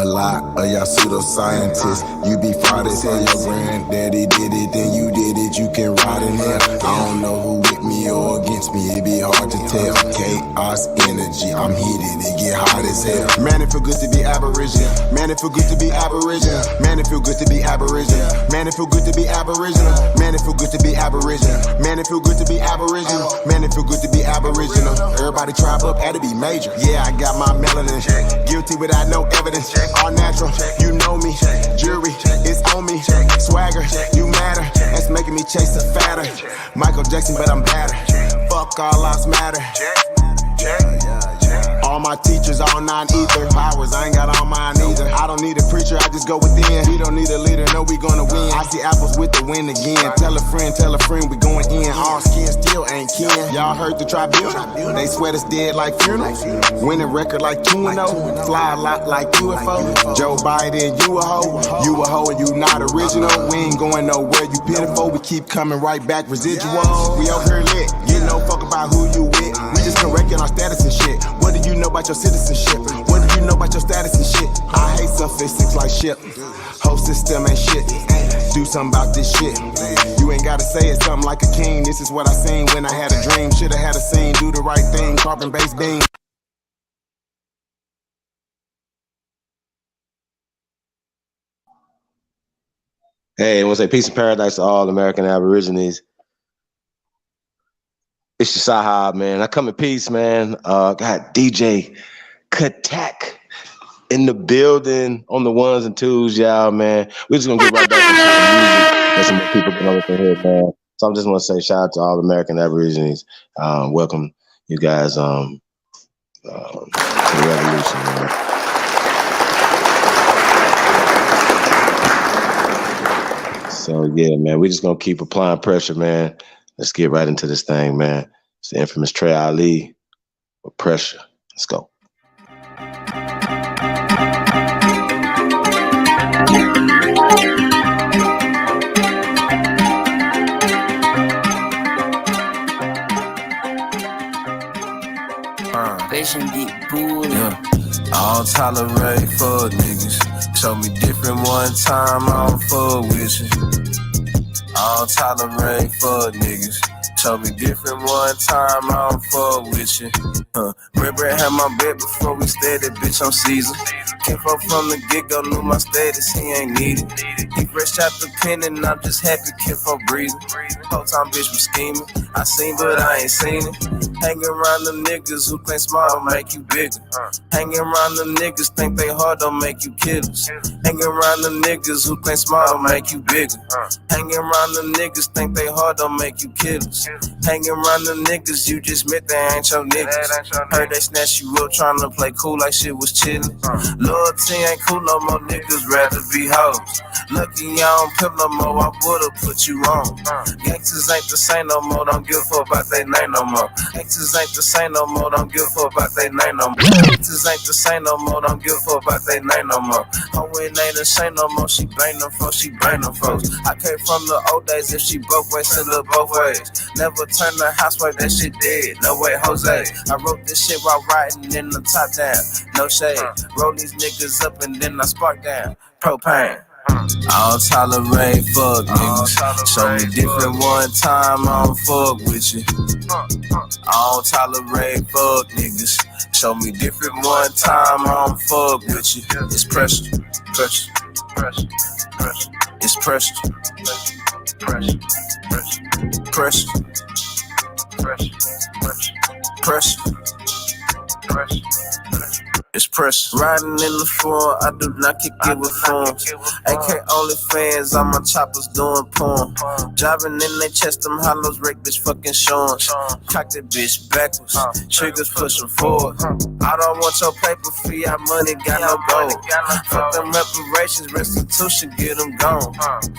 lot of y'all pseudoscientists. You be fraud as hell, your granddaddy did it, then you did it, you can ride in hell. I don't know who with me or against me, it be hard to tell. Chaos energy, I'm heated, it get hot as hell. Man, it feel good to be Aboriginal. Man, it feel good to be Aboriginal. Man, it feel good to be Aboriginal. Man, it feel good to be Aboriginal. Man, it feel good to be Aboriginal. Man, it feel good to be Aboriginal. Man, it feel good to be Aboriginal. Everybody tribe up, had to be major. Yeah, I got my melanin. Guilty without no evidence. All natural, you know me. Jury, it's on me. Swagger, you matter. That's making me chase a fatter. Michael Jackson, but I'm better. Fuck all lives matter. All my teachers, all non-ether powers, I ain't got all mine either. I don't need a preacher, I just go within. We don't need a leader, no, we gonna win. I see apples with the win again. Tell a friend, we going in. All skin still ain't kin. Y'all heard the tribunal? They sweat us dead like funerals. Winning record like 2-0. Fly a lot like UFO. Joe Biden, you a hoe. You a hoe and you not original. We ain't going nowhere, you pitiful. We keep coming right back, residual. We over here lit, you know fuck about who you with. We just correcting our status and shit. What do you know about your citizenship? What do you know about your status and shit? I hate sophistics like shit. Whole system ain't shit. Do something about this shit. You ain't gotta say it something like a king. This is what I seen when I had a dream. Should've had a scene, do the right thing. Carbon-based beam. Hey, I want to say peace and paradise to all American Aborigines. It's your Sahab, man. I come in peace, man. Got DJ Katak in the building on the ones and twos, y'all, man. We're just gonna get right back into the music. Let some more people come over here, man. So I just want to say shout out to all American Aborigines. Welcome you guys to the revolution, man. So yeah, man, we're just gonna keep applying pressure, man. Let's get right into this thing, man. It's the infamous Trey Ali with Pressure. Let's go. Yeah. I don't tolerate fuck niggas. Show me different one time, I don't fuck with you. I don't tolerate fuck niggas. Show me different one time, I don't fuck with you. Red had my bed before we started, bitch, I'm Caesar. Came from the get-go, knew my status, he ain't needed. He fresh out the pen and I'm just happy, Kinfolk breathing. Whole time, bitch, was scheming. I seen, but I ain't seen it. Hanging around the niggas who think smart don't make you bigger. Hanging around the niggas think they hard don't make you killers. Hanging around the niggas who think smart don't make you bigger. Hanging around the niggas think they hard don't make you killers. Hanging around the niggas you just met, they ain't your niggas. Heard they snatch you up trying to play cool like shit was chillin'. Loyalty ain't cool no more, niggas rather be hoes. Lucky I don't pimp no more, I would've put you on. Gangsters ain't the same no more, don't give a fuck about they name no more. Gangsters ain't the same no more, don't give a fuck about they name no more. Gangsters ain't the same no more, don't give a fuck about they name no more. Hoe ain't a shame no more, she bang them folks, she bang them folks. I came from the old days, if she broke ways, still look both ways. Never turn the housewife, that shit dead, no way Jose. I wrote this shit while riding in the top down, no shade. Roll these niggas up and then I spark down, propane. I don't tolerate fuck niggas. Show me different one time, I don't fuck with you. I don't tolerate fuck niggas. Show me different one time, I don't fuck with you. It's pressure, pressure, pressure, pressure. It's pressure, pressure, pressure, pressure, pressure, pressure, pressure, pressure. It's pressure. Riding in the floor, I do not kick it with forms. AK only fans, all my choppers doing porn. Driving in their chest, them hollows, wreck bitch fucking showing. Cock that bitch backwards, triggers pushing forward. I don't want your paper fee, our money got no gold. Fuck them reparations, restitution, get them gone.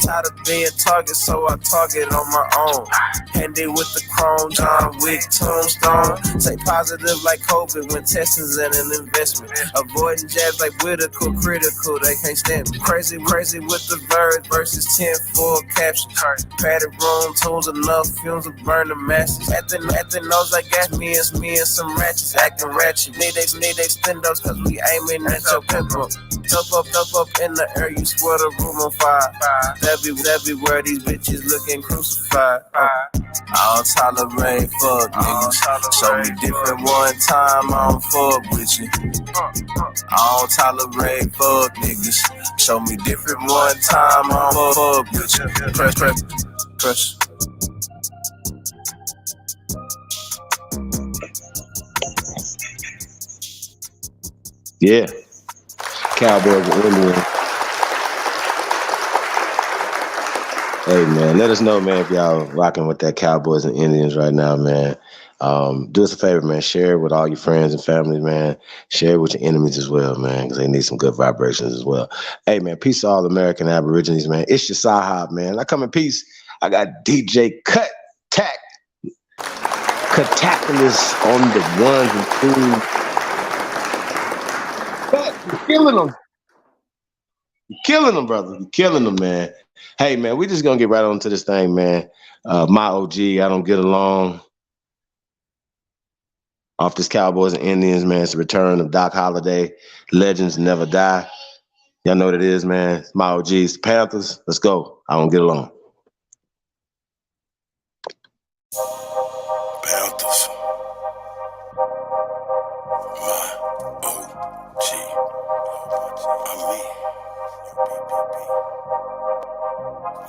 Tired of being target, so I target on my own. Handy with the chrome, John Wick, tombstone. Say positive like COVID when testing's in an investment. Avoiding jabs like Whitaker, critical, they can't stand me. Crazy with the verse versus 10 full caption. Padded room, tools enough, fumes will burn the matches. At the nose, I got me and some ratchets, acting ratchet. Need extendos, cause we aiming at your pimple. Up in the air, you swear the room on fire. That be where these bitches looking crucified. I don't tolerate fuck niggas. Show me different one time, I don't fuck with you. I don't tolerate fuck niggas. Show me different one time, I don't fuck with you. Press. Yeah. Cowboys and Indians. Hey man, let us know, man, if y'all rocking with that Cowboys and Indians right now, man. Do us a favor, man. Share it with all your friends and family, man. Share it with your enemies as well, man, because they need some good vibrations as well. Hey man, peace to all American Aborigines, man. It's your Sahab, man. I come in peace. I got DJ Cataculus on the ones and twos. You're killing them. You're killing them, brother. You're killing them, man. Hey, man, we just going to get right on to this thing, man. My OG, I don't get along. Off this Cowboys and Indians, man. It's the return of Doc Holliday. Legends never die. Y'all know what it is, man. It's my OGs, Panthers. Let's go. I don't get along. Panthers. My OG. I'm me.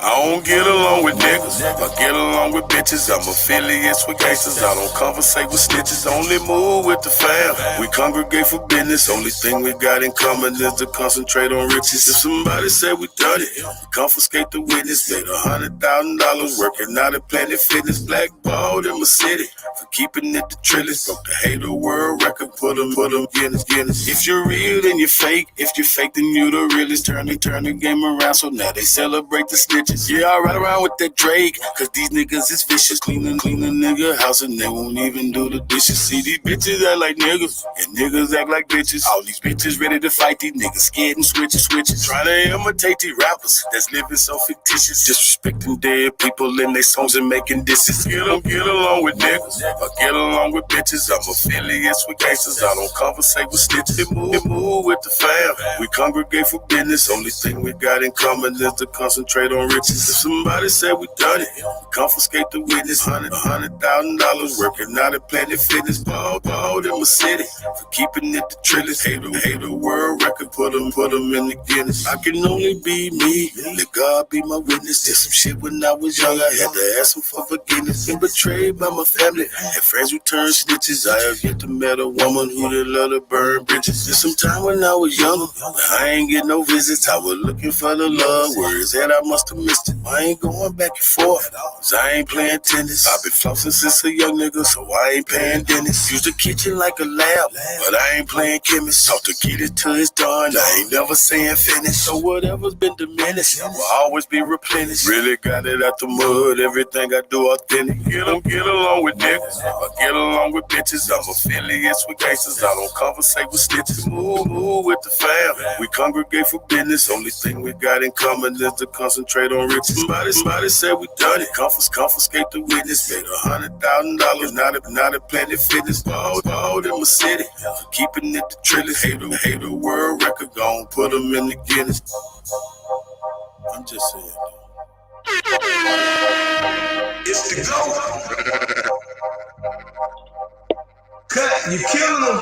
I don't get along with niggas, I get along with bitches. I'm affiliates with gangsters, I don't conversate with snitches. Only move with the fam, we congregate for business. Only thing we got in common is to concentrate on riches. If somebody said we done it, we confiscate the witness. Made $100,000 working out at Planet Fitness. Blackballed in my city for keeping it the trillest. Broke the hater world record, put them Guinness. If you're real, then you're fake. If you're fake, then you the realest. Turn the game around, so now they celebrate the snitches. Yeah, I ride around with that Drake, cause these niggas is vicious. Clean a nigga house and they won't even do the dishes. See, these bitches act like niggas, and niggas act like bitches. All these bitches ready to fight, these niggas scared and switching. Trying to imitate these rappers that's living so fictitious. Disrespecting dead people in their songs and making disses. Get along with niggas, I get along with bitches. I'm affiliates with gangsters, I don't conversate with snitches. Move with the fam, we congregate for business. Only thing we got in common is to concentrate on riches. If somebody said we done it, we confiscate the witness. $100,000 working out at Planet Fitness. Balled in my city for keeping it the trillest. Hater world record, put them in the Guinness. I can only be me, let God be my witness. Did some shit when I was young, I had to ask him for forgiveness. Been betrayed by my family, had friends who turned snitches. I have yet to met a woman who did love to burn bridges. Did some time when I was younger, but I ain't get no visits. I was looking for the love, words that I must have missed it. I ain't going back and forth, cause I ain't playing tennis. I've been flossing since a young nigga, so I ain't paying dentist. Use the kitchen like a lab, but I ain't playing chemist. Talk to get it till it's done, I ain't never saying finish. So whatever's been diminished will always be replenished. Really got it out the mud, everything I do authentic. Get along with niggas, I get along with bitches. I'm affiliates with gangsters, I don't conversate with snitches. Move with the fam, we congregate for business. Only thing we got in common is to concentrate on riches. Somebody said we done it, confiscate the witness. Made $100,000, not a Planet Fitness. Balled in my city for keeping it the trillest. Hater world record, gon' put them in the Guinness. I'm just saying. It's the GOAT. Cut, you killing them.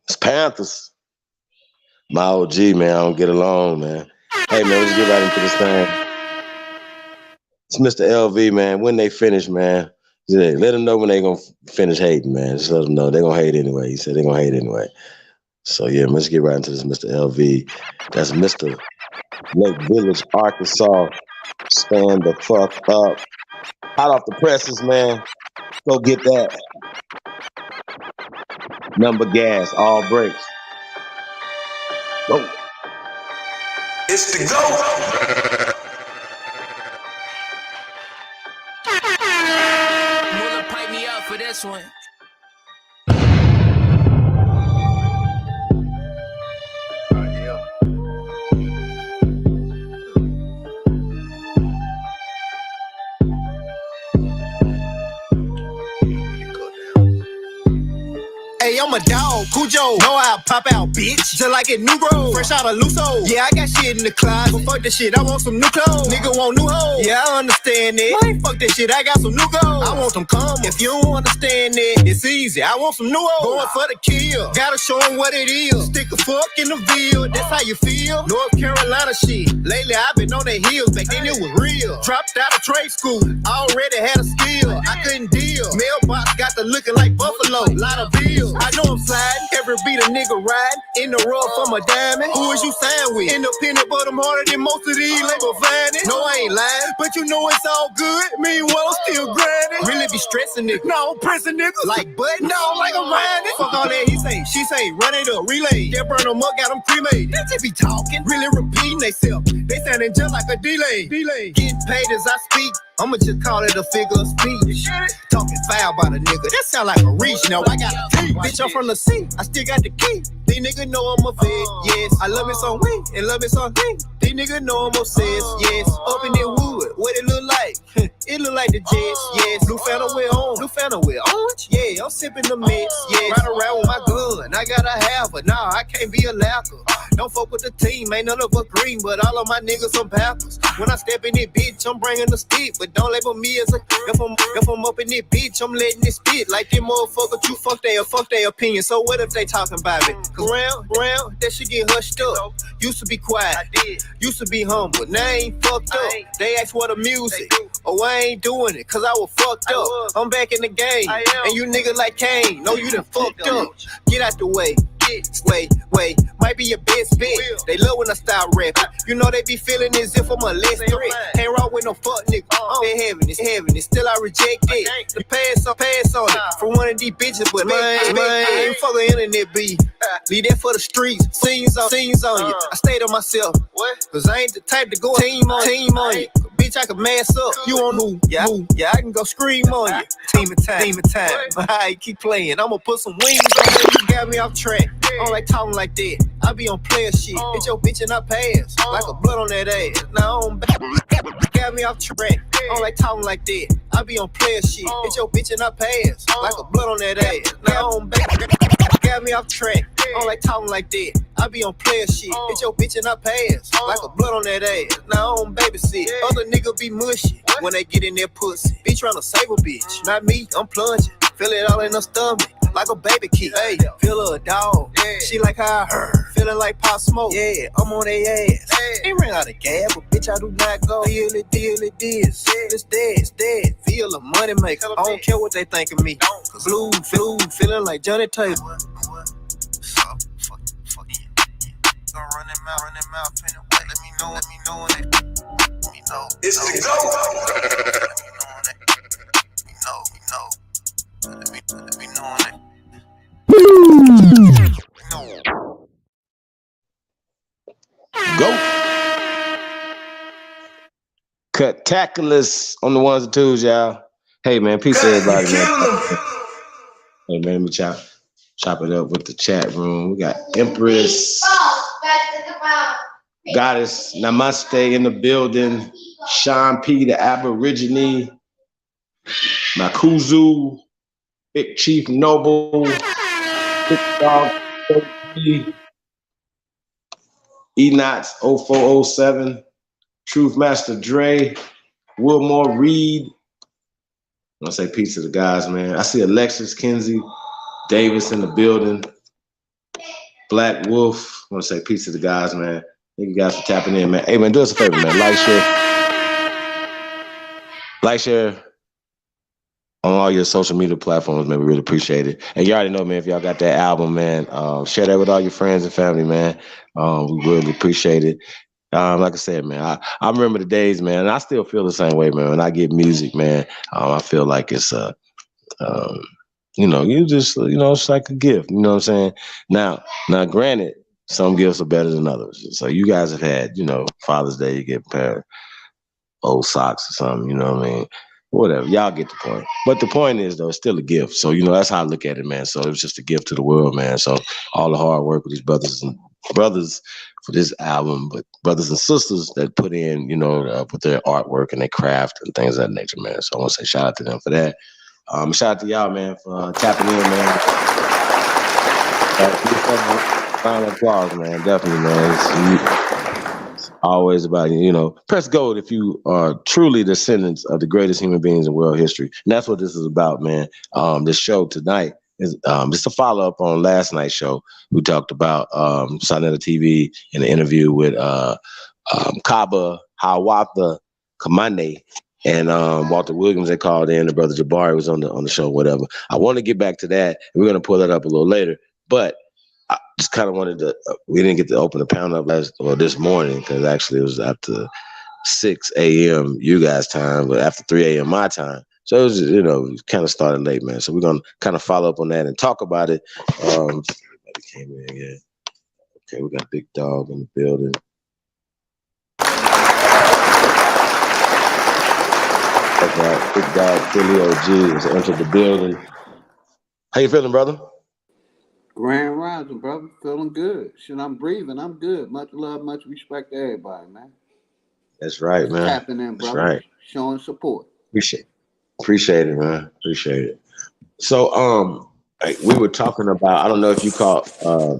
It's Panthers. My OG, man, I don't get along, man. Hey, man, let's get right into this thing. It's Mr. LV, man. When they finish, man, let them know when they gonna finish hating, man. Just let them know they're gonna hate anyway. He said they're gonna hate anyway. So yeah, let's get right into this, Mr. LV. That's Mr. Lake Village, Arkansas. Stand the fuck up. Hot off the presses, man. Go get that. Number gas, all brakes. Go. It's the GOAT. Mula pipe me up for this one. Hey, I'm a dog, Cujo. Know I pop out, bitch. Just like it Negro. Fresh out of Luso. Yeah, I got shit in the closet. But fuck that shit, I want some new clothes. Nigga want new hoes. Yeah, I understand that. Man, fuck that shit, I got some new goals. I want some commas. If you don't understand that, it's easy. I want some new hoes. Going for the kill. Gotta show them what it is. Stick a fork in the field. That's how you feel. North Carolina shit. Lately, I've been on the heels. Back then, it was real. Dropped out of trade school. Already had a skill. I couldn't deal. Mailbox got the looking like Buffalo. Lot of bills. I know I'm sliding. Every beat a nigga riding. In the rough from a diamond. Who is you signed with? Independent, but I'm harder than most of these label finding. No, I ain't lying. But you know it's all good. Meanwhile, I'm still grinding. Really be stressing niggas. No, I'm pressing niggas. Like button on, like I'm riding. Fuck all that he say. She say, run it up, relay. They burn them up, got them cremated. They just be talking. Really repeating themselves. They sounding just like a delay. Getting paid as I speak. I'ma just call it a figure of speech. Talking foul about a nigga, that sound like a reach. Now I got a teeth. Bitch, I'm from the sea, I still got the key. These niggas know I'm a vet, yes. I love it some weed and love it some thing. These niggas know I'm obsessed, yes. Up in that wood, what it look like? It look like the Jets, yes. Blue Phantom with orange, Blue Phantom with orange, yeah. I'm sipping the mix, yes. Ride around with my gun, I gotta have her. Nah, I can't be a lacker. Don't fuck with the team, ain't none of us green, but all of my niggas some Packers. When I step in it, bitch, I'm bringing the stick, but don't label me as a. If I'm up in it, bitch, I'm letting it spit like them motherfuckers. You fuck their opinion. So what if they talking about it? Cause round, that shit get hushed up. Used to be quiet, used to be humble. Now I ain't fucked up. They ask what the music. Oh, I ain't doing it, cause I was fucked up. I'm back in the game, and you niggas like Kane. No, you done fucked up. Get out the way. Wait, might be your best bet. They love when I start rapping. You know they be feeling as if I'm a less threat. Can't rock with no fuck nigga. They having it. Still I reject it. The pass on it from one of these bitches, but man, ain't fucking internet be. Leave that for the streets. Scenes on you. I stay to myself. Cause I ain't the type to go team on you. Bitch, I can mass up. You on who? Yeah, I can go scream on you. Team of time. But I keep playing. I'ma put some wings on you. You got me off track. I don't like talking like that. I be on player shit. Hit your bitch and I pass. Like a blood on that ass. Now I'm back. Got me off track. I don't like talking like that. I be on player shit. Hit your bitch and I pass. Like a blood on that ass. Now I'm back. Got me off track. I don't like talking like that. I be on player shit. Hit your bitch and I pass. Like a blood on that ass. Now I don't babysit. Other niggas be mushy when they get in their pussy. Be tryna save a bitch. Not me, I'm plunging. Feel it all in her stomach. Like a baby kid. Hey, feel her a dog. She like how I heard. Feeling like Pop Smoke. Yeah, I'm on their ass. Ain't ran out of gas, but bitch, I do not go. Deal it is. It's dead. Feel the money maker. I don't care what they think of me. Cause blue, feeling like Johnny Taylor. Run them out, let me know it. Let me know. It's the go. Let me know it. Go. Cutaculous on the ones and twos, y'all. Hey man, peace to everybody, man. Hey man, let me chop it up with the chat room. We got Empress, Goddess Namaste in the building. Sean P, the Aborigine, Makuzu, Big Chief Noble, Big Dog, Enots 0407, Truth Master Dre, Wilmore Reed. I'm gonna say peace to the guys, man. I see Alexis Kinsey Davis in the building. Black Wolf. I'm gonna say peace to the guys, man. Thank you guys for tapping in, man. Hey man, do us a favor, man. Like, share on all your social media platforms, man. We really appreciate it. And you already know, man, if y'all got that album, man, share that with all your friends and family, man. We really appreciate it. Like I said, man, I remember the days, man, and I still feel the same way, man. When I get music, man, I feel like it's it's like a gift. You know what I'm saying? Now, granted, some gifts are better than others. So you guys have had, Father's Day, you get a pair of old socks or something, you know what I mean? Whatever, y'all get the point. But the point is, though, it's still a gift. So, that's how I look at it, man. So it was just a gift to the world, man. So all the hard work with these brothers for this album, but brothers and sisters that put in, with their artwork and their craft and things of that nature, man. So I want to say shout out to them for that. Shout out to y'all, man, for tapping in, man. Round of applause, man. Definitely, man. It's always about, press gold if you are truly descendants of the greatest human beings in world history. And that's what this is about, man. This show tonight is just a follow-up on last night's show. We talked about Saneter TV in an interview with Kaba Kamene and Walter Williams. They called in. The brother Jabari was on the show, whatever. I want to get back to that. We're going to pull that up a little later. But I just kind of wanted to, we didn't get to open the panel up this morning because actually it was after 6 a.m. you guys' time, but after 3 a.m. my time. So it was, kind of started late, man. So we're going to kind of follow up on that and talk about it. Everybody came in, yeah. Okay, we got Big Dog in the building. Big Dog Philly OG has entered the building. How you feeling, brother? Grand Rising, brother. Feeling good. Shit, I'm breathing. I'm good. Much love, much respect to everybody, man. That's right, man. Tapping in, brother. That's right. Showing support. Appreciate it, man. Appreciate it. So, we were talking about, I don't know if you caught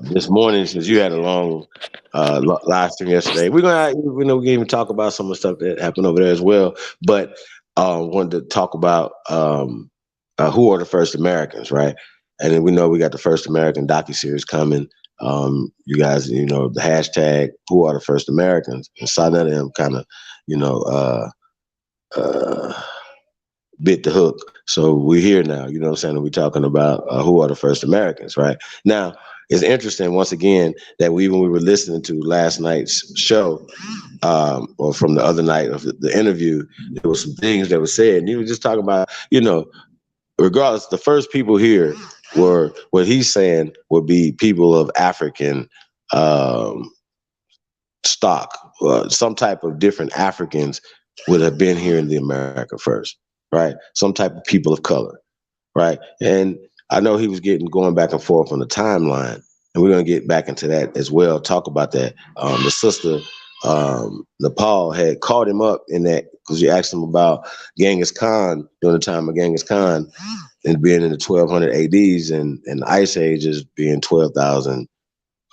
this morning, since you had a long live stream yesterday. We can even talk about some of the stuff that happened over there as well. But wanted to talk about who are the first Americans, right? And then we know we got the First American docuseries coming. You guys, the hashtag who are the first Americans, and Saneter kind of bit the hook. So we're here now, you know what I'm saying? We're talking about who are the first Americans, right? Now, it's interesting, once again, that we were listening to last night's show, or from the other night of the interview, there were some things that were said. And he was just talking about, regardless, the first people here were, what he's saying would be people of African stock, some type of different Africans would have been here in the America first, right? Some type of people of color, right? And I know he was going back and forth on the timeline, and we're going to get back into that as well, talk about that. The sister, Nepal, had caught him up in that because you asked him about Genghis Khan during the time of Genghis Khan and being in the 1200 ADs and the Ice Ages being 12,000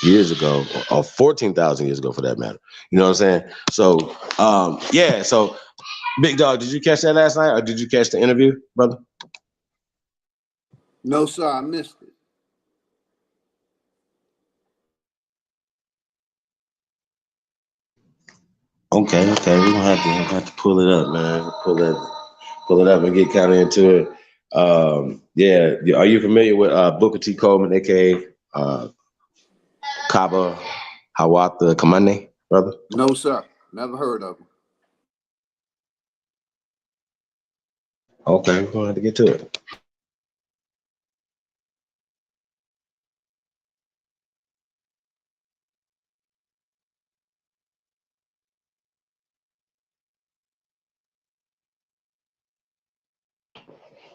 years ago, or 14,000 years ago for that matter. You know what I'm saying? So, so Big Dog, did you catch that last night, or did you catch the interview, brother? No, sir, I missed it. Okay, we're gonna have to pull it up, man. Pull it up and get kind of into it. Are you familiar with Booker T. Coleman, aka Kaba Kamene, brother? No, sir. Never heard of him. Okay, we're gonna have to get to it.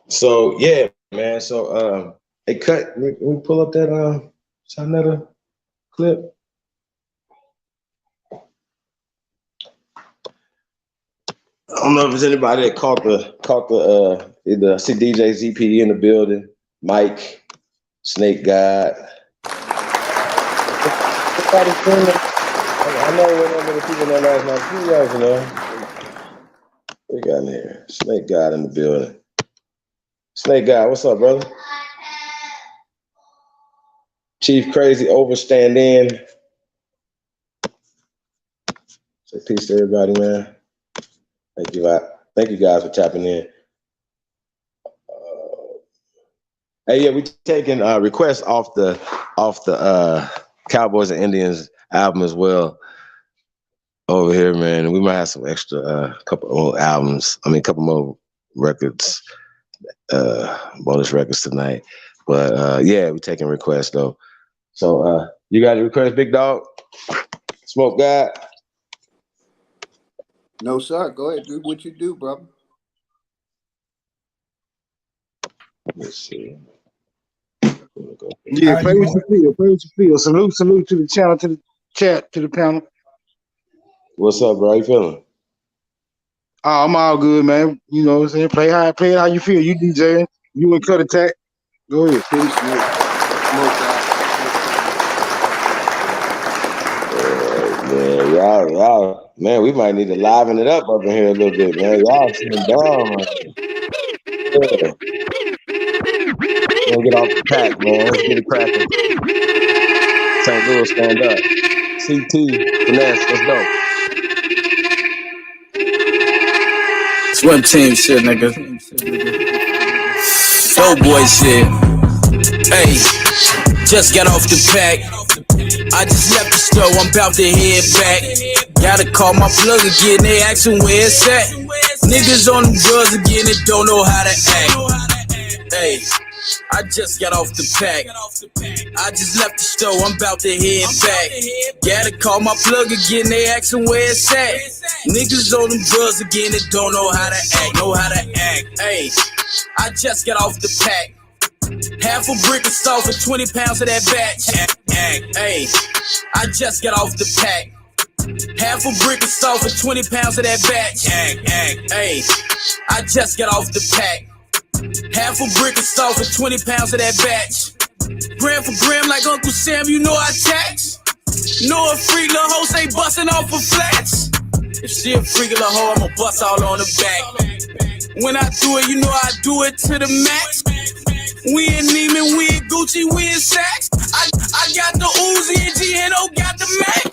So yeah, man. So it cut. We pull up that Saneter clip. I don't know if there's anybody that caught the either see DJ ZP in the building, Mike, Snake God. I know one of the people there last night. You guys know. We got in here. Snake God in the building. Snake God, what's up, brother? Chief Crazy Overstand in. Say peace to everybody, man. Thank you guys for tapping in. We taking requests off the Cowboys and Indians album as well over here, man. And we might have some extra couple more albums. A couple more records, bonus records tonight. But we're taking requests though. So you got a request, Big Dog? Smoke God? No, sir. Go ahead. Do what you do, brother. Let's see. Yeah, play what you feel. Salute to the channel, to the chat, to the panel. What's up, bro? How you feeling? Oh, I'm all good, man. You know what I'm saying? Play it how you feel. You DJing. You and Cut Attack. Go ahead. Peace, smoke. Smoke out. Man, we might need to liven it up in here a little bit, man. Y'all sitting down, man. Yeah. We'll get off the pack, man. Let's get it cracking. St. Louis, stand up. CT, finesse, let's go. Swim team shit, nigga. Dope boy shit. Hey, just got off the pack. I just left the store, I'm about to head back. Gotta call my plug again, they asking where it's at. Niggas on them drugs again and don't know how to act. Hey, I just got off the pack. I just left the store, I'm about to head back. Gotta call my plug again, they asking where it's at. Niggas on them drugs again and don't know how to act. Hey, I just got off the pack. Half a brick of salt for 20 pounds of that batch. Hey, I just got off the pack. Half a brick of salt for 20 pounds of that batch. Hey, I just got off the pack. Half a brick of salt for 20 pounds of that batch. Gram for gram like Uncle Sam, you know I tax. Know a freak little hoe say bustin' off for flats. If she a freak little hoe, I'ma bust all on the back. When I do it, you know I do it to the max. We in Neiman, we in Gucci, we in Saks. I got the Uzi and G&O got the Mac.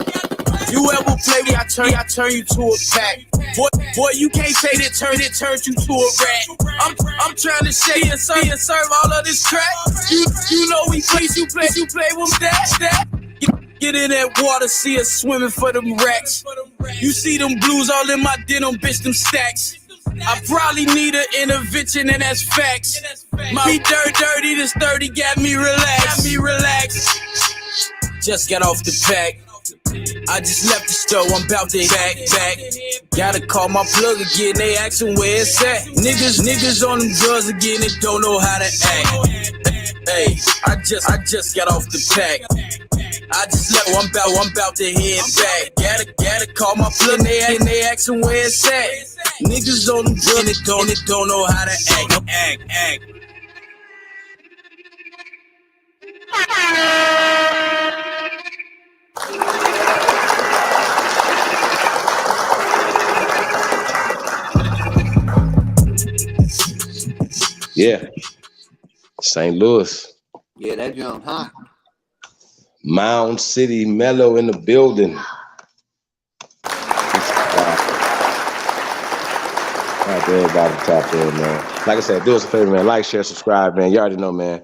You ever play me, I turn you to a pack. Boy, you can't say that turns you to a rat. I'm trying to shake and serve all of this crap. You know we place, you play with that. Get in that water, see us swimming for them racks. You see them blues all in my denim, bitch, them stacks. I probably need an intervention, and that's facts. My dirty, this 30 got me relaxed. Just got off the pack. I just left the store, I'm about to back. Gotta call my plug again, they asking where it's at. Niggas on them drugs again, they don't know how to act. Hey, I just got off the pack. I just left, I'm about to head back. Gotta call my plug, they asking where it's at. Niggas on them drugs, they don't know how to act. Yeah. St. Louis. Yeah, that jump hot. Mound City Mellow in the building. Everybody tap in, man. Like I said, do us a favor, man. Like, share, subscribe, man. You already know, man.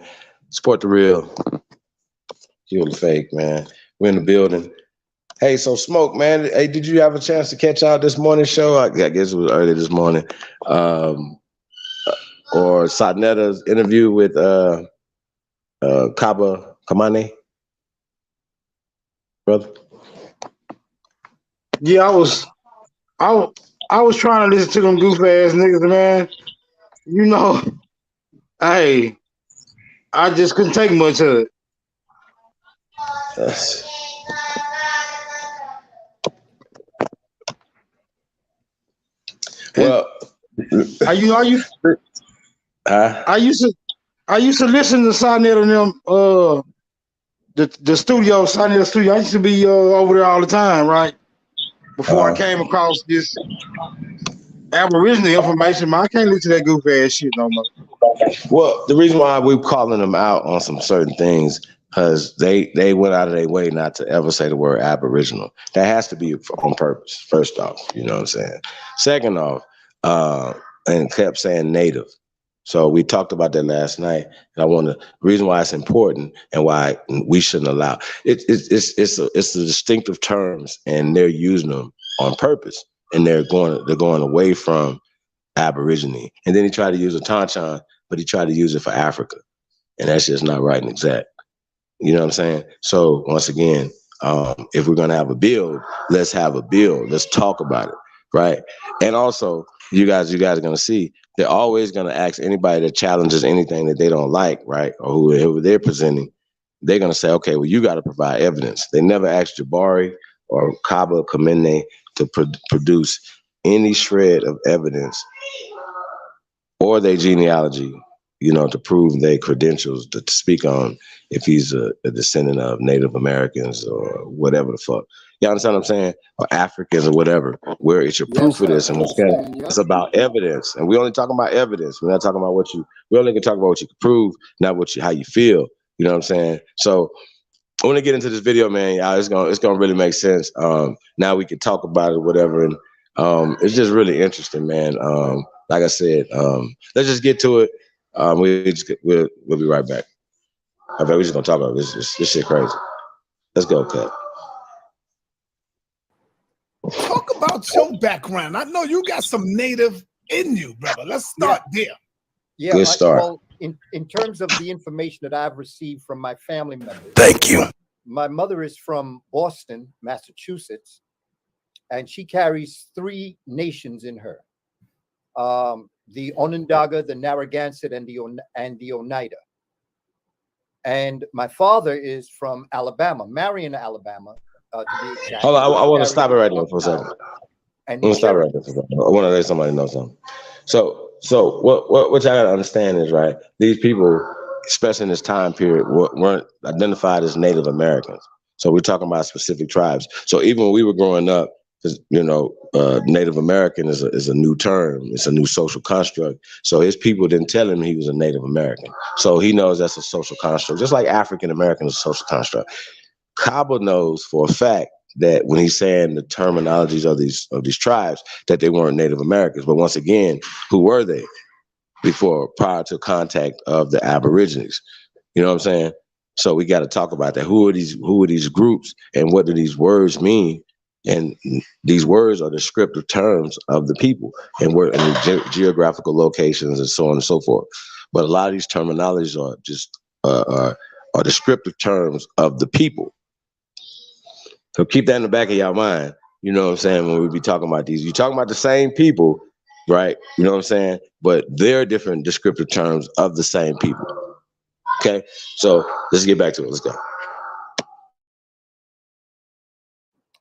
Support the real. Kill the fake, man. We're in the building. Hey, so Smoke, man. Hey, did you have a chance to catch out this morning show? I guess it was early this morning. Or Saneta's interview with Kaba Kamene, brother? Yeah, I was trying to listen to them goof ass niggas, man. You know, hey, I just couldn't take much of it. Well, I used to listen to Saneter and them the studio, Saneter studio. I used to be over there all the time, right? Before I came across this Aboriginal information, man, I can't listen to that goof ass shit no more. Well, the reason why we're calling them out on some certain things, because they went out of their way not to ever say the word Aboriginal. That has to be on purpose, first off, you know what I'm saying? Second off, and kept saying native. So we talked about that last night, and the reason why it's important and why we shouldn't allow it's the distinctive terms, and they're using them on purpose, and they're going away from Aborigine. And then he tried to use a tauntaun, but he tried to use it for Africa, and that's just not right and exact. You know what I'm saying? So once again, if we're gonna have a build, let's have a build. Let's talk about it, right? And also, you guys are gonna see. They're always going to ask anybody that challenges anything that they don't like, right, or whoever they're presenting. They're going to say, okay, well, you got to provide evidence. They never asked Jabari or Kaba Kamene to produce any shred of evidence or their genealogy, to prove their credentials to speak on if he's a descendant of Native Americans or whatever the fuck. You understand what I'm saying? Or Africans or whatever, where it's your proof of this. And it's about evidence. And we only talking about evidence. We're not talking about we only can talk about what you can prove, not how you feel. You know what I'm saying? So I want to get into this video, man. Y'all, it's gonna really make sense. Now we can talk about it, whatever. And it's just really interesting, man. Like I said, let's just get to it. We'll be right back. I bet we're just gonna talk about this. This shit crazy. Let's go, Cut. Talk about your background. I know you got some Native in you, brother. Let's start there. Yeah, good start. Well, in terms of the information that I've received from my family members. Thank you. My mother is from Boston, Massachusetts, and she carries 3 nations in her. The Onondaga, the Narragansett, and the Oneida. And my father is from Alabama, Marion, Alabama, to be exact. Hold on, I want to stop it right there for a second. I want to stop it right there for a second. I want to let somebody know something. So what y'all gotta understand is, right, these people, especially in this time period, weren't identified as Native Americans. So we're talking about specific tribes. So even when we were growing up, because Native American is a new term. It's a new social construct. So his people didn't tell him he was a Native American. So he knows that's a social construct, just like African American is a social construct. Kaba knows for a fact that when he's saying the terminologies of these tribes, that they weren't Native Americans. But once again, who were they prior to contact of the Aborigines? You know what I'm saying? So we got to talk about that. Who are these groups, and what do these words mean? And these words are descriptive terms of the people and the geographical locations and so on and so forth. But a lot of these terminologies are just are descriptive terms of the people. So keep that in the back of your mind. You know what I'm saying? When we be talking about these, you're talking about the same people, right? You know what I'm saying? But they're different descriptive terms of the same people. Okay, so let's get back to it. Let's go.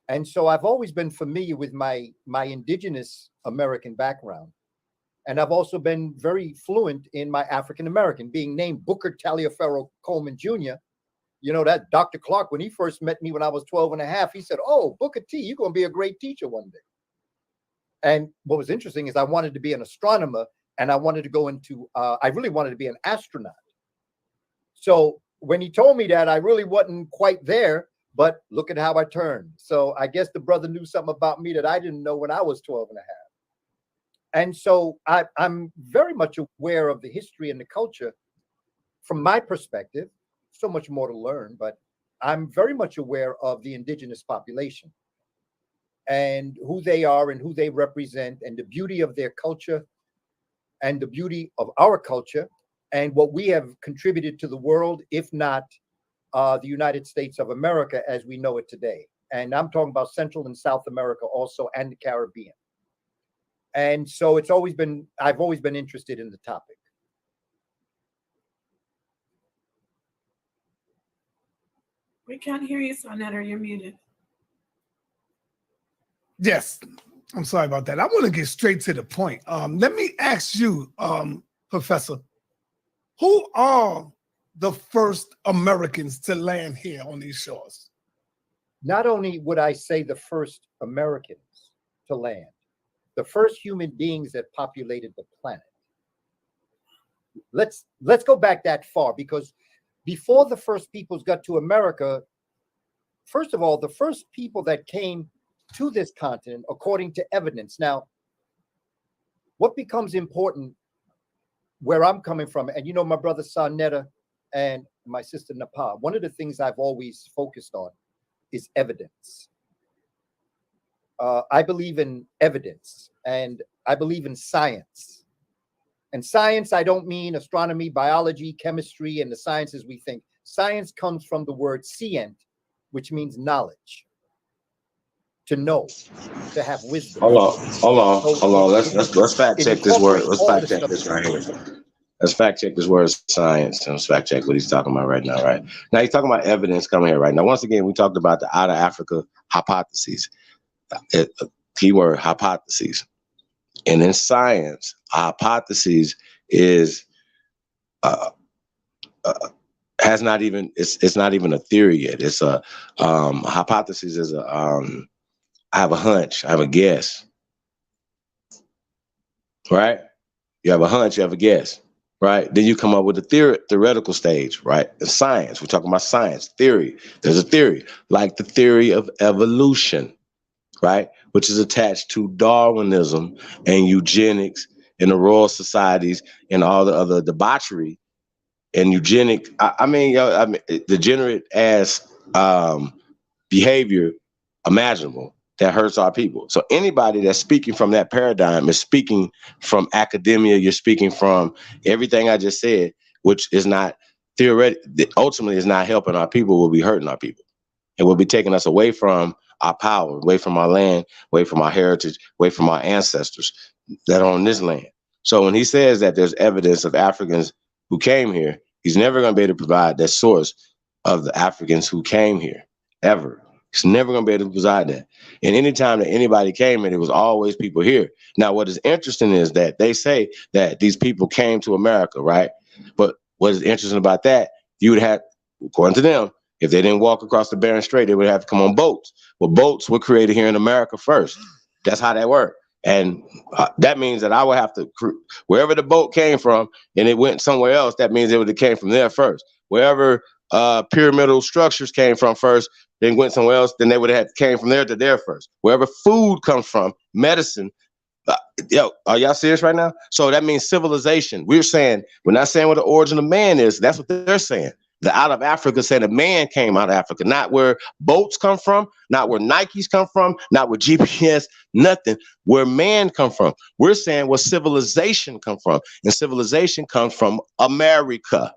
And so I've always been familiar with my indigenous American background. And I've also been very fluent in my African American, being named Booker Taliaferro Coleman Jr. You know, that Dr. Clark, when he first met me when I was 12 and a half, he said, "Oh, Booker T, you're going to be a great teacher one day." And what was interesting is I wanted to be an astronomer, and I wanted to go into, I really wanted to be an astronaut. So when he told me that, I really wasn't quite there. But look at how I turned. So I guess the brother knew something about me that I didn't know when I was 12 and a half. And so I'm very much aware of the history and the culture from my perspective. So much more to learn, but I'm very much aware of the indigenous population and who they are and who they represent and the beauty of their culture and the beauty of our culture and what we have contributed to the world, if not the United States of America as we know it today. And I'm talking about Central and South America also, and the Caribbean. And so I've always been interested in the topic. We can't hear you, Saneter. You're muted. Yes, I'm sorry about that. I want to get straight to the point. Let me ask you, Professor, who are the first Americans to land here on these shores? Not only would I say the first Americans to land, the first human beings that populated the planet. Let's go back that far, because before the first peoples got to America, first of all, the first people that came to this continent, according to evidence. Now, what becomes important where I'm coming from, and you know, my brother Saneter and my sister Napa, one of the things I've always focused on is evidence. I believe in evidence, and I believe in science. And science, I don't mean astronomy, biology, chemistry, and the sciences we think. Science comes from the word scient, which means knowledge. To know, to have wisdom. Hold on. Let's fact check this word. Let's fact check this right here. Let's fact check this word science, and let's fact check what he's talking about right now, right? Now he's talking about evidence coming here right now. Once again, we talked about the out of Africa hypotheses. Keyword hypotheses. And in science, a hypothesis is has not even it's not even a theory yet. It's a hypothesis. Is a I have a hunch. I have a guess. Right? You have a hunch. You have a guess. Right? Then you come up with the theoretical stage. Right? In science, we're talking about science theory. There's a theory like the theory of evolution. Right? Which is attached to Darwinism and eugenics and the Royal Societies and all the other debauchery and eugenic. I mean, degenerate ass behavior imaginable that hurts our people. So anybody that's speaking from that paradigm is speaking from academia. You're speaking from everything I just said, which is not theoretic. Ultimately, is not helping our people. Will be hurting our people. It will be taking us away from our power, away from our land, away from our heritage, away from our ancestors that are on this land. So when he says that there's evidence of Africans who came here, he's never going to be able to provide that source of the Africans who came here, ever. He's never going to be able to provide that. And anytime that anybody came in, it was always people here. Now, what is interesting is that they say that these people came to America, right? But what is interesting about that, you would have, according to them, if they didn't walk across the Bering Strait, they would have to come on boats. Well, boats were created here in America first. That's how that worked. And that means that I would have to, wherever the boat came from and it went somewhere else, that means it would have came from there first. Wherever pyramidal structures came from first, then went somewhere else, then they would have came from there to there first. Wherever food comes from, medicine, yo, are y'all serious right now? So that means civilization. We're not saying what the origin of man is. That's what they're saying. The out of Africa said a man came out of Africa, not where boats come from, not where Nikes come from, not where GPS, nothing, where man come from. We're saying where civilization come from, and civilization comes from America.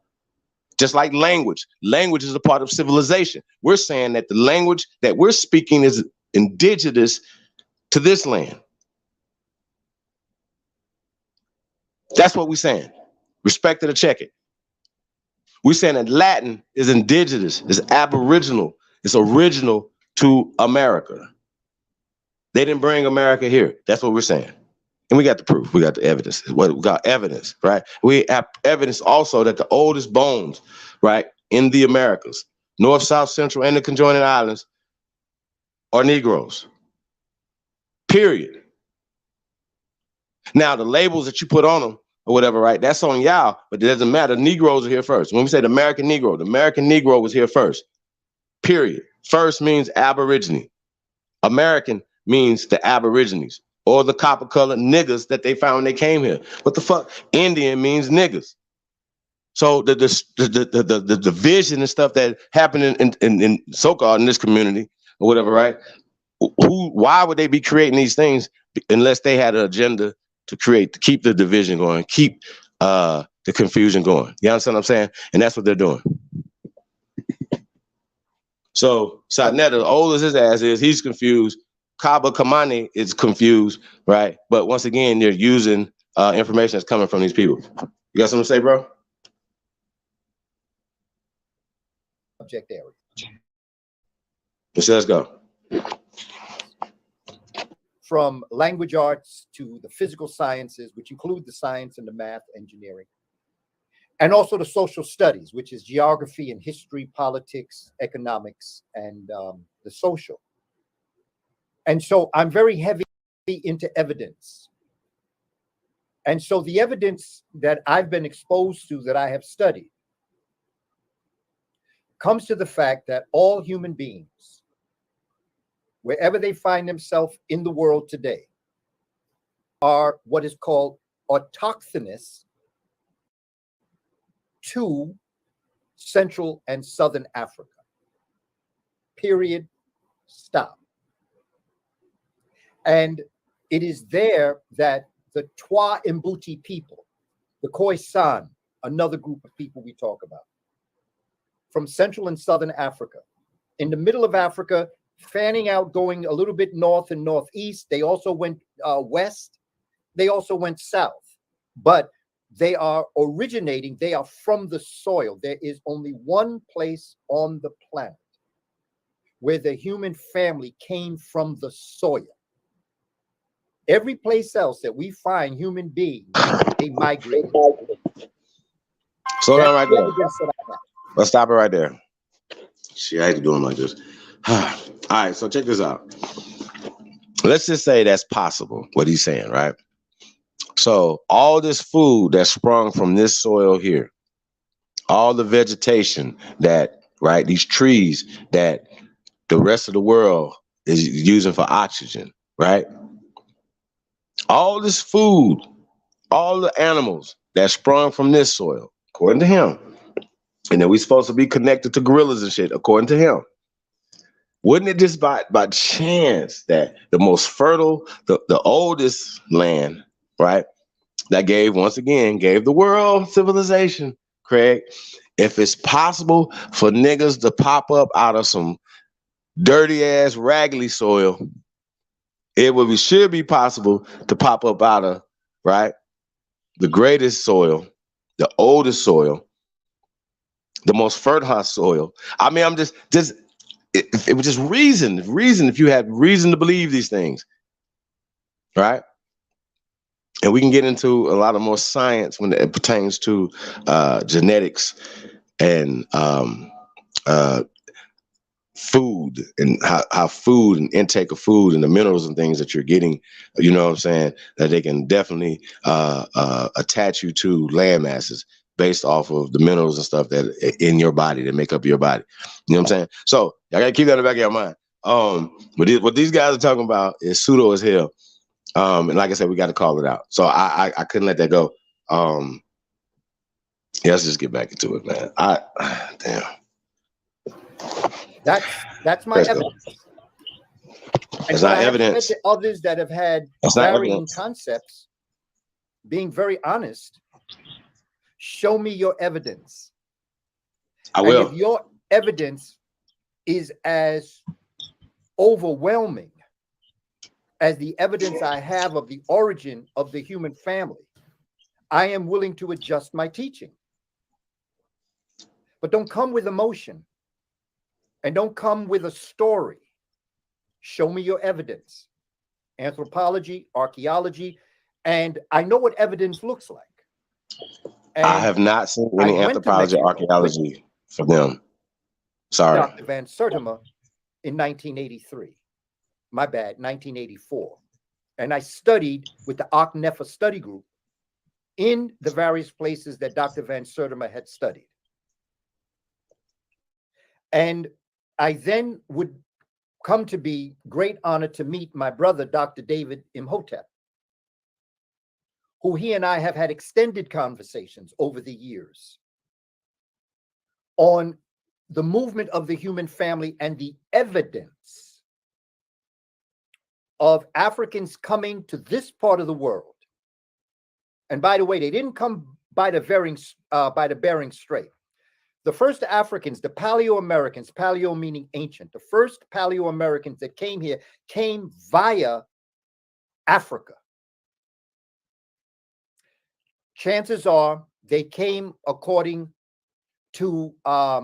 Just like language. Language is a part of civilization. We're saying that the language that we're speaking is indigenous to this land. That's what we're saying. Respect it or check it. We're saying that Latin is indigenous, is aboriginal, it's original to America. They didn't bring America here. That's what we're saying. And we got the proof. We got the evidence. We got evidence, right? We have evidence also that the oldest bones, right, in the Americas, North, South, Central, and the conjoining islands are Negroes. Period. Now, the labels that you put on them, or whatever, right? That's on y'all, but it doesn't matter. Negroes are here first. When we say the American Negro was here first. Period. First means Aborigine. American means the Aborigines or the copper-colored niggas that they found when they came here. What the fuck? Indian means niggas. So the division and stuff that happened in so-called in this community or whatever, right? Why would they be creating these things unless they had an agenda to keep the division going, keep the confusion going? You understand what I'm saying? And that's what they're doing. So Saneter, old as his ass is, he's confused. Kaba Kamene is confused, right? But once again, they're using information that's coming from these people. You got something to say, bro? Subject area. Let's go. From language arts to the physical sciences, which include the science and the math, engineering, and also the social studies, which is geography and history, politics, economics, and the social. And so I'm very heavy into evidence. And so the evidence that I've been exposed to, that I have studied, comes to the fact that all human beings, wherever they find themselves in the world today, are what is called autochthonous to Central and Southern Africa. Period. Stop. And it is there that the Twa Mbuti people, the Khoisan, another group of people we talk about, from Central and Southern Africa, in the middle of Africa, fanning out, going a little bit north and northeast. They also went west. They also went south. But they are originating, they are from the soil. There is only one place on the planet where the human family came from the soil. Every place else that we find human beings, they migrated. Slow down right the there. evidence that I have. Let's stop it right there. Shit, I hate to do them like this. All right, so check this out. Let's just say that's possible, what he's saying, right? So all this food that sprung from this soil here, all the vegetation that, right, these trees that the rest of the world is using for oxygen, right? All this food, all the animals that sprung from this soil, according to him, and then we're supposed to be connected to gorillas and shit, according to him. Wouldn't it just by chance that the most fertile, the oldest land, right, that gave the world civilization, Craig, if it's possible for niggas to pop up out of some dirty ass raggedy soil, it should be possible to pop up out of, right, the greatest soil, the oldest soil, the most fertile soil. I mean, I'm just it was just reason, if you had reason to believe these things, right? And we can get into a lot of more science when it pertains to genetics and food and how food and intake of food and the minerals and things that you're getting, you know what I'm saying, that they can definitely attach you to land masses based off of the minerals and stuff that in your body that make up your body. You know what I'm saying? So I gotta keep that in the back of your mind. But what these guys are talking about is pseudo as hell. And like I said, we got to call it out. So I couldn't let that go. Yeah, let's just get back into it, man. Damn. That's my evidence. It's not evidence. To others that have had varying concepts, being very honest, show me your evidence. I will. And if your evidence is as overwhelming as the evidence I have of the origin of the human family, I am willing to adjust my teaching. But don't come with emotion and don't come with a story. Show me your evidence. Anthropology, archaeology, and I know what evidence looks like. And I have not seen any anthropology or archaeology for them. Sorry. Dr. Van Sertima in 1983. My bad, 1984. And I studied with the Nefa study group in the various places that Dr. Van Sertima had studied. And I then would come to be great honor to meet my brother, Dr. David Imhotep, who he and I have had extended conversations over the years on the movement of the human family and the evidence of Africans coming to this part of the world. And by the way, they didn't come by the Bering Strait. The first Africans, the Paleo-Americans, paleo meaning ancient, the first Paleo-Americans that came here came via Africa. Chances are they came according to a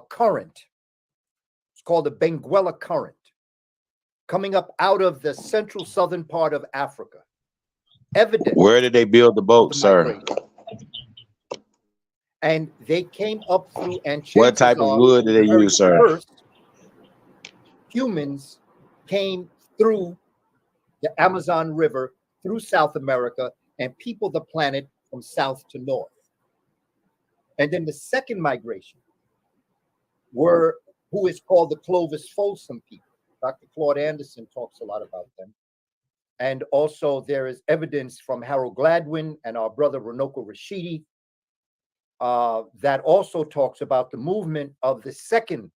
current. It's called the Benguela Current, coming up out of the central southern part of Africa. Evidence. Where did they build the boat, sir? And they came up through, and what type of wood did they use, sir? First, humans came through the Amazon River, through South America, and peopled the planet from south to north. And then the second migration were who is called the Clovis Folsom people. Dr. Claude Anderson talks a lot about them. And also there is evidence from Harold Gladwin and our brother Runoko Rashidi that also talks about the movement of the second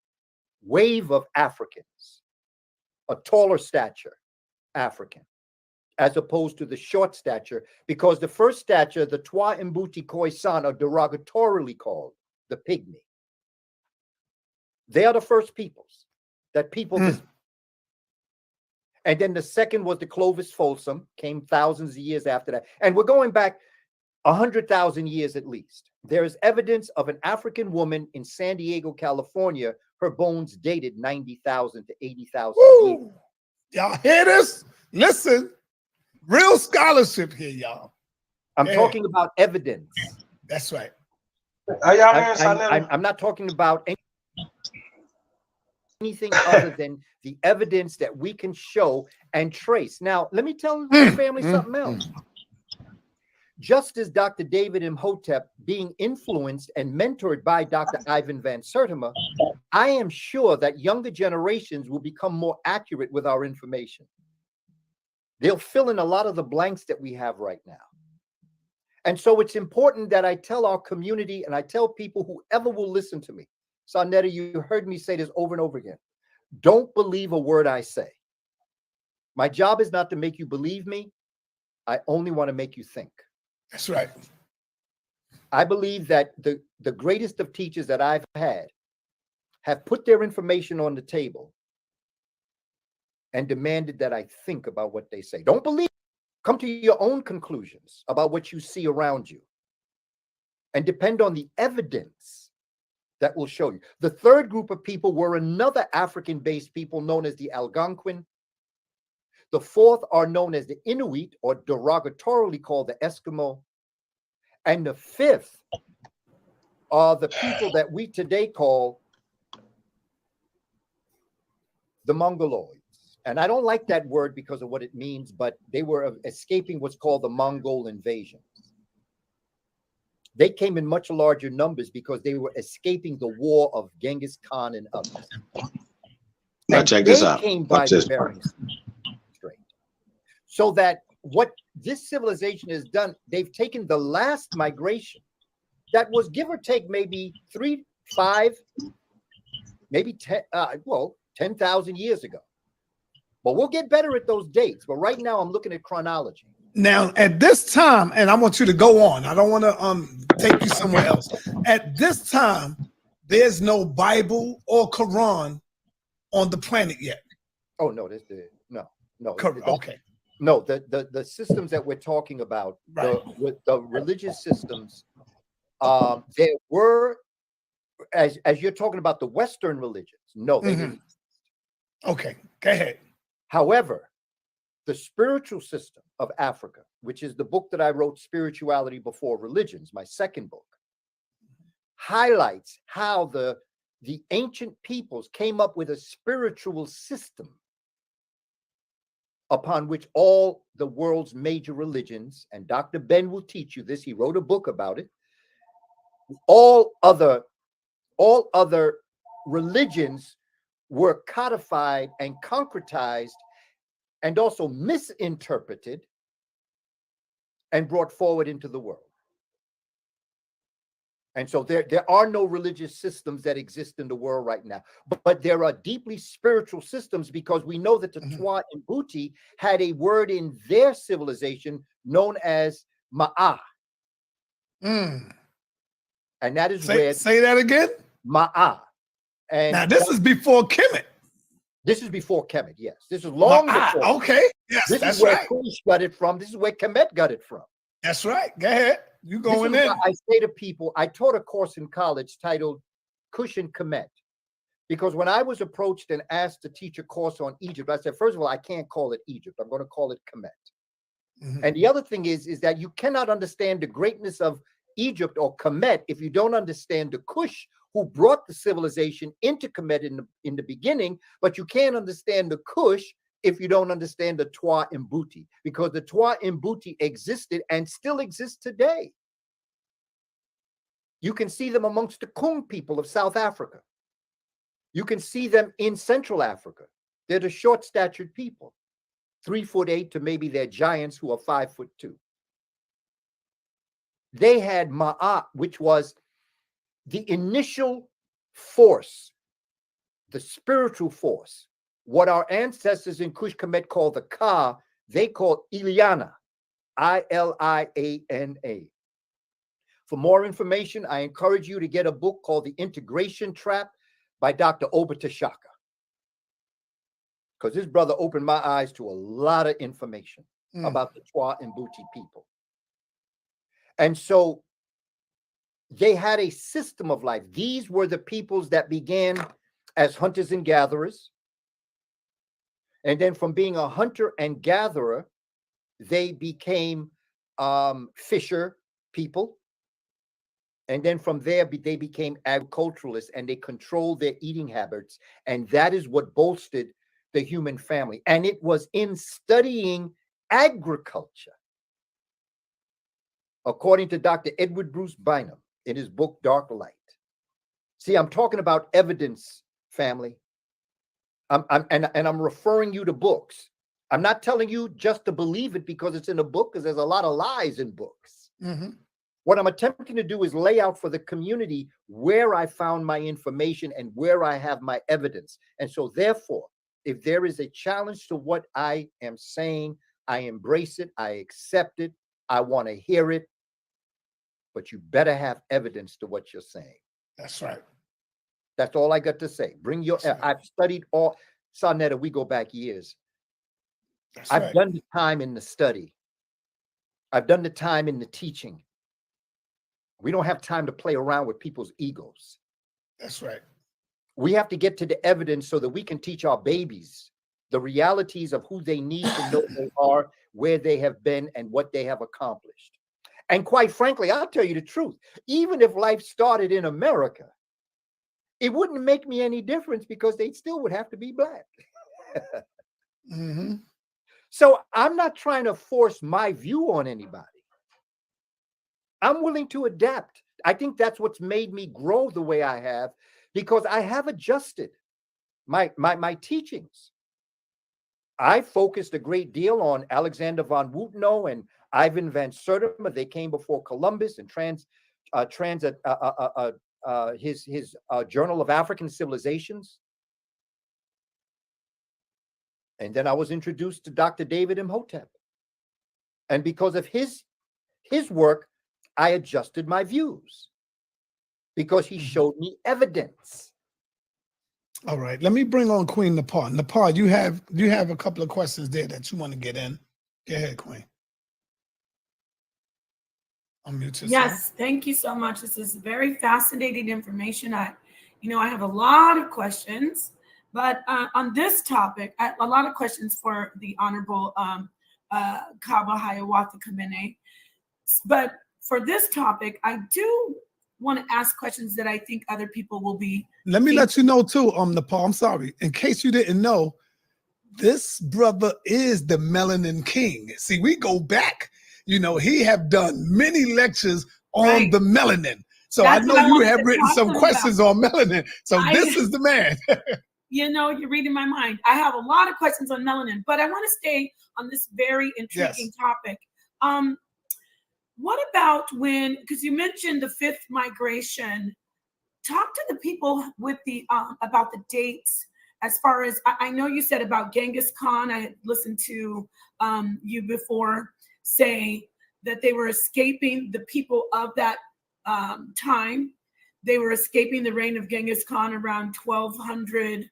wave of Africans, a taller stature African, as opposed to the short stature, because the first stature, the Twa Mbuti Khoisan, are derogatorily called the pygmy. They are the first peoples that people this. And then the second was the Clovis Folsom, came thousands of years after that. And we're going back 100,000 years at least. There is evidence of an African woman in San Diego, California. Her bones dated 90,000 to 80,000 years. Y'all hear this? Listen, real scholarship here, y'all. I'm talking about evidence. That's right. Are y'all hearing Saneter? I'm not talking about anything other than the evidence that we can show and trace. Now, let me tell the family something else. Just as Dr. David Imhotep being influenced and mentored by Dr. Ivan Van Sertima, I am sure that younger generations will become more accurate with our information. They'll fill in a lot of the blanks that we have right now. And so it's important that I tell our community and I tell people, whoever will listen to me, Saneter, you heard me say this over and over again. Don't believe a word I say. My job is not to make you believe me. I only want to make you think. That's right. I believe that the greatest of teachers that I've had have put their information on the table and demanded that I think about what they say. Don't believe. Come to your own conclusions about what you see around you and depend on the evidence that will show you. The third group of people were another African-based people known as the Algonquin. The fourth are known as the Inuit, or derogatorily called the Eskimo. And the fifth are the people that we today call the Mongoloids. And I don't like that word because of what it means, but they were escaping what's called the Mongol invasion. They came in much larger numbers because they were escaping the war of Genghis Khan and others. Now check this out. Came by the Bering Strait. So that what this civilization has done, they've taken the last migration that was, give or take, maybe 3, 5, maybe 10, 10,000 years ago. But we'll get better at those dates. But right now I'm looking at chronology. Now, at this time, and I want you to go on. I don't want to take you somewhere else. At this time, there's no Bible or Quran on the planet yet. Oh no, no. Okay. No, the systems that we're talking about, right. the religious systems, there were, as you're talking about the Western religions. No, they didn't. Okay, go ahead. However, the spiritual system of Africa, which is the book that I wrote, Spirituality Before Religions, my second book, highlights how the ancient peoples came up with a spiritual system upon which all the world's major religions, and Dr. Ben will teach you this, he wrote a book about it, all other religions were codified and concretized and also misinterpreted and brought forward into the world. And so there are no religious systems that exist in the world right now, but there are deeply spiritual systems, because we know that the Twa and Buti had a word in their civilization known as Ma'ah. And that is where... Say that again? Ma'ah. And now this is before Kemet. This is before Kemet, yes. This is long before. Okay, yes, this that's is where right. Kush got it from. This is where Kemet got it from. That's right. Go ahead. You going in. I say to people, I taught a course in college titled Kush and Kemet, because when I was approached and asked to teach a course on Egypt, I said, first of all, I can't call it Egypt. I'm going to call it Kemet. And the other thing is that you cannot understand the greatness of Egypt or Kemet if you don't understand the Kush who brought the civilization into Kemet in the beginning, but you can't understand the Kush if you don't understand the Twa and Buti, because the Twa and Buti existed and still exist today. You can see them amongst the Kung people of South Africa. You can see them in Central Africa. They're the short-statured people, 3'8" to maybe they're giants who are 5'2". They had Ma'at, which was the initial force, the spiritual force, what our ancestors in Kush Kemet called the Ka, they called Iliana, Iliana. For more information, I encourage you to get a book called The Integration Trap by Dr. Obata, because this brother opened my eyes to a lot of information about the Twa and Buti people. And so they had a system of life. These were the peoples that began as hunters and gatherers. And then from being a hunter and gatherer, they became fisher people. And then from there, they became agriculturalists and they controlled their eating habits. And that is what bolstered the human family. And it was in studying agriculture, according to Dr. Edward Bruce Bynum in his book, Dark Light. See, I'm talking about evidence, family. I'm referring you to books. I'm not telling you just to believe it because it's in a book, because there's a lot of lies in books. Mm-hmm. What I'm attempting to do is lay out for the community where I found my information and where I have my evidence. And so therefore, if there is a challenge to what I am saying, I embrace it, I accept it, I want to hear it, but you better have evidence to what you're saying. That's right. That's all I got to say. Bring your, Right. I've studied all, Sanetta, we go back years. That's I've right. done the time in the study. I've done the time in the teaching. We don't have time to play around with people's egos. That's right. We have to get to the evidence so that we can teach our babies the realities of who they need to know they are, where they have been, and what they have accomplished. And quite frankly, I'll tell you the truth. Even if life started in America, it wouldn't make me any difference because they still would have to be black. Mm-hmm. So I'm not trying to force my view on anybody. I'm willing to adapt. I think that's what's made me grow the way I have, because I have adjusted my teachings. I focused a great deal on Alexander von Wutenow and Ivan van Sertima. They came before Columbus and his Journal of African Civilizations. And then I was introduced to Dr. David Imhotep. And because of his work, I adjusted my views because he showed me evidence. All right, let me bring on Queen Nepal. Nepal, you have a couple of questions there that you want to get in. Go ahead, Queen. Unmute yourself. Yes, thank you so much. This is very fascinating information. I have a lot of questions, but on this topic, a lot of questions for the Honorable Kaba Kamene. But for this topic, I do want to ask questions that I think other people will be. Let me let you know too, Nepal, I'm sorry. In case you didn't know, this brother is the Melanin King. See, we go back. He have done many lectures on the melanin. So That's I know you have written some questions on melanin. So this is the man. You're reading my mind. I have a lot of questions on melanin, but I want to stay on this very intriguing topic. What about because you mentioned the fifth migration, talk to the people with about the dates, as far as, I know you said about Genghis Khan. I had listened to you before say that they were escaping the people of that time. They were escaping the reign of Genghis Khan around 1200,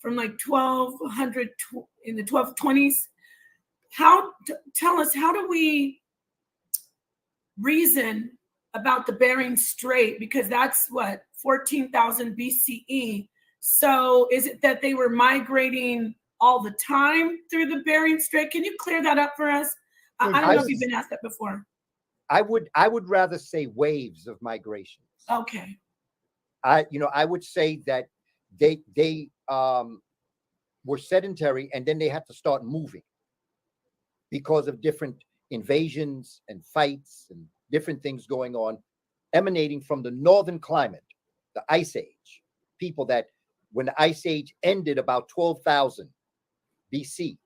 from like 1200 in the 1220s. Tell us, how do we reason about the Bering Strait? Because that's what, 14,000 BCE. So is it that they were migrating all the time through the Bering Strait? Can you clear that up for us? I don't know if you've been asked that before. I would rather say waves of migration. Okay. I would say that they were sedentary and then they had to start moving because of different invasions and fights and different things going on, emanating from the northern climate, the Ice Age. People that, when the Ice Age ended about 12,000 BC,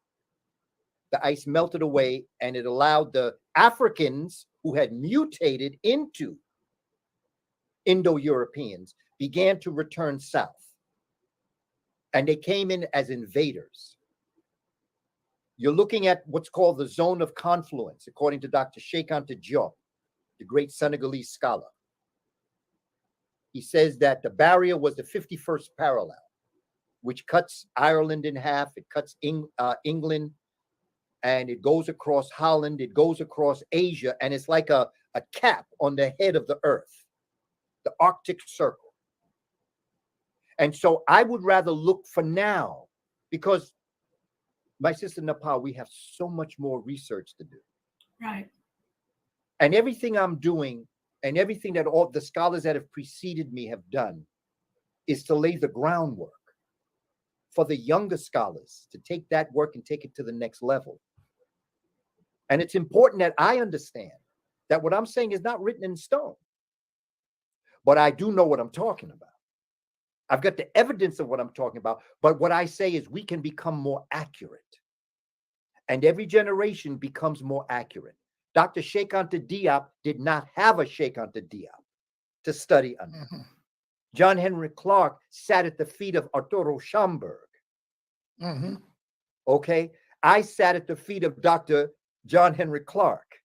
the ice melted away and it allowed the Africans who had mutated into Indo-Europeans began to return south. And they came in as invaders. You're looking at what's called the zone of confluence, according to Dr. Cheikh Anta Diop, the great Senegalese scholar. He says that the barrier was the 51st parallel, which cuts Ireland in half, it cuts England, and it goes across Holland, it goes across Asia, and it's like a cap on the head of the earth, the Arctic Circle. And so I would rather look for now, because my sister Nepal, we have so much more research to do. Right. And everything I'm doing and everything that all the scholars that have preceded me have done is to lay the groundwork for the younger scholars to take that work and take it to the next level. And it's important that I understand that what I'm saying is not written in stone, but I do know what I'm talking about. I've got the evidence of what I'm talking about, but what I say is we can become more accurate. And every generation becomes more accurate. Dr. Sheikh Anta Diop did not have a Sheikh Anta Diop to study under. Mm-hmm. John Henry Clark sat at the feet of Arturo Schomburg. Mm-hmm. Okay? I sat at the feet of Dr. John Henry Clark.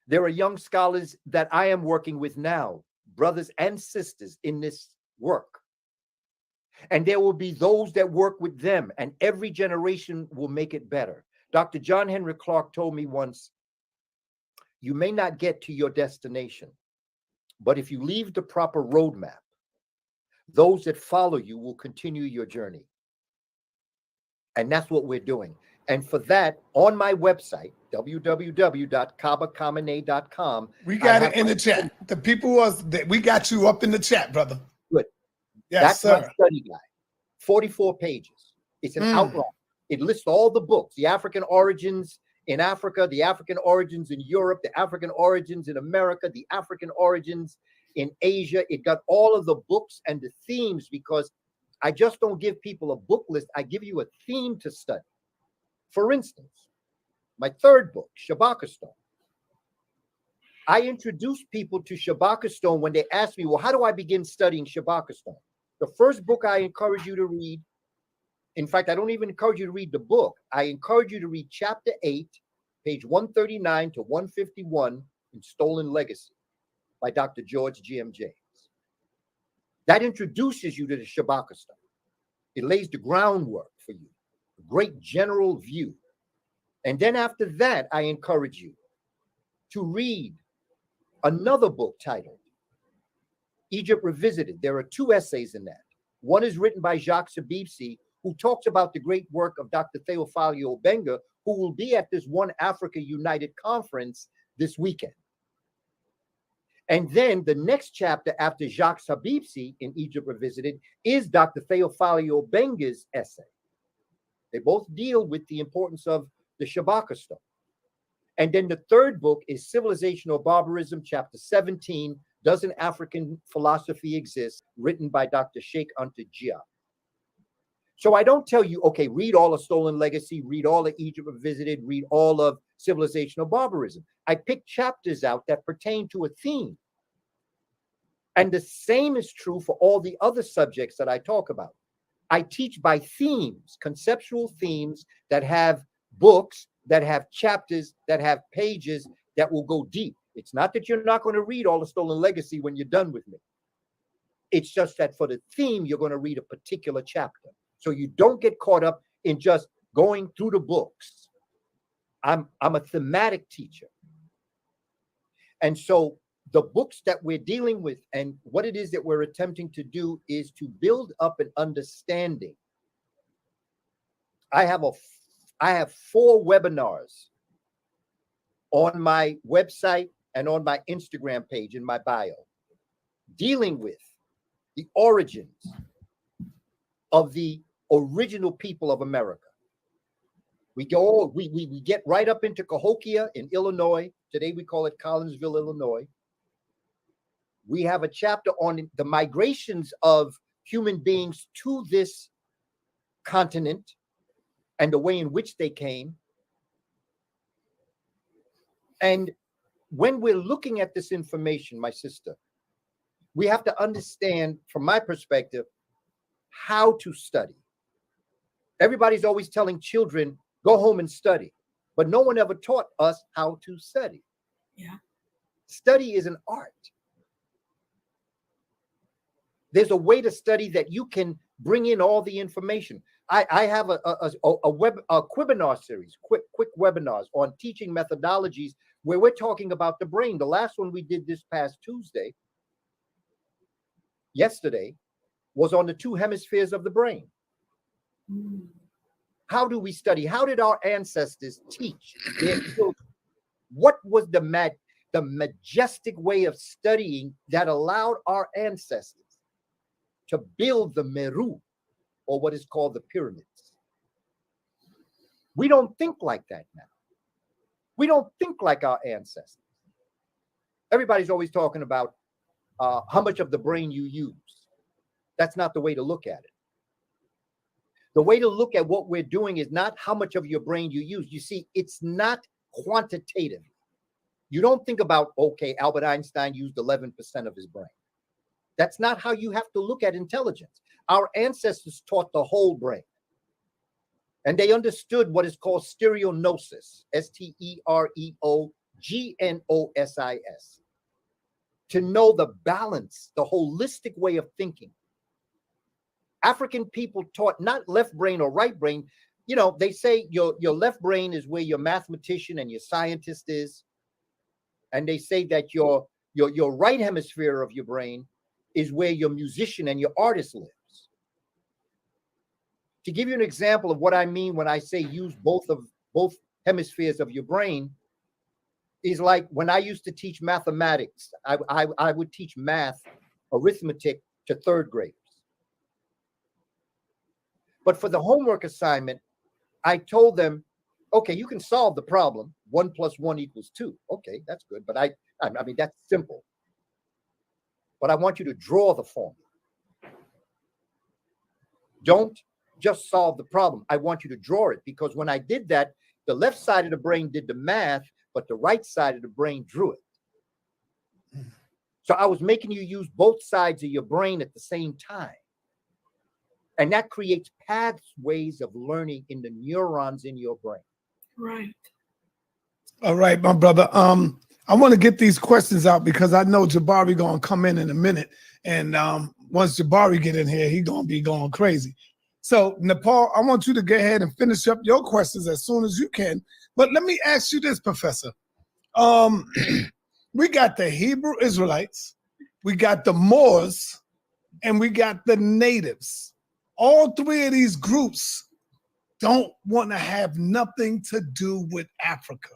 There are young scholars that I am working with now, brothers and sisters in this work. And there will be those that work with them, and every generation will make it better. Dr. John Henry Clark told me once, you may not get to your destination, but if you leave the proper roadmap, those that follow you will continue your journey. And that's what we're doing. And for that, on my website, www.kabakamene.com. We got it in the chat. The people we got you up in the chat, brother. Good. Yes, that's sir. My study guide. 44 pages. It's an outline. It lists all the books, the African origins in Africa, the African origins in Europe, the African origins in America, the African origins in Asia. It got all of the books and the themes, because I just don't give people a book list. I give you a theme to study. For instance, my third book, Shabaka Stone. I introduce people to Shabaka Stone when they ask me, well, how do I begin studying Shabaka Stone? The first book I encourage you to read, in fact, I don't even encourage you to read the book. I encourage you to read chapter 8, page 139 to 151 in Stolen Legacy by Dr. George G.M. James. That introduces you to the Shabaka Stone. It lays the groundwork for you, a great general view. And then after that, I encourage you to read another book titled Egypt Revisited. There are 2 essays in that. One is written by Jacques Sabibsi, who talks about the great work of Dr. Theophilio Obenga, who will be at this One Africa United conference this weekend. And then the next chapter after Jacques Sabibsi in Egypt Revisited is Dr. Theophilio Obenga's essay. They both deal with the importance of the Shabaka Stone. And then the third book is Civilization or Barbarism, chapter 17, Does an African Philosophy Exist? Written by Dr. Sheikh Anta Diop. So I don't tell you, okay, read all of Stolen Legacy, read all of Egypt Revisited, read all of Civilization or Barbarism. I pick chapters out that pertain to a theme. And the same is true for all the other subjects that I talk about. I teach by themes, conceptual themes that have books, that have chapters, that have pages that will go deep. It's not that you're not going to read all the Stolen Legacy when you're done with me. It's just that for the theme, you're going to read a particular chapter. So you don't get caught up in just going through the books. I'm a thematic teacher. And so the books that we're dealing with and what it is that we're attempting to do is to build up an understanding. I have 4 webinars on my website and on my Instagram page in my bio, dealing with the origins of the original people of America. We get right up into Cahokia in Illinois. Today we call it Collinsville, Illinois. We have a chapter on the migrations of human beings to this continent and the way in which they came. And when we're looking at this information, my sister, we have to understand, from my perspective, how to study. Everybody's always telling children, go home and study. But no one ever taught us how to study. Yeah. Study is an art. There's a way to study that you can bring in all the information. I have a webinar series, quick webinars on teaching methodologies where we're talking about the brain. The last one we did this past yesterday, was on the 2 hemispheres of the brain. How do we study? How did our ancestors teach their children? What was the the majestic way of studying that allowed our ancestors to build the Meru, or what is called the pyramids. We don't think like that now. We don't think like our ancestors. Everybody's always talking about how much of the brain you use. That's not the way to look at it. The way to look at what we're doing is not how much of your brain you use. You see, it's not quantitative. You don't think about, okay, Albert Einstein used 11% of his brain. That's not how you have to look at intelligence. Our ancestors taught the whole brain. And they understood what is called stereognosis, stereognosis, to know the balance, the holistic way of thinking. African people taught not left brain or right brain. You know, they say your left brain is where your mathematician and your scientist is. And they say that your right hemisphere of your brain is where your musician and your artist lives. To give you an example of what I mean when I say use both hemispheres of your brain, is like when I used to teach mathematics, I would teach math, arithmetic to third graders. But for the homework assignment, I told them, okay, you can solve the problem. 1 + 1 = 2. Okay, that's good. But I mean, that's simple. But I want you to draw the formula. Don't just solve the problem. I want you to draw it, because when I did that, the left side of the brain did the math, but the right side of the brain drew it. So I was making you use both sides of your brain at the same time. And that creates pathways of learning in the neurons in your brain. Right. All right, my brother. I want to get these questions out because I know Jabari gonna come in a minute, and once Jabari get in here, he gonna be going crazy. So Nepal, I want you to go ahead and finish up your questions as soon as you can. But let me ask you this, Professor. We got the Hebrew Israelites, we got the Moors, and we got the natives. All three of these groups don't want to have nothing to do with Africa.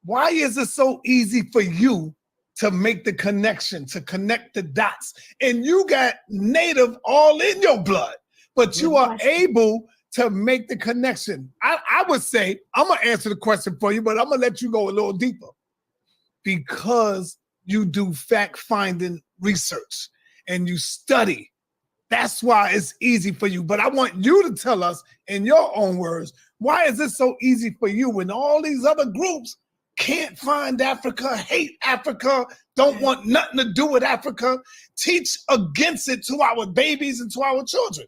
Why is it so easy for you to make the connection, to connect the dots? And you got native all in your blood, but you are able to make the connection. I would say, I'm going to answer the question for you, but I'm going to let you go a little deeper. Because you do fact-finding research and you study. That's why it's easy for you. But I want you to tell us in your own words, why is it so easy for you when all these other groups can't find Africa, hate Africa, don't want nothing to do with Africa, teach against it to our babies and to our children?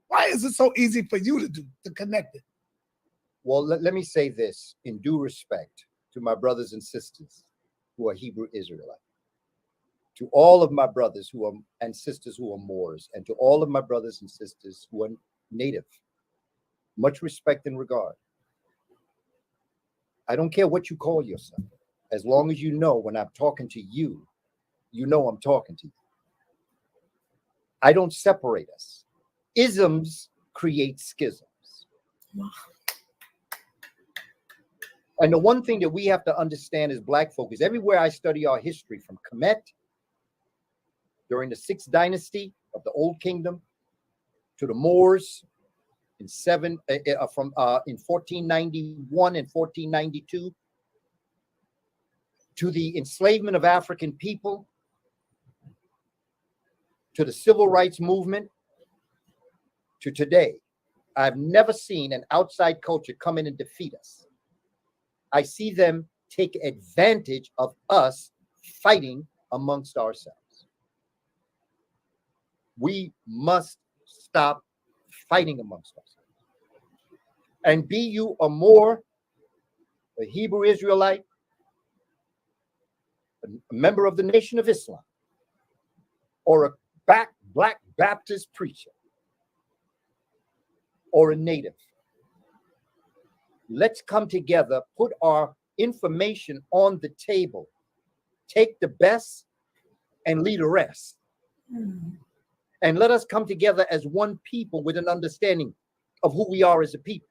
Why is it so easy for you to connect it? Well, let me say this in due respect to my brothers and sisters who are Hebrew Israelite, to all of my brothers who are and sisters who are Moors, and to all of my brothers and sisters who are native. Much respect and regard. I don't care what you call yourself, as long as you know when I'm talking to you, you know I'm talking to you. I don't separate us. Isms create schisms. Wow. And the one thing that we have to understand as Black folk is everywhere I study our history, from Kemet during the 6th dynasty of the Old Kingdom to the Moors in 1491 and 1492, to the enslavement of African people, to the civil rights movement, to today, I've never seen an outside culture come in and defeat us. I see them take advantage of us fighting amongst ourselves. We must stop fighting amongst ourselves. And be you a Moor, a Hebrew Israelite, a member of the Nation of Islam, or a Black Baptist preacher, or a native. Let's come together, put our information on the table, take the best and leave the rest. And let us come together as one people with an understanding of who we are as a people.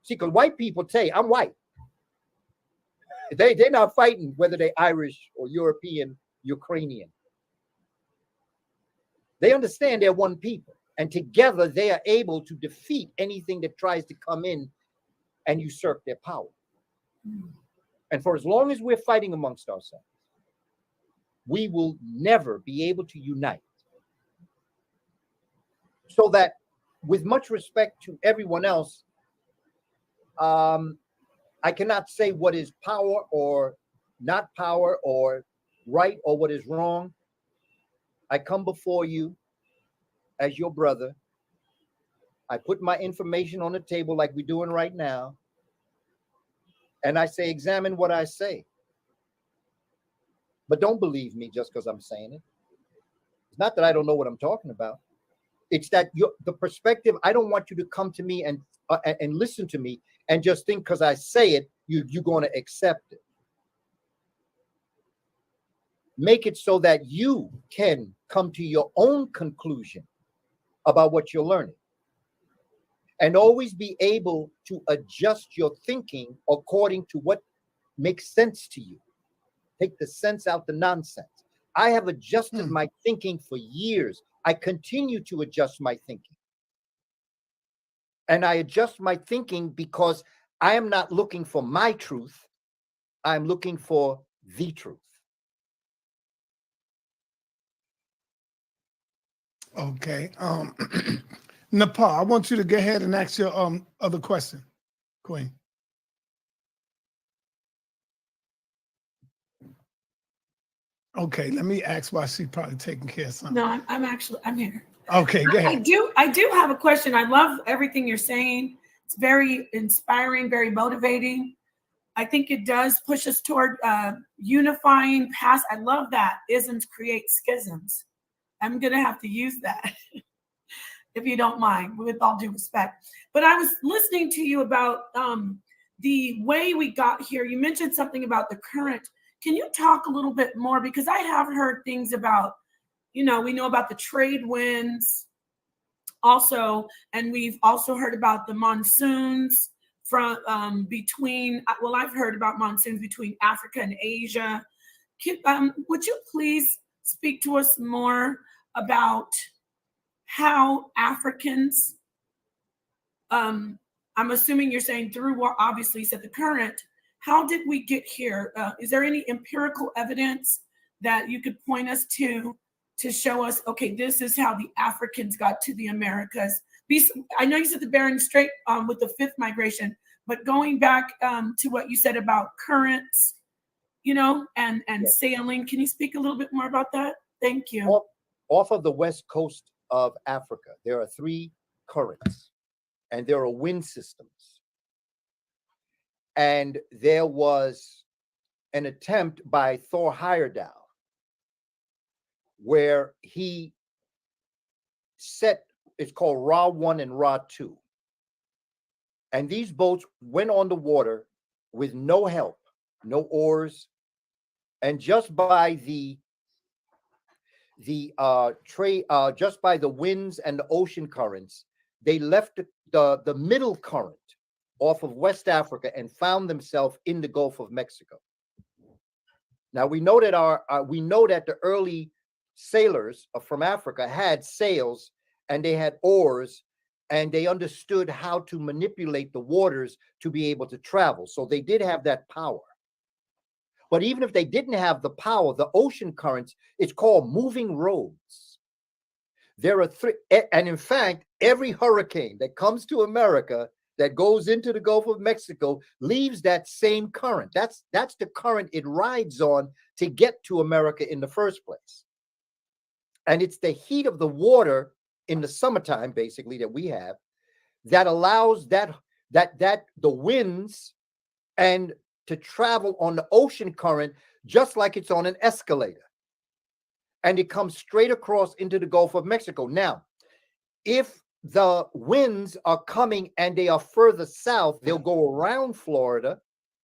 See, because white people say, I'm white. They're not fighting whether they're Irish or European, Ukrainian. They understand they're one people, and together they are able to defeat anything that tries to come in and usurp their power. And for as long as we're fighting amongst ourselves, we will never be able to unite. So that, with much respect to everyone else, I cannot say what is power or not power, or right or what is wrong. I come before you as your brother. I put my information on the table like we're doing right now. And I say, examine what I say. But don't believe me just because I'm saying it. It's not that I don't know what I'm talking about. It's that the perspective, I don't want you to come to me and listen to me and just think because I say it, you're going to accept it. Make it so that you can come to your own conclusion about what you're learning. And always be able to adjust your thinking according to what makes sense to you. Take the sense out the nonsense. I have adjusted my thinking for years. I continue to adjust my thinking. And I adjust my thinking because I am not looking for my truth. I'm looking for the truth. Okay. Nepal, I want you to go ahead and ask your other question, Queen. Okay, let me ask why she's probably taking care of something. No, I'm here. Okay, go ahead. I do have a question. I love everything you're saying. It's very inspiring, very motivating. I think it does push us toward unifying past. I love that. Isms create schisms. I'm going to have to use that, if you don't mind, with all due respect. But I was listening to you about the way we got here. You mentioned something about the current. Can you talk a little bit more? Because I have heard things about, we know about the trade winds also, and we've also heard about the monsoons from between, well, I've heard about monsoons between Africa and Asia. Would you please speak to us more about how Africans, I'm assuming you're saying through what obviously said the current, how did we get here? Is there any empirical evidence that you could point us to show us, okay, this is how the Africans got to the Americas? I know you said the Bering Strait with the fifth migration, but going back to what you said about currents, and sailing, can you speak a little bit more about that? Thank you. Off of the west coast of Africa, there are 3 currents, and there are wind systems. And there was an attempt by Thor Heyerdahl where he set, it's called Ra 1 and Ra 2. And these boats went on the water with no help, no oars, and just by just by the winds and the ocean currents, they left the middle current off of West Africa and found themselves in the Gulf of Mexico. Now we know that the early sailors from Africa had sails and they had oars and they understood how to manipulate the waters to be able to travel. So they did have that power. But even if they didn't have the power, the ocean currents, it's called moving roads. There are 3, and in fact, every hurricane that comes to America that goes into the Gulf of Mexico leaves that same current. That's the current it rides on to get to America in the first place. And it's the heat of the water in the summertime, basically, that we have, that allows that the winds and to travel on the ocean current just like it's on an escalator. And it comes straight across into the Gulf of Mexico. Now, if the winds are coming and they are further south, they'll go around Florida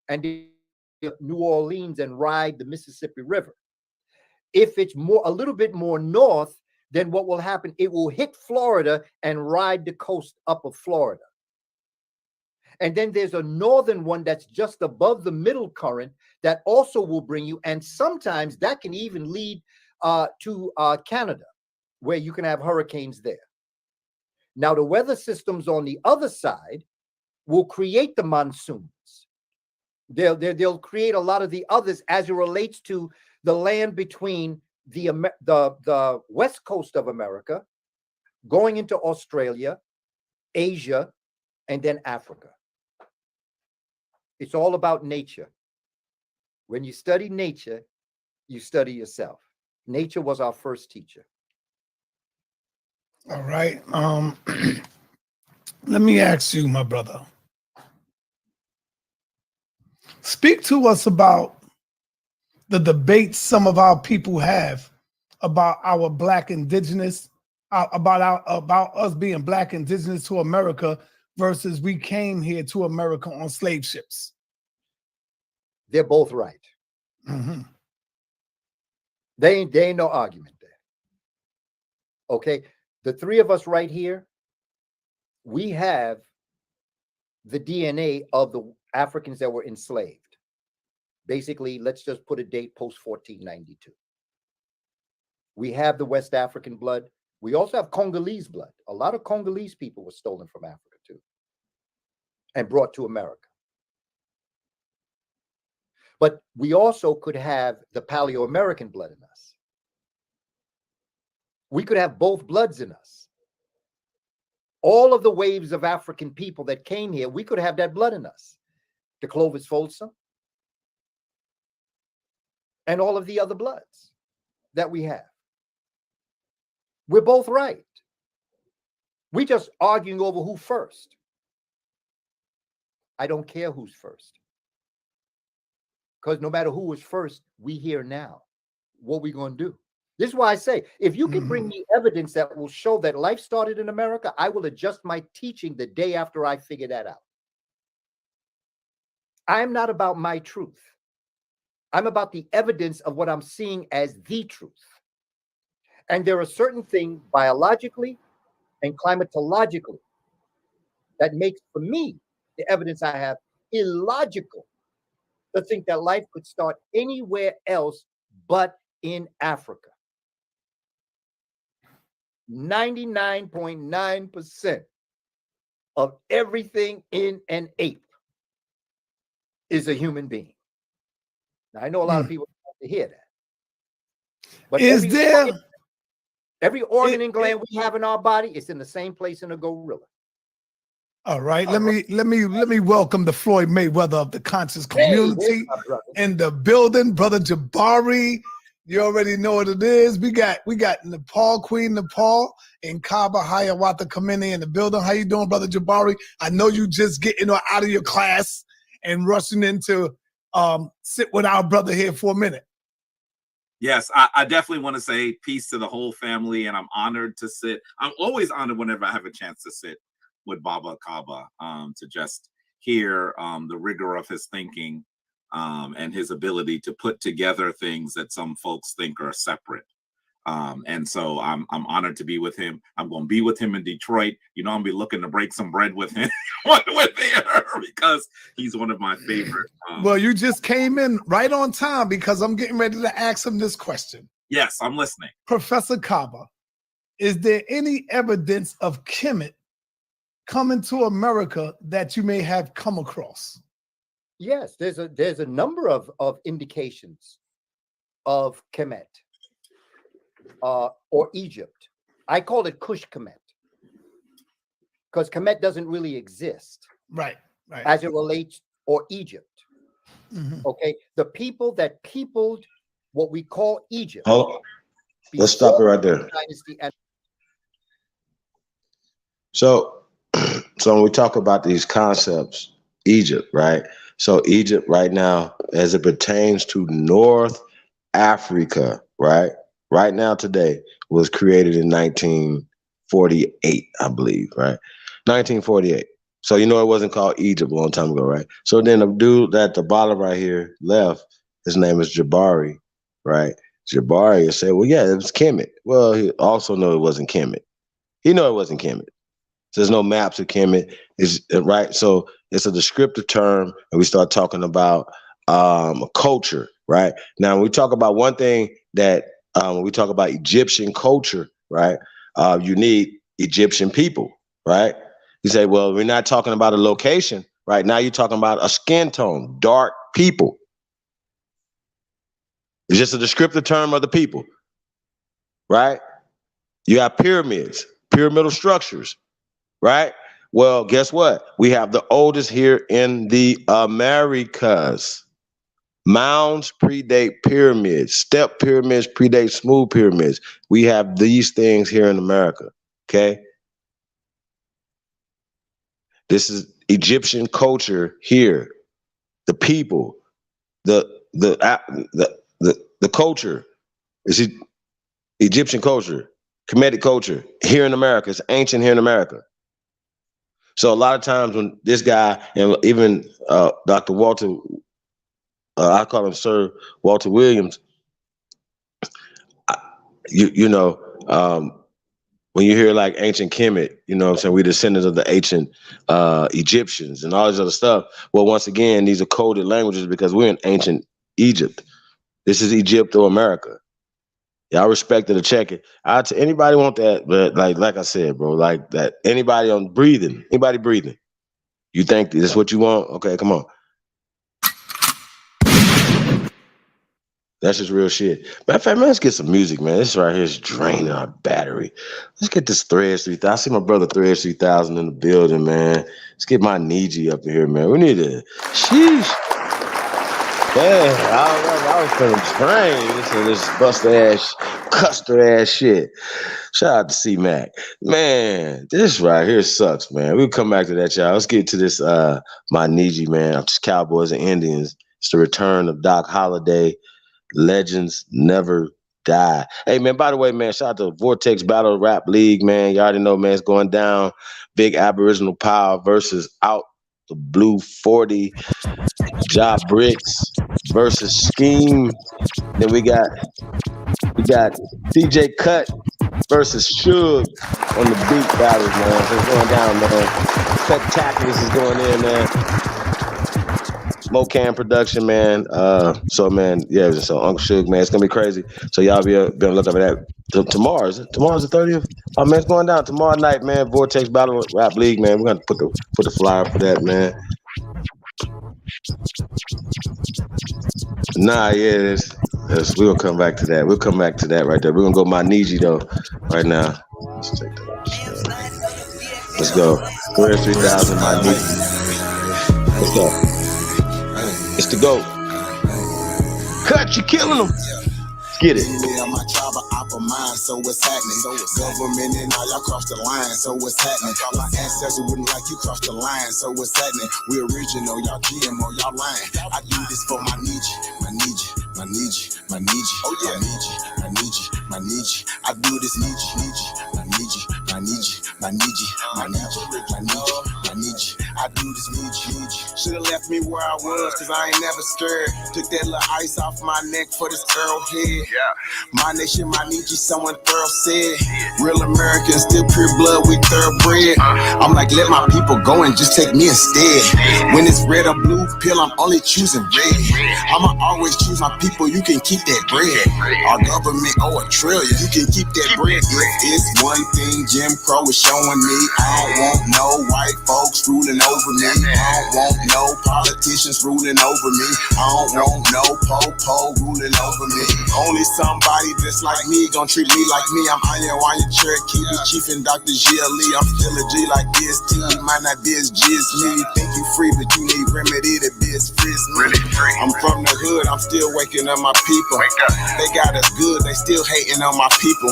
and New Orleans and ride the Mississippi River. If it's a little bit more north, then what will happen? It will hit Florida and ride the coast up of Florida. And then there's a northern one that's just above the middle current that also will bring you. And sometimes that can even lead to Canada, where you can have hurricanes there. Now, the weather systems on the other side will create the monsoons. They'll create a lot of the others as it relates to the land between the west coast of America, going into Australia, Asia, and then Africa. It's all about nature. When you study nature, you study yourself. Nature was our first teacher. All right. Let me ask you, my brother. Speak to us about the debates some of our people have about our Black indigenous, about us being Black indigenous to America versus we came here to America on slave ships. They're both right. Mm-hmm. They ain't no argument there. Okay, the three of us right here, we have the DNA of the Africans that were enslaved. Basically, let's just put a date post 1492. We have the West African blood. We also have Congolese blood. A lot of Congolese people were stolen from Africa too and brought to America. But we also could have the Paleo-American blood in us. We could have both bloods in us. All of the waves of African people that came here, we could have that blood in us. The Clovis Folsom and all of the other bloods that we have. We're both right. We just arguing over who first. I don't care who's first. Because no matter who was first, we here now. What we going to do? This is why I say, if you can bring me evidence that will show that life started in America, I will adjust my teaching the day after I figure that out. I'm not about my truth. I'm about the evidence of what I'm seeing as the truth. And there are certain things biologically and climatologically that makes, for me, the evidence I have illogical to think that life could start anywhere else but in Africa. 99.9% of everything in an ape is a human being. Now, I know a lot of people want to hear that. But every organ and gland we have in our body is in the same place in a gorilla. All right, let me welcome the Floyd Mayweather of the conscious community in the building, brother Jabari. You already know what it is. We got Nepal, Queen Nepal, and Kaba Kamene in the building. How you doing, brother Jabari? I know you just getting out of your class and rushing into sit with our brother here for a minute. Yes, I definitely want to say peace to the whole family, and I'm honored to sit. I'm always honored whenever I have a chance to sit with Baba Kaba, to just hear the rigor of his thinking and his ability to put together things that some folks think are separate. And so I'm honored to be with him. I'm going to be with him in Detroit. You know, I'm going to be looking to break some bread with him because he's one of my favorite. Well, you just came in right on time because I'm getting ready to ask him this question. Yes, I'm listening. Professor Kaba, is there any evidence of Kemet coming to America that you may have come across? Yes, there's a number of indications of Kemet or Egypt. I call it Kush Kemet because Kemet doesn't really exist, right? As it relates, or Egypt. Okay, the people that peopled what we call Egypt. Oh, let's stop it right there. So when we talk about these concepts, Egypt, right? So Egypt right now, as it pertains to North Africa, right? Right now today was created in 1948, I believe, right? 1948. So you know it wasn't called Egypt a long time ago, right? So then the dude at the bottom right here left, his name is Jabari, right? Jabari said, well, yeah, it was Kemet. Well, he also knew it wasn't Kemet. He knew it wasn't Kemet. There's no maps of Kemet, is right. So It's a descriptive term, and we start talking about culture, right? Now, when we talk about one thing that when we talk about Egyptian culture, right, you need Egyptian people, right? You say, well, we're not talking about a location, right? Now you're talking about a skin tone, dark people. It's just a descriptive term of the people, right? You have pyramids, pyramidal structures, right? Well, guess what? We have the oldest here in the Americas. Mounds predate pyramids. Step pyramids predate smooth pyramids. We have these things here in America, okay? This is Egyptian culture here. The people, the culture is Egyptian culture, Kemetic culture here in America. It's ancient here in America. So a lot of times when this guy and even Dr. Walter, I call him Sir Walter Williams, when you hear like ancient Kemet, you know what I'm saying, we're descendants of the ancient Egyptians and all this other stuff. Well, once again, these are coded languages because we're in ancient Egypt. This is Egypto-America. Y'all respect it or check it. Anybody want that? But like I said, bro, like that. Anybody on breathing? Anybody breathing? You think this is what you want? Okay, come on. That's just real shit. Matter of fact, man, let's get some music, man. This right here is draining our battery. Let's get this Threads 3000. I see my brother Threads 3000 in the building, man. Let's get my Niji up here, man. We need to. Sheesh. Man, I was feeling drained. This buster ass, custer ass shit. Shout out to C-Mac. Man, this right here sucks, man. We'll come back to that, y'all. Let's get to this my Niji, man. I'm just Cowboys and Indians. It's the return of Doc Holliday. Legends never die. Hey, man, by the way, man, shout out to Vortex Battle Rap League, man. You already know, man, it's going down. Big Aboriginal Power versus Out the Blue 40. Job Bricks versus Scheme. Then we got DJ Cut versus Suge on the beat battles, man. So it's going down, man. Spectaculous is going in, man. Mocan production, man. So man, yeah, so Uncle Suge, man, it's gonna be crazy. So y'all be able to look up at that tomorrow. Tomorrow's the 30th. Oh man, it's going down tomorrow night, man. Vortex Battle Rap League, man. We're gonna put the flyer for that, man. Nah, yeah, we'll come back to that. We'll come back to that right there. We're gonna go my Niji though, right now. Let's take that. Let's go. Where's 3000 my Niji? Let's go. It's the GOAT. Cut, you killing them. Get it. Yeah, my tribe of upper mind, so what's happening? Government and all y'all cross the line, so what's happening? My ancestors wouldn't like you cross the line, so what's happening? We original, y'all GMO, y'all lying. I do this for my Niji. Oh yeah, my Niji. I do this Niji. My Niji. I do this Niji. Should've left me where I was, cause I ain't never scared. Took that little ice off my neck for this girl head. Yeah. My nation, my Niji, someone thorough said. Real Americans, still pure blood, we thoroughbred. I'm like, let my people go and just take me instead. When it's red or blue pill, I'm only choosing red. I'ma always choose my people, you can keep that bread. Our government owe $1 trillion, you can keep that bread. If it's one thing Jim Crow is showing me, I don't want no white folks ruling over me. I don't want no politicians ruling over me. I don't want no po-po ruling over me. Only somebody just like me gon' treat me like me. I'm Iron Cherokee, the chief and Dr. G.L.E. I'm still a G like BST. You might not be as G as me. You think you free, but you need remedy to be as free as me. I'm from the hood, I'm still waking up my people. They got us good, they still hating on my people.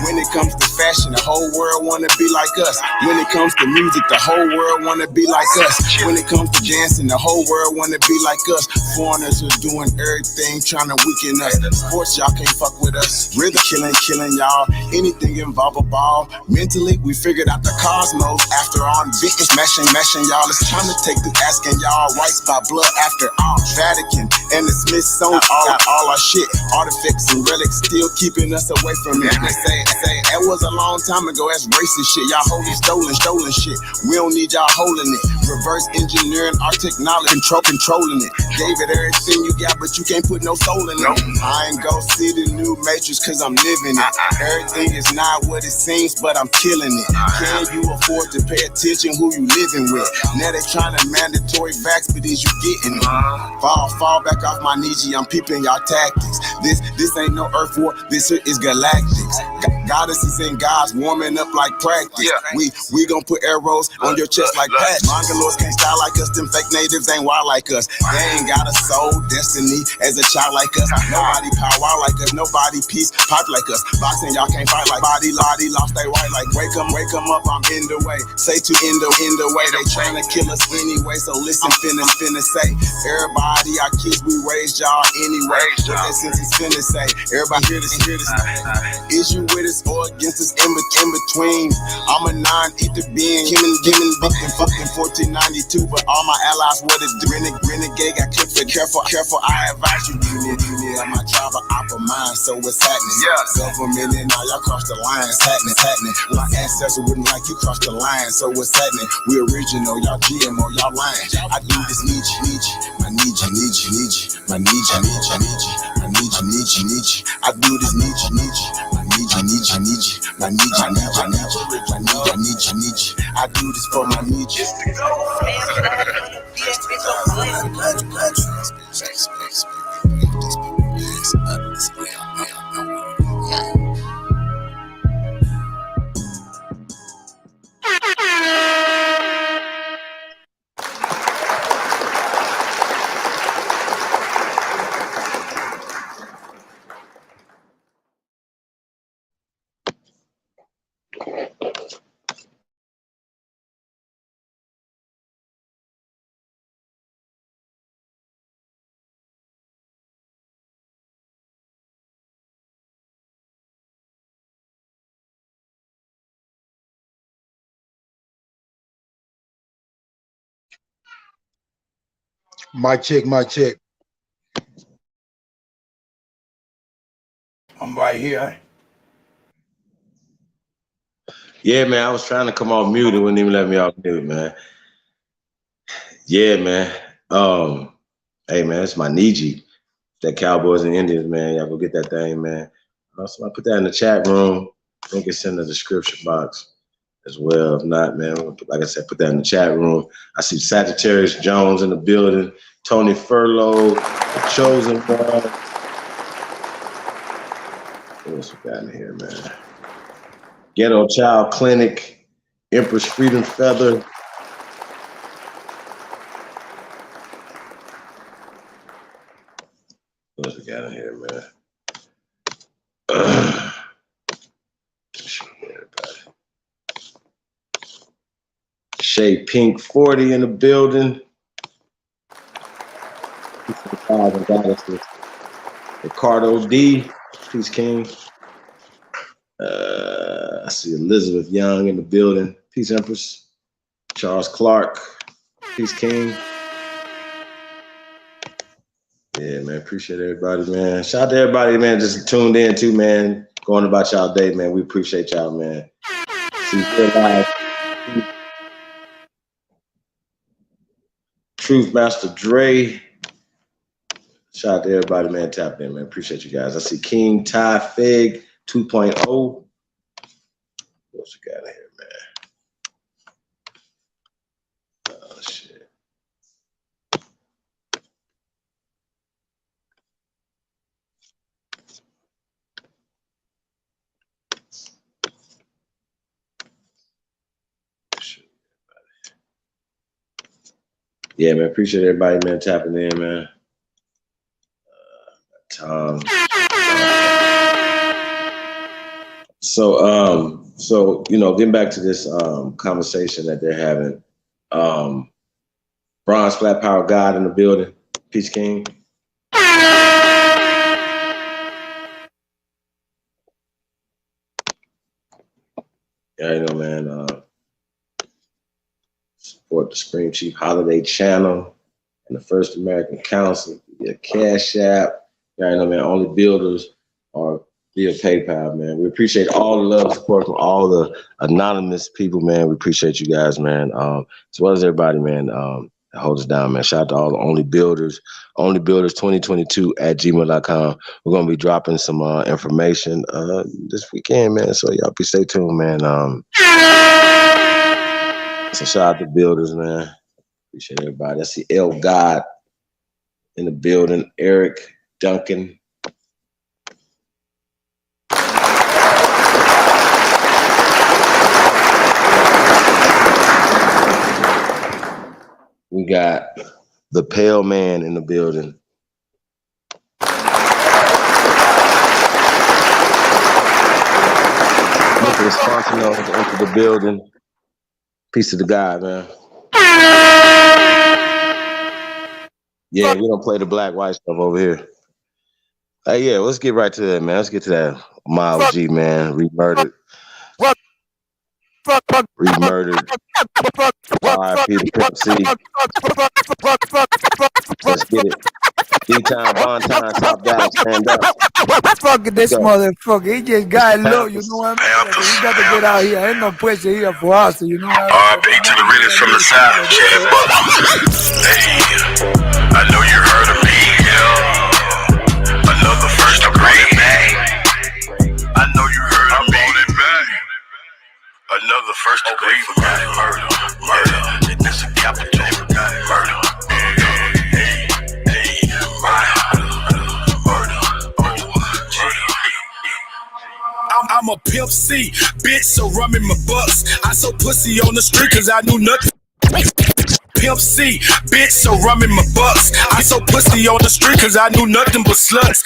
When it comes to fashion, the whole world wanna be like us. When it comes to music, the whole world wanna be like us. When it comes to dancing, the whole world wanna be like us. Foreigners are doing everything, trying to weaken us. Sports, y'all can't fuck with us. Rhythm killing y'all. Anything involve a ball. Mentally, we figured out the cosmos. After all, inventing, smashing y'all. It's time to take the asking y'all. Rights by blood after all. Vatican and the Smithsonian, all our shit. Artifacts and relics still keeping us away from it. They say that was a long time ago. That's racist shit. Y'all holding stolen shit. We don't need y'all holding it. Reverse engineering our technology, controlling it. Gave it everything you got, but you can't put no soul in it. I ain't go see the new Matrix cause I'm living it. Everything is not what it seems, but I'm killing it. Can you afford to pay attention who you living with? Now they trying to mandatory vax, but is you getting it? Fall back off my Nietzsche, I'm peeping y'all tactics. This ain't no Earth war, this is galactics. Goddesses and gods warming up like practice. We gon' put arrows on your chest like patch. Mongoloids can't style like us, them fake natives ain't wild like us. They ain't got a soul, destiny as a child like us. Nobody power like us, nobody peace pop like us. Boxing y'all can't fight like body lottie, lost they white like wake 'em up, I'm in the way. Say to in the way, they tryna kill us anyway. So listen, finna say, everybody our kids, we raised y'all anyway. What that sentence finna say, everybody hear this. Is you with us or against us in between? I'm a non-ether being, given fucking 1492, but all my allies what it do. Renegade got clipped for careful, I advise you. You need my tribe of opera mind, so what's happening? Government and all y'all cross the lines, happening. My ancestors wouldn't like you cross the line, so what's happening? We original, y'all GMO, y'all lying. I do this Nietzsche, my Nietzsche, my Nietzsche. I do this Nietzsche, my Nietzsche. I do this for my Nietzsche. Mic check. I'm right here. Yeah, man, I was trying to come off mute. It wouldn't even let me off mute, man. Yeah, man. Hey, man, it's my Niji. That Cowboys and Indians, man. Y'all go get that thing, man. So I put that in the chat room. I think it's in the description box as well. If not, man, like I said, put that in the chat room. I see Sagittarius Jones in the building. Tony Furlow, the Chosen One. What else we got in here, man? Ghetto Child Clinic, Empress Freedom Feather. What else we got in here, man? Shay Pink 40 in the building. Ricardo D, Peace King. I see Elizabeth Young in the building. Peace Empress. Charles Clark. Peace King. Yeah, man. Appreciate everybody, man. Shout out to everybody, man. Just tuned in too, man. Going about y'all day, man. We appreciate y'all, man. See you live. Truth Master Dre. Shout out to everybody, man. Tap in, man. Appreciate you guys. I see King Ty Fig 2.0. What else we got in here, man? Oh, shit. Yeah, man. Appreciate everybody, man. Tapping in, man. Tom. So you know, getting back to this conversation that they're having, Bronze Flat Power God in the building, Peace King. Yeah, you know, man. Support the Supreme Chief Holiday Channel and the First American Council. Your Cash App. Yeah, you know, man. Only builders are via PayPal, man. We appreciate all the love, support from all the anonymous people, man. We appreciate you guys, man. As well as everybody, man, that holds us down, man. Shout out to all the Only Builders 2022 at gmail.com. We're going to be dropping some information this weekend, man. So y'all be stay tuned, man. So shout out to Builders, man. Appreciate everybody. I see L God in the building. Eric Duncan. We got the Pale Man in the building. Nicholas Fontano into the building. Peace to the guy, man. Yeah, we don't play the black white stuff over here. Hey, yeah, let's get right to that, man. Let's get to that. Miles G, man, remurdered. Remurdered. R.I.P. to Pimp C. Let's get it. D-Time, Von Time, Top Down, stand up. Fuck this motherfucker. He just got low, you know what I mean? He got to get out here. Ain't no pressure here for us, you know what I mean? R.I.P. to the realest from the South. Hey, I know you heard of me, yeah. Another first degree. I know you heard of me. Another first degree for murder. It's a capital murder. I'm a Pimp C, bitch, so rum in my bucks. I so pussy on the street cause I knew nothing. Pimp C, bitch, so rum in my bucks. I so pussy on the street cause I knew nothing but sluts.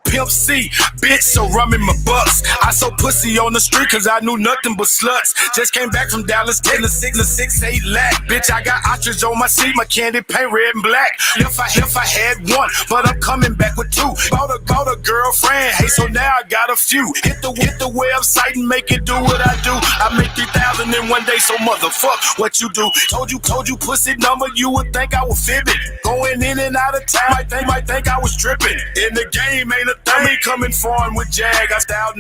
Pimp C, bitch, so rum in my bucks. I so pussy on the street cause I knew nothing but sluts. Just came back from Dallas, getting a 6'8" lakh. Bitch, I got ostrich on my seat, my candy paint red and black. If I had one, but I'm coming back with two. Bought a girlfriend, hey, so now I got a few. Hit the website and make it do what I do. I make 3,000 in one day, so motherfuck what you do. Told you pussy number, you would think I was fibbing. Going in and out of town, might think I was tripping. In the game, ain't a thing coming foreign with Jag. I down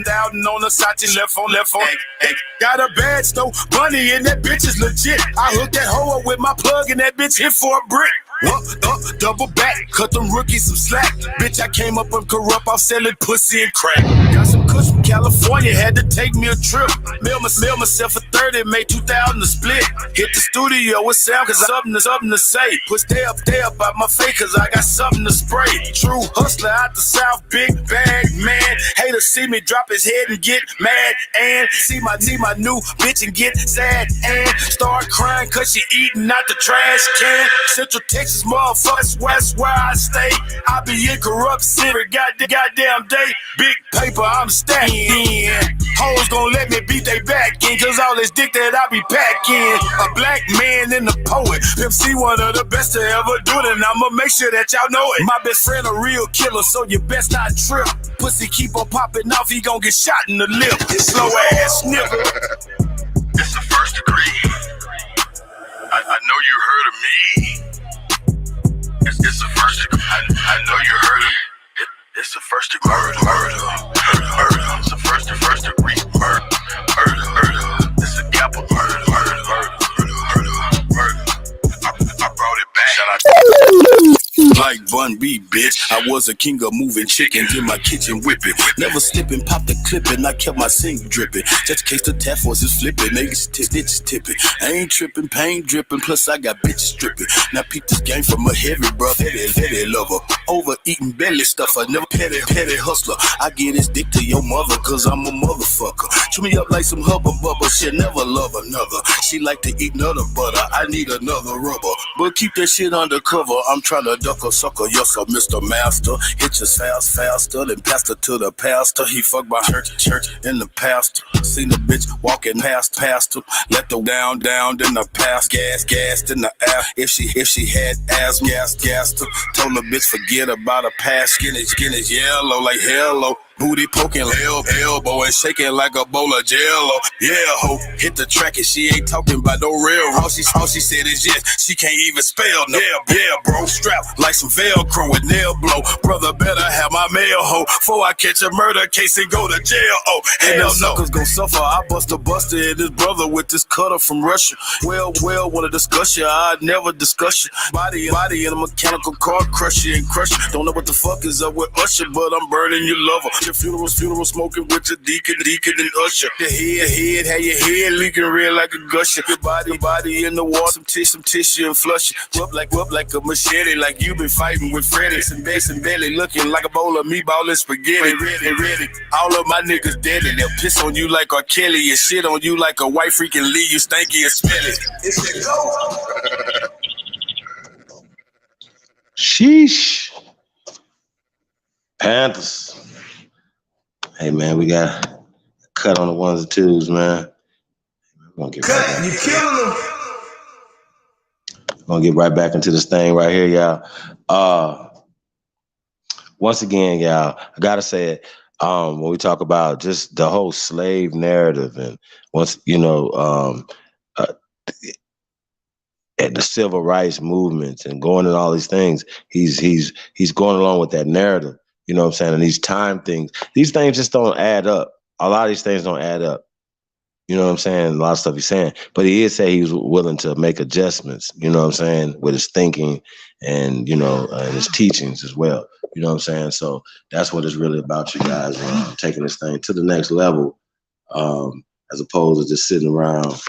on the Sachi left on. Hey, got a badge though, money and that bitch is legit. I hooked that hoe up with my plug and that bitch hit for a brick. Double back, cut them rookies some slack. Bitch, I came up and corrupt, I'm selling pussy and crack. Got some kush from California, had to take me a trip. Mail myself a 30, made 2,000 to split. Hit the studio with sound, cause something to say. Put stay up out my face, cause I got something to spray. True hustler out the South, big bag man. Haters see me drop his head and get mad. And see my new bitch and get sad. And start crying cause she eating out the trash can. Central Texas motherfuckers, west where I stay. I be in corrupt city, goddamn day. Big paper, I'm stacking. Hoes gon' let me beat they back in, cause all this dick that I be packing. A black man and a poet. Pimp C, one of the best to ever do it, and I'ma make sure that y'all know it. My best friend a real killer, so you best not trip. Pussy keep on popping off, he gon' get shot in the lip. Slow ass nigga. It's the first degree. I know you heard of me. It's the first degree. I know you heard of it. It's the first degree. Murder. It's the first degree. Murder. It's a capital murder. I brought it back. Shout out. Like Bun B, bitch. I was a king of moving chickens in my kitchen whipping. Never slipping, pop the clipping. I kept my sink dripping. Just in case the task force is flipping. Niggas stitches tipping. I ain't tripping, pain dripping. Plus I got bitches stripping. Now peep this game from a heavy bruh. Petty lover. Overeating belly stuffer. Never petty hustler. I get his dick to your mother cause I'm a motherfucker. Chew me up like some hubba bubba. She'll never love another. She like to eat nut or butter. I need another rubber. But keep that shit undercover. I'm trying to duck a sucker, yes sir, Mr. Master. Hit your faster than pastor to the pastor. He fucked my church in the pastor. Seen the bitch walking past him. Let the down, then the pass. Gassed in the air. If she had asthma, gassed her. Told the bitch forget about her past. Skin is yellow like hello. Booty poking, elbow and shaking like a bowl of jello. Yeah, ho, hit the track and she ain't talking about no real. All she said is yes, she can't even spell no. Yeah, bro, strap like some Velcro with nail blow. Brother better have my mail, ho, before I catch a murder case and go to jail. Oh, and them suckers gon' suffer. I bust a buster and this brother with this cutter from Russia. Well, wanna discuss you, I'd never discuss you. Body in a mechanical car, crush you and crush you. Don't know what the fuck is up with Usher, but I'm burning your lover. Your funeral smoking with your deacon and usher. The head, have your head leaking red like a gusher. Your body in the water, some tissue and flush it. Up like a machete, like you been fighting with Freddy. Some base and belly looking like a bowl of meatball and spaghetti. Ready. All of my niggas dead and they'll piss on you like R. Kelly and shit on you like a white freaking Lee. You stanky and smelly. It's a go. Sheesh. Panthers. Hey man, we got a cut on the ones and twos, man. We're gonna get right you killing them. Gonna get right back into this thing right here, y'all. Once again, y'all, I gotta say it. When we talk about just the whole slave narrative, and once at the civil rights movements and going and all these things, he's going along with that narrative. You know what I'm saying? And these time things, these things just don't add up. A lot of these things don't add up. You know what I'm saying? A lot of stuff he's saying. But he did say he was willing to make adjustments, you know what I'm saying, with his thinking and, and his teachings as well. You know what I'm saying? So that's what it's really about, you guys, taking this thing to the next level, as opposed to just sitting around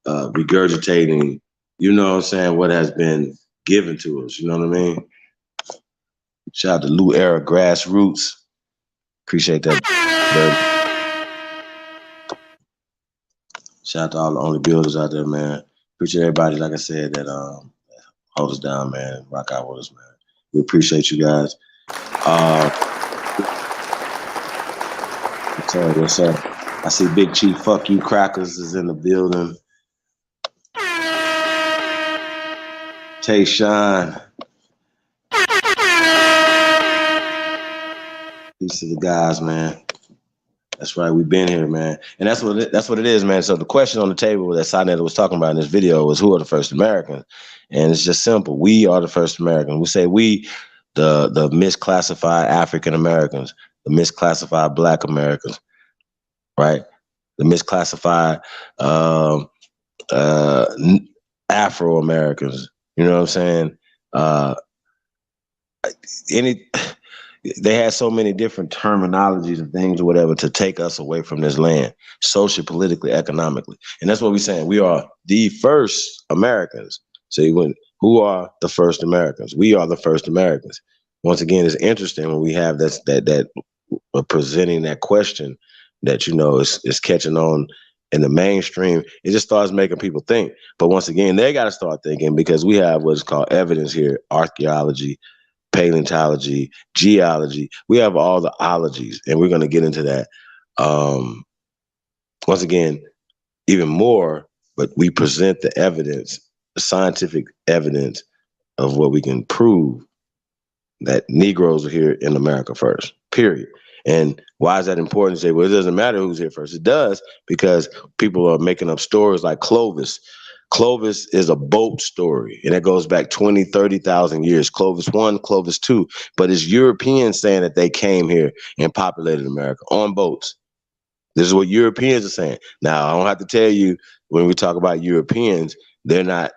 regurgitating, you know what I'm saying, what has been given to us. You know what I mean? Shout out to Lou Era Grassroots. Appreciate that. Shout out to all the only builders out there, man. Appreciate everybody, like I said, that hold us down, man. Rock out with us, man. We appreciate you guys. What's up? I see Big Chief Fuck You Crackers is in the building. Tay Shine. Peace to the guys, man. That's right, we've been here, man. And that's what it is, man. So the question on the table that Saneter was talking about in this video was, who are the first Americans? And it's just simple. We are the first Americans. We say we, the misclassified African Americans, the misclassified Black Americans, right? The misclassified Afro Americans. You know what I'm saying? They had so many different terminologies and things or whatever to take us away from this land, socially, politically, economically. And that's what we're saying. We are the first Americans. So who are the first Americans? We are the first Americans. Once again, it's interesting when we have that presenting that question that, is catching on in the mainstream. It just starts making people think. But once again, they got to start thinking, because we have what's called evidence here, archaeology, paleontology, geology. We have all the ologies, and we're going to get into that. Once again, even more, but we present the evidence, the scientific evidence of what we can prove that Negroes are here in America first, period. And why is that important to say? Well, it doesn't matter who's here first. It does, because people are making up stories like Clovis. Clovis is a boat story, and it goes back 20, 30,000 years. Clovis 1, Clovis 2. But it's Europeans saying that they came here and populated America on boats. This is what Europeans are saying. Now, I don't have to tell you, when we talk about Europeans, they're not,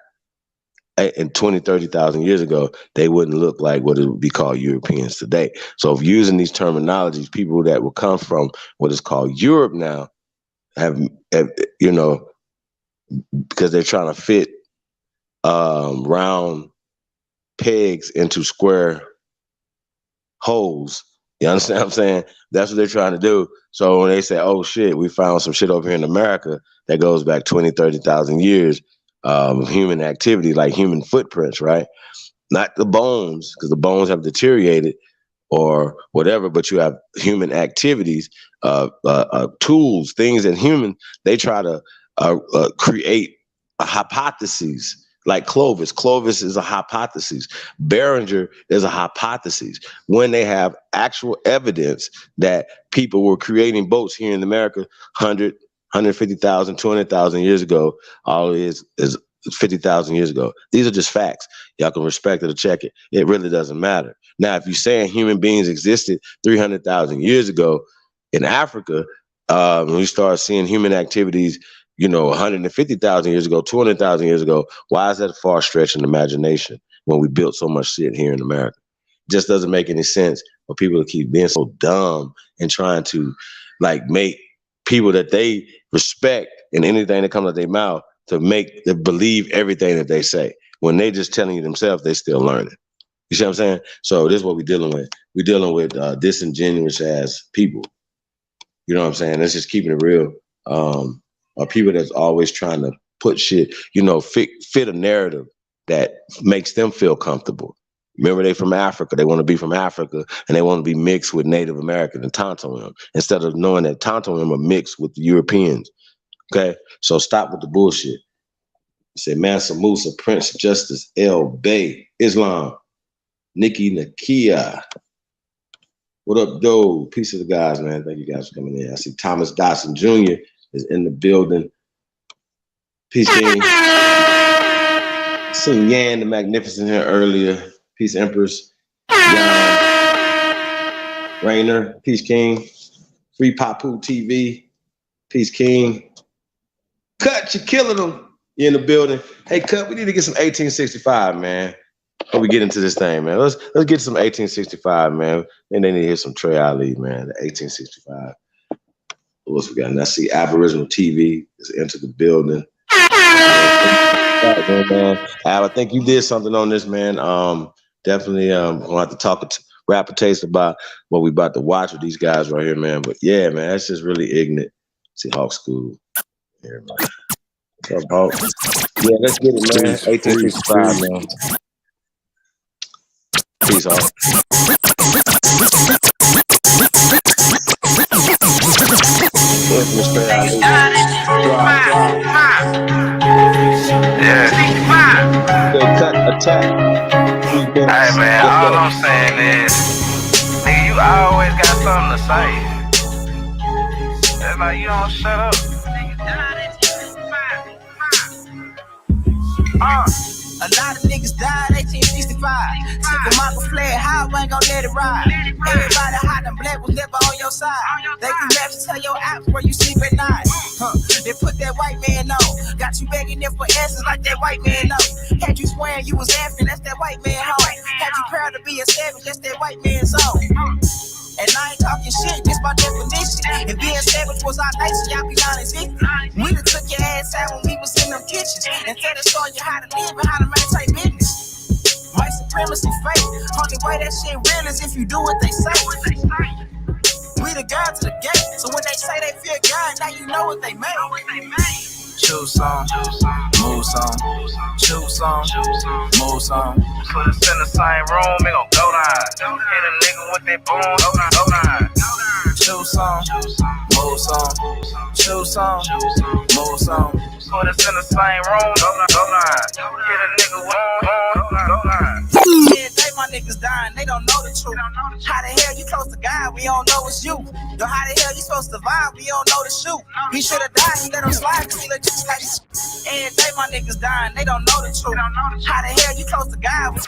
in 20, 30,000 years ago, they wouldn't look like what it would be called Europeans today. So if using these terminologies, people that will come from what is called Europe now have because they're trying to fit round pegs into square holes. You understand what I'm saying? That's what they're trying to do. So when they say, oh shit, we found some shit over here in America that goes back 20, 30,000 years of human activity, like human footprints, right? Not the bones, because the bones have deteriorated or whatever, but you have human activities, tools, things that they try to create a hypothesis Like Clovis. Clovis is a hypothesis. Behringer is a hypothesis. When they have actual evidence that people were creating boats here in America 100, 150,000, 200,000 years ago, all it is 50,000 years ago. These are just facts. Y'all can respect it or check it. It really doesn't matter. Now, if you're saying human beings existed 300,000 years ago in Africa, when we start seeing human activities, 150,000 years ago, 200,000 years ago, why is that a far stretch in imagination when we built so much shit here in America? It just doesn't make any sense for people to keep being so dumb and trying to make people that they respect and anything that comes out of their mouth to make them believe everything that they say when they just telling you themselves they're still learning. You see what I'm saying? So this is what we're dealing with. We're dealing with disingenuous ass people. You know what I'm saying? Let's just keep it real. Are people that's always trying to put shit, fit a narrative that makes them feel comfortable. Remember, they from Africa. They want to be from Africa, and they want to be mixed with Native American and Tontoim, instead of knowing that Tontoim are mixed with the Europeans. Okay? So stop with the bullshit. Say Mansa Musa, Prince Justice L. Bay, Islam, Nikki Nakia. What up, Joe? Peace to the guys, man. Thank you guys for coming in. I see Thomas Dotson Jr. is in the building. Peace, King. Seen Yan the Magnificent here earlier. Peace, Empress. Yan. Rainer. Peace, King. Free Papu TV. Peace, King. Cut, you're killing them. You're in the building. Hey, Cut, we need to get some 1865, man. Before we get into this thing, man. Let's get some 1865, man. And they need to hear some Trey Ali, man. The 1865. What else we got? And I see Aboriginal TV is into the building. Al, I think you did something on this, man. Definitely we'll have to talk rap a taste about what we about to watch with these guys right here, man. But yeah, man, that's just really ignorant. See Hawk School. Here, man. What's up, Hawk? Yeah, let's get it, man. 1865, man. Peace, Hawk. Hey man, all I'm saying is, nigga, you always got something to say. It's like you don't shut up. A lot of niggas died 1865. Took a mama flag, how I ain't gon' let it ride. Everybody hot and black was never on your side. They can never tell your apps where you sleep at night. They put that white man on. Got you begging them for answers like that white man know. Had you swearing you was African, that's that white man home. Had you proud to be a savage, that's that white man's own. And I ain't talking shit, just by definition. And being savage was our nation, y'all be non-existent. We done took your ass out when we was in them kitchens. Instead of showing you how to live and how to maintain business. White supremacy fake. Only way that shit real is if you do what they say. We the guard to the gate, so when they say they feel God, now you know what they made. Choose some, move some, choose some, move some. Put us in the same room, it gon' go down. Hit a nigga with that boom, go down. Choose some, move some, choose some, move some. Put us in the same room, go down. Hit a nigga with boom, go down. Yeah, my niggas dying, they don't know the truth. How the hell you close to God, we don't know it's you. Yo, how the hell you supposed to survive, we don't know the shoot. He should've died, he let him slide, cause he look just like every day my niggas dying, they don't know the truth. How the hell you close to God?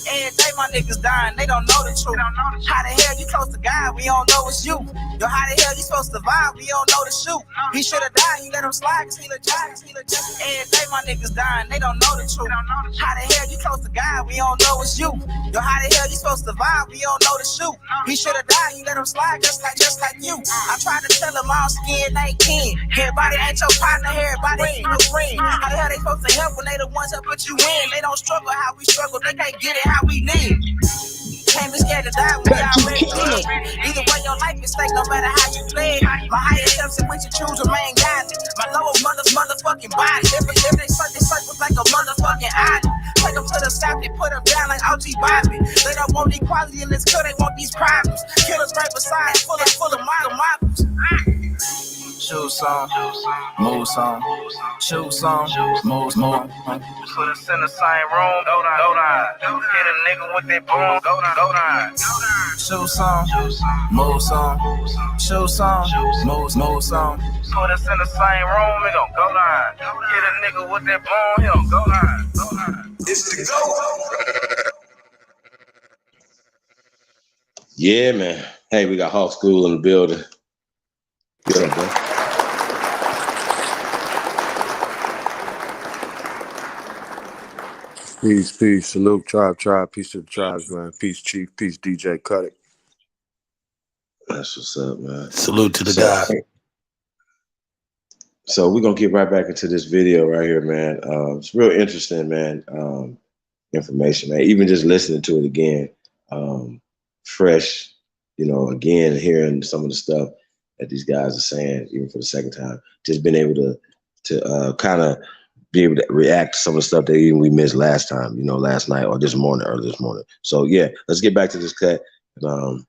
Every day my niggas dying, they don't know the truth. How the hell you close to God, we don't know it's you. Yo, how the hell you supposed to survive, we don't know the shoot. He should've died, he let him slide, cause he look just every day my niggas dying, they don't know the truth. How the hell you close to God, we don't know it's you. Yo, how the hell you supposed to survive? We don't know the shoot. He should've died, he let him slide just like you. I tried to tell him all skin ain't kin. Everybody ain't your partner, everybody ain't your friend. How the hell they supposed to help when they the ones that put you in? They don't struggle how we struggle, they can't get it how we need. Can't be scared to die when we already dead. Either way, your life is fake, no matter how you play. My higher self said we should choose remain guided. My lower motherfucking body. If they circles like a motherfucking island. Take them to the south, they put them down like OG Bobby. They don't want equality in this kill, they want these problems. Killers right beside, full of models. shoot some, move some, shoot some, move some. Put us in the same room, go down. Hit a nigga with that boom, go down. Shoot some, move some, shoot some, move some. Put us in the same room, we gon' go down. Hit a nigga with that boom, he gon' go down. It's the go. Yeah, man. Hey, we got Hawk School in the building. Good, bro. Peace. Salute, tribe. Peace to the tribes, man. Peace, Chief. Peace, DJ. Cut it. That's what's up, man. Salute to the guy. So we're gonna get right back into this video right here, man. It's real interesting, man. Information, man. Even just listening to it again, fresh, again, hearing some of the stuff that these guys are saying, even for the second time. Just being able to kind of be able to react to some of the stuff that even we missed last time, last night or early this morning. So yeah, let's get back to this cut. And,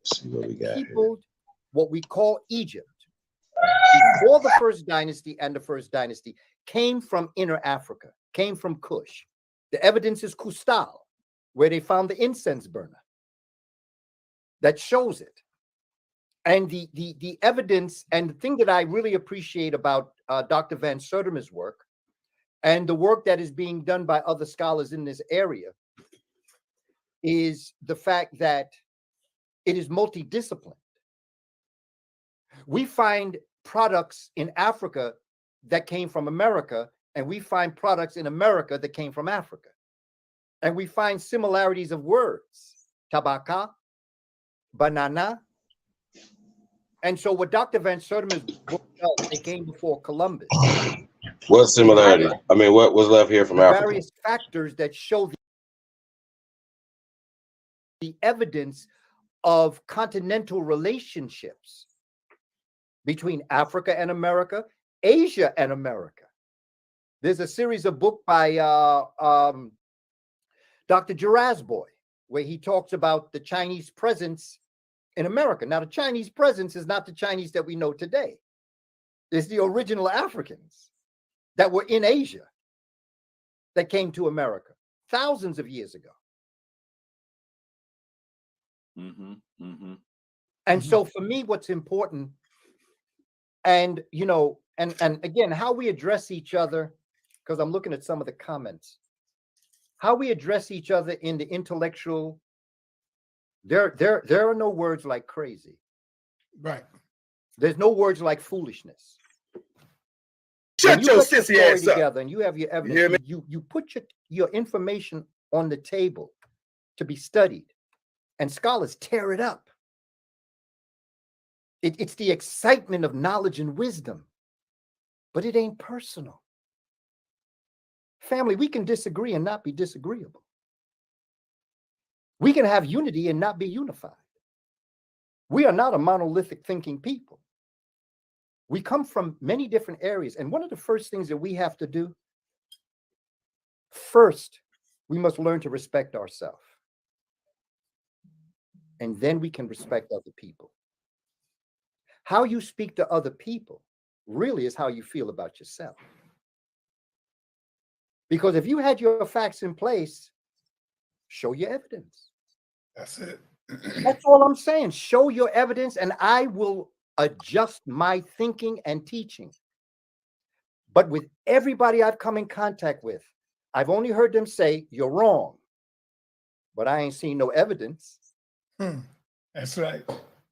let's see what we got here. What we call Egypt, before the first dynasty and the first dynasty, came from inner Africa, came from Kush. The evidence is Kustal, where they found the incense burner. That shows it. And the evidence, and the thing that I really appreciate about Dr. Van Sertima's work and the work that is being done by other scholars in this area is the fact that it is multidisciplinary. We find products in Africa that came from America, and we find products in America that came from Africa. And we find similarities of words, tabaka, banana. And so what Dr. Van Sertima's book does, it came before Columbus. What similarity? I mean, what was left here from Africa? Various factors that show the evidence of continental relationships between Africa and America, Asia and America. There's a series of books by Dr. Jarasboy, where he talks about the Chinese presence in America. Now, the Chinese presence is not the Chinese that we know today. It's the original Africans that were in Asia that came to America thousands of years ago. And so for me, what's important, and and again, how we address each other, because I'm looking at some of the comments, how we address each other in the intellectual, there are no words like crazy. Right. There's no words like foolishness. Shut your sissy ass up. Together and you have your evidence. You put your information on the table to be studied, and scholars tear it up. It's the excitement of knowledge and wisdom, but it ain't personal. Family, we can disagree and not be disagreeable. We can have unity and not be unified. We are not a monolithic thinking people. We come from many different areas. And one of the first things that we have to do, first, we must learn to respect ourselves. And then we can respect other people. How you speak to other people really is how you feel about yourself. Because if you had your facts in place, show your evidence. That's it. That's all I'm saying. Show your evidence, and I will adjust my thinking and teaching. But with everybody I've come in contact with, I've only heard them say, you're wrong. But I ain't seen no evidence. That's right.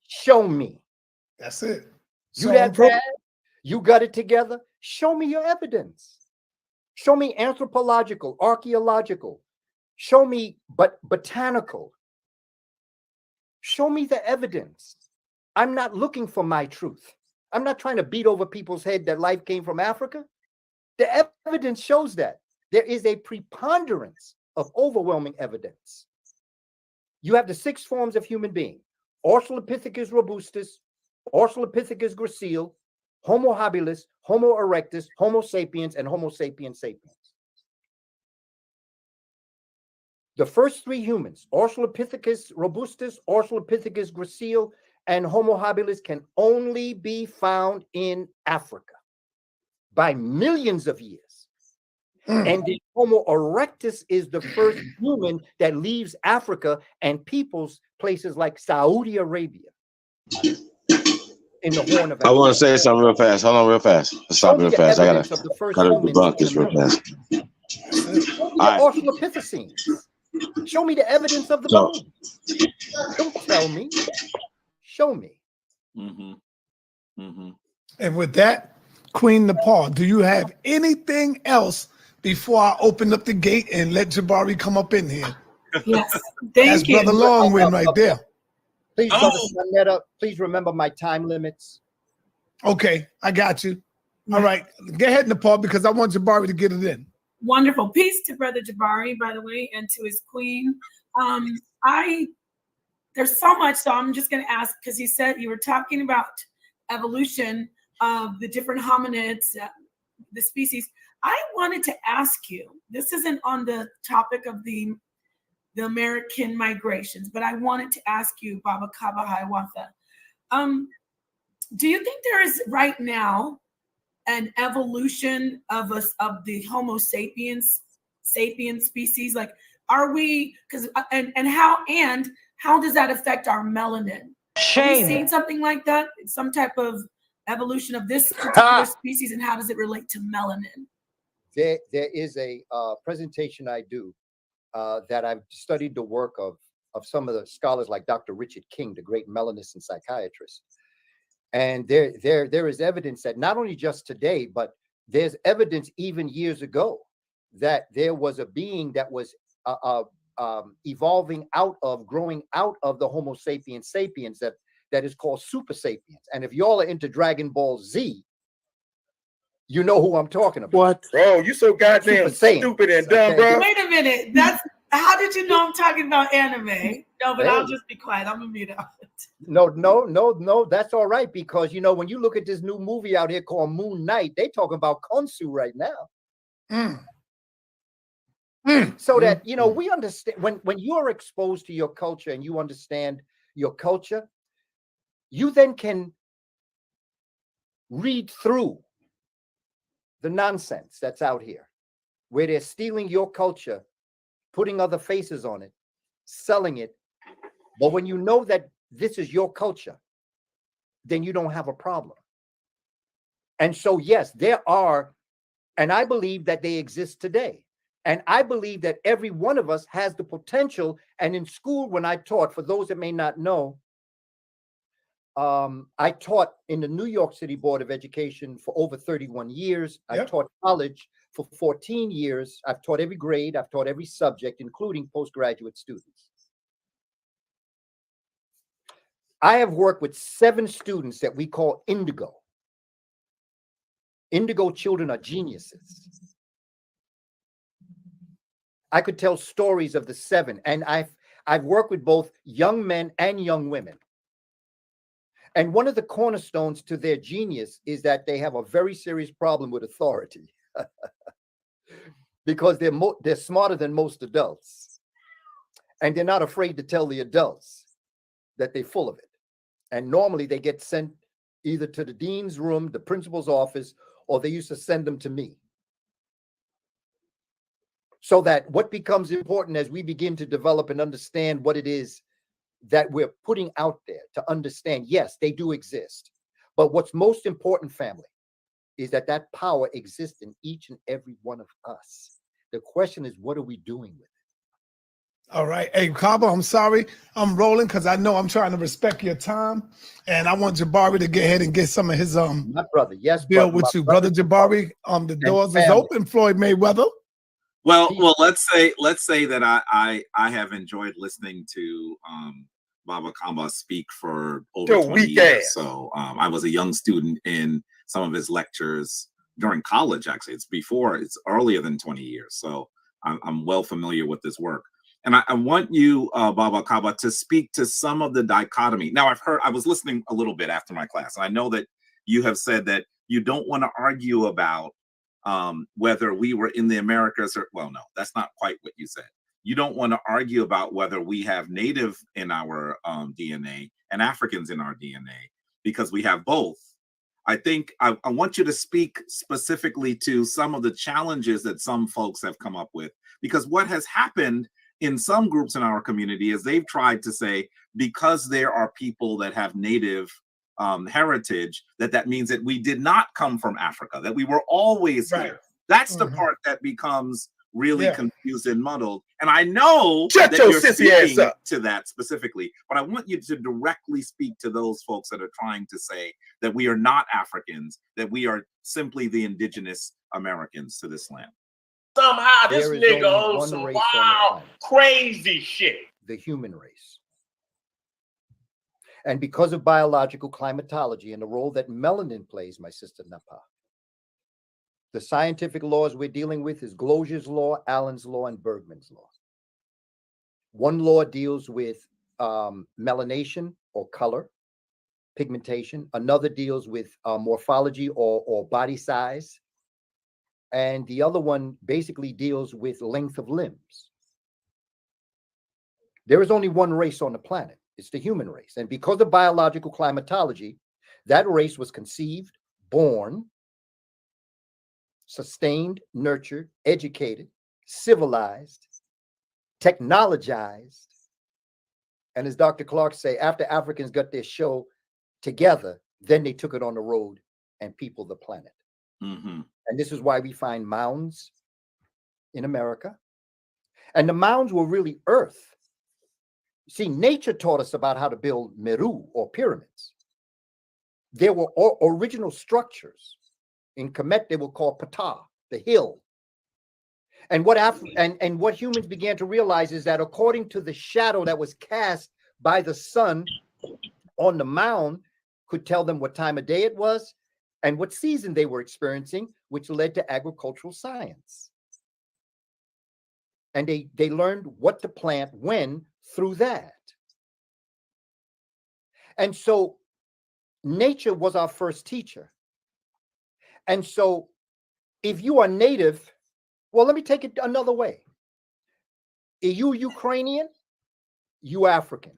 Show me. That's it. You that bad? You got it together? Show me your evidence. Show me anthropological, archaeological. Show me botanical. Show me the evidence. I'm not looking for my truth. I'm not trying to beat over people's head that life came from Africa. The evidence shows that. There is a preponderance of overwhelming evidence. You have the 6 forms of human being: Australopithecus robustus, Australopithecus gracile, Homo habilis, Homo erectus, Homo sapiens, and Homo sapiens sapiens. The first 3 humans, Australopithecus robustus, Australopithecus gracile, and Homo habilis can only be found in Africa by millions of years. And the Homo erectus is the first human that leaves Africa and peoples places like Saudi Arabia in the Horn of Africa. I want to say something real fast. Hold on real fast. Stop real fast. I gotta debunk this real fast. Show me the Australopithecines. Show me the evidence of the bones. Don't tell me. Show me. And with that, Queen Nepal, do you have anything else before I open up the gate and let Jabari come up in here? Yes, thank you. That's Brother Longwind right there. Please, Brother Sanetta, please remember my time limits. Okay, I got you. All right, go ahead, Nepal, because I want Jabari to get it in. Wonderful. Peace to Brother Jabari, by the way, and to his queen. There's so much, so I'm just going to ask, because you said you were talking about evolution of the different hominids, the species. I wanted to ask you, this isn't on the topic of the American migrations, but I wanted to ask you, Baba Kaba Hiawatha, do you think there is right now an evolution of the Homo sapiens species? Like, are we, because and how does that affect our melanin? Have you seen something like that? Some type of evolution of this particular species, and how does it relate to melanin? There is a presentation I do that I've studied the work of some of the scholars like Dr. Richard King, the great melanist and psychiatrist. And there is evidence that not only just today, but there's evidence even years ago that there was a being that was evolving growing out of the Homo sapiens that is called Super Sapiens. And if y'all are into Dragon Ball Z, you know who I'm talking about. What? Bro, you so goddamn stupid and dumb, bro. Wait a minute. How did you know I'm talking about anime? No, but I'll just be quiet. I'm gonna mute out. No, that's all right, because when you look at this new movie out here called Moon Knight, they talking about Khonsu right now. So that we understand when you're exposed to your culture and you understand your culture, you then can read through the nonsense that's out here, where they're stealing your culture, putting other faces on it, selling it. But when you know that this is your culture, then you don't have a problem. And so, yes, there are, and I believe that they exist today. And I believe that every one of us has the potential. And in school, when I taught, for those that may not know, I taught in the New York City Board of Education for over 31 years. I taught college for 14 years. I've taught every grade. I've taught every subject, including postgraduate students. I have worked with 7 students that we call indigo. Indigo children are geniuses. I could tell stories of the 7, and I've worked with both young men and young women. And one of the cornerstones to their genius is that they have a very serious problem with authority because they're smarter than most adults, and they're not afraid to tell the adults that they're full of it. And normally they get sent either to the dean's room, the principal's office, or they used to send them to me. So that what becomes important as we begin to develop and understand what it is that we're putting out there, to understand, yes, they do exist. But what's most important, family, is that power exists in each and every one of us. The question is, what are we doing with it? All right. Hey, Kaba, I'm sorry. I'm rolling because I know I'm trying to respect your time. And I want Jabari to get ahead and get some of his my brother, yes, deal with you. Brother Jabari, the doors is open, Floyd Mayweather. Well, let's say that I have enjoyed listening to Baba Kaba speak for over 20 years. So I was a young student in some of his lectures during college. Actually, it's earlier than 20 years. So I'm well familiar with this work. And I want you, Baba Kaba, to speak to some of the dichotomy. Now, I was listening a little bit after my class, and I know that you have said that you don't want to argue about whether we were in the Americas or, well, no, that's not quite what you said. you don't want to argue about whether we have Native in our DNA and Africans in our DNA, because we have both. I think I want you to speak specifically to some of the challenges that some folks have come up with, because what has happened in some groups in our community is they've tried to say, because there are people that have Native heritage, that means that we did not come from Africa, that we were always here. That's the part that becomes really confused and muddled. And I know that you're speaking to that specifically, but I want you to directly speak to those folks that are trying to say that we are not Africans, that we are simply the indigenous Americans to this land. Somehow this nigga on some wild, crazy shit. The human race. And because of biological climatology and the role that melanin plays, my sister Napa, the scientific laws we're dealing with is Glosier's law, Allen's law, and Bergman's law. One law deals with melanation or color, pigmentation. Another deals with morphology or body size. And the other one basically deals with length of limbs. There is only one race on the planet. It's the human race. And because of biological climatology, that race was conceived, born, sustained, nurtured, educated, civilized, technologized. And as Dr. Clark say, after Africans got their show together, then they took it on the road and peopled the planet. Mm-hmm. And this is why we find mounds in America. And the mounds were really earth. See, nature taught us about how to build meru or pyramids. There were original structures. In Kemet, they were called Ptah, the hill. And what humans began to realize is that according to the shadow that was cast by the sun on the mound, could tell them what time of day it was and what season they were experiencing, which led to agricultural science. And they learned what to plant when through that. And so nature was our first teacher. And so if you are native, well, let me take it another way. If you Ukrainian, you African.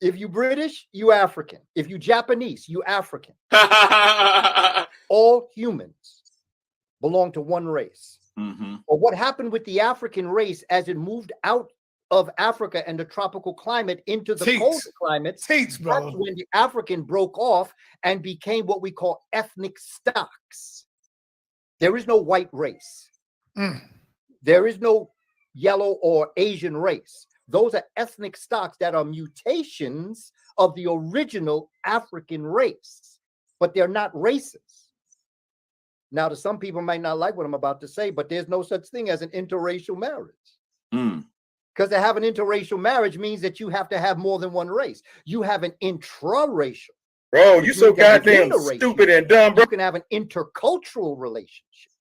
If you British, you African. If you Japanese, you African. All humans belong to one race. Mm-hmm. But what happened with the African race as it moved out of Africa and the tropical climate into the colder climates, that's when the African broke off and became what we call ethnic stocks. There is no white race. There is no yellow or Asian race. Those are ethnic stocks that are mutations of the original African race, but they're not races. Now, to some people might not like what I'm about to say, but there's no such thing as an interracial marriage. Because to have an interracial marriage means that you have to have more than one race. You have an intraracial. Bro, you so goddamn stupid and dumb, bro. You can have an intercultural relationship.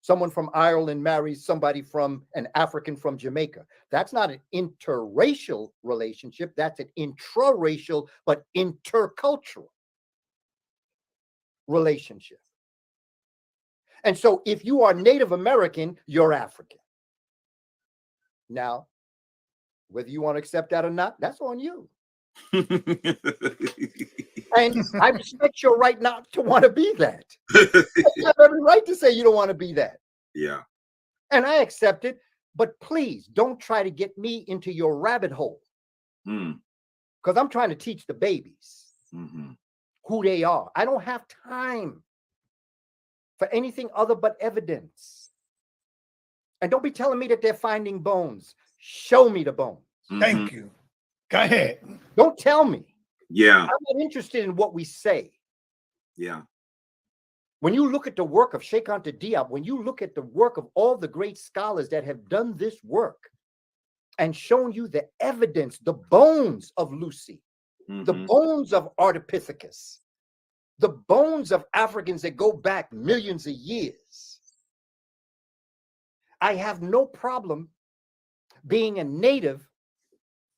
Someone from Ireland marries somebody from an African from Jamaica. That's not an interracial relationship. That's an intraracial, but intercultural relationship. And so if you are Native American, you're African. Now, whether you want to accept that or not, that's on you. And I respect your right not to want to be that. You have every right to say you don't want to be that. Yeah. And I accept it, but please don't try to get me into your rabbit hole. Because I'm trying to teach the babies who they are. I don't have time for anything other but evidence. And don't be telling me that they're finding bones. Show me the bones. Thank you. Go ahead. Don't tell me. Yeah. I'm not interested in what we say. Yeah. When you look at the work of Cheikh Anta Diop, when you look at the work of all the great scholars that have done this work and shown you the evidence, the bones of Lucy, the bones of Ardipithecus, the bones of Africans that go back millions of years, I have no problem being a native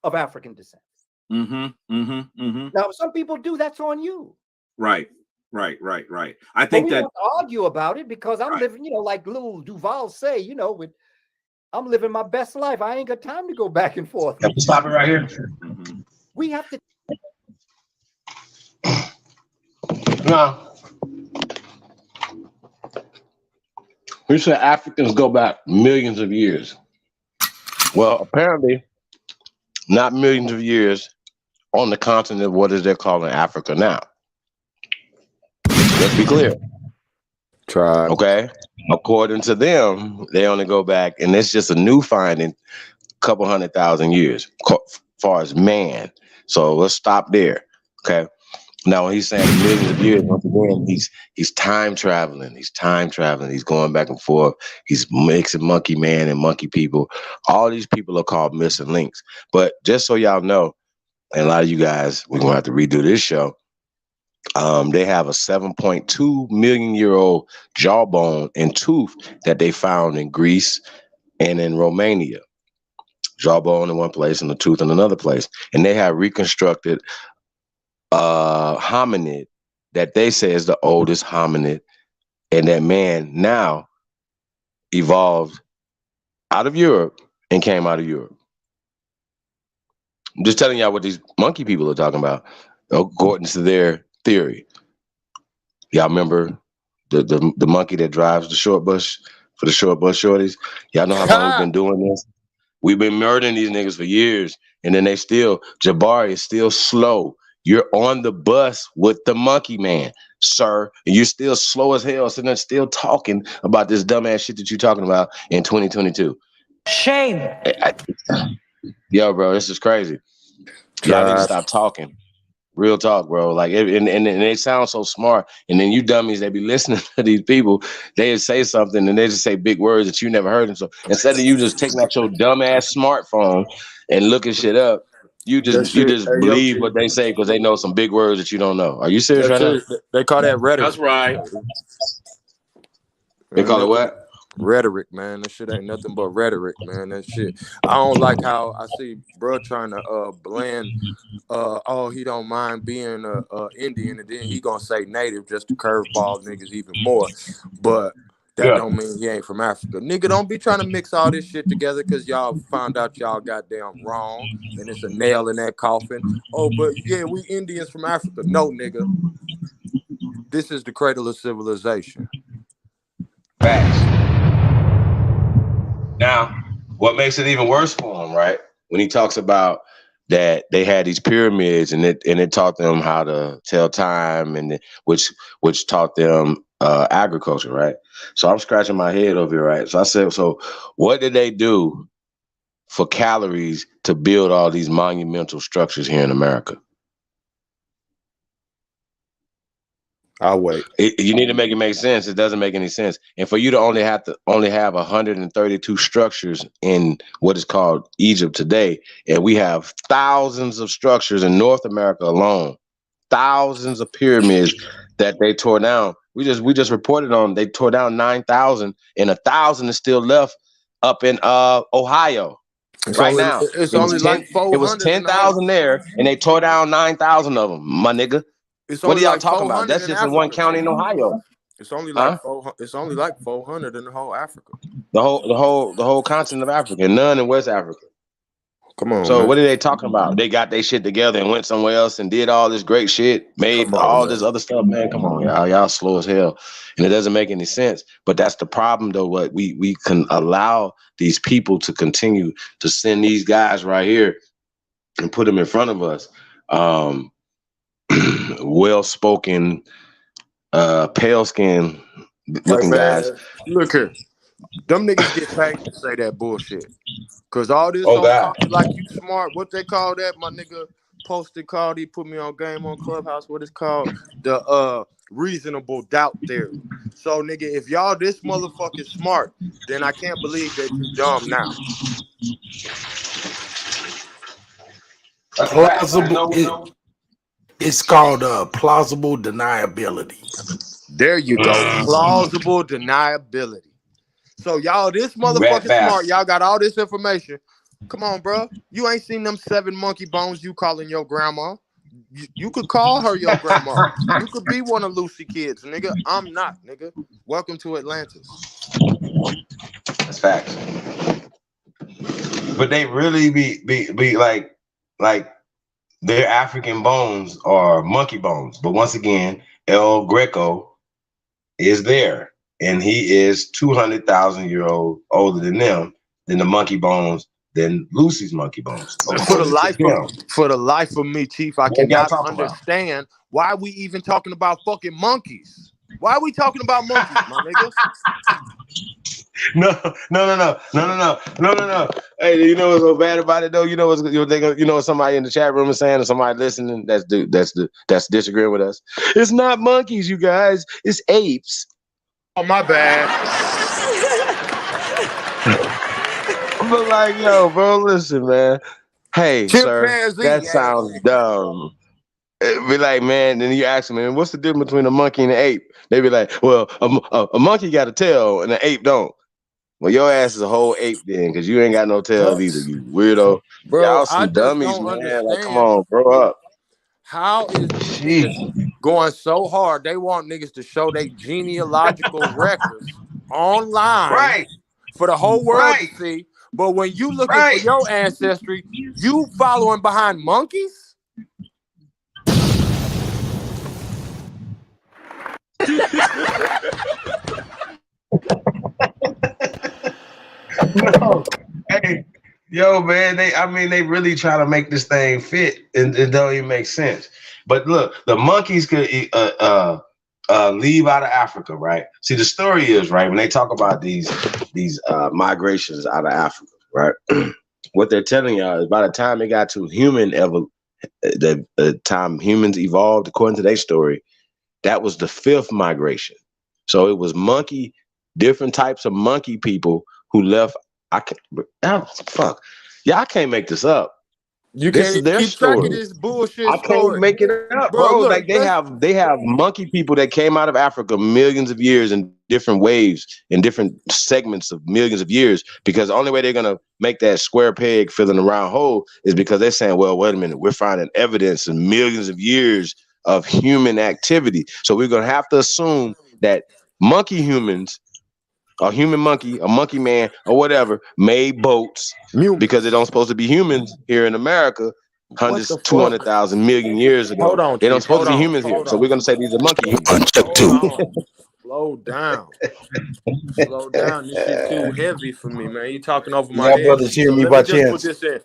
of African descent. Now, if some people do, that's on you. Right. I think we that don't argue about it because I'm living, like little Duval say, with I'm living my best life. I ain't got time to go back and forth. Can we stop it right here? We have to. No. We said Africans go back millions of years. Well, apparently, not millions of years on the continent of what is they're calling Africa now. Let's be clear. Tribe. Okay. According to them, they only go back, and it's just a new finding, a couple 100,000 years as far as man. So let's stop there. Okay. Now, when he's saying millions of years, once again, he's time traveling. He's time traveling. He's going back and forth. He's mixing monkey man and monkey people. All these people are called missing links. But just so y'all know, and a lot of you guys, we're going to have to redo this show. They have a 7.2 million year old jawbone and tooth that they found in Greece and in Romania. Jawbone in one place and the tooth in another place. And they have reconstructed hominid that they say is the oldest hominid, and that man now evolved out of Europe and came out of Europe. I'm just telling y'all what these monkey people are talking about, according to their theory. Y'all remember the monkey that drives the short bus for the short bus shorties? Y'all know how long we've been doing this? We've been murdering these niggas for years, and then Jabari is still slow. You're on the bus with the monkey man, sir, and you're still slow as hell, sitting there still talking about this dumbass shit that you're talking about in 2022. Shame. Yo, bro, this is crazy. Y'all need to stop talking. Real talk, bro. Like, and they sound so smart, and then you dummies, they be listening to these people. They say something, and they just say big words that you never heard. And so instead of you just taking out your dumbass smartphone and looking shit up, you just believe what they say because they know some big words that you don't know. Are you serious right now? They call that rhetoric. That's right. They call it what? Rhetoric, man. That shit ain't nothing but rhetoric, man. That shit. I don't like how I see bro trying to blend. Oh, he don't mind being a Indian, and then he gonna say native just to curveball niggas even more. But that don't mean he ain't from Africa. Nigga, don't be trying to mix all this shit together because y'all found out y'all goddamn wrong, and it's a nail in that coffin. Oh, but yeah, we Indians from Africa. No, nigga. This is the cradle of civilization. Facts. Now, what makes it even worse for him, right? When he talks about that they had these pyramids and it taught them how to tell time, and which taught them agriculture, right? So I'm scratching my head over here, right? So I said, so what did they do for calories to build all these monumental structures here in America? I'll wait. You need to make it make sense. It doesn't make any sense. And for you to only have 132 structures in what is called Egypt today, and we have thousands of structures in North America alone, thousands of pyramids that they tore down. We just reported on they tore down 9,000, and 1,000 is still left up in Ohio. It's right only, now. It's only like 400. It was 10,000 there, and they tore down 9,000 of them, my nigga. What are y'all talking about? That's just in one county in Ohio. It's only like 400. It's only like 400 in the whole Africa. The whole continent of Africa, and none in West Africa. Come on. So man. what are they talking about? They got their shit together and went somewhere else and did all this great shit, made all this other stuff. Man, come on, y'all slow as hell, and it doesn't make any sense. But that's the problem, though. What we can allow these people to continue to send these guys right here and put them in front of us. Well-spoken, pale-skinned looking guys. Look here. Them niggas get paid to say that bullshit. Cause all this like you smart, what they call that? My nigga posted called, he put me on game on Clubhouse, what it's called? The reasonable doubt theory. So nigga, if y'all this motherfucking smart, then I can't believe that you dumb now. Plausible. It's called plausible deniability. There you go. Plausible deniability. So y'all this motherfucking smart. Y'all got all this information. Come on, bro. You ain't seen them 7 monkey bones you calling your grandma. You could call her your grandma. You could be one of Lucy kids, nigga. I'm not, nigga. Welcome to Atlantis. That's facts. but they really be like their African bones are monkey bones. But once again, El Greco is there, and he is 200,000 years older than them, than the monkey bones, than Lucy's monkey bones. For the life of me, Chief, I cannot understand why we even talking about fucking monkeys. Why are we talking about monkeys, my nigga? No. Hey, you know what's so bad about it though? You know what somebody in the chat room is saying, or somebody listening that's disagreeing with us. It's not monkeys, you guys. It's apes. Oh, my bad. But like, yo, bro, listen, man. Hey, sir, that sounds dumb. Be like, man, then you ask them, man, what's the difference between a monkey and an ape? They be like, well, a monkey got a tail and an ape don't. Well, your ass is a whole ape then, because you ain't got no tail either, you weirdo. Bro, y'all some dummies, man. Understand. Like, come on, grow up. How is these niggas going so hard? They want niggas to show their genealogical records online for the whole world to see. But when you looking for your ancestry, you following behind monkeys? No. Hey, yo, man, they really try to make this thing fit, and it don't even make sense. But look, the monkeys could leave out of Africa, right? See, the story is, right, when they talk about these migrations out of Africa, right? What they're telling y'all is by the time it got to the time humans evolved, according to their story, that was the 5th migration. So it was different types of monkey people who left. I can't make this up. You this can't is their keep story. track of this bullshit. I can't make it up, bro. Look, like they have monkey people that came out of Africa millions of years in different waves, in different segments of millions of years, because the only way they're gonna make that square peg fill in a round hole is because they're saying, well, wait a minute, we're finding evidence in millions of years of human activity. So we're gonna have to assume that monkey humans, a human monkey, a monkey man, or whatever, made boats because they don't supposed to be humans here in America. 200,000 million years ago. Hold on, they don't Chief. supposed to be Hold humans on. here. So we're gonna say these are monkey humans. Slow down. Slow down. This shit too heavy for me, man. You talking over my My head. brothers hear me let by me just chance. put this in.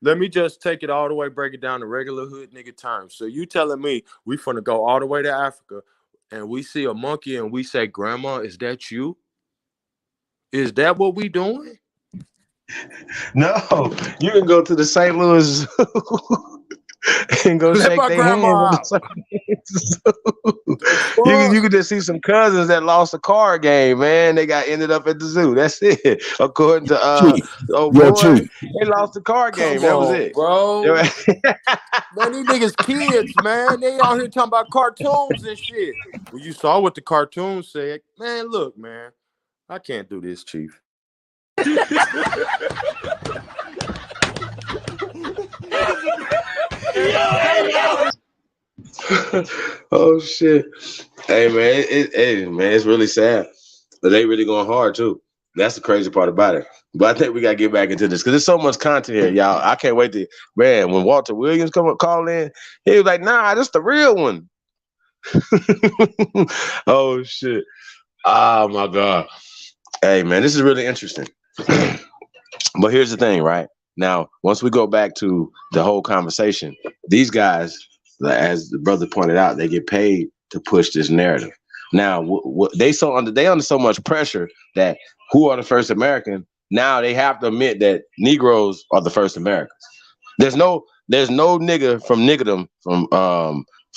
Let me just take it all the way, break it down to regular hood nigga terms. So you telling me we finna go all the way to Africa and we see a monkey and we say, Grandma, is that you? Is that what we doing? No, you can go to the St. Louis and go Let shake my their grandma hands. out. You can just see some cousins that lost a card game, man. They ended up at the zoo. That's it. According to Chief. they lost the card game. Come That was on, it, bro. Man, these niggas kids, man. They out here talking about cartoons and shit. Well, you saw what the cartoons said. Man, look, man. I can't do this, Chief. Oh shit! Hey man, it's really sad, but they really going hard too. That's the crazy part about it. But I think we gotta get back into this because there's so much content here, y'all. I can't wait to when Walter Williams call in, he was like, "Nah, this the real one." Oh shit! Oh my god! Hey man, this is really interesting. But here's the thing, right? Now, once we go back to the whole conversation, these guys, as the brother pointed out, they get paid to push this narrative. Now, they under so much pressure that who are the first American? Now they have to admit that Negroes are the first Americans. There's no nigga from niggerdom, from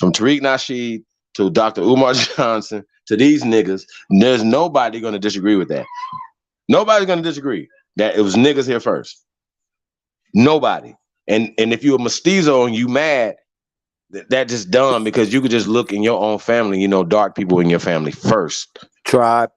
Tariq Nasheed to Dr. Umar Johnson to these niggas. There's nobody going to disagree with that. Nobody's going to disagree that it was niggas here first. Nobody. And if you're a mestizo and you mad, that's just dumb because you could just look in your own family, dark people in your family first. Tribe.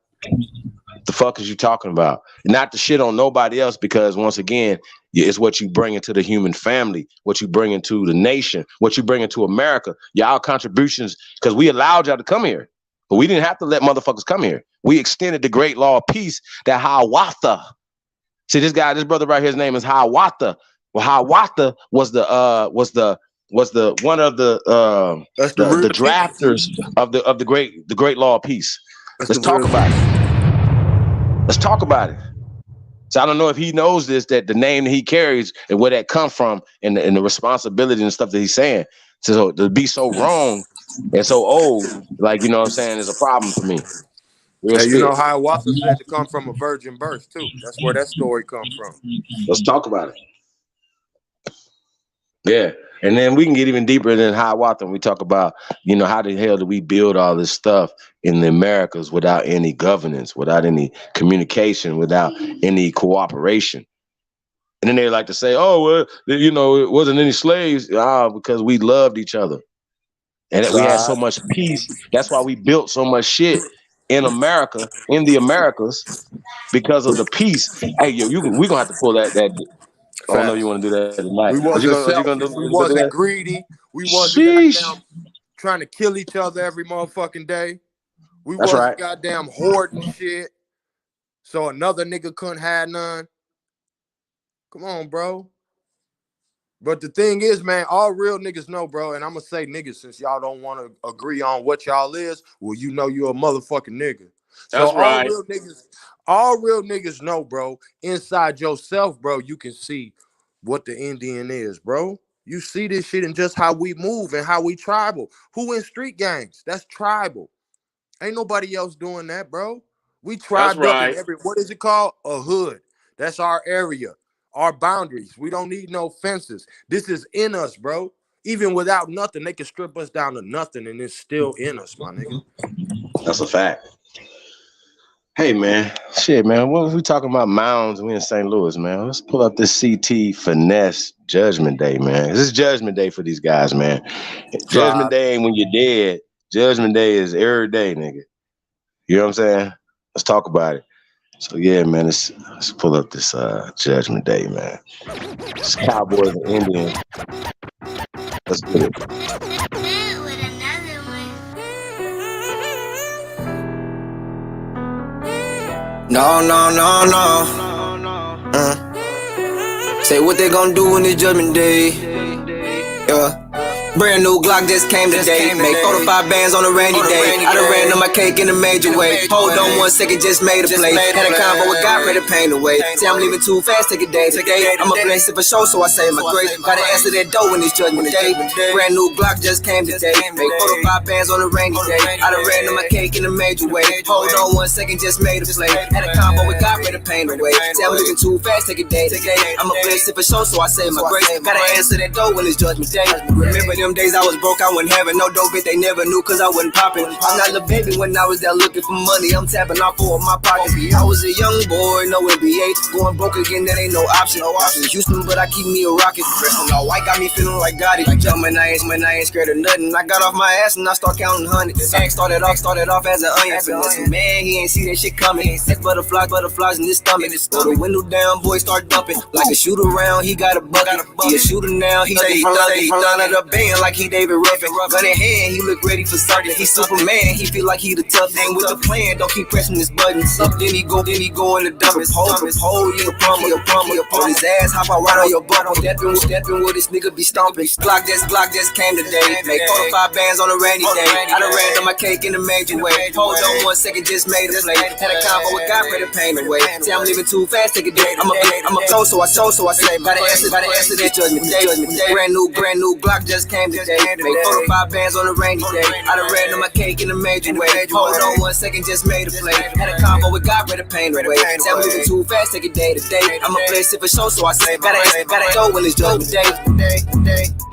The fuck is you talking about? Not to shit on nobody else because once again, it's what you bring into the human family, what you bring into the nation, what you bring into America. Y'all contributions, because we allowed y'all to come here. But we didn't have to let motherfuckers come here. We extended the great law of peace that Hiawatha See, this brother right here, his name is Hiawatha. Well, Hiawatha was one of the drafters of the great law of peace. Let's talk about it. So I don't know if he knows this, that the name that he carries and where that come from, and the responsibility and stuff that he's saying. So to be so wrong and so old, like, you know what I'm saying, is a problem for me. Yeah, you know how Hiawatha said to come from a virgin birth too. That's where that story come from. Let's talk about it. Yeah, and then we can get even deeper than Hiawatha when we talk about, you know, how the hell do we build all this stuff in the Americas without any governance, without any communication, without any cooperation. And then they like to say, oh, well, you know, it wasn't any slaves. Because we loved each other. And we had so much peace. That's why we built so much shit in America, in the Americas, because of the peace. Hey, yo, we're gonna have to pull that. I don't know if you want to do that tonight. We wasn't greedy. We wasn't goddamn trying to kill each other every motherfucking day. We wasn't goddamn hoarding shit so another nigga couldn't have none. Come on, bro. But the thing is, man, all real niggas know, bro, and I'm going to say niggas since y'all don't want to agree on what y'all is, well, you know you're a motherfucking nigga. That's so right. All real niggas know, bro, inside yourself, bro, you can see what the Indian is, bro. You see this shit in just how we move and how we tribal. Who in street gangs? That's tribal. Ain't nobody else doing that, bro. We tribed up in what is it called? A hood. That's our area. Our boundaries. We don't need no fences. This is in us, bro. Even without nothing, they can strip us down to nothing and it's still in us, my nigga. That's a fact. Hey, man. Shit, man. What if we talking about mounds and we in St. Louis, man? Let's pull up this CT Finesse Judgment Day, man. This is Judgment Day for these guys, man. Judgment Day ain't when you're dead. Judgment Day is every day, nigga. You know what I'm saying? Let's talk about it. So yeah, man, let's pull up this Judgment Day, man. It's Cowboys and Indians. Let's get it. No. Say what they gonna do in this Judgment Day. Yeah. Brand new Glock just came today. Make 45 bands on a rainy day. I done ran on my cake in a major way. Hold on 1 second, just made a play. Had a combo with God, ready to pain away. Say I'm leaving too fast, take a day. I'm a blessing for sure, so I say my grace. Gotta answer that dough in this Judgment Day. Brand new Glock just came today. Make 45 bands on a rainy day. I done ran on my cake in a major way. Hold on 1 second, just made a play. Had a combo with God, ready to pain away. Say I'm leaving too fast, take a day. I'm a blessing for sure, so I say my grace. Gotta answer that dough in this Judgment Day. Remember them days I was broke, I wasn't having no dope, bitch, they never knew cause I wasn't popping. I'm not a baby when I was there looking for money, I'm tapping off for my pocket. I was a young boy, no NBA, going broke again, that ain't no option. I was in Houston, but I keep me a rocket. Dressing all white got me feeling like Gotti. Man, I ain't scared of nothing. I got off my ass and I start counting hundreds. Started off as an onion. Listen, man, he ain't see that shit coming. Six butterflies in his stomach. Throw the window down, boy, start dumping. Like a shooter round, he got a bucket. He a shooter now, he done at a band like he David Ruffin. Gun in hand, he look ready for something. He Superman, he feel like he the tough thing with the plan. Don't keep pressing this button. Then he go in the dumbest hole. He a plumber. On his ass, hop out right on your butt. Stepping with this nigga be stomping. Glock just came today. Make 45 bands on a rainy day. I done ran on my cake in a major way. Hold on 1 second, just made a play. Had a combo with God, ready to pain away. Say I'm leaving too fast, take a day. I'm a flow, so I say. Gotta answer that Judgment Day. Brand new Glock just came today. Make 45 bands on a rainy day. I done ran on my cake in a major way. Hold on 1 second, just made a play. Had a combo with God, ready to pain away. Say I'm moving too fast, take it day to day. I'm a place for show, so I say gotta go when it's Judgment Day.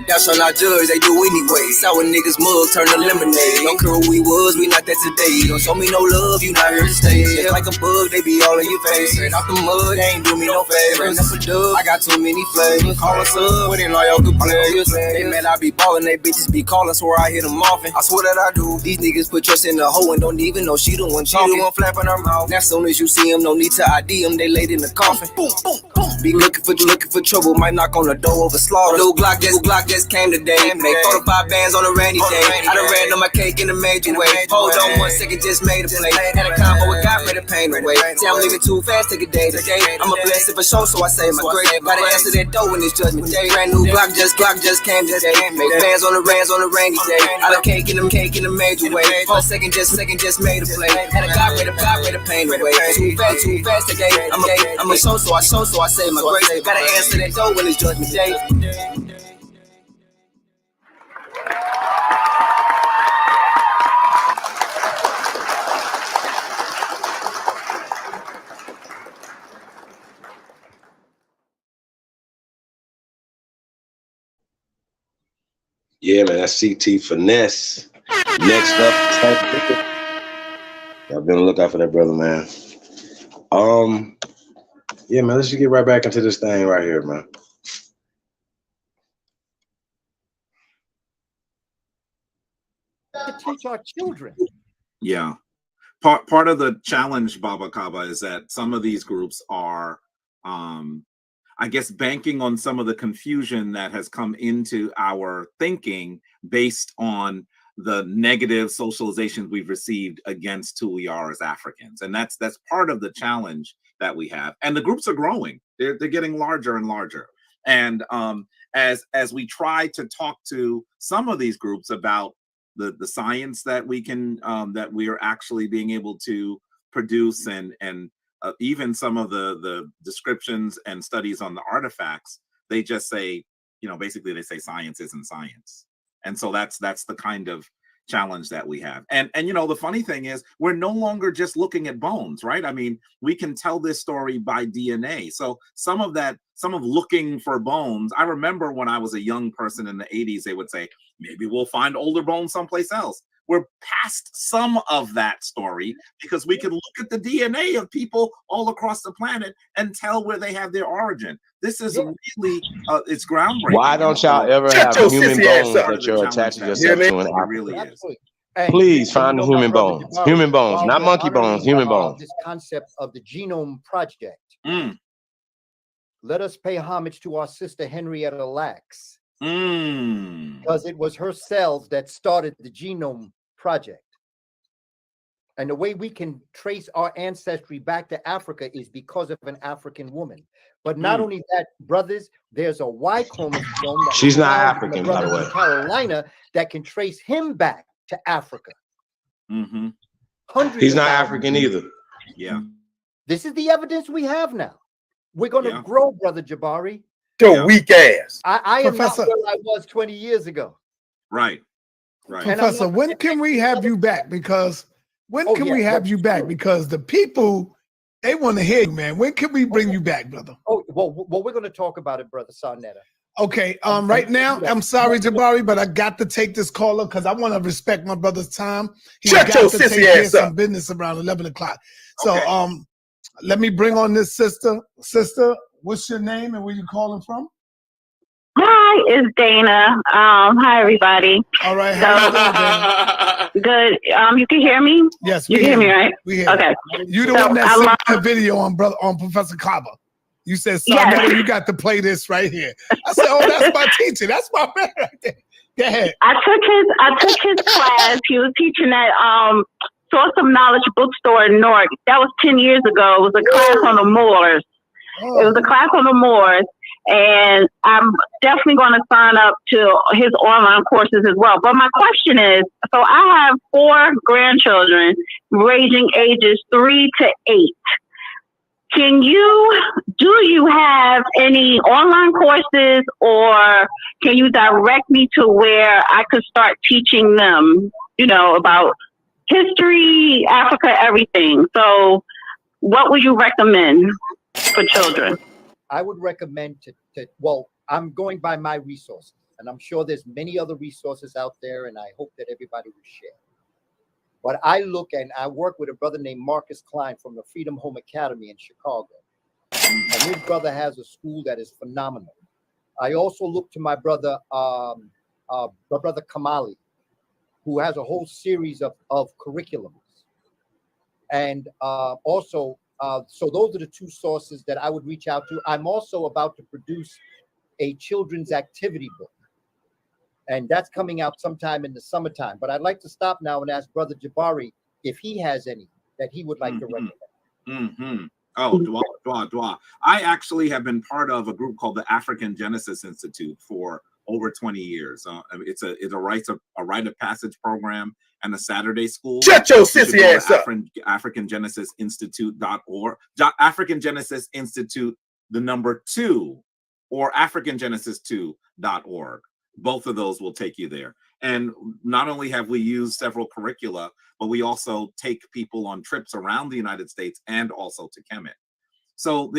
Y'all shall not judge, they do anyway. Sour niggas mug turn to lemonade. Don't care who we was, we not that today. Don't show me no love, you not here to stay. Just like a bug, they be all in your face. Straight off the mud, they ain't do me no favors. That's a dub, I got too many flavors. Call us up, when all y'all good players. They mad I be ballin', they bitches be callin', swear I hit them often. I swear that I do. These niggas put trust in the hoe and don't even know she the one talking. She the one flapping her mouth. Now soon as you see them, no need to ID them, they laid in the coffin. Boom, boom, boom. Be looking for trouble, might knock on the door over slaughter. New Glock just came today. Make 4 to 5 bands on a rainy day. I done ran on my cake in a major way. Hold on 1 second, just made a play. Had a combo with God, made the pain away. See, I'm leaving too fast, take a day to day. I'm a blessing for sure, so I say my grace. Gotta answer that door when it's judgment day. Brand new Glock just came today. Make bands on a rainy day. I done cake in a major way. 1 second, just made a play. Had a God, made the pain away. Too fast today. I'm a show, so I say my grace. Gotta answer that door when it's judgment day. Yeah, man, that's CT Finesse. Next up, I've been on the lookout for that brother, man. Yeah, man, let's just get right back into this thing right here, man. To teach our children. Yeah. Part of the challenge, Baba Kaba, is that some of these groups are I guess banking on some of the confusion that has come into our thinking based on the negative socialization we've received against who we are as Africans. And that's part of the challenge that we have. And the groups are growing. They're getting larger and larger. And as we try to talk to some of these groups about the science that we can that we are actually being able to produce and even some of the descriptions and studies on the artifacts, they just say, basically they say science isn't science. And so that's the kind of challenge that we have. And the funny thing is, we're no longer just looking at bones, right? I mean, we can tell this story by DNA. So some of looking for bones, I remember when I was a young person in the 80s, they would say, maybe we'll find older bones someplace else. We're past some of that story because we can look at the DNA of people all across the planet and tell where they have their origin. This is really, it's groundbreaking. Why don't y'all ever have human bones that you're attaching yourself to in Africa? Really is. Please find the human bones. Human bones, not monkey bones, human bones. This concept of the Genome Project. Let us pay homage to our sister Henrietta Lacks. Because it was her cells that started the Genome Project. And the way we can trace our ancestry back to Africa is because of an African woman. But not only that, brothers, there's a Y chromosome. She's not African, by the way. In Carolina that can trace him back to Africa. He's not African either. Yeah. This is the evidence we have now. We're going to grow, Brother Jabari. Your weak ass. I am not where I was 20 years ago. Right. Right. Professor, when can we have you back? Because we have you back? Because the people, they want to hear you, man. When can we bring you back, brother? Oh, well, we're going to talk about it, Brother Saneter. Okay. Right now, I'm sorry, Jabari, but I got to take this caller because I want to respect my brother's time. He's got to take care of some business around 11 o'clock. So let me bring on this sister. Sister, what's your name and where you calling from? Hi, it's Dana. Hi, everybody. All right. How you doing, Dana? Good. You can hear me? Yes, you can hear me, right? We hear okay. You the one that sent that video on Professor Kaba. You said, son, you got to play this right here. I said, oh, that's my teacher. That's my man right there. Go ahead. I took his class. He was teaching at Source of Knowledge bookstore in Newark. That was 10 years ago. It was a class on the Moors. It was a class on the Moors. And I'm definitely going to sign up to his online courses as well. But my question is, so I have 4 grandchildren ranging ages 3 to 8. Do you have any online courses, or can you direct me to where I could start teaching them, about history, Africa, everything? So what would you recommend for children? I would recommend well, I'm going by my resources, and I'm sure there's many other resources out there, and I hope that everybody will share. But I work with a brother named Marcus Klein from the Freedom Home Academy in Chicago. And his brother has a school that is phenomenal. I also look to my brother, brother Kamali, who has a whole series of curriculums. And also So those are the two sources that I would reach out to. I'm also about to produce a children's activity book, and that's coming out sometime in the summertime. But I'd like to stop now and ask Brother Jabari if he has any that he would like to recommend. Oh, Dwa. I actually have been part of a group called the African Genesis Institute for over 20 years. It's a rite of passage program and a Saturday school. Shut your sissy ass up. AfricanGenesisInstitute.org. African Genesis Institute, the number 2, or AfricanGenesis2.org. Both of those will take you there. And not only have we used several curricula, but we also take people on trips around the United States and also to Kemet. So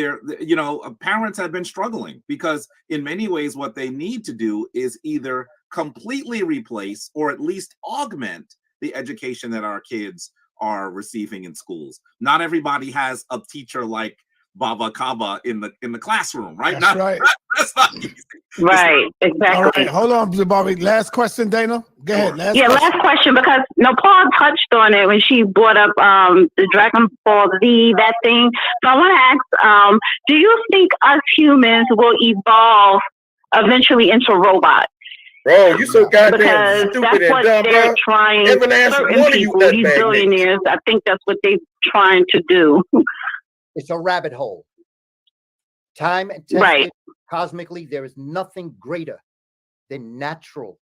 parents have been struggling because in many ways, what they need to do is either completely replace or at least augment the education that our kids are receiving in schools. Not everybody has a teacher like Baba Kaba in the classroom, right? That's right. That's not easy. Right, exactly. All right, hold on, Jabari. Last question, Dana. Go ahead. Last question, because Paul touched on it when she brought up the Dragon Ball Z, that thing. So I want to ask, do you think us humans will evolve eventually into robots? Bro, you so goddamn because stupid that's and what dumb, they're bro. trying. Every last Certain one of you people, that these bad nigga. billionaires, I think that's what they're trying to do. It's a rabbit hole. Time and tested Right. cosmically, there is nothing greater than natural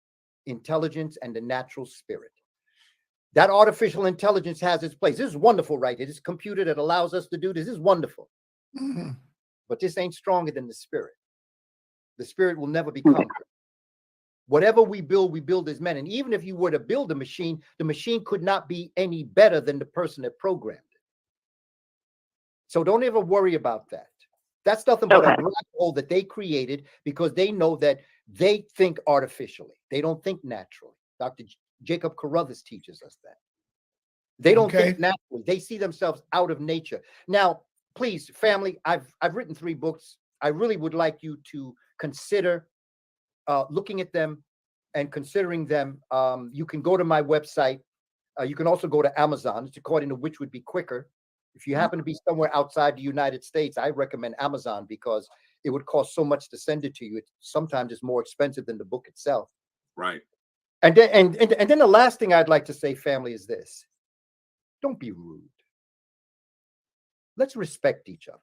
intelligence and the natural spirit. That artificial intelligence has its place. This is wonderful, right? It is a computer that allows us to do this. This is wonderful. Mm-hmm. But this ain't stronger than the spirit. The spirit will never be conquered. Whatever we build as men. And even if you were to build a machine, the machine could not be any better than the person that programmed it. So don't ever worry about that. That's nothing but a black hole that they created because they know that they think artificially. They don't think naturally. Dr. Jacob Carruthers teaches us that. They don't think naturally. They see themselves out of nature. Now, please, family, I've written 3 books. I really would like you to consider looking at them and considering them. You can go to my website. You can also go to Amazon. It's according to which would be quicker. If you happen to be somewhere outside the United States, I recommend Amazon because it would cost so much to send it to you. Sometimes it's more expensive than the book itself. Right. And then the last thing I'd like to say, family, is this. Don't be rude. Let's respect each other.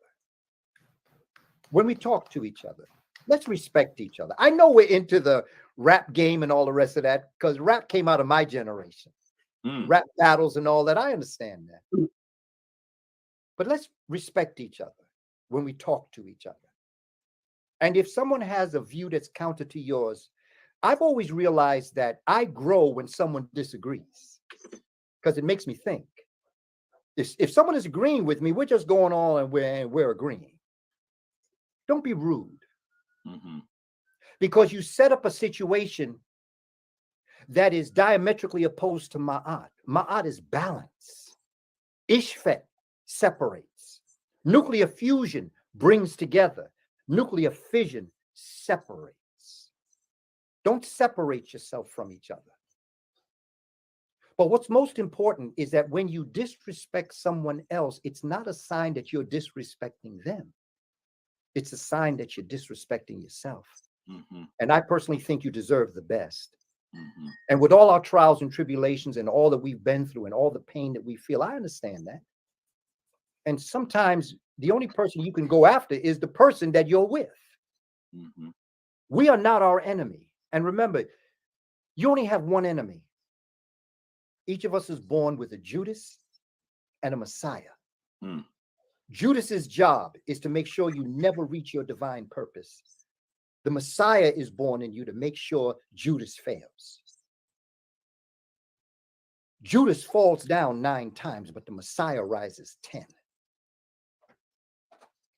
When we talk to each other, let's respect each other. I know we're into the rap game and all the rest of that because rap came out of my generation. Rap battles and all that. I understand that. But let's respect each other when we talk to each other. And if someone has a view that's counter to yours, I've always realized that I grow when someone disagrees because it makes me think. If someone is agreeing with me, we're just going on and we're agreeing. Don't be rude. Because you set up a situation that is diametrically opposed to Ma'at. Ma'at is balance. Ishfet separates. Nuclear fusion brings together. Nuclear fission separates. Don't separate yourself from each other. But what's most important is that when you disrespect someone else, it's not a sign that you're disrespecting them. It's a sign that you're disrespecting yourself. And I personally think you deserve the best. And with all our trials and tribulations and all that we've been through and all the pain that we feel, I understand that. And sometimes the only person you can go after is the person that you're with. We are not our enemy. And remember, you only have one enemy. Each of us is born with a Judas and a Messiah. Judas's job is to make sure you never reach your divine purpose. The Messiah is born in you to make sure Judas fails. Judas falls down 9 times, but the Messiah rises 10.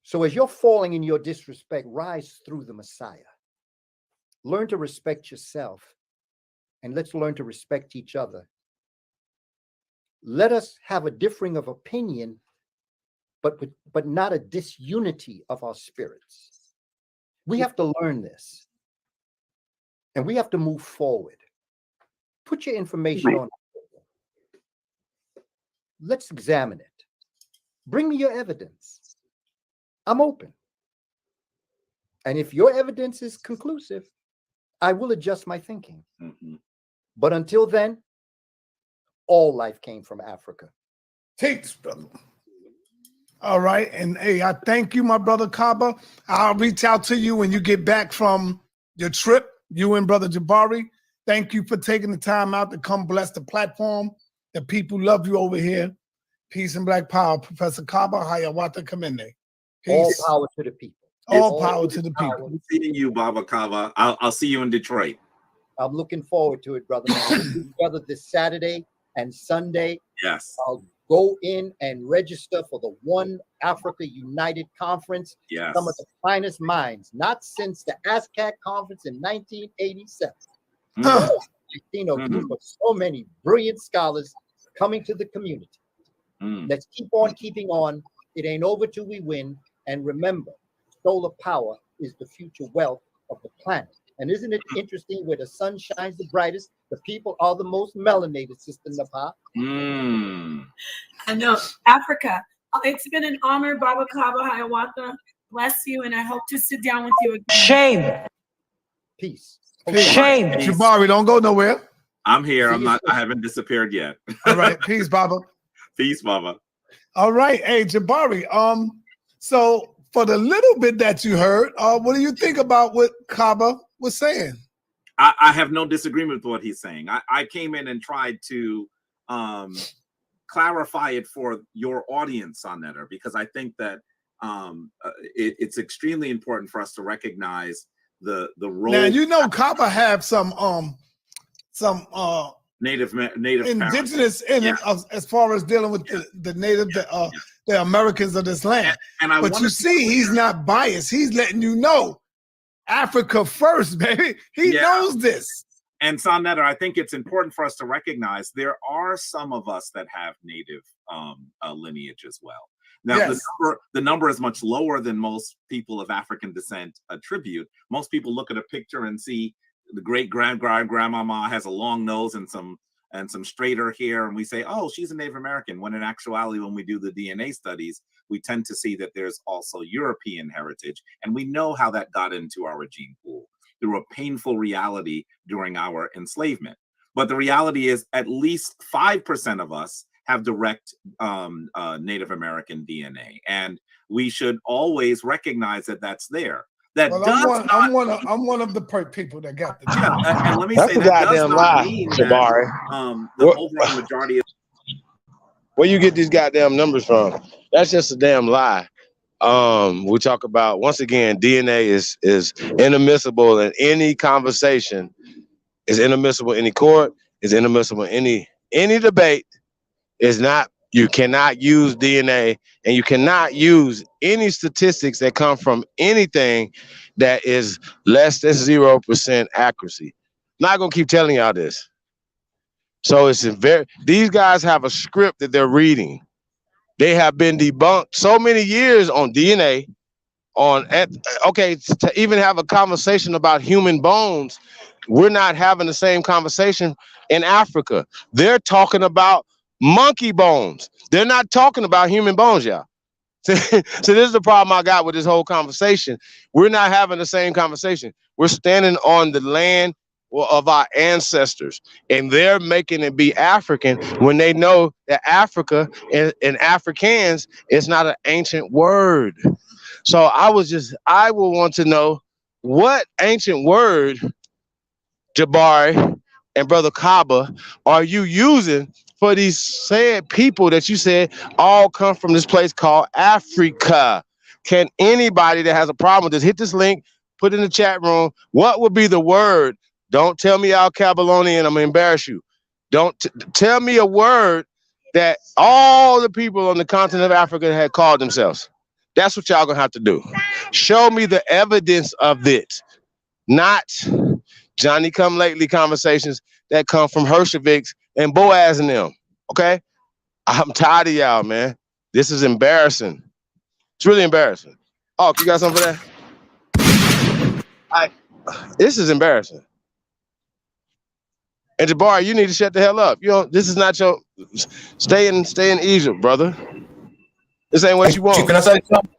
So as you're falling in your disrespect, rise through the Messiah. Learn to respect yourself, and let's learn to respect each other. Let us have a differing of opinion, but not a disunity of our spirits. We have to learn this, and we have to move forward. Put your information on. Let's examine it. Bring me your evidence. I'm open. And if your evidence is conclusive, I will adjust my thinking. But until then, all life came from Africa. Take this, brother. All right. And hey, I thank you, my brother Kaba. I'll reach out to you when you get back from your trip, you and brother Jabari. Thank you for taking the time out to come bless the platform. The people love you over here. Peace and black power, Professor Kaba Kamene. All power to the people. All power to the people. I'm seeing you, Baba Kaba. I'll see you in Detroit. I'm looking forward to it, brother. Brother, this Saturday and Sunday. Yes. I'll go in and register for the One Africa United Conference. Yes. Some of the finest minds, not since the ASCAC conference in 1987. I've seen a group of so many brilliant scholars coming to the community. Let's keep on keeping on. It ain't over till we win. And remember, solar power is the future wealth of the planet. And isn't it interesting, where the sun shines the brightest, the people are the most melanated, Sister Napa? I know. Africa. It's been an honor, Baba Kaba Hayawata. Bless you, and I hope to sit down with you again. Shame. Peace. Shame. Peace. Jabari, don't go nowhere. I'm here. I haven't disappeared yet. All right. Peace, Baba. Peace, Baba. All right. Hey, Jabari. So for the little bit that you heard, what do you think about what Kaba was saying? I have no disagreement with what he's saying. I came in and tried to clarify it for your audience, Saneter, because I think that it's extremely important for us to recognize the role. Now, you know, Kaba have some native indigenous in it, as far as dealing with the native, the Americans of this land. But you see, he's not biased. He's letting you know Africa first, baby. He knows this. And Saneter, I think it's important for us to recognize there are some of us that have native lineage as well. Now, the number is much lower than most people of African descent attribute. Most people look at a picture and see the great grandmama has a long nose and some straighter hair, and we say, oh, she's a Native American, when in actuality, when we do the DNA studies, we tend to see that there's also European heritage, and we know how that got into our gene pool through a painful reality during our enslavement. But the reality is at least 5% of us have direct Native American DNA, and we should always recognize that that's there. That I'm one of the people that got the and let me say that does not mean Jabari. That the overall majority of where you get these goddamn numbers from? That's just a damn lie. We talk about, once again, DNA is inadmissible in any conversation, is inadmissible in any court, is inadmissible in any debate. Is not, you cannot use DNA, and you cannot use any statistics that come from anything that is less than 0% accuracy. Not gonna keep telling y'all this. So it's these guys have a script that they're reading. They have been debunked so many years on DNA, to even have a conversation about human bones. We're not having the same conversation in Africa. They're talking about monkey bones. They're not talking about human bones, y'all. So this is the problem I got with this whole conversation. We're not having the same conversation. We're standing on the land of our ancestors, and they're making it be African when they know that Africa and Afrikaans is not an ancient word. So I will want to know, what ancient word, Jabari and Brother Kaba, are you using for these said people that you said all come from this place called Africa? Can anybody that has a problem with this hit this link, put in the chat room? What would be the word? Don't tell me Al Cabaloni and I'm gonna embarrass you. Don't tell me a word that all the people on the continent of Africa had called themselves. That's what y'all gonna have to do. Show me the evidence of it, not Johnny come lately conversations that come from Hershoviks and Boaz and them. Okay, I'm tired of y'all, man. This is embarrassing. It's really embarrassing. Oh, you got something for that? This is embarrassing. And Jabari, you need to shut the hell up. You know, this is not your stay in Egypt, brother. This This ain't what you want. Can I say something?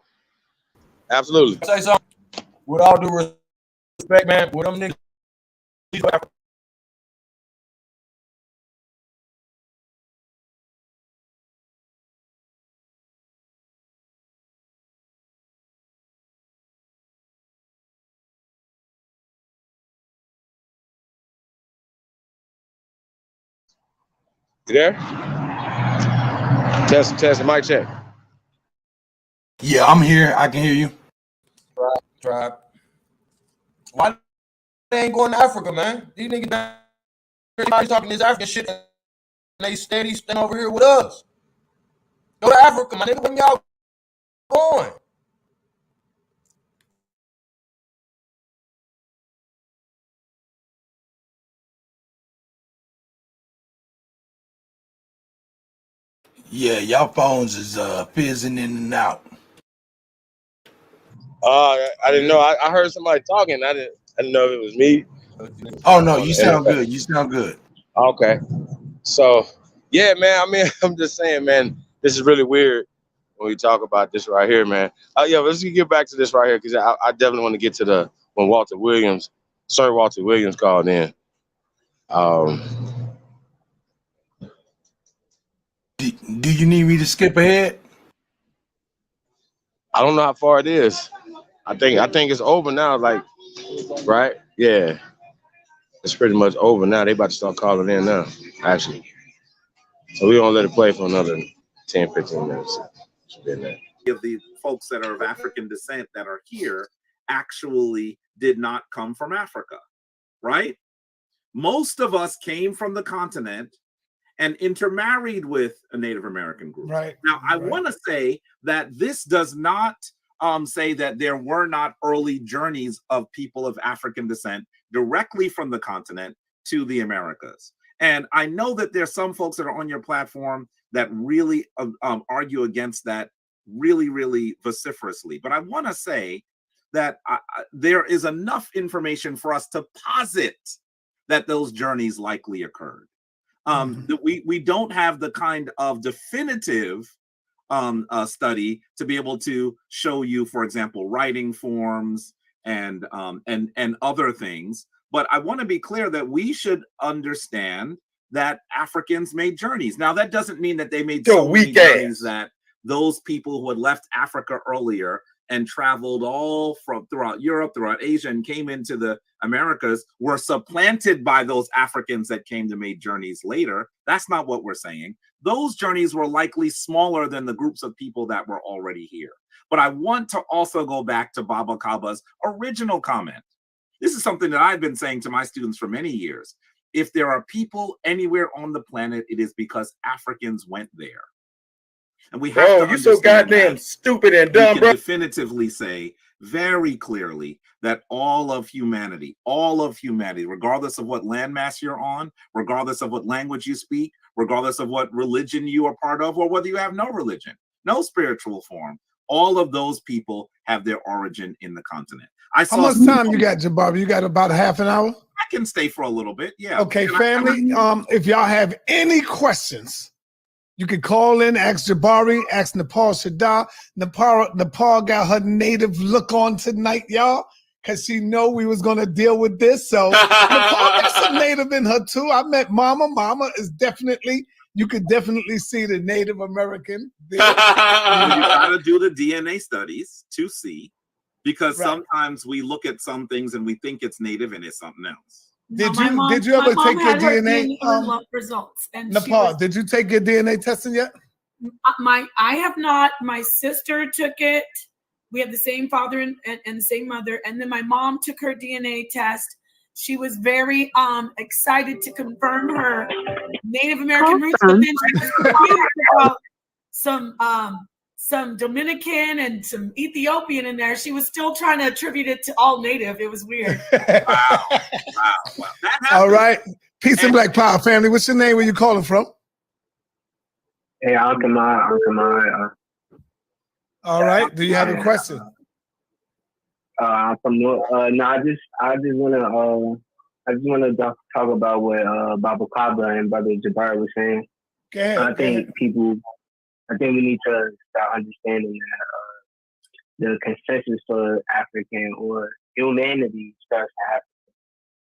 Absolutely. Can I say something? With all due respect, man, with them niggas. You there? Test, mic check. Yeah, I'm here. I can hear you. Tribe. Why they ain't going to Africa, man? These niggas everybody's talking this African shit and they steady staying over here with us. Go to Africa, my nigga. When y'all going? Yeah, y'all phones is fizzing in and out. I didn't know. I heard somebody talking. I didn't know if it was me. Oh no, you sound good. You sound good. Okay. So yeah, man. I mean, I'm just saying, man. This is really weird when we talk about this right here, man. Yeah, let's get back to this right here because I definitely want to get to when Sir Walter Williams called in. Do you need me to skip ahead? I don't know how far it is. I think it's over now. Like, right? Yeah, it's pretty much over now. They about to start calling in now, actually. So we're gonna let it play for another 10, 15 minutes. Of the folks that are of African descent that are here actually did not come from Africa, right? Most of us came from the continent and intermarried with a Native American group. Right. Now, I want to say that this does not say that there were not early journeys of people of African descent directly from the continent to the Americas. And I know that there's some folks that are on your platform that really argue against that really, really vociferously. But I want to say that there is enough information for us to posit that those journeys likely occurred. We don't have the kind of definitive study to be able to show you, for example, writing forms and other things. But I want to be clear that we should understand that Africans made journeys. Now, that doesn't mean that they made so many journeys that those people who had left Africa earlier and traveled all from throughout Europe, throughout Asia, and came into the Americas were supplanted by those Africans that came to make journeys later. That's not what we're saying. Those journeys were likely smaller than the groups of people that were already here. But I want to also go back to Baba Kaba's original comment. This is something that I've been saying to my students for many years. If there are people anywhere on the planet, it is because Africans went there. And we have to you so goddamn stupid and dumb, we can definitively say very clearly that all of humanity, regardless of what landmass you're on, regardless of what language you speak, regardless of what religion you are part of, or whether you have no religion, no spiritual form, all of those people have their origin in the continent. How much time you got, Jabari? You got about a half an hour? I can stay for a little bit, yeah. Okay, family, if y'all have any questions, you can call in, ask Jabari, ask Nepal Shada. Nepal got her native look on tonight, y'all, because she know we was going to deal with this. So Nepal got some native in her too. I met Mama. Mama is definitely, you could definitely see the Native American there. You got to do the DNA studies to see, because sometimes we look at some things and we think it's native and it's something else. Did you ever take your DNA results? And Nepal, did you take your DNA testing yet? I have not. My sister took it. We have the same father and the same mother. And then my mom took her DNA test. She was very excited to confirm her Native American roots, but then she was confused about some Dominican and some Ethiopian in there. She was still trying to attribute it to all Native. It was weird. Wow. All right. Peace and Black Power, family. What's your name? Where you calling from? Hey, Alkamai. All right. Do you have a question? I'm from North. No, I just wanna talk about what Baba Kaba and Brother Jabari was saying. I think people I think we need to start understanding that the consensus for African or humanity starts in Africa,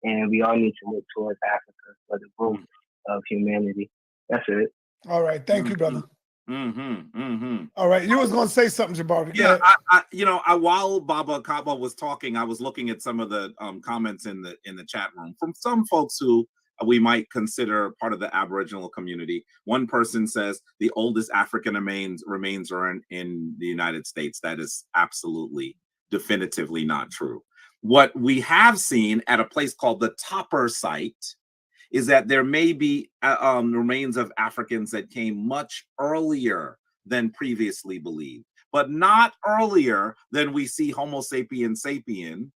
and we all need to look towards Africa for the growth of humanity. That's it. All right, thank you, brother. All right, you was gonna say something, Jabari. Yeah, while Baba Kaba was talking, I was looking at some of the comments in the chat room from some folks who we might consider part of the Aboriginal community. One person says the oldest African remains are in the United States. That is absolutely, definitively not true. What we have seen at a place called the Topper site is that there may be remains of Africans that came much earlier than previously believed, but not earlier than we see Homo sapiens sapien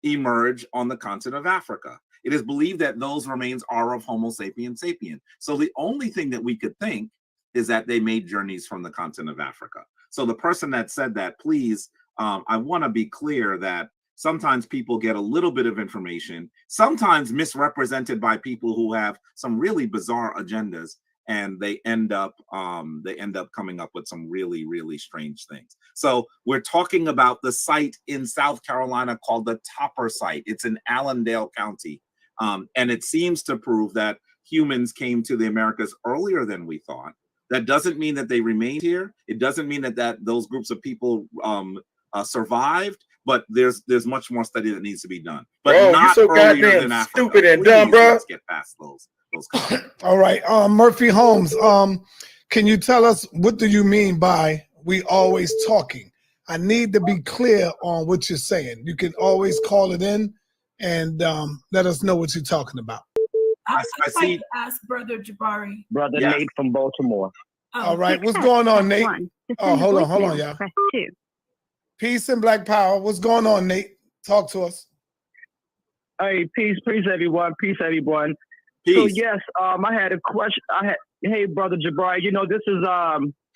emerge on the continent of Africa. It is believed that those remains are of Homo sapiens sapien. So the only thing that we could think is that they made journeys from the continent of Africa. So the person that said that, please, I want to be clear that sometimes people get a little bit of information, sometimes misrepresented by people who have some really bizarre agendas, and they end up coming up with some really, really strange things. So we're talking about the site in South Carolina called the Topper site. It's in Allendale County. And it seems to prove that humans came to the Americas earlier than we thought. That doesn't mean that they remained here. It doesn't mean that those groups of people survived, but there's much more study that needs to be done. But bro, not you so earlier goddamn than Africa. stupid and Please, dumb, bro. let's get past those comments. All right, Murphy Holmes, can you tell us what do you mean by we always talking? I need to be clear on what you're saying. You can always call it in and let us know what you're talking about. I'd like to ask Brother Jabari. Brother Nate from Baltimore. All right, what's going on, Nate? Oh, hold on, y'all. Peace and Black Power. What's going on, Nate? Talk to us. Hey, peace, everyone. Peace, everyone. Peace. So yes, I had a question. Hey, Brother Jabari, this is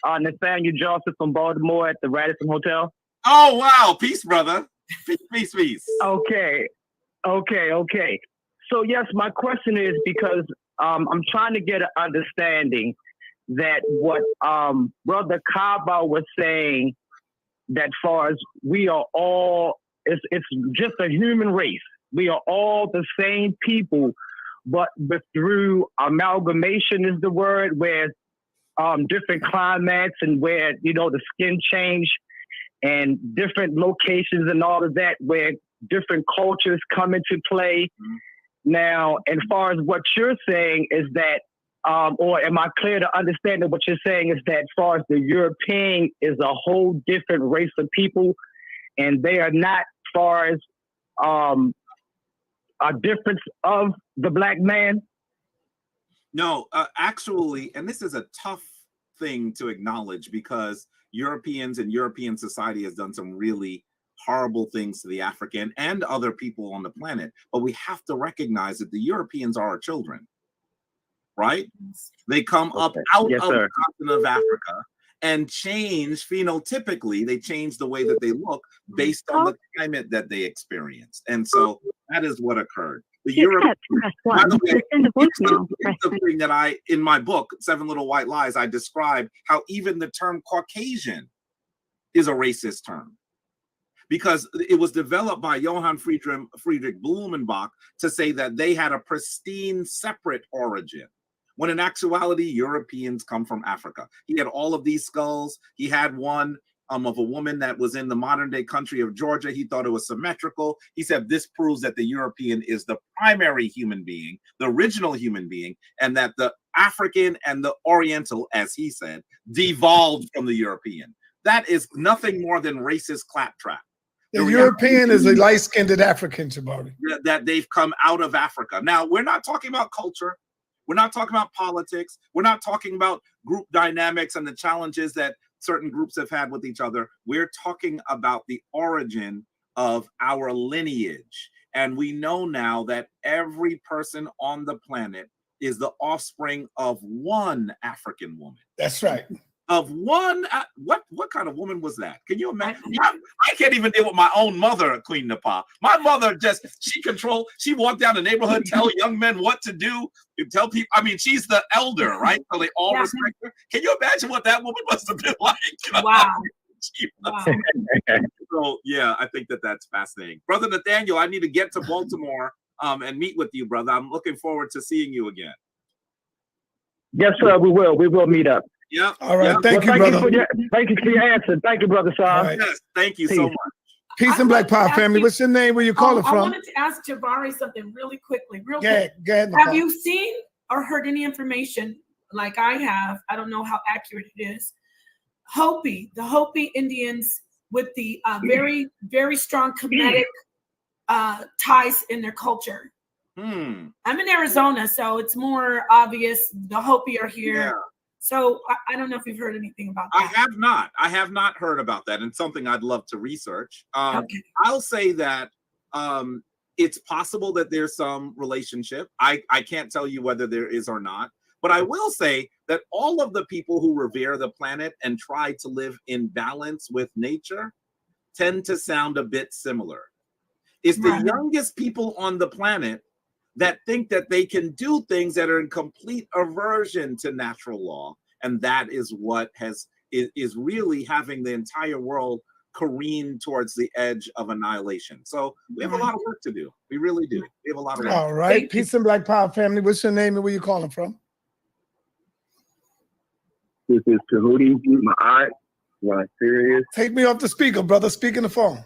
Nathaniel Johnson from Baltimore at the Radisson Hotel. Oh wow, peace, brother. Peace. Okay. So yes, my question is because I'm trying to get an understanding that what Brother Kaba was saying, that far as we are all, it's just a human race. We are all the same people, but through amalgamation is the word, where different climates and where, the skin change and different locations and all of that, where different cultures come into play. Now, as far as what you're saying is that, or am I clear to understand that what you're saying is that as far as the European is a whole different race of people, and they are not far as a difference of the black man? No, actually, and this is a tough thing to acknowledge because Europeans and European society has done some really horrible things to the African and other people on the planet. But we have to recognize that the Europeans are our children, right? They come up out of the continent of Africa and change phenotypically. They change the way that they look based on the climate that they experienced. And so that is what occurred. The Europeans, by the way, it's the thing that in my book, 7 Little White Lies, I describe how even the term Caucasian is a racist term, because it was developed by Johann Friedrich Blumenbach to say that they had a pristine, separate origin, when in actuality, Europeans come from Africa. He had all of these skulls. He had one of a woman that was in the modern day country of Georgia. He thought it was symmetrical. He said this proves that the European is the primary human being, the original human being, and that the African and the Oriental, as he said, devolved from the European. That is nothing more than racist claptrap. The European is a light-skinned African, Jabari. That they've come out of Africa. Now, we're not talking about culture. We're not talking about politics. We're not talking about group dynamics and the challenges that certain groups have had with each other. We're talking about the origin of our lineage. And we know now that every person on the planet is the offspring of one African woman. That's right. of one. What kind of woman was that? Can you imagine? I can't even deal with my own mother, Queen Napa. My mother she walked down the neighborhood, tell young men what to do, tell people. I mean, she's the elder, right? So they all respect her. Can you imagine what that woman must have been like? Wow. So yeah, I think that's fascinating. Brother Nathaniel, I need to get to Baltimore and meet with you, brother. I'm looking forward to seeing you again. Yes, sir, we will. We will meet up. Yep. All right. Yep. Thank you, brother. Thank you for your answer. Thank you, Brother Sean. Right. Yes, thank you so much. Peace and Black Power family. What's your name? Where you calling I from? wanted to ask Jabari something really quickly. Real Go ahead, quick. go ahead, Have Nicole. you seen or heard any information like I have? I don't know how accurate it is. The Hopi Indians with the very, very strong Kemetic ties in their culture. I'm in Arizona, so it's more obvious. The Hopi are here. Yeah. So I don't know if you've heard anything about that. I have not heard about that, and something I'd love to research. Okay. I'll say that it's possible that there's some relationship. I can't tell you whether there is or not, but I will say that all of the people who revere the planet and try to live in balance with nature tend to sound a bit similar. It's the youngest people on the planet that think that they can do things that are in complete aversion to natural law, and that is what is really having the entire world careen towards the edge of annihilation. So we have a lot of work to do. We really do. We have a lot of work. All right. Peace and Black Power family. What's your name and where you calling from? This is Tahuti, my aunt. Serious. Take me off the speaker, brother. Speak in the phone,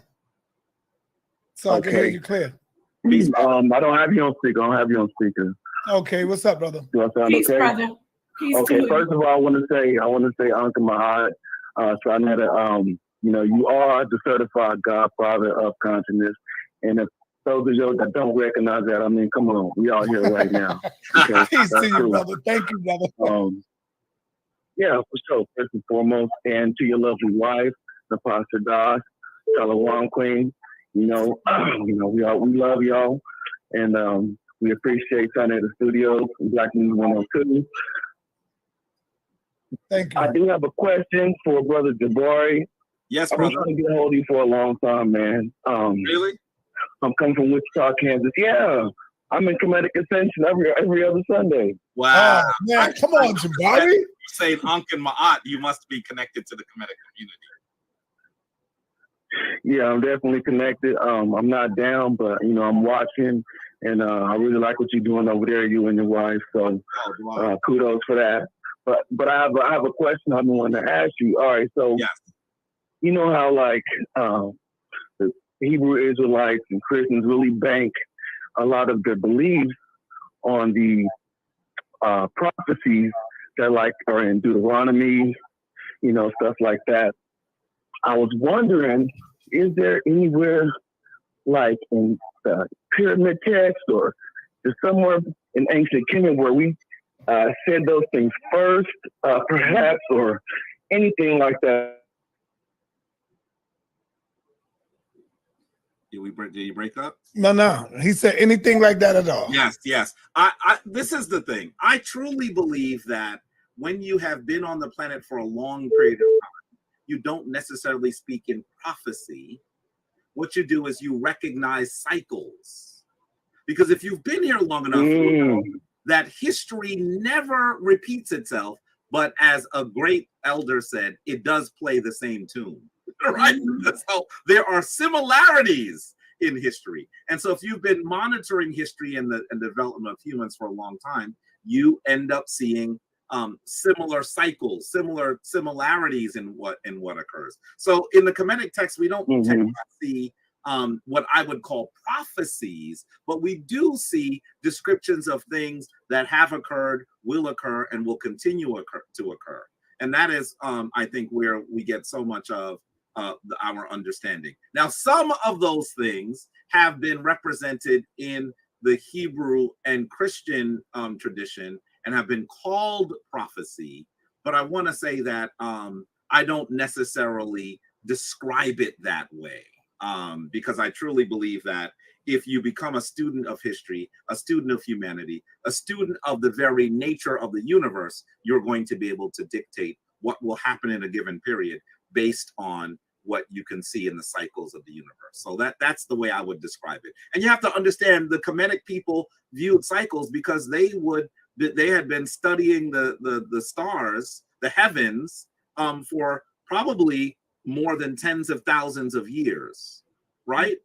so I can hear you clear. I don't have you on speaker. Okay, what's up, brother? Do I sound Peace, okay? brother. Peace Okay, to first of all, I want to say, Uncle Mahat, Saneter, you are the certified godfather of consciousness, and if those of you that don't recognize that, I mean, come on, we all here right now. Okay? Peace to you, brother. Thank you, brother. Yeah, for sure. First and foremost, and to your lovely wife, the Pastor Das, Shalom Queen. We love y'all, and we appreciate Saneter Studios and Black News 102. Thank you. I do have a question for Brother Jabari. Yes, I've been brother. trying to get a hold of you for a long time, man. Really? I'm coming from Wichita, Kansas. Yeah, I'm in Kemetic Ascension every other Sunday. Wow. Oh, man, come on, Jabari. You say Unc and Ma'at, you must be connected to the Kemetic community. Yeah, I'm definitely connected. I'm not down, but I'm watching, and I really like what you're doing over there, you and your wife. So kudos for that. But I have a question I've been wanting to ask you. All right, so you know how like the Hebrew Israelites and Christians really bank a lot of their beliefs on the prophecies that like are in Deuteronomy, stuff like that. I was wondering, is there anywhere like in the pyramid text or just somewhere in ancient Kenya where we said those things first, perhaps, or anything like that? Did you break up? No. He said anything like that at all. Yes. This is the thing. I truly believe that when you have been on the planet for a long period of time, you don't necessarily speak in prophecy. What you do is you recognize cycles. Because if you've been here long enough, you know that history never repeats itself, but as a great elder said, it does play the same tune, right? So there are similarities in history. And so if you've been monitoring history and the development of humans for a long time, you end up seeing similar cycles, similarities in what occurs. So in the Kemetic text, we don't tend to see what I would call prophecies, but we do see descriptions of things that have occurred, will occur, and will continue to occur. And that is, I think, where we get so much of our understanding. Now, some of those things have been represented in the Hebrew and Christian tradition and have been called prophecy, but I want to say that I don't necessarily describe it that way, because I truly believe that if you become a student of history, a student of humanity, a student of the very nature of the universe, you're going to be able to dictate what will happen in a given period based on what you can see in the cycles of the universe. So that's the way I would describe it. And you have to understand the Kemetic people viewed cycles because they had been studying the stars, the heavens, for probably more than tens of thousands of years, right?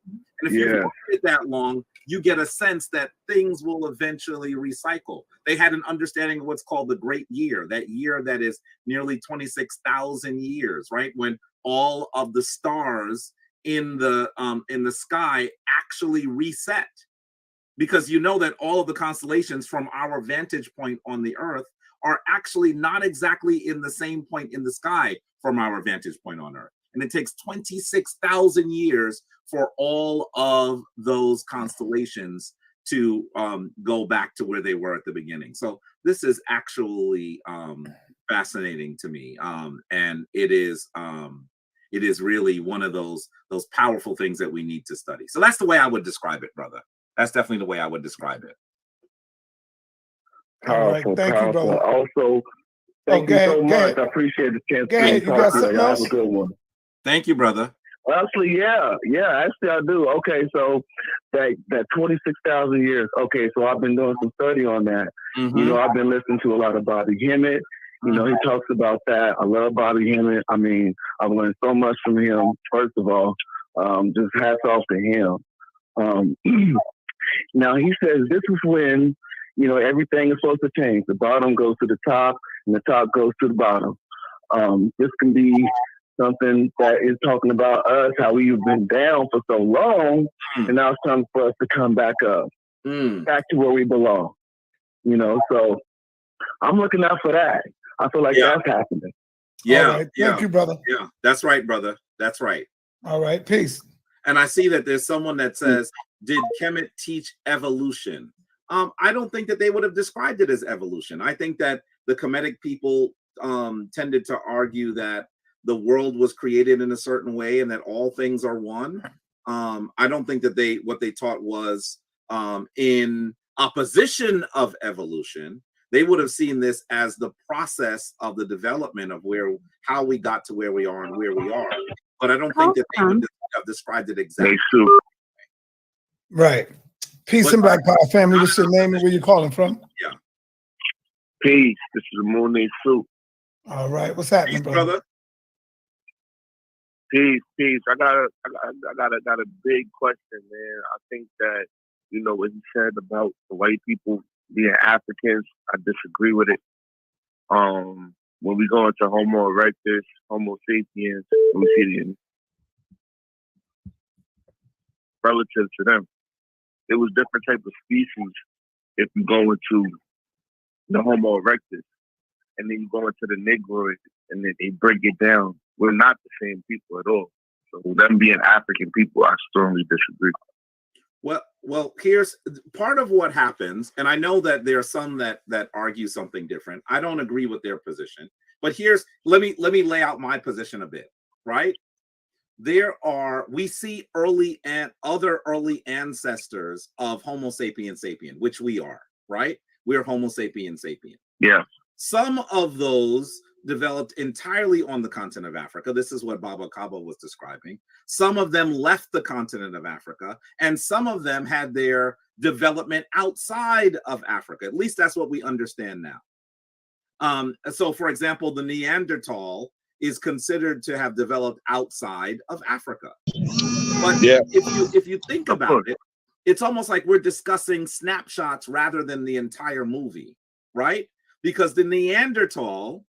And if you look at it that long, you get a sense that things will eventually recycle. They had an understanding of what's called the Great Year, that year that is nearly 26,000 years, right? When all of the stars in the sky actually reset. Because you know that all of the constellations from our vantage point on the Earth are actually not exactly in the same point in the sky from our vantage point on Earth. And it takes 26,000 years for all of those constellations to go back to where they were at the beginning. So this is actually fascinating to me. And it is really one of those powerful things that we need to study. So that's the way I would describe it, brother. That's definitely the way I would describe it. Powerful, Thank you, powerful. brother. Also, thank you so much. I appreciate the chance to talk to you. Have a good one. Thank you, brother. Actually, yeah, actually I do. Okay, so that 26,000 years. Okay, so I've been doing some study on that. You know, I've been listening to a lot of Bobby Hemmett. You know, he talks about that. I love Bobby Hemmett. I mean, I've learned so much from him. First of all, just hats off to him. Now he says this is when, you know, everything is supposed to change. The bottom goes to the top and the top goes to the bottom. This can be something that is talking about us, how we've been down for so long, and now it's time for us to come back up, back to where we belong. You know, so I'm looking out for that. I feel like that's happening. Yeah. All right. Thank you, brother. Yeah, that's right, brother. That's right. All right. Peace. And I see that there's someone that says, did Kemet teach evolution? I don't think that they would have described it as evolution. I think that the Kemetic people tended to argue that the world was created in a certain way and that all things are one. I don't think that what they taught was in opposition of evolution. They would have seen this as the process of the development of how we got to where we are and where we are. But I don't think that they would have described it exactly. Right. Peace and Black Power family. What's your name and where you calling from? Yeah. Peace. This is Moon Soup. All right. What's happening, brother? Peace. I got a big question, man. I think that, you know, what he said about the white people being Africans, I disagree with it. When we go into Homo erectus, Homo sapiens, we see the relative to them. It was different type of species. If you go into the Homo erectus, and then you go into the Negro, and then they break it down, we're not the same people at all. So them being African people, I strongly disagree. Well, here's part of what happens, and I know that there are some that argue something different. I don't agree with their position, but let me lay out my position a bit, right? We see other early ancestors of Homo sapiens sapien, which we are, right? We're Homo sapiens sapien. Yeah. Some of those developed entirely on the continent of Africa. This is what Baba Kaba was describing. Some of them left the continent of Africa, and some of them had their development outside of Africa. At least that's what we understand now. So, for example, the Neanderthal is considered to have developed outside of Africa. But if you think about it, it's almost like we're discussing snapshots rather than the entire movie, right? Because the Neanderthal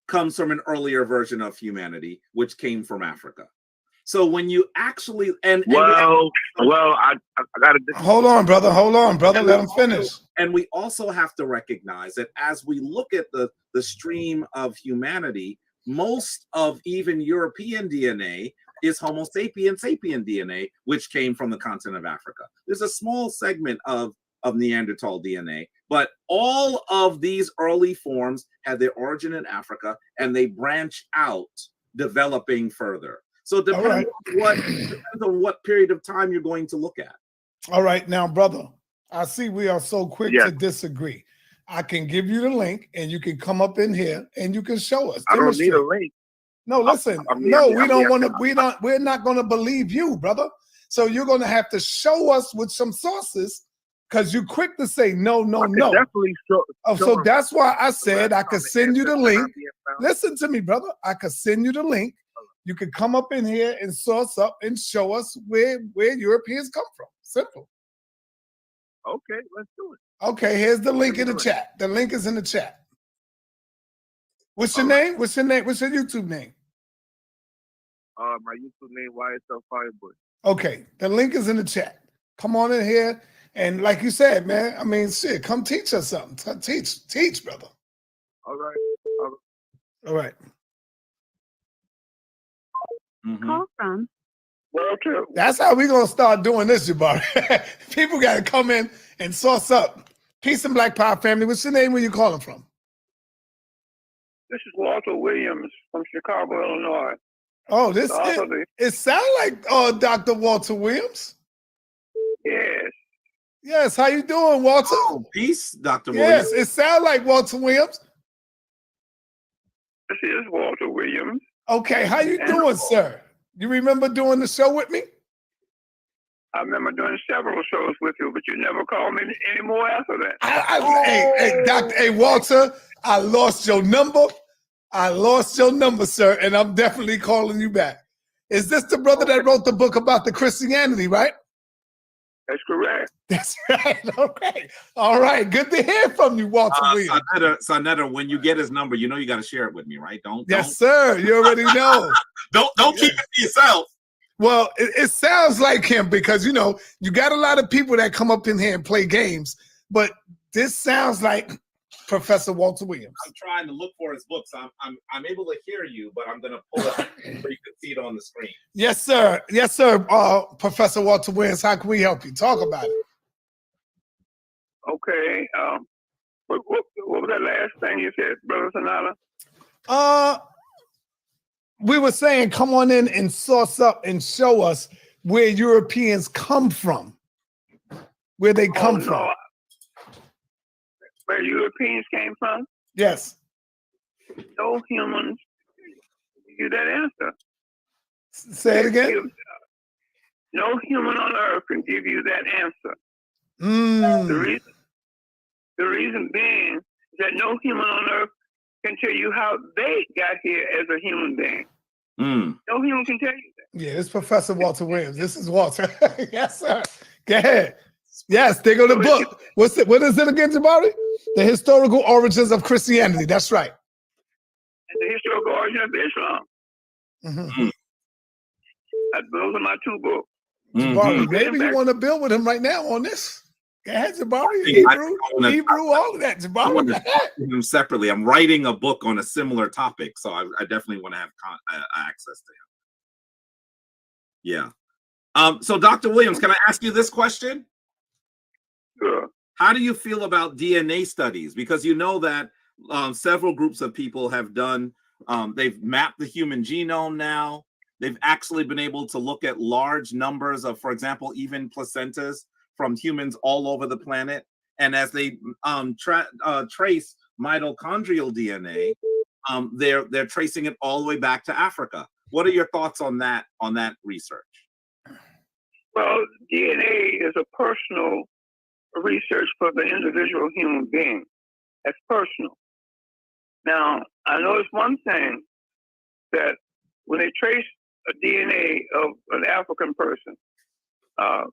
comes from an earlier version of humanity, which came from Africa. So when you actually I gotta hold on, brother. Let him finish. And we also have to recognize that as we look at the stream of humanity, most of even European DNA is Homo sapiens sapien DNA, which came from the continent of Africa. There's a small segment of Neanderthal DNA, but all of these early forms had their origin in Africa, and they branch out, developing further. So it depends on what period of time you're going to look at. All right, now, brother, I see we are so quick to disagree. I can give you the link, and you can come up in here and you can show us. I don't need a link. No, listen. We're not going to believe you, brother. So you're going to have to show us with some sources, because you're quick to say no. Definitely so that's why I said I could send you the link. Listen to me, brother. I could send you the link. You could come up in here and source up and show us where Europeans come from. Simple. Okay, let's do it. Okay, here's the link in the chat. The link is in the chat. What's your name? What's your name? What's your YouTube name? My YouTube name YSL Firebush. Okay, the link is in the chat. Come on in here, and like you said, man, I mean, shit, come teach us something. Teach, brother. All right. All right. Call from. That's how we're gonna start doing this, Jabari. People gotta come in and source up. Peace and Black Power family. What's your name? Where you calling from? This is Walter Williams from Chicago, Illinois. Oh, it sounds like Dr. Walter Williams. Yes. Yes, how you doing, Walter? Oh, peace, Dr. Williams. Yes, it sounds like Walter Williams. This is Walter Williams. Okay, how you doing, sir? You remember doing the show with me? I remember doing several shows with you, but you never called me anymore after that. Hey, Walter, I lost your number. Sir, and I'm definitely calling you back. Is this the brother that wrote the book about the Christianity, right? That's correct. That's right. Okay. All right. Good to hear from you, Walter Williams. Saneter, when you get his number, you know you got to share it with me, right? Yes, sir. You already know. Don't keep it to yourself. Well, it sounds like him because, you know, you got a lot of people that come up in here and play games, but this sounds like Professor Walter Williams. I'm trying to look for his books. I'm able to hear you, but I'm going to pull it so you can see it on the screen. Yes, sir. Yes, sir. Professor Walter Williams, how can we help you? Talk about it. Okay. What was that last thing you said, Brother Saneter? We were saying, come on in and source up and show us where Europeans come from, where they come from. Where Europeans came from? Yes. No humans give you that answer. Say it again. No human on earth can give you that answer. The reason being that no human on earth can tell you how they got here as a human being. No human can tell you that. Yeah, it's Professor Walter Williams. This is Walter. Yes, sir. Go ahead. Yes, they go to the book. What is it again, Jabari? The Historical Origins of Christianity. That's right. And the Historical Origin of Islam. Those are my two books. Jabari, maybe you want to build with him right now on this. Go ahead, Jabari. Hebrew, all of that. Jabari. I want to talk to him separately. I'm writing a book on a similar topic, so I definitely want to have access to him. Yeah. So, Dr. Williams, can I ask you this question? Sure. How do you feel about DNA studies? Because you know that several groups of people have done, they've mapped the human genome now. They've actually been able to look at large numbers of, for example, even placentas from humans all over the planet. And as they trace mitochondrial DNA, they're tracing it all the way back to Africa. What are your thoughts on that research? Well, DNA is a personal research for the individual human being. That's personal. Now, I noticed one thing, that when they trace a DNA of an African person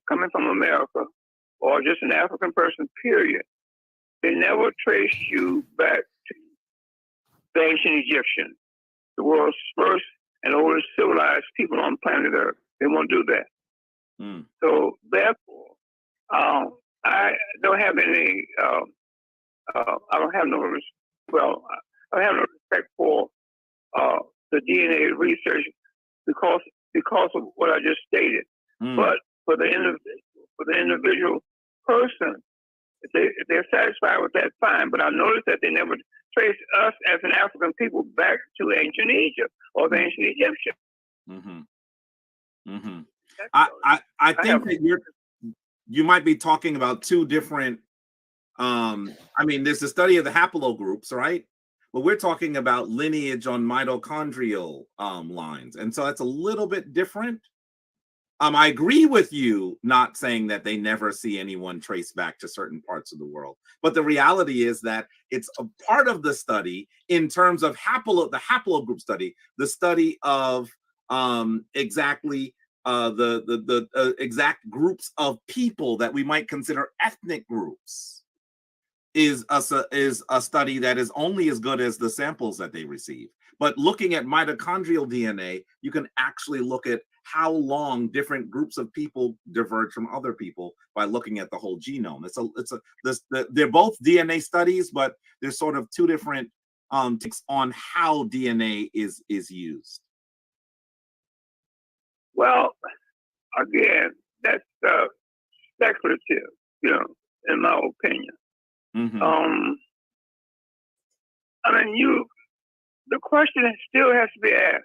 coming from America, or just an African person, period, they never trace you back to the ancient Egyptians, the world's first and oldest civilized people on planet Earth. They won't do that. So, therefore, I don't have any. I don't have no respect for the DNA research because of what I just stated. But for the individual person, if they're satisfied with that, fine. But I noticed that they never trace us as an African people back to ancient Egypt or the ancient Egyptians. I think that you might be talking about two different I mean, there's the study of the haplogroups, right? But we're talking about lineage on mitochondrial lines. And so that's a little bit different. I agree with you not saying that they never see anyone trace back to certain parts of the world. But the reality is that it's a part of the study in terms of the haplogroup study, the study of exactly the exact groups of people that we might consider ethnic groups is a study that is only as good as the samples that they receive. But looking at mitochondrial DNA, you can actually look at how long different groups of people diverge from other people by looking at the whole genome. They're both DNA studies, but there's sort of two different takes on how DNA is used. Well, again, that's speculative, in my opinion. I mean, the question still has to be asked,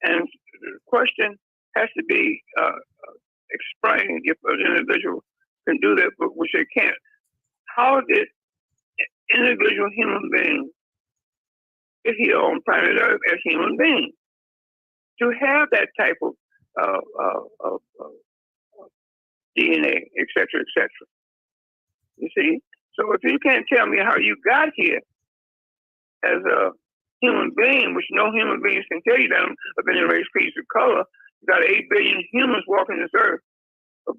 and the question has to be explained if an individual can do that, but which they can't. How did individual human beings get here on planet Earth as human beings to have that type of DNA, et cetera, et cetera? You see? So if you can't tell me how you got here as a human being, which no human beings can tell you that of any race, creed, or color, you got 8 billion humans walking this earth of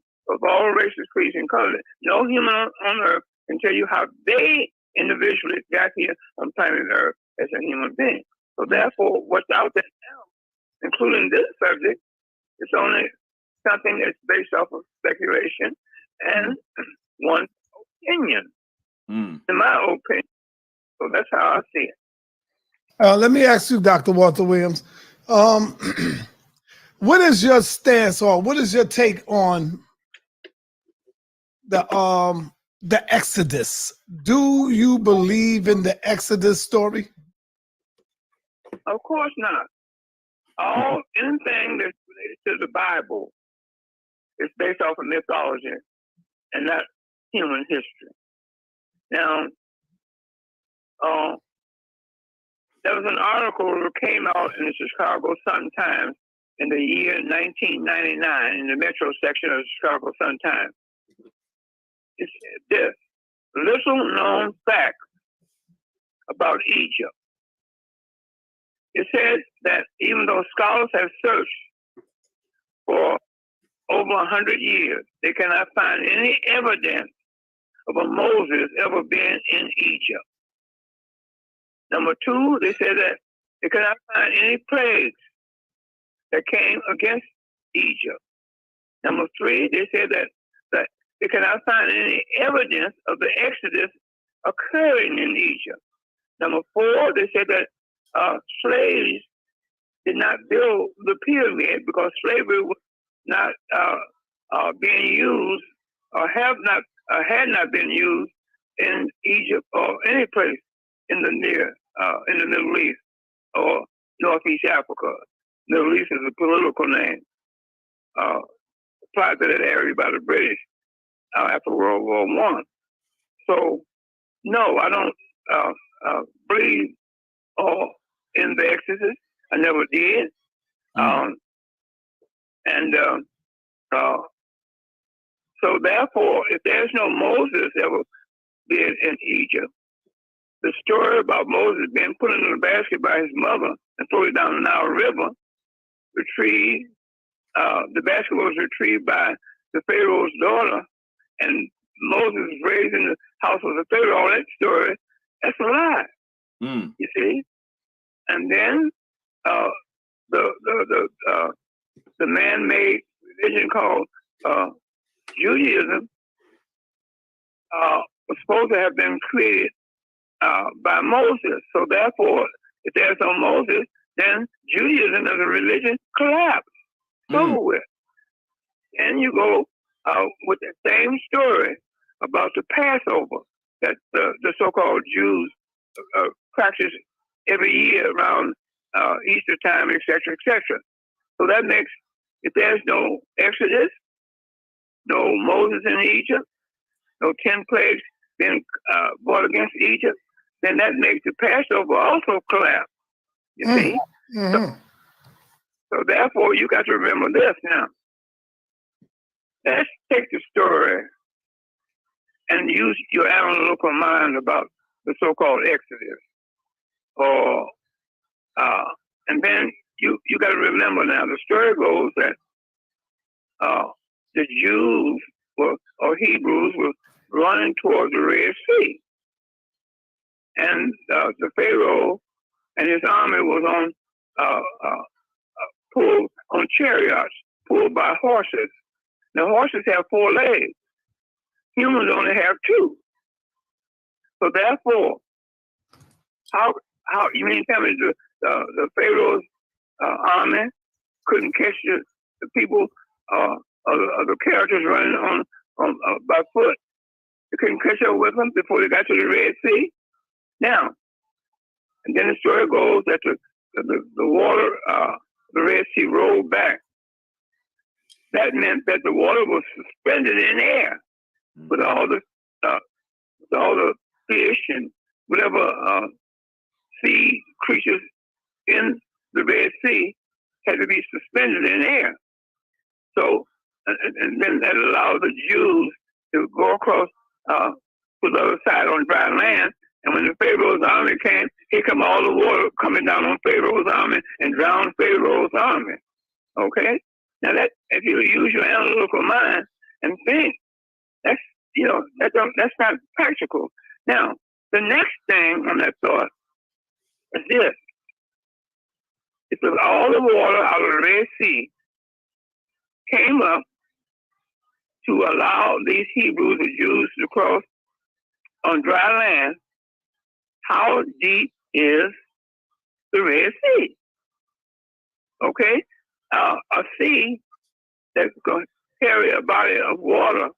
all races, creeds, and colors. No human on earth can tell you how they individually got here on planet Earth as a human being. So therefore, what's out there now, including this subject, is only something that's based off of speculation and one's opinion, in my opinion. So that's how I see it. Let me ask you, Dr. Walter Williams, what is your stance or what is your take on the Exodus? Do you believe in the Exodus story? Of course not. Anything that's related to the Bible is based off of mythology and not human history. Now, there was an article that came out in the Chicago Sun-Times in the year 1999 in the Metro section of the Chicago Sun-Times. It said this: little known facts about Egypt. It says that even though scholars have searched for over 100 years, they cannot find any evidence of a Moses ever being in Egypt. Number two, they said that they cannot find any plagues that came against Egypt. Number three, they said that they cannot find any evidence of the Exodus occurring in Egypt. Number four, they said that slaves did not build the pyramid because slavery was not being used or had not been used in Egypt or any place in the Middle East or Northeast Africa. Middle East is a political name applied to that area by the British after World War I. So, no, I don't believe in the Exodus. I never did. So therefore, if there's no Moses ever being in Egypt, the story about Moses being put in a basket by his mother and thrown down the Nile River, the basket was retrieved by the Pharaoh's daughter, and Moses was raised in the house of the Pharaoh. All that story, that's a lie. You see, and then the man-made religion called Judaism was supposed to have been created by Moses. So therefore, if there's no Moses, then Judaism as a religion collapsed. Over with. And you go with the same story about the Passover that the so-called Jews practice every year around Easter time, et cetera, et cetera. So that makes, if there's no Exodus, no Moses in Egypt, those 10 plagues being brought against Egypt, then that makes the Passover also collapse. You see? So therefore, you got to remember this now. Let's take the story and use your analytical mind about the so-called Exodus. Or, and then you got to remember now, the story goes that the Jews or Hebrews were running towards the Red Sea. And the Pharaoh and his army was pulled on chariots, pulled by horses. Now, horses have 4 legs. Humans only have 2. So therefore, how you mean tell me the Pharaoh's army couldn't catch the people the characters running on by foot? They couldn't catch up with them before they got to the Red Sea. Now, and then the story goes that the water, the Red Sea rolled back. That meant that the water was suspended in air with all the fish and whatever sea creatures in the Red Sea had to be suspended in air. So, and then that allowed the Jews to go across to the other side on dry land. And when the Pharaoh's army came, here come all the water coming down on Pharaoh's army and drowned Pharaoh's army. Okay? Now that if you use your analytical mind and think, that's not practical. Now, the next thing on that thought is this. It's that all the water out of the Red Sea came up to allow these Hebrews, the Jews, to cross on dry land. How deep is the Red Sea? Okay? A sea that's going to carry a body of water,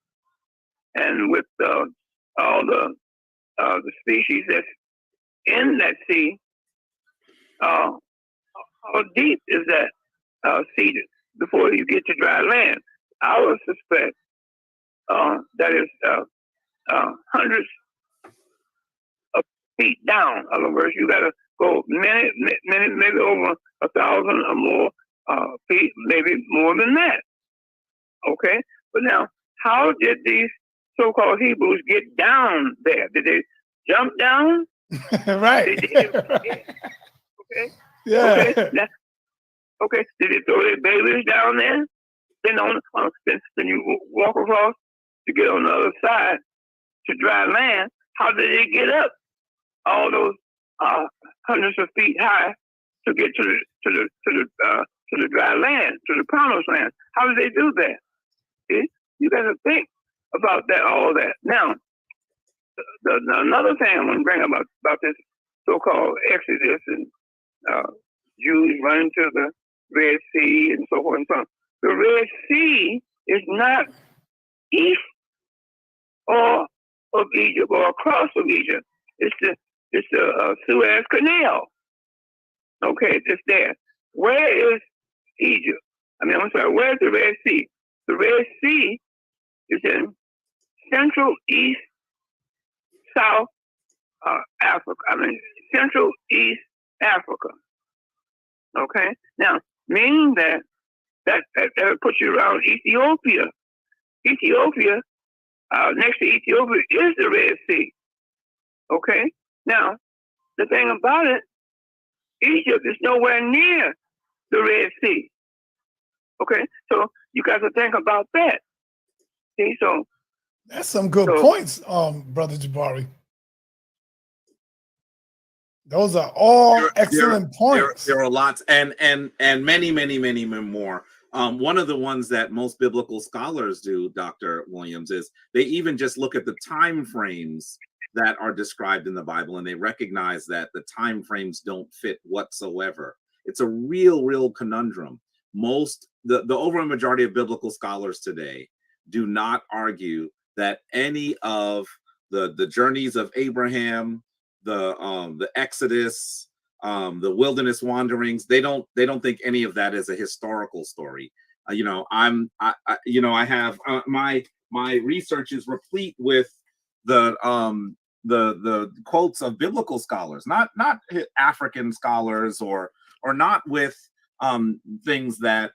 and with all the species that's in that sea, how deep is that sea before you get to dry land? I would suspect that is hundreds of feet down. In other words, you got to go many, maybe over 1,000 or more feet, maybe more than that. Okay, but now, how did these so-called Hebrews get down there? Did they jump down? Right. Okay. Yeah. Okay. Now, okay. Did they throw their babies down there? Then you walk across to get on the other side to dry land. How did they get up all those hundreds of feet high to get to the dry land, to the promised land? How did they do that? See? You got to think about that, all that. Now, another thing I want to bring up about this so-called Exodus and Jews running to the Red Sea and so forth and so on. The Red Sea is not east or of Egypt or across of Egypt. It's the Suez Canal. Okay, it's there. Where is Egypt? Where's the Red Sea? The Red Sea is in Central East South Africa. Central East Africa. Okay? Now, meaning that puts you around Ethiopia. Ethiopia, next to Ethiopia is the Red Sea. Okay? Now, the thing about it, Egypt is nowhere near the Red Sea. Okay? So you got to think about that. See, so that's some good points, Brother Jabari. Those are all excellent points. There are lots, and many more. One of the ones that most biblical scholars do, Dr. Williams, is they even just look at the time frames that are described in the Bible, and they recognize that the time frames don't fit whatsoever. It's a real conundrum. The overwhelming majority of biblical scholars today do not argue that any of the journeys of Abraham, the Exodus, the wilderness wanderings, they don't think any of that is a historical story. I have my my research is replete with the quotes of biblical scholars, not African scholars or not with things that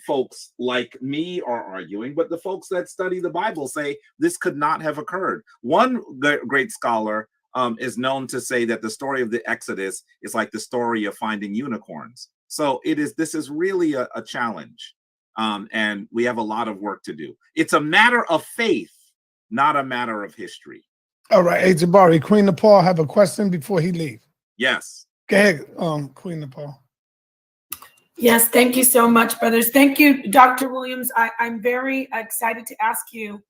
folks like me are arguing, but the folks that study the Bible say this could not have occurred. One great scholar is known to say that the story of the Exodus is like the story of finding unicorns. So this is really a challenge, and we have a lot of work to do. It's a matter of faith, not a matter of history. All right, hey Jabari, Queen Nepal have a question before he leaves. Yes. Go ahead, Queen Nepal. Yes, thank you so much, brothers. Thank you, Dr. Williams. I'm very excited to ask you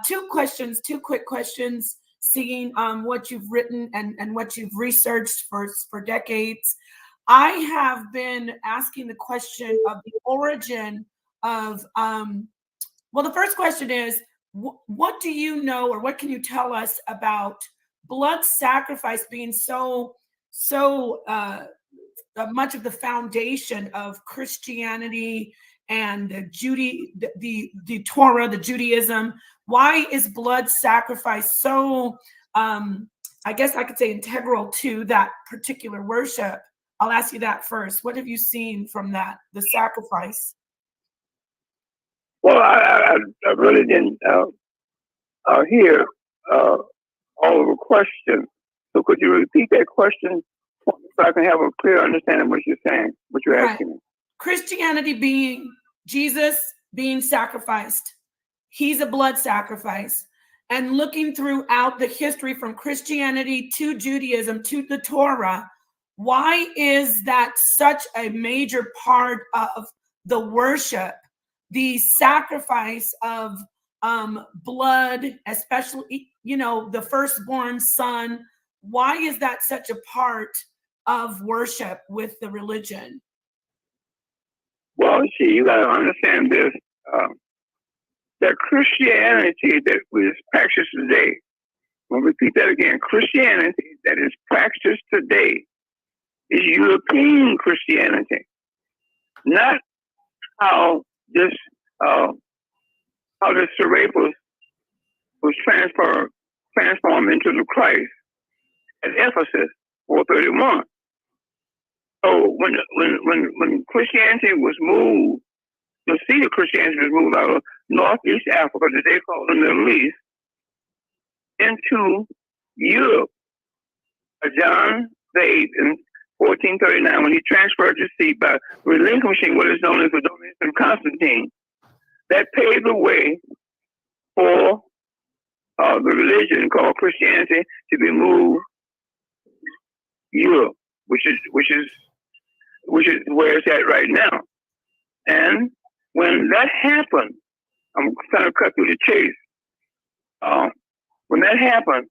two quick questions, seeing what you've written and what you've researched for decades. I have been asking the question of the origin of, well, the first question is, what do you know, or what can you tell us about blood sacrifice being so much of the foundation of Christianity and the Torah, the Judaism? Why is blood sacrifice so, I guess I could say, integral to that particular worship? I'll ask you that first. What have you seen from that, the sacrifice? Well, I really didn't hear all of the question. So could you repeat that question so I can have a clear understanding of what you're saying, what you're asking me? Christianity being Jesus being sacrificed. He's a blood sacrifice. And looking throughout the history from Christianity to Judaism to the Torah, why is that such a major part of the worship? The sacrifice of blood, especially, the firstborn son. Why is that such a part of worship with the religion? Well, see, you got to understand this, that Christianity that is practiced today, I'll repeat that again, Christianity that is practiced today is European Christianity, not how this Serapis was transformed into the Christ at Ephesus 431. So when Christianity was moved, the seed of Christianity was moved out of Northeast Africa, that they call the Middle East, into Europe. John the 8th in 1439, when he transferred the seed by relinquishing what is known as the donation of Constantine, that paved the way for the religion called Christianity to be moved Europe, which is where it's at right now. And when that happened, I'm trying to cut through the chase. When that happened,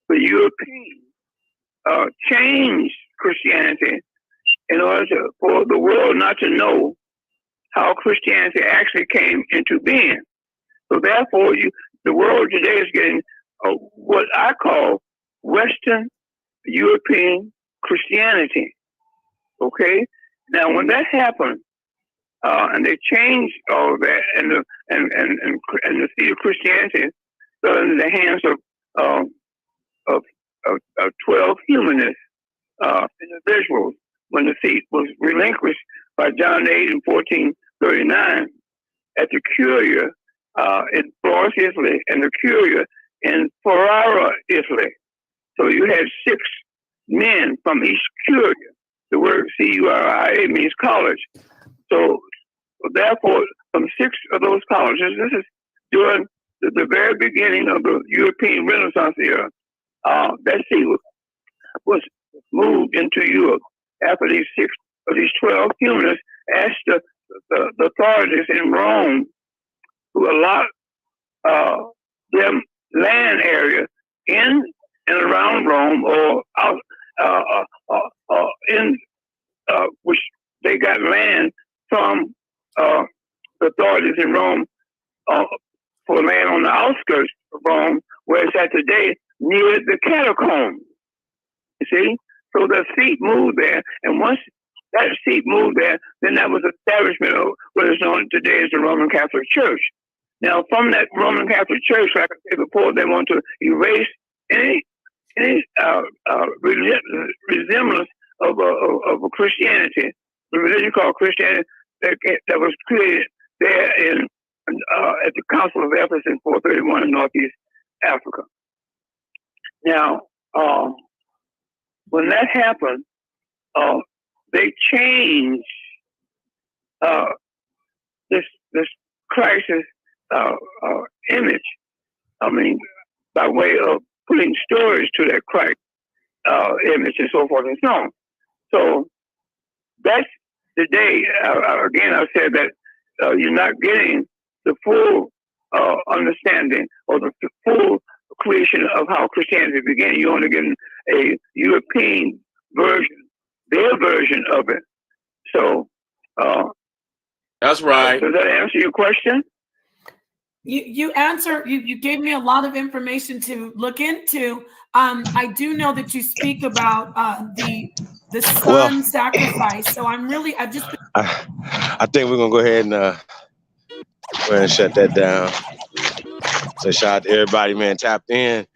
the Europeans changed Christianity in order for the world not to know how Christianity actually came into being. So therefore, the world today is getting what I call Western European Christianity. Okay? Now, when that happened, and they changed all of that, and the seed of Christianity fell into the hands of 12 humanists, individuals, when the seat was relinquished by John the 8th in 1439 at the Curia in Florence, Italy, and the Curia in Ferrara, Italy. So you had 6 men from each Curia. The word C-U-R-I-A means college. So therefore, from 6 of those colleges, this is during the very beginning of the European Renaissance era, that seat was moved into Europe after these 12 humanists asked the authorities in Rome to allot them land area in and around Rome, or out which they got land from the authorities in Rome for land on the outskirts of Rome, where it's at today, near the catacombs. You see? So the seat moved there, and once that seat moved there, then that was establishment of what is known today as the Roman Catholic Church. Now, from that Roman Catholic Church, like I said before, they want to erase any resemblance of a Christianity, the religion called Christianity that was created there at the Council of Ephesus in 431 in Northeast Africa. Now, when that happened, they changed this Christ's image. I mean, by way of putting stories to that Christ image and so forth and so on. So that's the day. Again, I said that you're not getting the full understanding or the full creation of how Christianity began. You're only getting a European version, their version of it. So that's right. Does that answer your question? You answer. You gave me a lot of information to look into. I do know that you speak about the son sacrifice. So I've just. I think we're gonna go ahead and shut that down. So shout out to everybody, man, tapped in.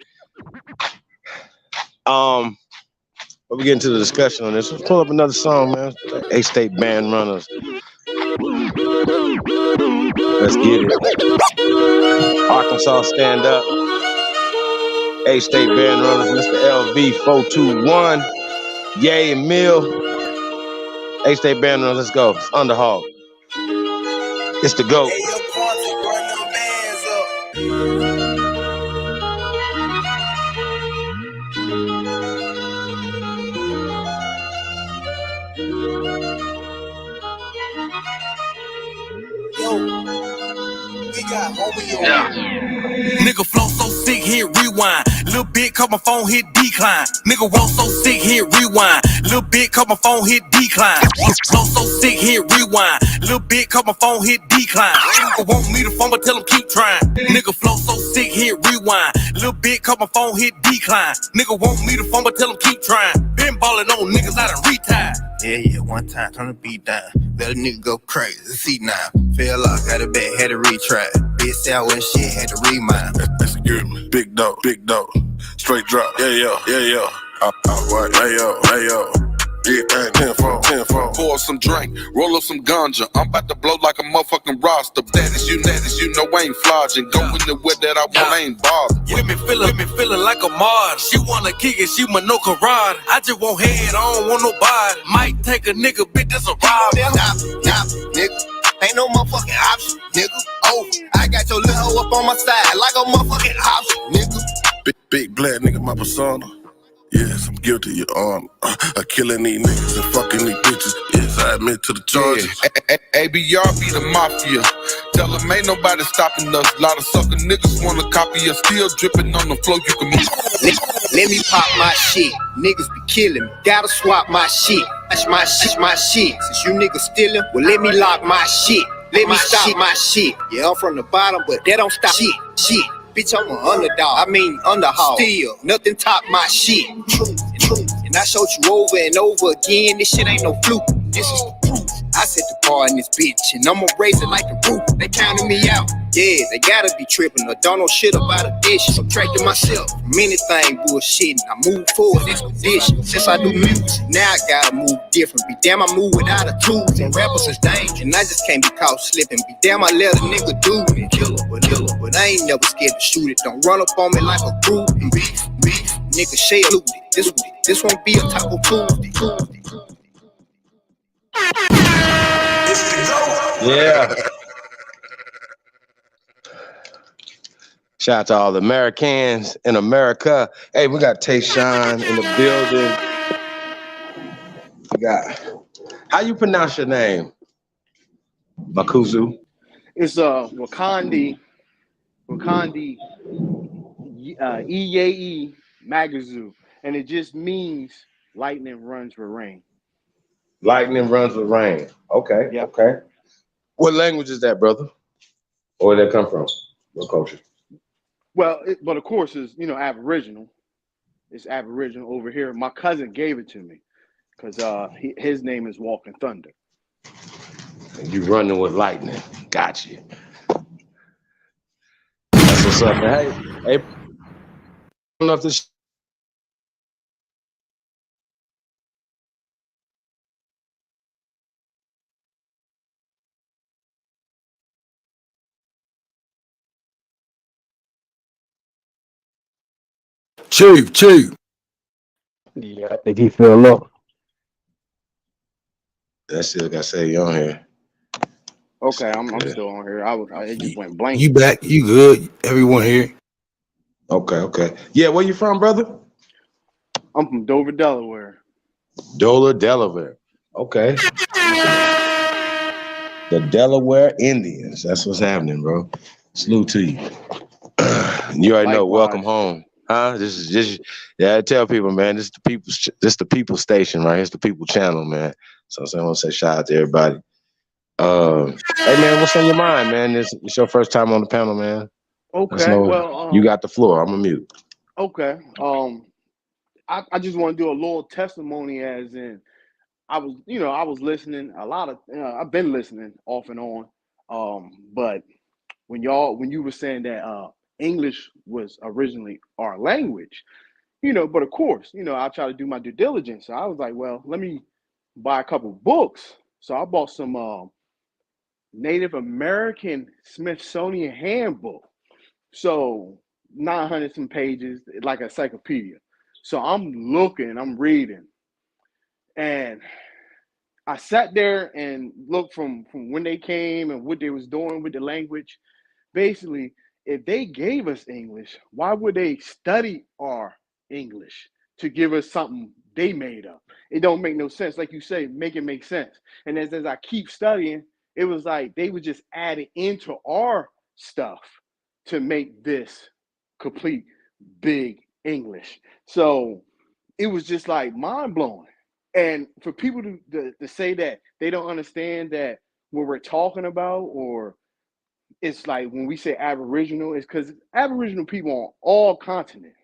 But we get into the discussion on this. Let's pull up another song, man. A-State Band Runners. Let's get it. Arkansas, stand up. A-State Band Runners, Mr. LV 421. Yay and Mill. A-State Band Runners, let's go. It's Underhog. It's the GOAT. Nigga flow so sick, hit rewind. Little bit, cause my phone hit decline. Nigga walk so sick, hit rewind. Little bit, cause my phone hit decline. Flow so sick, hit rewind. Little bit, cause my phone hit decline. Nigga want me to phone, but tell him keep trying. Nigga flow so sick, hit rewind. Little bit, cause my phone hit decline. Nigga want me to phone, but tell him keep trying. Been ballin' on niggas, I done retired. Yeah, one time, turn the beat down. Let a nigga go crazy, see now. Feel like got a bet, had to retry. Bitch sour and shit, had to remind. That's good, man. Big dope. Straight drop. Yeah. What? Hey, yo. Yeah, 10 phone. Pour some drink, roll up some ganja. I'm about to blow like a motherfucking roster. That is you know I ain't flogging. Go in the way that I want, I ain't bothered. With me feeling like a martyr. She wanna kick it, she my no karate. I just want head, I don't want nobody. Might take a nigga, bitch, that's a rob. Nah, nigga. Ain't no motherfucking option, nigga. Oh, I got your little hoe up on my side like a motherfucking option, nigga. Big black nigga, my persona. Yes, I'm guilty, your honor. Of killing these niggas and fucking these bitches. Yes, I admit to the charges. ABR be the mafia. Tell them ain't nobody stopping us. Lot of sucker niggas wanna copy us. Still dripping on the floor, you can move. Let me pop my shit. Niggas be killing me. Gotta swap my shit. That's my shit. Since you niggas stealing, well, let me lock my shit. Let me stop my shit. Yeah, I'm from the bottom, but that don't stop shit. Bitch, I'm an underdog. I mean, underhog. Still, nothing top my shit. And I showed you over and over again. This shit ain't no fluke. This is the proof. I set the bar in this bitch, and I'ma raise it like the roof. They counting me out. Yeah, they gotta be tripping or don't know shit about addition. Subtracting myself from anything bullshitting. I move forward, expedition. Since I do music, now I gotta move different. Be damn, I move without a tools. And rappers is dangerous, and I just can't be caught slipping. Be damn, I let a nigga do me. Killer, but I ain't never scared to shoot it. Don't run up on me like a group. Beef, nigga, shade looted. This won't be a Taco Tuesday. Yeah. Shout out to all the Americans in America. Hey, we got Tayshawn in the building. We got, how you pronounce your name? Makuzu? It's Wakandi Iye Magazu, and it just means lightning runs with rain. Lightning runs with rain. Okay. Yep. Okay. What language is that, brother? Or where did that come from? What culture? Well, but of course, it's Aboriginal. It's Aboriginal over here. My cousin gave it to me because his name is Walking Thunder. And you running with lightning. Got you. what's up, man. Hey, I don't know if this. Chief. Yeah, I think he fell up. That still got to say you on here. Okay, I'm still on here. It just went blank. You back? You good? Everyone here? Okay. Yeah, where you from, brother? I'm from Dover, Delaware. Dover, Delaware. Okay. The Delaware Indians. That's what's happening, bro. Salute to you. You already know. Welcome home. Huh? This is just I tell people, man, this is the people station, right? It's the people channel, man. So I want to say shout out to everybody. Hey man, what's on your mind, man? It's your first time on the panel, man. Okay, well, you got the floor. I'm a mute. Okay. I just want to do a little testimony, as in I was listening a lot of I've been listening off and on. But when you were saying that English was originally our language, but of course, I try to do my due diligence. So I was like, well, let me buy a couple books. So I bought some Native American Smithsonian Handbook. So 900 some pages, like a encyclopedia. So I'm looking, I'm reading, and I sat there and looked from when they came and what they was doing with the language. Basically, if they gave us English, why would they study our English to give us something they made up? It don't make no sense. Like you say, make it make sense. And as I keep studying, it was like they would just add it into our stuff to make this complete big English. So it was just like mind blowing. And for people to say that they don't understand that what we're talking about, or it's like when we say Aboriginal, it's because Aboriginal people on all continents.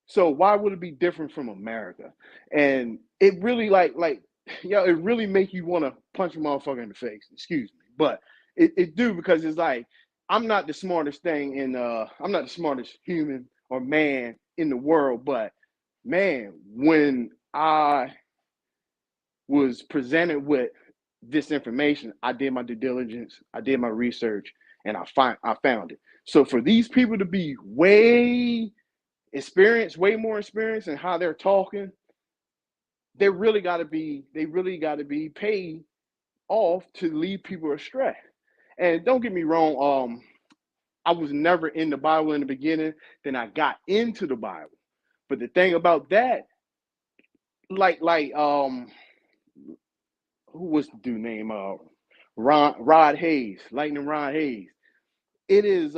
So why would it be different from America? And it really it really make you want to punch a motherfucker in the face. Excuse me, but it do, because it's like I'm not the smartest thing I'm not the smartest human or man in the world, but man, when I was presented with this information, I did my due diligence, I did my research, and I found it. So for these people to be way more experienced in how they're talking, they really got to be paid off to lead people astray. And don't get me wrong, I was never in the Bible in the beginning. Then I got into the Bible. But the thing about that, who was the dude name? Rod Hayes, Lightning Rod Hayes. It is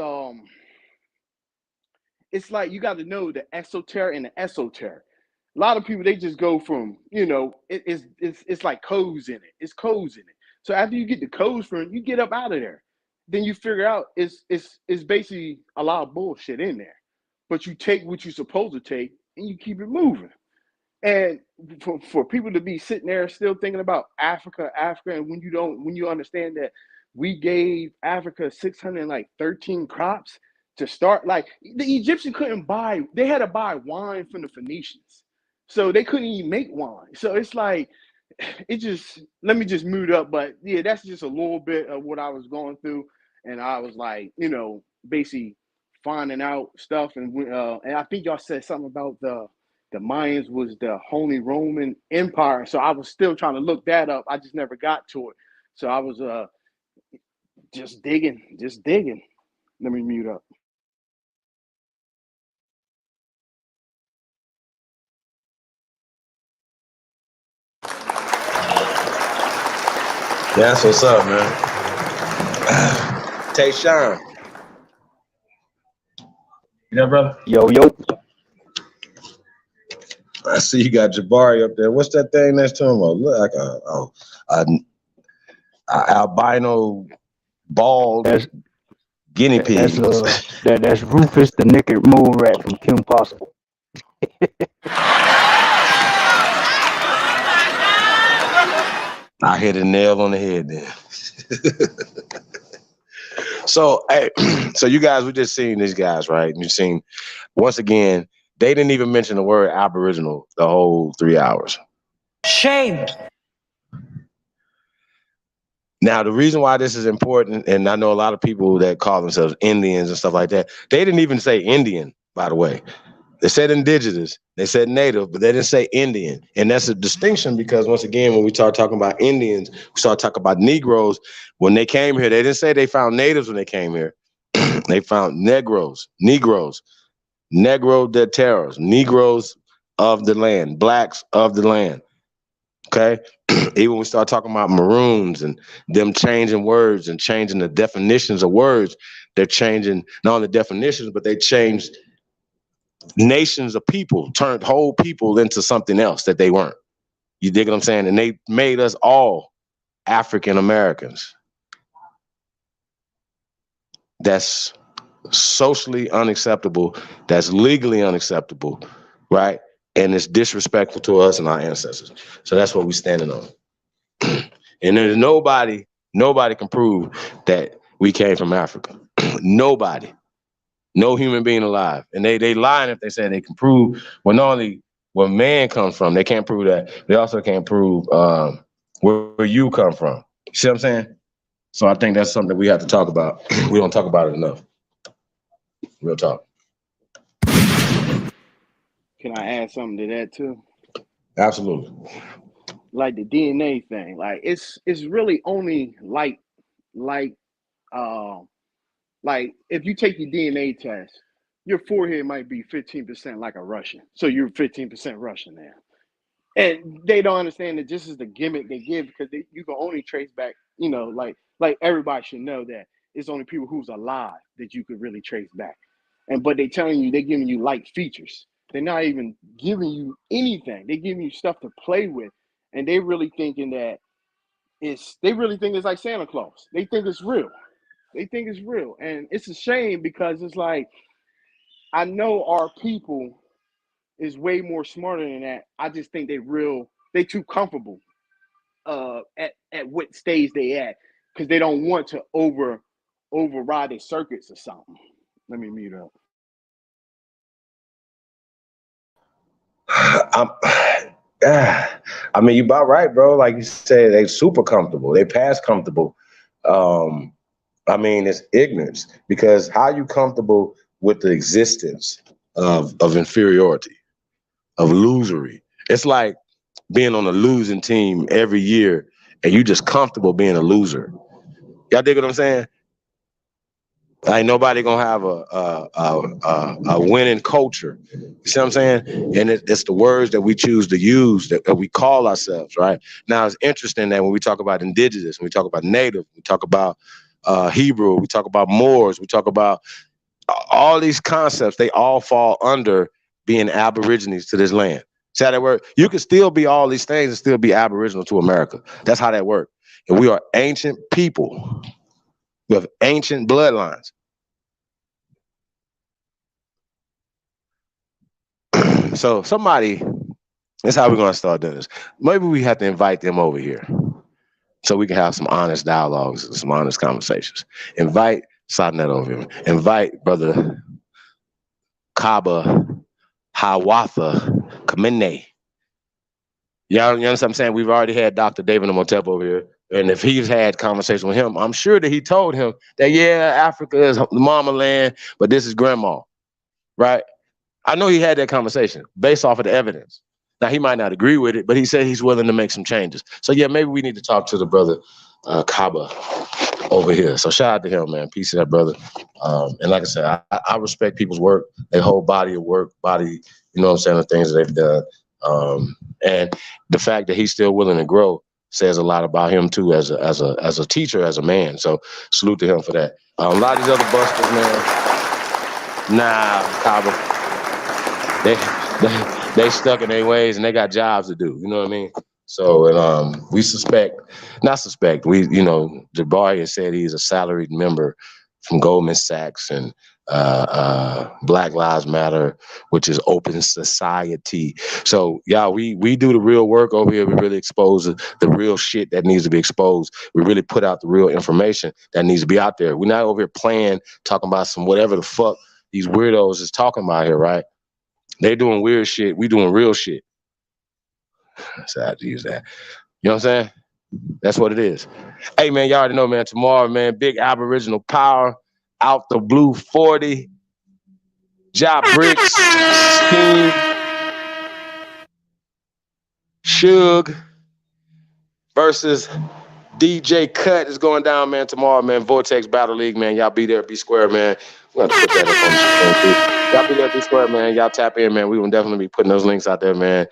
it's like you got to know the esoteric and the esoteric. A lot of people, they just go from, it's like codes in it. It's codes in it. So after you get the codes from it, you get up out of there. Then you figure out it's basically a lot of bullshit in there. But you take what you're supposed to take and you keep it moving. And for people to be sitting there still thinking about Africa, and when you understand that we gave Africa 613 crops to start, like the Egyptians they had to buy wine from the Phoenicians. So they couldn't even make wine. So it's like, let me just mute up. But yeah, that's just a little bit of what I was going through. And I was like, basically finding out stuff. And I think y'all said something about the Mayans was the Holy Roman Empire. So I was still trying to look that up. I just never got to it. So I was just digging. Let me mute up. Yeah, that's what's up, man. Tayshawn. Yeah, brother. Yo. I see you got Jabari up there. What's that thing next to him? Look like a albino bald guinea pig. That's Rufus the Naked Mole Rat from Kim Possible. I hit a nail on the head then. So, hey, so you guys, we just seen these guys, right? You've seen, once again, they didn't even mention the word Aboriginal the whole 3 hours. Shame. Now, the reason why this is important, and I know a lot of people that call themselves Indians and stuff like that, they didn't even say Indian, by the way. They said indigenous, they said native, but they didn't say Indian. And that's a distinction because, once again, when we start talking about Indians, we start talking about Negroes. When they came here, they didn't say they found natives when they came here. They found Negroes, Negro de terras, Negroes of the land, blacks of the land. Okay? Even when we start talking about maroons and them changing words and changing the definitions of words, they're changing not only definitions, but they changed nations of people, turned whole people into something else that they weren't. You dig what I'm saying? And they made us all African Americans. That's socially unacceptable. That's legally unacceptable, right? And it's disrespectful to us and our ancestors. So that's what we're standing on. And there's nobody can prove that we came from Africa. Nobody. No human being alive. And they lying if they say they can prove, well, not only where man comes from, they can't prove that. They also can't prove where you come from. See what I'm saying? So I think that's something that we have to talk about. We don't talk about it enough. Real talk. Can I add something to that too? Absolutely. Like the DNA thing, like it's really only like if you take your DNA test, your forehead might be 15% like a Russian. So you're 15% Russian now. And they don't understand that this is the gimmick they give because you can only trace back, you know, like everybody should know that it's only people who's alive that you could really trace back. But they're telling you, they're giving you like features. They're not even giving you anything. They're giving you stuff to play with. And they really thinking that they really think it's like Santa Claus. They think it's real. They think it's real. And it's a shame because it's like, I know our people is way more smarter than that. I just think they too comfortable at what stage they at because they don't want to override their circuits or something. Let me mute up. I mean, you're about right, bro. Like you said, they super comfortable. They past comfortable. I mean, it's ignorance because how you comfortable with the existence of inferiority, of losery? It's like being on a losing team every year and you just comfortable being a loser. Y'all dig what I'm saying? Ain't nobody gonna have a winning culture. You see what I'm saying? And it's the words that we choose to use that we call ourselves, right? Now it's interesting that when we talk about indigenous, when we talk about native, we talk about Hebrew, we talk about Moors, we talk about all these concepts, they all fall under being aborigines to this land. See how that works? You can still be all these things and still be aboriginal to America. That's how that works. And we are ancient people. We have ancient bloodlines. So somebody, that's how we're going to start doing this. Maybe we have to invite them over here so we can have some honest dialogues and some honest conversations. Invite Saneter over here. Invite Brother Kaba Kamene. You understand what I'm saying? We've already had Dr. David Imhotep over here. And if he's had conversation with him, I'm sure that he told him that, yeah, Africa is the mama land, but this is grandma, right? I know he had that conversation based off of the evidence. Now, he might not agree with it, but he said he's willing to make some changes. So, yeah, maybe we need to talk to the brother Kaba over here. So shout out to him, man. Peace to that brother. And like I said, I respect people's work, their whole body of work, you know what I'm saying, the things that they've done. And the fact that he's still willing to grow says a lot about him too, as a teacher, as a man. So salute to him for that. A lot of these other busters, man. Nah, Kaba. They stuck in their ways and they got jobs to do. You know what I mean? So and we Jabari has said he's a salaried member from Goldman Sachs and Black Lives Matter, which is open society. So yeah, we do the real work over here. We really expose the real shit that needs to be exposed. We really put out the real information that needs to be out there. We're not over here playing, talking about some whatever the fuck these weirdos is talking about here, right? They doing weird shit. We doing real shit. So I have to use that. You know what I'm saying? That's what it is. Hey, man, y'all already know, man, tomorrow, man, big Aboriginal power, out the blue 40, Jabari, Scheme, Suge versus DJ Cut is going down, man, tomorrow, man. Vortex Battle League, man. Y'all be there, be square, man. We're going to put that up on the screen, too. Y'all be there, be square, man. Y'all tap in, man. We will definitely be putting those links out there, man.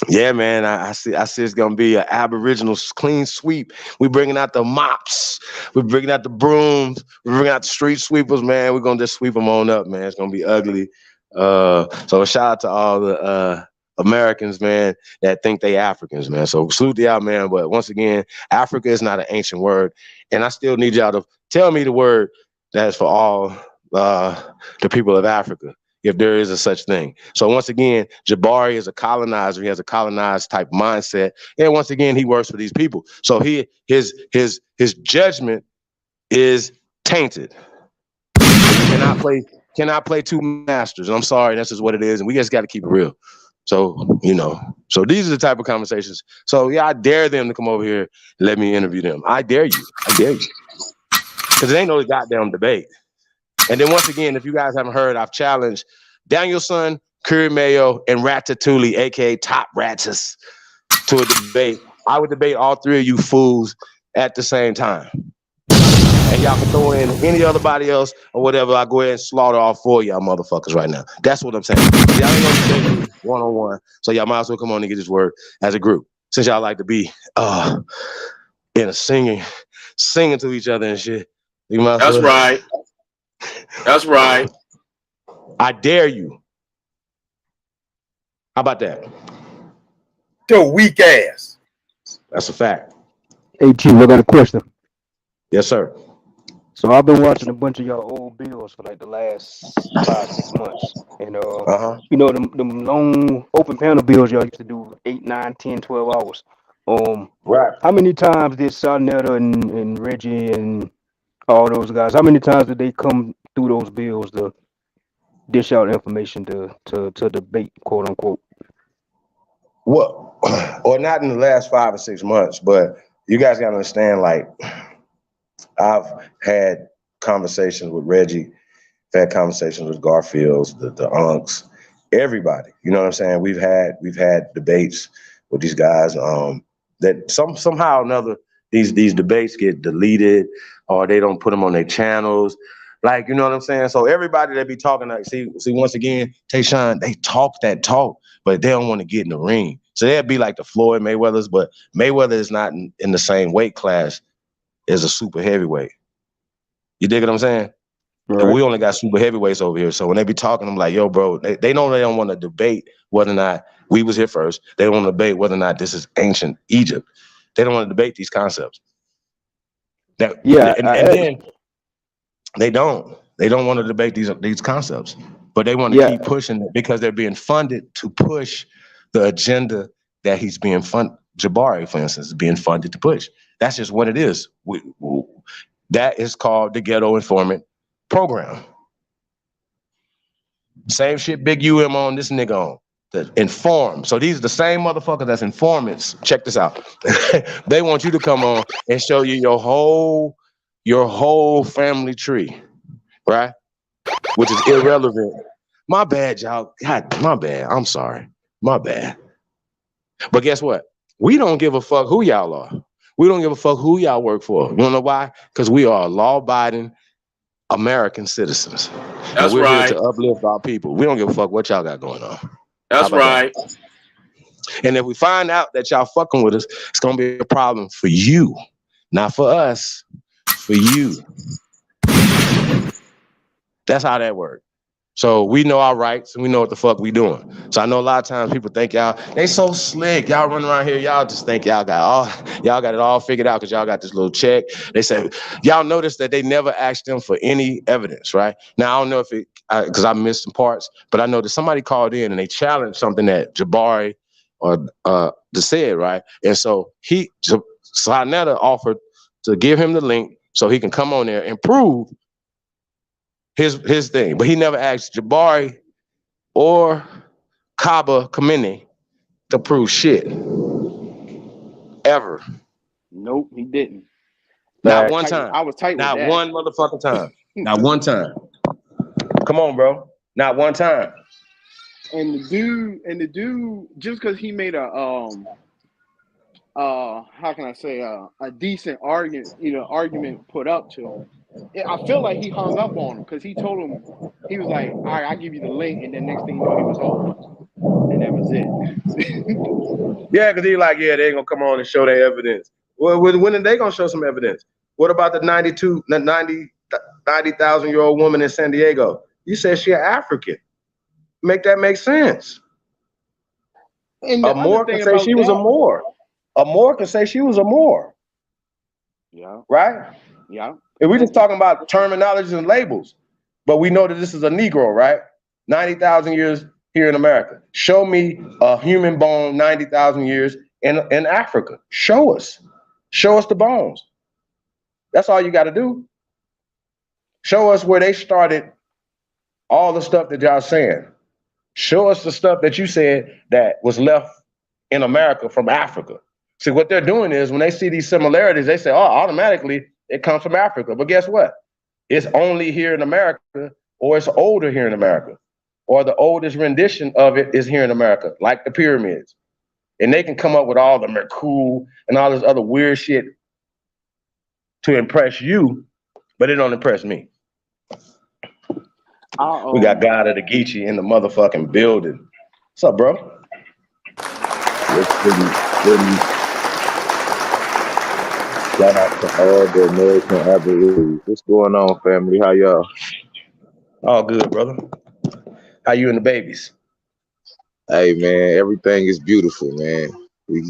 Yeah, man, I see it's gonna be an Aboriginal clean sweep. We bringing out the mops, we're bringing out the brooms, we're bringing out the street sweepers, man. We're gonna just sweep them on up, man. It's gonna be ugly. So a shout out to all the Americans, man, that think they Africans, man. So salute to y'all, man. But once again, Africa is not an ancient word, and I still need y'all to tell me the word that is for all the people of Africa, if there is a such thing. So once again, Jabari is a colonizer. He has a colonized type mindset. And once again, he works for these people. So his judgment is tainted. You cannot play two masters. And I'm sorry, that's just what it is. And we just got to keep it real. So, so these are the type of conversations. So yeah, I dare them to come over here and let me interview them. I dare you. Because it ain't no goddamn debate. And then once again, if you guys haven't heard, I've challenged Danielson, Curry Mayo, and Ratatouille, aka Top Rattus, to a debate. I would debate all three of you fools at the same time. And y'all can throw in any other body else or whatever. I'll go ahead and slaughter all four of y'all motherfuckers right now. That's what I'm saying. Y'all ain't gonna debate me one-on-one. So y'all might as well come on and get this work as a group. Since y'all like to be in a singing to each other and shit. That's right. That's right. I dare you. How about that? Your weak ass. That's a fact. Hey, Chief, I got a question. Yes, sir. So I've been watching a bunch of y'all old bills for like the last 5-6 months. And, them long open panel bills y'all used to do 8, 9, 10, 12 hours. Right. How many times did Saneter and Reggie and all those guys, how many times did they come through those bills to dish out information to debate, quote unquote? Well, or not in the last 5 or 6 months, but you guys gotta understand, like, I've had conversations with Reggie, I've had conversations with Garfields, the Unks, everybody. You know what I'm saying? We've had debates with these guys. That somehow or another these debates get deleted or they don't put them on their channels. Like, you know what I'm saying? So everybody that be talking, like, see, once again, Tayshawn, they talk that talk, but they don't want to get in the ring. So they'd be like the Floyd Mayweathers, but Mayweather is not in the same weight class as a super heavyweight. You dig what I'm saying? Right. And we only got super heavyweights over here. So when they be talking, I'm like, yo, bro, they know they don't want to debate whether or not we was here first. They don't want to debate whether or not this is ancient Egypt. They don't want to debate these concepts. And then they don't want to debate these concepts, but they want to keep pushing it because they're being funded to push the agenda that he's being funded. Jabari, for instance, is being funded to push. That's just what it is. That is called the Ghetto Informant Program. Same shit Big UM on, this nigga on. The inform. So these are the same motherfuckers that's informants. Check this out. They want you to come on and show you your whole family tree, right? Which is irrelevant. My bad, y'all. God, my bad. I'm sorry. My bad. But guess what? We don't give a fuck who y'all are. We don't give a fuck who y'all work for. You wanna know why? Because we are law-abiding American citizens. That's we're right. Here to uplift our people. We don't give a fuck what y'all got going on. That's right. That? And if we find out that y'all fucking with us, it's gonna be a problem for you, not for us, for you. That's how that works. So we know our rights and we know what the fuck we doing. So I know a lot of times people think y'all, they so slick. Y'all run around here, y'all just think y'all got it all figured out because y'all got this little check. They say, y'all notice that they never asked them for any evidence, right? Now, I don't know if it, because I missed some parts, but I know that somebody called in and they challenged something that Jabari said, right? And so Saneter offered to give him the link so he can come on there and prove his thing, but he never asked Jabari or Kaba Kamene to prove shit. Ever. Nope, he didn't. Not one time. I was tight with that. Not one motherfucking time. Not one time. Come on, bro. Not one time. And the dude, just because he made a how can I say a decent argument put up to him, I feel like he hung up on him because he told him, he was like, all right, I'll give you the link, and then next thing you know, he was off. And that was it. Yeah, because he like, yeah, they ain't gonna come on and show their evidence. Well, when are they gonna show some evidence? What about the 90,000-year-old woman in San Diego? You said she an African. Make that make sense. And a Moor can say she was a Moor. A Moor can say she was a Moor. Yeah. Right? Yeah. And we're just talking about terminologies and labels, but we know that this is a Negro, right? 90,000 years here in America. Show me a human bone 90,000 years in Africa. Show us. Show us the bones. That's all you got to do. Show us where they started all the stuff that y'all saying. Show us the stuff that you said that was left in America from Africa. See, what they're doing is when they see these similarities, they say, oh, automatically it comes from Africa. But guess what? It's only here in America, or it's older here in America, or the oldest rendition of it is here in America, like the pyramids. And they can come up with all the Merkul and all this other weird shit to impress you, but it don't impress me. We got God of the Geechee in the motherfucking building. What's up, bro? Shout out to all the American Aborigines. What's going on, family? How y'all? All good, brother. How you and the babies? Hey, man, everything is beautiful, man. We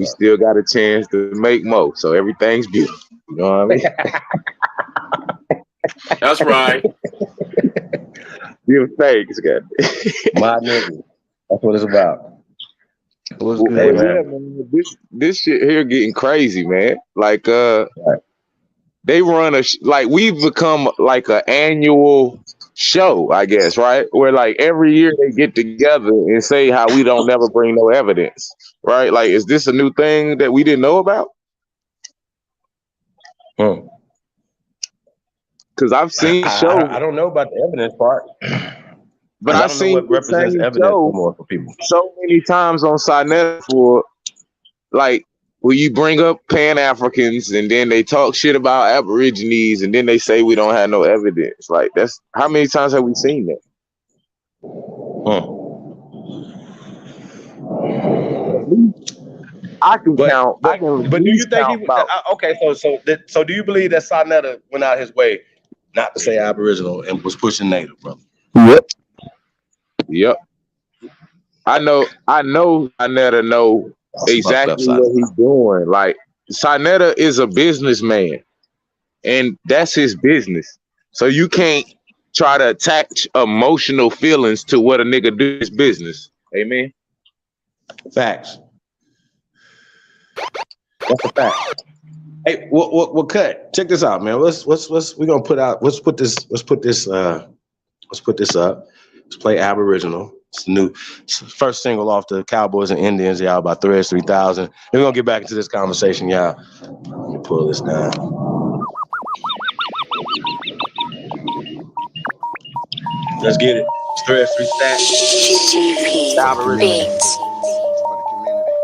still got a chance to make more, so everything's beautiful. You know what I mean? That's right. Give thanks, God. My nigga. That's what it's about. What's good, hey, man? This shit here getting crazy, man. Like, they run we've become like an annual show, I guess, right? Where like every year they get together and say how we don't never bring no evidence, right? Like, is this a new thing that we didn't know about? Because I've seen shows. I don't know about the evidence part, but I've seen what represents evidence more for people so many times on Saneter for like where you bring up Pan-Africans and then they talk shit about Aborigines and then they say we don't have no evidence. Like, that's how many times have we seen that? I can count. But do you think he? Okay, so do you believe that Saneter went out his way not to say Aboriginal and was pushing Native, brother? Yep. I know Saneter know exactly what he's doing. Like, Saneter is a businessman, and that's his business. So you can't try to attach emotional feelings to what a nigga do his business. Amen. Facts. That's a fact. Hey, we'll cut. Check this out, man. Let's put this up. Let's play Aboriginal. It's new first single off the Cowboys and Indians, y'all, by Threads 3000. We're gonna get back into this conversation, y'all. Let me pull this down. Let's get it. It's Threads 3000. Aboriginal.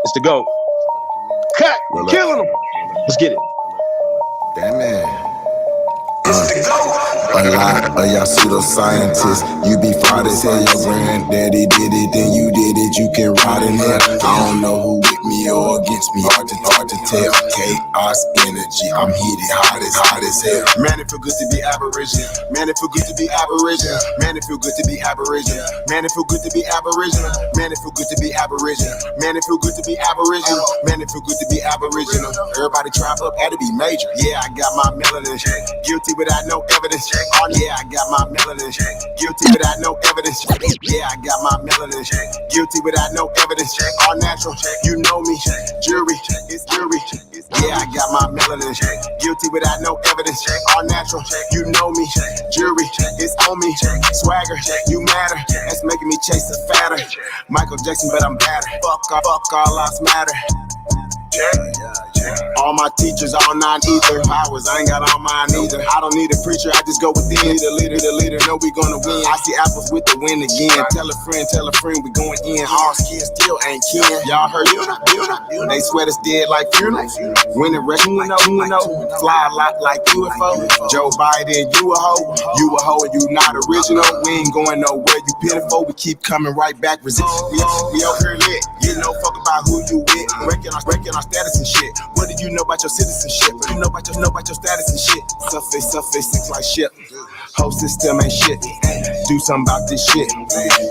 It's the GOAT. Cut! Killing them! Let's get it. Damn it. A lot of y'all pseudoscientists, you be fraud as hell. Your granddaddy did it, then you did it. You can rot in here. I don't know who with me or against me, hard to tell. Chaos energy, I'm heated, hot as hell. Man, it feel good to be Aboriginal. Man, it feel good to be Aboriginal. Man, it feel good to be Aboriginal. Man, it feel good to be Aboriginal. Man, it feel good to be Aboriginal. Man, it feel good to be Aboriginal. Man, it feel good to be Aboriginal. Everybody trap up, had to be major. Yeah, I got my melanin. Guilty without no evidence. Oh yeah, I got my melanin. Guilty without no evidence. Yeah, I got my melanin. Guilty without no evidence. All natural, you know me. Jury, it's jury. Yeah, I got my melanin. Guilty without no evidence. All natural, you know me. Jury, it's on me. Swagger, you matter. That's making me chase a fatter. Michael Jackson, but I'm better. Fuck all lives matter. All my teachers, all non-ether powers, I ain't got all mine either. I don't need a preacher, I just go within. The leader, know we gonna win. I see apples with the win again. Tell a friend, we going in. All skins still ain't kin. Y'all heard you? They sweat us dead like funerals. When the rest, you know. Fly a lot like UFO. Joe Biden, you a hoe and you not original. We ain't going nowhere, you pitiful. We keep coming right back. We over here lit. You know, fuck about who you with. Breaking our status and shit. What do you know about your citizenship? What do you know about your status and shit? Surface looks like shit. Whole system ain't shit. Do something about this shit.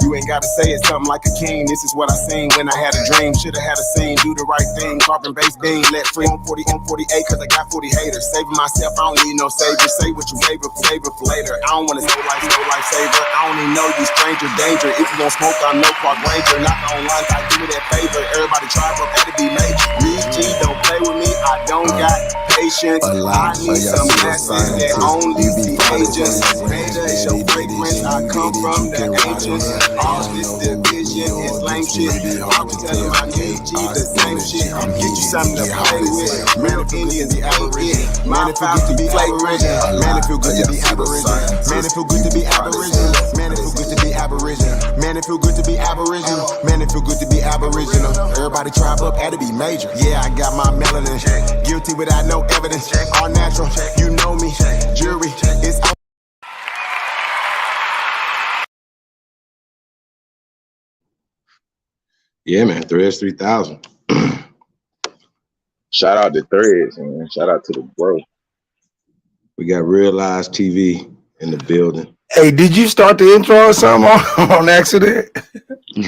You ain't gotta say it something like a king. This is what I seen when I had a dream. Should've had a scene, do the right thing. Carbon based beam, let free on 48 cause I got 40 haters. Saving myself, I don't need no savior. Say what you favor for later. I don't wanna no life saver. I don't even know you stranger danger. If you gon' smoke, I'm no Park Ranger. Not the online, I do me that favor. Everybody try, but that'd be major. G, don't play with me, I don't got patience. I need some masses that only see agents. Radiate your fragrance, I come from the ancients. All this division is lame shit. I'm telling my KG the same shit. Get you something to play with. Man, if Indians ain't it. Man, it feel good to be Aboriginal. Man, it feel good to be Aboriginal. Man, it feel good to be Aboriginal. Man, it feel good to be Aboriginal. Man, it feel good to be Aboriginal. Man, it feel good to be Aboriginal. Everybody trap up, had to be major. Yeah, I got my melanin. Guilty without no evidence. All natural, you know me. Jury, it's on. Yeah, man. Threads 3000. Shout out to Threads, man. Shout out to the bro. We got Realized TV in the building. Hey, did you start the intro or something on accident?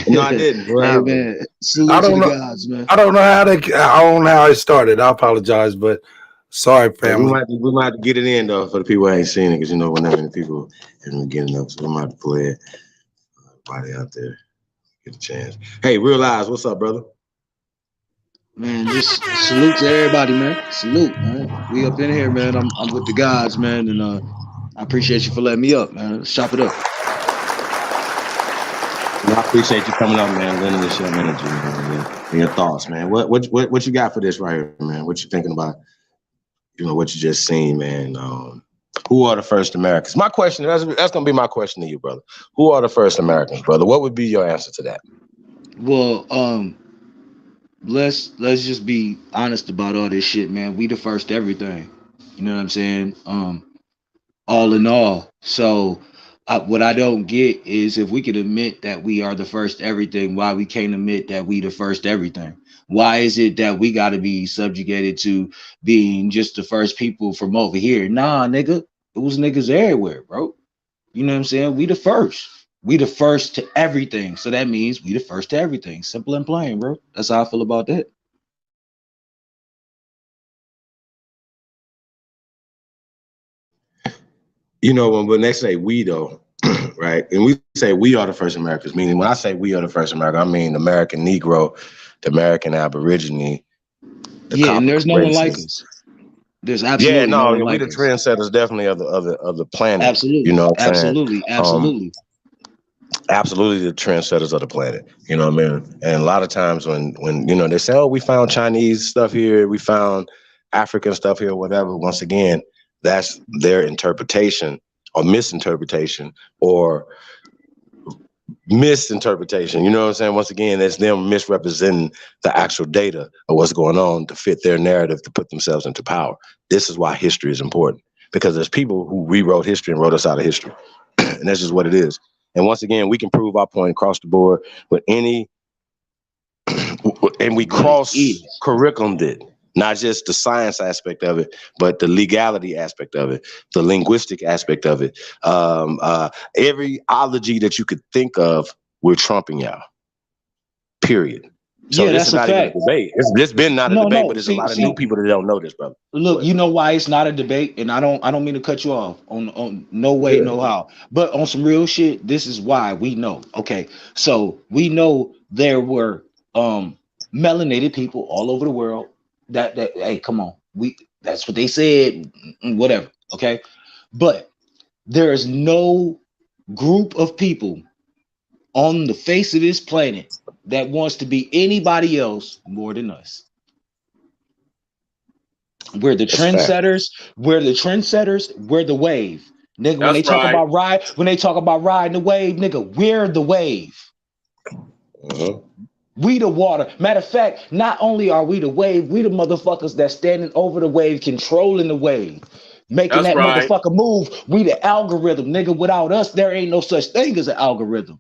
No, I didn't. Hey, man. Salute to the gods, man. I don't know how it started. I apologize, but sorry, family. We might have to get it in though for the people who ain't seen it, because you know we're not many people haven't getting up, so we might have to play it. Everybody out there get a chance. Hey, Realize, what's up, brother? Man, just salute to everybody, man. Salute, man. We up in here, man. I'm with the gods, man, and I appreciate you for letting me up, man. Let's chop it up. Well, I appreciate you coming up, man. Lending this your energy, man. And your thoughts, man. What you got for this right here, man? What you thinking about? You know what you just seen, man. Who are the first Americans? My question, that's gonna be my question to you, brother. Who are the first Americans, brother? What would be your answer to that? Well, let's just be honest about all this shit, man. We the first everything. You know what I'm saying? All in all. So what I don't get is, if we could admit that we are the first everything, why we can't admit that we the first everything? Why is it that we got to be subjugated to being just the first people from over here? Nah, nigga, it was niggas everywhere, bro. You know what I'm saying? We the first. We the first to everything. So that means we the first to everything. Simple and plain, bro. That's how I feel about that. You know, when they say we though, right? And we say we are the first Americans, meaning when I say we are the first American, I mean American Negro, the American Aborigine. Yeah, and there's no one like us. There's absolutely no one like we the trendsetters definitely of the planet. Absolutely. You know what I'm saying? Absolutely. Absolutely the trendsetters of the planet. You know what I mean? And a lot of times when you know they say, oh, we found Chinese stuff here, we found African stuff here, whatever. Once again, that's their interpretation or misinterpretation or misinterpretation. You know what I'm saying? Once again, it's them misrepresenting the actual data of what's going on to fit their narrative to put themselves into power. This is why history is important, because there's people who rewrote history and wrote us out of history. And that's just what it is. And once again, we can prove our point across the board with any and we cross curriculum it. Not just the science aspect of it, but the legality aspect of it, the linguistic aspect of it. Every ology that you could think of, we're trumping y'all. Period. So this is not even a debate. It's been not a debate, but there's a lot of new people that don't know this, brother. Look, you know why it's not a debate, and I don't mean to cut you off on no way, no how. But on some real shit, this is why we know. Okay, so we know there were melanated people all over the world. That hey, come on, that's what they said, whatever. Okay, but there is no group of people on the face of this planet that wants to be anybody else more than us. We're the trendsetters. We're the trendsetters. We're the wave, nigga. When they talk about riding the wave, nigga, we're the wave. We the water. Matter of fact, not only are we the wave, we the motherfuckers that's standing over the wave, controlling the wave, making that motherfucker move. We the algorithm, nigga. Without us, there ain't no such thing as an algorithm.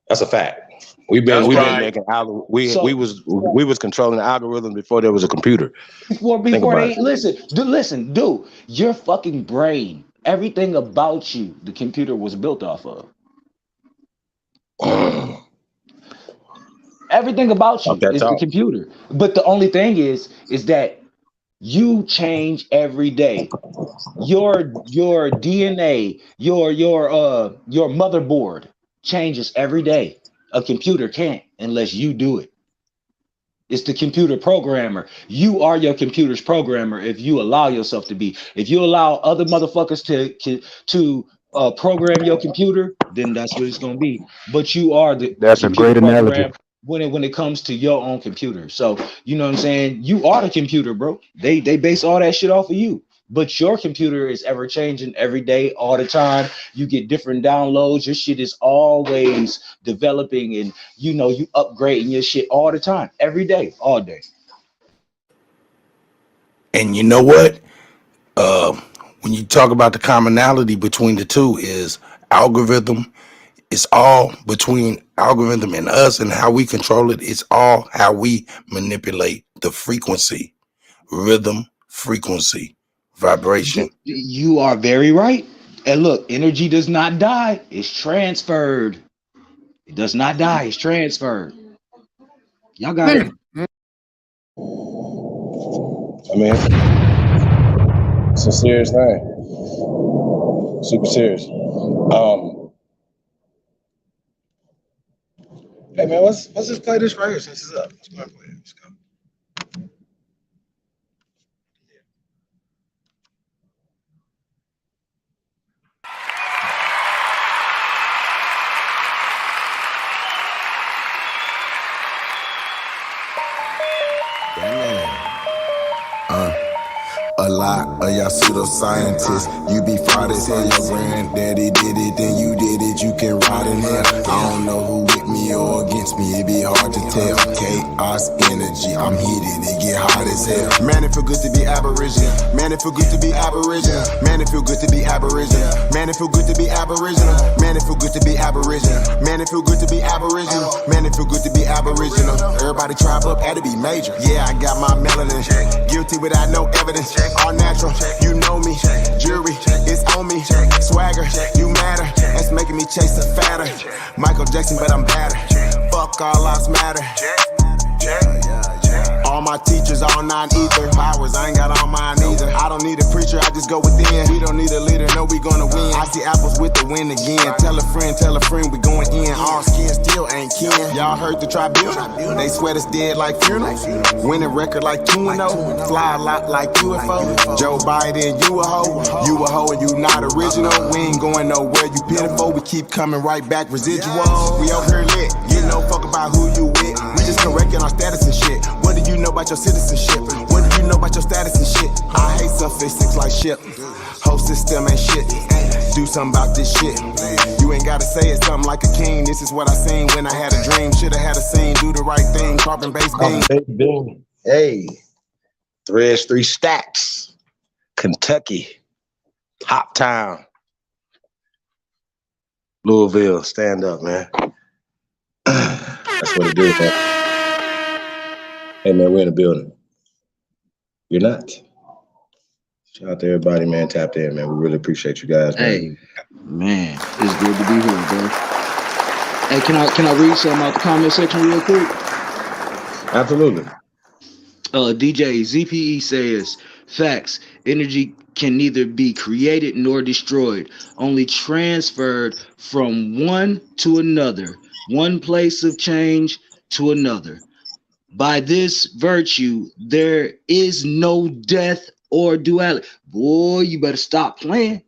That's a fact. We've been making we was controlling the algorithm before there was a computer. Before they listen, dude, your fucking brain, everything about you, the computer was built off of. Everything about you is the computer. But the only thing is that you change every day. Your DNA, your motherboard changes every day. A computer can't unless you do it. It's the computer programmer. You are your computer's programmer if you allow yourself to be. If you allow other motherfuckers to program your computer, then that's what it's gonna be. But you are the That's a great analogy. When it comes to your own computer. So you know what I'm saying? You are the computer, bro. They base all that shit off of you. But your computer is ever changing every day, all the time. You get different downloads. Your shit is always developing, and you upgrading your shit all the time, every day, all day. And you know what? When you talk about the commonality between the two is algorithm. It's all between algorithm and us, and how we control it. It's all how we manipulate the frequency, rhythm, frequency, vibration. You are very right. And look, energy does not die. It's transferred. It does not die. It's transferred. Y'all got it. I mean, it's a serious thing. Super serious. Hey man, let's just play this right here since it's up. Let's play it. Let's go. A lot of y'all pseudoscientists, you be fraud as hell. Your granddaddy did it, then you did it, you can ride in hell. I don't know who with me or against me, it be hard to tell. Chaos energy, I'm heated, it get hot as hell. Man, it feel good to be Aboriginal. Man, it feel good to be Aboriginal. Man, it feel good to be Aboriginal. Man, it feel good to be Aboriginal. Man, it feel good to be Aboriginal. Man, it feel good to be Aboriginal. Man, it feel good to be Aboriginal. Everybody tribe up, had to be major. Yeah, I got my melanin. Guilty without no evidence. All natural, you know me. Jury, it's on me. Swagger, you matter. That's making me chase a fatter. Michael Jackson, but I'm better. Fuck all lives matter. All my teachers, all non-ether powers, I ain't got all mine either. I don't need a preacher, I just go within. We don't need a leader, no, we gonna win. I see apples with the wind again. Tell a friend, we going in. All skin still ain't kin. Y'all heard the tribunal? They sweat us dead like funerals. Winning record like Keno. Fly a lot like UFO. Joe Biden, you a hoe. You a hoe and you not original. We ain't going nowhere, you pitiful. We keep coming right back, residual. We over here lit, you no fuck about who you with. We just correcting our status and shit. What do you know about your citizenship? What do you know about your status and shit? I hate suffixes like shit. Whole system ain't shit. Do something about this shit. You ain't gotta say it something like a king. This is what I seen when I had a dream. Should've had a scene, do the right thing. Carbon-based beam. Hey, Threads 3 Stacks, Kentucky, Hop Town, Louisville. Stand up, man. That's what it do, man. Hey, man, we're in the building. You're not. Shout out to everybody, man. Tapped in, man. We really appreciate you guys, man. Hey, man, it's good to be here, bro. Hey, can I read something out the comment section real quick? Absolutely. DJ ZPE says, facts, energy can neither be created nor destroyed, only transferred from one to another, one place of change to another. By this virtue, there is no death or duality. Boy, you better stop playing.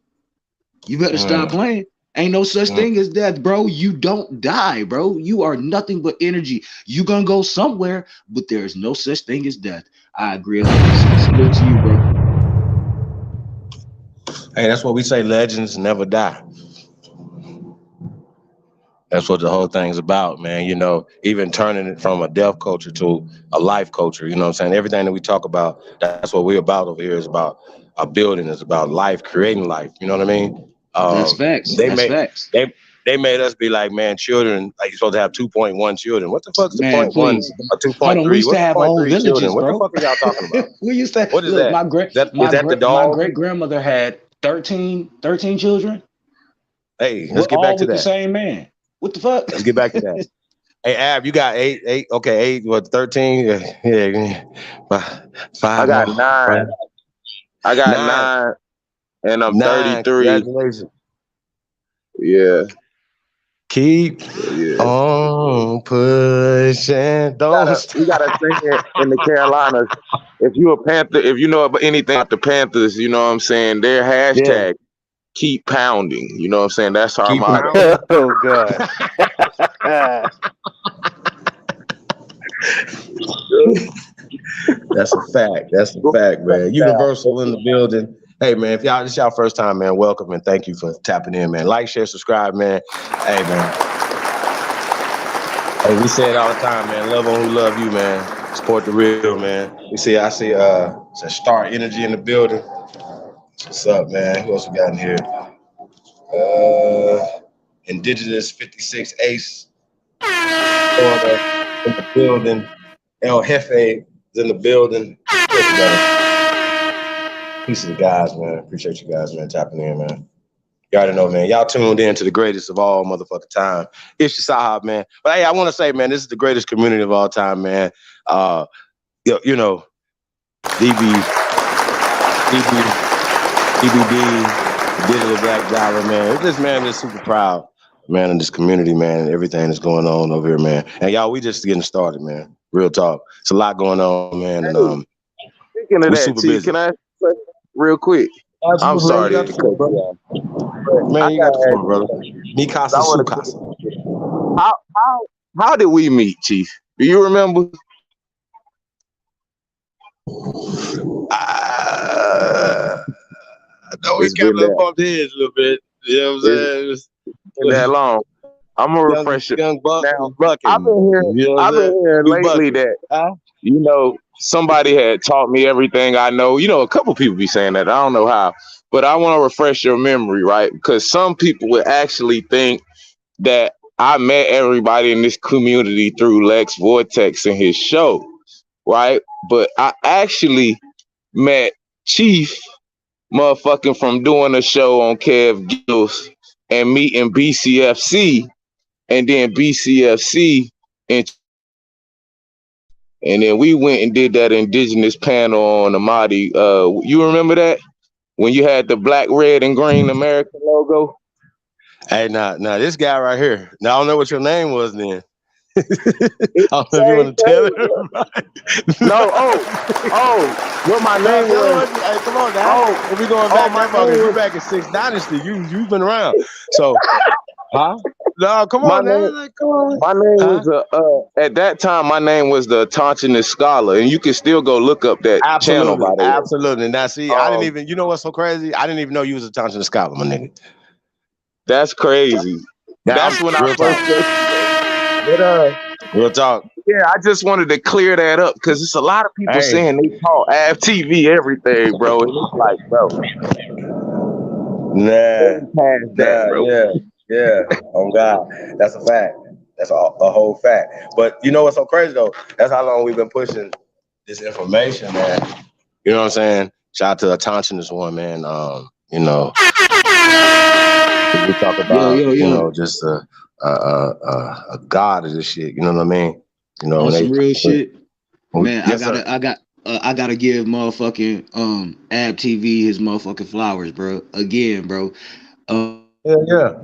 You better stop playing. Ain't no such thing as death, bro. You don't die, bro. You are nothing but energy. You gonna go somewhere, but there is no such thing as death. I agree 100%. Salute to you, bro. Hey, that's what we say, legends never die. That's what the whole thing's about, man. You know, even turning it from a death culture to a life culture, you know what I'm saying? Everything that we talk about, that's what we're about over here, is about a building, it's about life, creating life, you know what I mean? That's facts. Facts. They made us be like, man, children, like you're supposed to have 2.1 children. What the fuck's the Man, 0.1 please. or 2.3? Hold on, we used to have whole villages, children? What bro. the fuck are y'all talking about? We used to. What is Look, that? Is that the dog? My great grandmother had 13 children. Hey, let's get back to with that. the same man. What the fuck? Let's get back to that. Hey, Ab, you got eight. Okay, 8. What, 13? Yeah. 5. I got more. 9. I got 9, and I'm 33. Congratulations. Yeah. Keep on pushing. We gotta sing it in the Carolinas. If you a Panther, if you know anything about the Panthers, you know what I'm saying, their hashtag keep pounding. You know what I'm saying? That's our motto. Oh God. That's a fact. That's a fact, man. Universal in the building. Hey, man, if this is y'all first time, man, welcome and thank you for tapping in, man. Like, share, subscribe, man. Hey, man. Hey, we say it all the time, man. Love on who love you, man. Support the real, man. I see Star Energy in the building. What's up, man? Who else we got in here? Indigenous 56 Ace. Florida in the building. El Jefe is in the building. Peace to the guys, man. Appreciate you guys, man, tapping in, man. You already know, man. Y'all tuned in to the greatest of all motherfucking time. It's your Sahab, man. But hey, I want to say, man, this is the greatest community of all time, man. You know, DBD, Digital Black Dollar, man. This man is super proud, man, in this community, man, and everything that's going on over here, man. And y'all, we just getting started, man. Real talk. It's a lot going on, man. And Speaking of that, T, can I ask you a question real quick? Absolutely, I'm sorry to cut you off. Man, you got the floor, brother. Mikasa Sukasa. How did we meet, Chief? Do you remember? I know we kept up on the edge a little bit. You know what I'm saying? It's been that long. I'm gonna refresh it. Young Buck now, bucking. I've been hearing lately that you know, somebody had taught me everything I know. You know, a couple people be saying that. I don't know how, but I want to refresh your memory, right? Because some people would actually think that I met everybody in this community through Lex Vortex and his show, right? But I actually met Chief motherfucking from doing a show on Kev Gills and meeting BCFC, and then BCFC and then we went and did that indigenous panel on Amadi. You remember that? When you had the black, red, and green American logo? Hey, now this guy right here. Now I don't know what your name was then. I don't know if you want to tell it. No, what my name was. Hey, come on now. If we going back that far, if you're back in 6th Dynasty, you've been around. So, no, come on, man. Come on. My name was at that time. My name was the Tontinist Scholar, and you can still go look up that channel. By the way. Absolutely. Now, see, I didn't even. You know what's so crazy? I didn't even know you was a Tontinist Scholar, my nigga. That's crazy. That's when I first. Real talk. Yeah, I just wanted to clear that up because it's a lot of people saying they call Av TV everything, bro, and it's like, bro. Yeah. Oh God, that's a fact. That's a whole fact. But you know what's so crazy though? That's how long we've been pushing this information, man. You know what I'm saying? Shout out to Attention one, man. You know, we talk about, you know, just a god of this shit. You know what I mean? You know, On when some real shit, man. yes, I gotta give motherfucking Ab TV his motherfucking flowers, bro. Again, bro. Yeah.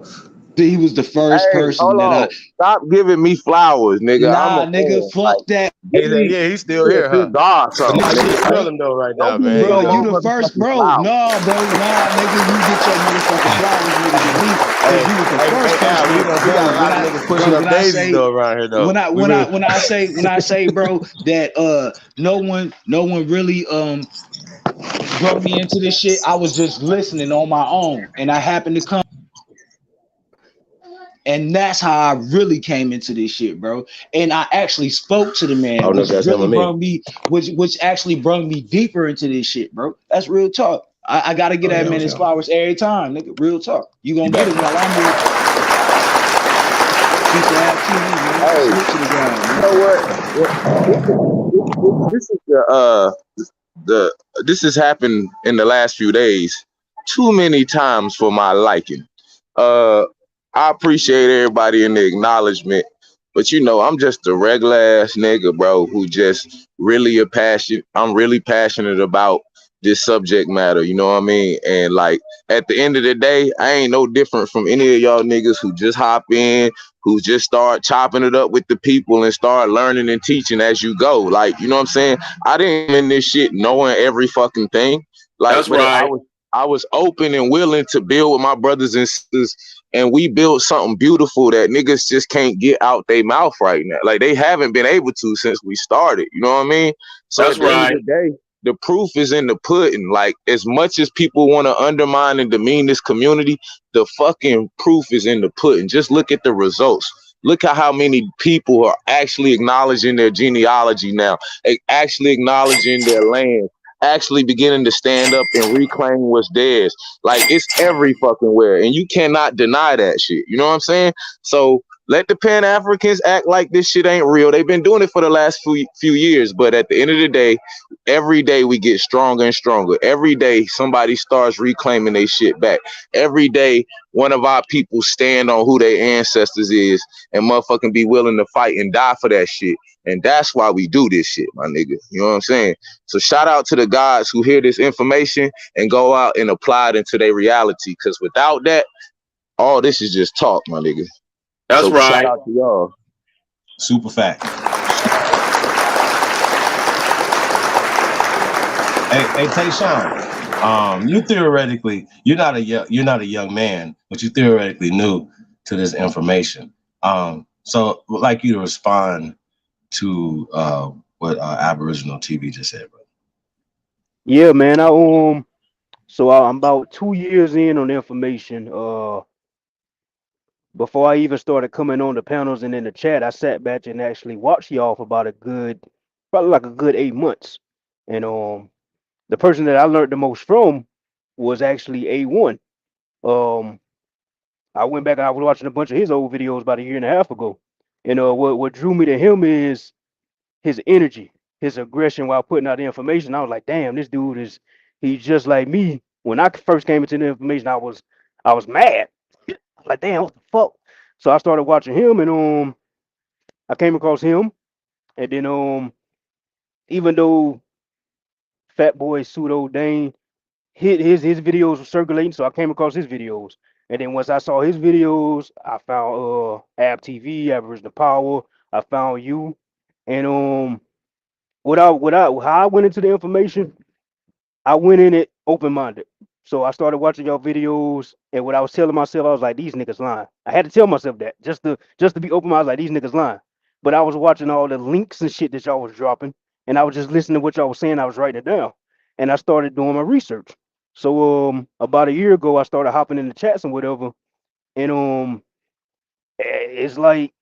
He was the first Hey, person hold that on. Stop giving me flowers, nigga. I'm a Nah, nigga, fan. fuck that. Give me, he's still give me a here, huh? cigar or But something, nigga, you nigga. feel him though right now, Don't give man. me Bro, no you the first, motherfucking bro. flowers. Nah, bro. Nah, nigga, you get your motherfucking flowers, nigga, to me, because you was the first person. Al, we got a lot of niggas pushing up daisies though around here though. When I say, bro, that no one really brought me into this shit. I was just listening on my own, and I happened to come. And that's how I really came into this shit, bro. And I actually spoke to the man, Oh, no, which that's really him and me. brought me, which actually brought me deeper into this shit, bro. That's real talk. I gotta get that man his flowers every time, nigga. Real talk. You gonna get it while I'm here. Piece of ass TV, man. Hey, you know what? This is this has happened in the last few days too many times for my liking. I appreciate everybody in the acknowledgement, but you know, I'm just a regular ass nigga, bro, who just really I'm really passionate about this subject matter, you know what I mean? And like at the end of the day, I ain't no different from any of y'all niggas who just hop in, who just start chopping it up with the people and start learning and teaching as you go. Like, you know what I'm saying? I didn't in this shit knowing every fucking thing. Like, That's but right. I was open and willing to build with my brothers and sisters, and we built something beautiful that niggas just can't get out their mouth right now. Like they haven't been able to since we started. You know what I mean? So That's at the end of right. the day, the proof is in the pudding. Like as much as people want to undermine and demean this community, the fucking proof is in the pudding. Just look at the results. Look at how many people are actually acknowledging their genealogy now, actually acknowledging their land, actually beginning to stand up and reclaim what's theirs. Like it's every fucking where, and you cannot deny that shit. You know what I'm saying? So let the Pan Africans act like this shit ain't real. They've been doing it for the last few years, but at the end of the day, every day we get stronger and stronger. Every day somebody starts reclaiming their shit back. Every day one of our people stand on who their ancestors is and motherfucking be willing to fight and die for that shit. And that's why we do this shit, my nigga. You know what I'm saying? So shout out to the guys who hear this information and go out and apply it into their reality. Because without that, all this is just talk, my nigga. That's so right. Shout out to y'all. Super fact. Hey, Tayshawn, you theoretically, you're not a young man, but you theoretically new to this information. So would like you to respond to what Aboriginal TV just said, bro. Yeah, man. I'm about 2 years in on the information. Before I even started coming on the panels and in the chat, I sat back and actually watched y'all for about probably like a good 8 months. And the person that I learned the most from was actually A1. Um, I went back and I was watching a bunch of his old videos about a year and a half ago. And what drew me to him is his energy, his aggression while putting out the information. I was like, damn, this dude he's just like me. When I first came into the information, I was mad. Like, damn, what the fuck? So I started watching him, and I came across him, and then even though Fat Boy Pseudo Dane his videos were circulating, so I came across his videos, and then once I saw his videos, I found Ab TV, Aboriginal Power. I found you, and how I went into the information, I went in it open minded. So I started watching y'all videos, and what I was telling myself, I was like, these niggas lying. I had to tell myself that just to be open minded, like these niggas lying. But I was watching all the links and shit that y'all was dropping, and I was just listening to what y'all was saying. I was writing it down, and I started doing my research. So about a year ago, I started hopping in the chats and whatever, and it's like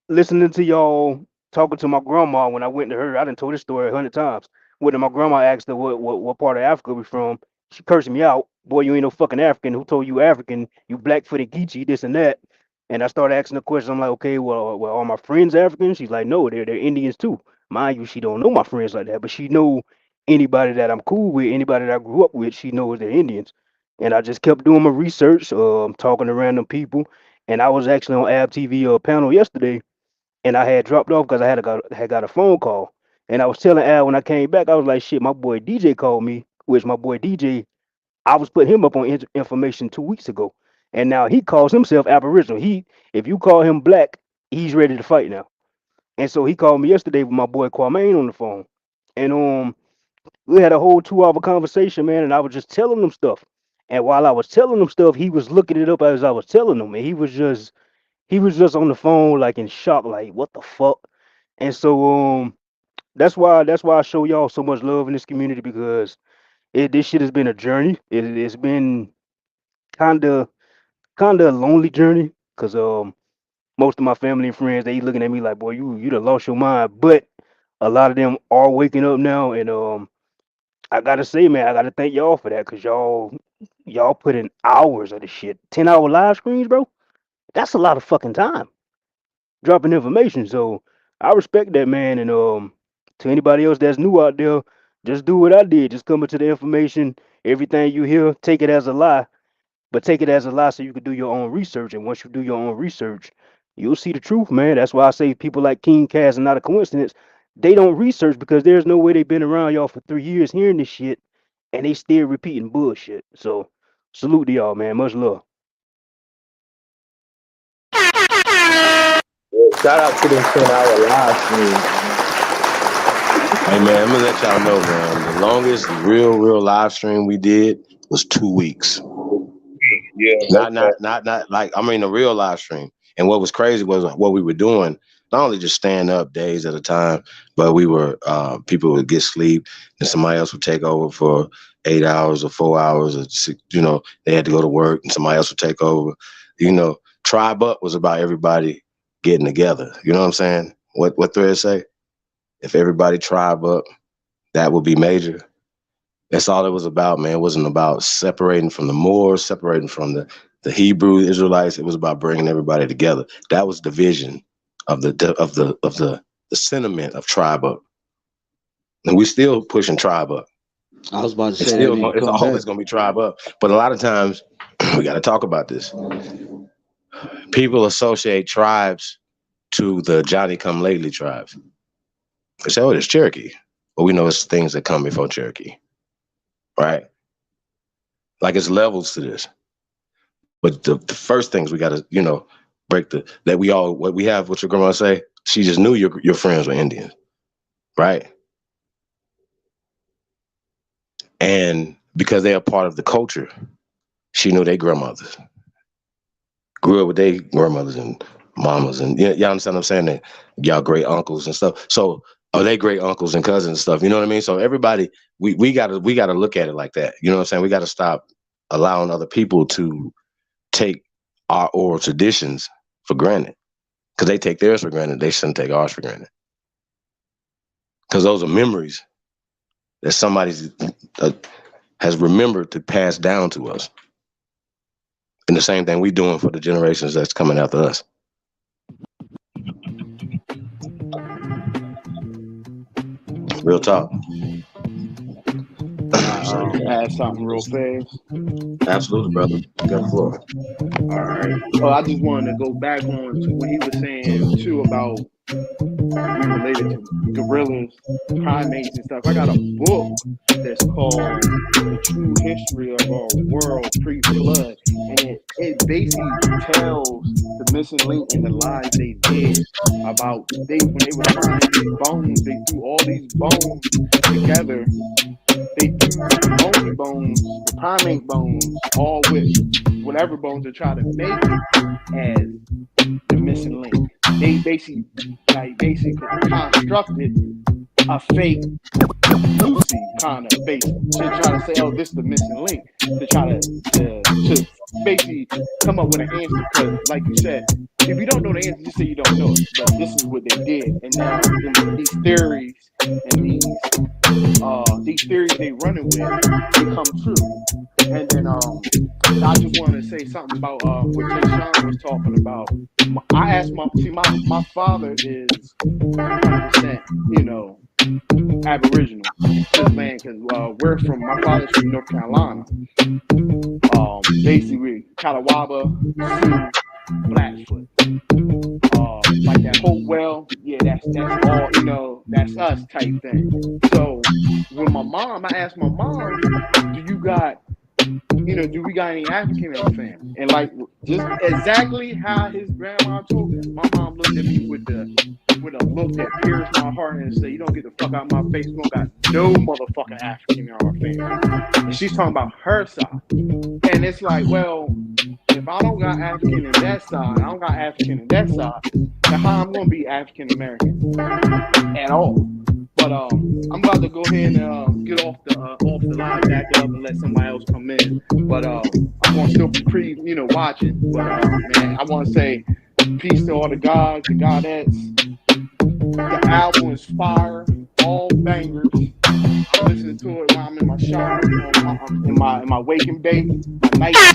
listening to y'all talking to my grandma when I went to her. I done told this story 100 times. When my grandma asked her what part of Africa we from, she cursed me out. Boy, you ain't no fucking African. Who told you African? You black-footed Geechee, this and that. And I started asking the question. I'm like, okay, well, are my friends African? She's like, no, they're Indians too. Mind you, she don't know my friends like that, but she know anybody that I'm cool with, anybody that I grew up with, she knows they're Indians. And I just kept doing my research, talking to random people. And I was actually on AB TV panel yesterday, and I had dropped off because I had got a phone call. And I was telling Al when I came back, I was like, shit, my boy DJ called me, which my boy DJ, I was putting him up on information 2 weeks ago. And now he calls himself Aboriginal. If you call him black, he's ready to fight now. And so he called me yesterday with my boy Kwame on the phone. And we had a whole 2 hour conversation, man, and I was just telling him stuff. And while I was telling him stuff, he was looking it up as I was telling him, and he was just on the phone like in shock, like what the fuck. And so that's why I show y'all so much love in this community, because this shit has been a journey. It's been kind of a lonely journey, because most of my family and friends, they looking at me like, boy, you done lost your mind. But a lot of them are waking up now, and I gotta say, man, I gotta thank y'all for that, because y'all put in hours of this shit. 10-hour live screens, bro. That's a lot of fucking time dropping information. So I respect that, man. And to anybody else that's new out there, just do what I did. Just come into the information. Everything you hear, take it as a lie, but take it as a lie so you can do your own research. And once you do your own research, you'll see the truth, man. That's why I say people like King Cass are not a coincidence. They don't research, because there's no way they've been around y'all for 3 years hearing this shit and they still repeating bullshit. So salute to y'all, man. Much love. Shout out to them 10-hour live streams. Hey man, I'm gonna let y'all know, man. The longest real live stream we did was 2 weeks. Yeah. Not like, I mean, a real live stream. And what was crazy was what we were doing, not only just staying up days at a time, but we were people would get sleep and somebody else would take over for 8 hours or 4 hours or 6, they had to go to work and somebody else would take over. Tribe Up was about everybody getting together. You know what I'm saying? What Thread say? If everybody tribe up, that would be major. That's all it was about, man. It wasn't about separating from the Moors, separating from the Hebrew Israelites. It was about bringing everybody together. That was the vision of the sentiment of tribe up, and we still pushing tribe up. I was about to It's say still it's always going to be tribe up, but a lot of times we got to talk about this. People associate tribes to the Johnny Come Lately tribes. They say, oh, it's Cherokee. But we know it's things that come before Cherokee. Right? Like it's levels to this. But the first things we got to, break what your grandma say, she just knew your friends were Indians. Right? And because they are part of the culture, she knew their grandmothers. Grew up with their grandmothers and mamas, and y'all understand what I'm saying? That y'all great uncles and stuff. So are they great uncles and cousins and stuff? You know what I mean? So everybody, we gotta look at it like that. You know what I'm saying? We gotta stop allowing other people to take our oral traditions for granted. Because they take theirs for granted, they shouldn't take ours for granted. Because those are memories that somebody has remembered to pass down to us. And the same thing we doing for the generations that's coming after us. Real talk. Add something real fast. Absolutely, brother. Go for it. All right. Oh, I just wanted to go back on to what he was saying too about related to gorillas, primates, and stuff. I got a book that's called The True History of Our World Pre-Flood, and it basically tells the missing link and the lies they did about when they were finding these bones. They threw all these bones together. They threw the monkey bones, the primate bones, all with whatever bones to try to make it as the missing link. They basically constructed a fake Lucy kind of face to try to say, oh, this is the missing link, to try to basically come up with an answer. Because, like you said, if you don't know the answer, just say you don't know it. But this is what they did, and now these theories and these theories they running with become true. And then I just want to say something about what Tayshaun was talking about. I asked my father is 100%, you know, Aboriginal to the land, because my father's from North Carolina. Basically we Catawaba, Sioux, Blackfoot. Like that Hopewell, yeah, that's all, you know, that's us type thing. So with my mom, I asked my mom, do we got any African in our family? And like just exactly how his grandma told me, my mom looked at me with a look that pierced my heart and said, "You don't get the fuck out of my face. We don't got no motherfucking African in our family." And she's talking about her side. And it's like, well, if I don't got African in that side, I don't got African in that side, then how I'm gonna be African American at all? But I'm about to go ahead and get off the line, back it up, and let somebody else come in. But I'm gonna still be watching. But man, I want to say peace to all the guys, the godettes. The album is fire, all bangers. I'm listening to it while I'm in my shower, in my waking bay, my night.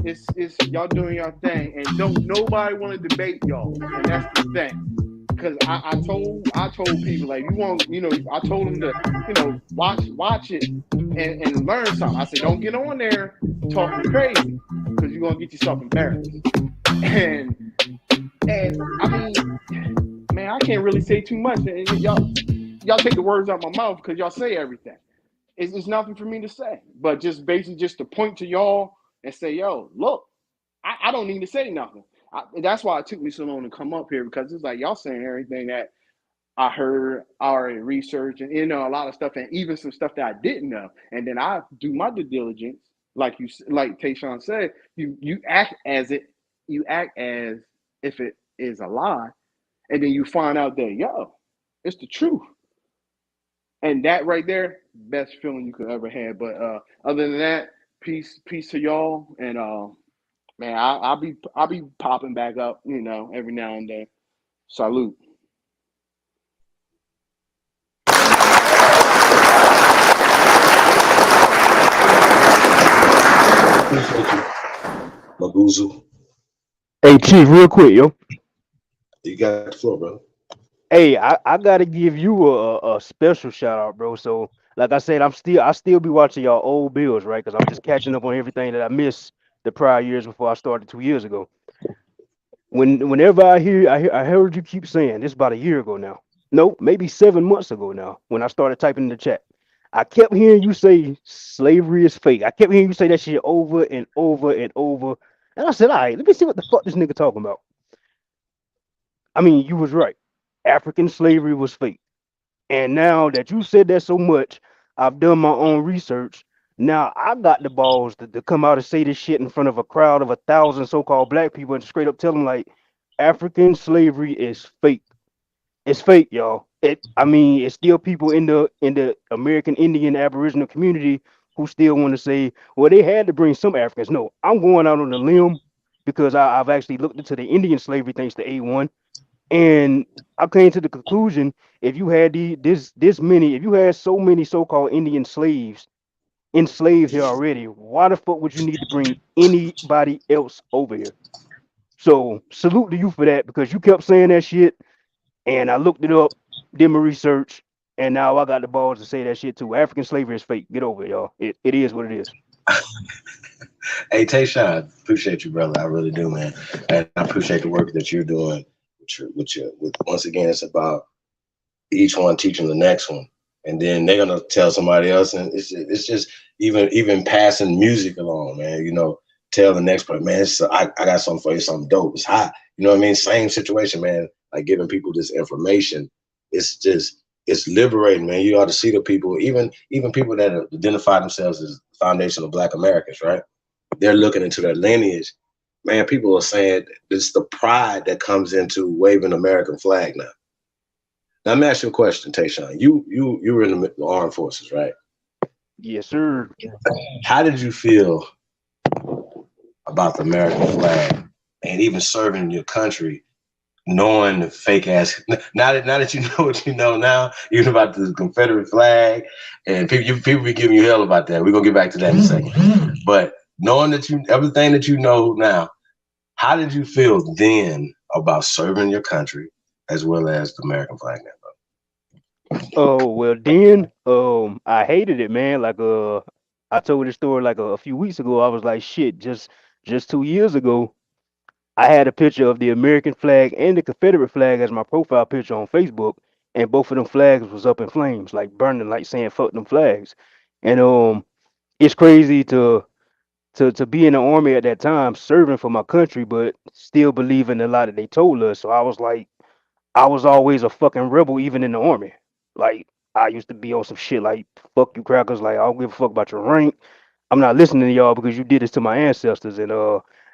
It's y'all doing your thing, and don't nobody want to debate y'all, and that's the thing. Because I told people, like, you want, I told them to, watch it and learn something. I said, don't get on there talking crazy, because you're gonna get yourself embarrassed. And I mean, man, I can't really say too much. Y'all take the words out of my mouth because y'all say everything. It's nothing for me to say, but just basically just to point to y'all and say, yo, look, I don't need to say nothing. That's why it took me so long to come up here, because it's like y'all saying everything that I heard, I already researched, and a lot of stuff, and even some stuff that I didn't know. And then I do my due diligence, like Tayshaun said, you act as if it is a lie, and then you find out that it's the truth. And that right there, best feeling you could ever have. But other than that, peace to y'all, and man, I'll be popping back up, every now and then. Salute. Mabuzu. Hey, Chief, real quick, yo. You got the floor, bro. Hey, I gotta give you a special shout out, bro. So, like I said, I still be watching y'all old bills, right? Because I'm just catching up on everything that I missed the prior years before I started 2 years ago. Whenever I heard you keep saying this about a year ago now. No, maybe 7 months ago now, when I started typing in the chat. I kept hearing you say slavery is fake. I kept hearing you say that shit over and over and over. And I said, all right, let me see what the fuck this nigga talking about. I mean, you was right. African slavery was fake. And now that you said that so much, I've done my own research. Now I got the balls to come out and say this shit in front of a crowd of 1,000 so-called black people and straight up tell them, like, African slavery is fake. It's fake, y'all. It's still people in the American Indian Aboriginal community who still want to say, well, they had to bring some Africans. No, I'm going out on a limb because I've actually looked into the Indian slavery thanks to A1. And I came to the conclusion, if you had if you had so many so-called Indian slaves enslaved here already, why the fuck would you need to bring anybody else over here? So salute to you for that, because you kept saying that shit, and I looked it up, did my research, and now I got the balls to say that shit too. African slavery is fake. Get over it, y'all. It is what it is. Hey, Tayshaun, appreciate you, brother. I really do, man. And I appreciate the work that you're doing. With once again, it's about each one teaching the next one, and then they're gonna tell somebody else, and it's just even passing music along, man. Tell the next person, man, I got something for you, something dope. It's hot. You know what I mean? Same situation, man. Like giving people this information, it's liberating, man. You ought to see the people, even people that identify themselves as foundational Black Americans, right? They're looking into their lineage. Man, people are saying it's the pride that comes into waving American flag now. Now, let me ask you a question, Tayshaun. You were in the armed forces, right? Yes, sir. How did you feel about the American flag and even serving your country, knowing the fake ass? Now that you know what you know now, even about the Confederate flag, and people be giving you hell about that. We're gonna get back to that in a second. But knowing that everything that you know now, how did you feel then about serving your country as well as the American flag? Oh well, then I hated it, man. Like I told this story like a few weeks ago. I was like, shit, just 2 years ago, I had a picture of the American flag and the Confederate flag as my profile picture on Facebook, and both of them flags was up in flames, like burning, like saying fuck them flags. And it's crazy to be in the army at that time, serving for my country, but still believing a lot that they told us. So I was like, I was always a fucking rebel, even in the army. Like I used to be on some shit like fuck you crackers. Like I don't give a fuck about your rank. I'm not listening to y'all because you did this to my ancestors. And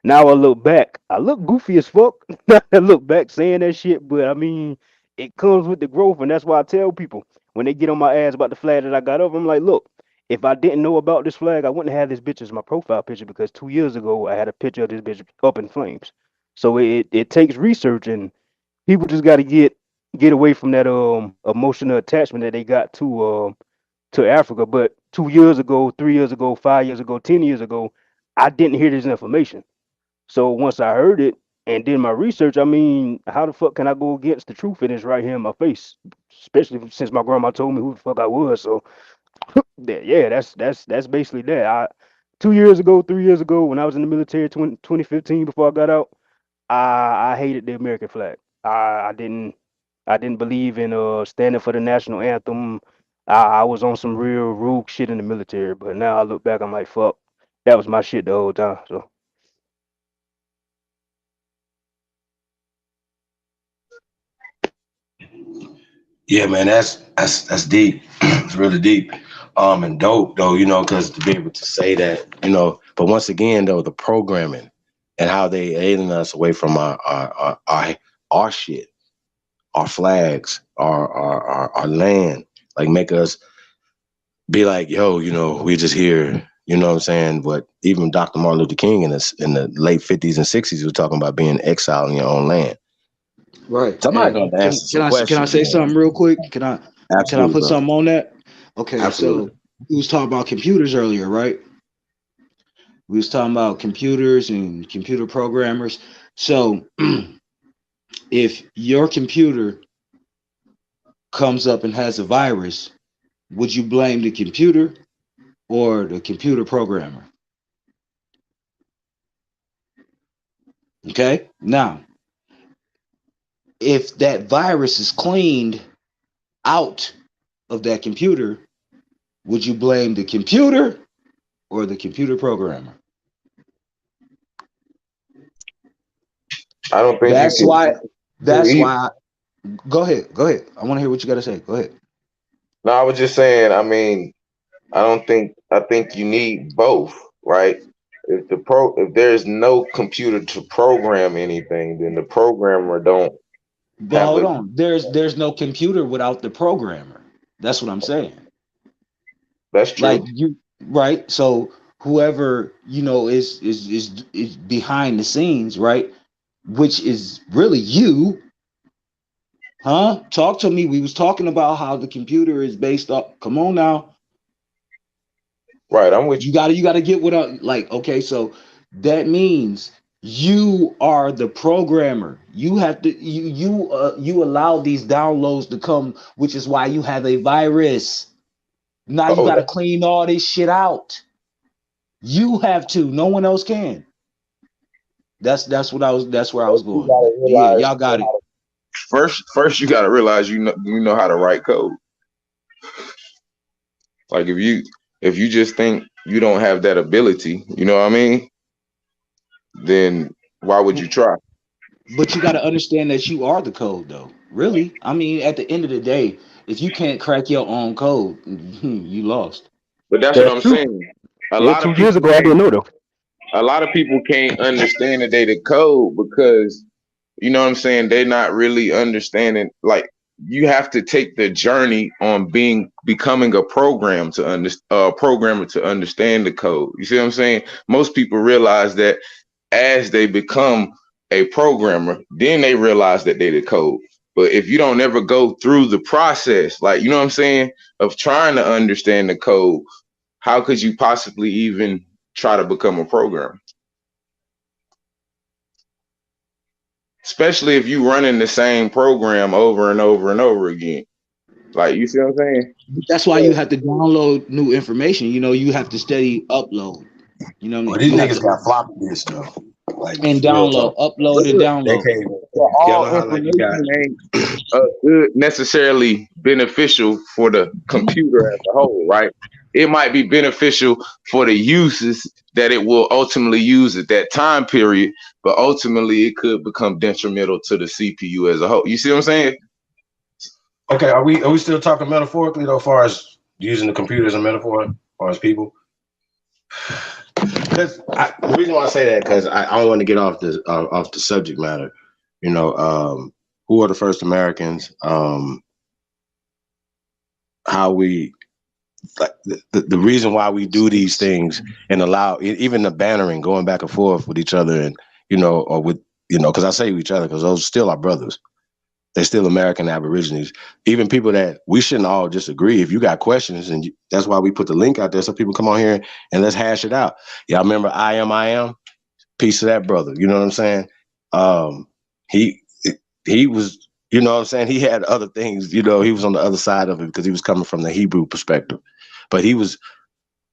now I look back, I look goofy as fuck. I look back saying that shit, but I mean, it comes with the growth, and that's why I tell people when they get on my ass about the flag that I got up, I'm like, look, if I didn't know about this flag, I wouldn't have this bitch as my profile picture because 2 years ago I had a picture of this bitch up in flames. So it takes research, and people just got to get away from that emotional attachment that they got to Africa. But 2 years ago, 3 years ago, 5 years ago, 10 years ago, I didn't hear this information. So once I heard it and did my research, I mean, how the fuck can I go against the truth? And it's right here in my face, especially since my grandma told me who the fuck I was. So yeah, that's basically that. 2 years ago, 3 years ago, when I was in the military, 2015, before I got out, I hated the American flag. I didn't believe in standing for the national anthem. I was on some real rude shit in the military, but now I look back, I'm like, fuck, that was my shit the whole time. So Yeah, man, that's deep. It's really deep, and dope though. Because to be able to say that, But once again, though, the programming and how they aiding us away from our shit, our flags, our land, like make us be like, yo, we just here. You know what I'm saying? But even Dr. Martin Luther King in the late 50s and 60s was talking about being exiled in your own land. Right. Somebody And gonna answer some can I questions. say something real quick? Can I Absolutely, put bro. something on that? Okay, Absolutely. so we was talking about computers earlier, right? We was talking about computers and computer programmers. So if your computer comes up and has a virus, would you blame the computer or the computer programmer? Okay. Now, if that virus is cleaned out of that computer, would you blame the computer or the computer programmer? I don't think That's you why. can. That's why. Go ahead. Go ahead. I want to hear what you got to say. Go ahead. No, I was just saying. I mean, I think you need both, right? If there's no computer to program anything, then the programmer don't But have hold a. on. There's no computer without the programmer. That's what I'm saying. That's true. Like you, right? So whoever is behind the scenes, right? Which is really you, huh? Talk to me. We was talking about how the computer is based up. Come on now. Right, I'm with you. You gotta get what I like. Okay, so that means you are the programmer. You have to you allow these downloads to come, which is why you have a virus. Now you gotta clean all this shit out. You have to. No one else can. That's where I was going. Yeah, y'all got it. First, you gotta realize you know how to write code. Like if you just think you don't have that ability, you know what I mean? Then why would you try? But you got to understand that you are the code, though. Really, I mean, at the end of the day, if you can't crack your own code, you lost. But that's what I'm saying. A lot of 2 years people ago, I didn't know though. A lot of people can't understand the data code because you know what I'm saying, they're not really understanding. Like you have to take the journey on becoming a programmer to understand the code. You see what I'm saying? Most people realize that as they become a programmer, then they realize that they the code. But if you don't ever go through the process, like, you know what I'm saying, of trying to understand the code, how could you possibly even try to become a programmer? Especially if you running the same program over and over and over again. Like, you see what I'm saying? That's why you have to download new information. You know, you have to steady upload. You know what I Well, mean? these niggas got floppy disks though. Like, and real download, talk. upload and download. They can't. All information ain't good necessarily beneficial for the computer as a whole, right? It might be beneficial for the uses that it will ultimately use at that time period, but ultimately it could become detrimental to the CPU as a whole. You see what I'm saying? Okay, are we still talking metaphorically though, as far as using the computer as a metaphor, as far as people? Because the reason why I say that, because I don't want to get off the subject matter. You know, who are the first Americans? How we, like, the reason why we do these things and allow even the bannering, going back and forth with each other, and you know, or with, you know, because I say each other because those still our brothers. They're still American Aborigines. Even people that we shouldn't all just agree. If you got questions, and that's why we put the link out there so people come on here and let's hash it out. Y'all remember I am? Piece of that brother. You know what I'm saying? He was, you know what I'm saying? He had other things, you know, he was on the other side of it because he was coming from the Hebrew perspective. But he was,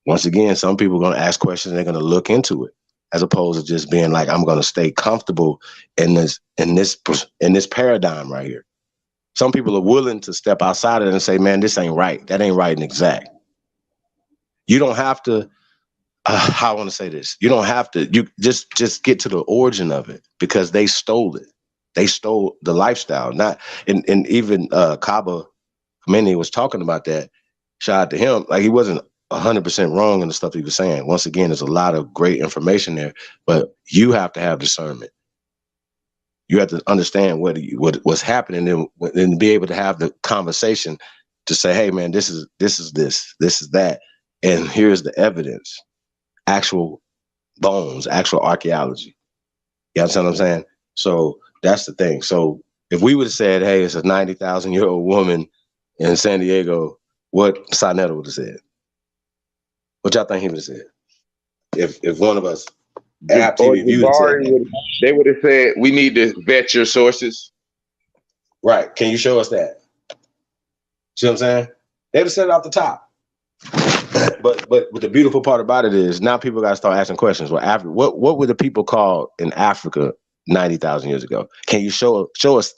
once again, some people are going to ask questions and they're going to look into it, as opposed to just being like, I'm going to stay comfortable in this paradigm right here. Some people are willing to step outside of it and say, man, this ain't right. That ain't right and exact. You don't have to, how I want to say this. You don't have to, you just get to the origin of it, because they stole it. They stole the lifestyle. Not, and even Kaba Kamene was talking about that. Shout out to him. Like, he wasn't 100% wrong in the stuff he was saying. Once again, there's a lot of great information there, but you have to have discernment. You have to understand what's happening and be able to have the conversation to say, hey man, this is that. And here's the evidence, actual bones, actual archaeology. You understand what I'm saying? So that's the thing. So if we would have said, hey, it's a 90,000-year-old woman in San Diego, what Saneter would have said? What y'all think he would have said? If one of us, Jabari, they would have said, we need to vet your sources. Right. Can you show us that? See what I'm saying? They would have said it off the top. But the beautiful part about it is now people got to start asking questions. Well, what were the people called in Africa 90,000 years ago? Can you show us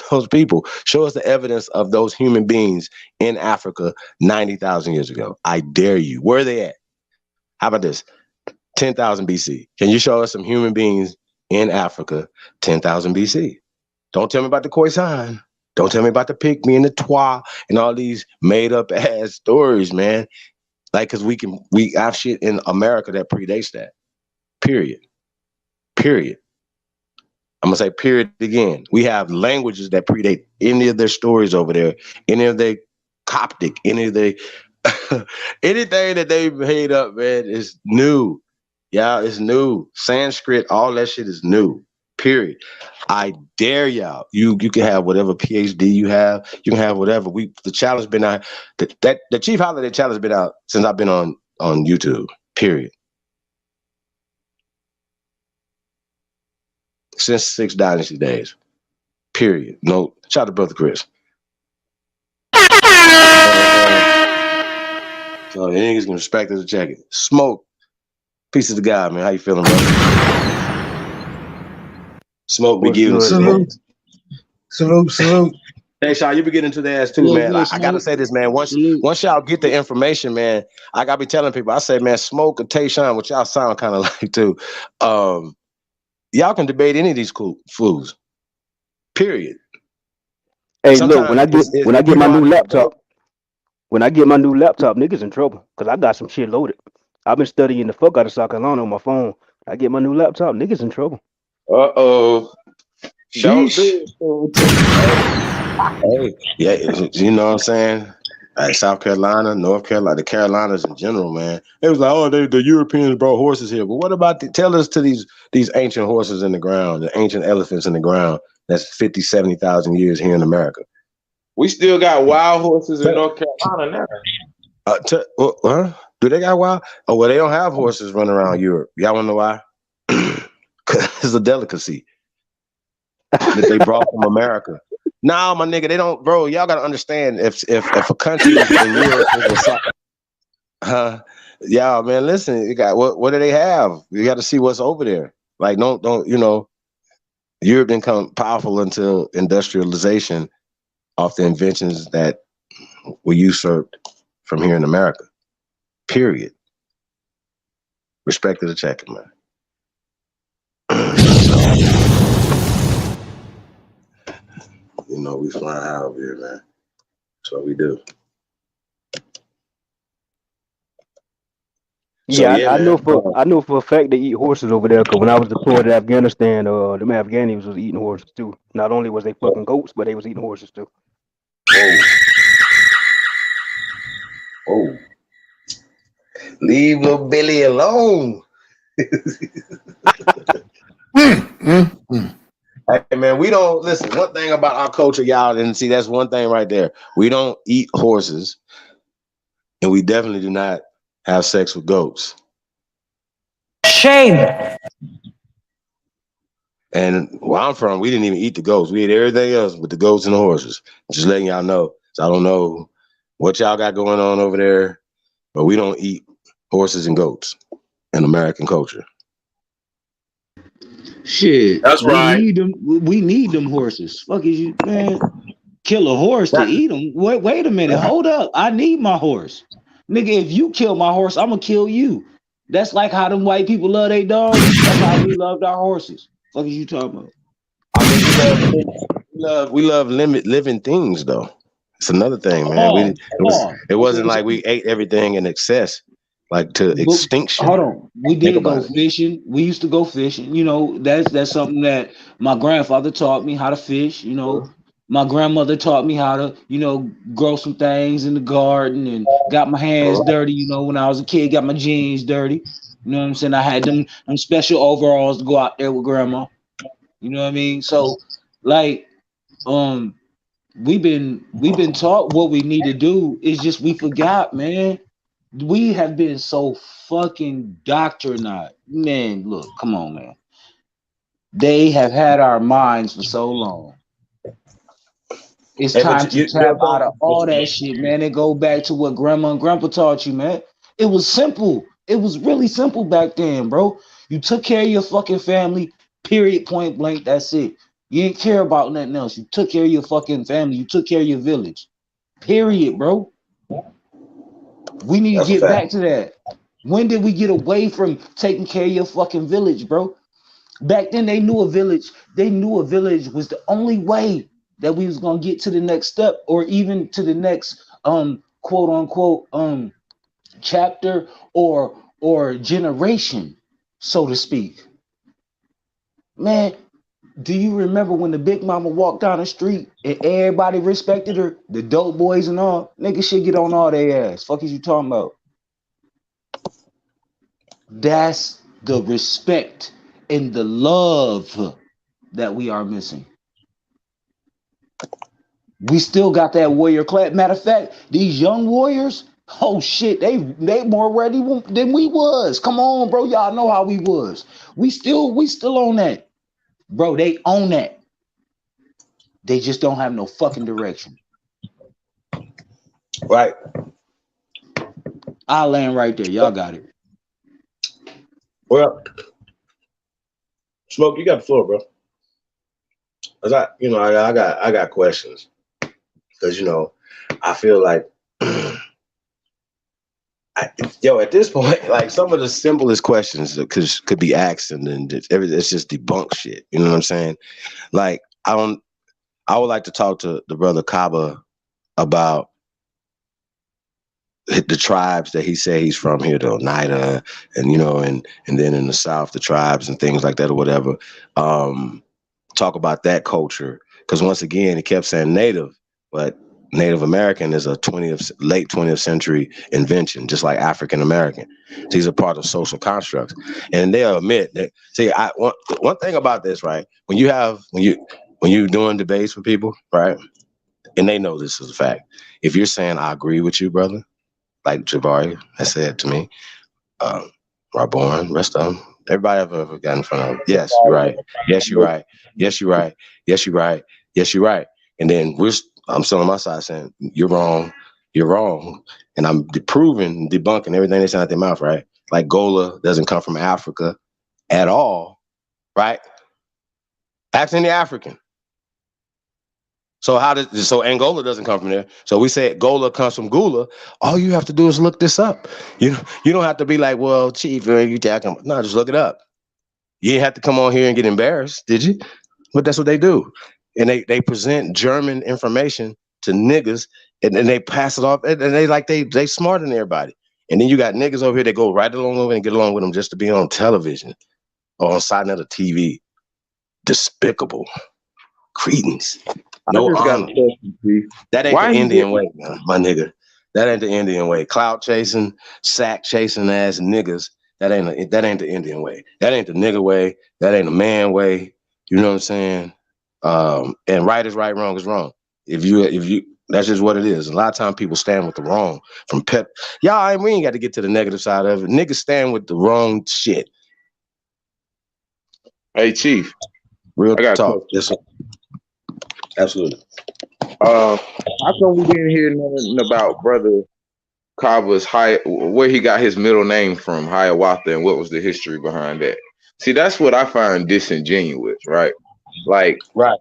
those people? Show us the evidence of those human beings in Africa 90,000 years ago. I dare you. Where are they at? How about this? 10,000 BC. Can you show us some human beings in Africa 10,000 BC? Don't tell me about the Khoisan. Don't tell me about the Pygmy and the Twa and all these made up ass stories, man. Like, because we have shit in America that predates that. Period. I'm going to say period again. We have languages that predate any of their stories over there, any of their Coptic, any of their anything that they made up, man, is new. Yeah, it's new. Sanskrit, all that shit is new. Period. I dare y'all. You can have whatever PhD you have. You can have whatever. The challenge been out. The Chief Holiday Challenge been out since I've been on YouTube. Period. Since 6 Dynasty days. Period. No. Shout out to Brother Chris. So the niggas can respect us to check it. Smoke. Peace of the God, man. How you feeling, brother? Smoke be giving salute. Hey, Shaw, you be getting into the ass too, man. I gotta say this, man. Once y'all get the information, man, I gotta be telling people. I say, man, Smoke or Tayshawn, which y'all sound kind of like too. Y'all can debate any of these cool fools. Period. Hey, look, when I get my new laptop, niggas in trouble because I got some shit loaded. I've been studying the fuck out of South Carolina on my phone. I get my new laptop, niggas in trouble. Uh-oh. Don't do it. Hey, yeah, you know what I'm saying? Like South Carolina, North Carolina, the Carolinas in general, man. It was like, oh, the Europeans brought horses here. But what about tell us to these ancient horses in the ground, the ancient elephants in the ground that's 50, 70,000 years here in America. We still got wild horses in North Carolina now. Do they got wild? Oh, well, they don't have horses running around Europe. Y'all want to know why? It's a delicacy that they brought from America. Nah, my nigga, they don't, bro. Y'all gotta understand if a country in Europe is y'all, man, listen, you got what do they have? You got to see what's over there. Like, don't you know? Europe didn't come powerful until industrialization off the inventions that were usurped from here in America. Period. Respect to the checker, man. You know, we flying high over here, man. That's what we do. Yeah, So, I know for a fact they eat horses over there. Cause when I was deployed to Afghanistan, them Afghanis was eating horses too. Not only was they fucking goats, but they was eating horses too. Oh, leave little Billy alone. Hey, man, we don't listen. One thing about our culture, y'all, and see, that's one thing right there. We don't eat horses, and we definitely do not have sex with goats. Shame. And where I'm from, we didn't even eat the goats. We ate everything else but the goats and the horses. Just letting y'all know. So I don't know what y'all got going on over there, but we don't eat horses and goats in American culture. Shit, That's right. We need them horses. Fuck is you, man? Kill a horse to eat them? Wait a minute. Hold up. I need my horse, nigga. If you kill my horse, I'm gonna kill you. That's like how them white people love their dogs. That's how we loved our horses. Fuck is you talking about? I mean, we love living things though. It's another thing, man. It wasn't like we ate everything in excess, like to extinction. Hold on, we did go fishing. We used to go fishing. You know, that's something that my grandfather taught me how to fish. You know, my grandmother taught me how to, you know, grow some things in the garden and got my hands dirty. You know, when I was a kid, got my jeans dirty. You know what I'm saying? I had them special overalls to go out there with grandma. You know what I mean? So, like, we've been taught what we need to do. It's just we forgot, man. We have been so fucking indoctrinated. Man, look, come on, man. They have had our minds for so long. It's time to tap out of all that shit, man, and go back to what grandma and grandpa taught you, man. It was simple. It was really simple back then, bro. You took care of your fucking family, period, point blank, that's it. You didn't care about nothing else. You took care of your fucking family. You took care of your village, period, bro. We need to get back to that. When did we get away from taking care of your fucking village, bro? Back then, they knew a village. They knew a village was the only way that we was gonna get to the next step, or even to the next quote unquote chapter or generation, so to speak. Man, do you remember when the big mama walked down the street and everybody respected her? The dope boys and all, niggas should get on all their ass. Fuck is you talking about? That's the respect and the love that we are missing. We still got that warrior class. Matter of fact, these young warriors, oh shit, they more ready than we was. Come on, bro. Y'all know how we was. We still on that. Bro, they own that. They just don't have no fucking direction. Right. I'll land right there. Y'all got it. Well, Smoke, you got the floor, bro. Cause I got questions. Cause I feel like at this point, like some of the simplest questions could be asked, and then it's just debunk shit. You know what I'm saying? Like I would like to talk to the brother Kaba about the tribes that he said he's from here, the Oneida, and and then in the South, the tribes and things like that or whatever. Talk about that culture, Because once again, it kept saying native, but Native American is a late 20th century invention, just like African American. These are part of social constructs, and they'll admit that. See, one thing about this, right? When you're doing debates with people, right, and they know this is a fact. If you're saying I agree with you, brother, like Jabari has said to me, Raborn, rest of them, everybody I've ever got in front of. Yes, you're right. Yes, you're right. Yes, you're right. Yes, you're right. Yes, you're right. And then I'm still on my side saying, you're wrong, and I'm proving, debunking everything they say out their mouth, right? Like Gola doesn't come from Africa at all, right? Ask any African. So Angola doesn't come from there. So we say Gola comes from Gula. All you have to do is look this up. You don't have to be like, well, Chief, you jacking. No, just look it up. You didn't have to come on here and get embarrassed, did you? But that's what they do. And they present German information to niggas, and then they pass it off, and they smarter than everybody. And then you got niggas over here that go right along over and get along with them just to be on television or on side of the TV. Despicable. Cretins. No honor. That ain't the Indian way, man, my nigga. That ain't the Indian way. Clout chasing, sack chasing ass niggas. That ain't the Indian way. That ain't the nigga way. That ain't the man way. You know what I'm saying? And right is right, wrong is wrong. If you, that's just what it is. A lot of times people stand with the wrong from pep. Y'all, we ain't got to get to the negative side of it. Niggas stand with the wrong shit. Hey, Chief. Real talk. Yes, sir. Absolutely. How come we didn't hear nothing about Brother Kaba's where he got his middle name from, Hiawatha, and what was the history behind that? See, that's what I find disingenuous, right? Like, right.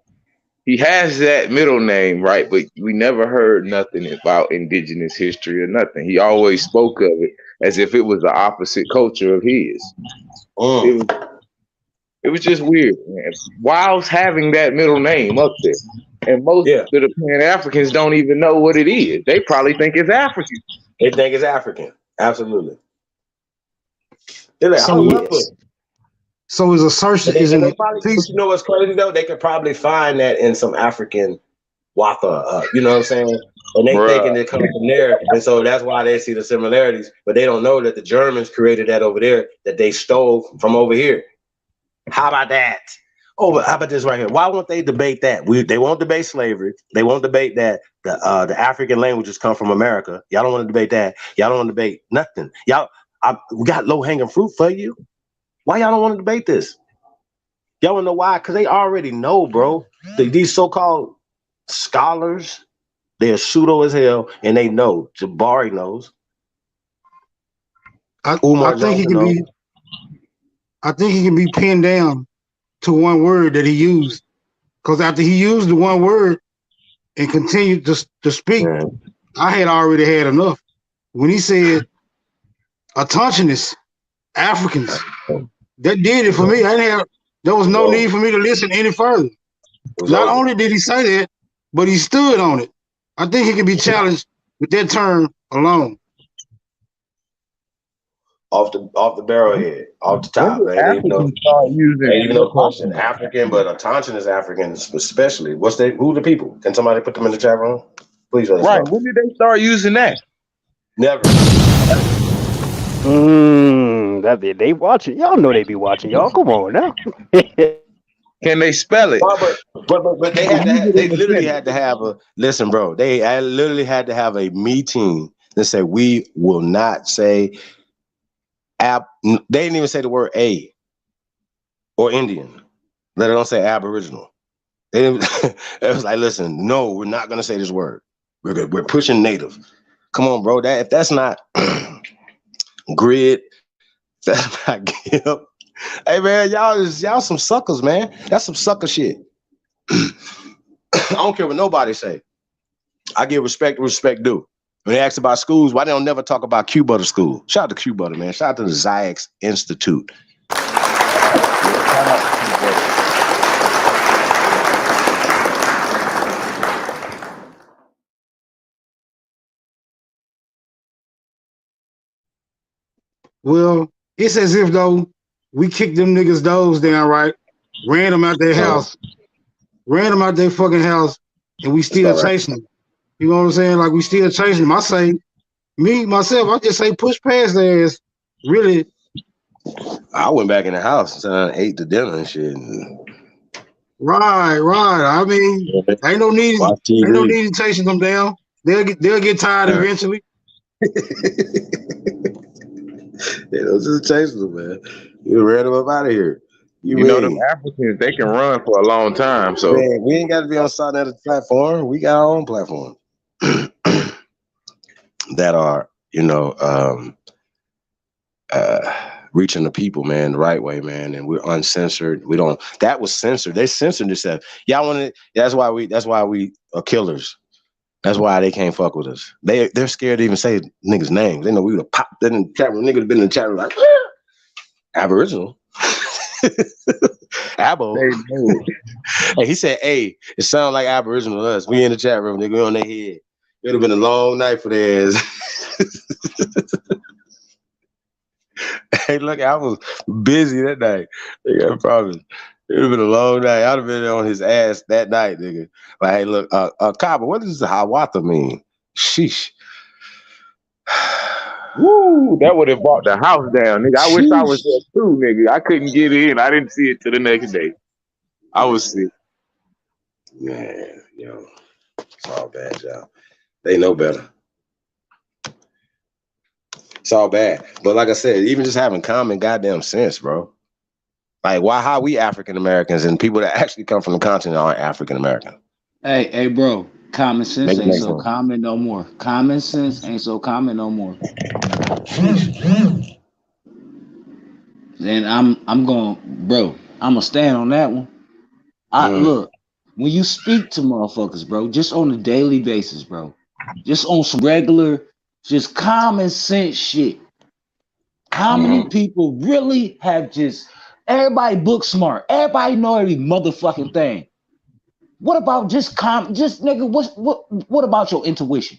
He has that middle name, right? But we never heard nothing about indigenous history or nothing. He always spoke of it as if it was the opposite culture of his. It was just weird, man. Whilst having that middle name up there. And most of the Pan-Africans don't even know what it is. They probably think it's African. They think it's African. Absolutely. Like, so his assertion is in you know what's crazy though? They could probably find that in some African Watha, you know what I'm saying? And they thinking it comes from there, and so that's why they see the similarities. But they don't know that the Germans created that over there, that they stole from over here. How about that? Oh, but how about this right here? Why won't they debate that? They won't debate slavery. They won't debate that the African languages come from America. Y'all don't want to debate that. Y'all don't want to debate nothing. We got low hanging fruit for you. Why y'all don't want to debate this? Y'all want to know why? Because they already know, bro. These so-called scholars, they're pseudo as hell, and they know. Jabari knows. I think he can be pinned down to one word that he used. Because after he used the one word and continued to speak, I had already had enough. When he said autochthonous Africans, that did it for me. There was no need for me to listen any further. Not only did he say that, but he stood on it. I think he can be challenged with that term alone. Off the barrelhead, off the top. Even though African, but autochthonous Africans especially. Who's the people? Can somebody put them in the chat room? Please let us know. When did they start using that? Never. They watching. Y'all know they be watching. Y'all, come on now. Can they spell it? But they literally had to have a listen, bro. They literally had to have a meeting that said we will not say. They didn't even say the word A or Indian. Let alone say Aboriginal. They didn't. It was like, listen, no, we're not gonna say this word. We're pushing Native. Come on, bro. If that's not grid, that's not Gimp. Hey man, y'all some suckers, man. That's some sucker shit. I don't care what nobody say. I give respect due. When they ask about schools, why they don't never talk about Q-Butter School? Shout out to Q-Butter, man. Shout out to the Ziax Institute. Well, it's as if though we kicked them niggas' doors down, right? Ran them out their house, ran them out their fucking house, and we still chasing them. You know what I'm saying? Like we still chasing them. I say, I just say push past their ass. Really. I went back in the house and ate the dinner and shit. Right. I mean, ain't no need chasing them down. They'll get tired eventually. Yeah, those just chasing them, man. You ran them up out of here. You know them Africans, they can run for a long time. So man, we ain't got to be on Saneter platform. We got our own platform that are, reaching the people, man, the right way, man. And we're uncensored. We don't. That was censored. They censored themselves. Y'all want to? That's why we are killers. That's why they can't fuck with us. They're scared to even say niggas' names. They know we would have popped in the chat room. Niggas been in the chat room like Aboriginal. Abo. Hey, he said, "Hey, it sounds like Aboriginal to us. We in the chat room, nigga. We on their head. It would have been a long night for their ass." Hey, look, I was busy that night. They got problems. It would have been a long night. I'd have been on his ass that night, nigga. Like, hey, look, Kaba, what does the Hawata mean? Sheesh. Woo, that would have brought the house down, nigga. I wish I was there too, nigga. I couldn't get in. I didn't see it till the next day. I was sick. Man, it's all bad, y'all. They know better. It's all bad. But like I said, even just having common goddamn sense, bro. Like, how we African Americans and people that actually come from the continent aren't African American? Hey, bro. Common sense ain't so common no more. Common sense ain't so common no more. Then I'm going, bro. I'm gonna stand on that one. Look, when you speak to motherfuckers, bro, just on a daily basis, bro, just on some regular, just common sense shit. How many people really have everybody book smart? Everybody know every motherfucking thing. What about just nigga? What about your intuition?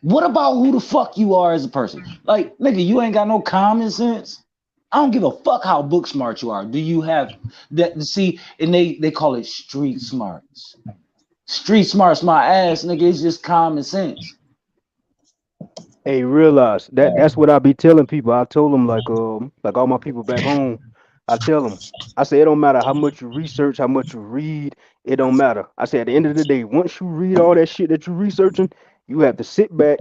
What about who the fuck you are as a person? Like, nigga, you ain't got no common sense. I don't give a fuck how book smart you are. Do you have that? See, and they call it street smarts. Street smarts, my ass, nigga. It's just common sense. Hey, realize that's what I be telling people. I told them like all my people back home. I tell them, I say it don't matter how much you research, how much you read. It don't matter. I say at the end of the day, once you read all that shit that you're researching, you have to sit back,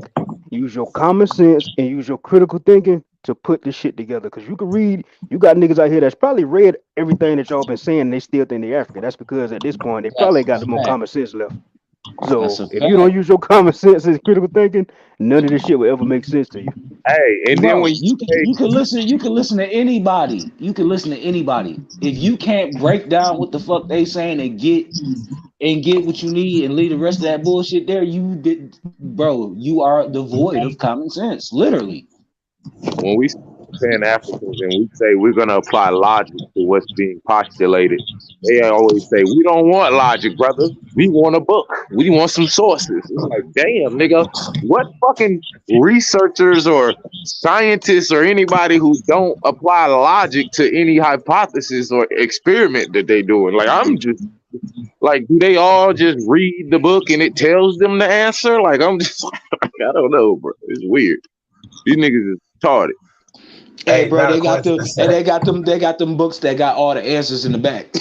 use your common sense, and use your critical thinking to put this shit together. Cause you can read. You got niggas out here that's probably read everything that y'all been saying. And they still think they African. That's because at this point they probably ain't got the more common sense left. So if you don't use your common sense and critical thinking, none of this shit will ever make sense to you. Hey, and bro, then when you can listen to anybody. You can listen to anybody. If you can't break down what the fuck they saying and get what you need and leave the rest of that bullshit there, you are devoid of common sense, literally. When we saying Africans and we say we're gonna apply logic to what's being postulated, they always say we don't want logic, brother. We want a book. We want some sources. It's like, damn, nigga, what fucking researchers or scientists or anybody who don't apply logic to any hypothesis or experiment that they doing? Like, I'm just like, do they all just read the book and it tells them the answer? Like, I'm just like, I don't know, bro. It's weird. These niggas is retarded. Hey, bro, they got them books that got all the answers in the back.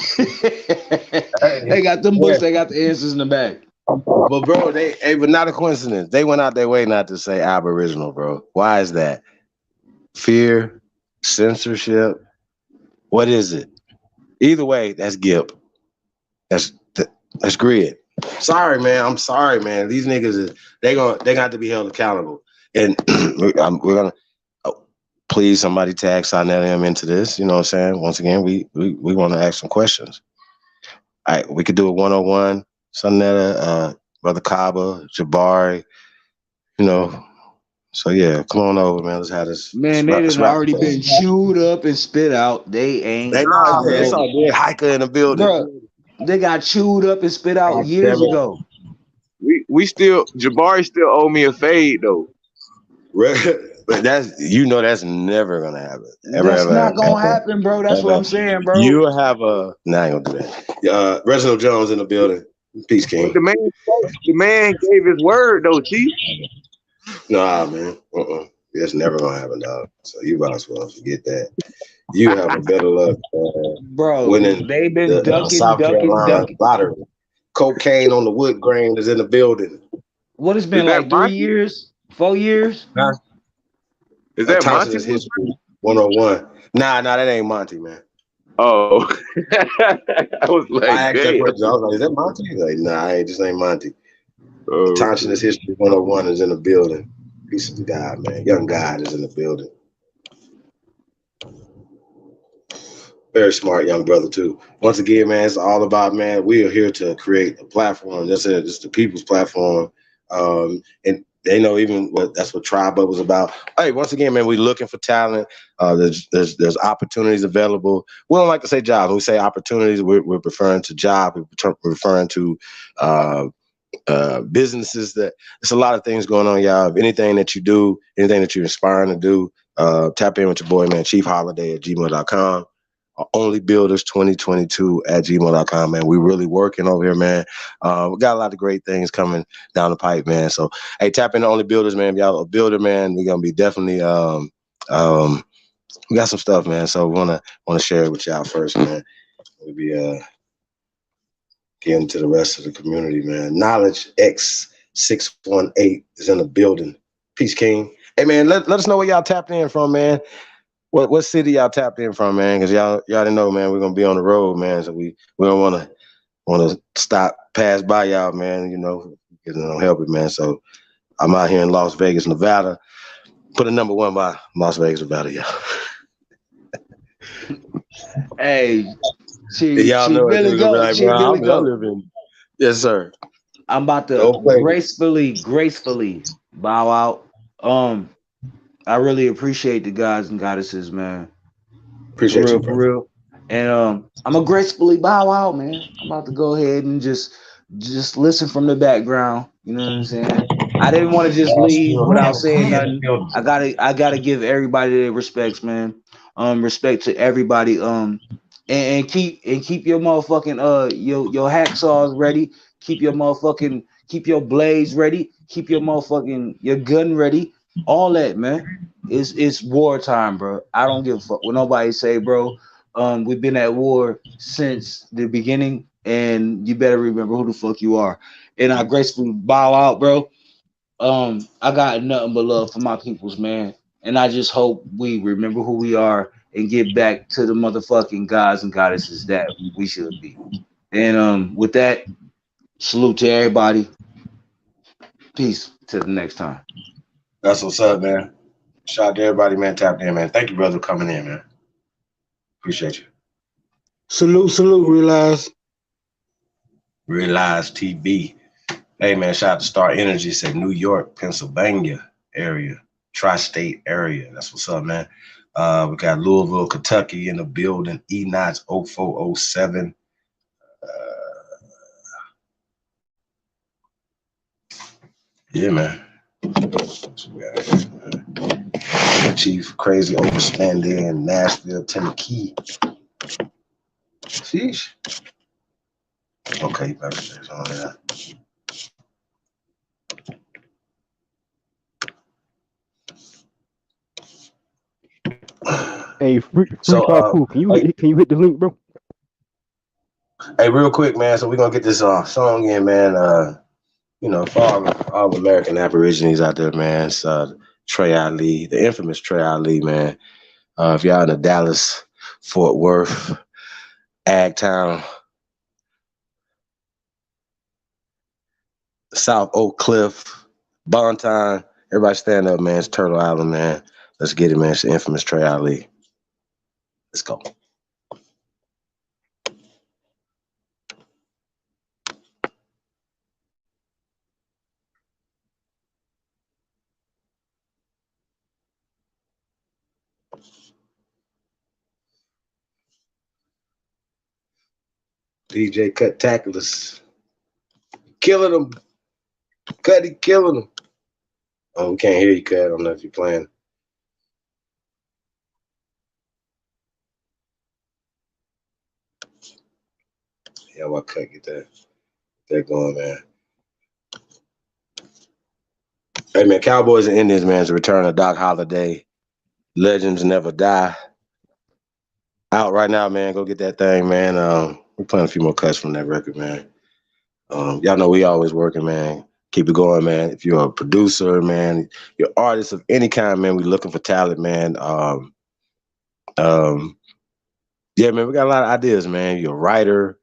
They got them books that got the answers in the back. But bro, but not a coincidence. They went out their way not to say Aboriginal, bro. Why is that? Fear, censorship. What is it? Either way, that's guilt. That's grid. Sorry, man. I'm sorry, man. These niggas they got to be held accountable. And we're gonna please somebody tag Saneter into this. You know what I'm saying? Once again, we want to ask some questions. All right, we could do a 101. Saneter, Brother Kaba, Jabari, So yeah, come on over, man. Let's have this. Man, they done already been chewed up and spit out. They not. It's all good. Hiker in the building. Bro, they got chewed up and spit out years ago. We still Jabari still owe me a fade though. But that's that's never gonna happen. That's not gonna happen, bro. That's what I'm saying, bro. You have a I ain't gonna do that. Reginald Jones in the building. Peace, King. The man gave his word though, Chief. Nah, man. It's never gonna happen, dog. So you might as well forget that. You have a better luck, bro. Winning They've been ducking, South Carolina ducking. lottery. Cocaine on the wood grain is in the building. What it's been like 3 years, 4 years? Huh? Is that Monty? History 101. Nah, that ain't Monty, man. Oh, I was like, I asked that question. I was like, is that Monty? He's like, nah, it just ain't Monty. Thompson's History 101 is in the building. Piece of the guy, man. Young guy is in the building. Very smart young brother too. Once again, man, it's all about, man, we are here to create a platform. That's it. It's the people's platform. And they know that's what Tribe Up was about. Hey, once again, man, we're looking for talent. There's opportunities available. We don't like to say jobs. When we say opportunities, we're referring to job. We're referring to businesses. That there's a lot of things going on, y'all. If anything that you do, anything that you're inspiring to do, tap in with your boy, man, chiefholiday@gmail.com. onlybuilders2022@gmail.com, man. We're really working over here, man. We got a lot of great things coming down the pipe, man. So, hey, tap into Only Builders, man. If y'all a builder, man, we're gonna be definitely we got some stuff, man. So we wanna share it with y'all first, man. We'll be getting to the rest of the community, man. Knowledge X618 is in the building. Peace, King. Hey, man, let us know where y'all tapped in from, man. What city y'all tapped in from, man? Because y'all already know, man, we're gonna be on the road, man. So we don't wanna stop, pass by y'all, man. Because it don't help it, man. So I'm out here in Las Vegas, Nevada. Put a number 1 by Las Vegas, Nevada, y'all. Hey, y'all know Billy go. Like, Billy go. Yes, sir. I'm about to gracefully bow out. I really appreciate the guys and goddesses, man. Appreciate you, for real. And I'm gonna gracefully bow out, man. I'm about to go ahead and just listen from the background. You know what I'm saying? I didn't want to just leave without saying nothing. I gotta give everybody their respects, man. Respect to everybody. And keep your motherfucking your hacksaws ready. Keep your blades ready. Keep your gun ready. All that, man. It's wartime, bro. I don't give a fuck what nobody say, bro. We've been at war since the beginning, and you better remember who the fuck you are. And I gracefully bow out, bro. I got nothing but love for my peoples, man. And I just hope we remember who we are and get back to the motherfucking gods and goddesses that we should be. And with that, salute to everybody. Peace. Till the next time. That's what's up, man. Shout out to everybody, man. Tapped in, man. Thank you, brother, for coming in, man. Appreciate you. Salute, Realize TV. Hey, man, shout out to Star Energy. Said New York, Pennsylvania area, tri-state area. That's what's up, man. We got Louisville, Kentucky in the building. E-Knots 0407. Yeah, man. Chief, crazy overspending in Nashville, Tennessee. Sheesh. Okay, better there's on that. Hey, free cool. Can you hit the link, bro? Hey, real quick, man. So we're gonna get this song in, man. For all American Aborigines out there, man. It's Trey Ali, the infamous Trey Ali, man. If y'all in the Dallas, Fort Worth, Agtown, South Oak Cliff, Bonton, everybody stand up, man. It's Turtle Island, man. Let's get it, man. It's the infamous Trey Ali. Let's go. DJ Cut Tacklers. Killing them. Cuddy killing them. Oh, we can't hear you, Cut. I don't know if you're playing. Yeah, I could get that going, man. Hey, man, Cowboys and Indians, man, is the return of Doc Holliday. Legends Never Die. Out right now, man. Go get that thing, man. We're playing a few more cuts from that record, man. Y'all know we always working, man. Keep it going, man. If you're a producer, man, you're an artist of any kind, man, we looking for talent, man. Yeah, man, we got a lot of ideas, man. You're a writer,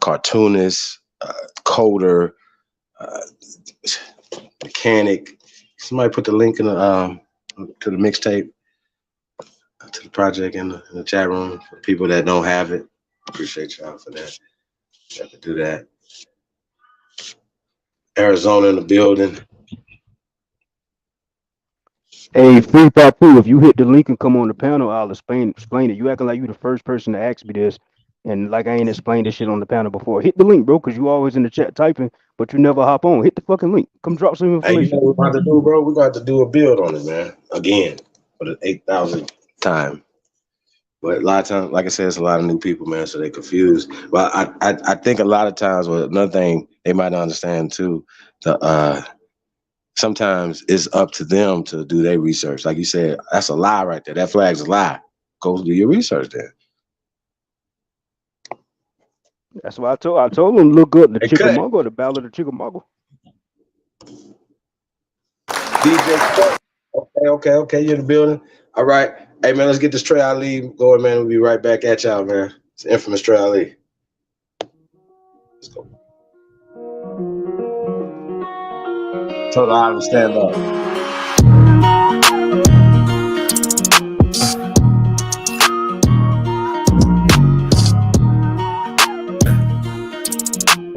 cartoonist, coder, mechanic. Somebody put the link in the to the mixtape, to the project in the chat room for people that don't have it. Appreciate y'all for that. You have to do that. Arizona in the building. Hey, Free Papu, if you hit the link and come on the panel, I'll explain it. You acting like you the first person to ask me this, and like I ain't explained this shit on the panel before. Hit the link, bro, because you always in the chat typing, but you never hop on. Hit the fucking link. Come drop some information. Hey, you know what we're about to do, bro? We're about to do a build on it, man. Again, for the 8,000th time. But a lot of times, like I said, it's a lot of new people, man, so they're confused. But I think a lot of times, well, another thing they might not understand too, sometimes it's up to them to do their research. Like you said, that's a lie right there. That flag's a lie. Go do your research then. That's why I told them look up the Chickamauga, the Ballad of Chickamauga. DJ, okay, you're in the building. All right. Hey, man, let's get this Trey Ali going, man. We'll be right back at y'all, man. It's the infamous Trey Ali. Let's go. Tell the audience stand up.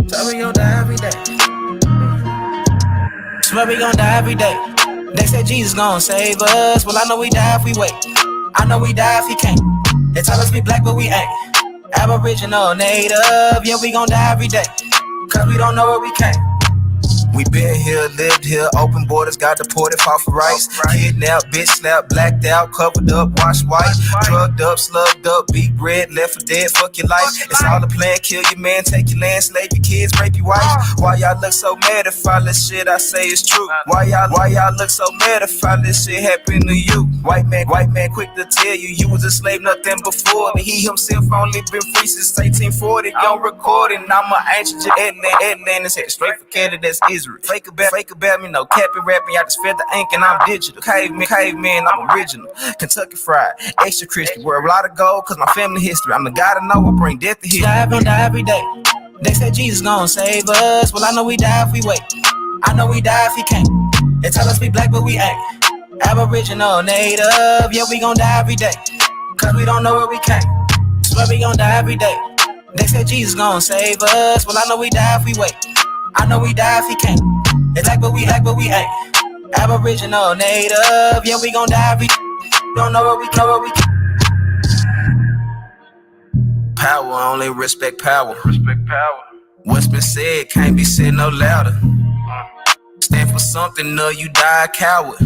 So we gon' die every day. Swear we gon' die every day. They said Jesus gon' save us. Well, I know we die if we wait. I know we die if he can't. They tell us we black, but we ain't. Aboriginal, native, yeah, we gon' die every day. Cause we don't know where we came. We been here, lived here, open borders, got deported, fought for rights. Kidnapped, bitch slapped, blacked out, covered up, washed white. Drugged up, slugged up, beat bread, left for dead, fuck your life. It's all a plan, kill your man, take your land, slave your kids, rape your wife. Why y'all look so mad if all this shit I say is true? Why y'all look so mad if all this shit happen to you? White man quick to tell you was a slave, nothing before. He himself only been free since 1840. Young recording, I'm an ancient Atlantis, head straight for Canada, that's Israel. Fake about me, no capping, rapping, I just fed the ink and I'm digital. Caveman, I'm original. Kentucky fried, extra crispy, wear a lot of gold cause my family history. I'm the guy to know, I bring death to history. Die every day. They said Jesus gon' save us. Well, I know we die if we wait. I know we die if he can't. They tell us we black, but we ain't. Aboriginal, native, yeah, we gon' die every day. Cause we don't know where we came. Swear we gon' die every day. They said Jesus gon' save us. Well, I know we die if we wait. I know we die if he can't. It's black, but we ain't. Aboriginal, native, yeah, we gon' die every day. Don't know where we came. Power, only respect power. What's been said can't be said no louder. Stand for something, no, you die a coward.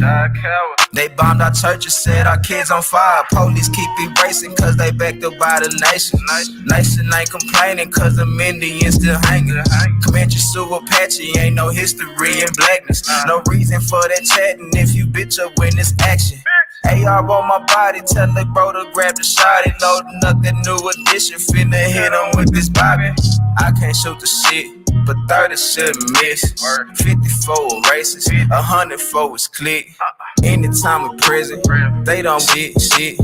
They bombed our churches, set our kids on fire. Police keep erasing cause they backed up by the nation. Nation ain't complaining cause the Indians still hanging. Comanche, Sioux, Apache, ain't no history in blackness. No reason for that chatting if you bitch up when it's action. AR on my body, tell the bro to grab the shot. He loading up that new edition, finna hit him with this bobby. I can't shoot the shit, but 30 shouldn't miss. 54 races, 104 is click. Anytime in prison, they don't get shit.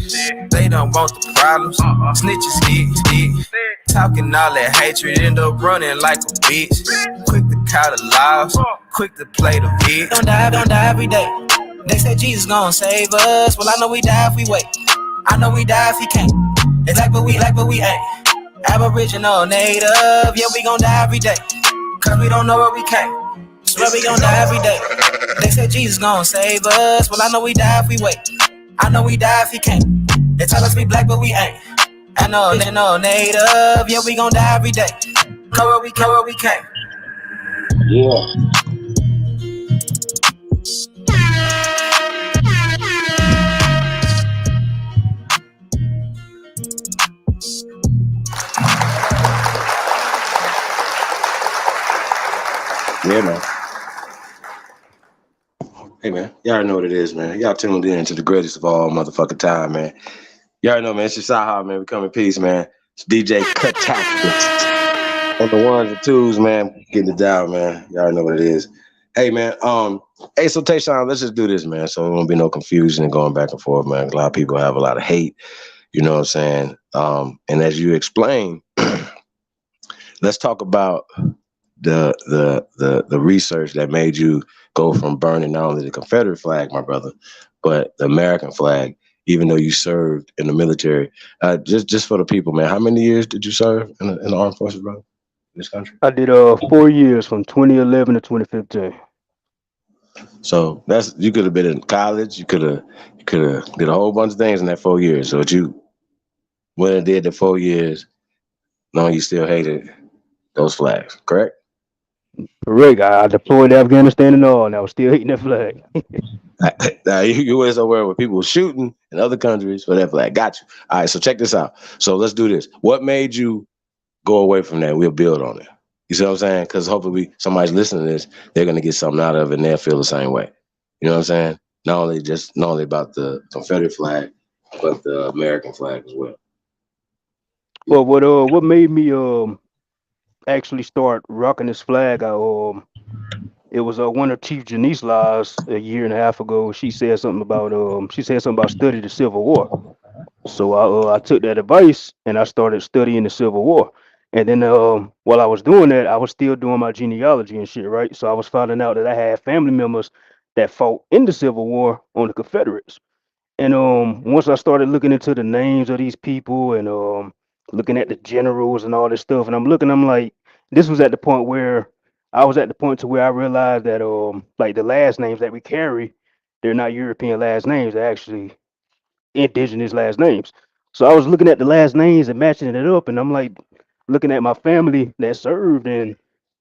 They don't want the problems. Snitches hit. Talking all that hatred, end up running like a bitch. Quick to call the laws, quick to play the bitch. Don't die every day. They say Jesus gon' save us. Well, I know we die if we wait. I know we die if he can't. It's like but we ain't. Aboriginal, native, yeah, we gon' die every day. Cause we don't know where we came. Swear we gon' die every day. They said Jesus gon' save us. Well, I know we die if we wait. I know we die if he can't. They tell us we black, but we ain't. I know, native, yeah, we gon' die every day. Know where we came. Yeah. Yeah, man. Hey, man. Y'all already know what it is, man. Y'all tuned in to the greatest of all motherfucking time, man. Y'all already know, man. It's your Saha, man. We come in peace, man. It's DJ Katak on the ones and twos, man. Getting it down, man. Y'all already know what it is. Hey, man. Hey, so Tayshawn, let's just do this, man. So there won't be no confusion and going back and forth, man. A lot of people have a lot of hate. You know what I'm saying? And as you explain, let's talk about the research that made you go from burning not only the Confederate flag, my brother, but the American flag, even though you served in the military. Just for the people, man, how many years did you serve in the armed forces, brother, in this country? I did 4 years from 2011 to 2015. So you could have been in college, you could have did a whole bunch of things in that 4 years. So you went and did the 4 years, knowing you still hated those flags, correct? Correct. I deployed to Afghanistan and all, and I was still hating that flag. Now you went somewhere where people were shooting in other countries for that flag. Got you. All right, so check this out. So let's do this. What made you go away from that? We'll build on it. You see what I'm saying? Because hopefully somebody's listening to this, they're gonna get something out of it and they'll feel the same way. You know what I'm saying? Not only about the Confederate flag, but the American flag as well. Well, what made me actually start rocking this flag? It was one of Chief Janice lives a year and a half ago. She said something about study the Civil War. So I took that advice and I started studying the Civil War. And then while I was doing that, I was still doing my genealogy and shit, right? So I was finding out that I had family members that fought in the Civil War on the Confederates. And once I started looking into the names of these people and looking at the generals and all this stuff, and I'm like, this was at the point where I was at the point to where I realized that like the last names that we carry, they're not European last names, they're actually indigenous last names. So I was looking at the last names and matching it up, and I'm like looking at my family that served and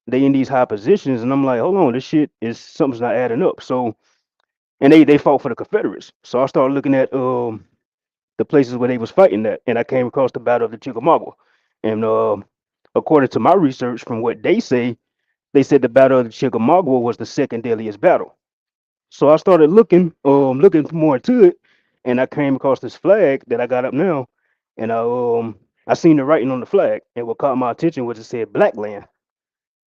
they in these high positions, and I'm like, hold on, this shit is something's not adding up. So and they fought for the Confederates. So I started looking at the places where they was fighting at, and I came across the Battle of the Chickamauga. And according to my research, from what they say, they said the Battle of the Chickamauga was the second deadliest battle. So I started looking more into it, and I came across this flag that I got up now, and I seen the writing on the flag, and what caught my attention was it said Black Land.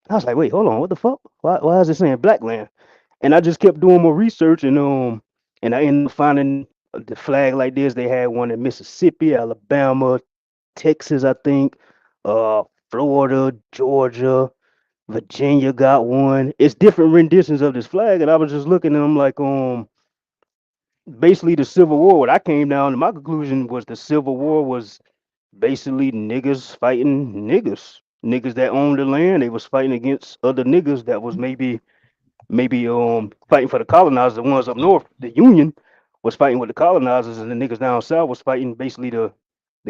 I was like, wait, hold on, what the fuck? Why is it saying Black Land? And I just kept doing more research, and I ended up finding the flag like this. They had one in Mississippi, Alabama, Texas, I think, Florida, Georgia, Virginia got one. It's different renditions of this flag, and I was just looking, and I'm like, basically the Civil War. What I came down to my conclusion was the Civil War was basically niggas fighting niggas, niggas that owned the land. They was fighting against other niggas that was maybe fighting for the colonizers. The ones up north, the Union, was fighting with the colonizers, and the niggas down south was fighting basically to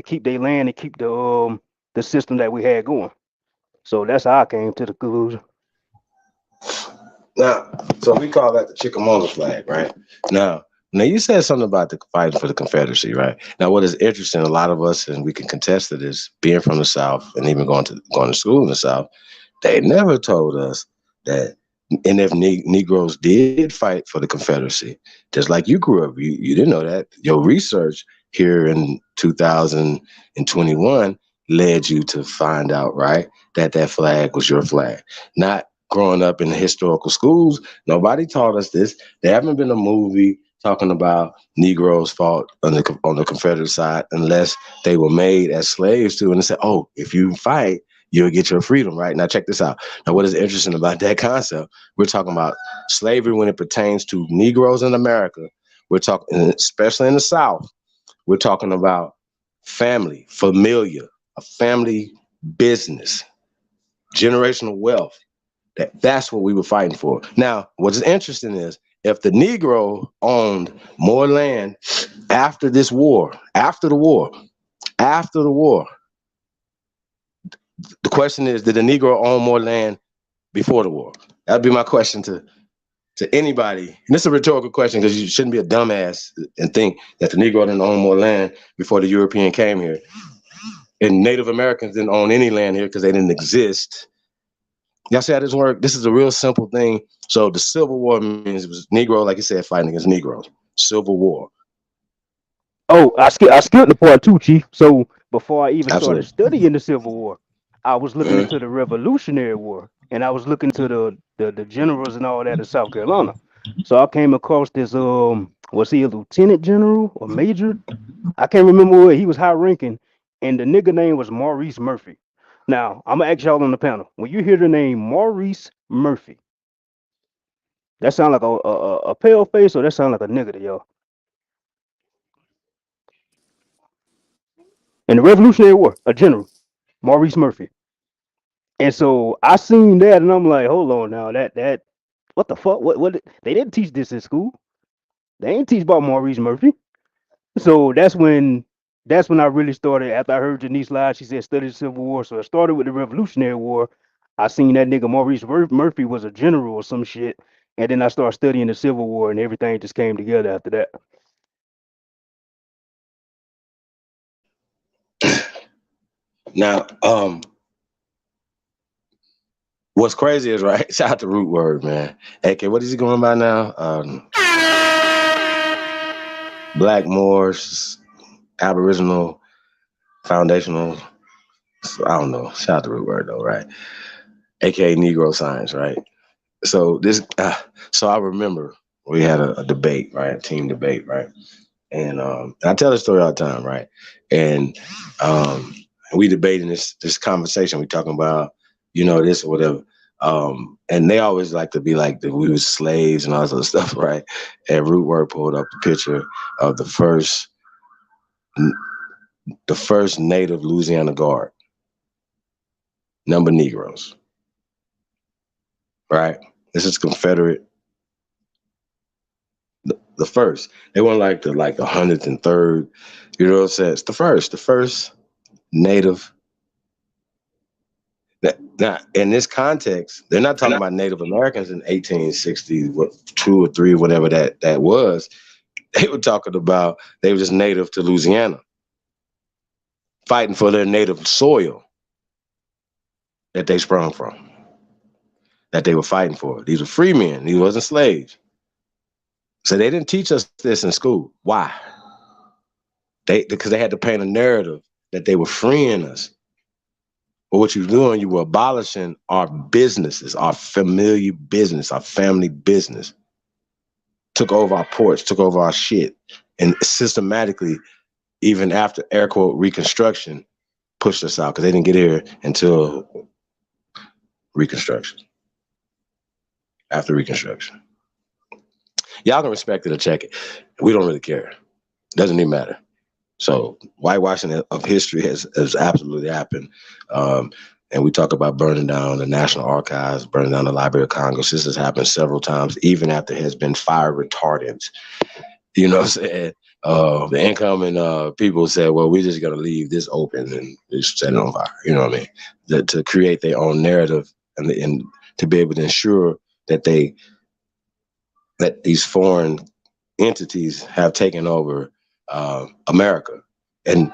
keep their land and keep the system that we had going. So that's how I came to the conclusion. Now, so we call that the Chickamauga flag, right? Now you said something about the fighting for the Confederacy, right? Now, what is interesting, a lot of us, and we can contest to this, being from the South and even going to school in the South, they never told us that. And if Negroes did fight for the Confederacy, just like you grew up, you didn't know that. Your research here in 2021 led you to find out, right, that flag was your flag. Not growing up in the historical schools, nobody taught us this. There haven't been a movie talking about Negroes fought on the Confederate side unless they were made as slaves too. And they said, oh, if you fight, you'll get your freedom, right? Now, check this out. Now, what is interesting about that concept? We're talking about slavery when it pertains to Negroes in America. We're talking, especially in the South, we're talking about family, familia, a family business, generational wealth. That's what we were fighting for. Now, what's interesting is if the Negro owned more land after the war, the question is, did the Negro own more land before the war? That'd be my question to anybody. And this is a rhetorical question because you shouldn't be a dumbass and think that the Negro didn't own more land before the European came here. And Native Americans didn't own any land here because they didn't exist Y'all see how this work? This is a real simple thing. So the Civil War means it was Negro, like you said, fighting against Negroes. Civil War. Oh, I skipped the part too, Chief. So before I even started Absolutely. studying the Civil War, I was looking Mhm. into the Revolutionary War, and I was looking to the generals and all that in South Carolina. So I came across this was he a lieutenant general or major? I can't remember what he was high ranking, and the nigga name was Maurice Murphy. Now I'm gonna ask y'all on the panel. When you hear the name Maurice Murphy, that sound like a pale face, or that sound like a nigga to y'all? In the Revolutionary War, a general, Maurice Murphy. And so I seen that, and I'm like, hold on now, that what the fuck? What? They didn't teach this in school. They ain't teach about Maurice Murphy. So that's when I really started. After I heard Janice live, she said study the Civil War. So I started with the Revolutionary War. I seen that nigga Maurice Murphy was a general or some shit, and then I started studying the Civil War, and everything just came together after that. Now, what's crazy is, right? Shout out to Root Word, man. AK, what is he going by now? Black Moors, Aboriginal, Foundational. I don't know. Shout out to Root Word though, right? AKA Negro Science, right? So so I remember we had a debate, right? A team debate, right? And I tell this story all the time, right? And we debating this conversation. We talking about, this or whatever. And they always like to be like that we were slaves and all this other stuff, right? And Root Word pulled up the picture of the first native Louisiana Guard, number Negroes, right? This is Confederate. The first. They weren't like the 100th and 3rd. You know what I'm saying? It's the first native. Now, in this context, they're not talking about Native Americans in 1860, 2 or 3, whatever that was. They were talking about they were just native to Louisiana, fighting for their native soil that they sprung from, that they were fighting for. These were free men. These wasn't slaves. So they didn't teach us this in school. Why? Because they had to paint a narrative that they were freeing us. But what you're doing, you were abolishing our businesses, our familiar business, our family business. Took over our ports, took over our shit. And systematically, even after air quote Reconstruction, pushed us out because they didn't get here until Reconstruction. After Reconstruction. Y'all can respect it or check it. We don't really care. Doesn't even matter. So whitewashing of history has absolutely happened. And we talk about burning down the National Archives, burning down the Library of Congress. This has happened several times, even after it has been fire retardant. You know what I'm saying? The incoming people said, well, we're just going to leave this open and just set it on fire. You know what I mean? To create their own narrative and to be able to ensure that these foreign entities have taken over America. And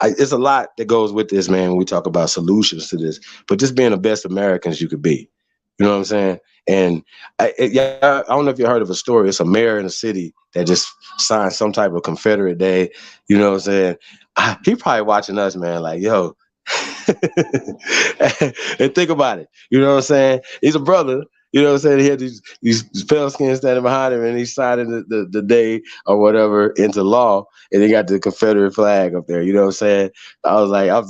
it's a lot that goes with this, man, when we talk about solutions to this, but just being the best Americans you could be. You know what I'm saying? And I don't know if you heard of a story. It's a mayor in a city that just signed some type of Confederate Day. You know what I'm saying? He probably watching us, man, like, yo. And think about it. You know what I'm saying? He's a brother. You know what I'm saying? He had these pale skins standing behind him, and he's signing the day or whatever into law, and he got the Confederate flag up there. You know what I'm saying? I'm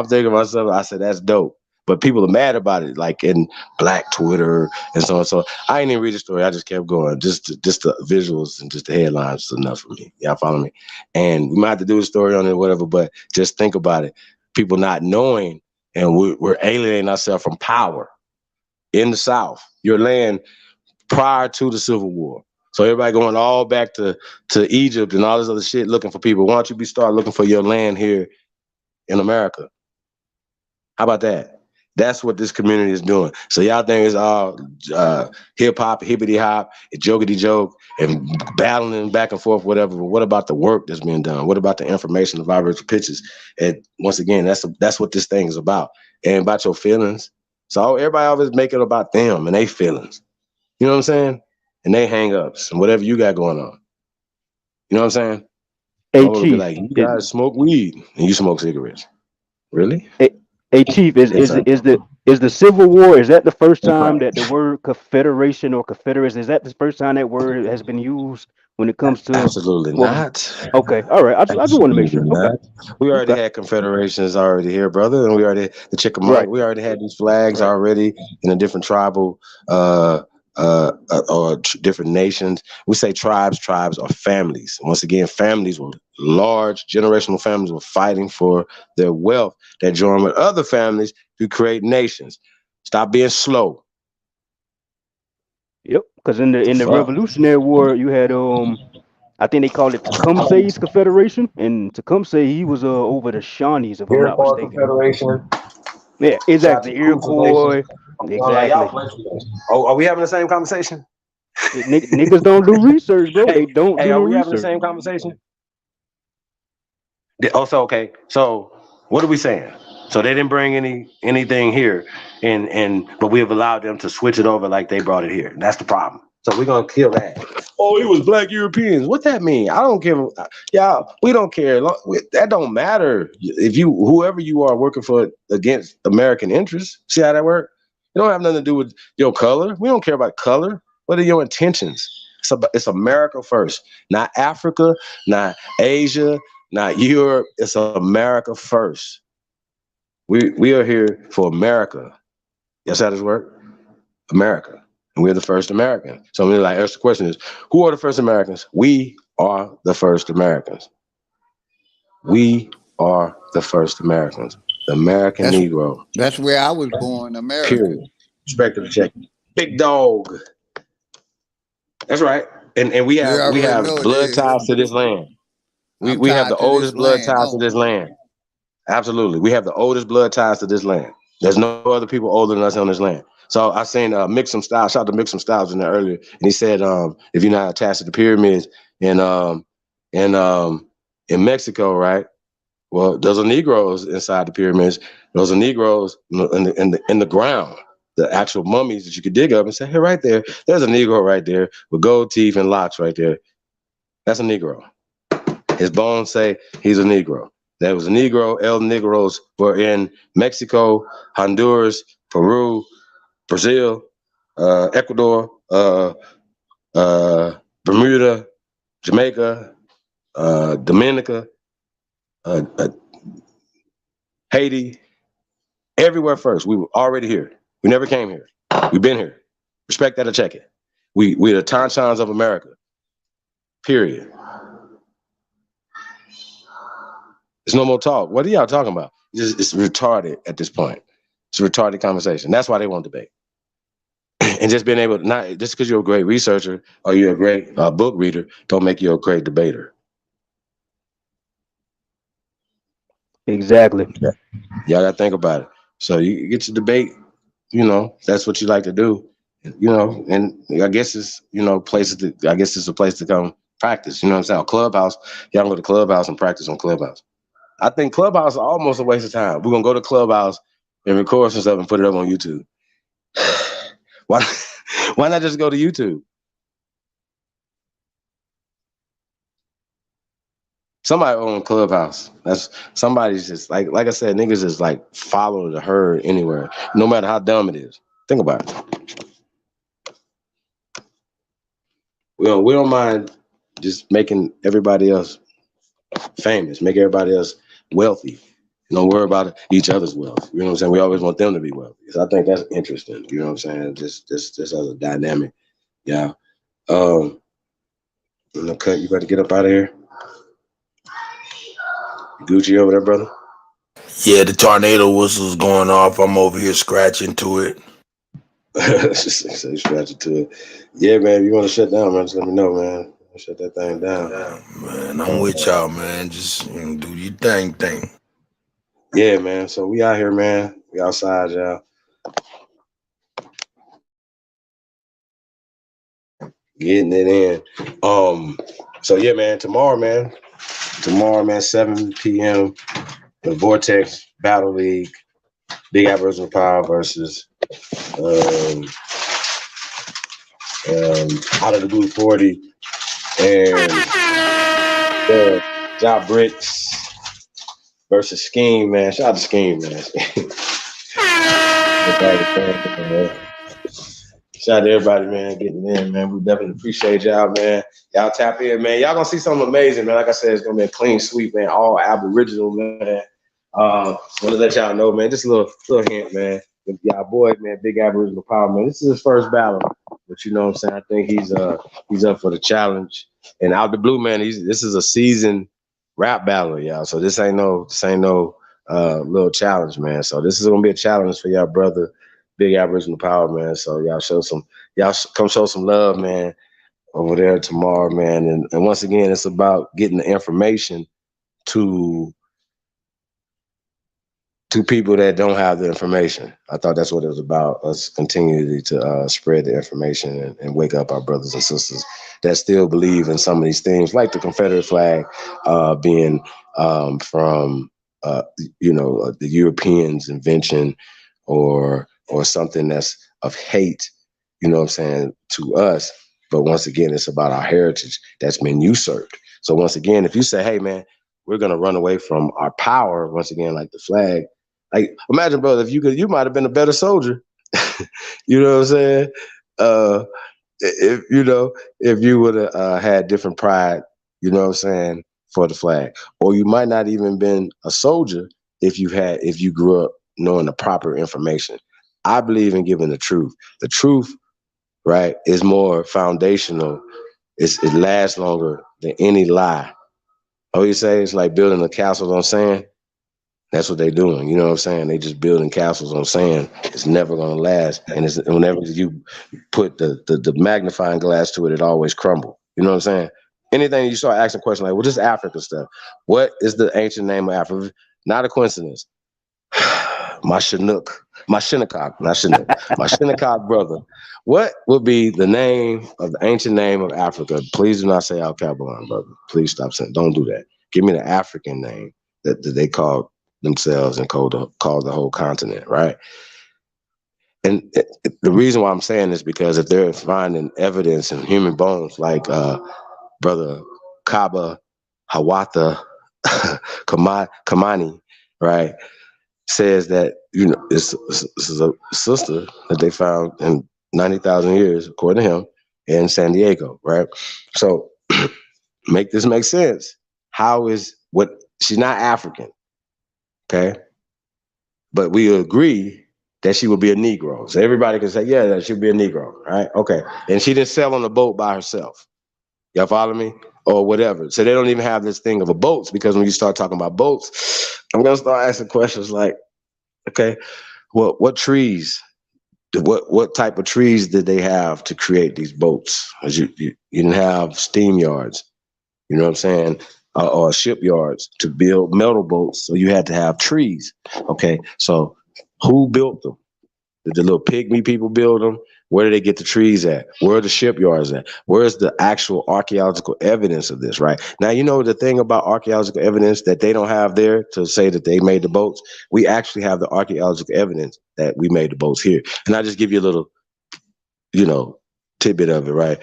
thinking to myself, I said, that's dope. But people are mad about it, like in Black Twitter and so on. So I ain't even read the story. I just kept going. Just the visuals and just the headlines is enough for me. Y'all follow me? And we might have to do a story on it or whatever, but just think about it. People not knowing, and we're alienating ourselves from power in the South, your land prior to the Civil War. So everybody going all back to Egypt and all this other shit looking for people. Why don't you start looking for your land here in America? How about that? That's what this community is doing. So y'all think it's all hip hop, hippity hop, jokety joke, and battling back and forth, whatever. But what about the work that's being done? What about the information, the vibrant pictures? And once again, that's what this thing is about. And about your feelings. So everybody always make it about them and they feelings. You know what I'm saying? And they hang ups and whatever you got going on. You know what I'm saying? Hey, I would be Chief. like, you guys smoke weed and you smoke cigarettes. Really? Hey, Chief, is the Civil War, is that the first time that the word Confederation or Confederates, is that the first time that word has been used when it comes to Absolutely not. Okay, all right. I just want to make sure. Okay. Not. We already had confederations already here, brother, and we already the Chickamauga. Right. We already had these flags already in a different tribal or different nations. We say tribes are families. Once again, families were large generational families were fighting for their wealth that joined with other families to create nations. Stop being slow. Yep. Because in the Revolutionary War, you had I think they called it Tecumseh's Confederation, and Tecumseh he was over the Shawnees, if I'm not Iroquois mistaken. Confederation. Yeah, exactly. Iroquois. Exactly. Oh, are we having the same conversation? Niggas don't do research, bro. They don't do Are no we having the research. same conversation? Also, okay. So what are we saying? So they didn't bring anything here, but we have allowed them to switch it over like they brought it here. That's the problem. So we're gonna kill that. Oh, it was Black Europeans. What that mean? I don't care. Y'all, we don't care. That don't matter. If whoever you are working for against American interests, see how that works? It don't have nothing to do with your color. We don't care about color. What are your intentions? It's America first, not Africa, not Asia, not Europe. It's America first. We are here for America. Yes, how does work? America. And we're the first Americans. So I'm like, ask the question is, who are the first Americans? We are the first Americans. We are the first Americans. The American Negro. That's where I was born, America. Period. Respect to the check. Big dog. That's right. And we have blood ties to this land. We have the oldest blood ties to this land. Absolutely. We have the oldest blood ties to this land. There's no other people older than us on this land. So I seen Mix Some Styles, shout out to Mix Some Styles in there earlier. And he said, if you're not attached to the pyramids in Mexico, right? Well, those are Negroes inside the pyramids. Those are Negroes in the ground. The actual mummies that you could dig up and say, hey, right there's a Negro right there with gold teeth and locks right there. That's a Negro. His bones say he's a Negro. There was a Negro. El Negros were in Mexico, Honduras, Peru, Brazil, Ecuador, Bermuda, Jamaica, Dominica, Haiti, everywhere first. We were already here. We never came here. We've been here. Respect that or check it. We're the Tonchons of America. Period. There's no more talk. What are y'all talking about? It's retarded at this point. It's a retarded conversation. That's why they won't debate. And just being able to, not just because you're a great researcher or you're a great book reader, don't make you a great debater. Exactly. Y'all got to think about it. So you get to debate, that's what you like to do, and I guess it's, I guess it's a place to come practice, you know what I'm saying? Clubhouse, y'all can go to Clubhouse and practice on Clubhouse. I think Clubhouse is almost a waste of time. We're going to go to Clubhouse and record some stuff and put it up on YouTube. Why not just go to YouTube? Somebody on Clubhouse. Somebody's just like I said, niggas is like follow the herd anywhere, no matter how dumb it is. Think about it. We don't mind just making everybody else famous, make everybody else wealthy. Don't worry about each other's wealth. You know what I'm saying? We always want them to be wealthy. So I think that's interesting. You know what I'm saying? Just as a dynamic. Yeah. You better get up out of here. Gucci over there, brother? Yeah, the tornado whistle's going off. I'm over here scratching to it. So you scratching to it. Yeah, man, if you want to shut down, man, just let me know, man. I'll shut that thing down. Man, I'm with y'all, man. Just do your thing. Yeah, man. So we out here, man. We outside, y'all. Getting it in. So yeah, man, tomorrow, man, 7 p.m. the Vortex Battle League, Big Aboriginal Power versus Out of the Blue 40, and Job Bricks versus Scheme, man. Shout out to Scheme, man. Shout out to everybody, man, getting in, man. We definitely appreciate y'all, man. Y'all tap in, man. Y'all gonna see something amazing, man. Like I said, it's gonna be a clean sweep, man. All Aboriginal, man. Want to let y'all know, man. Just a little hint, man. Y'all boy, man, big Aboriginal power, man. This is his first battle, but you know what I'm saying. I think he's up for the challenge. And out the blue, man. This is a seasoned rap battle, y'all. So this ain't no little challenge, man. So this is gonna be a challenge for y'all, brother. Big Aboriginal power, man. So y'all come show some love, man, over there tomorrow, man. And once again, it's about getting the information to people that don't have the information. I thought that's what it was about, us continuing to spread the information and wake up our brothers and sisters that still believe in some of these things, like the Confederate flag being from the Europeans' invention or something that's of hate, you know what I'm saying, to us. But once again, it's about our heritage that's been usurped. So once again, if you say, hey, man, we're going to run away from our power, once again, like the flag, like imagine, brother, if you might have been a better soldier. You know what I'm saying? If you would have had different pride, you know what I'm saying, for the flag. Or you might not even been a soldier if you grew up knowing the proper information. I believe in giving the truth. The truth, right, is more foundational. It lasts longer than any lie. Oh, you say it's like building a castle on sand? That's what they're doing. You know what I'm saying? They just building castles on sand. It's never going to last. And whenever you put the magnifying glass to it, it always crumble. You know what I'm saying? Anything you start asking questions like, well, just Africa stuff. What is the ancient name of Africa? Not a coincidence. My Shinnecock brother. What would be the name of the ancient name of Africa? Please do not say Al Cabalon, brother. Please stop saying. Don't do that. Give me the African name that they called themselves and called the whole continent, right? And the reason why I'm saying this because if they're finding evidence in human bones, like brother Kaba Kamene, right, says that this is a sister that they found in 90,000 years, according to him, in San Diego, right? So make this make sense. She's not African, okay? But we agree that she would be a Negro. So everybody can say, yeah, that she'll be a Negro, right? Okay. And she didn't sail on a boat by herself. Y'all follow me? Or whatever. So they don't even have this thing of a boats, because when you start talking about boats, I'm going to start asking questions like, okay, well, what trees, what type of trees did they have to create these boats? You didn't have steam yards, you know what I'm saying? Or shipyards to build metal boats. So you had to have trees. Okay. So who built them? Did the little pygmy people build them? Where did they get the trees at? Where are the shipyards at? Where's the actual archaeological evidence of this, right? Now, you know the thing about archaeological evidence that they don't have there to say that they made the boats? We actually have the archaeological evidence that we made the boats here. And I just give you a little, tidbit of it, right?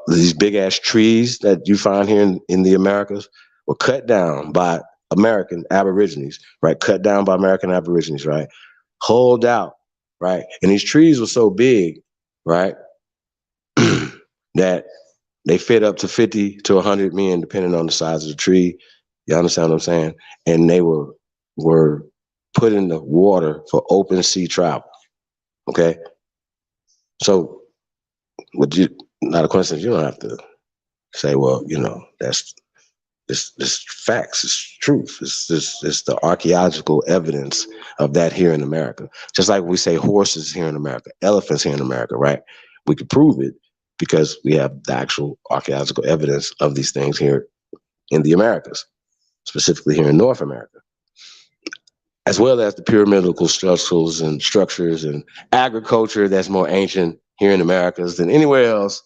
These big ass trees that you find here in the Americas were cut down by American Aborigines, right? Cut down by American Aborigines, right? Hauled out, right? And these trees were so big, right, that they fit up to 50 to 100 men, depending on the size of the tree. You understand what I'm saying? And they were put in the water for open sea travel, okay? So, not a coincidence, you don't have to say, well, that's this facts, it's truth. It's the archaeological evidence of that here in America. Just like we say horses here in America, elephants here in America, right? We could prove it because we have the actual archaeological evidence of these things here in the Americas, specifically here in North America, as well as the pyramidal structures and agriculture that's more ancient here in Americas than anywhere else.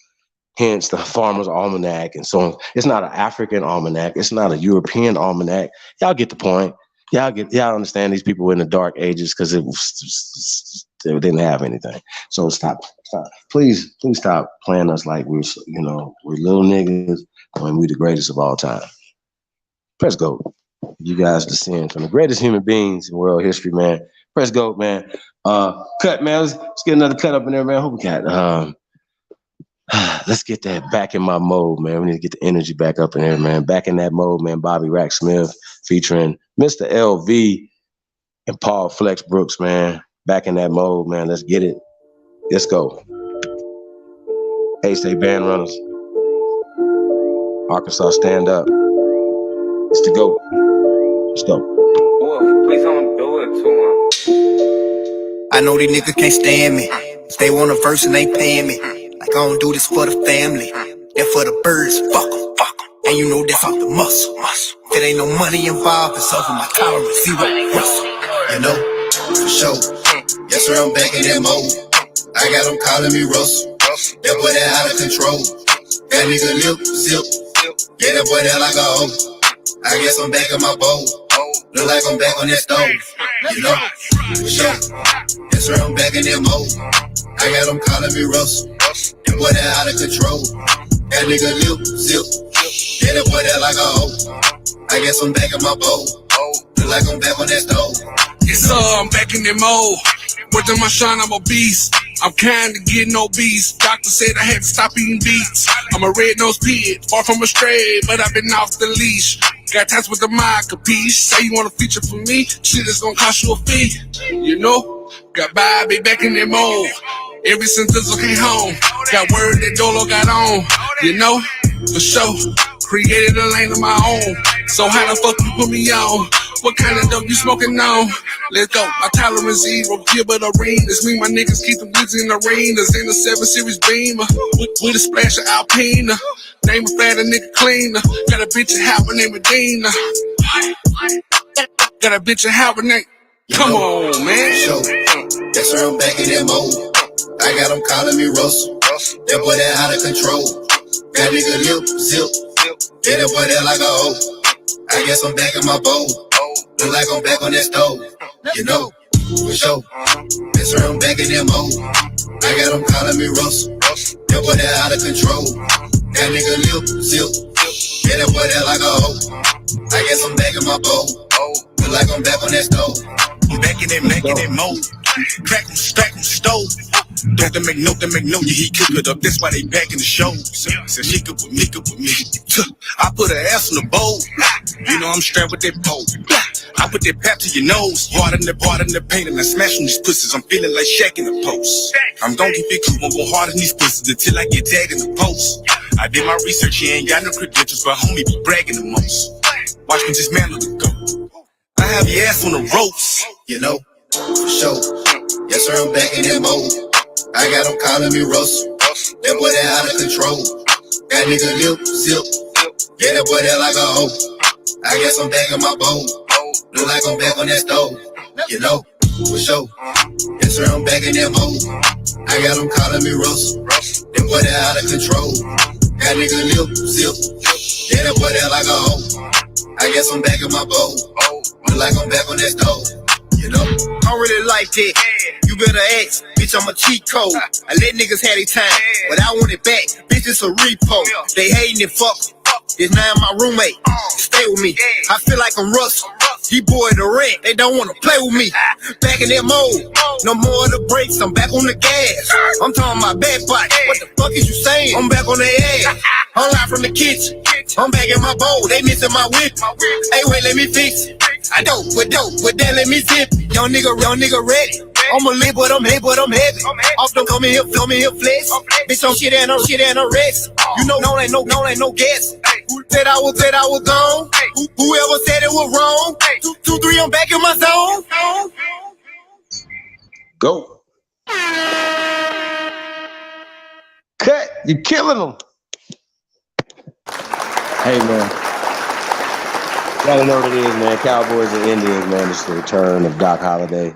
Hence the Farmer's Almanac and so on. It's not an African almanac. It's not a European almanac. Y'all get the point. Y'all understand these people were in the dark ages because it was They didn't have anything. So stop. Please stop playing us like we're little niggas when we the greatest of all time. Press go. You guys descend from the greatest human beings in world history, man. Press go, man. Cut, man. Let's get another cut up in there, man. Who we got? Let's get that back in my mode, man. We need to get the energy back up in there, man. Back in that mode, man. Bobby Rack Smith featuring Mr. LV and Paul Flex Brooks, man. Back in that mode, man. Let's get it. Let's go. A-State Band Runners. Arkansas, stand up. It's the GOAT. Let's go. Please don't do it to him. I know these niggas can't stand me. They want a verse and they paying me. Like I don't do this for the family. They're for the birds. Fuck 'em. And you know that's off the muscle. If it ain't no money involved, it's over my tolerance. Zero muscle. You know, for sure. Yes, sir, I'm back in that mode. I got them calling me Russell. That boy that out of control. That nigga lip, zip. Yeah, that boy that like a hoe. I guess I'm back in my bowl. Look like I'm back on that stove. You know, for sure. Yes, sir, I'm back in that mode. I got them calling me Russell. That boy that out of control. That nigga lip, zip. Yeah, that boy that like a hoe. I guess I'm back in my bowl. Look like I'm back on that stove. Yes, sir, I'm back in that mode. Working my shine, I'm a beast. I'm kinda getting obese. Doctor said I had to stop eating beets. I'm a red-nosed pig, far from a stray, but I've been off the leash. Got ties with the mic, capiche? Say you want a feature for me? Shit is gonna cost you a fee. You know, got Bobby back in that mode. Ever since Dizzle came home, got word that Dolo got on. You know, for sure. Created a lane of my own. So how the fuck you put me on? What kind of dope you smoking on? Let's go. My tolerance zero. Gilbert arenas. Me, my niggas keep them busy in arenas. In the 7 Series Beamer. With a splash of Alpina. Name a fat, a nigga cleaner. Got a bitch in Howard named Medina. Got a bitch in Howard named. Come on, man. Show. Yes, sir, I'm back in that mode. I got them calling me Russell. That boy that out of control. That nigga lip, zip. Yeah, that boy that like a hoe. I guess I'm back in my bowl. Look like I'm back on that stove. You know, for sure. Yes, sir, I'm back in that mode. I got them calling me Russell. That boy that out of control. That nigga lip, zip. Yeah, that boy that like a hoe. I guess I'm back in my bowl. Look like I'm back on that stove. I'm back in that mode. Crack 'em, stack 'em, stove. Don't make note, yeah, he cook it up. That's why they back in the show. Said she could put me. I put her ass in the bowl. You know I'm strapped with that pole. I put that pap to your nose. Hard in the paint, and I smash on these pussies. I'm feeling like Shaq in the post. I'm gon' keep it cool, go hard in these pussies until I get tagged in the post. I did my research, he ain't got no credentials, but homie be bragging the most. Watch me just mantle the go. I have your ass on the ropes. You know, for sure. Yes, sir, I'm back in that mode. I got them calling me Russell. That boy that out of control. That nigga lip, zip. Yeah, that boy that like a hoe. I guess I'm back in my bowl. Look like I'm back on that stove. You know, for sure. Yes, sir, I'm back in that mode. I got them calling me Russell. That boy that out of control. That nigga lip, zip. Yeah, that boy that like a hoe. I guess I'm back in my bowl. Look like I'm back on that stove. You know, I don't really like that. You better ask, bitch, I'm a cheat code. I let niggas have their time, but I want it back. Bitch, it's a repo. They hating it, fuck. It's now my roommate. Stay with me. I feel like I'm Russell. He boy the rent. They don't want to play with me. Back in that mode. No more of the brakes. I'm back on the gas. I'm talking my back body. What the fuck is you saying? I'm back on their ass. I'm live from the kitchen. I'm back in my bowl. They missing my whip. Hey, wait, let me fix it. I dope, but then let me zip it. Young nigga ready. I'ma live, but I'm heavy. Off them come in here flex. Bitch, I'm shit and I'm rest. You know, no ain't no guess. Who said I was gone? Whoever said it was wrong? 2, 3, I'm back in my zone. Go. Cut. You killing them. Hey, man. Gotta know what it is, man. Cowboys and Indians, man. It's the return of Doc Holliday.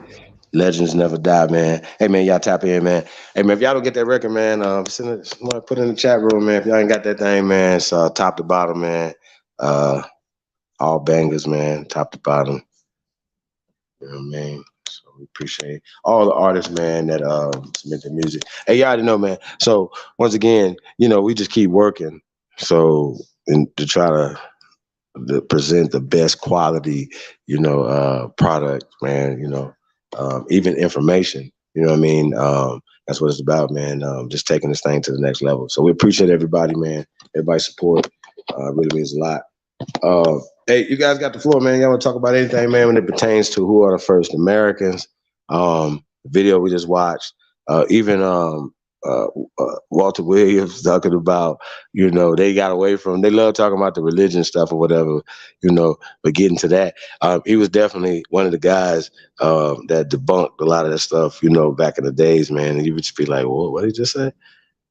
Legends never die, man. Hey, man, y'all tap in, man. Hey, man, if y'all don't get that record, man, put it in the chat room, man. If y'all ain't got that thing, man, it's top to bottom, man. All bangers, man, top to bottom. You know what I mean? So We appreciate all the artists, man, that submit their music. Hey, you already know, man. So once again, we just keep working. So and to try to present the best quality, product, man. Even information. You know what I mean? That's what it's about, man. Just taking this thing to the next level. So we appreciate everybody, man. Everybody's support really means a lot. Hey, you guys got the floor, man. Y'all want to talk about anything, man, when it pertains to who are the first Americans? Video we just watched. Even Walter Williams talking about, they got away from. They love talking about the religion stuff or whatever, But getting to that, he was definitely one of the guys that debunked a lot of that stuff, back in the days, man. And you would just be like, "What did he just say?"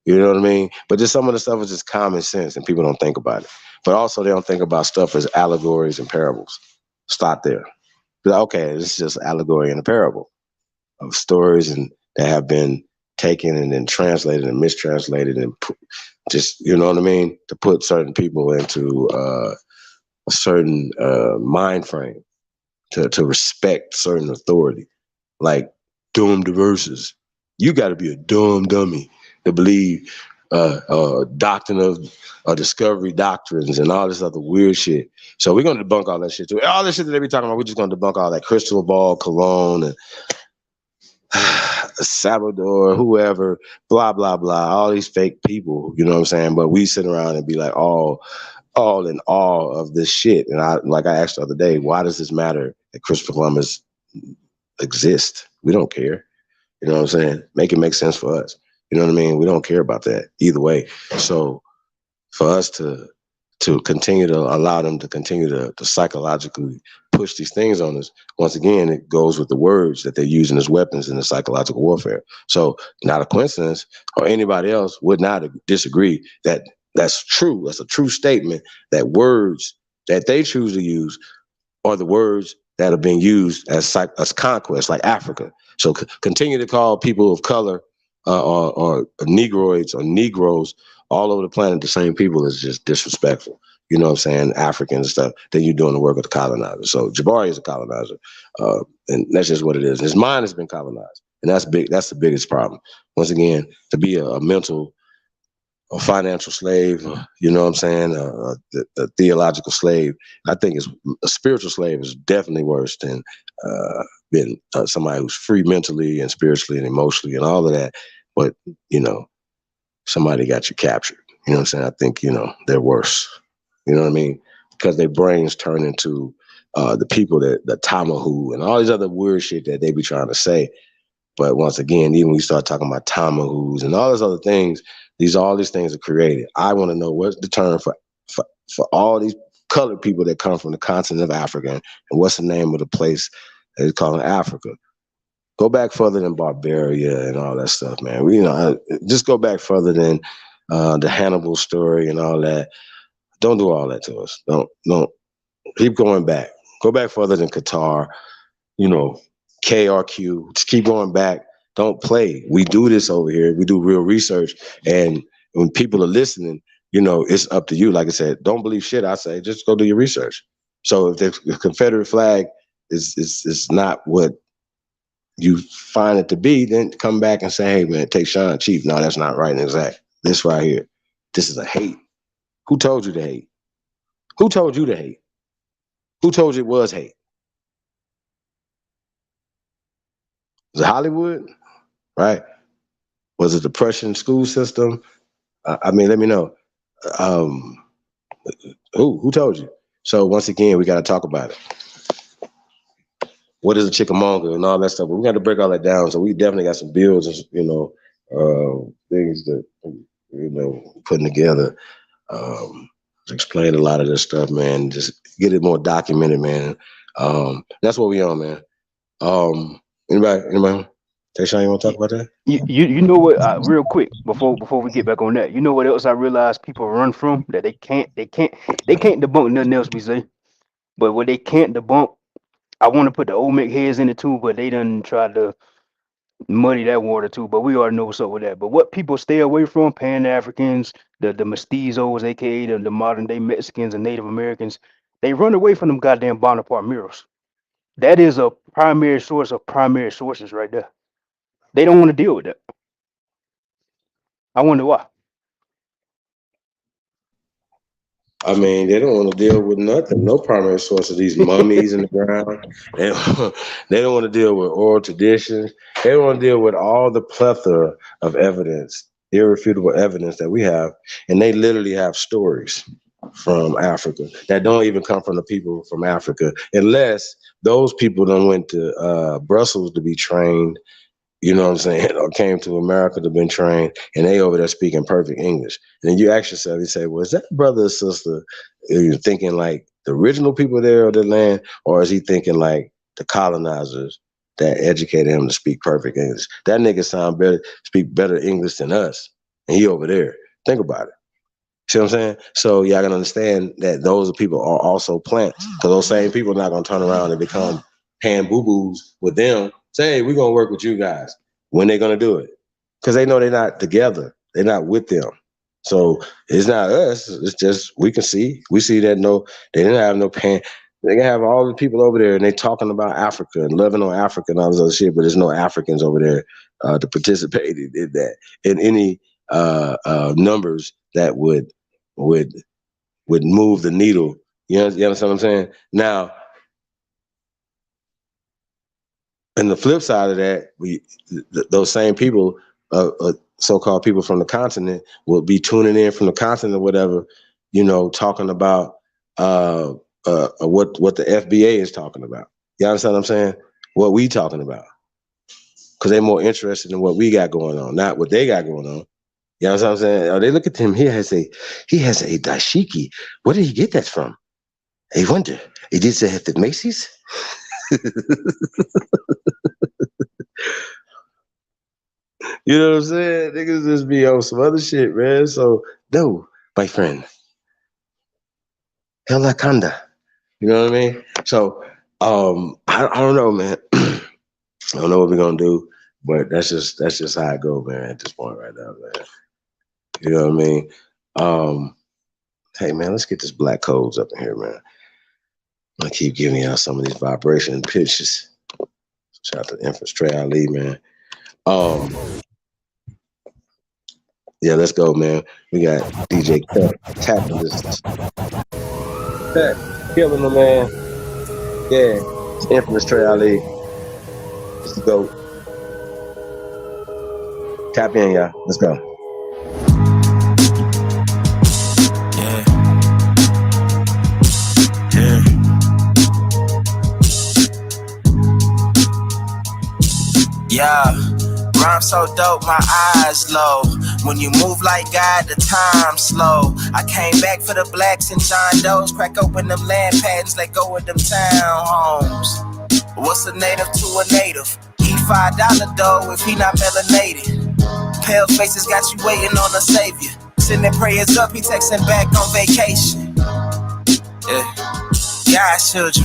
You know what I mean? But just some of the stuff is just common sense, and people don't think about it. But also, they don't think about stuff as allegories and parables. Stop there. Okay, this is just allegory and a parable of stories and that have been taken and then translated and mistranslated and just, you know what I mean, to put certain people into a certain mind frame, to respect certain authority, like doomed verses. You got to be a dumb dummy to believe doctrine of discovery doctrines and all this other weird shit. So we're going to debunk all that shit too. All this shit that they be talking about, we're just going to debunk all that crystal ball, cologne, and Salvador, whoever, blah, blah, blah, all these fake people, you know what I'm saying? But we sit around and be like all in awe of this shit. And I asked the other day, why does this matter that Christopher Columbus exists? We don't care. You know what I'm saying? Make it make sense for us. You know what I mean? We don't care about that either way. So for us to continue to allow them to continue to psychologically push these things on us, once again, it goes with the words that they're using as weapons in the psychological warfare. So not a coincidence, or anybody else would not disagree that that's true. That's a true statement, that words that they choose to use are the words that are being used as conquest, like Africa. So continue to call people of color or Negroids or Negroes all over the planet the same people is just disrespectful. You know what I'm saying? Africans and stuff. Then you're doing the work of the colonizer. So Jabari is a colonizer. And that's just what it is. His mind has been colonized. And that's big. That's the biggest problem. Once again, to be a mental or financial slave, you know what I'm saying? The theological slave. I think a spiritual slave is definitely worse than being somebody who's free mentally and spiritually and emotionally and all of that. But, somebody got you captured. You know what I'm saying? I think, they're worse. You know what I mean? Because their brains turn into the people that the Tamahu and all these other weird shit that they be trying to say. But once again, even when we start talking about Tamahus and all those other things, all these things are created. I want to know what's the term for all these colored people that come from the continent of Africa, and what's the name of the place that is called Africa. Go back further than Barbaria and all that stuff, man. Just go back further than the Hannibal story and all that. Don't do all that to us. Don't keep going back. Go back further than Qatar, KRQ. Just keep going back. Don't play. We do this over here. We do real research. And when people are listening, it's up to you. Like I said, don't believe shit I say. Just go do your research. So if the Confederate flag is not what you find it to be, then come back and say, hey, man, take Sean cheap. No, that's not right and exact. This right here. This is a hate. Who told you to hate? Who told you to hate? Who told you it was hate? Was it Hollywood? Right? Was it the Prussian school system? Let me know. Who told you? So once again, we got to talk about it. What is a Chickamauga and all that stuff? But we got to break all that down. So we definitely got some bills, things that, putting together to explain a lot of this stuff, man. Just get it more documented, man. That's what we on, man. Anybody? Tayshawn, you want to talk about that? You know what? Real quick before we get back on that, you know what else I realized people run from that they can't debunk nothing else we say, but what they can't debunk, I want to put the Olmec heads in it too, but they done tried to muddy that water too. But we already know what's up with that. But what people stay away from, Pan Africans, the mestizos, aka the modern day Mexicans and Native Americans, they run away from them goddamn Bonaparte murals. That is a primary source of primary sources right there. They don't want to deal with that. I wonder why. I mean, they don't want to deal with nothing. No primary source of these mummies in the ground. They don't want to deal with oral traditions. They don't want to deal with all the plethora of evidence, irrefutable evidence that we have. And they literally have stories from Africa that don't even come from the people from Africa, unless those people done went to Brussels to be trained, you know what I'm saying, or came to America to be trained, and they over there speaking perfect English. And then you ask yourself, you say, well, is that brother or sister thinking like the original people there of the land, or is he thinking like the colonizers that educated him to speak perfect English? That nigga sound better, speak better English than us, and he over there. Think about it. See what I'm saying? So y'all can understand that those people are also plants, because those same people are not going to turn around and become pan boo-boos with them. Say, hey, we're going to work with you guys. When they going to do it? Because they know they're not together. They're not with them. So it's not us. It's just, we can see. We see that they didn't have no pan. They can have all the people over there and they talking about Africa and loving on Africa and all this other shit, but there's no Africans over there to participate in that, in any numbers that would move the needle. You understand what I'm saying? Now, and the flip side of that, those same people, so-called people from the continent, will be tuning in from the continent or whatever, you know, talking about what the FBA is talking about. You understand what I'm saying? What we talking about? Because they're more interested in what we got going on, not what they got going on. You know what I'm saying? Oh, they look at him. He has a dashiki. Where did he get that from? I wonder. He did say at the Macy's. You know what I'm saying? Niggas just be on some other shit, man. So no, my friend. Helakanda. You know what I mean? So I don't know, man. I don't know what we're gonna do, but that's just how I go, man, at this point right now, man. You know what I mean? Hey man, let's get this Black Codes up in here, man. I keep giving y'all some of these vibration pitches. Shout out to Empress Trey Ali, man. Yeah, let's go, man. We got DJ tapping this. Killing them, man. Yeah, it's Empress Trey Ali. Let's go. Tap in, y'all. Let's go. Yeah, rhyme so dope, my eyes low. When you move like God, the time slow. I came back for the blacks and John Doe's. Crack open them land patents, let go of them townhomes. What's a native to a native? He $5 dough if he not melanated. Pale faces got you waiting on a savior. Sending prayers up, he texting back on vacation. God's children,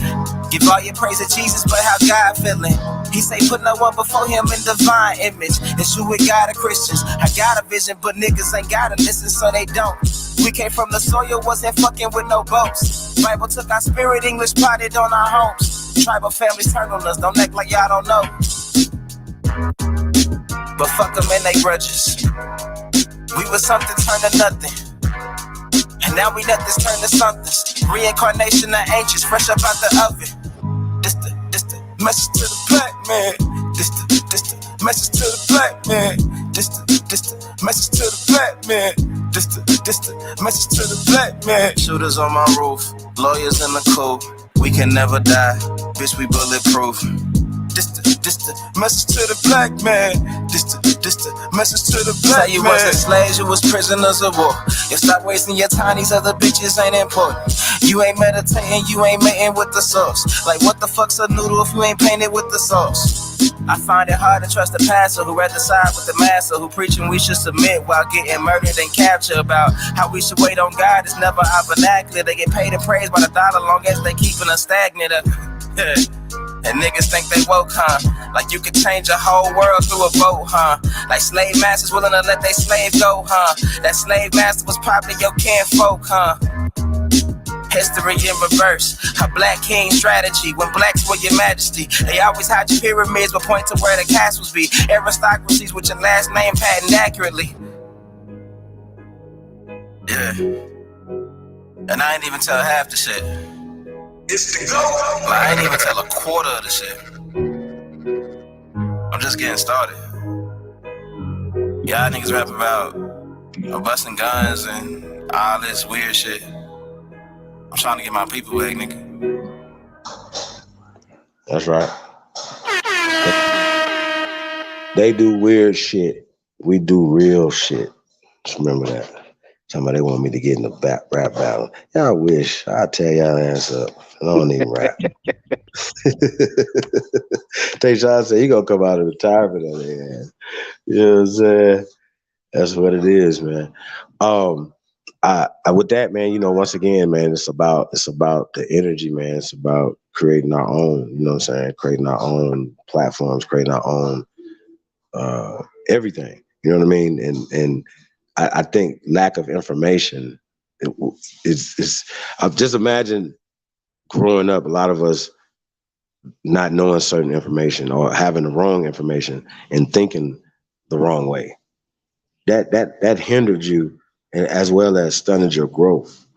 give all your praise to Jesus, but how God feeling? He say put no one before him in divine image. It's you with God of Christians. I got a vision, but niggas ain't gotta listen, so they don't. We came from the soil, wasn't fucking with no boats. Bible took our spirit, English potted on our homes. Tribal families turn on us, don't act like y'all don't know. But fuck them and they grudges. We was something turned to nothing. And now we let this turn to something. Reincarnation of ancients, fresh up out the oven. This the message to the black man. This the message to the black man. This the message to the black man. This the message to the black man. Shooters on my roof, lawyers in the coop. We can never die, bitch, we bulletproof. This the message to the black man. This the message to the black man. Say you wasn't slaves, you was prisoners of war. You stop wasting your time, these other bitches ain't important. You ain't meditating, you ain't mating with the sauce. Like what the fuck's a noodle if you ain't painted with the sauce? I find it hard to trust the pastor who rather side with the master, who preaching we should submit while getting murdered and captured. About how we should wait on God is never our vernacular. They get paid and praised by the dollar long as they keeping us stagnant. And niggas think they woke, huh? Like you could change a whole world through a vote, huh? Like slave masters willing to let they slave go, huh? That slave master was probably your kinfolk, huh? History in reverse. A black king strategy. When blacks were your majesty. They always hide your pyramids, but point to where the castles be. Aristocracies with your last name patent accurately. Yeah. And I ain't even tell half the shit. It's the go. I ain't even tell a quarter of the shit. I'm just getting started. Y'all niggas rap about busting guns and all this weird shit. I'm trying to get my people back, nigga. That's right. They do weird shit. We do real shit. Just remember that. Somebody want me to get in the rap battle. Y'all wish. I'll tear y'all ass up. I don't even rap. Tayshaun said he gonna come out of retirement on their ass. You know what I'm saying? That's what it is, man. I with that, man, you know, once again, man, it's about the energy, man. It's about creating our own, you know what I'm saying? Creating our own platforms, creating our own everything. You know what I mean? And I think lack of information is just imagine growing up, a lot of us not knowing certain information or having the wrong information and thinking the wrong way. That hindered you, and as well as stunted your growth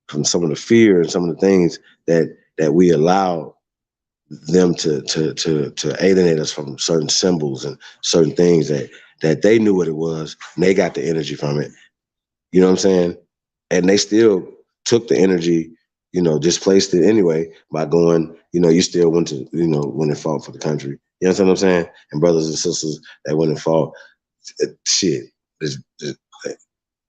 from some of the fear and some of the things that we allow them to alienate us from certain symbols and certain things that they knew what it was and they got the energy from it. You know what I'm saying? And they still took the energy, you know, displaced it anyway by going, you know, you still went to, you know, went and fought for the country. You know what I'm saying? And brothers and sisters that went and fought, shit,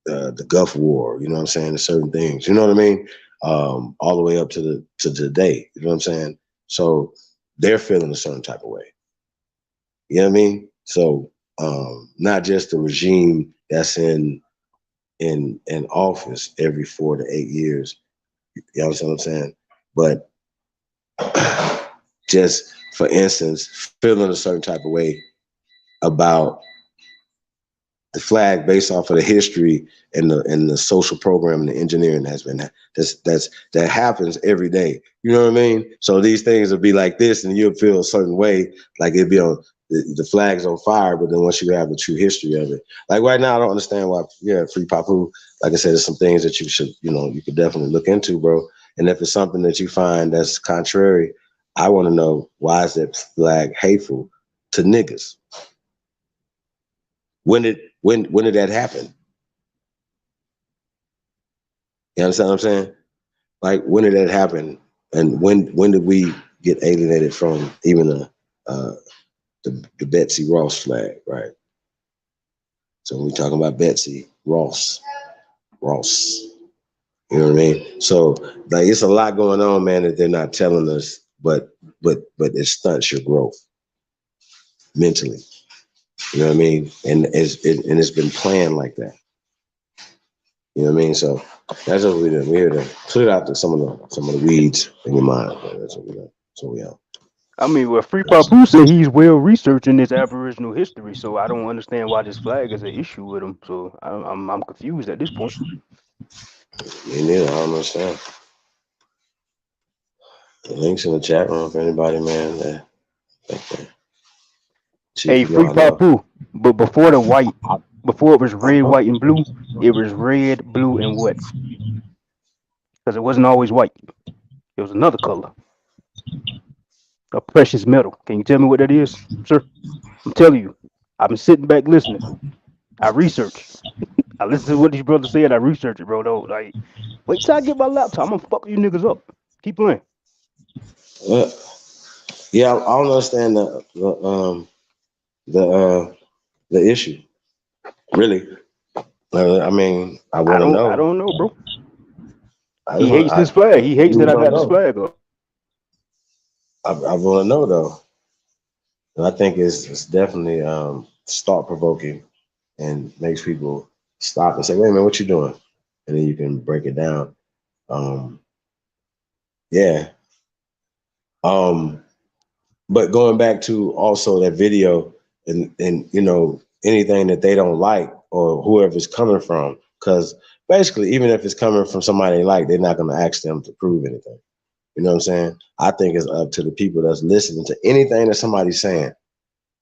the Gulf War, you know what I'm saying? There's certain things, you know what I mean? All the way up to today, you know what I'm saying? So they're feeling a certain type of way. You know what I mean? So not just the regime that's in office every 4 to 8 years, you understand what I'm saying? But just for instance, feeling a certain type of way about the flag based off of the history and the social program and the engineering that happens every day. You know what I mean? So these things will be like this, and you'll feel a certain way, like it'd be on the flag's on fire. But then once you have the true history of it, like right now, I don't understand why. Yeah, Free Papu. Like I said, there's some things that you should, you know, you could definitely look into, bro. And if it's something that you find that's contrary, I want to know, why is that flag hateful to niggas? When did that happen? You understand what I'm saying? Like, when did that happen? And when did we get alienated from even the Betsy Ross flag, right? So when we talking about Betsy Ross, you know what I mean? So like, it's a lot going on, man, that they're not telling us, but it stunts your growth mentally. You know what I mean? And it's been planned like that. You know what I mean? So that's what we do. We're here to clear out some of the weeds in your mind. Man. That's what we do. So we are. I mean, well, Free Papu said he's well researching this Aboriginal history, so I don't understand why this flag is an issue with him. So I'm confused at this point. Me neither. I don't understand. The links in the chat room for anybody, man. Hey, Free Papu, but before the white, before it was red, white, and blue, it was red, blue, and what? Because it wasn't always white. It was another color. A precious metal. Can you tell me what that is, sir? I'm telling you, I've been sitting back listening. I researched. I listened to what these brothers said. I researched it, bro. Though, like, wait till I get my laptop. I'm gonna fuck you niggas up. Keep playing. Yeah, I don't understand the issue. Really. I mean, I want to know. I don't know, bro. He hates this flag. He hates that I got this flag up. I want to know though. And I think it's definitely thought provoking and makes people stop and say, "Wait a minute, what you doing?" And then you can break it down. Yeah. But going back to also that video and you know, anything that they don't like or whoever's coming from, because basically, even if it's coming from somebody they like, they're not going to ask them to prove anything. You know what I'm saying? I think it's up to the people that's listening to anything that somebody's saying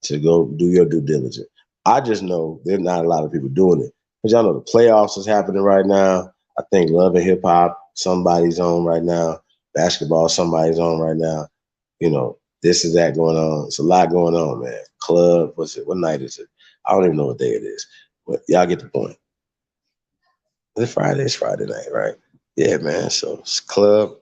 to go do your due diligence. I just know there's not a lot of people doing it. Because y'all know the playoffs is happening right now. I think Love and Hip Hop, somebody's on right now. Basketball, somebody's on right now. You know, this is that going on. It's a lot going on, man. Club, what's it? What night is it? I don't even know what day it is. But y'all get the point. It's Friday. It's Friday night, right? Yeah, man. So it's Club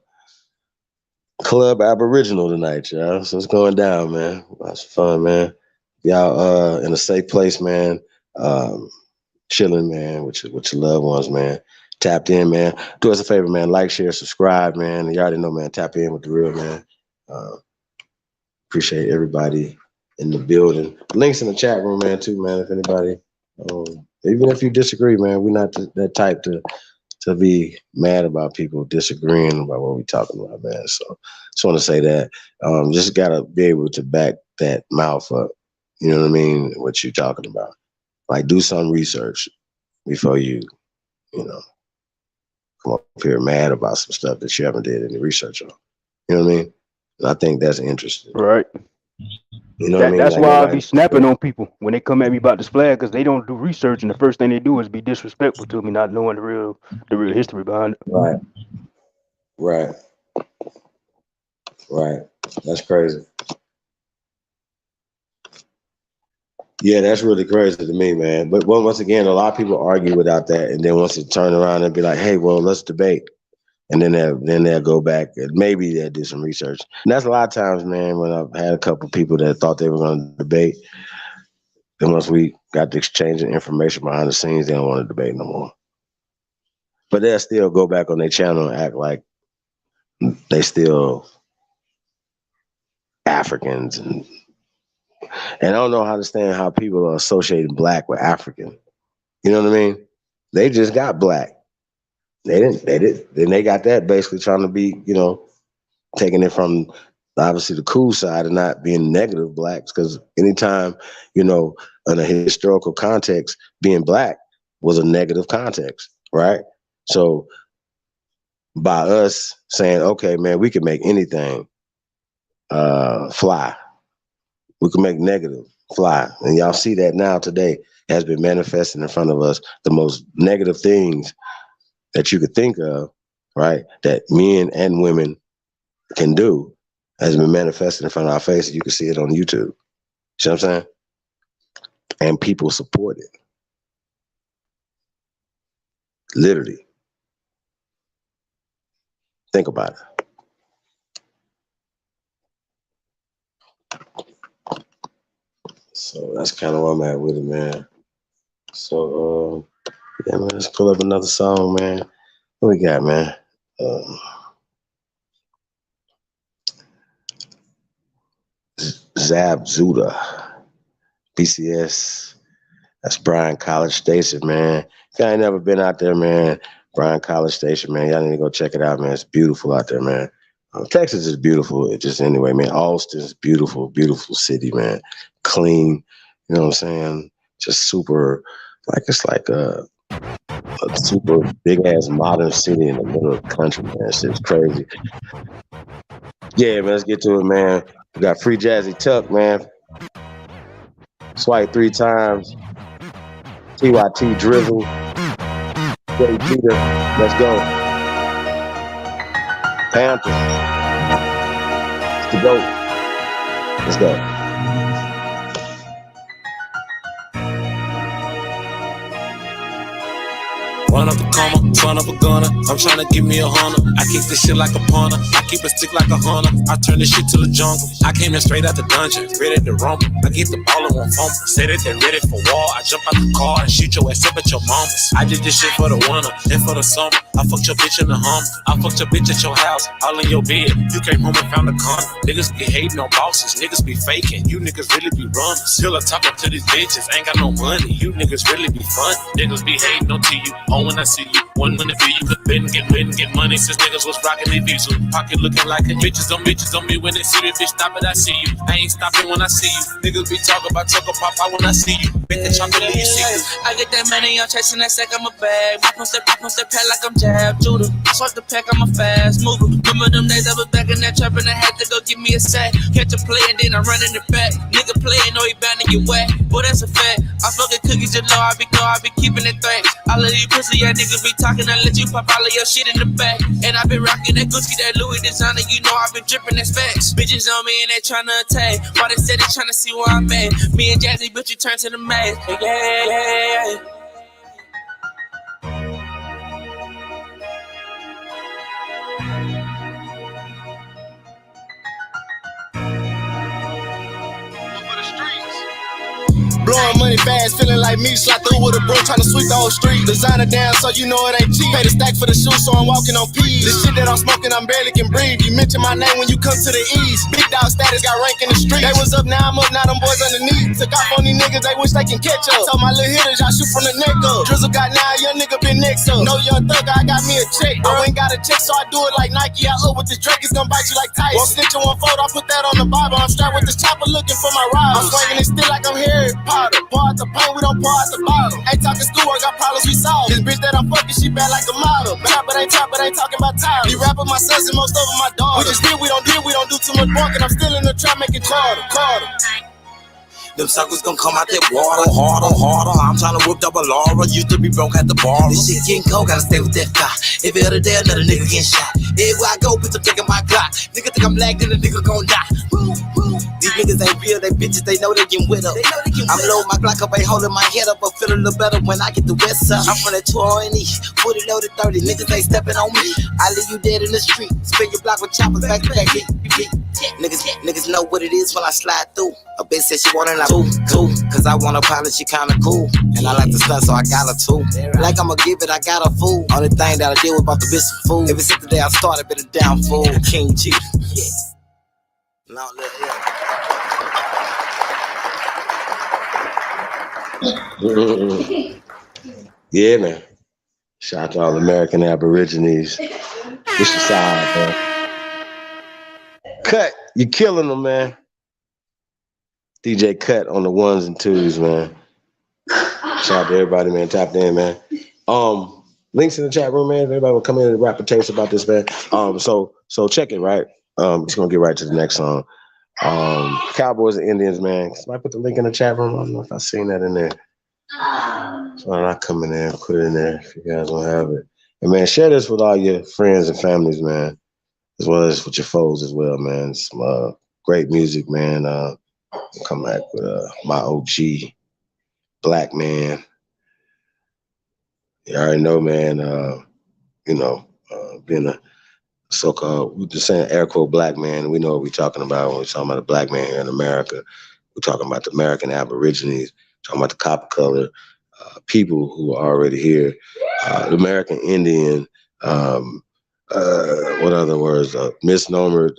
Aboriginal tonight, y'all. So it's going down, man. That's fun, man. Y'all in a safe place, man. Chilling, man, with your loved ones, man. Tapped in, man. Do us a favor, man. Like, share, subscribe, man. You already know, man. Tap in with the real, man. Appreciate everybody in the building. Links in the chat room, man, too, man. If anybody, even if you disagree, man, we're not that type to be mad about people disagreeing about what we're talking about, man. So just want to say that. Just gotta be able to back that mouth up. You know what I mean? What you're talking about. Like, do some research before you come up here mad about some stuff that you haven't did any research on. You know what I mean? And I think that's interesting. Right. You know what I mean? That's like, why I be snapping on people when they come at me about this flag, because they don't do research, and the first thing they do is be disrespectful to me, not knowing the real history behind it. Right. That's crazy. Yeah, that's really crazy to me, man. But once again, a lot of people argue without that, and then once they turn around and be like, "Hey, well, let's debate," and then they'll go back and maybe they'll do some research. And that's a lot of times, man. When I've had a couple of people that thought they were going to debate, then once we got to exchanging information behind the scenes, they don't want to debate no more. But they'll still go back on their channel and act like they still Africans and I don't know how to understand how people are associating black with African. You know what I mean? They just got black. They didn't. Then they got that basically trying to be, taking it from obviously the cool side and not being negative blacks. Because anytime, in a historical context, being black was a negative context, right? So by us saying, okay, man, we can make anything fly. We can make negative fly. And y'all see that now today has been manifesting in front of us. The most negative things that you could think of, right, that men and women can do has been manifested in front of our faces. You can see it on YouTube. See what I'm saying? And people support it. Literally. Think about it. So that's kind of where I'm at with it, man. So, yeah, man, let's pull up another song, man. What we got, man? Zab Zuda, BCS. That's Bryan College Station, man. If y'all ain't never been out there, man, Bryan College Station, man, y'all need to go check it out, man. It's beautiful out there, man. Texas is beautiful. It just anyway, man. Austin's beautiful, beautiful city, man. Clean, you know what I'm saying? Just super, like it's like a super big ass modern city in the middle of the country, man. It's just crazy. Yeah, man, let's get to it, man. We got Free Jazzy Tuck, man. Swipe 3 times. TYT Drizzle. Jay Peter. Let's go. Panthers. It's the GOAT. Let's go. Run up a comma, run up a gunner. I'm tryna give me a hunter. I kick this shit like a punter. I keep a stick like a hunter. I turn this shit to the jungle. I came in straight out the dungeon, ready to rumble. I get the ball and won't fumble. Say that they're ready for war. I jump out the car and shoot your ass up at your mama's. I did this shit for the winter and for the summer. I fucked your bitch in the Hummer. I fucked your bitch at your house, all in your bed. You came home and found a condom. Niggas be hating on bosses. Niggas be faking. You niggas really be runners. Still I talk up to these bitches. Ain't got no money. You niggas really be fun. Niggas be hating on to you. Oh, when when I see you. One minute for you, been get money since niggas was rocking me diesel. Pocket looking like a bitches on me when they see the bitch stop it, I see you. I ain't stopping when I see you. Niggas be talking about choco pop out when I see you. Bake the chocolate, you see you. I get that money, I'm chasing that sack, I'm a bag. Pop on step pad like I'm Jab Judah. I swipe the pack, I'm a fast mover. Remember them days I was back in that trap and I had to go give me a sack. Catch a play and then I run in the back. Nigga playing, know he bound to get wet. Boy, that's a fact. I smoking cookies, just know I be keeping it thick. All of these pussy ass niggas be talking, I let you pop all of your shit in the back. And I been rocking that Gucci, that Louis designer, you know I been dripping that specs. Bitches on me and they tryna attack. Why they said they tryna see where I'm at? Me and Jazzy, bitch, you turn to the mask. Yeah. Blowing money fast, feeling like me. Slide through with a broom, trying to sweep the whole street. Designer down, so you know it ain't cheap. Pay the stack for the shoes, so I'm walking on P's. This shit that I'm smoking, I'm barely can breathe. You mention my name when you come to the east. Big dog status got rank in the street. They was up, now I'm up, now them boys underneath. Took off on these niggas, they wish they can catch up. I told my little hitters, y'all shoot from the neck up. Drizzle got now, young nigga been next up. No young thug, I got me a check. I ain't got a check, so I do it like Nike. I up with this Drake, it's gonna bite you like Tyson. Won't snitch on one photo, I put that on the Bible. I'm strapped with this chopper looking for my ride. I'm swinging it still like I'm Harry Potter. Pour out the paint, we don't pour out the bottle. Ain't talking schoolwork, got problems we solve. This bitch that I'm fucking, she bad like a model. Trap it ain't talking about time. These rappers my sons and most of them my daughters. We just we don't do too much barking. I'm still in the trap making Carter. Them suckers gon' come out that water, harder. I'm tryna whip double Laura. Used to be broke at the bar. This shit getting cold, gotta stay with that fire. Every other day, another nigga getting shot. Everywhere I go, bitch, I'm taking my Glock. Nigga think I'm lagged, then the nigga gon' die. These niggas ain't real, they bitches, they know they getting with up. I'm low, my Glock up, ain't holding my head up, but feel a little better when I get the west side. I'm from that 20, fully loaded 30. Niggas ain't stepping on me. I leave you dead in the street. Spin your block with choppers back to back. Niggas know what it is when I slide through. A bitch said she wanted like two, cause I want a pilot, she kinda cool. And I like to stunt, so I got her too. Like I'ma give it, I got her fool. Only thing that I deal with about the bitch some food. Ever since the day I started, been a down fool. King G. Yeah. Now look here. Yeah, man. Shout out to all American Aborigines. What's your side, man? Cut, you killing them, man. DJ Cut on the ones and twos, man. Shout out to everybody, man. Tapped in, man. Links in the chat room, man. Everybody will come in and rap a taste about this, man. So check it, right? Just gonna get right to the next song. Cowboys and Indians, man. Somebody put the link in the chat room. I don't know if I've seen that in there. So I'm not coming in and put it in there if you guys don't have it. And man, share this with all your friends and families, man, as well as with your foes as well, man. Some great music, man. Come back with my OG, Black Man. You already know, man. Being a so-called, we're just saying air quote black man. We know what we're talking about when we're talking about a black man here in America. We're talking about the American Aborigines, talking about the copper color people who are already here, the American Indian. What other words? Misnomer,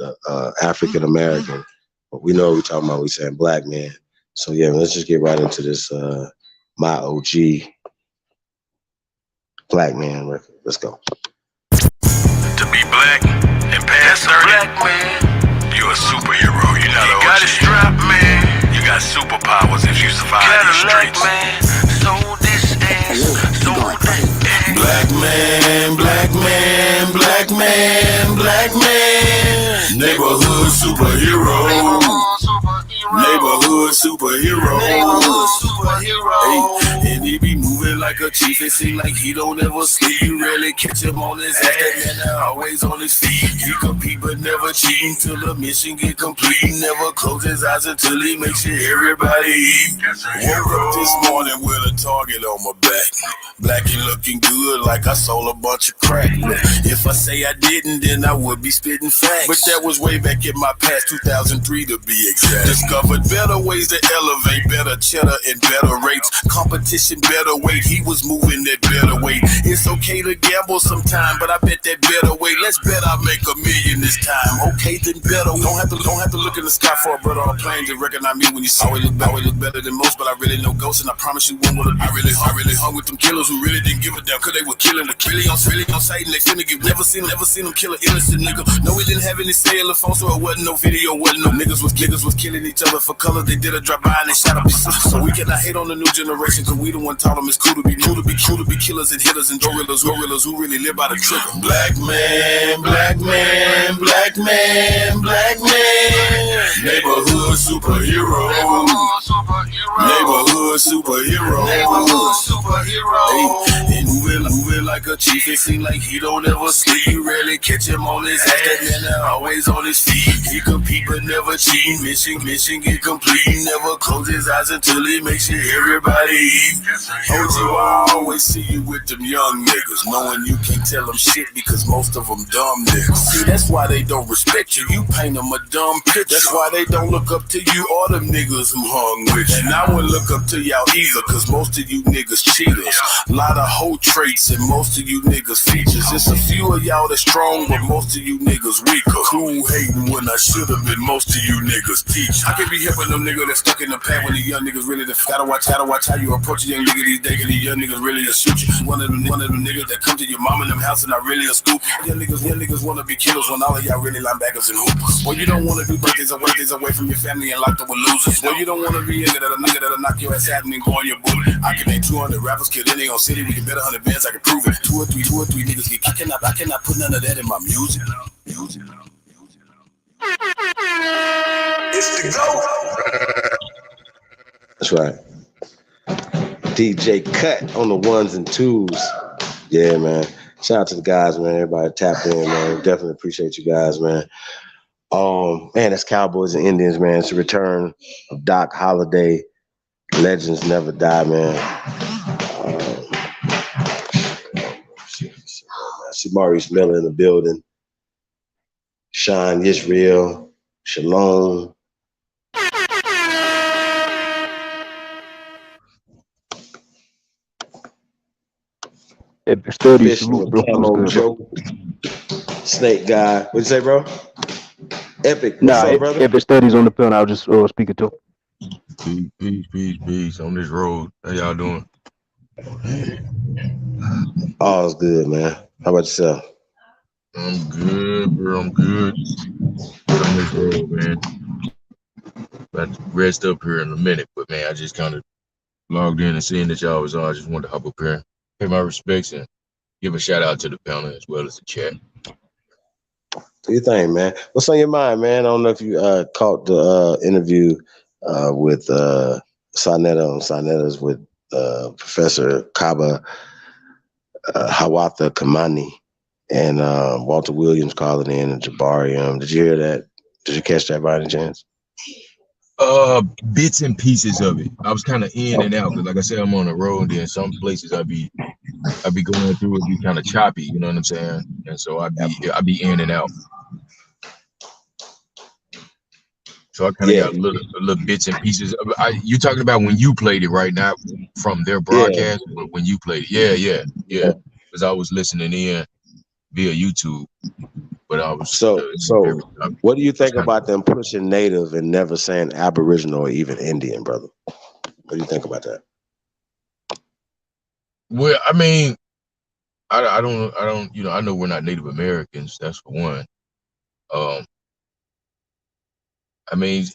African American. But we know what we're talking about. We're saying black man. So yeah, let's just get right into this. My OG, Black Man record. Let's go. To be black and past 30, black man, you're a superhero. You're not you got a strap, man. You got superpowers if you survive these streets. Man, sold this ass, sold that ass. Black man, black man, black man, black man. Neighborhood superhero. Neighborhood superhero. Hey, and he be moving like a chief. It seem like he don't ever sleep. You rarely catch him on his ass. Man, always on his feet. He compete but never cheat until the mission get complete. Never close his eyes until he makes sure everybody eat. Woke up this morning with a target on my back. Black and looking good like I sold a bunch of crack. If I say I didn't, then I would be spitting facts. But that was way back in my past, 2003 to be exact. Discovered better ways to elevate, better cheddar and better rates. Competition better weight, he was moving that better weight. It's okay to gamble sometime, but I bet that better way. Let's bet I make $1 million this time. Okay, then better. Don't have to look in the sky for a brother on a plane to recognize me when you see me. Always look better than most, but I really know ghosts, and I promise you one will. I really hung with them killers who really didn't give a damn, cause they were killing the really on sight, and they finna get never seen them kill an innocent nigga. No, we didn't have any cellular phone, so it wasn't no video, wasn't no niggas was killing each other for color. They did a drive by and they shot up his sister. So we cannot hate on the new generation, cause we the one taught them it's cool to be killers and hitters and gorillas who really live by the trigger. Black man, black man, black man, black man. Neighborhood superhero. Neighborhood superhero. Hey, moving like a chief. It seems like he don't ever sleep. You rarely catch him on his ass, and always on his feet. He compete but never cheat. Mission get complete. He never close his eyes until he makes sure everybody eat. OG, I always see you with them young niggas, knowing you can't tell them shit because most of them dumb niggas. See, that's why they don't respect you. You paint them a dumb picture. That's why they don't look up to you or them niggas who hung with you. And I wouldn't look up to y'all either, cause most of you niggas cheaters. A lot of hoe traits and most of you niggas features. It's a few of y'all that's strong, but most of you niggas weaker. Cool hating when I should have been most of you niggas teachers. I can be helping them niggas that stuck in the past when the young niggas really gotta watch how you approach a young nigga these days, cause these young niggas really a shoot you. One of them niggas that come to your mom in them house and I really a scoop. Young niggas wanna be killers when all of y'all really linebackers and hoopers. Well, you don't wanna do birthdays away from your family and locked up with losers. Well, you don't wanna be a nigga that'll knock your ass out and then go on your bullet. I can name 200 rappers killed any on city. We can bet 100 bands, I can prove it. Two or three niggas get kicked. I cannot put none of that in my music. It's the GOAT. That's right. DJ Cut on the ones and twos. Yeah, man. Shout out to the guys, man. Everybody tapped in, man. Definitely appreciate you guys, man. Man, that's Cowboys and Indians, man. It's the return of Doc Holliday. Legends never die, man. I see Maurice Miller in the building. Sean Israel. Shalom. Epic Studies, salute, bro. Joe. Snake guy. What'd you say, bro? Epic. What's up, brother? Epic Studies on the pen. I was just speaking to. Peace on this road. How y'all doing? All's good, man. How about yourself? I'm good, bro. I'm good. On this road, man. About to rest up here in a minute, but man, I just kind of logged in and seeing that y'all was on. I just wanted to hop up here, pay my respects, and give a shout out to the panel as well as the chat. Do your thing, man. What's on your mind, man? I don't know if you caught the interview with Saneter on Saneter's with Professor Kaba Kamene and Walter Williams calling in and Jabari. Did you hear that? Did you catch that by any chance? Bits and pieces of it. I was kind of in and out because, like I said, I'm on the road. And some places I be going through it, be kind of choppy. You know what I'm saying? And so I be in and out. So I kind of got a little bits and pieces. You talking about when you played it right now from their broadcast? Yeah. When you played it? Yeah. Because I was listening in via YouTube. But I was so what do you think about them pushing native and never saying Aboriginal or even Indian, brother? What do you think about that? Well, I mean, I don't, you know, I know we're not Native Americans, that's for one. I mean,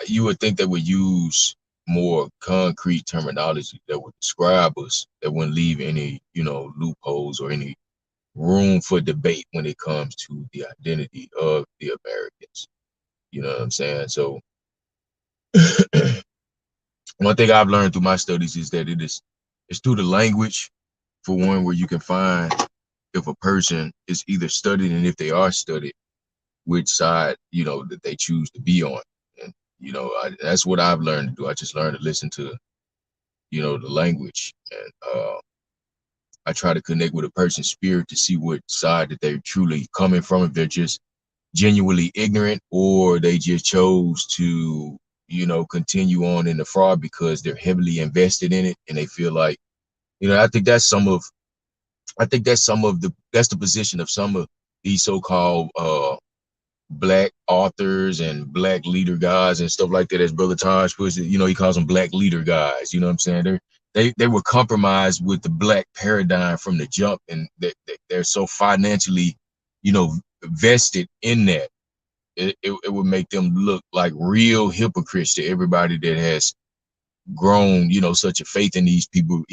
you would think they would use more concrete terminology that would describe us, that wouldn't leave any, you know, loopholes or any room for debate when it comes to the identity of the Americans. You know what I'm saying? So one thing I've learned through my studies is that it's through the language, for one, where you can find if a person is either studied, and if they are studied, which side, you know, that they choose to be on. And, you know, that's what I've learned to do. I just learned to listen to, you know, the language. And I try to connect with a person's spirit to see what side that they're truly coming from, if they're just genuinely ignorant or they just chose to, continue on in the fraud because they're heavily invested in it and they feel like, I think that's the position of some of these so-called black authors and black leader guys and stuff like that, as Brother Taj puts it. He calls them black leader guys. You know what I'm saying? They were compromised with the black paradigm from the jump, and they're so financially, vested in that. It would make them look like real hypocrites to everybody that has grown, such a faith in these people,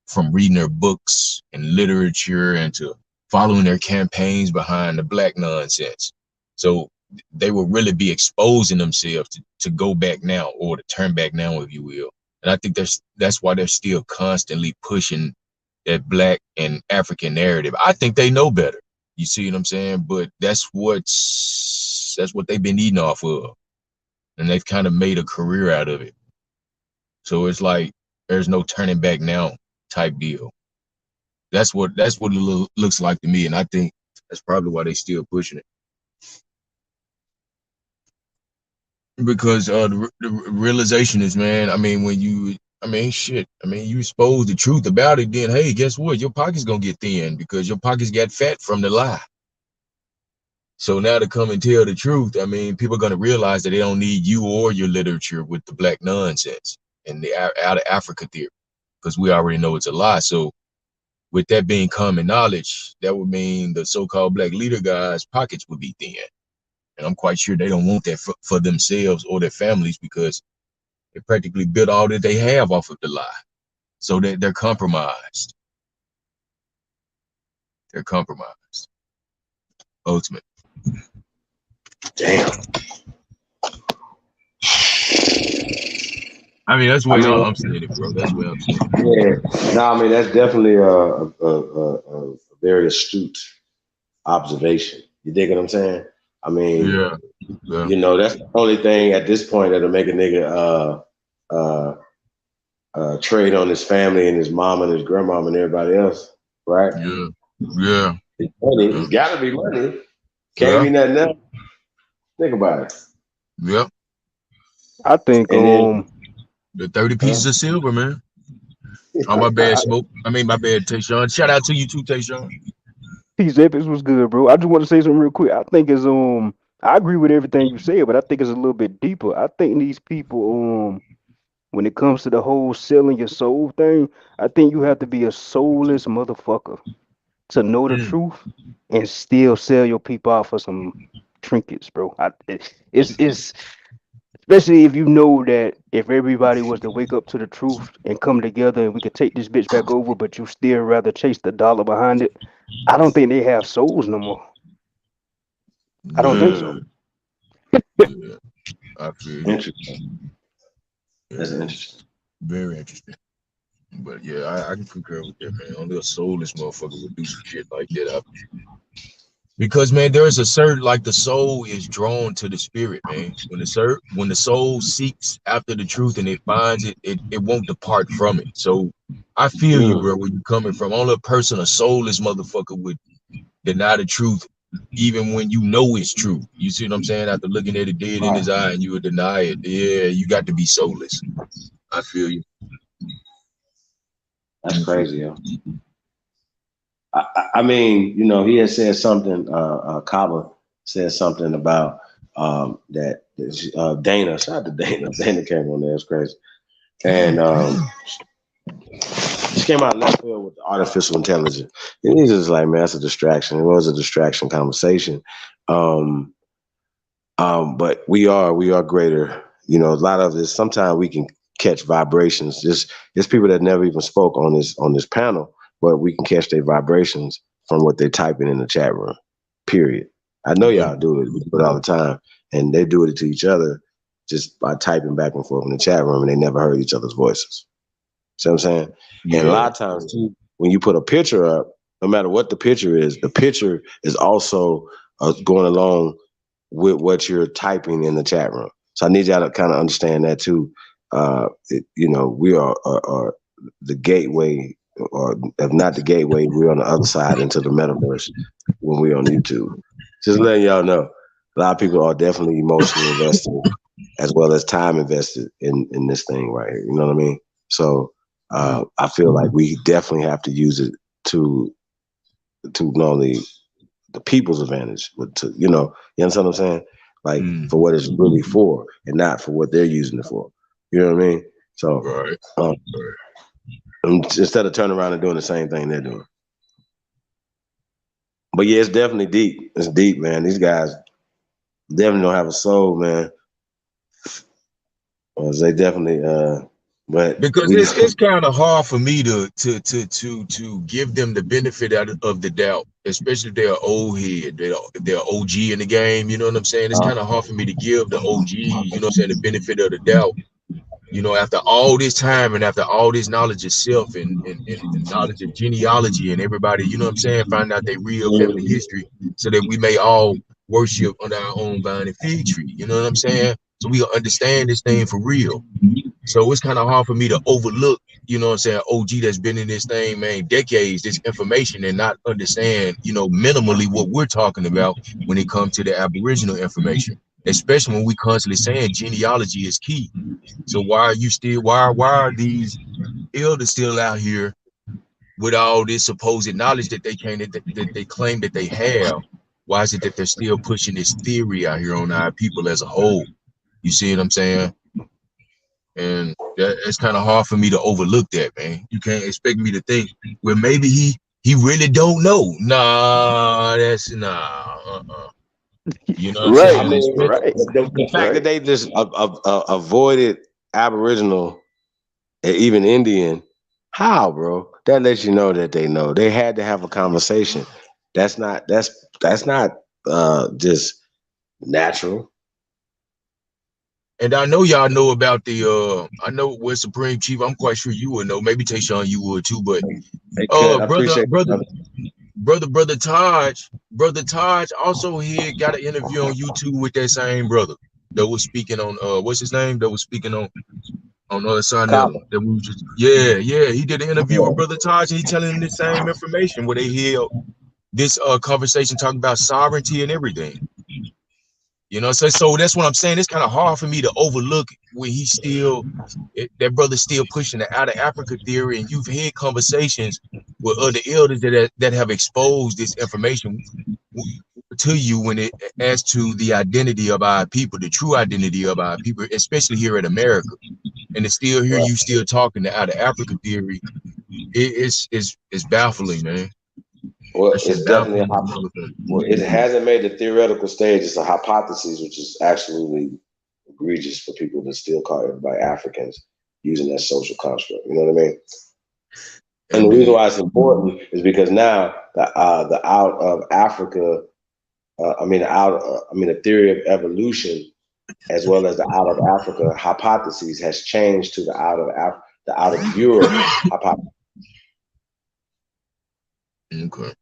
from reading their books and literature and to following their campaigns behind the black nonsense. So they will really be exposing themselves to go back now, or to turn back now, if you will. And I think that's why they're still constantly pushing that black and African narrative. I think they know better. You see what I'm saying? But that's what they've been eating off of. And they've kind of made a career out of it. So it's like there's no turning back now type deal. That's what it looks like to me. And I think that's probably why they still pushing it. Because the realization is, man, when you expose the truth about it, then hey, guess what? Your pocket's gonna get thin because your pockets got fat from the lie. So now to come and tell the truth, people are gonna realize that they don't need you or your literature with the black nonsense and the out of Africa theory, because we already know it's a lie. So with that being common knowledge, that would mean the so-called black leader guys' pockets would be thin. And I'm quite sure they don't want that for themselves or their families, because they practically built all that they have off of the lie. So that they're compromised. They're compromised. Ultimate. Damn. That's why I'm saying it, bro. That's what I'm saying. Yeah. No, that's definitely a very astute observation. You dig what I'm saying? Yeah. That's the only thing at this point that'll make a nigga trade on his family and his mom and his grandmom and everybody else, right? Yeah. It's money. It's gotta be money. Can't be nothing else. Think about it. Yep. I think the 30 pieces of silver, man. Oh, my bad, Smoke. My bad, Tayshawn. Shout out to you too, Tayshawn. Peace Epics was good, bro. I just want to say something real quick. I think it's I agree with everything you said, but I think it's a little bit deeper. I think these people when it comes to the whole selling your soul thing, I think you have to be a soulless motherfucker to know the truth and still sell your people out for some trinkets, bro. It's especially if you know that if everybody was to wake up to the truth and come together and we could take this bitch back over, but you still rather chase the dollar behind it. I don't think they have souls no more. I don't think so. Yeah. I feel interesting. That's interesting. Very interesting. But yeah, I can concur with that, man. Only a soulless motherfucker would do some shit like that. Because, man, there is a certain, like, the soul is drawn to the spirit, man. When the soul seeks after the truth and it finds it, it won't depart from it. So I feel you, bro, where you coming from. Only a soulless motherfucker would deny the truth, even when you know it's true. You see what I'm saying? After looking at it dead in his eye and you would deny it. Yeah, you got to be soulless. I feel you. That's crazy, yo. He had said something, Kaba said something about that Dana, shout out to Dana. Dana came on there, it's crazy. And she came out left field with the artificial intelligence. And he's just like, man, that's a distraction. It was a distraction conversation. But we are greater. A lot of this, sometimes we can catch vibrations. There's people that never even spoke on this panel, but we can catch their vibrations from what they're typing in the chat room, period. I know y'all do it. We do it all the time. And they do it to each other just by typing back and forth in the chat room, and they never heard each other's voices. See what I'm saying? Yeah. And a lot of times, too, when you put a picture up, no matter what the picture is also going along with what you're typing in the chat room. So I need y'all to kind of understand that, too. We are the gateway, or if not the gateway, we're on the other side into the metaverse when we're on YouTube. Just letting y'all know, a lot of people are definitely emotionally invested as well as time invested in this thing right here. You know what I mean? So I feel like we definitely have to use it to not only the people's advantage, but to, you understand what I'm saying? Like for what it's really for, and not for what they're using it for. You know what I mean? So instead of turning around and doing the same thing they're doing. But yeah, it's definitely deep. It's deep, man. These guys definitely don't have a soul, man. They definitely but because it's kind of hard for me to give them the benefit of the doubt, especially if they're old head, they're OG in the game. You know what I'm saying? It's kind of hard for me to give the OG, you know what I'm saying, the benefit of the doubt. After all this time and after all this knowledge of self and knowledge of genealogy and everybody, you know what I'm saying, find out their real family history so that we may all worship under our own vine and fig tree. You know what I'm saying? So we understand this thing for real. So it's kind of hard for me to overlook, you know what I'm saying, OG that's been in this thing, man, decades, this information, and not understand, minimally what we're talking about when it comes to the Aboriginal information, especially when we constantly saying genealogy is key. So why are these elders still out here with all this supposed knowledge that they claim that they have? Why is it that they're still pushing this theory out here on our people as a whole? You see what I'm saying? And it's kind of hard for me to overlook that, man. You can't expect me to think, well, maybe he really don't know. Nah, that's You know what I'm saying? I mean, the fact that they just avoided Aboriginal and even Indian, how, bro? That lets you know that they know. They had to have a conversation. That's not just natural. And I know y'all know about I know what Supreme Chief, I'm quite sure you would know. Maybe Tayshawn, you would too, but brother Taj also here got an interview on YouTube with that same brother that was speaking on what's his name? That was speaking on other side that we were just he did an interview with brother Taj, and he telling him the same information where they held this conversation talking about sovereignty and everything. So that's what I'm saying. It's kind of hard for me to overlook when that brother's still pushing the out of Africa theory, and you've had conversations with other elders that have exposed this information to you as to the identity of our people, the true identity of our people, especially here in America. And to still hear you still talking the out of Africa theory, it's baffling, man. Well, it's definitely it hasn't made the theoretical stage. It's a hypothesis, which is absolutely egregious for people to still call everybody Africans using that social construct. You know what I mean? And the reason why it's important is because now the out of Africa, the theory of evolution, as well as the out of Africa hypothesis, has changed to the out of Europe hypothesis. Okay.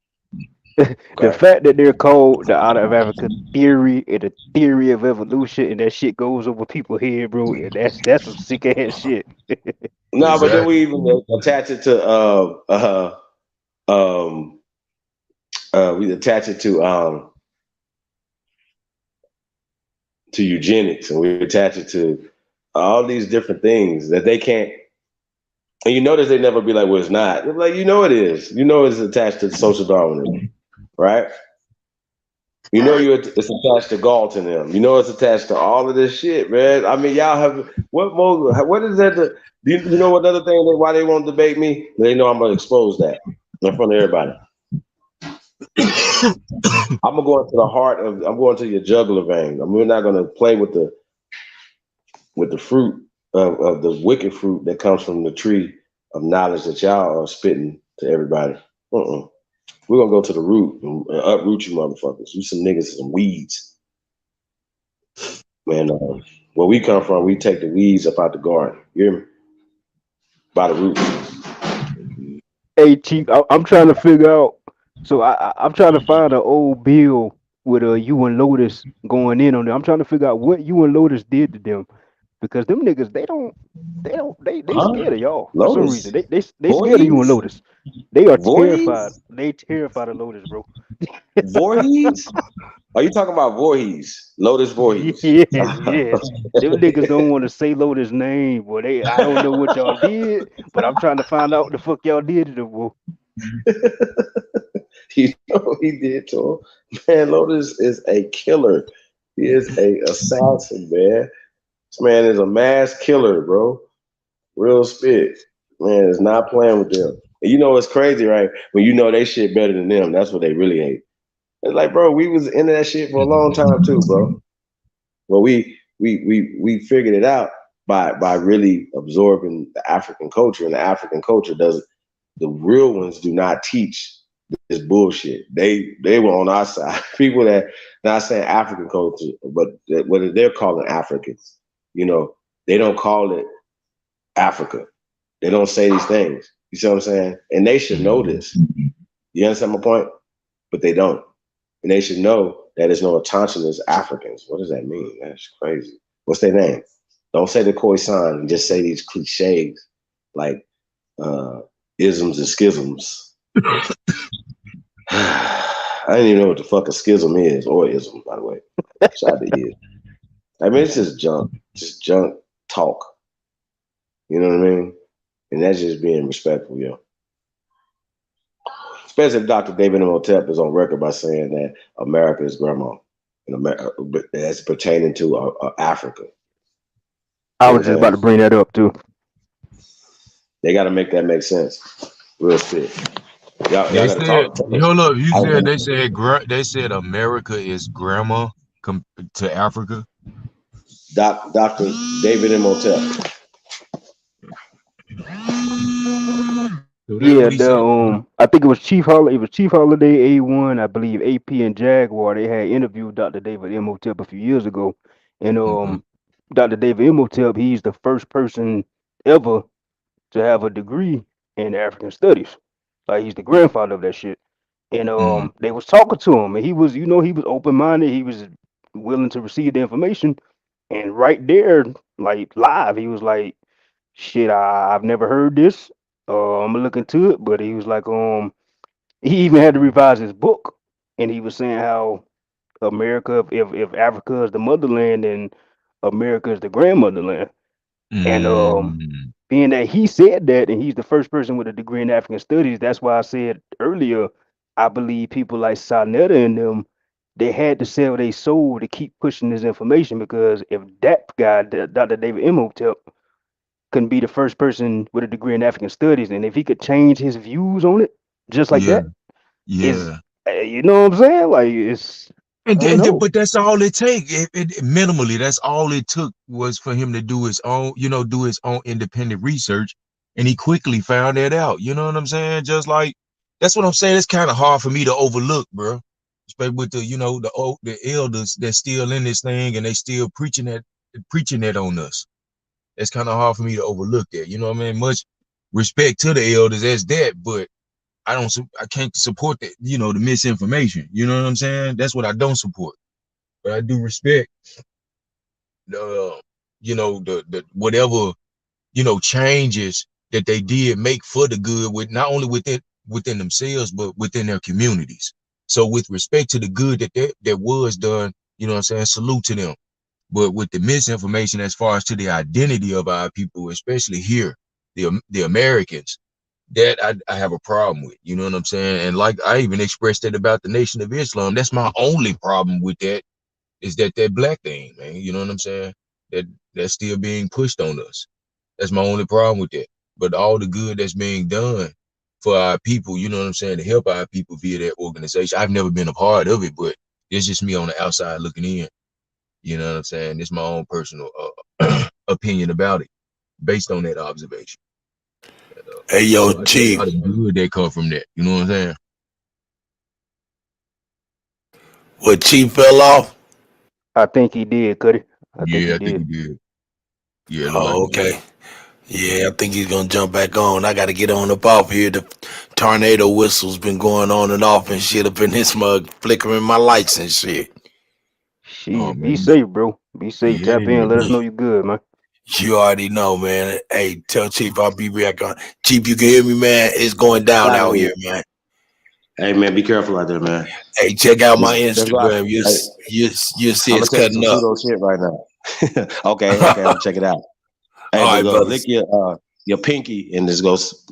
The fact that they're called the out of Africa theory and the theory of evolution, and that shit goes over people's head, bro. Yeah, that's some sick ass shit. No, but then we even attach it to we attach it to eugenics, and we attach it to all these different things that they can't. And you notice they never be like, well, it's not. They're like, it is. It's attached to social Darwinism, right? It's attached to Galton them. It's attached to all of this shit, man. I mean, y'all have what is that? Do you know another thing why they won't debate me? They know I'm gonna expose that in front of everybody. I'm gonna go into the heart of. I'm going to your jugular vein. We're not gonna play with the fruit of the wicked fruit that comes from the tree of knowledge that y'all are spitting to everybody. We're gonna go to the root and uproot you motherfuckers. You some niggas, some weeds. Man, where we come from, we take the weeds up out the garden. You hear me? By the roots. Hey, Chief, I'm trying to figure out. So I'm trying to find an old bill with you and Lotus going in on it. I'm trying to figure out what you and Lotus did to them, because them niggas they scared of y'all for some reason. Lotus. They scared of you and Voorhees? Lotus. They are terrified. Voorhees? They terrified of Lotus, bro. Voorhees? Are you talking about Voorhees? Lotus Voorhees. Yes, yes. Them niggas don't want to say Lotus' name, boy. I don't know what y'all did, but I'm trying to find out what the fuck y'all did to them, boy. You know what he did to him? Man, Lotus is a killer. He is a assassin, man. This man is a mass killer, bro. Real spit. Man, is not playing with them. And you know what's crazy, right? When you know they shit better than them, that's what they really hate. It's like, bro, we was into that shit for a long time too, bro. Well, we figured it out by really absorbing the African culture, and the African culture doesn't. The real ones do not teach this bullshit. They were on our side. People that not saying African culture, but what they're calling Africans. You know, they don't call it Africa. They don't say these things. You see what I'm saying? And they should know this. You understand my point? But they don't. And they should know that there's no autochthonous Africans. What does that mean? That's crazy. What's their name? Don't say the Khoisan and just say these cliches like isms and schisms. I didn't even know what the fuck a schism is, or ism, by the way. Shout out to is. I mean, it's just junk talk. You know what I mean? And that's just being respectful, yo. Especially if Dr. David Imhotep is on record by saying that America is grandma, and America that's pertaining to Africa. I was just about to bring that up too. They got to make that make sense. Real shit. Y'all They gotta said, talk. hold up, you said they said America is grandma to Africa. Dr. David Imhotep. Yeah, I think it was Chief Holiday. It was Chief Holiday, A1, I believe AP and Jaguar. They had interviewed Dr. David Imhotep a few years ago, and Dr. David Imhotep, he's the first person ever to have a degree in African studies. Like he's the grandfather of that shit. And they was talking to him, and he was, he was open minded. He was willing to receive the information, and right there, like live, he was like, "Shit, I've never heard this. I'm gonna look into it." But he was like, he even had to revise his book, and he was saying how America, if Africa is the motherland, then America is the grandmotherland. And being that he said that, and he's the first person with a degree in African studies, that's why I said earlier, I believe people like Saneter and them, they had to sell their soul to keep pushing this information, because if that guy, Dr. David Imhotep, couldn't be the first person with a degree in African studies, and if he could change his views on it just like that, you know what I'm saying? Like it's. But that's all it takes. Minimally, that's all it took was for him to do his own, do his own independent research, and he quickly found that out. You know what I'm saying? Just like that's what I'm saying. It's kind of hard for me to overlook, bro. Especially with the elders that's still in this thing and they still preaching that on us. It's kind of hard for me to overlook that. You know what I mean? Much respect to the elders as that, but I can't support that, the misinformation. You know what I'm saying? That's what I don't support. But I do respect the whatever, changes that they did make for the good, with not only within themselves, but within their communities. So with respect to the good that was done, you know what I'm saying? Salute to them. But with the misinformation as far as to the identity of our people, especially here, the Americans, that I have a problem with, you know what I'm saying? And like I even expressed that about the Nation of Islam. That's my only problem with that, is that black thing, man. You know what I'm saying? That's still being pushed on us. That's my only problem with that. But all the good that's being done for our people, you know what I'm saying, to help our people via that organization. I've never been a part of it, but it's just me on the outside looking in. You know what I'm saying? It's my own personal opinion about it, based on that observation. Hey, yo, Chief. A lot of good that come from that. You know what I'm saying? What, Chief fell off? I think he did, Cuddy. I think he did. Yeah. Oh, okay. Yeah, I think he's gonna jump back on. I gotta get on up off here. The tornado whistle's been going on and off and shit up in this mug, flickering my lights and shit. Shit, be safe, bro. Be safe. Tap in. Let us know you're good, man. You already know, man. Hey, tell Chief I'll be back on. Chief, you can hear me, man. It's going down out here, man. Hey, man, be careful out there, man. Hey, check out my That's why Instagram. You see I'm it's gonna take some cutting up. pseudo shit right now. okay, I'll check it out. Hey, All right, but brothers. lick your pinky and just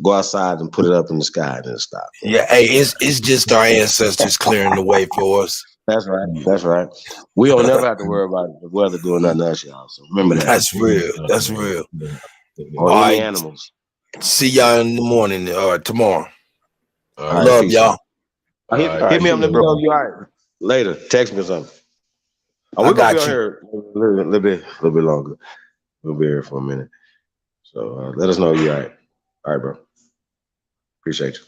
go outside and put it up in the sky and then stop. Yeah, hey, it's just our ancestors clearing the way for us. That's right. That's right. We don't never have to worry about the weather doing nothing else, y'all. So remember that. That's real. That's real. Or All any right. animals. See y'all in the morning or tomorrow. All right, Love peace, y'all. Hit me up. Let me know you all right. Later. Text me or something. Oh, I we're gonna be got on you. here a little bit longer. We'll be here for a minute. So let us know you're all right. All right, bro. Appreciate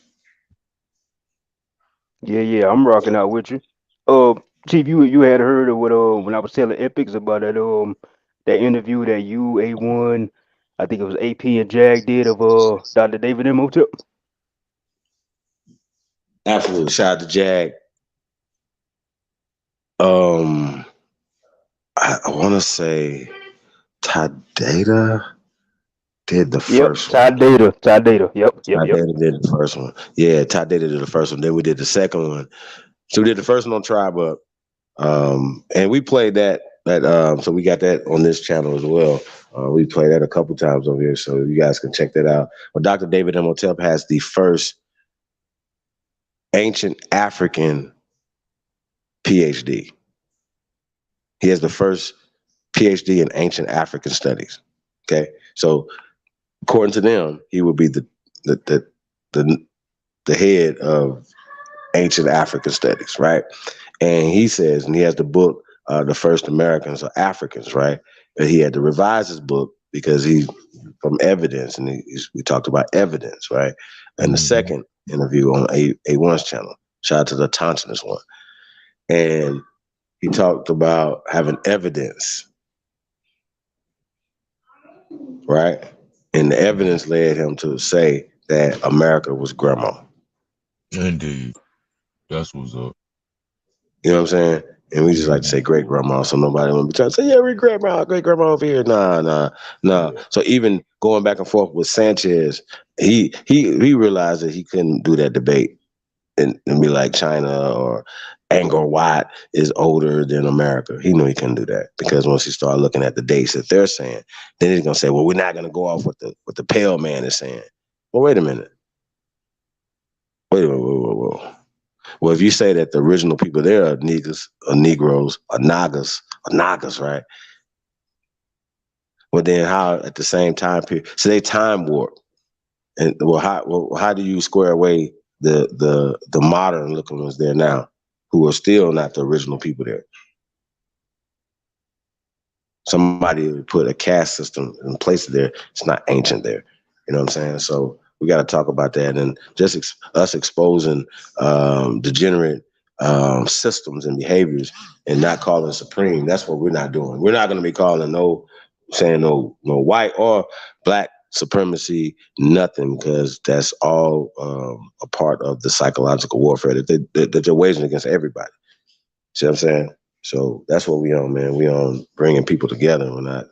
you. Yeah, I'm rocking out with you. Chief, you had heard of what when I was telling Epics about that interview that you A1, I think it was AP and Jag did of Dr. David Imhotep. Absolutely. Shout out to Jag. I want to say Ty Data did the first one. Ty Data. Yep. Ty Data did the first one. Yeah, Ty Data did the first one. Then we did the second one. So we did the first one on Tribe Up. And we played that so we got that on this channel as well. We played that a couple times over here, so you guys can check that out. But Dr. David Imhotep has the first ancient African PhD. He has the first PhD in ancient African studies. Okay, so according to them, he would be the head of ancient African studies, right? And he says, and he has the book, The First Americans or Africans, right? But he had to revise his book because he's from evidence, and we talked about evidence, right? And the second interview on A1's channel, shout out to the Tontonist one. And he talked about having evidence, right? And the evidence led him to say that America was grandma. Indeed. That's what's up. You know what I'm saying? And we just like to say great grandma, so nobody want to be trying to say, yeah, we great grandma over here. Nah. So even going back and forth with Sanchez, he realized that he couldn't do that debate and be like China or Angkor Wat is older than America. He knew he couldn't do that because once he started looking at the dates that they're saying, then he's gonna say, well, we're not gonna go off what the pale man is saying. Well, wait a minute. Whoa. Well, if you say that the original people there are niggas, or Negroes, or Nagas, right? Well, then how at the same time period? So they time warp, and how do you square away the modern looking ones there now, who are still not the original people there? Somebody would put a caste system in place there. It's not ancient there. You know what I'm saying? So we got to talk about that, and just us exposing degenerate systems and behaviors and not calling supreme. That's what we're not doing. We're not going to be calling no white or black supremacy, nothing, because that's all a part of the psychological warfare that they're waging against everybody. See what I'm saying? So that's what we on, man. We on bringing people together. We're not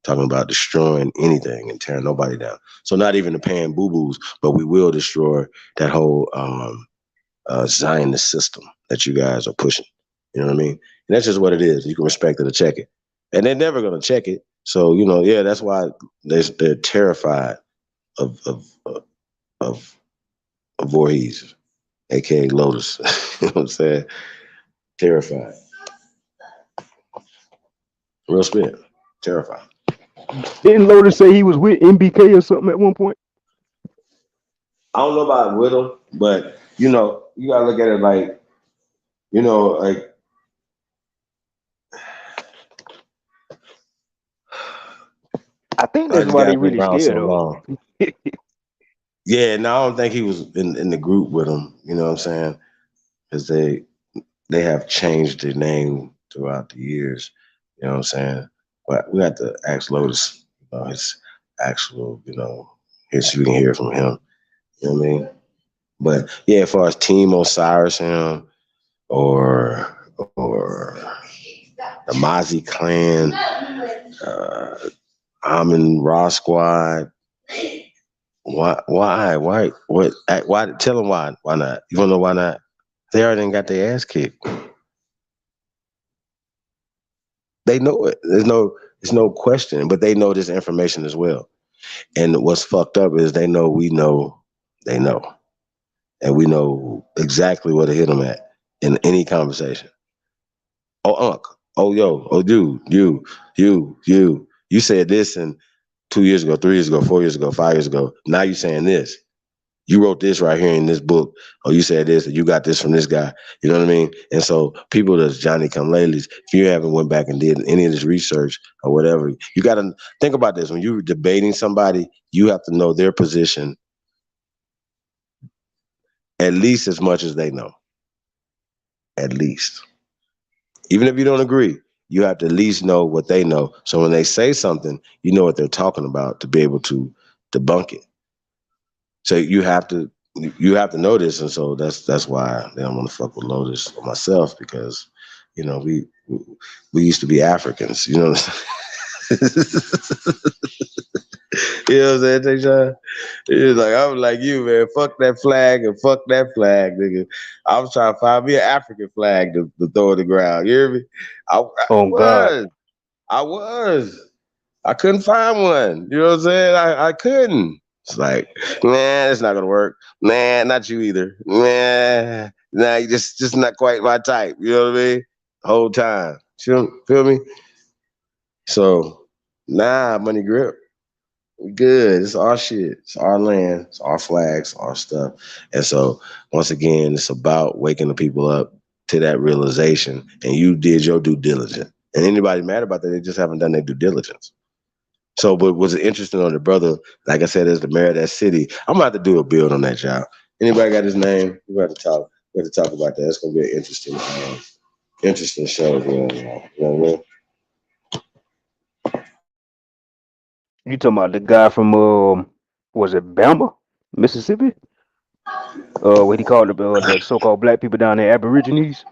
talking about destroying anything and tearing nobody down. So not even the paying boo-boos, but we will destroy that whole Zionist system that you guys are pushing. You know what I mean? And that's just what it is. You can respect it or check it. And they're never going to check it. So, that's why they're terrified of Voorhees, a.k.a. Lotus. You know what I'm saying? Terrified. Real spit. Terrified. Didn't Lotus say he was with MBK or something at one point? I don't know about with him, but you gotta look at it like, like I think that's why they really scared of him. Yeah, no, I don't think he was in the group with him. You know what I'm saying? Because they have changed their name throughout the years. You know what I'm saying? But we have to ask Lotus, his actual, so we can hear from him. You know what I mean? But yeah, as far as Team Osiris him or the Mozzie clan, I'm in Raw Squad. Why? What? Why? Tell them why. Why not? You wanna know why not? They already got their ass kicked. They know it. There's no question, but they know this information as well. And what's fucked up is they know we know they know. And we know exactly where to hit them at in any conversation. Oh, Unc. Oh, yo. Oh, dude. You said this and 2 years ago, 3 years ago, 4 years ago, 5 years ago. Now you saying this. You wrote this right here in this book, or you said this, and you got this from this guy. You know what I mean? And so people that's Johnny come latelys, if you haven't went back and did any of this research or whatever, you got to think about this. When you're debating somebody, you have to know their position at least as much as they know. At least. Even if you don't agree, you have to at least know what they know. So when they say something, you know what they're talking about to be able to debunk it. So you have to know this, and so that's why they don't want to fuck with Lotus or myself, because you know we used to be Africans, you know what I'm saying? You know what I'm saying, Tayshaun? It's like, I was like you, man. Fuck that flag and fuck that flag, nigga. I was trying to find me an African flag to throw in the ground. You hear me? I was. I couldn't find one. You know what I'm saying? I couldn't. It's like, man, it's not gonna work. Man, not you either. Man, nah, you just not quite my type. You know what I mean? The whole time. Feel me? So, Money Grip. We good. It's our shit. It's our land. It's our flags, our stuff. And so, once again, it's about waking the people up to that realization. And you did your due diligence. And anybody mad about that, they just haven't done their due diligence. So, but was it interesting on the brother, like I said, as the mayor of that city, I'm about to do a build on that job. Anybody got his name? We have to talk about that. It's gonna be an interesting show, man. You know what I mean? You talking about the guy from was it Bama, Mississippi? What he called the so-called black people down there, Aborigines?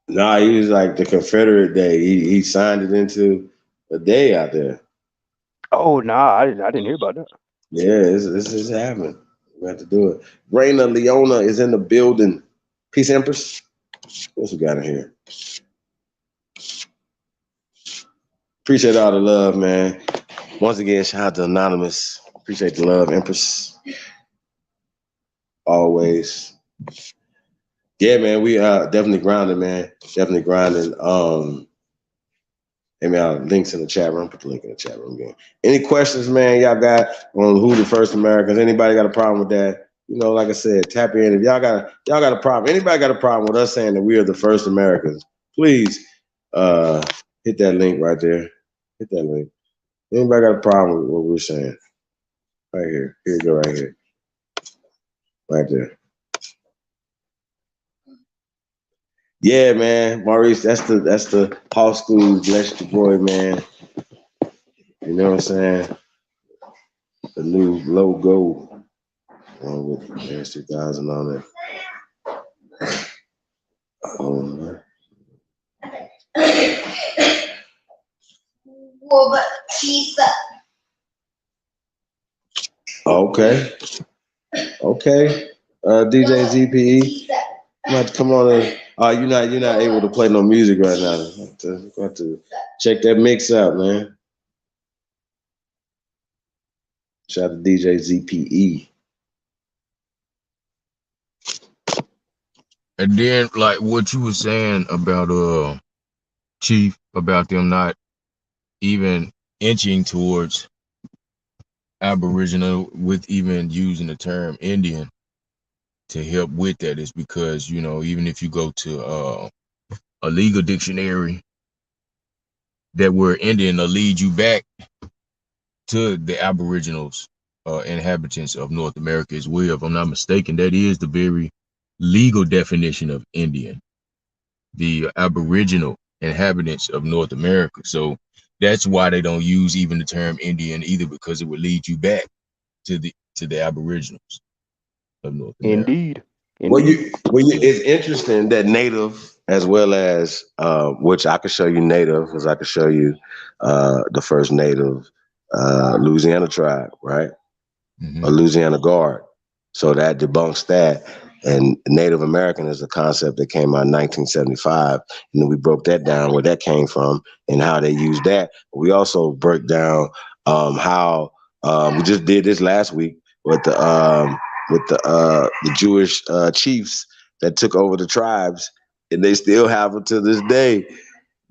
Nah, he was like the Confederate Day. He signed it into a day out there. Oh nah, I didn't hear about that. Yeah, this is happening. We have to do it. Raina Leona is in the building. Peace, Empress. What's we got in here? Appreciate all the love, man. Once again, shout out to Anonymous. Appreciate the love, Empress. Always. Yeah, man, we definitely grinding, man. Definitely grinding. Hey, man, links in the chat room. Put the link in the chat room again. Any questions, man, y'all got on who the first Americans? Anybody got a problem with that? You know, like I said, tap in. If y'all got a problem, anybody got a problem with us saying that we are the first Americans, please hit that link right there. Hit that link. Anybody got a problem with what we're saying? Right here. Here you go, right here. Right there. Yeah, man, Maurice, that's the Paul School bless your boy, man. You know what I'm saying? The new logo with Dance 2000 on it. Okay. DJ ZPE. You have to come on and you're not able to play no music right now. You have to check that mix out, man. Shout out to DJ ZPE. And then, like what you were saying about Chief, about them not even inching towards Aboriginal with even using the term Indian to help with that, is because, you know, even if you go to a legal dictionary, that word Indian will lead you back to the Aboriginals, inhabitants of North America as well. If I'm not mistaken, that is the very legal definition of Indian, the Aboriginal inhabitants of North America. So that's why they don't use even the term Indian either, because it would lead you back to the Aboriginals of North America. Indeed. Well, it's interesting that Native as well as which I could show you native, as I could show you the first native Louisiana tribe, right? A Louisiana Guard. So that debunks that. And Native American is a concept that came out in 1975. And then we broke that down, where that came from and how they used that. We also broke down how we just did this last week with the Jewish chiefs that took over the tribes, and they still have them to this day.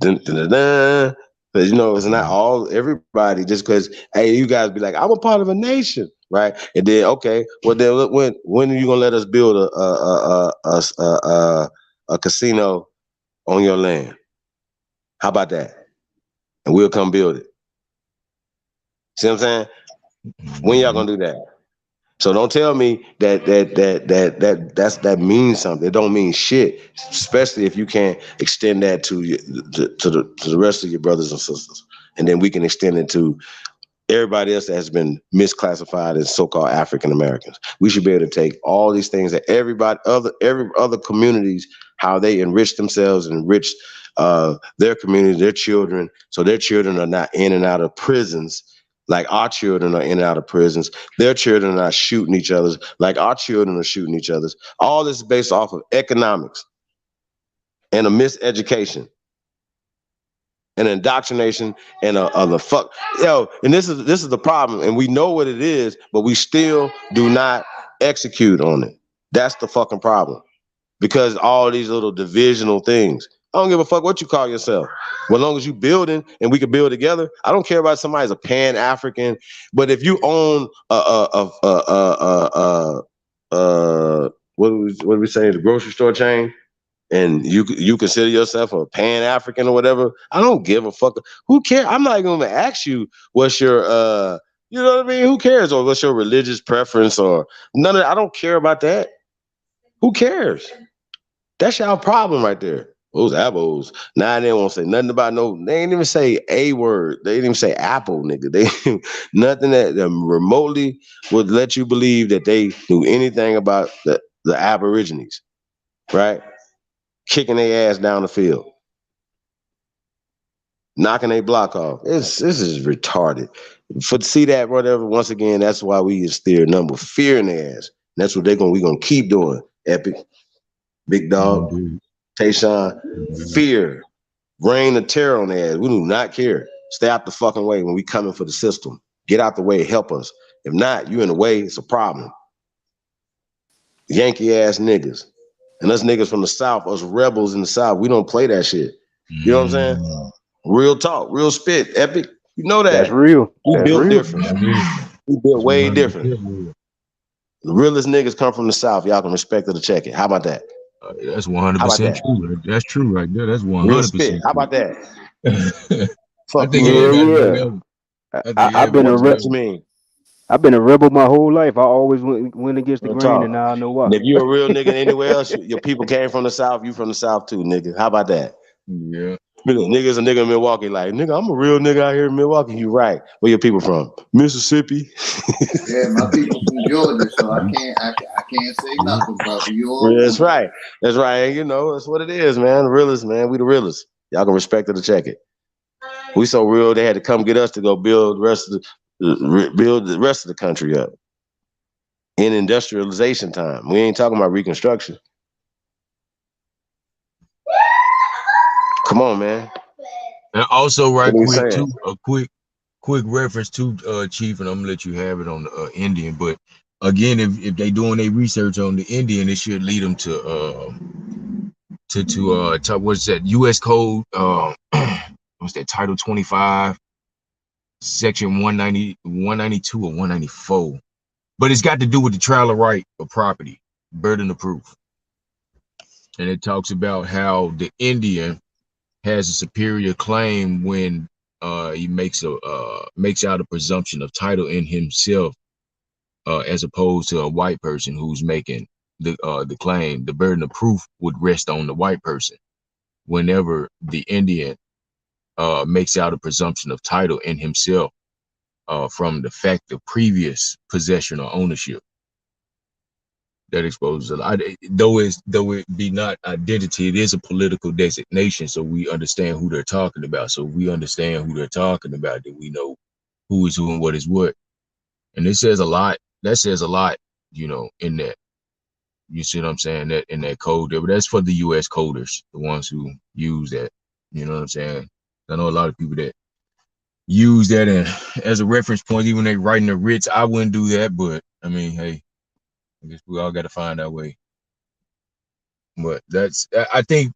Dun, dun, dun, dun. But, you know, it's not all everybody just because, hey, you guys be like, I'm a part of a nation, right? And then, okay, well then when are you gonna let us build a casino on your land? How about that? And we'll come build it. See what I'm saying? When y'all gonna do that? So don't tell me that means something. It don't mean shit, especially if you can't extend that to the rest of your brothers and sisters, and then we can extend it to everybody else that has been misclassified as so-called African Americans. We should be able to take all these things that every other communities, how they enrich themselves and enrich their community, their children, so their children are not in and out of prisons like our children are in and out of prisons. Their children are not shooting each other like our children are shooting each other. All this is based off of economics and a miseducation and indoctrination and the fuck. Yo, and this is the problem. And we know what it is, but we still do not execute on it. That's the fucking problem. Because all these little divisional things. I don't give a fuck what you call yourself. Well, as long as you building and we can build together, I don't care about somebody's a Pan-African. But if you own what do we say, the grocery store chain, and you consider yourself a Pan-African or whatever, I don't give a fuck. Who cares? I'm not even gonna ask you what's your you know what I mean? Who cares? Or what's your religious preference or none of that. I don't care about that. Who cares? That's y'all problem right there. Those abos. Now they won't say nothing about no. They ain't even say a word. They didn't even say apple, nigga. They nothing that remotely would let you believe that they knew anything about the Aborigines, right? Kicking their ass down the field, knocking their block off. This is retarded. For to see that, whatever. Once again, that's why we instill number fear in their ass. That's what we gonna keep doing. Epic, Big Dog. Tayshawn, fear, reign of terror on their ass. We do not care. Stay out the fucking way when we coming for the system. Get out the way, help us. If not, you in the way, it's a problem. Yankee ass niggas. And us niggas from the South, us rebels in the South, we don't play that shit. You know what I'm saying? Real talk, real spit, Epic. You know that. That's real. We That's built real. different. We built way different. The realest niggas come from the South. Y'all can respect it or check it. How about that? That's 100% true. That's true right there. That's 100%. How about that? I think everybody know that. I've been a What you mean? I've been a rebel my whole life. I always went against the grain, and now I know why. And if you a real nigga anywhere else, your people came from the South. You from the South too, nigga. How about that? Yeah. Niggas a nigga in Milwaukee, like, nigga, I'm a real nigga out here in Milwaukee. You right. Where your people from? Mississippi. Yeah, my people from Georgia, so I can't say nothing about you. That's right. That's right. And you know, that's what it is, man. The realest, man. We the realest. Y'all can respect it or check it. We so real they had to come get us to go build the rest of the country up. In industrialization time. We ain't talking about reconstruction. Come on, man. And also, right quick, too, a quick reference to Chief, and I'm gonna let you have it on the Indian. But again, if they doing their research on the Indian, it should lead them to what's that? U.S. Code. What's that? Title 25, Section 190, 192 or 194. But it's got to do with the trial of right of property, burden of proof, and it talks about how the Indian has a superior claim when he makes out a presumption of title in himself, as opposed to a white person who's making the claim. The burden of proof would rest on the white person whenever the Indian makes out a presumption of title in himself from the fact of previous possession or ownership. That exposes a lot. Though it be not identity, it is a political designation. So we understand who they're talking about. So we understand who they're talking about, then we know who is who and what is what. And it says a lot. That says a lot, in that. You see what I'm saying? That in that code there. But that's for the US coders, the ones who use that. You know what I'm saying? I know a lot of people that use that as a reference point, even when they writing the writs. I wouldn't do that, but I mean, hey, I guess we all got to find our way. But I think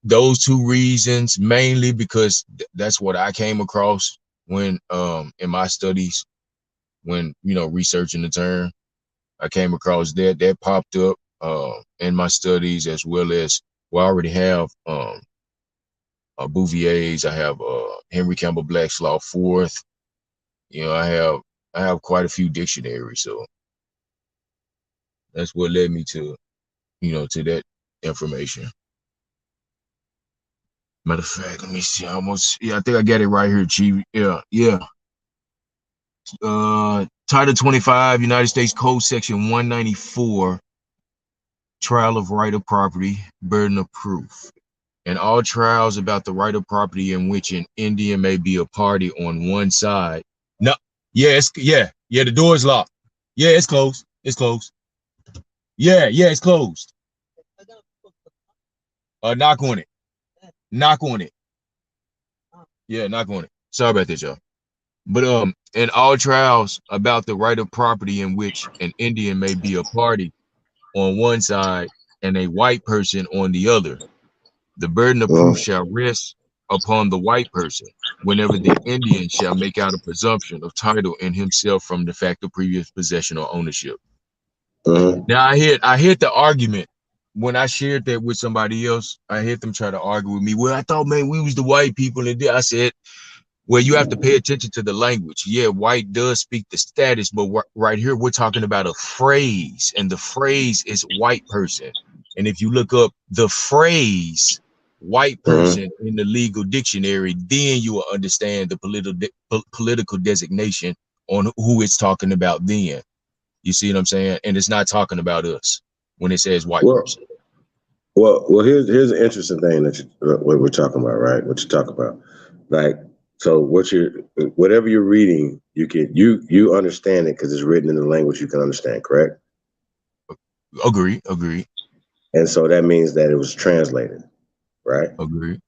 those two reasons, mainly because that's what I came across when in my studies, when researching the term. I came across that popped up in my studies, as well as I already have Bouvier's. I have Henry Campbell Black's Law Fourth. I have quite a few dictionaries, so that's what led me to to that information. Matter of fact, let me see. I think I got it right here, Chief. Yeah. Title 25, United States Code, Section 194, Trial of Right of Property, Burden of Proof. And all trials about the right of property in which an Indian may be a party on one side. No, the door is locked. Yeah, it's closed. It's closed. Yeah, it's closed. Knock on it. Knock on it. Yeah, knock on it. Sorry about that, y'all. But in all trials about the right of property in which an Indian may be a party on one side and a white person on the other, the burden of proof shall rest upon the white person whenever the Indian shall make out a presumption of title in himself from the fact of previous possession or ownership. Now I heard the argument when I shared that with somebody else. I heard them try to argue with me. Well, I thought, man, we was the white people, and I said, well, you have to pay attention to the language. Yeah, white does speak the status, but right here we're talking about a phrase, and the phrase is white person. And if you look up the phrase white person in the legal dictionary, then you will understand the political designation on who it's talking about then. You see what I'm saying? And it's not talking about us when it says white person. Well, here's an interesting thing what we're talking about, right? What you talk about, like, so whatever you're reading, you understand it because it's written in the language you can understand, correct? Agree. And so that means that it was translated, right? Agree.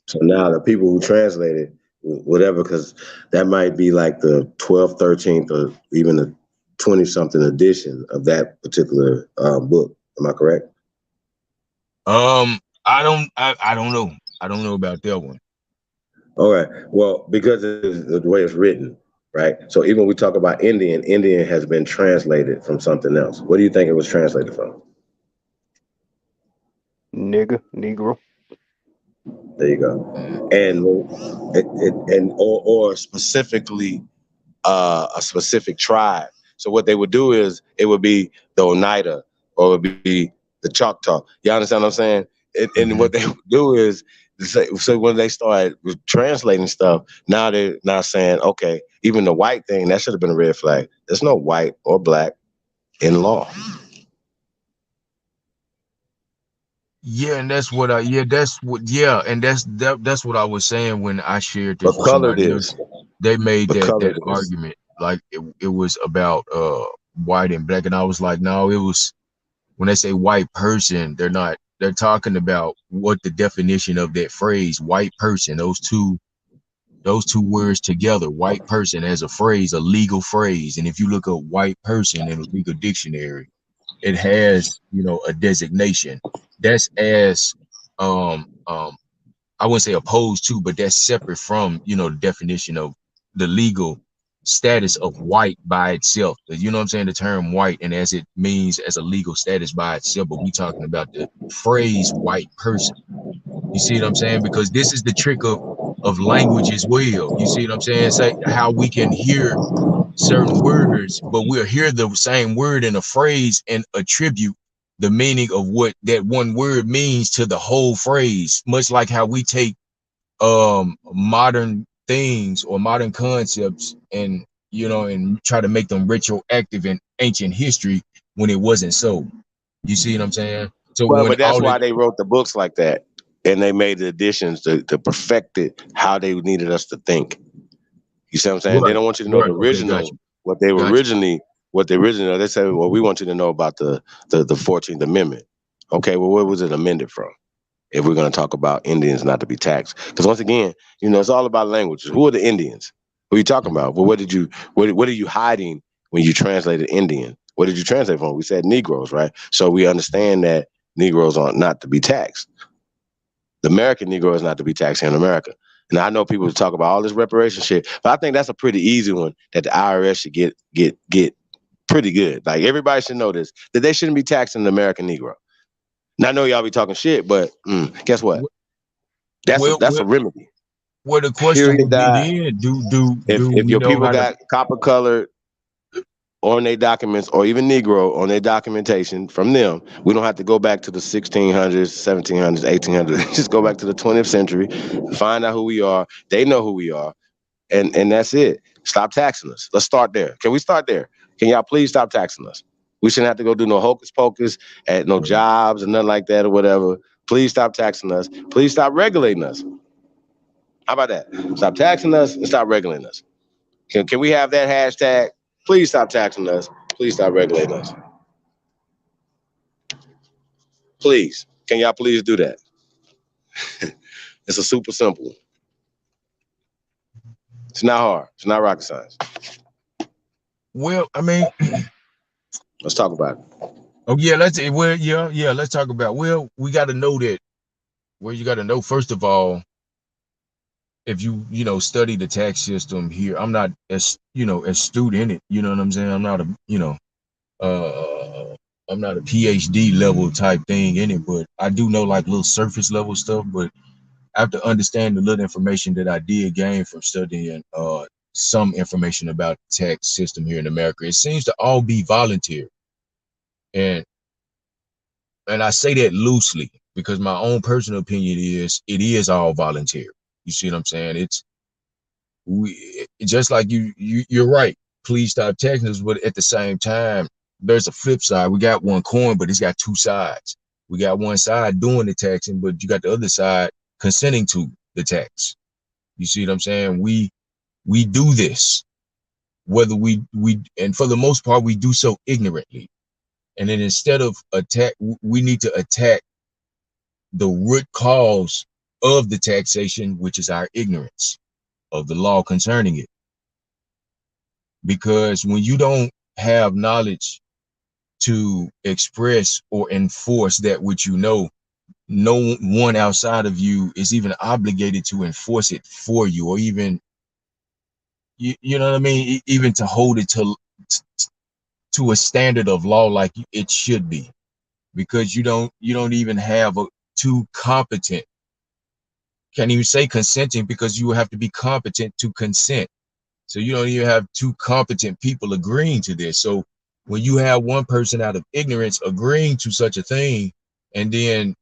So now the people who translated whatever, because that might be like the 12th, 13th, or even the 20-something edition of that particular book. Am I correct? I don't know. I don't know about that one. All right. Well, because of the way it's written, right? So even when we talk about Indian has been translated from something else. What do you think it was translated from? Negro. There you go. And or specifically a specific tribe. So what they would do is it would be the Oneida or it would be the Choctaw. You understand what I'm saying? And what they would do is, so when they started translating stuff, now they're now saying, okay, even the white thing, that should have been a red flag. There's no white or black in law. Yeah, and that's what that's what I was saying when I shared this with somebody else. They made that argument like it was about white and black, and I was like, no, it was, when they say white person, they're talking about what the definition of that phrase, white person, those two words together, white person, as a phrase, a legal phrase. And if you look up white person in a legal dictionary, it has, a designation that's as I wouldn't say opposed to, but that's separate from, the definition of the legal status of white by itself. You know what I'm saying? The term white, and as it means as a legal status by itself, but we talking about the phrase white person. You see what I'm saying? Because this is the trick of language as well. You see what I'm saying? It's like how we can hear certain words, but we'll hear the same word in a phrase and attribute the meaning of what that one word means to the whole phrase, much like how we take modern things or modern concepts and and try to make them retroactive in ancient history. when it wasn't so. You see what I'm saying? So Well, when but that's why they wrote the books like that, and they made the additions to perfect it how they needed us to think. You see what I'm saying? They don't want you to know the Okay, got original, you. what they originally. They said, well, we want you to know about the 14th Amendment. Okay, well, what was it amended from? If we're going to talk about Indians not to be taxed, because once again, it's all about languages. Who are the Indians? Who are you talking about? Well, what are you hiding when you translated Indian? What did you translate from? We said Negroes, right? So we understand that Negroes are not to be taxed. The American Negro is not to be taxed here in America. And I know people talk about all this reparation shit, but I think that's a pretty easy one that the IRS should get pretty good. Like everybody should know this, that they shouldn't be taxing the American Negro. Now I know y'all be talking shit, but guess what? That's a remedy. Well, the question would be then, do if we your know people how to? got copper colored on their documents, or even Negro on their documentation from them, we don't have to go back to the 1600s, 1700s, 1800s. Just go back to the 20th century, find out who we are. They know who we are, and that's it. Stop taxing us. Let's start there. Can we start there? Can y'all please stop taxing us? We shouldn't have to go do no hocus pocus at no jobs or nothing like that or whatever. Please stop taxing us. Please stop regulating us. How about that? Stop taxing us and stop regulating us. Can we have that hashtag? Please stop taxing us. Please stop regulating us. Please. Can y'all please do that? It's a super simple. It's not hard. It's not rocket science. Well, I mean, let's talk about it. Oh yeah, let's talk about. Well, we got to know that. Well, you got to know first of all, if you study the tax system here, I'm not as astute in it. You know what I'm saying? I'm not I'm not a PhD level type thing in it, but I do know like little surface level stuff. But after understanding the little information that I did gain from studying some information about the tax system here in America, it seems to all be voluntary. And I say that loosely because my own personal opinion is it is all voluntary. You see what I'm saying? Just like you're right. Please stop taxing us, but at the same time, there's a flip side. We got one coin, but it's got two sides. We got one side doing the taxing, but you got the other side consenting to the tax. You see what I'm saying? We do this, whether we and for the most part we do so ignorantly. And then instead of we need to attack the root cause of the taxation, which is our ignorance of the law concerning it. Because when you don't have knowledge to express or enforce that which you know, no one outside of you is even obligated to enforce it for you, or even, you know what I mean? Even to hold it to a standard of law like it should be, because you don't even have two competent, can't even say consenting, because you have to be competent to consent. So you don't even have two competent people agreeing to this. So when you have one person out of ignorance agreeing to such a thing, and then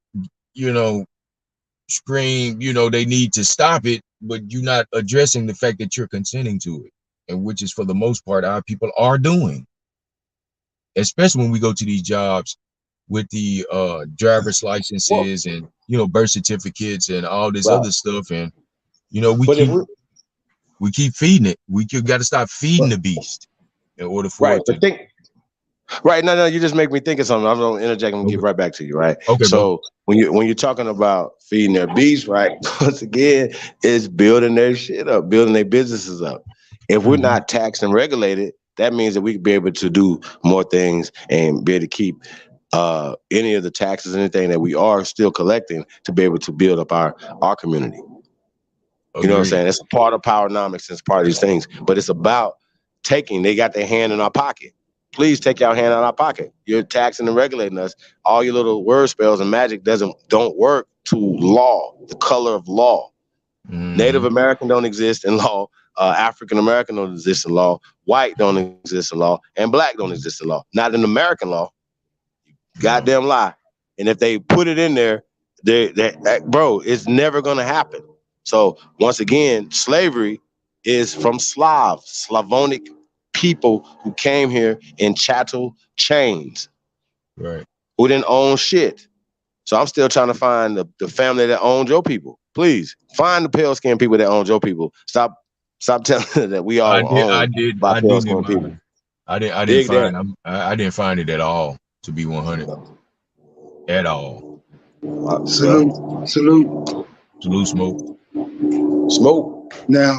scream they need to stop it, but you're not addressing the fact that you're consenting to it, and which is for the most part our people are doing. Especially when we go to these jobs with the driver's licenses and birth certificates and all this other stuff, and we keep feeding it. We got to stop feeding the beast in order for it to. Right, no, you just make me think of something. I'm gonna interject and get right back to you, right? Okay. So when you're talking about feeding their beast, right? Once again, it's building their shit up, building their businesses up. If we're not taxed and regulated, that means that we could be able to do more things and be able to keep any of the taxes, anything that we are still collecting, to be able to build up our community. You know what I'm saying? It's a part of Powernomics, it's part of these things, but it's about taking. They got their hand in our pocket. Please take your hand out of our pocket. You're taxing and regulating us. All your little word spells and magic don't work to law, the color of law. Native American don't exist in law. African American don't exist in law. White don't exist in law, and black don't exist in law. Not in American law. Goddamn lie. And if they put it in there, bro, it's never gonna happen. So once again, slavery is from Slavonic people who came here in chattel chains, right? Who didn't own shit. So I'm still trying to find the family that owned your people. Please find the pale skinned people that owned your people. Stop telling that we all owned by pale skinned people. I didn't find it at all, to be 100. At all. Salute. Salute, Smoke. Now,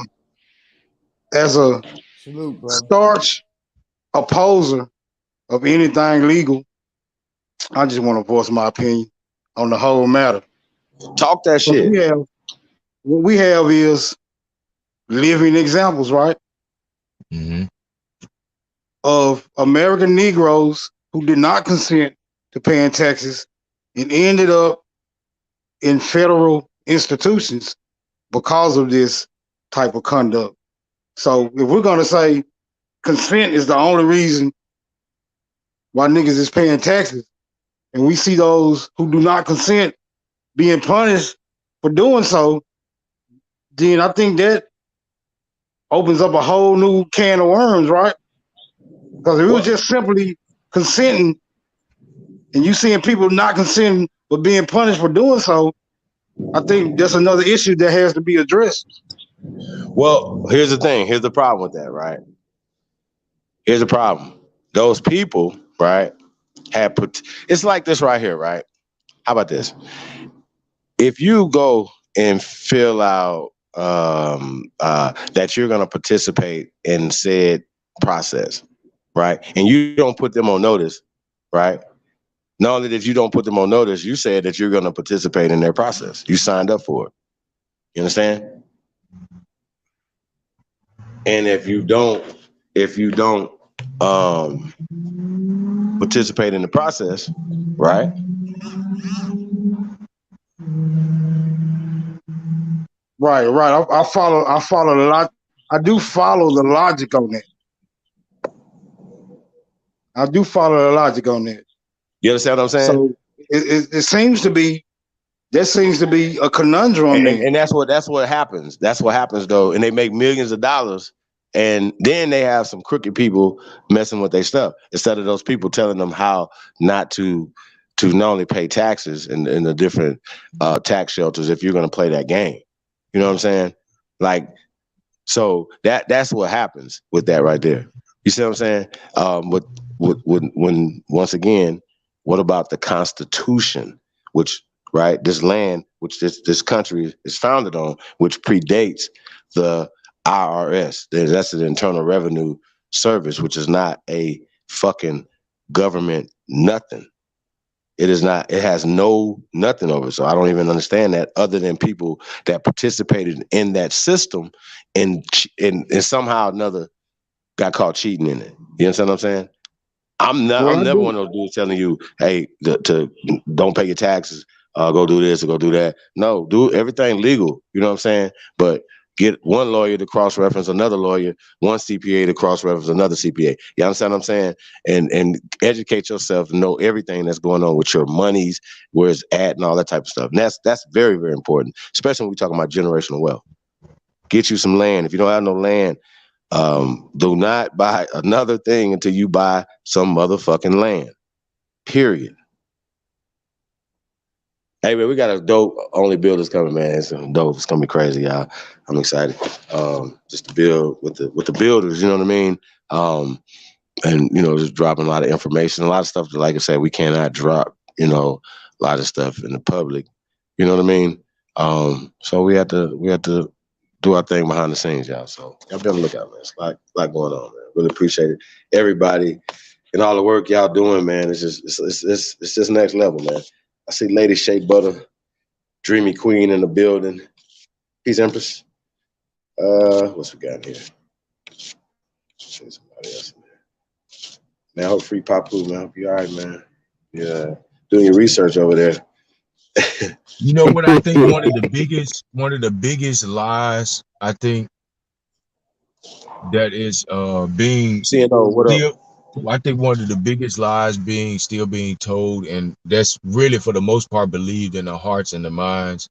as a staunch opposer of anything legal, I just want to voice my opinion on the whole matter. Talk that shit. What we have is living examples, right? Mm-hmm. Of American Negroes who did not consent to paying taxes and ended up in federal institutions because of this type of conduct. So if we're going to say consent is the only reason why niggas is paying taxes, and we see those who do not consent being punished for doing so, then I think that opens up a whole new can of worms, right? Because if it was just simply consenting and you seeing people not consenting but being punished for doing so, I think that's another issue that has to be addressed. Well, here's the thing. Here's the problem with that, right? Here's the problem. Those people, right, it's like this right here, right? How about this? If you go and fill out that you're going to participate in said process, right, and you don't put them on notice, right? Not only that you don't put them on notice, you said that you're going to participate in their process. You signed up for it. You understand? And if you don't participate in the process, right? Right. I follow the lot. I do follow the logic on that. You understand what I'm saying? So it seems to be a conundrum, and that's what happens. That's what happens though, and they make millions of dollars, and then they have some crooked people messing with their stuff instead of those people telling them how not to not only pay taxes in the different tax shelters if you're going to play that game. You know what I'm saying? Like, so that's what happens with that right there. You see what I'm saying? When once again, what about the Constitution, which, right, this land, which this country is founded on, which predates the IRS, that's the Internal Revenue Service, which is not a fucking government nothing. It is not. It has no nothing over it. So I don't even understand that, other than people that participated in that system and somehow or another got caught cheating in it. You understand what I'm saying? I'm never one of those dudes telling you, hey, to don't pay your taxes, go do this or go do that. No, do everything legal. You know what I'm saying? But get one lawyer to cross-reference another lawyer, one CPA to cross-reference another CPA. You understand what I'm saying? And educate yourself to know everything that's going on with your monies, where it's at, and all that type of stuff. And that's very, very important, especially when we're talking about generational wealth. Get you some land. If you don't have no land, do not buy another thing until you buy some motherfucking land. Period. Hey, man, we got a dope only builders coming, man. It's dope. It's gonna be crazy, y'all. I'm excited. Just to build with the builders, you know what I mean? And just dropping a lot of information, a lot of stuff that, like I said, we cannot drop, a lot of stuff in the public. You know what I mean? So we have to do our thing behind the scenes, y'all. So y'all better look out, man. It's a lot going on, man. Really appreciate it. Everybody and all the work y'all doing, man. It's just next level, man. I see Lady Shea Butter, Dreamy Queen in the building. Peace, Empress. What's we got here? Say somebody else in there. Man, I hope free Papu, man. I hope you all right, man. Yeah, doing your research over there. You know what I think one of the biggest lies I think that is being I think one of the biggest lies still being told, and that's really for the most part believed in the hearts and the minds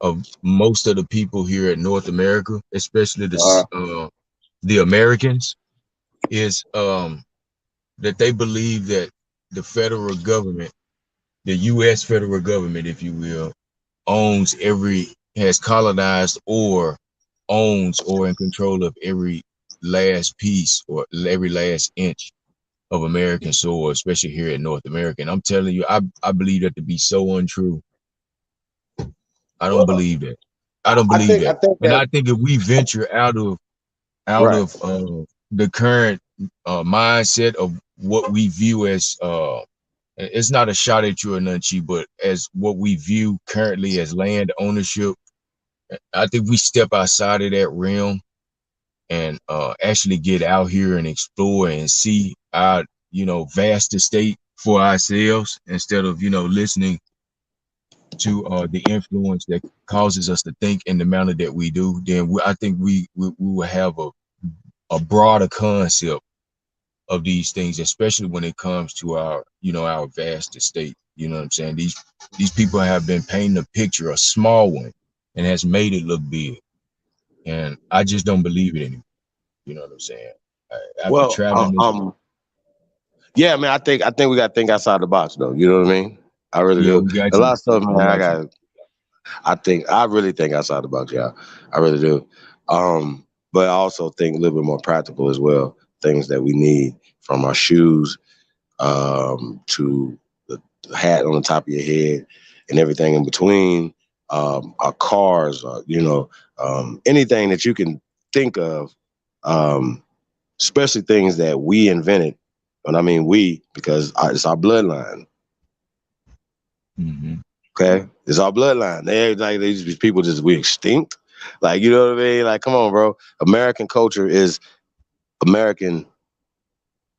of most of the people here in North America, especially the Americans, is that they believe that the federal government, the U.S. federal government, if you will, has colonized or owns or in control of every last piece or every last inch of American soil, especially here in North America. And I'm telling you, I believe that to be so untrue. I don't believe that. I don't believe that. And I think if we venture out of the current mindset of what we view as it's not a shot at you or none, but as what we view currently as land ownership, I think we step outside of that realm and actually get out here and explore and see our, vast estate for ourselves instead of, listening to the influence that causes us to think in the manner that we do. Then I think we will have a broader concept of these things, especially when it comes to our, our vast estate. You know what I'm saying? These people have been painting a picture, a small one, and has made it look big. And I just don't believe it anymore. You know what I'm saying? After traveling yeah, man, I think we got to think outside the box, though. You know what I mean? I really do. A lot of stuff, man. I really think outside the box, y'all. I really do. But I also think a little bit more practical as well. Things that we need, from our shoes to the hat on the top of your head and everything in between. Our cars, anything that you can think of, especially things that we invented. And I mean we, because it's our bloodline. Mm-hmm. Okay, it's our bloodline. These people we extinct. Like, you know what I mean? Like, come on, bro. American culture is American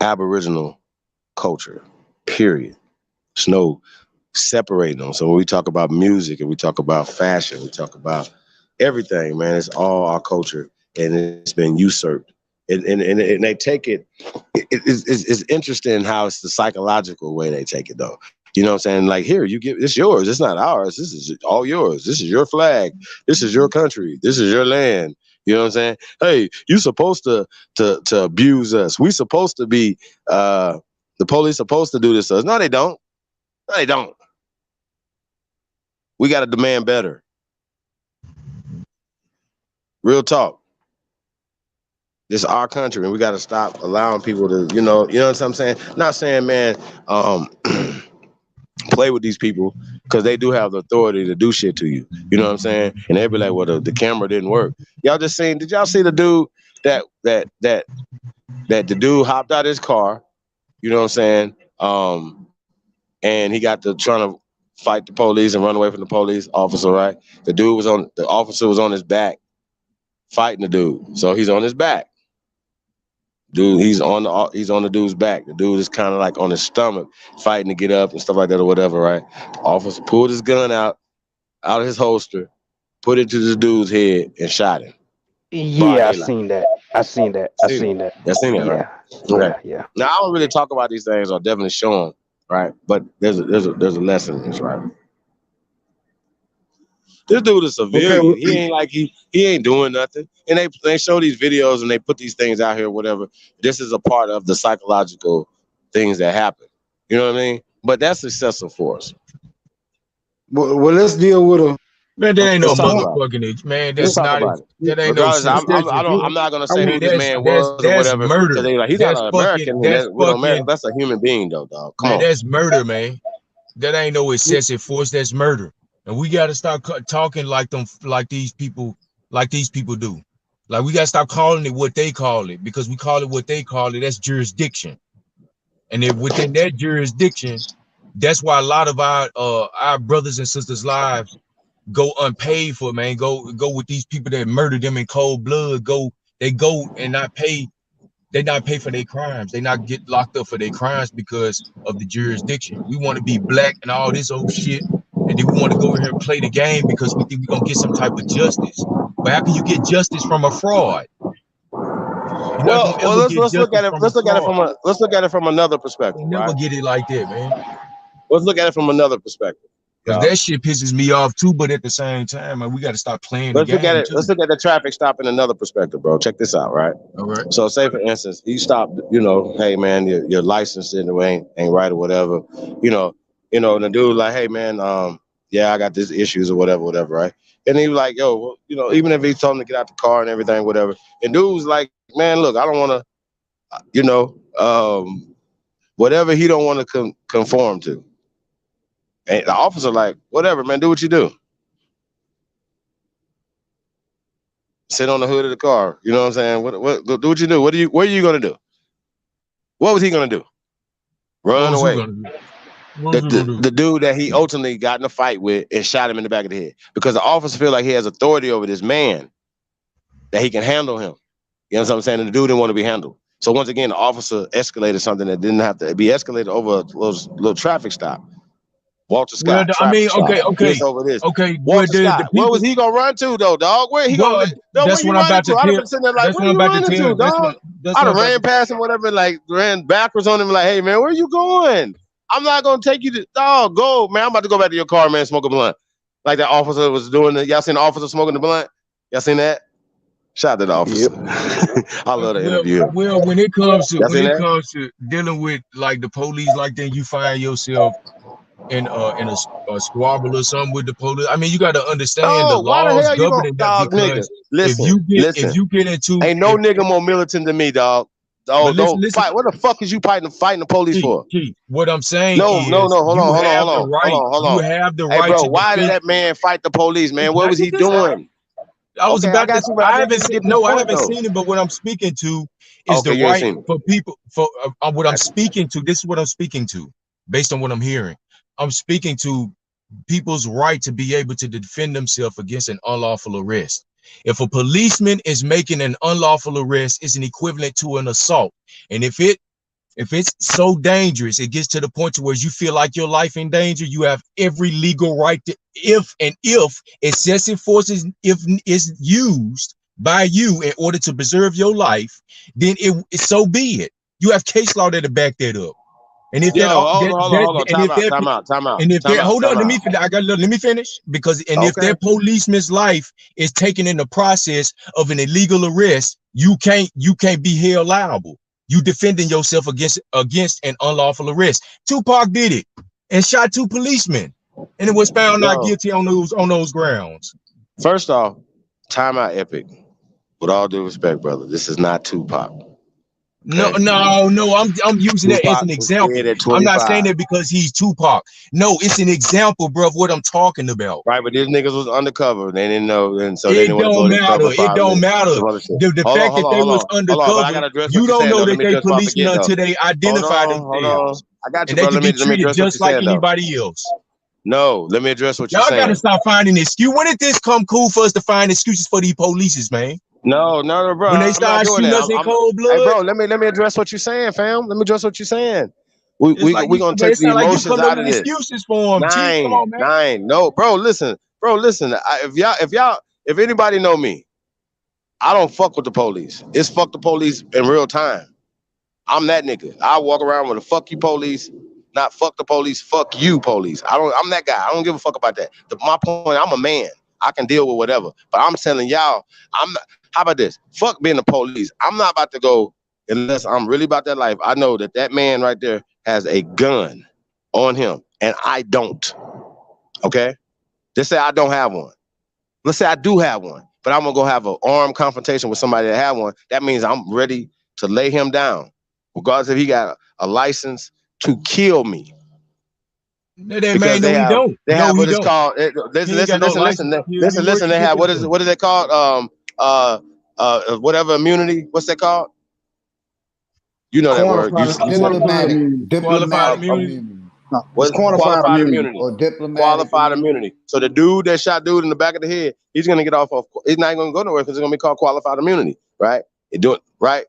Aboriginal culture. Period. There's no separating them. So when we talk about music and we talk about fashion, we talk about everything, man. It's all our culture, and it's been usurped. And they take it. It's interesting how it's the psychological way they take it, though. You know what I'm saying? Like, here, it's yours. It's not ours. This is all yours. This is your flag. This is your country. This is your land. You know what I'm saying? Hey, you supposed to abuse us. We supposed to be the police supposed to do this to us. No, they don't. No, they don't. We got to demand better. Real talk. This is our country, and we got to stop allowing people to, you know what I'm saying? Not saying, man, play with these people, because they do have the authority to do shit to you. You know what I'm saying? And they be like, well, the camera didn't work. Did y'all see the dude that the dude hopped out his car? You know what I'm saying? And he got to trying to fight the police and run away from the police officer, right? The officer was on his back fighting the dude. So he's on his back. Dude, he's on the dude's back. The dude is kind of like on his stomach, fighting to get up and stuff like that or whatever, right? Officer pulled his gun out of his holster, put it to the dude's head, and shot him. Yeah, I seen that. I seen that, right? Okay. Yeah. Now, I don't really talk about these things or definitely show them, right? But there's a lesson in this, right? This dude is civilian. Okay. He ain't like he ain't doing nothing. And they show these videos and they put these things out here, whatever. This is a part of the psychological things that happen. You know what I mean? But that's excessive force. Well, let's deal with a. Man, that ain't no motherfucking man. That's not. That ain't no. I'm not gonna say who this man was or whatever. Murder. Like, he's not an American. That's a human being, though, dog. Come on. That's murder, man. That ain't no excessive force. That's murder. And we got to start talking like these people do. Like, we got to stop calling it what they call it, because we call it what they call it. That's jurisdiction. And then within that jurisdiction, that's why a lot of our brothers and sisters' lives go unpaid for, man. Go with these people that murder them in cold blood. They go and not pay. They not pay for their crimes. They not get locked up for their crimes because of the jurisdiction. We want to be black and all this old shit. And then we want to go over here and play the game because we think we're gonna get some type of justice. But how can you get justice from a fraud? Well, let's look at it. Let's look at it from another perspective. You never get it like that, man. Let's look at it from another perspective. Because that shit pisses me off too. But at the same time, man, we got to stop playing the Let's look at game it. too. Let's look at the traffic stop in another perspective, bro. Check this out, right? All right. So, say for instance, he stopped. You know, hey man, your license ain't right or whatever. You know, and the dude like, hey man, yeah, I got these issues or whatever, right? And he was like, yo, well, you know, even if he told him to get out the car and everything, whatever. And dude's like, man, look, I don't want to, you know, whatever he don't want to conform to. And the officer like, whatever, man, do what you do. Sit on the hood of the car. You know what I'm saying? What do what you do? What are you gonna do? What was he gonna do? Run away. The dude that he ultimately got in a fight with and shot him in the back of the head. Because the officer feel like he has authority over this man, that he can handle him. You know what I'm saying? And the dude didn't want to be handled. So once again, the officer escalated something that didn't have to be escalated over a little traffic stop. Walter Scott. Well, I mean, okay. Over this. Okay. Walter Scott. Where was he gonna run to though, dog? Where he gonna? That's what I'm about to tell. I'd have been sitting there like, where you running to, dog? I'd have ran past him, whatever, like ran backwards on him, like, hey man, where you going? I'm not gonna take you to dog. Go, man. I'm about to go back to your car, man. Smoke a blunt, like that officer was doing. Y'all seen the officer smoking the blunt? Y'all seen that? Shout out to the officer. Yep. I love the interview. Well, when it comes to dealing with like the police, like then you find yourself in a squabble or something with the police. I mean, you got to understand the laws governing that. Because listen, if you get into, ain't no nigga more militant than me, dog. Oh, don't fight. What the fuck is you fighting the police for? What I'm saying no, is, hold on. You have the right. Hey, bro, to why did that man fight the police, man? What was he doing? I was about to. I haven't seen it, but what I'm speaking to is the right for people. For what I'm speaking to, this is what I'm speaking to, based on what I'm hearing. I'm speaking to people's right to be able to defend themselves against an unlawful arrest. If a policeman is making an unlawful arrest, it's an equivalent to an assault. And if it's so dangerous, it gets to the point to where you feel like your life in danger, you have every legal right to, if excessive force is used by you in order to preserve your life, then it so be it. You have case law that'll back that up. And if let me finish, because if that policeman's life is taken in the process of an illegal arrest, you can't be held liable. You defending yourself against an unlawful arrest. Tupac did it and shot 2 policemen, and it was found not guilty on those grounds. First off, timeout, Epic. With all due respect, brother, this is not Tupac. Okay. No, I'm using that as an example. I'm not saying that because he's Tupac. No, it's an example, bro, of what I'm talking about. Right, but these niggas was undercover. They didn't know, and so it don't matter. It don't matter. The fact that they was undercover, you don't know that they policemen until they identify themselves. I got you, and bro. They can be treated just like anybody else. No, let me address what you're saying. Y'all gotta stop finding excuses. When did this come cool for us to find excuses for these polices, man? No, bro. When they start shooting us in cold blood. Hey, bro, let me address what you're saying, fam. Let me address what you're saying. We're gonna take the emotions out of this. Excuses for them. Come on, man. 9. No, bro. Listen. If anybody know me, I don't fuck with the police. It's fuck the police in real time. I'm that nigga. I walk around with a fuck you police, not fuck the police, fuck you police. I'm that guy. I don't give a fuck about that. My point, I'm a man. I can deal with whatever. But I'm telling y'all, I'm not. How about this? Fuck being the police. I'm not about to go unless I'm really about that life. I know that man right there has a gun on him, and I don't. Okay? Just say I don't have one. Let's say I do have one, but I'm gonna go have an armed confrontation with somebody that have one. That means I'm ready to lay him down, regardless if he got a license to kill me. They don't. They have what it's called. Listen. They have what is it called? Whatever immunity. What's that called? You know that word. Diplomatic immunity. What's qualified immunity? Or diplomatic qualified immunity. So the dude that shot dude in the back of the head, he's gonna get off of. He's not gonna go nowhere because it's gonna be called qualified immunity, right? Right.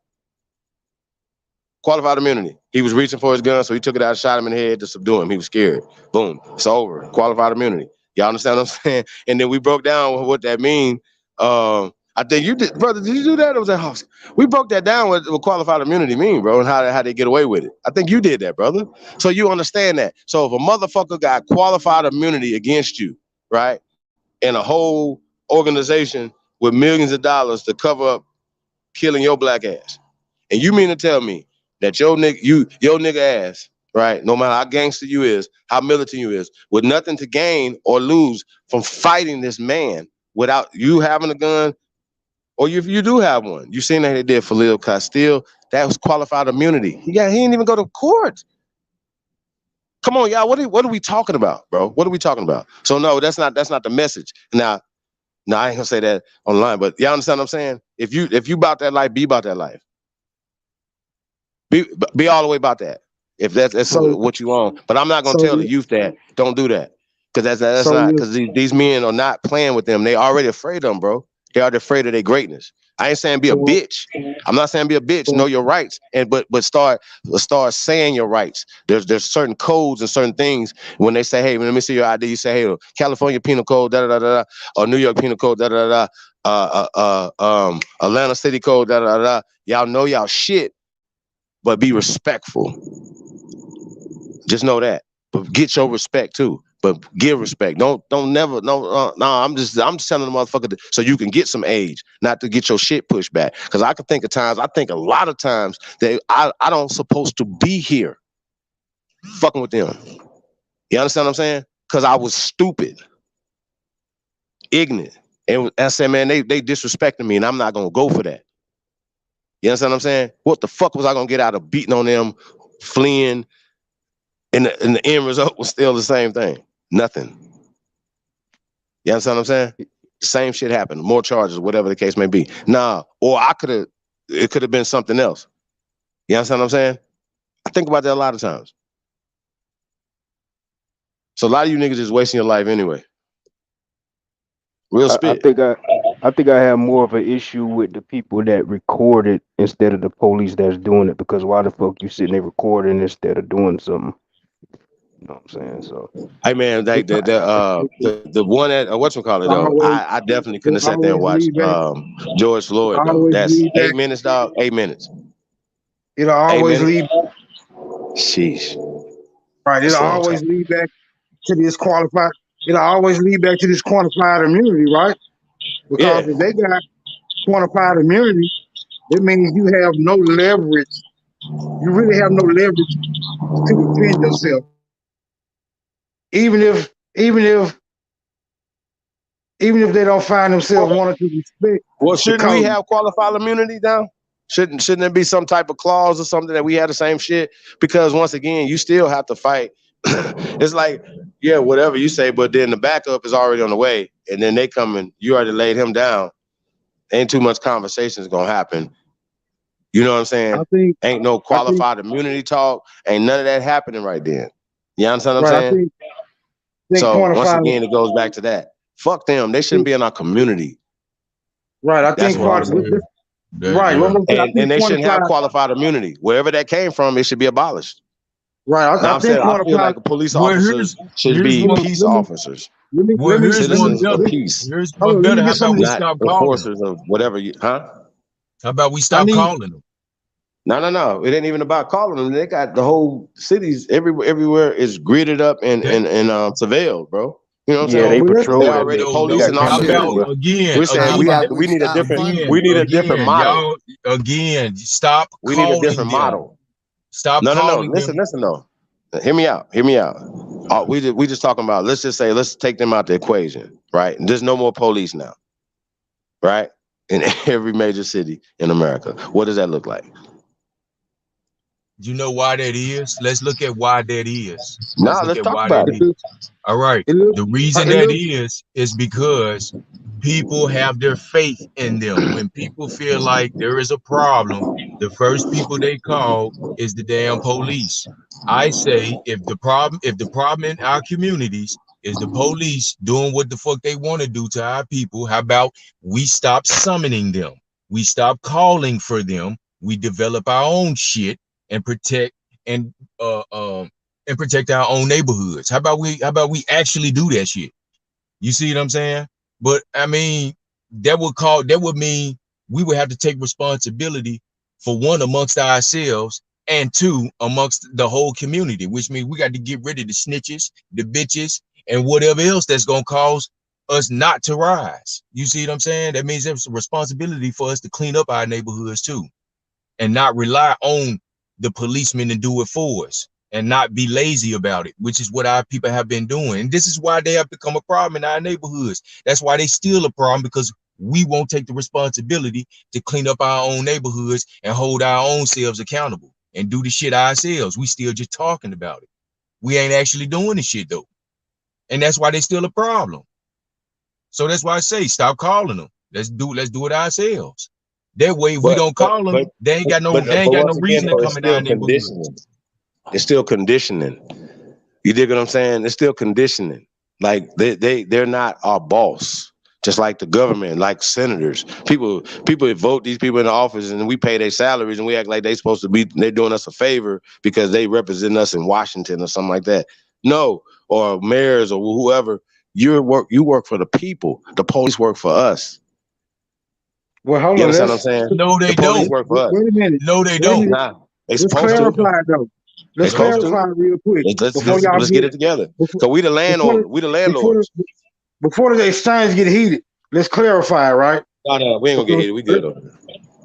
Qualified immunity. He was reaching for his gun, so he took it out, shot him in the head to subdue him. He was scared. Boom. It's over. Qualified immunity. Y'all understand what I'm saying? And then we broke down what that means. I I think you did, brother. Did you do that? Or was that Hawks? We broke that down what qualified immunity mean, bro, and how they get away with it. I think you did that, brother. So you understand that. So if a motherfucker got qualified immunity against you, right, in a whole organization with millions of dollars to cover up killing your black ass, and you mean to tell me that your nigga ass, right, no matter how gangster you is, how militant you is, with nothing to gain or lose from fighting this man without you having a gun, or if you do have one, you seen that they did for Lil Castile, that was qualified immunity. He didn't even go to court. Come on, y'all. What are we talking about, bro? What are we talking about? So no, that's not the message. Now, I ain't gonna say that online, but y'all understand what I'm saying? If you about that life, be about that life. Be all the way about that. If that's what you want. But I'm not gonna tell the youth that don't do that. Because that's not, because these men are not playing with them. They already afraid of them, bro. They are afraid of their greatness. I ain't saying be a bitch. I'm not saying be a bitch. Know your rights, but start saying your rights. There's certain codes and certain things. When they say, hey, let me see your ID, you say, hey, California Penal Code, da da da da, or New York Penal Code, da da da, Atlanta City Code, da da da. Y'all know y'all shit, but be respectful. Just know that. But get your respect too. But give respect. Don't never. No. I'm just telling the motherfucker so you can get some age, not to get your shit pushed back. Because I can think of times. I think a lot of times that I don't supposed to be here, fucking with them. You understand what I'm saying? Because I was stupid, ignorant, and I said, man, they disrespecting me, and I'm not gonna go for that. You understand what I'm saying? What the fuck was I gonna get out of beating on them, fleeing, and the end result was still the same thing. Nothing. You understand what I'm saying? Same shit happened. More charges, whatever the case may be. Nah, or it could have been something else. You understand what I'm saying? I think about that a lot of times. So a lot of you niggas is wasting your life anyway. Real spit. I think I have more of an issue with the people that record it instead of the police that's doing it, because why the fuck you sitting there recording instead of doing something? You know what I'm saying? So, hey man, like the one at whatchamacallit though, I definitely couldn't have sat there and watched George Floyd though. That's 8 minutes, dog. 8 minutes. It'll always lead. Sheesh. Right. It'll always lead back to this qualified. It'll always lead back to this qualified immunity, right? Because if they got qualified immunity, it means you have no leverage. You really have no leverage to defend yourself. Even if they don't find themselves wanting to respect. Well, shouldn't we have qualified immunity now? Shouldn't there be some type of clause or something that we have the same shit? Because once again, you still have to fight. It's like, yeah, whatever you say, but then the backup is already on the way, and then they come and you already laid him down. Ain't too much conversation is gonna happen. You know what I'm saying? Ain't no qualified immunity talk. Ain't none of that happening right then. You understand what I'm saying? So once again, it goes back to that. Fuck them. They shouldn't be in our community. Right. I think right. And they shouldn't have qualified immunity. Wherever that came from, it should be abolished. Right. I feel like police officers should be peace officers. Citizens of peace. Here's what better. How about we stop calling enforcers of whatever How about we stop calling them? No. It ain't even about calling them. They got the whole cities everywhere is gridded up and surveilled, bro. You know what I'm saying? They patrol. They already police and all that. Again, we're saying we need a different model. Y'all, again, stop. We need a different model. Stop. No. Listen. No. Hear me out. We just talking about. Let's take them out the equation, right? And there's no more police now, right? In every major city in America. What does that look like? You know why that is? Let's look at why that is. Let's talk about it. All right. The reason that is because people have their faith in them. When people feel like there is a problem, the first people they call is the damn police. I say if the problem in our communities is the police doing what the fuck they want to do to our people, how about we stop summoning them? We stop calling for them. We develop our own shit and protect our own neighborhoods. How about we actually do that shit? You see what I'm saying? But I mean, that would mean we would have to take responsibility for one amongst ourselves and two amongst the whole community, which means we got to get rid of the snitches, the bitches, and whatever else that's gonna cause us not to rise. You see what I'm saying? That means there's a responsibility for us to clean up our neighborhoods too, and not rely on the policemen to do it for us, and not be lazy about it, which is what our people have been doing. And this is why they have become a problem in our neighborhoods. That's why they still a problem, because we won't take the responsibility to clean up our own neighborhoods and hold our own selves accountable and do the shit ourselves. We still just talking about it. We ain't actually doing the shit though. And that's why they still a problem. So that's why I say, stop calling them. Let's do it ourselves. That way, if we don't call them, they ain't got no reason to come in our neighborhoods. It's still conditioning. You dig what I'm saying? It's still conditioning. Like they're not our boss. Just like the government, like senators, people vote these people in the office, and we pay their salaries, and we act like they're supposed to be. They're doing us a favor because they represent us in Washington or something like that. No, or mayors or whoever. You work for the people. The police work for us. Well, hold you on. Understand what I'm saying? No, they the police don't. work for us. Wait a minute. No, they don't. Nah, they Let's supposed clarify to. though. Let's clarify real quick. Let's get it together. So we the landowner. We the landlords. Before the exchange get heated, let's clarify, right? No, we ain't gonna get heated. We good though.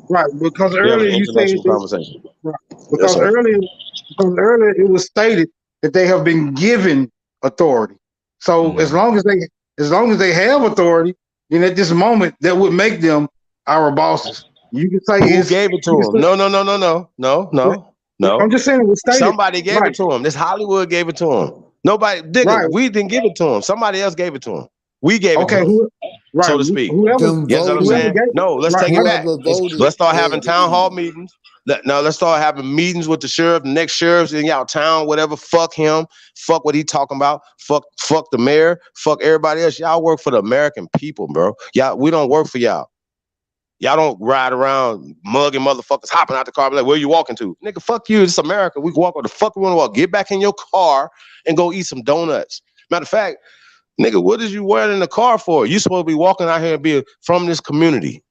Right, because We have earlier an you said intellectual conversation. Right, because earlier it was stated that they have been given authority. So as long as they have authority, then at this moment that would make them our bosses. You can say who gave it to them? No. I'm just saying it was stated. Somebody gave it to them. This Hollywood gave it to them. Nobody, we didn't give it to them. Somebody else gave it to them. We gave it to them, so to speak. You know what I'm saying? No, let's take it back. Let's start having town hall meetings. Let's start having meetings with the sheriff, the next sheriff's in y'all town, whatever. Fuck him. Fuck what he talking about. Fuck the mayor. Fuck everybody else. Y'all work for the American people, bro. We don't work for y'all. Y'all don't ride around mugging motherfuckers, hopping out the car, like, where you walking to? Nigga, fuck you. It's America. We can walk where the fuck we want to walk. Get back in your car and go eat some donuts. Matter of fact, nigga, what is you wearing in the car for? You supposed to be walking out here and be from this community.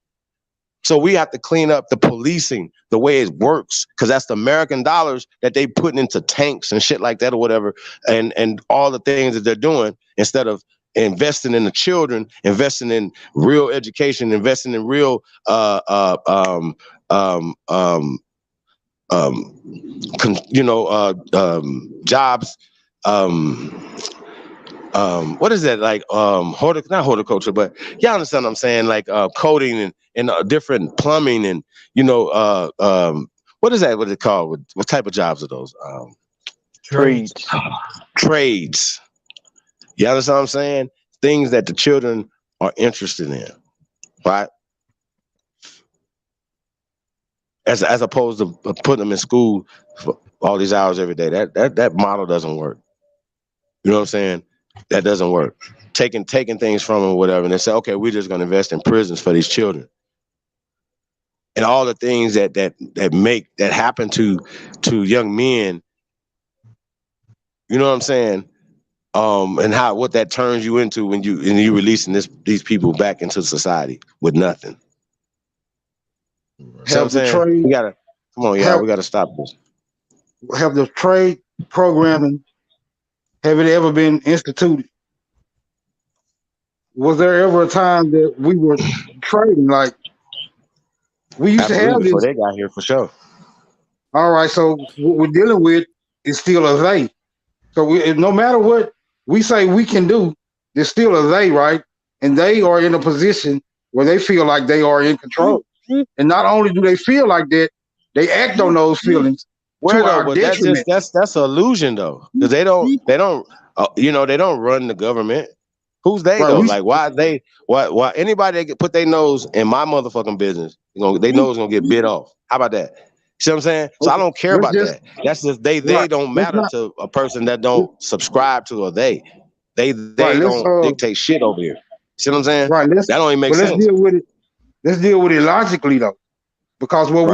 So we have to clean up the policing, the way it works, because that's the American dollars that they putting into tanks and shit like that or whatever, and all the things that they're doing instead of investing in the children, investing in real education, investing in real jobs. What is that, like not horticulture, but y'all understand what I'm saying, like coding and different plumbing and what is that, what it called? What type of jobs are those? Trades. You understand what I'm saying? Things that the children are interested in, right? As opposed to putting them in school for all these hours every day. That model doesn't work. You know what I'm saying? That doesn't work. Taking things from them or whatever, and they say, okay, we're just gonna invest in prisons for these children. And all the things that happen to young men, you know what I'm saying? And what that turns you into when you releasing these people back into society with nothing. Have the trade. We gotta come on, y'all. We gotta stop this. Have the trade programming. Have it ever been instituted? Was there ever a time that we were trading? Like we used to have this before they got here, for sure. All right, so what we're dealing with is still a they. So no matter what we say we can do, there's still a they, right? And they are in a position where they feel like they are in control. And not only do they feel like that, they act on those feelings. Well, that's an illusion though, because they don't they don't run the government. Who's they though? Like why anybody that put their nose in my motherfucking business, they know it's gonna get bit off. How about that? See what I'm saying? So I don't care about that. That's just they don't matter to a person that don't subscribe to, or they don't dictate shit over here. See what I'm saying? Right. That don't even make sense. Let's deal with it logically though, because what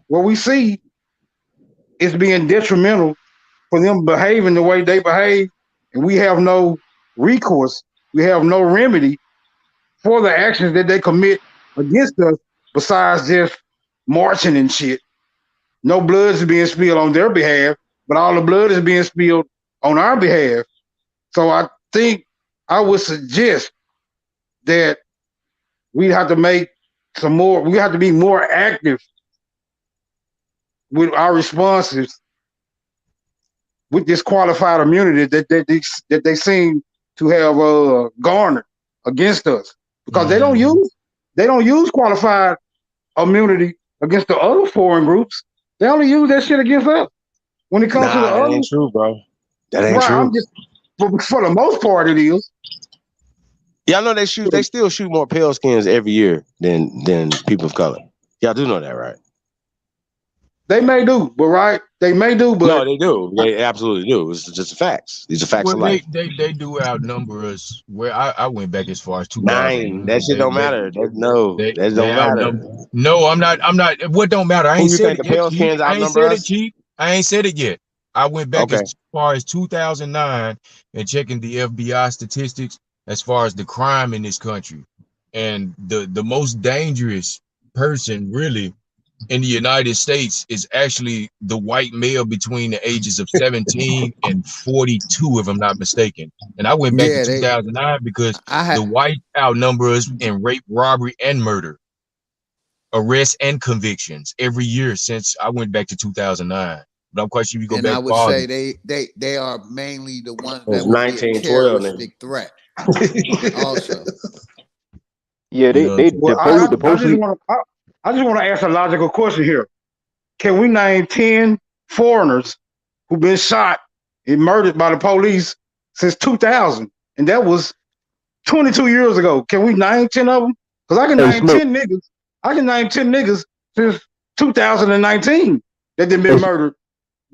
we see is being detrimental for them behaving the way they behave, and we have no recourse, we have no remedy for the actions that they commit against us, besides just marching and shit. No blood is being spilled on their behalf, but all the blood is being spilled on our behalf. So I think I would suggest that we have to make some more, we have to be more active with our responses with this qualified immunity that they seem to have garnered against us, because they don't use qualified immunity against the other foreign groups. They only use that shit against us. When it comes to the that other, ain't true, bro. That ain't right, true. I'm just for the most part it is. Yeah, I know they still shoot more pale skins every year than people of color. Y'all do know that, right? They may do, but no, they do. They absolutely do. It's just facts. These are facts Well, of life. they do outnumber us. Where I went back as far as 9. 2000. That shit don't matter. That They don't matter. outnumber. No, I'm not. What don't matter? I Who ain't you said think it the yet, pale Chief. skins I ain't outnumber said it, us? Chief. I ain't said it yet. I went back Okay. as far as 2009 and checking the FBI statistics as far as the crime in this country, and the most dangerous person really in the United States is actually the white male between the ages of 17 and 42, if I'm not mistaken. And I went back to 2009 because the white outnumber us in rape, robbery, and murder, arrests and convictions every year since I went back to 2009. But I'm quite sure you go And back I would farther. say they are mainly the ones It was that would be a 1912 terroristic threat. Also, Yeah, Well, I just want to ask a logical question here. Can we name 10 foreigners who've been shot and murdered by the police since 2000? And that was 22 years ago. Can we name 10 of them? Because I can Hey, name Smoke. 10 niggas. I can name 10 niggas since 2019 that they've been murdered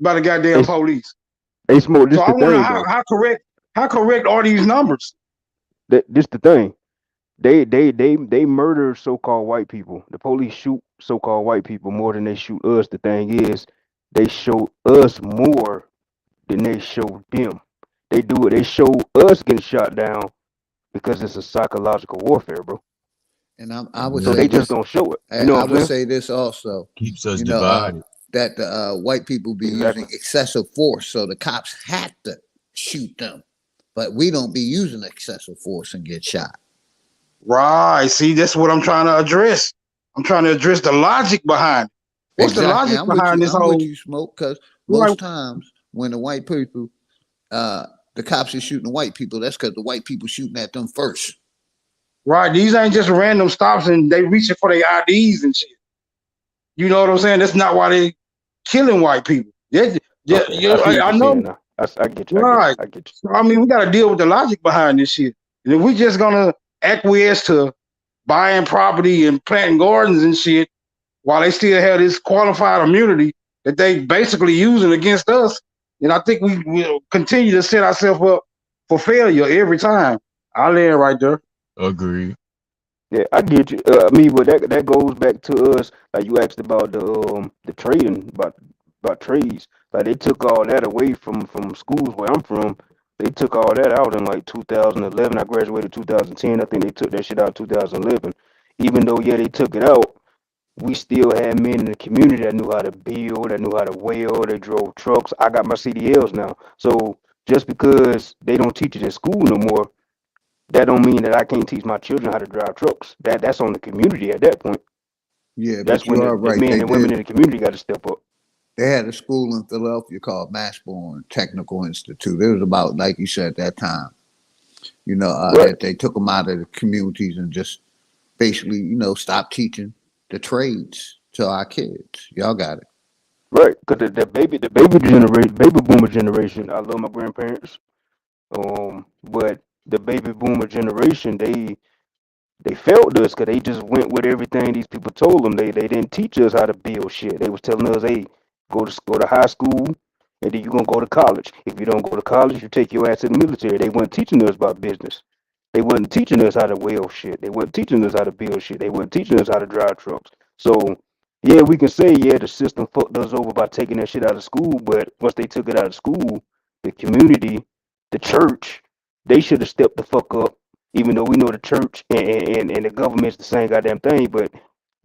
by the goddamn police. Hey, Smoke, this So I the wonder thing, though. how correct are these numbers? This the thing. They murder so-called white people. The police shoot so-called white people more than they shoot us. The thing is, they show us more than they show them. They do it. They show us getting shot down because it's a psychological warfare, bro. and I would So say they this, just don't show it. You know I what I'm would saying? say this also. Keeps us You know, divided. that the white people be using excessive force, so the cops had to shoot them. But we don't be using excessive force and get shot. Right. See, that's what I'm trying to address. I'm trying to address the logic behind it. What's the logic I'm behind with you. this I'm whole? with you, Smoke, because most times when the white people, the cops are shooting the white people, that's because the white people shooting at them first. Right. These ain't just random stops and they reaching for their IDs and shit. You know what I'm saying? That's not why they killing white people. Okay, I see what I you're know. saying now. I get you. Right. I get you. So, I mean, we got to deal with the logic behind this shit. And if we just gonna acquiesce to buying property and planting gardens and shit while they still have this qualified immunity that they basically using against us, then I think we will continue to set ourselves up for failure every time. I'll land right there. Agreed. Yeah, I get you. I mean, but that goes back to us. Like you asked about the trading about trades. Like they took all that away from schools where I'm from. They took all that out in like 2011. I graduated 2010. I think they took that shit out in 2011. Even though they took it out, we still had men in the community that knew how to build, that knew how to weld, they drove trucks. I got my CDLs now. So just because they don't teach it in school no more, that don't mean that I can't teach my children how to drive trucks. That's on the community at that point. Yeah, That's but you when are the right. men and women in the community got to step up. They had a school in Philadelphia called Mashburn Technical Institute. It was about, like you said, at that time. You know, that they took them out of the communities and just basically, stopped teaching the trades to our kids. Y'all got it. Right, because the baby boomer generation. I love my grandparents, but the baby boomer generation, they failed us because they just went with everything these people told them. They didn't teach us how to build shit. They was telling us, hey, go to high school and then you're gonna go to college. If you don't go to college, you take your ass to the military. They weren't teaching us about business. They wasn't teaching us how to weld shit. They weren't teaching us how to build shit. They weren't teaching us how to drive trucks. So yeah, we can say the system fucked us over by taking that shit out of school, but once they took it out of school, the community, the church, they should have stepped the fuck up Even though we know the church and the government's the same goddamn thing, but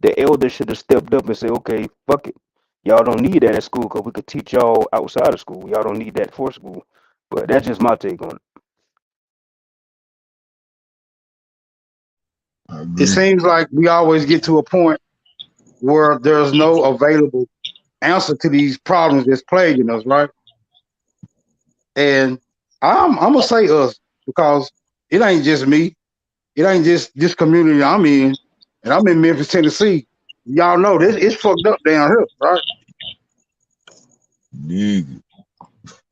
the elders should have stepped up and said, okay, fuck it. Y'all don't need that at school because we could teach y'all outside of school. Y'all don't need that for school. But that's just my take on it. It seems like we always get to a point where there's no available answer to these problems that's plaguing us, right? And I'm gonna say us because it ain't just me. It ain't just this community I'm in, and I'm in Memphis, Tennessee. Y'all know this it's fucked up down here, right?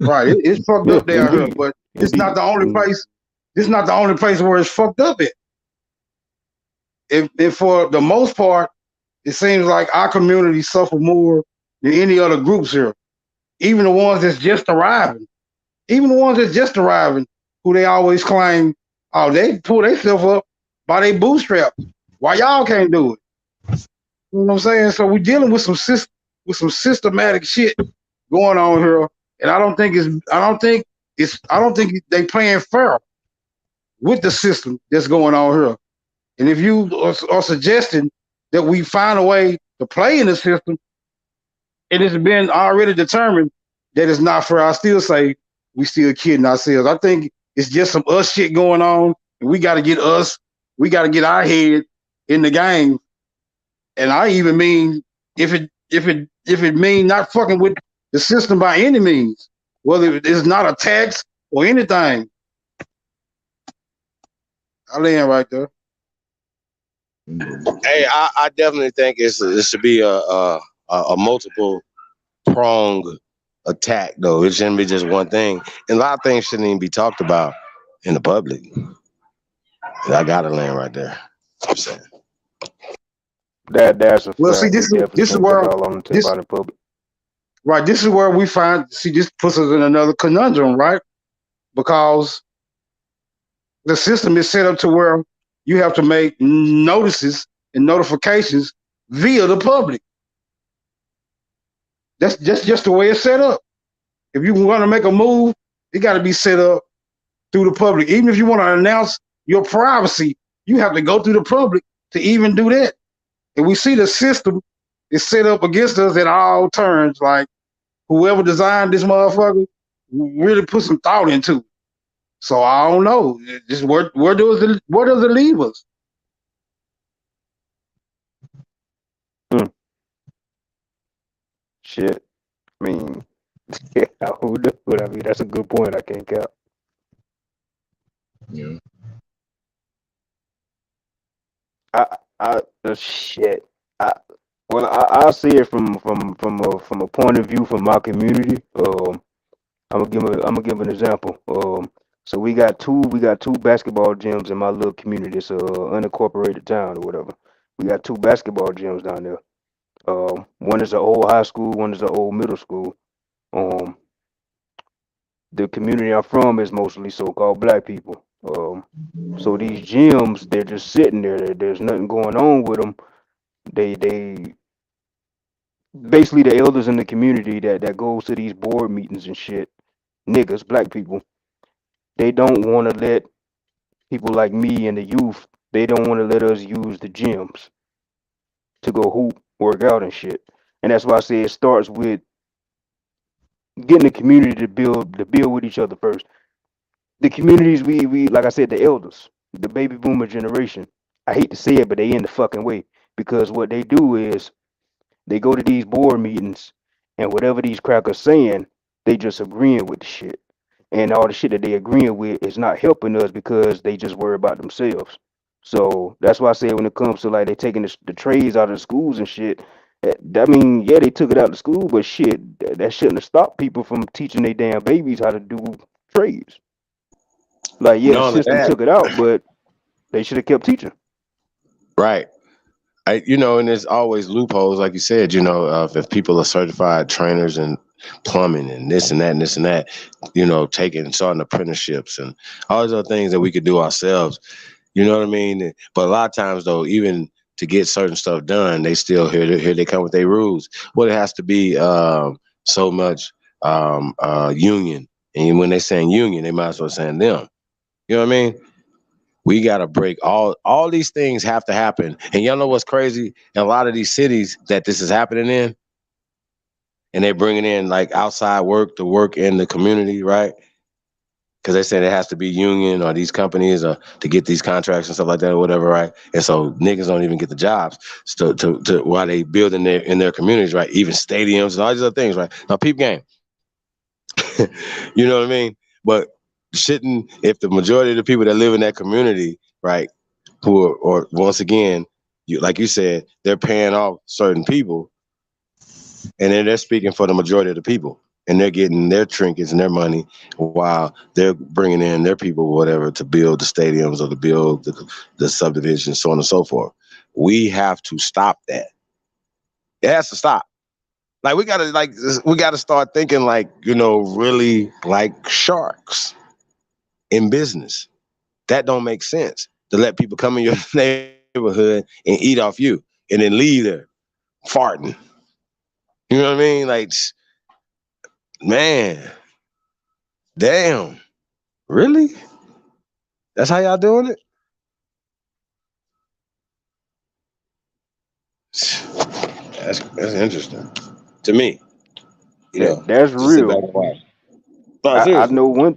Right, it's fucked up down here, but it's not the only place. This is not the only place where it's fucked up at. If for the most part, it seems like our community suffer more than any other groups here. Even the ones that's just arriving. Even the ones that's just arriving, who they always claim, oh, they pull themselves up by their bootstraps. Why y'all can't do it? You know what I'm saying? So we're dealing with some systematic shit going on here, and I don't think they playing fair with the system that's going on here. And if you are suggesting that we find a way to play in the system, and it's been already determined that it's not fair, I still say we still kidding ourselves. I think it's just some us shit going on, and we got to get our head in the game. And I even mean if it mean not fucking with the system by any means, whether it's not a tax or anything. I land right there. Hey, I definitely think it should be a multiple prong attack, though. It shouldn't be just one thing. And a lot of things shouldn't even be talked about in the public. And I gotta land right there. I'm saying. That's a well, fact. see, this is where right. This is where we find. See, this puts us in another conundrum, right? Because the system is set up to where you have to make notices and notifications via the public. That's just the way it's set up. If you want to make a move, it got to be set up through the public. Even if you want to announce your privacy, you have to go through the public to even do that. And we see the system is set up against us at all turns. Like whoever designed this motherfucker really put some thought into it. So I don't know. Just where does it leave us? Shit. I mean, who knows? I mean, that's a good point. I can't count. Yeah. Shit. I'll see it from a point of view from my community. I'm gonna give an example. So we got two basketball gyms in my little community. It's a unincorporated town or whatever. We got two basketball gyms down there. One is an old high school, one is an old middle school. The community I'm from is mostly so-called black people. So these gyms, they're just sitting there. There's nothing going on with them. They basically the elders in the community that goes to these board meetings and shit, niggas, black people, they don't want to let people like me and the youth, they don't want to let us use the gyms to go hoop, work out and shit. And that's why I say it starts with getting the community to build with each other first. The communities we like I said, the elders, the baby boomer generation. I hate to say it, but they in the fucking way because what they do is they go to these board meetings and whatever these crackers saying, they just agreeing with the shit. And all the shit that they agreeing with is not helping us because they just worry about themselves. So that's why I say when it comes to like they taking the trades out of the schools and shit, I mean, yeah, they took it out of school, but shit, that shouldn't have stopped people from teaching their damn babies how to do trades. Like, yeah, the system took it out, but they should have kept teaching. Right. And there's always loopholes, like you said, if people are certified trainers and plumbing and this and that and this and that, starting apprenticeships and all those other things that we could do ourselves. You know what I mean? But a lot of times, though, even to get certain stuff done, they still here they come with their rules. Well, it has to be so much union. And when they're saying union, they might as well saying them. You know what I mean? We gotta break all these things have to happen. And y'all know what's crazy? In a lot of these cities that this is happening in, and they're bringing in like outside work to work in the community, right? Because they said it has to be union or these companies or to get these contracts and stuff like that or whatever, right? And so niggas don't even get the jobs to while they build in their communities, right? Even stadiums and all these other things, right? Now, peep game. You know what I mean? But shouldn't, if the majority of the people that live in that community, right, who are, or once again, like you said, they're paying off certain people, and then they're speaking for the majority of the people, and they're getting their trinkets and their money while they're bringing in their people, whatever, to build the stadiums or to build the subdivisions, so on and so forth. We have to stop that. It has to stop. Like we gotta start thinking like, really like sharks in business. That don't make sense to let people come in your neighborhood and eat off you and then leave there farting. You know what I mean? Like, man, damn, really? That's how y'all doing it? That's interesting to me. That's real. I know one.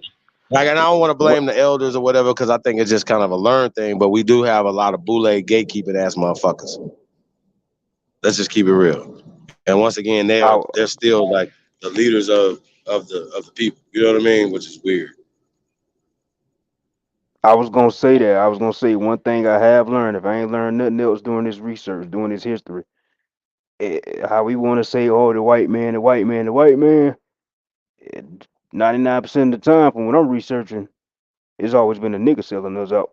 Like, and I don't want to blame the elders or whatever, because I think it's just kind of a learned thing. But we do have a lot of boule gatekeeping ass motherfuckers. Let's just keep it real. And once again, they're still like the leaders of the people. You know what I mean? Which is weird. I was gonna say that. I was gonna say one thing I have learned. If I ain't learned nothing else doing this research, doing this history, how we want to say, oh, the white man, the white man, the white man. 99% of the time, from when I'm researching, it's always been a nigga selling us out.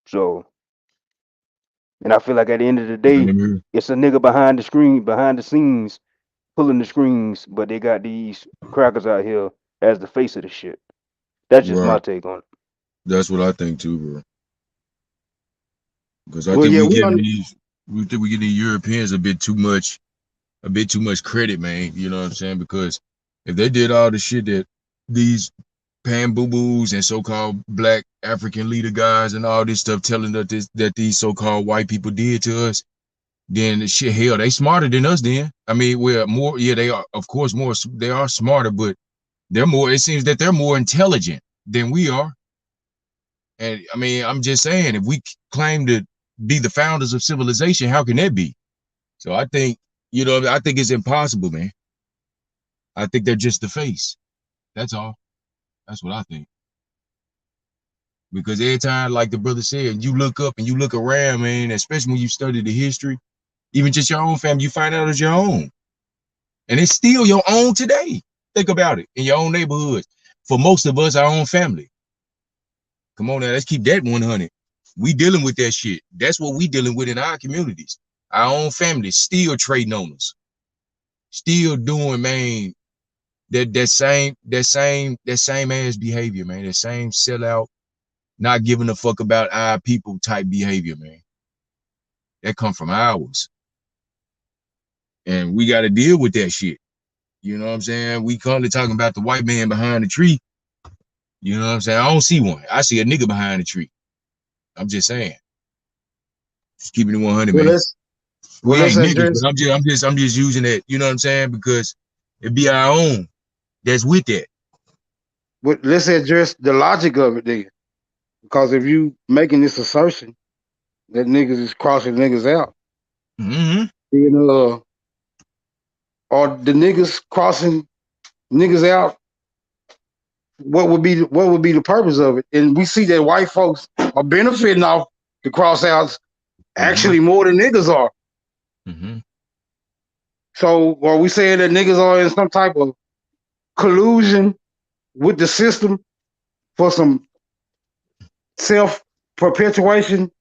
So, and I feel like at the end of the day, it's a nigga behind the screen, behind the scenes, pulling the strings, but they got these crackers out here as the face of the shit. That's just my take on it. That's what I think too, bro. Because I think we give these Europeans a bit too much credit, man. You know what I'm saying? Because if they did all the shit that these pan boo boos and so-called black African leader guys and all this stuff telling us that these so-called white people did to us, then shit, hell, they smarter than us. Then I mean, we're more. Yeah, they are, of course, more. They are smarter, but they're more. It seems that they're more intelligent than we are. And I mean, I'm just saying, if we claim to be the founders of civilization, how can that be? So I think, I think it's impossible, man. I think they're just the face. That's all. That's what I think. Because every time, like the brother said, you look up and you look around, man, especially when you study the history, even just your own family, you find out it's your own. And it's still your own today. Think about it, in your own neighborhoods. For most of us, our own family. Come on now, let's keep that 100. We dealing with that shit. That's what we dealing with in our communities. Our own families still trading on us. Still doing, man, that same ass behavior, man. That same sellout, not giving a fuck about our people type behavior, man. That come from ours. And we got to deal with that shit. You know what I'm saying? We currently talking about the white man behind the tree. You know what I'm saying? I don't see one. I see a nigga behind the tree. I'm just saying. Just keeping it 100, man. We ain't niggas, but I'm just using that, you know what I'm saying? Because it be our own that's with that. But let's address the logic of it then. Because if you making this assertion that niggas is crossing niggas out, mm-hmm. Or the niggas crossing niggas out, what would be the purpose of it? And we see that white folks are benefiting off the cross outs actually more than niggas are. Mm-hmm. So are we saying that niggas are in some type of collusion with the system for some self-perpetuation?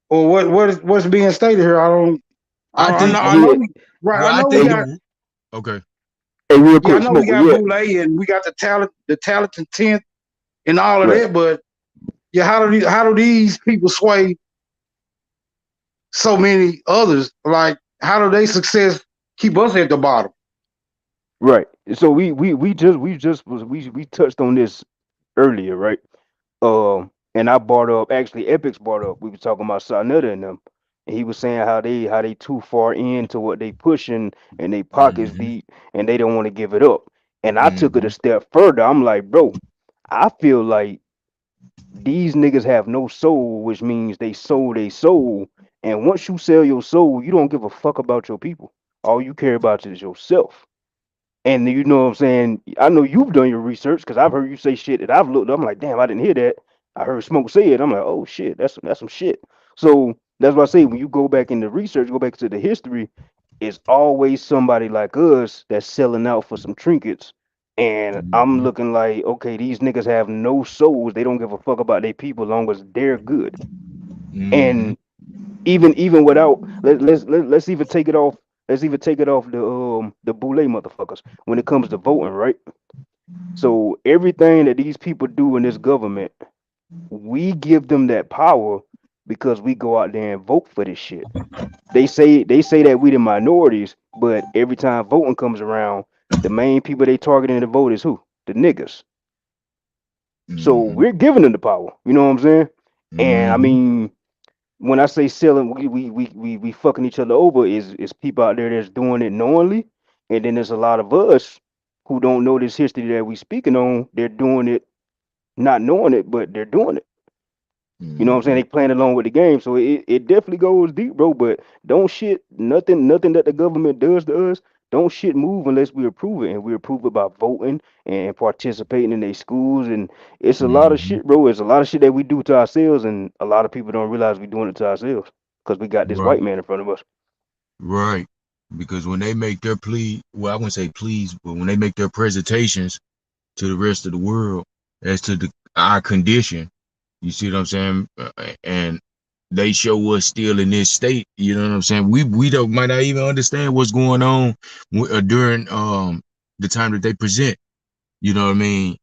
Or what's being stated here? I know we got okay. Hey, real quick, I know we got Boule and we got the talented 10th and all of that, but how do these people sway so many others? Like, how do they success keep us at the bottom? Right. So we touched on this earlier, right? And I brought up, actually Epix brought up, we were talking about Saneter and them. And he was saying how they too far into what they pushing and they pockets deep and they don't want to give it up. And I took it a step further. I'm like, bro, I feel like these niggas have no soul, which means they sold their soul. And once you sell your soul, you don't give a fuck about your people. All you care about is yourself. And you know what I'm saying? I know you've done your research because I've heard you say shit that I've looked up. I'm like, damn, I didn't hear that. I heard Smoke say it. I'm like, oh shit, that's some shit. So that's what I say. When you go back into research, go back to the history, it's always somebody like us that's selling out for some trinkets. And I'm looking like, okay, these niggas have no souls. They don't give a fuck about their people as long as they're good. And even without let's even take it off. Let's even take it off the boule motherfuckers when it comes to voting, right? So everything that these people do in this government, we give them that power because we go out there and vote for this shit. They say that we the minorities, but every time voting comes around, the main people they targeting to vote is who? The niggas. So we're giving them the power. You know what I'm saying? And I mean, when I say selling, we fucking each other over is people out there that's doing it knowingly, and then there's a lot of us who don't know this history that we speaking on. They're doing it not knowing it, but they're doing it. You know what I'm saying? They playing along with the game, so it definitely goes deep, bro. But don't shit nothing that the government does to us. Don't shit move unless we approve it, and we approve it by voting and participating in their schools. And it's a lot of shit, bro. It's a lot of shit that we do to ourselves, and a lot of people don't realize we're doing it to ourselves because we got this white man in front of us. Right. Because when they make their plea, well, I wouldn't say pleas, but when they make their presentations to the rest of the world as to our condition, you see what I'm saying? And they show us still in this state, you know what I'm saying? We might not even understand what's going on during the time that they present, you know what I mean,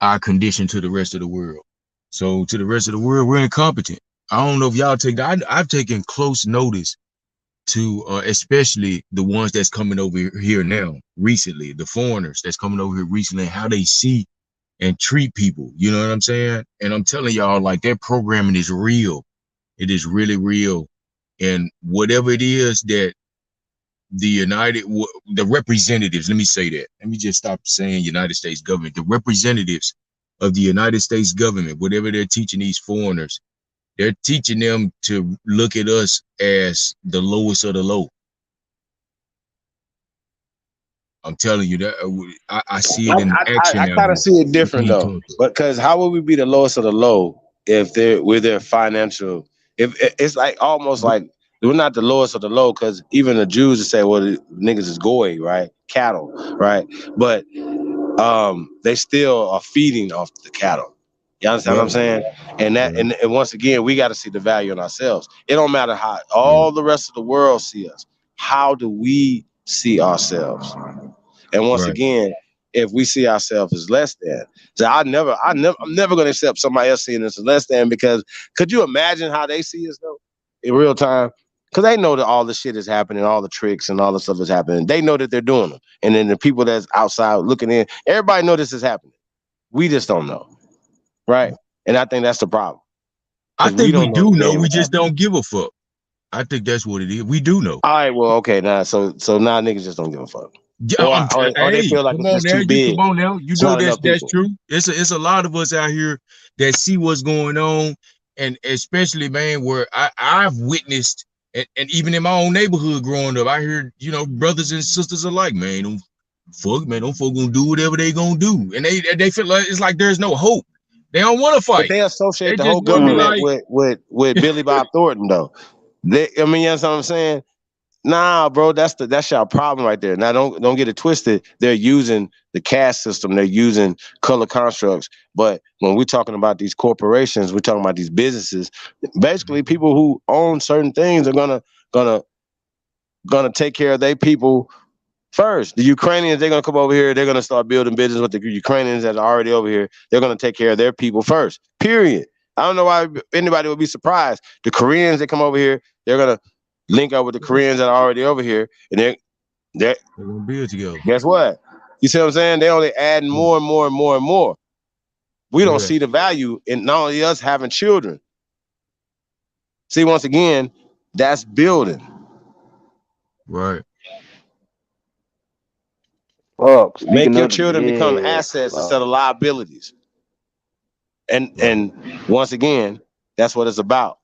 our condition to the rest of the world. So to the rest of the world, we're incompetent. I don't know if y'all take that. I've taken close notice to especially the ones that's coming over here now recently, the foreigners that's coming over here recently, how they see and treat people, you know what I'm saying? And I'm telling y'all, like, their programming is real. It is really real. And whatever it is that the representatives, let me say that, let me just stop saying United States government, the representatives of the United States government, whatever they're teaching these foreigners, they're teaching them to look at us as the lowest of the low. I'm telling you that I see it in action. I kind of see it different though, because how would we be the lowest of the low if we're their financial? If it's like almost like we're not the lowest of the low, because even the Jews would say, "Well, the niggas is goy, right? Cattle, right?" But they still are feeding off the cattle. You understand what I'm saying? And that, and once again, we got to see the value in ourselves. It don't matter how all the rest of the world see us. How do we see ourselves? And once again, if we see ourselves as less than, so I'm never going to accept somebody else seeing us as less than, because could you imagine how they see us though in real time? Because they know that all the shit is happening, all the tricks and all the stuff is happening. They know that they're doing them. And then the people that's outside looking in, everybody know this is happening. We just don't know. Right? And I think that's the problem. I think we do know, we just don't give a fuck. I think that's what it is. We do know. All right, well, okay, now so now niggas just don't give a fuck. Yeah, or they feel like come it's on too big. Come on now. You know that's true. It's a lot of us out here that see what's going on, and especially, man, where I've witnessed, and even in my own neighborhood growing up, I heard, you know, brothers and sisters alike, man, them folk gonna do whatever they gonna do, and they feel like it's like there's no hope. They don't want to fight. But they associate the whole government with Billy Bob Thornton, though. I mean, you know what I'm saying? Nah, bro, that's your problem right there. Now, don't get it twisted. They're using the caste system. They're using color constructs. But when we're talking about these corporations, we're talking about these businesses. Basically, people who own certain things are gonna take care of their people first. The Ukrainians, they're gonna come over here. They're gonna start building business with the Ukrainians that are already over here. They're gonna take care of their people first. Period. I don't know why anybody would be surprised. The Koreans that come over here, they're gonna link up with the Koreans that are already over here, and they're gonna build together. Guess what? You see what I'm saying? They only adding more and more and more and more. We don't see the value in not only us having children. See, once again, that's building. Right. Make your children become assets instead of liabilities. And once again, that's what it's about.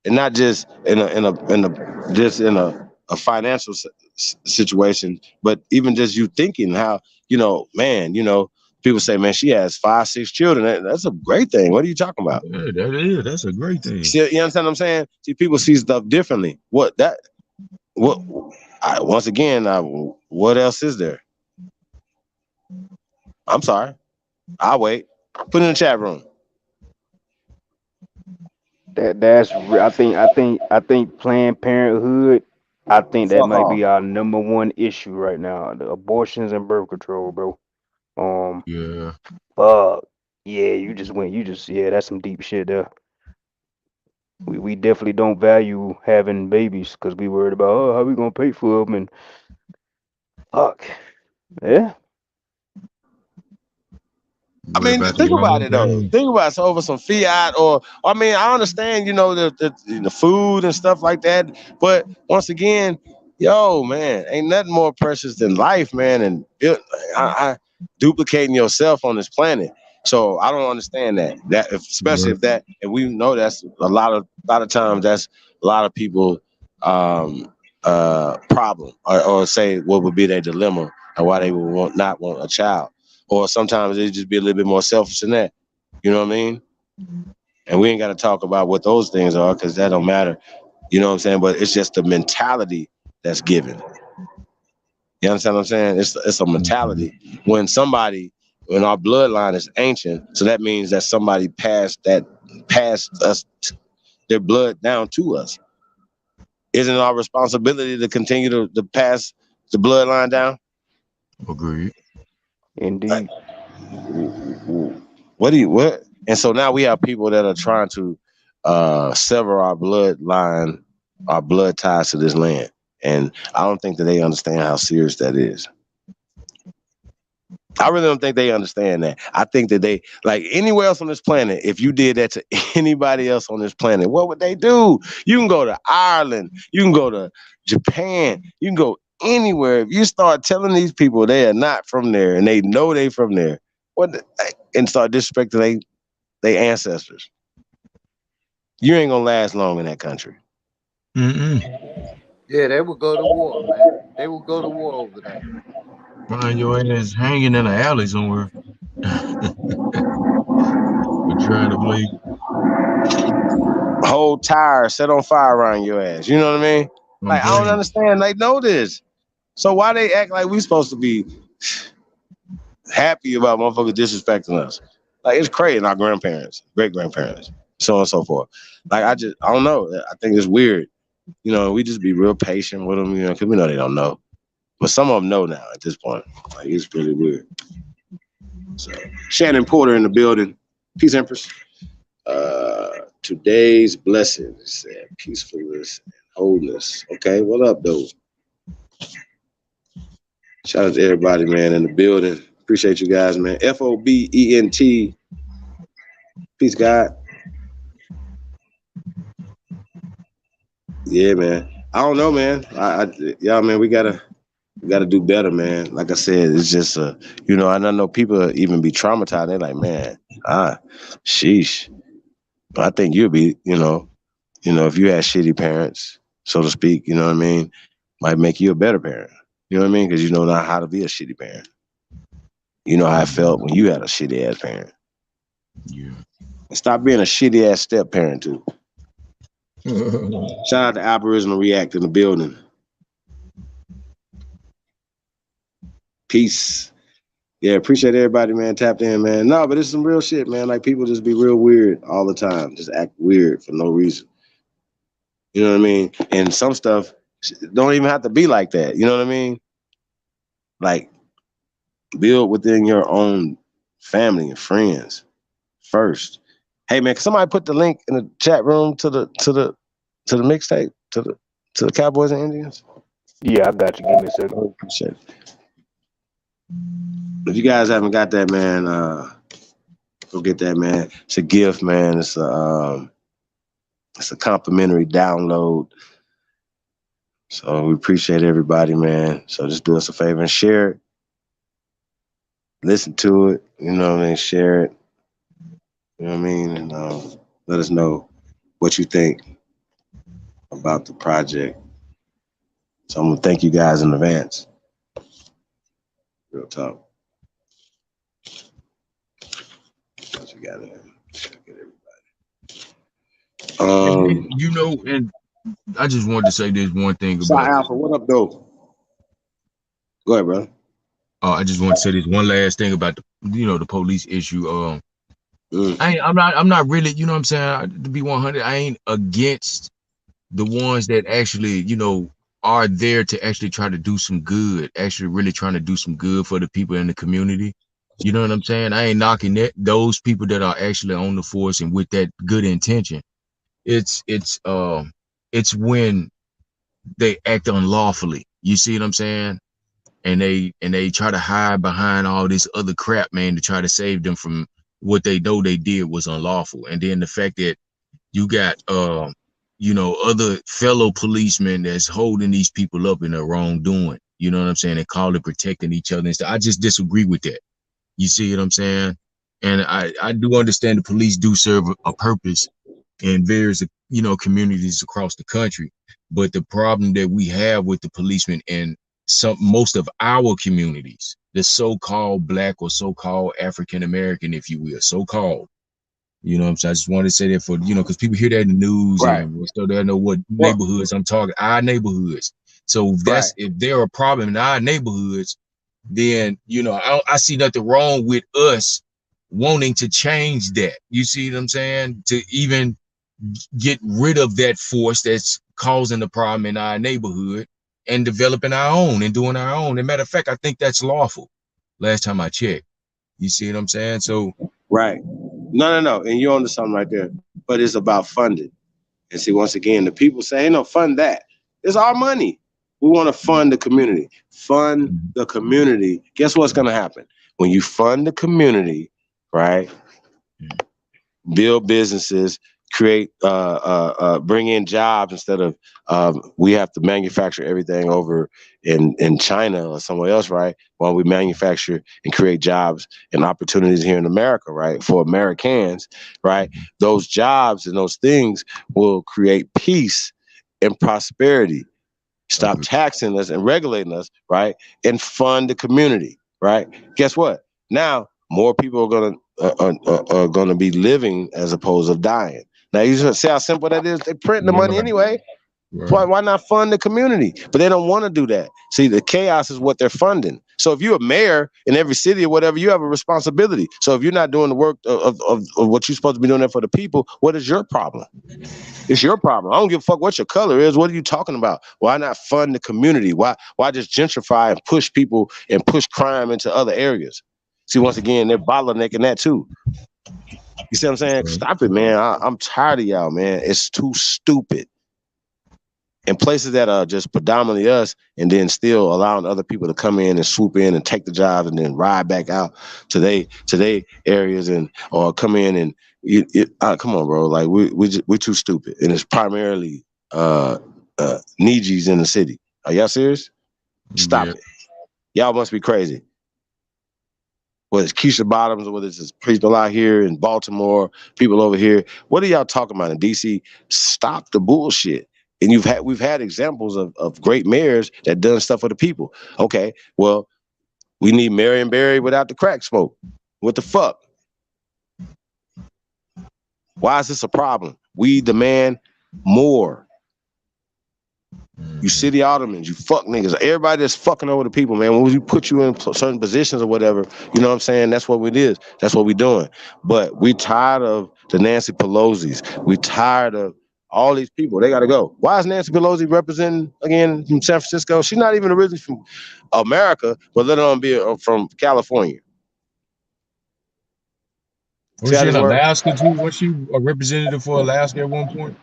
And not just in a financial situation, but even just you thinking how, man, people say, man, she has 5, 6 children. That's a great thing. What are you talking about? Yeah, that's a great thing. See, you understand what I'm saying? See, people see stuff differently. Once again, what else is there? I'm sorry. I'll wait. Put it in the chat room. I think Planned Parenthood. I think that might be our #1 issue right now. The abortions and birth control, bro. Yeah. Yeah, that's some deep shit there. We definitely don't value having babies because we worried about how we gonna pay for them and fuck. Yeah. I mean, think about it though. Think about it. So over some fiat, or I mean, I understand, the food and stuff like that. But once again, man, ain't nothing more precious than life, man, and duplicating yourself on this planet. So I don't understand that. Especially if that, and we know that's a lot of times that's a lot of people problem, or say what would be their dilemma and why they would not want a child. Or sometimes they just be a little bit more selfish than that. You know what I mean? And we ain't got to talk about what those things are because that don't matter. You know what I'm saying? But it's just the mentality that's given. You understand what I'm saying? It's a mentality. When our bloodline is ancient, so that means that somebody passed us their blood down to us. Isn't it our responsibility to continue to pass the bloodline down? Agreed. Indeed. What? And so now we have people that are trying to sever our bloodline, our blood ties to this land. And I don't think that they understand how serious that is. I really don't think they understand that. I think that they, like anywhere else on this planet, if you did that to anybody else on this planet, what would they do? You can go to Ireland, you can go to Japan, you can go anywhere. If you start telling these people they are not from there and they know they from there, and start disrespecting their ancestors, you ain't gonna last long in that country. Yeah, they would go to war, man. They would go to war over that. Find your ass hanging in an alley somewhere. We're trying to play. Whole tire set on fire around your ass. You know what I mean? Like, I don't understand. They know this. So why they act like we supposed to be happy about motherfuckers disrespecting us? Like, it's crazy. And our grandparents, great-grandparents, so on and so forth. Like, I don't know. I think it's weird. We just be real patient with them, because we know they don't know. But some of them know now at this point. Like, it's really weird. So, Shannon Porter in the building. Peace, Empress. Today's blessing said peacefulness and wholeness. Okay, what up, though? Shout out to everybody, man, in the building. Appreciate you guys, man. FOBENT. Peace, God. Yeah, man. I don't know, man. Man, we gotta do better, man. Like I said, it's just and I know people even be traumatized. They're like, man, sheesh. But I think you'll be, if you had shitty parents, so to speak, you know what I mean, might make you a better parent. You know what I mean? Because you know not how to be a shitty parent. You know how it felt when you had a shitty ass parent. Yeah. And stop being a shitty ass step parent too. Shout out to Aboriginal React in the building. Peace. Yeah, appreciate everybody, man. Tapped in, man. No, but it's some real shit, man. Like, people just be real weird all the time. Just act weird for no reason. You know what I mean? And some stuff don't even have to be like that. You know what I mean? Like, build within your own family and friends first. Hey, man, can somebody put the link in the chat room to the mixtape, to the Cowboys and Indians? Yeah, I got you. Give me a second. Appreciate it. If you guys haven't got that, man, go Go get that, man. It's a gift, man. It's a complimentary download. So we appreciate everybody, man. So just do us a favor and share it. Listen to it. You know what I mean? Share it. You know what I mean? And let us know what you think about the project. So I'm gonna thank you guys in advance. Real talk. What you got there? Get everybody. You know, and I just wanted to say this one thing about Alpha. What up, though? Go ahead, brother. I just want to say this one last thing about the police issue. I'm not really, you know what I'm saying, to be 100, I ain't against the ones that actually, are there to actually try to do some good, actually really trying to do some good for the people in the community. You know what I'm saying? I ain't knocking those people that are actually on the force and with that good intention. It's when they act unlawfully. You see what I'm saying? And they try to hide behind all this other crap, man, to try to save them from what they know they did was unlawful. And then the fact that you got other fellow policemen that's holding these people up in their wrongdoing. You know what I'm saying? They call it protecting each other and stuff. I just disagree with that. You see what I'm saying? And I do understand the police do serve a purpose in various communities across the country. But the problem that we have with the policemen in most of our communities, the so-called Black or so-called African American, if you will, so-called. You know what I'm saying? I just wanted to say that for, because people hear that in the news, right, and so they know what neighborhoods I'm talking, our neighborhoods. So if there are problems in our neighborhoods, then, I see nothing wrong with us wanting to change that. You see what I'm saying? To even get rid of that force that's causing the problem in our neighborhood and developing our own and doing our own. As a matter of fact, I think that's lawful. Last time I checked. You see what I'm saying? So right. No. And you're onto something right there. But it's about funding. And see, once again, the people say, hey, no, fund that. It's our money. We want to fund the community. Fund the community. Guess what's going to happen? When you fund the community, right? Build businesses, create, bring in jobs instead of we have to manufacture everything over in China or somewhere else, right? While we manufacture and create jobs and opportunities here in America, right? For Americans, right? Those jobs and those things will create peace and prosperity. Stop taxing us and regulating us, right? And fund the community, right? Guess what? Now more people are gonna be living as opposed to dying. Now you just see how simple that is. They print the money anyway. Right. Why not fund the community? But they don't want to do that. See, the chaos is what they're funding. So if you're a mayor in every city or whatever, you have a responsibility. So if you're not doing the work of what you're supposed to be doing there for the people, what is your problem? It's your problem. I don't give a fuck what your color is. What are you talking about? Why not fund the community? Why just gentrify and push people and push crime into other areas? See, once again, they're bottlenecking that too. You see what I'm saying? Stop it, man. I'm tired of y'all, man. It's too stupid. In places that are just predominantly us, and then still allowing other people to come in and swoop in and take the job and then ride back out to they areas and or come in and come on, bro. Like we're too stupid, and it's primarily Nijis in the city. Are y'all serious? Stop it. Y'all must be crazy. Whether it's Keisha Bottoms or whether it's people out here in Baltimore, people over here. What are y'all talking about in DC? Stop the bullshit. And we've had examples of great mayors that done stuff for the people. Okay, well, we need Marion Barry without the crack smoke. What the fuck? Why is this a problem? We demand more. You city aldermen, you fuck niggas. Everybody that's fucking over the people, man. When we put you in certain positions or whatever, you know what I'm saying? That's what it is. That's what we doing. But we tired of the Nancy Pelosi's. We tired of all these people. They got to go. Why is Nancy Pelosi representing, again, from San Francisco? She's not even originally from America, but let alone be from California. Was she in Alaska too? Was she a representative for Alaska at one point?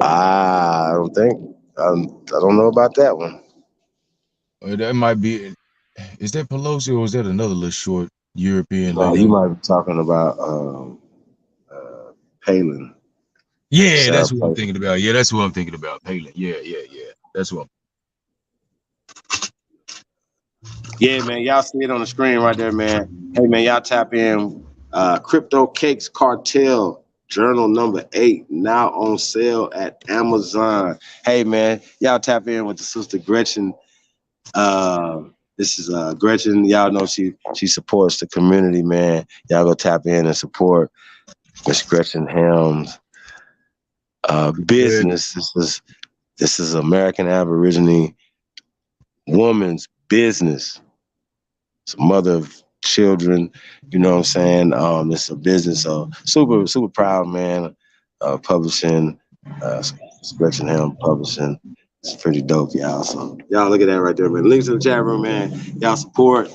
I don't think. I don't know about that one. That might be. Is that Pelosi or is that another little short European Oh, you lady. might be talking about Palin. Yeah, Sarah that's what I'm Palin. thinking about. Yeah, that's what I'm thinking about. Palin. Yeah. That's what. Yeah, man. Y'all see it on the screen right there, man. Hey, man, y'all tap in. Crypto Cakes Cartel Journal number 8 now on sale at Amazon. Hey, man, y'all tap in with the sister Gretchen. This is Gretchen. Y'all know she supports the community, man. Y'all go tap in and support Miss Gretchen Helms. Good. Business. This is American Aborigine woman's business. It's a mother of children, you know what I'm saying? It's a business. So super proud, man. Publishing, Gretchen Helm Publishing. It's pretty dope, y'all. So y'all look at that right there, man. Links in the chat room, man. Y'all support.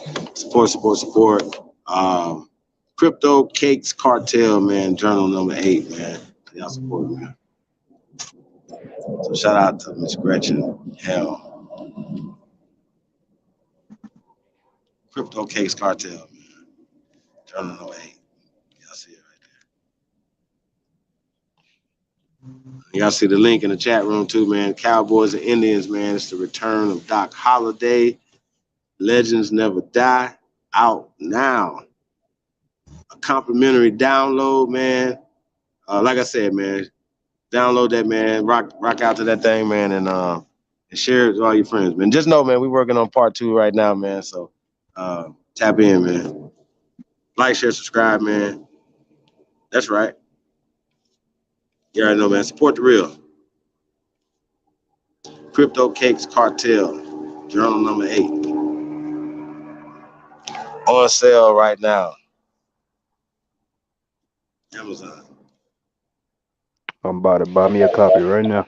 Crypto Cakes Cartel, man. Journal number 8, man. Y'all support, man. So shout out to Miss Gretchen Helm. Crypto Cakes Cartel, man. Journal number 8. Y'all see it right there. Y'all see the link in the chat room too, man. Cowboys and Indians, man. It's the return of Doc Holliday. Legends Never Die. Out now. A complimentary download, man. Like I said, man, download that, man. Rock out to that thing, man, and share it with all your friends, man. Just know, man, we're working on part 2 right now, man. So tap in, man. Like, share, subscribe, man. That's right. You already know, man. Support the real. Crypto Cakes Cartel, journal number 8. On sale right now. Amazon. I'm about to buy me a copy right now.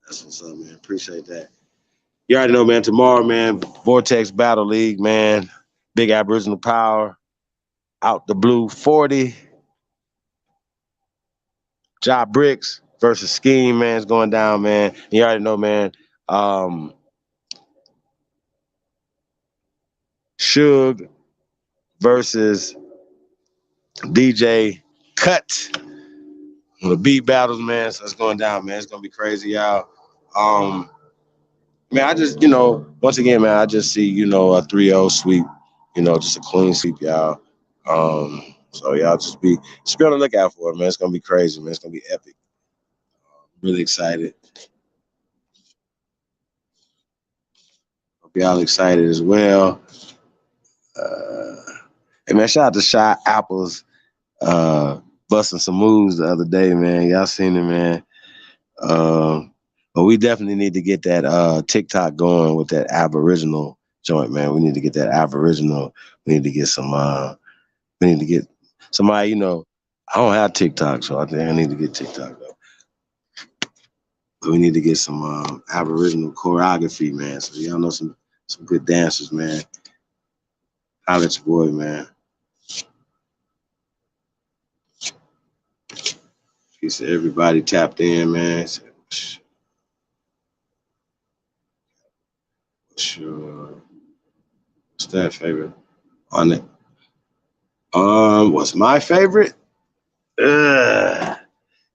That's what's up, man. Appreciate that. You already know, man. Tomorrow, man, Vortex Battle League, man. Big Aboriginal Power. Out the Blue 40. Job Bricks versus Scheme, man. It's going down, man. You already know, man. Suge versus DJ Cut. The beat battles, man. So it's going down, man. It's gonna be crazy, y'all. Man, I just, once again, man, I just see, a 3-0 sweep, just a clean sweep, y'all. So y'all just be on the lookout for it, man. It's gonna be crazy, man. It's gonna be epic. Really excited. Hope y'all excited as well. Hey, man, shout out to Shy Apples busting some moves the other day, man. Y'all seen it, man. But we definitely need to get that TikTok going with that Aboriginal joint, man. We need to get that Aboriginal. We need to get some. We need to get somebody. I don't have TikTok, so I think I need to get TikTok though. But we need to get some Aboriginal choreography, man. So y'all know some good dancers, man. Holla at your boy, man. He said everybody tapped in, man. Sure. What's that favorite on it? What's my favorite? Yeah,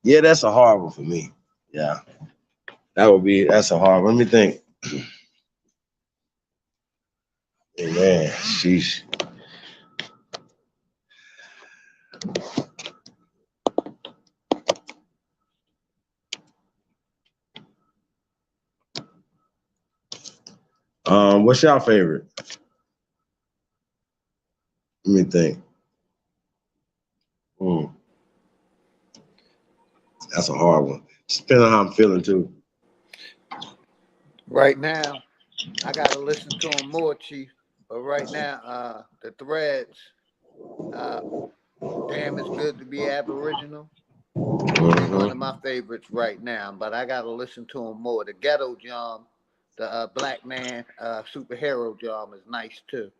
that's a hard one for me. Yeah, that's a hard one. Let me think. Hey, man, sheesh. What's your favorite? Let me think. That's a hard one. Depending on how I'm feeling too. Right now, I gotta listen to him more, Chief. But right now, the threads, damn, it's good to be Aboriginal. Those are one of my favorites right now. But I gotta listen to him more. The ghetto Jam, the black man superhero Jam is nice too.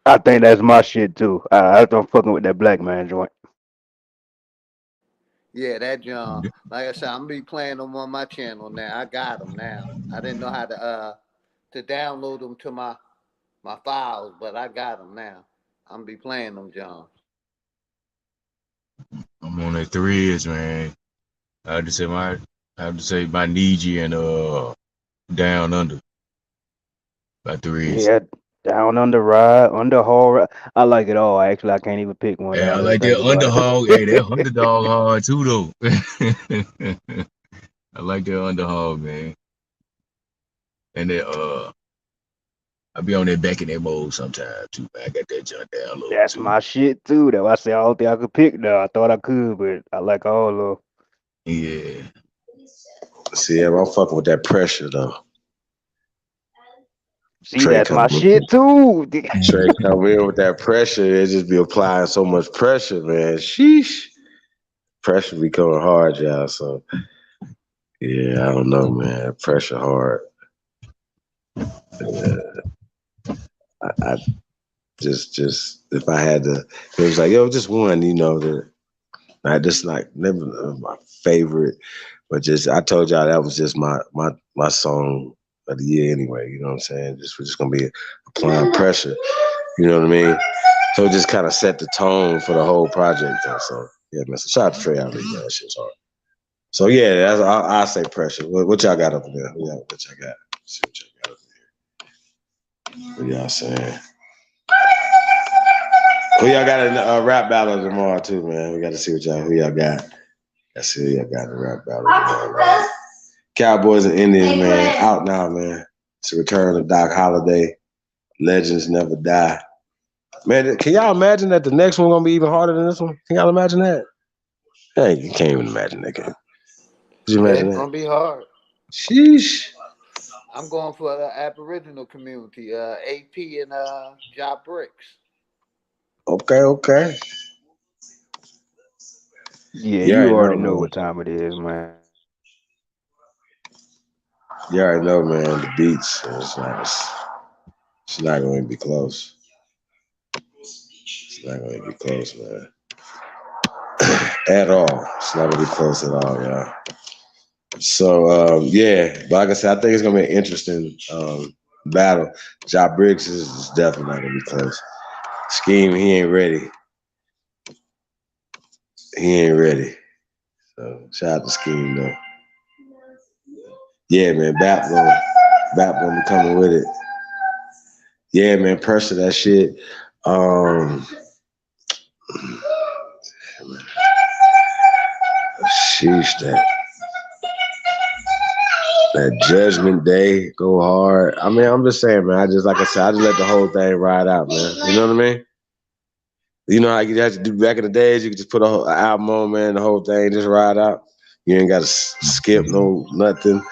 I think that's my shit too. I don't fucking with that black man joint. Yeah, that Jam. Like I said, I'm gonna be playing them on my channel now. I got them now. I didn't know how to download them to my my files, but I got them now. I'm be playing them, John. I'm on that threads, man. I have to say my Niji and Down Under. By threads. Yeah, down under ride, under haul. I like it all. Actually, I can't even pick one Yeah, now I that I like that think about it. underhog. Hey, that underdog hard too though. I like that underhog, man. And that I be on that back in that mode sometimes too, man. I got that junk download That's too. my shit too. Though I say I don't think I could pick though. I thought I could, but I like all of them. Yeah. See, I'm fucking with that pressure though. See, Trey that's my coming shit too. Trey come in with that pressure. It just be applying so much pressure, man. Sheesh. Pressure be coming hard, y'all. So yeah, I don't know, man. Pressure hard. I just if I had to, it was like, yo, just one, you know, that I just like never my favorite, but just I told y'all that was just my song of the year anyway. You know what I'm saying? We're just gonna be applying pressure. You know what I mean? So it just kind of set the tone for the whole project. So yeah, man. So shout out to Trey out there. Yeah, that shit's hard. So yeah, that's I say pressure. What y'all got up there? What y'all got? Let's see what y'all got up there. What y'all saying? Who y'all got a rap battle tomorrow too, man? We got to see who y'all got. Let's see who y'all got in the rap battle tomorrow, man. Cowboys and Indians, man, out now, man. It's a return of Doc Holliday. Legends never die. Man, can y'all imagine that the next one gonna be even harder than this one? Can y'all imagine that? Hey, you can't even imagine that. Can you imagine It's that? gonna be hard. Sheesh. I'm going for the Aboriginal community, AP and Jabari. Okay. Yeah, You you already already know, know man. what time it is, man. You already know, man. The beats, it's not going to be close. It's not going to be close, man. At all. It's not going to be close at all, y'all. So, yeah. But like I said, I think it's going to be an interesting battle. Ja Briggs is definitely not going to be close. Scheme, he ain't ready. He ain't ready. So, shout out to Scheme, though. Yeah, man. Bap gonna be coming with it. Yeah, man. Pressure that shit. Sheesh, that Judgment Day go hard. I mean, I'm just saying, man. I just let the whole thing ride out, man. You know what I mean? You know how you had to do back in the days? You could just put an album on, man, the whole thing just ride out. You ain't got to skip nothing.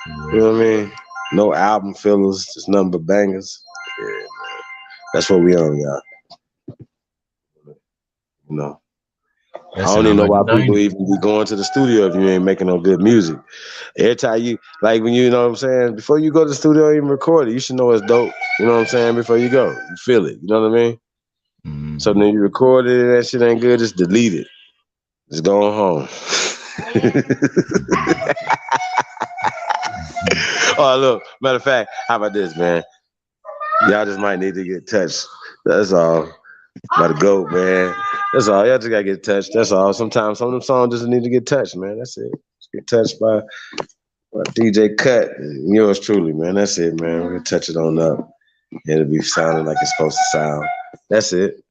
You know what I mean? No album fillers, just nothing but bangers. Yeah, man. That's what we on, y'all. You know. That I don't even sound know like why the people 90s. even be going to the studio if you ain't making no good music. Every time you, like when you know what I'm saying, before you go to the studio and even record it, you should know it's dope. You know what I'm saying? Before you go, you feel it. You know what I mean? Mm-hmm. So then you record it and that shit ain't good, just delete it. Just go on home. Oh, look, matter of fact, how about this, man? Y'all just might need to get touched. That's all. By the GOAT, man. That's all. Y'all just gotta get touched. That's all. Sometimes some of them songs just need to get touched, man. That's it. Just get touched by DJ Cut. Yours truly, man. That's it, man. We're gonna touch it on up. It'll be sounding like it's supposed to sound. That's it.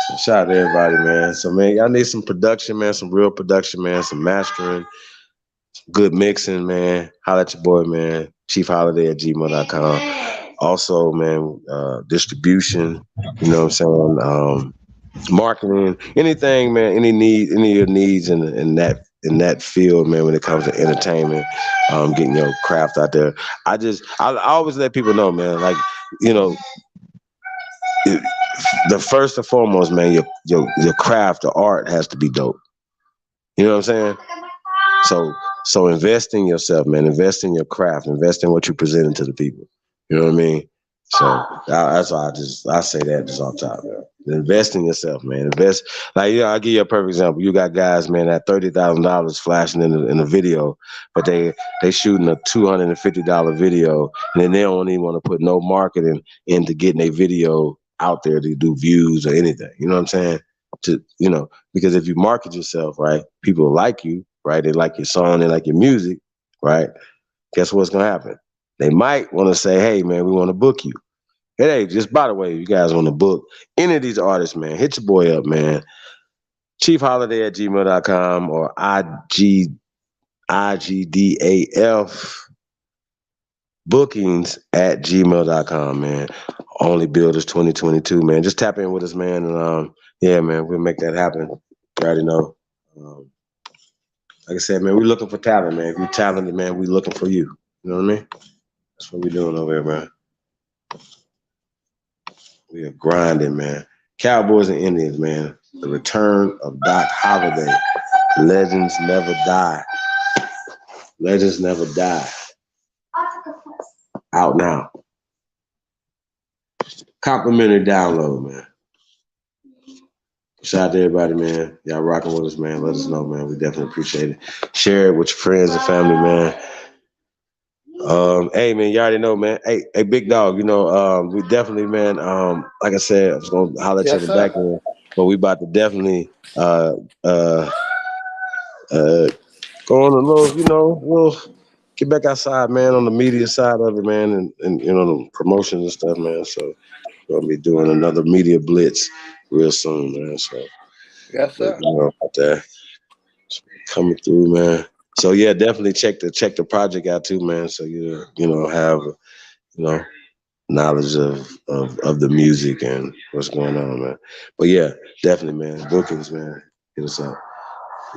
So shout out to everybody, man. So, man, y'all need some production, man. Some real production, man. Some mastering. Some good mixing, man. Holla at your boy, man. chiefholiday@gmail.com. Also, man, distribution, you know what I'm saying? Marketing, anything, man, any of your needs in that field, man, when it comes to entertainment, getting your craft out there. I always let people know, man, like, you know, the first and foremost, man, your craft, the art has to be dope. You know what I'm saying? So invest in yourself, man. Invest in your craft. Invest in what you're presenting to the people. You know what I mean? So that's why I say that just off top, man. Invest in yourself, man. Invest, like, yeah, I'll give you a perfect example. You got guys, man, at $30,000 flashing in the video, but they shooting a $250 video, and then they don't even want to put no marketing into getting a video out there to do views or anything. You know what I'm saying? Because if you market yourself, right, people like you, right? They like your song, they like your music, right? Guess what's gonna happen? They might want to say, hey, man, we want to book you. Hey, just by the way, you guys want to book any of these artists, man, hit your boy up, man. chiefholiday@gmail.com or IGDAF bookings@gmail.com, man. Only Builders 2022, man. Just tap in with us, man. And yeah, man, we'll make that happen. You already know. Like I said, man, we're looking for talent, man. If you're talented, man, we're looking for you. You know what I mean? That's what we're doing over here, man. We are grinding, man. Cowboys and Indians, man. The return of Doc Holliday. Legends never die. Legends never die. Out now. Complimentary download, man. Shout out to everybody, man. Y'all rocking with us, man. Let us know, man. We definitely appreciate it. Share it with your friends and family, man. Hey, man, you already know, man. Hey, big dog, you know, we definitely, man, like I said, I was going to holler at you in the back end, but we about to definitely go on a little, you know, we'll get back outside, man, on the media side of it, man, and you know, the promotions and stuff, man. So we're going to be doing another media blitz real soon, man. So, yes, sir. You know, out there coming through, man. So yeah, definitely check the project out too, man. So you know have knowledge of the music and what's going on, man. But yeah, definitely, man. Bookings, man. Hit us up.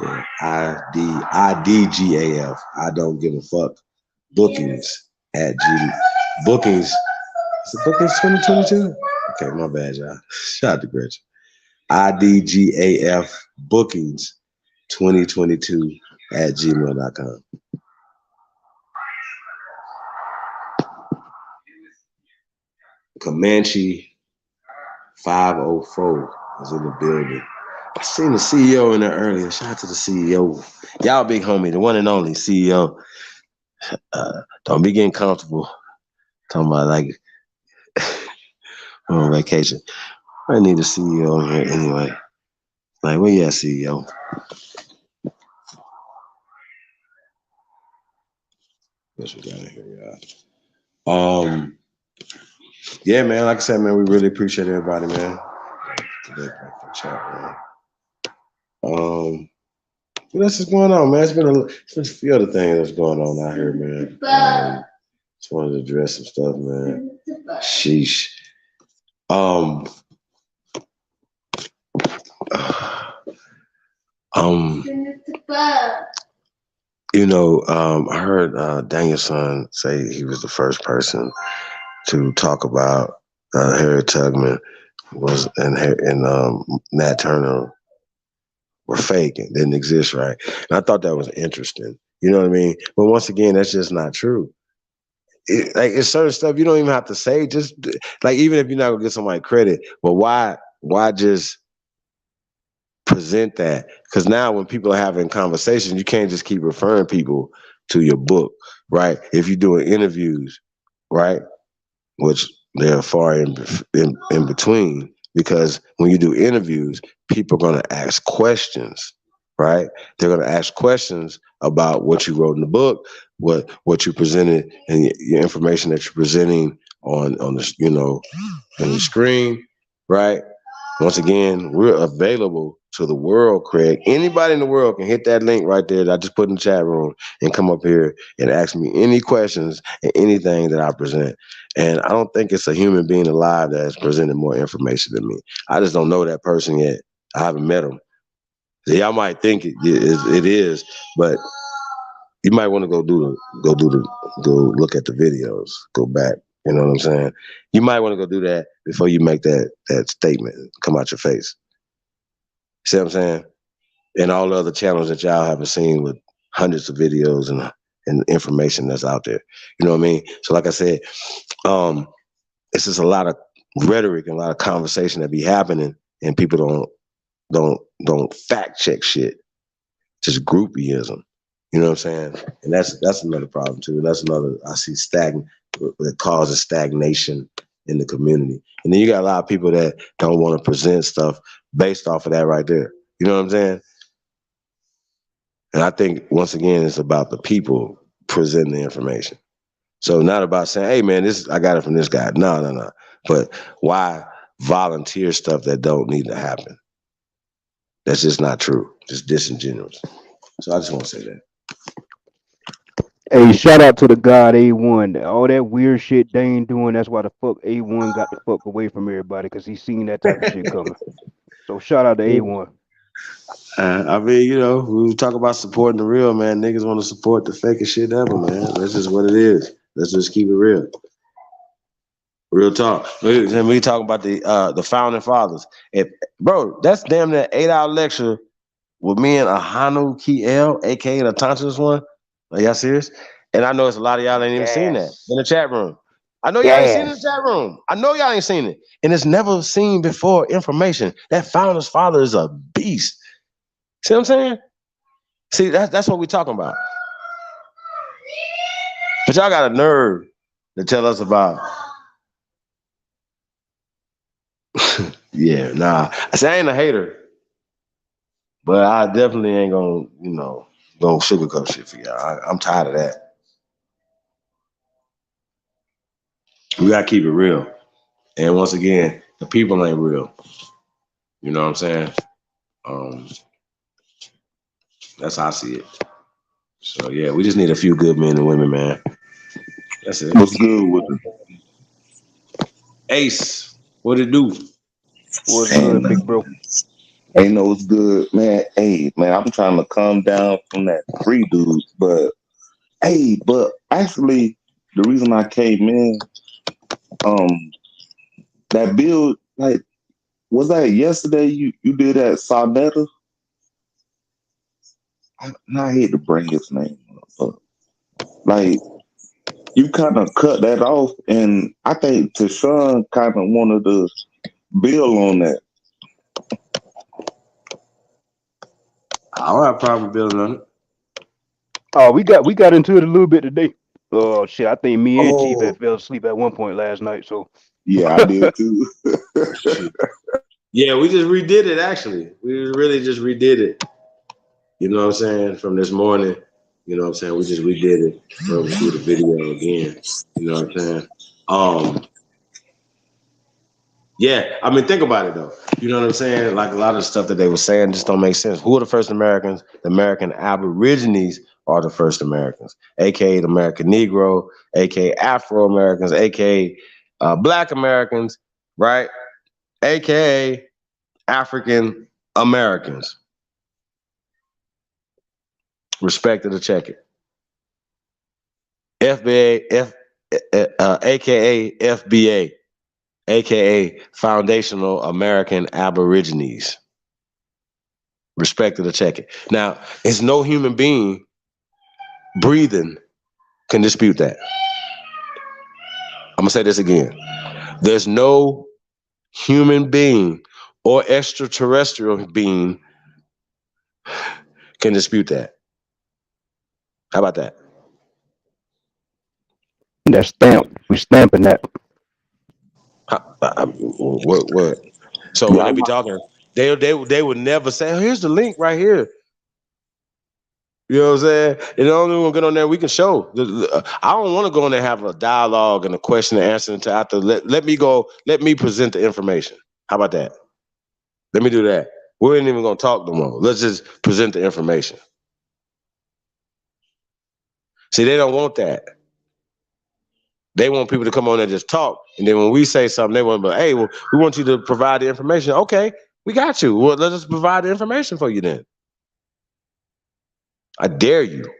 Yeah, IDGAF. I don't give a fuck. Bookings at G. Bookings. Is it Bookings 2022? Okay, my bad, y'all. Shout out to Gretchen. IDGAF Bookings 2022 at gmail.com. Comanche 504 is in the building. I seen the CEO in there earlier. Shout out to the CEO. Y'all big homie, the one and only CEO. Don't be getting comfortable. Talking about like on vacation. I need a CEO in here anyway. Like, where you at, CEO? Guess we got it here, y'all. Yeah, man. Like I said, man, we really appreciate everybody, man. What else is going on, man? It's been a few other things that's going on out here, man. Just wanted to address some stuff, man. Sheesh. You know, I heard Danielson say he was the first person to talk about Harriet Tubman and Nat Turner were fake and didn't exist, right? And I thought that was interesting. You know what I mean? But once again, that's just not true. It's certain stuff you don't even have to say. Just like, even if you're not gonna get somebody credit, but why just present that? Because now when people are having conversations, you can't just keep referring people to your book, right? If you're doing interviews, right, which they're far in between, because when you do interviews, people are going to ask questions, right? They're going to ask questions about what you wrote in the book, what you presented, and your information that you're presenting on the, you know, on the screen, right? Once again, we're available to the world, Craig. Anybody in the world can hit that link right there that I just put in the chat room and come up here and ask me any questions and anything that I present. And I don't think it's a human being alive that has presented more information than me. I just don't know that person yet. I haven't met him. See, I might think it is, but you might want to go look at the videos, go back. You know what I'm saying? You might want to go do that before you make that statement come out your face. See what I'm saying? And all the other channels that y'all haven't seen with hundreds of videos and information that's out there. You know what I mean? So like I said, it's just a lot of rhetoric and a lot of conversation that be happening, and people don't fact check shit. Just groupieism. You know what I'm saying? And that's another problem too. That's another I see that causes stagnation in the community. And then you got a lot of people that don't want to present stuff based off of that right there. You know what I'm saying? And I think once again it's about the people presenting the information. So not about saying, hey man, I got it from this guy. No. But why volunteer stuff that don't need to happen? That's just not true. Just disingenuous. So I just want to say that. Hey, shout out to the God A1. All that weird shit they ain't doing. That's why the fuck A1 got the fuck away from everybody, because he seen that type of shit coming. So shout out to A1. I mean, you know, we talk about supporting the real, man. Niggas want to support the fakest shit ever, man. That's just what it is. Let's just keep it real. Real talk. We talk about the founding fathers. Bro, that's damn near 8-hour lecture with me and Ahanu Kiel, aka the Tantrus one. Are y'all serious? And I know it's a lot of y'all ain't even seen that in the chat room. I know y'all ain't seen it in the chat room. I know y'all ain't seen it. And it's never seen before information. That founder's father is a beast. See what I'm saying? See, that's what we're talking about. But y'all got a nerve to tell us about. Yeah, nah. I say I ain't a hater. But I definitely ain't gonna, go sugarcoat shit for y'all. I'm tired of that. We gotta keep it real. And once again, the people ain't real. You know what I'm saying? That's how I see it. So yeah, we just need a few good men and women, man. That's it. What's good with it? Ace, what it do? What's good, big bro? Ain't no it's good, man. Hey, man, I'm trying to calm down from that free dude, but actually, the reason I came in, that bill, like, was that yesterday? You did that Saneter? I hate to bring his name up, but like, you kind of cut that off, and I think Tashawn kind of wanted to build on that. I don't have a problem building on it. Oh, we got into it a little bit today. Oh shit, I think me and Chief had fell asleep at one point last night. So yeah, I did too. Yeah, we just redid it. Actually, we really just redid it. You know what I'm saying? From this morning, you know what I'm saying? We just redid it. So we do the video again. You know what I'm saying? Yeah, I mean, think about it though. You know what I'm saying? Like a lot of the stuff that they were saying just don't make sense. Who are the first Americans? The American Aborigines are the first Americans, aka the American Negro, aka Afro-Americans, aka Black Americans, right? AKA African Americans. Respect to check it. AKA FBA, AKA Foundational American Aborigines. Respect to check it. Now, it's no human being breathing can dispute that. I'm gonna say this again. There's no human being or extraterrestrial being can dispute that. How about that? that's stamped. We stamping that. What? So when they be talking, they would never say, oh, here's the link right here. You know what I'm saying? And the only one get on there we can show. I don't want to go in there and have a dialogue and a question and answer until after. Let me present the information. How about that? Let me do that. We ain't even gonna talk no more. Let's just present the information. See, they don't want that. They want people to come on and just talk. And then when we say something, they want to be, hey, well, we want you to provide the information. Okay, we got you. Well, let us provide the information for you then. I dare you.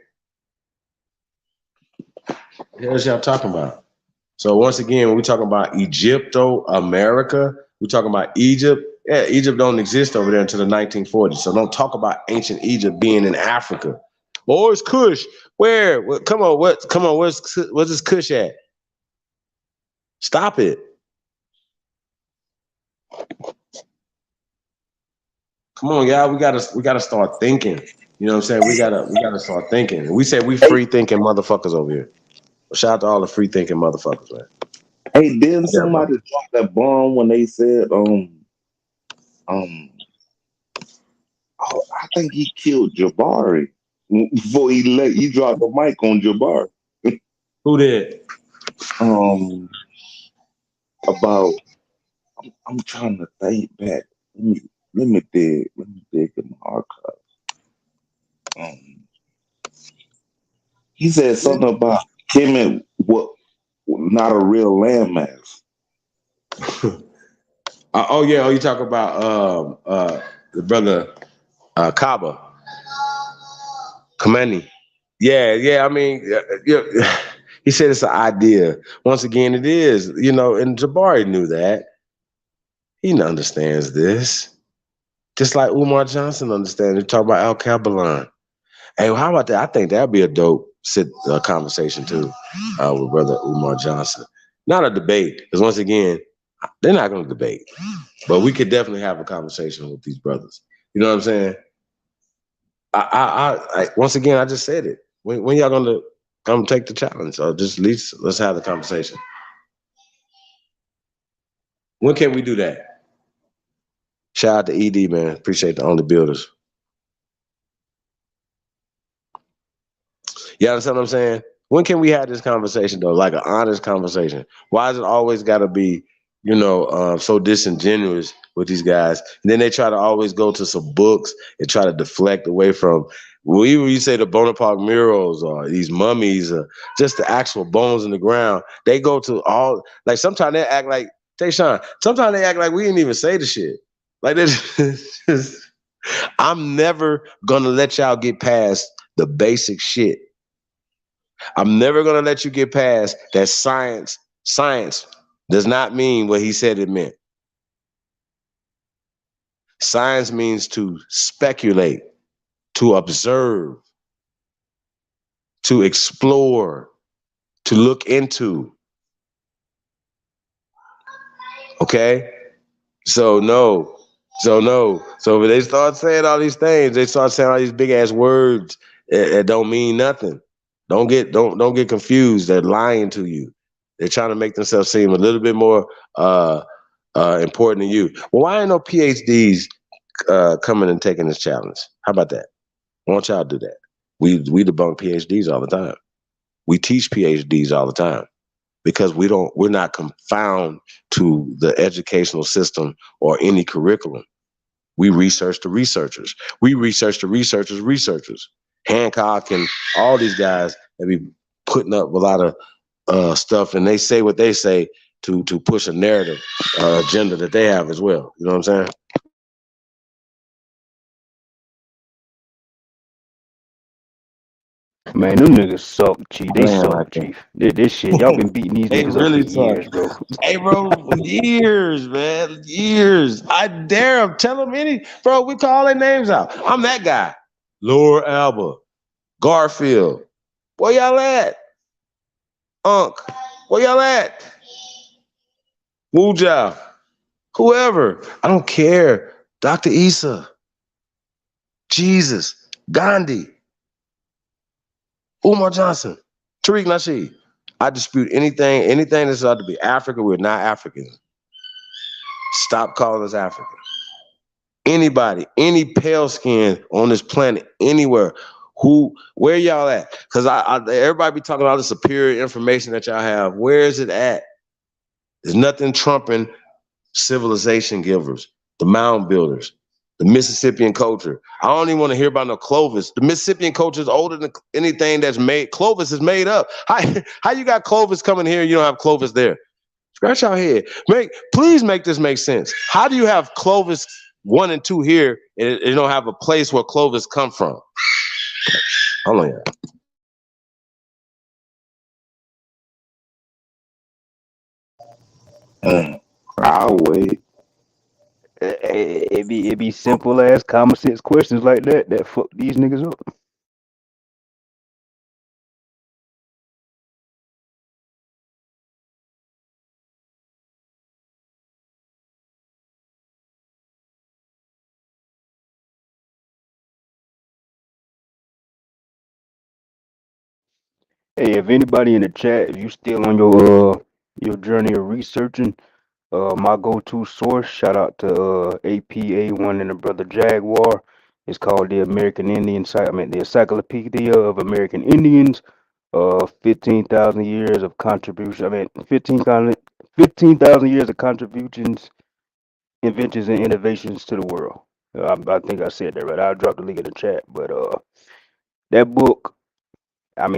Here's what I'm talking about. So once again, when we talking about Egypto-America, we're talking about Egypt. Yeah, Egypt don't exist over there until the 1940s. So don't talk about ancient Egypt being in Africa. Well, it's Kush. Where? Come on, where's this Kush at? Stop it. Come on, y'all. We gotta start thinking. You know what I'm saying? We gotta start thinking. We said we free thinking motherfuckers over here. Shout out to all the free thinking motherfuckers, man. Hey, didn't Yeah, bro. somebody drop that bomb when they said I think he killed Jabari before he dropped the mic on Jabari. Who did? About I'm trying to think back. Let me dig in my archive. He said something about Kemet what not a real landmass. Oh yeah, you talk about the brother Kaba Kamene. Yeah. I mean, he said it's an idea. Once again, it is. You know, and Jabari knew that. He understands this, just like Umar Johnson understands. He talk about Al Cabalon. Hey, well, how about that? I think that'd be a dope conversation too with brother Umar Johnson. Not a debate, because once again, they're not going to debate, but we could definitely have a conversation with these brothers. You know what I'm saying? I once again, I just said it. When y'all gonna come take the challenge, or just at least let's have the conversation. When can we do that? Shout out to ED, man. Appreciate the only builders. You understand what I'm saying? When can we have this conversation though? Like an honest conversation. Why is it always got to be, so disingenuous with these guys? And then they try to always go to some books and try to deflect away from. Well, even you say the Bonaparte murals or these mummies or just the actual bones in the ground, they go to all, like sometimes they act like, Tayshawn, sometimes they act like we didn't even say the shit. Like this, I'm never gonna let y'all get past the basic shit. I'm never gonna let you get past that science. Science does not mean what he said it meant. Science means to speculate, to observe, to explore, to look into. Okay? So when they start saying all these things, they start saying all these big ass words that don't mean nothing. Don't get confused. They're lying to you. They're trying to make themselves seem a little bit more important than you. Well, why ain't no PhDs coming and taking this challenge? How about that? Why don't y'all do that? We debunk PhDs all the time. We teach PhDs all the time because we're not confined to the educational system or any curriculum. We research the researchers. We research the researchers. Hancock and all these guys that be putting up a lot of stuff, and they say what they say to push a narrative agenda that they have as well. You know what I'm saying? Man, them niggas suck, Chief. They Man, suck, Chief. This shit, y'all been beating these they niggas up for really suck. years, bro. Hey, bro, years, man, years. I dare them. Tell them bro. We call their names out. I'm that guy. Lower Alba, Garfield. Where y'all at? Unc. Where y'all at? Wuja. Whoever. I don't care. Dr. Issa. Jesus. Gandhi. Umar Johnson. Tariq Nasheed. I dispute anything that's ought to be Africa. We're not African. Stop calling us African. Anybody, any pale skin on this planet, anywhere, where y'all at? Because everybody be talking about the superior information that y'all have. Where is it at? There's nothing trumping civilization givers, the mound builders, the Mississippian culture. I don't even want to hear about no Clovis. The Mississippian culture is older than anything that's made. Clovis is made up. How you got Clovis coming here and you don't have Clovis there? Scratch your head. Please make this make sense. How do you have Clovis 1 and 2 here and you don't have a place where Clovis come from? Hold on, yeah. I'll wait. It be simple ass common sense questions like that fuck these niggas up. Hey, if anybody in the chat, if you still on your journey of researching, my go-to source, shout out to APA1 and the brother Jaguar. It's called the American Indian the Encyclopedia of American Indians. 15,000 years of contribution. 15,000 years of contributions, inventions, and innovations to the world. I think I said that right. I'll drop the link in the chat. But that book, I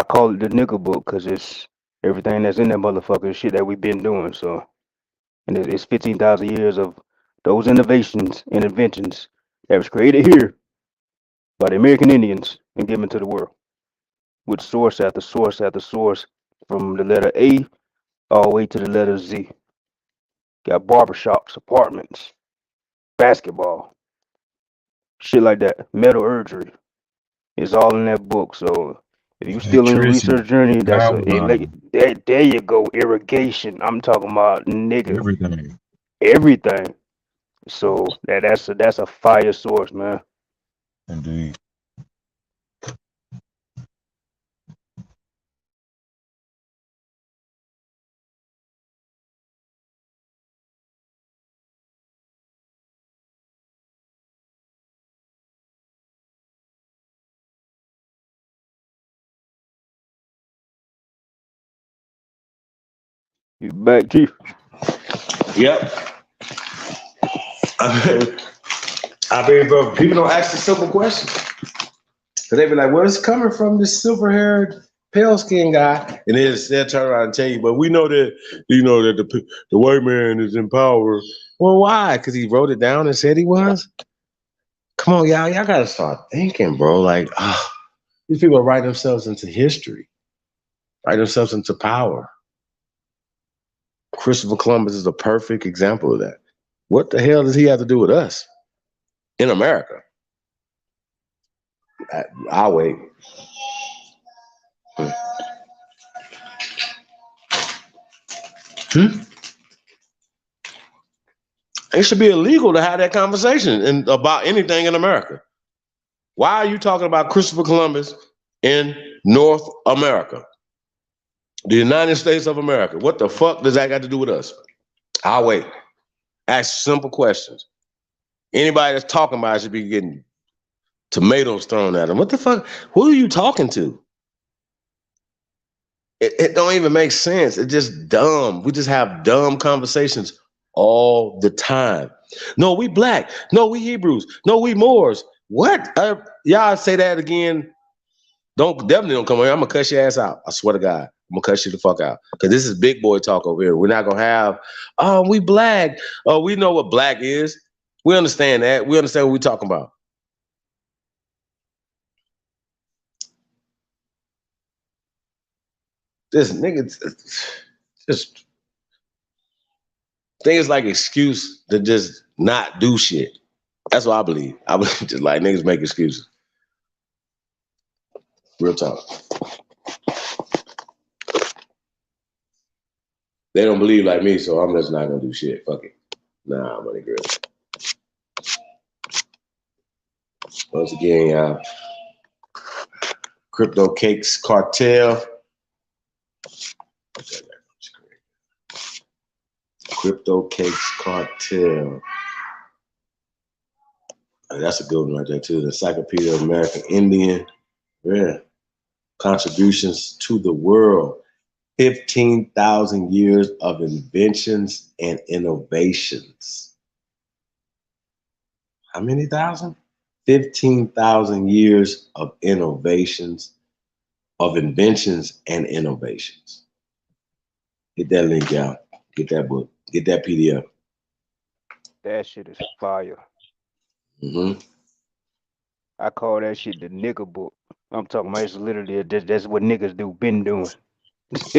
call it the nigga book because it's everything that's in that motherfucker is shit that we've been doing. So, and it's 15,000 years of those innovations and inventions that was created here by the American Indians and given to the world with source after source after source from the letter A all the way to the letter Z. Got barbershops, apartments, basketball, shit like that, metallurgy. It's all in that book. So if you still on your Electricity, research journey, galvanizing, there you go. Irrigation. I'm talking about nigga, everything. everything. So that's a fire source, man. Indeed. You back, Chief? Yep. Bro, people don't ask the simple questions. Cause they be like, where's it coming from, this silver-haired, pale-skinned guy? And they'll turn around and tell you, but we know that, that the white man is in power. Well, why? Because he wrote it down and said he was? Come on, y'all gotta start thinking, bro. Like, these people write themselves into history, write themselves into power. Christopher Columbus is a perfect example of that. What the hell does he have to do with us in America? I'll wait. It should be illegal to have that conversation about anything in America. Why are you talking about Christopher Columbus in North America? The United States of America. What the fuck does that got to do with us? I'll wait. Ask simple questions. Anybody that's talking about it should be getting tomatoes thrown at them. What the fuck? Who are you talking to? It don't even make sense. It's just dumb. We just have dumb conversations all the time. No, we black. No, we Hebrews. No, we Moors. What? Y'all say that again. Definitely don't come here. I'm gonna cuss your ass out. I swear to God. I'm gonna cuss you the fuck out. Because this is big boy talk over here. We're not gonna have, we black. Oh, we know what black is. We understand that. We understand what we're talking about. This nigga just things like excuse to just not do shit. That's what I believe. I believe just like niggas make excuses. Real talk. They don't believe like me, so I'm just not gonna do shit. Fuck it. Nah, money girl. Once again, y'all. Crypto Cakes Cartel. Crypto Cakes Cartel. That's a good one right there too. The Encyclopedia of American Indian. Yeah. Contributions to the world. 15,000 years of inventions and innovations. How many thousand? 15,000 years of innovations, of inventions and innovations. Get that link out. Get that book. Get that PDF. That shit is fire. Mm-hmm. I call that shit the nigga book. I'm talking about it's literally that's what niggas do, been doing.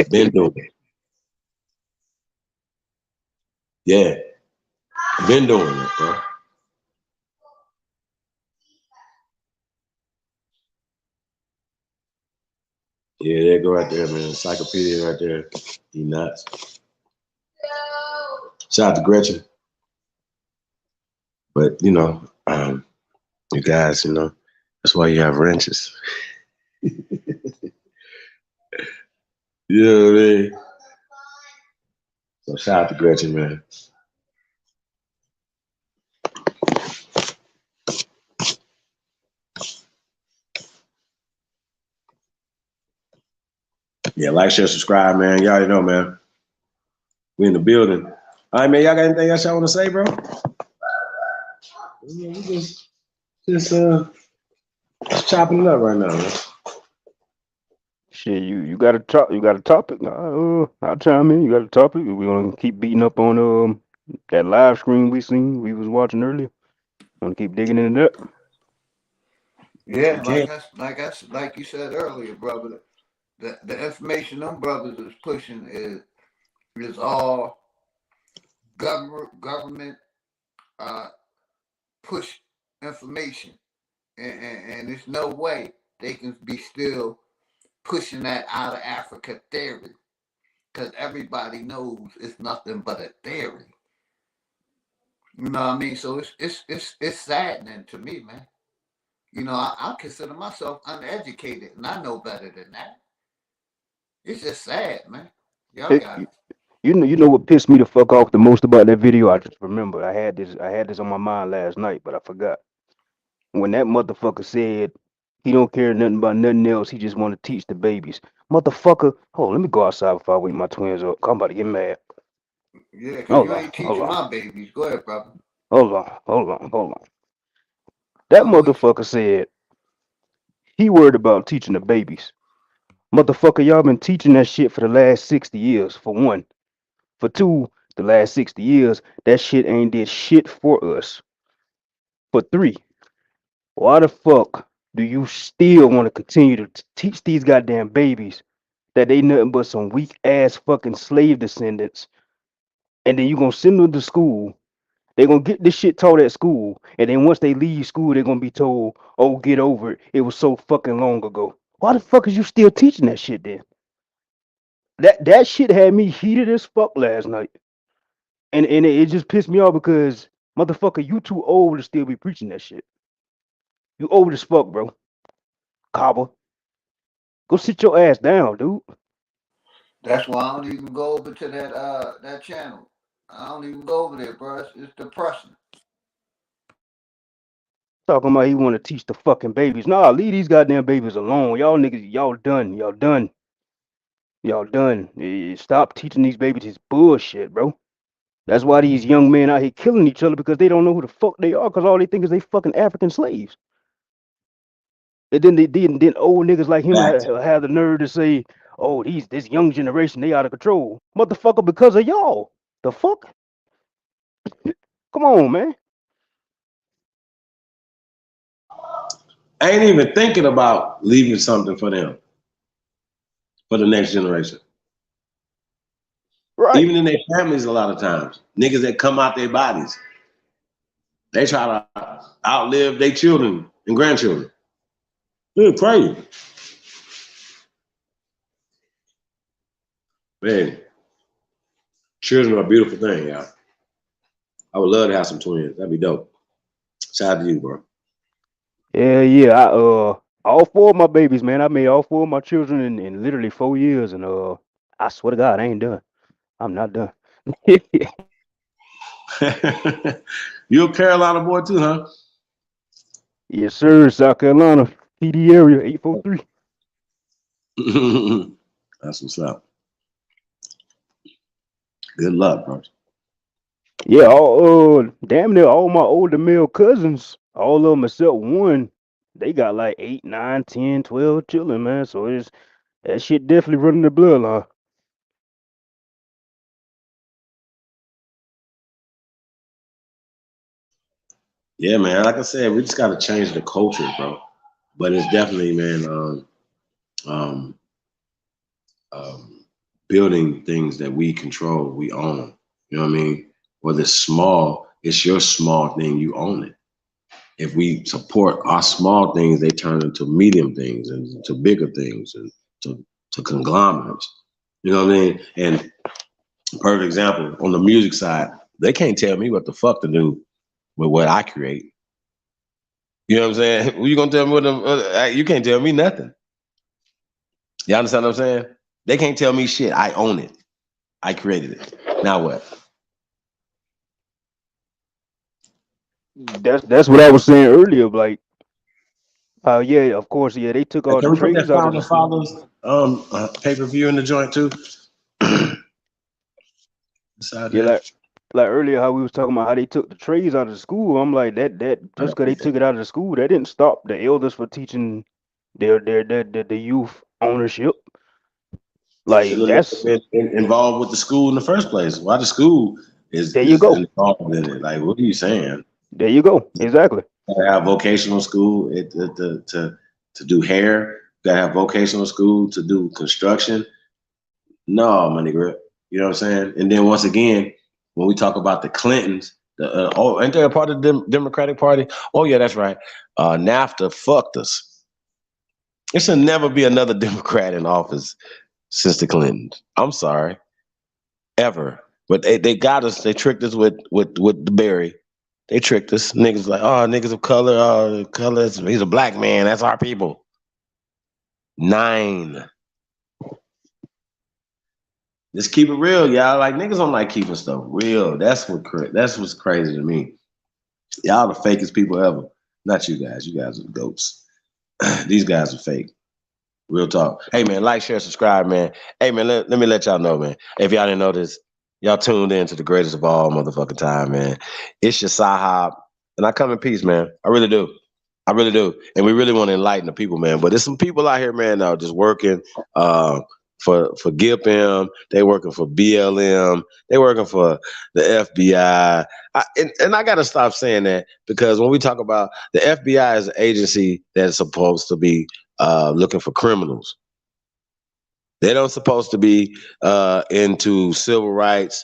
Been doing it. Yeah. Been doing it, bro. Yeah, there go right there, man. Encyclopedia right there. You nuts. Shout out to Gretchen. But, you guys, that's why you have wrenches. You know what I mean? So shout out to Gretchen, man. Yeah, like, share, subscribe, man. Y'all already know, man. We in the building. All right, man. Y'all got anything else y'all want to say, bro? Yeah, we just chopping it up right now, man. Shit, you got a topic. I'll chime in. You got a topic. We gonna keep beating up on that live stream we was watching earlier. Wanna keep digging into that? Yeah, like you said earlier, brother. The information them brothers is pushing is all government push information, and there's no way they can be still pushing that out of Africa theory, because everybody knows it's nothing but a theory. You know what I mean? So it's saddening to me, man. You know, I consider myself uneducated, and I know better than that. It's just sad, man. Y'all got it. You know what pissed me the fuck off the most about that video? I just remember I had this on my mind last night, but I forgot. When that motherfucker said he don't care nothing about nothing else, he just want to teach the babies. Motherfucker, hold on, let me go outside before I wake my twins up. I'm about to get mad. Yeah, because you ain't teaching my babies. Go ahead, brother. Hold on. That motherfucker said he worried about teaching the babies. Motherfucker, y'all been teaching that shit for the last 60 years, for one. For two, the last 60 years, that shit ain't did shit for us. For three, why the fuck do you still want to continue to teach these goddamn babies that they nothing but some weak ass fucking slave descendants, and then you gonna send them to school? They gonna get this shit taught at school, and then once they leave school, they're gonna be told, "Oh, get over it. It was so fucking long ago." Why the fuck is you still teaching that shit then? That shit had me heated as fuck last night, and it just pissed me off because motherfucker, you too old to still be preaching that shit. You old as fuck, bro. Kaba, go sit your ass down, dude. That's why I don't even go over to that channel. I don't even go over there, bro. It's depressing. Talking about he want to teach the fucking babies. Nah, leave these goddamn babies alone. Y'all niggas, y'all done. Stop teaching these babies this bullshit, bro. That's why these young men out here killing each other, because they don't know who the fuck they are, because all they think is they fucking African slaves. And then old niggas like him have the nerve to say, "Oh, this young generation, they out of control." Motherfucker, because of y'all. The fuck? Come on, man. I ain't even thinking about leaving something for them, for the next generation. Right. Even in their families, a lot of times, niggas that come out their bodies, they try to outlive their children and grandchildren. Dude, crazy. Man, children are a beautiful thing, y'all. I would love to have some twins. That'd be dope. Shout out to you, bro. Yeah. All four of my babies, man. I made all four of my children in literally 4 years, and I swear to God, I ain't done. I'm not done. You a Carolina boy too, huh? Yes, sir. South Carolina, PD area 843. That's what's up. Good luck, bro. Yeah, damn near all my older male cousins, all of them except one, they got like 8, 9, 10, 12 children, man. So that shit definitely running the bloodline. Yeah, man. Like I said, we just got to change the culture, bro. But it's definitely, man, building things that we control, we own. You know what I mean? Whether it's small, it's your small thing, you own it. If we support our small things, they turn into medium things and to bigger things and to conglomerates. You know what I mean? And perfect example, on the music side, they can't tell me what the fuck to do with what I create. You know what I'm saying? You gonna tell me what you can't tell me nothing. You understand what I'm saying? They can't tell me shit. I own it. I created it. Now what? That's what I was saying earlier. Like, yeah, of course, yeah, they took all the Can we put that trades out of the Founder school. Fathers pay-per-view in the joint too? Beside Yeah, that. like earlier, how we was talking about how they took the trades out of the school. I'm like, that just because they took it out of the school, that didn't stop the elders for teaching the youth ownership. Should Like have that's been involved with the school in the first place. Why the school is there you go. involved in it? Like, what are you saying? There you go. Exactly. Gotta have vocational school to do hair. Gotta have vocational school to do construction. No, my nigga. You know what I'm saying? And then once again, when we talk about the Clintons, ain't they a part of the Democratic Party? Oh yeah, that's right. NAFTA fucked us. There should never be another Democrat in office since the Clintons. I'm sorry, ever. But they got us. They tricked us with the Berry. They tricked us. Niggas like, oh, niggas of color. Oh, color. He's a black man. That's our people. 9. Let's keep it real, y'all. Like, niggas don't like keeping stuff real. That's what's crazy to me. Y'all the fakest people ever. Not you guys. You guys are the goats. These guys are fake. Real talk. Hey, man, like, share, subscribe, man. Hey, man, let me let y'all know, man. If y'all didn't know this, y'all tuned in to the greatest of all motherfucking time, man. It's your Sahab, and I come in peace, man. I really do. I really do. And we really want to enlighten the people, man. But there's some people out here, man, that are just working for GIPM. They working for BLM. They working for the FBI. And I got to stop saying that, because when we talk about the FBI is an agency that's supposed to be looking for criminals. They don't supposed to be into civil rights,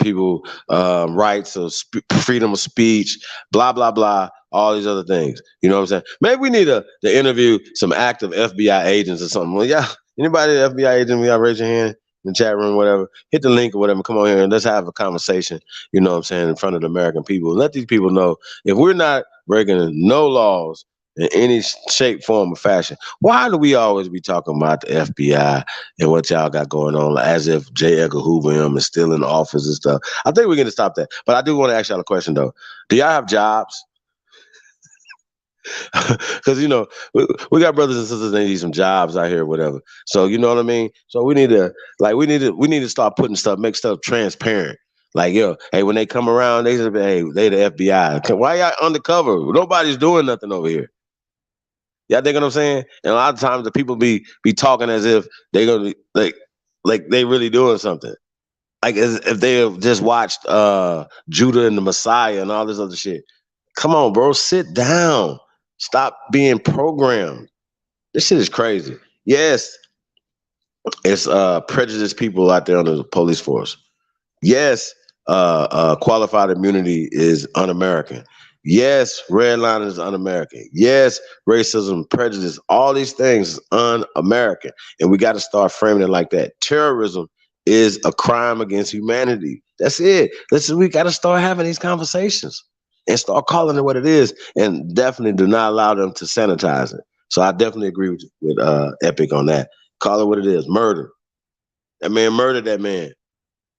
people rights of freedom of speech, blah blah blah, all these other things. You know what I'm saying? Maybe we need to interview some active FBI agents or something. Well, yeah, anybody FBI agent? We got raise your hand in the chat room, whatever. Hit the link or whatever. Come on here and let's have a conversation. You know what I'm saying, in front of the American people. Let these people know, if we're not breaking no laws in any shape, form, or fashion, why do we always be talking about the FBI and what y'all got going on, as if J. Edgar Hoover is still in the office and stuff? I think we're going to stop that. But I do want to ask y'all a question, though. Do y'all have jobs? Because, you know, we got brothers and sisters that need some jobs out here, whatever. So, you know what I mean? So we need to start putting stuff, make stuff transparent. Like, yo, hey, when they come around, they say, hey, they the FBI. Why y'all undercover? Nobody's doing nothing over here. Y'all think what I'm saying? And a lot of times the people be talking as if they're gonna like they really doing something. Like, as if they have just watched Judah and the Messiah and all this other shit. Come on, bro, sit down. Stop being programmed. This shit is crazy. Yes, it's prejudiced people out there under the police force. Yes, qualified immunity is un-American. Yes, redlining is un-American. Yes, racism, prejudice, all these things is un-American. And we got to start framing it like that. Terrorism is a crime against humanity. That's it. Listen, we got to start having these conversations and start calling it what it is, and definitely do not allow them to sanitize it. So I definitely agree with Epic on that. Call it what it is. Murder. That man murdered that man.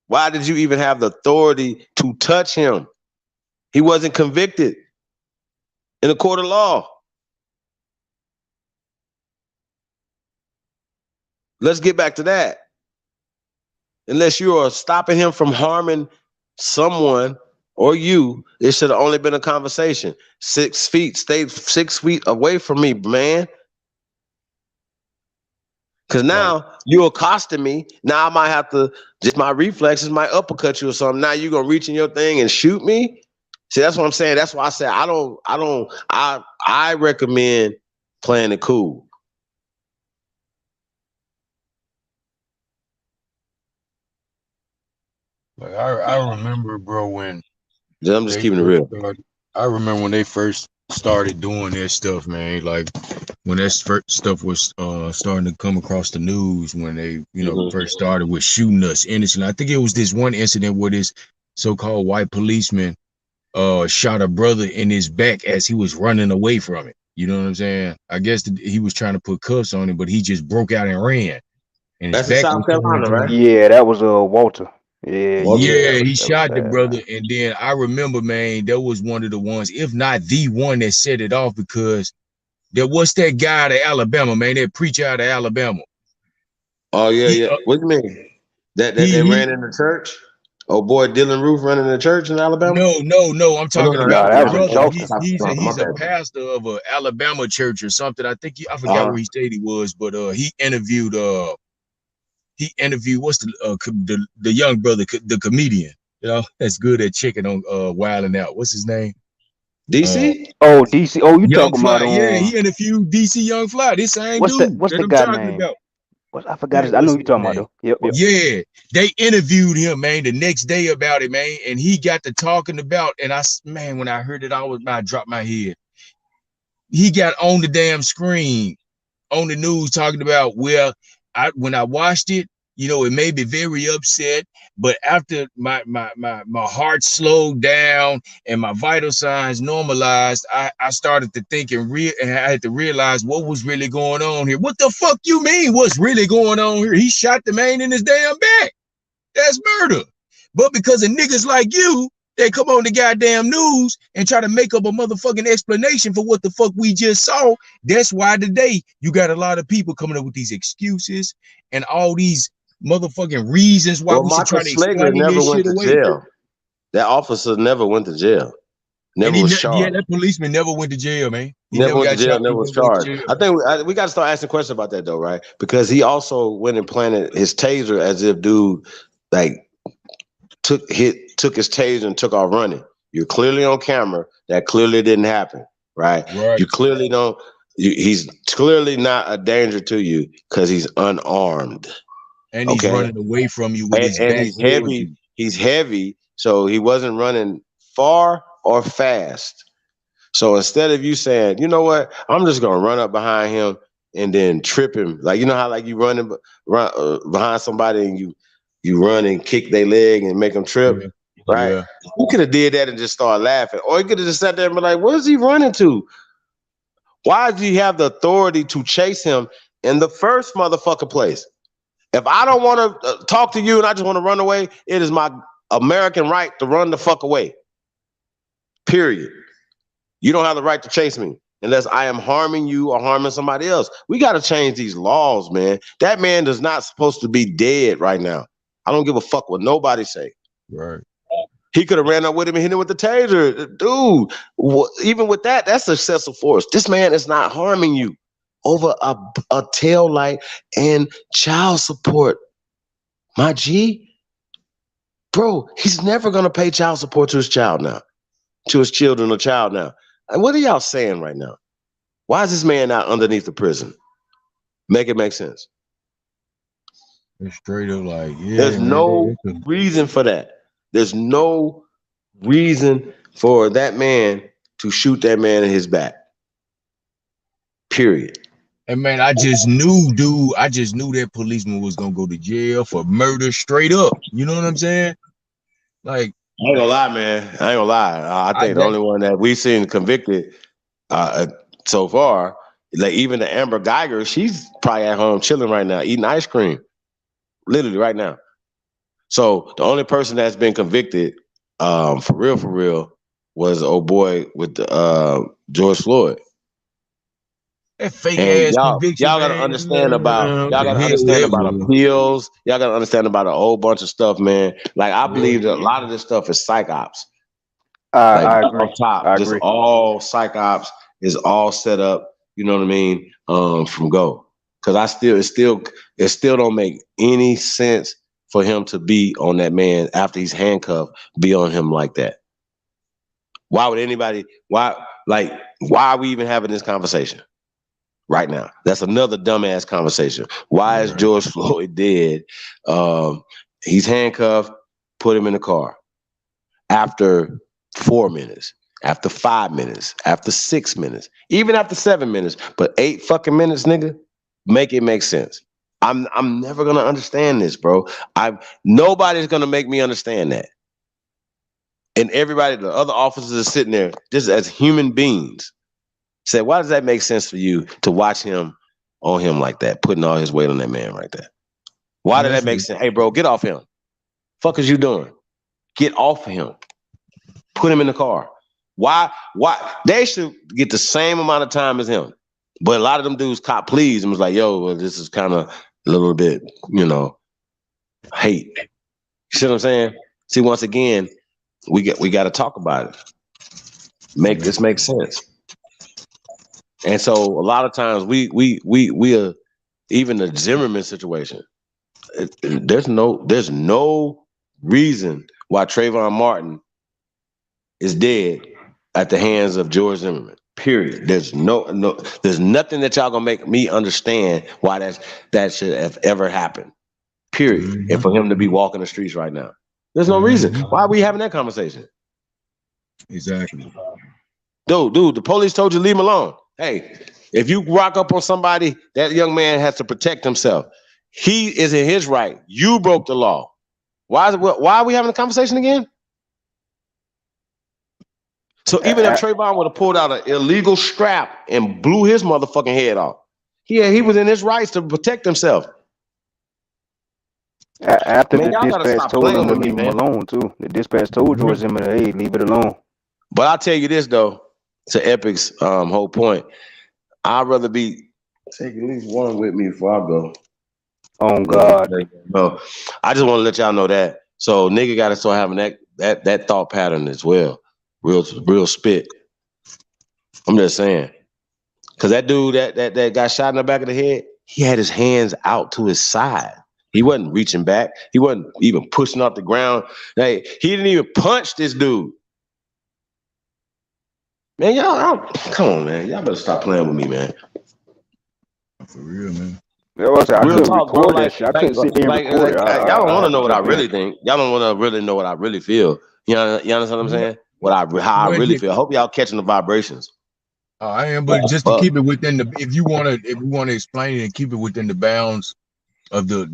Why did you even have the authority to touch him? He wasn't convicted in a court of law. Let's get back to that. Unless you are stopping him from harming someone or you, it should have only been a conversation. 6 feet, stay 6 feet away from me, man. Because now you accosting me. Now I might have to, just my reflexes might uppercut you or something. Now you're gonna reach in your thing and shoot me. See, that's what I'm saying. That's why I said I recommend playing it cool. Like I remember, bro, when I'm just keeping it real. I remember when they first started doing that stuff, man. Like when that first stuff was starting to come across the news, when they, you know, first started with shooting us innocent. I think it was this one incident where this so-called white policeman shot a brother in his back as he was running away from it. You know what I'm saying? I guess he was trying to put cuffs on him, but he just broke out and ran. And it's That's in back South on Carolina, right? Yeah, that was Walter. Yeah, Walter. yeah, Yeah, he that was shot the sad. brother, and then I remember, man, that was one of the ones, if not the one, that set it off, because there was that guy out of Alabama, man, that preacher out of Alabama. Oh yeah, He, yeah. What do you mean? That they he ran in the church? Oh boy, Dylan Roof running the church in Alabama? no, I'm Oh, no, talking no, that's Nah, about in the that was in brother. Alabama. Charleston. He's That's he's a my he's a bad. pastor of a Alabama church or something. I forgot where he said he was, but he interviewed what's the young brother, the comedian, that's good at chicken on Wilding Out. What's his name? DC? Oh, DC. Oh, you Young talking about Fly. Yeah, he interviewed DC Young Fly. This same what's dude the that I'm guy talking name? about. I forgot Man, his. I know what's who you his talking about name? though. Yep. Yeah, they interviewed him, man, the next day about it, man, and he got to talking about, and when I heard it, I was about to drop my head. He got on the damn screen on the news talking about, well, when I watched it, it made me very upset, but after my heart slowed down and my vital signs normalized, I started to think and I had to realize what was really going on here. What the fuck you mean what's really going on here? He shot the man in his damn back. That's murder. But because of niggas like you, they come on the goddamn news and try to make up a motherfucking explanation for what the fuck we just saw. That's why today you got a lot of people coming up with these excuses and all these motherfucking reasons why Well, we should Michael try to Slager explain never this went shit to away. jail. That officer never went to jail. And Never was charged. that policeman never went to jail, man. He Never went to got jail, shot. never He was never went to charged. jail. I think we got to start asking questions about that though, right? Because he also went and planted his taser as if dude like took his taser and took off running. You're clearly on camera. That clearly didn't happen, right? Right. You clearly don't. He's clearly not a danger to you because he's unarmed. And he's running away from you with his And back he's towards heavy. you. He's heavy, so he wasn't running far or fast. So instead of you saying, you know what, I'm just gonna run up behind him and then trip him, like you know how like you run behind somebody and you run and kick their leg and make them trip, right? Yeah. You could have did that and just started laughing, or you could have just sat there and be like, "What is he running to? Why do you have the authority to chase him in the first motherfucker place? If I don't want to talk to you and I just want to run away, it is my American right to run the fuck away. Period. You don't have the right to chase me unless I am harming you or harming somebody else. We got to change these laws, man. That man is not supposed to be dead right now. I don't give a fuck what nobody say. Right. He could have ran up with him and hit him with the taser. Dude, even with that, that's excessive force. This man is not harming you over a tail light and child support. My G, bro, he's never going to pay child support to his child now, to his children or child now. And what are y'all saying right now? Why is this man not underneath the prison? Make it make sense. It's straight up like, yeah. There's no reason for that. There's no reason for that man to shoot that man in his back. Period. And man, I just knew that policeman was gonna go to jail for murder straight up. You know what I'm saying? Like, I ain't gonna lie, man. I ain't gonna lie. I think the only one that we've seen convicted so far, like even the Amber Geiger, she's probably at home chilling right now, eating ice cream. Literally right now. So the only person that's been convicted for real, was old boy with George Floyd. that fake And ass y'all conviction. gotta understand about appeals. Y'all gotta understand about a whole bunch of stuff, man. Like I believe that a lot of this stuff is psyops. I agree. On top, I just agree. all psyops is all set up. You know what I mean? From go, because it still don't make any sense for him to be on that man after he's handcuffed, be on him like that. Why would anybody? Why are we even having this conversation right now? That's another dumbass conversation. Why is George Floyd dead? He's handcuffed. Put him in the car. After 4 minutes, after 5 minutes, after 6 minutes, even after 7 minutes, but 8 fucking minutes, nigga, make it make sense. I'm never gonna understand this, bro. Nobody's gonna make me understand that. And everybody, the other officers are sitting there just as human beings. Say, why does that make sense for you to watch him on him like that, putting all his weight on that man right there? Why did that make sense? Hey, bro, get off him. Fuck is you doing? Get off him. Put him in the car. Why? They should get the same amount of time as him. But a lot of them dudes cop pleas and was like, yo, well, this is kind of a little bit, hate. You see what I'm saying? See, once again, we got to talk about it. Make this make sense. And so a lot of times we are, even the Zimmerman situation, there's no reason why Trayvon Martin is dead at the hands of George Zimmerman. Period. There's there's nothing that y'all gonna make me understand why that should have ever happened. Period. Mm-hmm. And for him to be walking the streets right now, there's no reason. Why are we having that conversation? Exactly. Dude, the police told you leave him alone. Hey, if you rock up on somebody, that young man has to protect himself. He is in his right. You broke the law. Why are we having a conversation again? So even if Trayvon would have pulled out an illegal strap and blew his motherfucking head off, he was in his rights to protect himself. After the dispatch told him to leave him alone too. The dispatch told George Zimmerman, hey, leave it alone. But I'll tell you this though, to Epic's whole point, I'd rather take at least one with me before I go. Oh God. No, I just want to let y'all know that. So nigga got to start having that thought pattern as well. Real spit. I'm just saying, because that dude that got shot in the back of the head, he had his hands out to his side. He wasn't reaching back. He wasn't even pushing off the ground. He didn't even punch this dude. Man, y'all, come on, man. Y'all better stop playing with me, man. For real, man. I couldn't record that shit. I couldn't sit there and record it. Y'all don't want to know what I really think. Y'all don't want to really know what I really feel. You understand what I'm saying? How I really feel. I hope y'all catching the vibrations. I am, but just to keep it within if we want to explain it and keep it within the bounds of the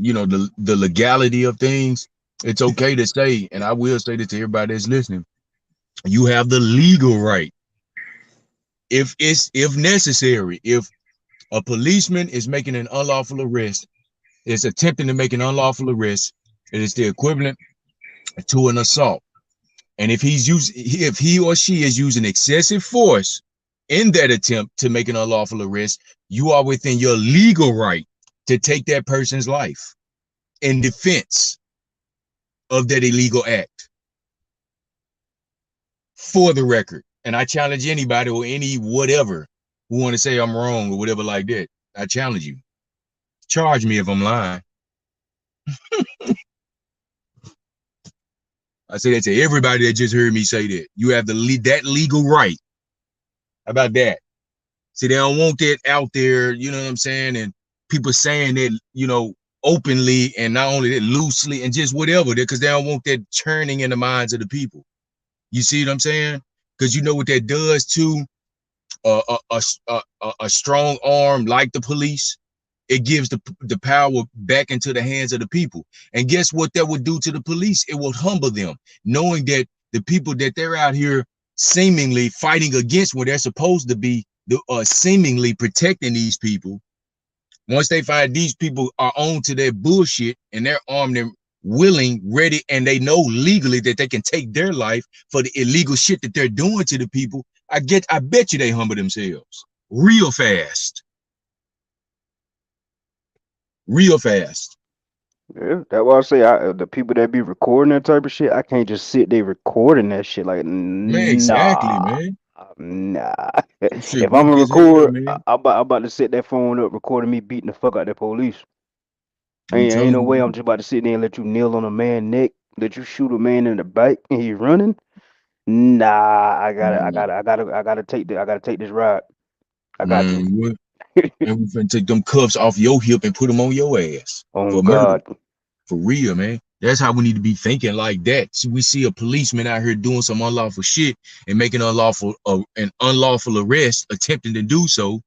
legality of things, it's okay to say, and I will say this to everybody that's listening, you have the legal right. If necessary, if a policeman is making an unlawful arrest, is attempting to make an unlawful arrest, it is the equivalent to an assault. And if he or she is using excessive force in that attempt to make an unlawful arrest, you are within your legal right to take that person's life in defense of that illegal act. For the record, and I challenge anybody or any whatever who want to say I'm wrong or whatever like that. I challenge you. Charge me if I'm lying. I say that to everybody that just heard me say that. You have that legal right. How about that? See, they don't want that out there, you know what I'm saying? And people saying that, openly and not only that loosely and just whatever, because they don't want that churning in the minds of the people. You see what I'm saying? Because you know what that does to a strong arm like the police? It gives the power back into the hands of the people. And guess what that would do to the police? It will humble them, knowing that the people that they're out here seemingly fighting against when they're supposed to be seemingly protecting these people. Once they find these people are on to their bullshit and they're armed and willing, ready, and they know legally that they can take their life for the illegal shit that they're doing to the people, I bet you they humble themselves real fast. Real fast. Yeah, that's why I say the people that be recording that type of shit, I can't just sit there recording that shit like man, exactly, man. Nah. If I'm gonna record, I'm about to set that phone up recording me beating the fuck out the police. Ain't no way I'm just about to sit there and let you kneel on a man's neck, let you shoot a man in the back and he's running. Nah, I gotta take this ride. I got to. What? And we finna take them cuffs off your hip and put them on your ass. Oh God. Murder. For real, man. That's how we need to be thinking like that. See, we see a policeman out here doing some unlawful shit and making an unlawful arrest, attempting to do so.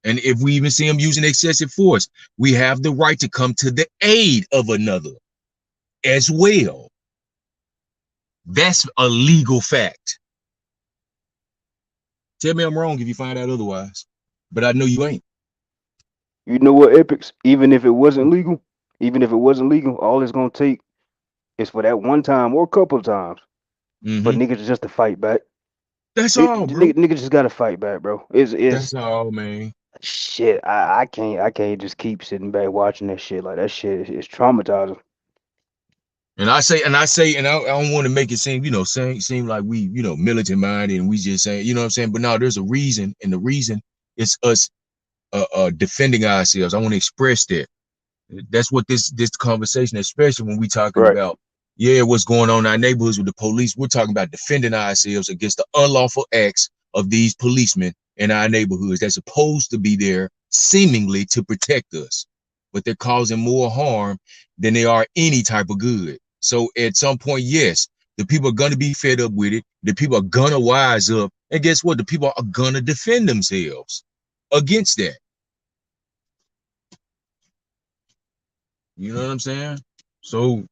And if we even see him using excessive force, we have the right to come to the aid of another as well. That's a legal fact. Tell me I'm wrong if you find out otherwise, but I know you ain't. You know what, Epics? Even if it wasn't legal, Even if it wasn't legal, all it's gonna take is for that one time or a couple of times for niggas just to fight back. That's all, bro. Niggas just gotta fight back, bro. It's That's all, man. shit. I can't just keep sitting back watching that shit. Like that shit is traumatizing. And I don't want to make it seem, seem like we, militant minded and we just saying, you know what I'm saying? But no, there's a reason, and the reason is us defending ourselves. I want to express that. That's what this conversation, especially when we talking about, what's going on in our neighborhoods with the police. We're talking about defending ourselves against the unlawful acts of these policemen in our neighborhoods that's supposed to be there seemingly to protect us, but they're causing more harm than they are any type of good. So at some point, yes, the people are going to be fed up with it. The people are going to wise up. And guess what? The people are going to defend themselves against that. You know what I'm saying? So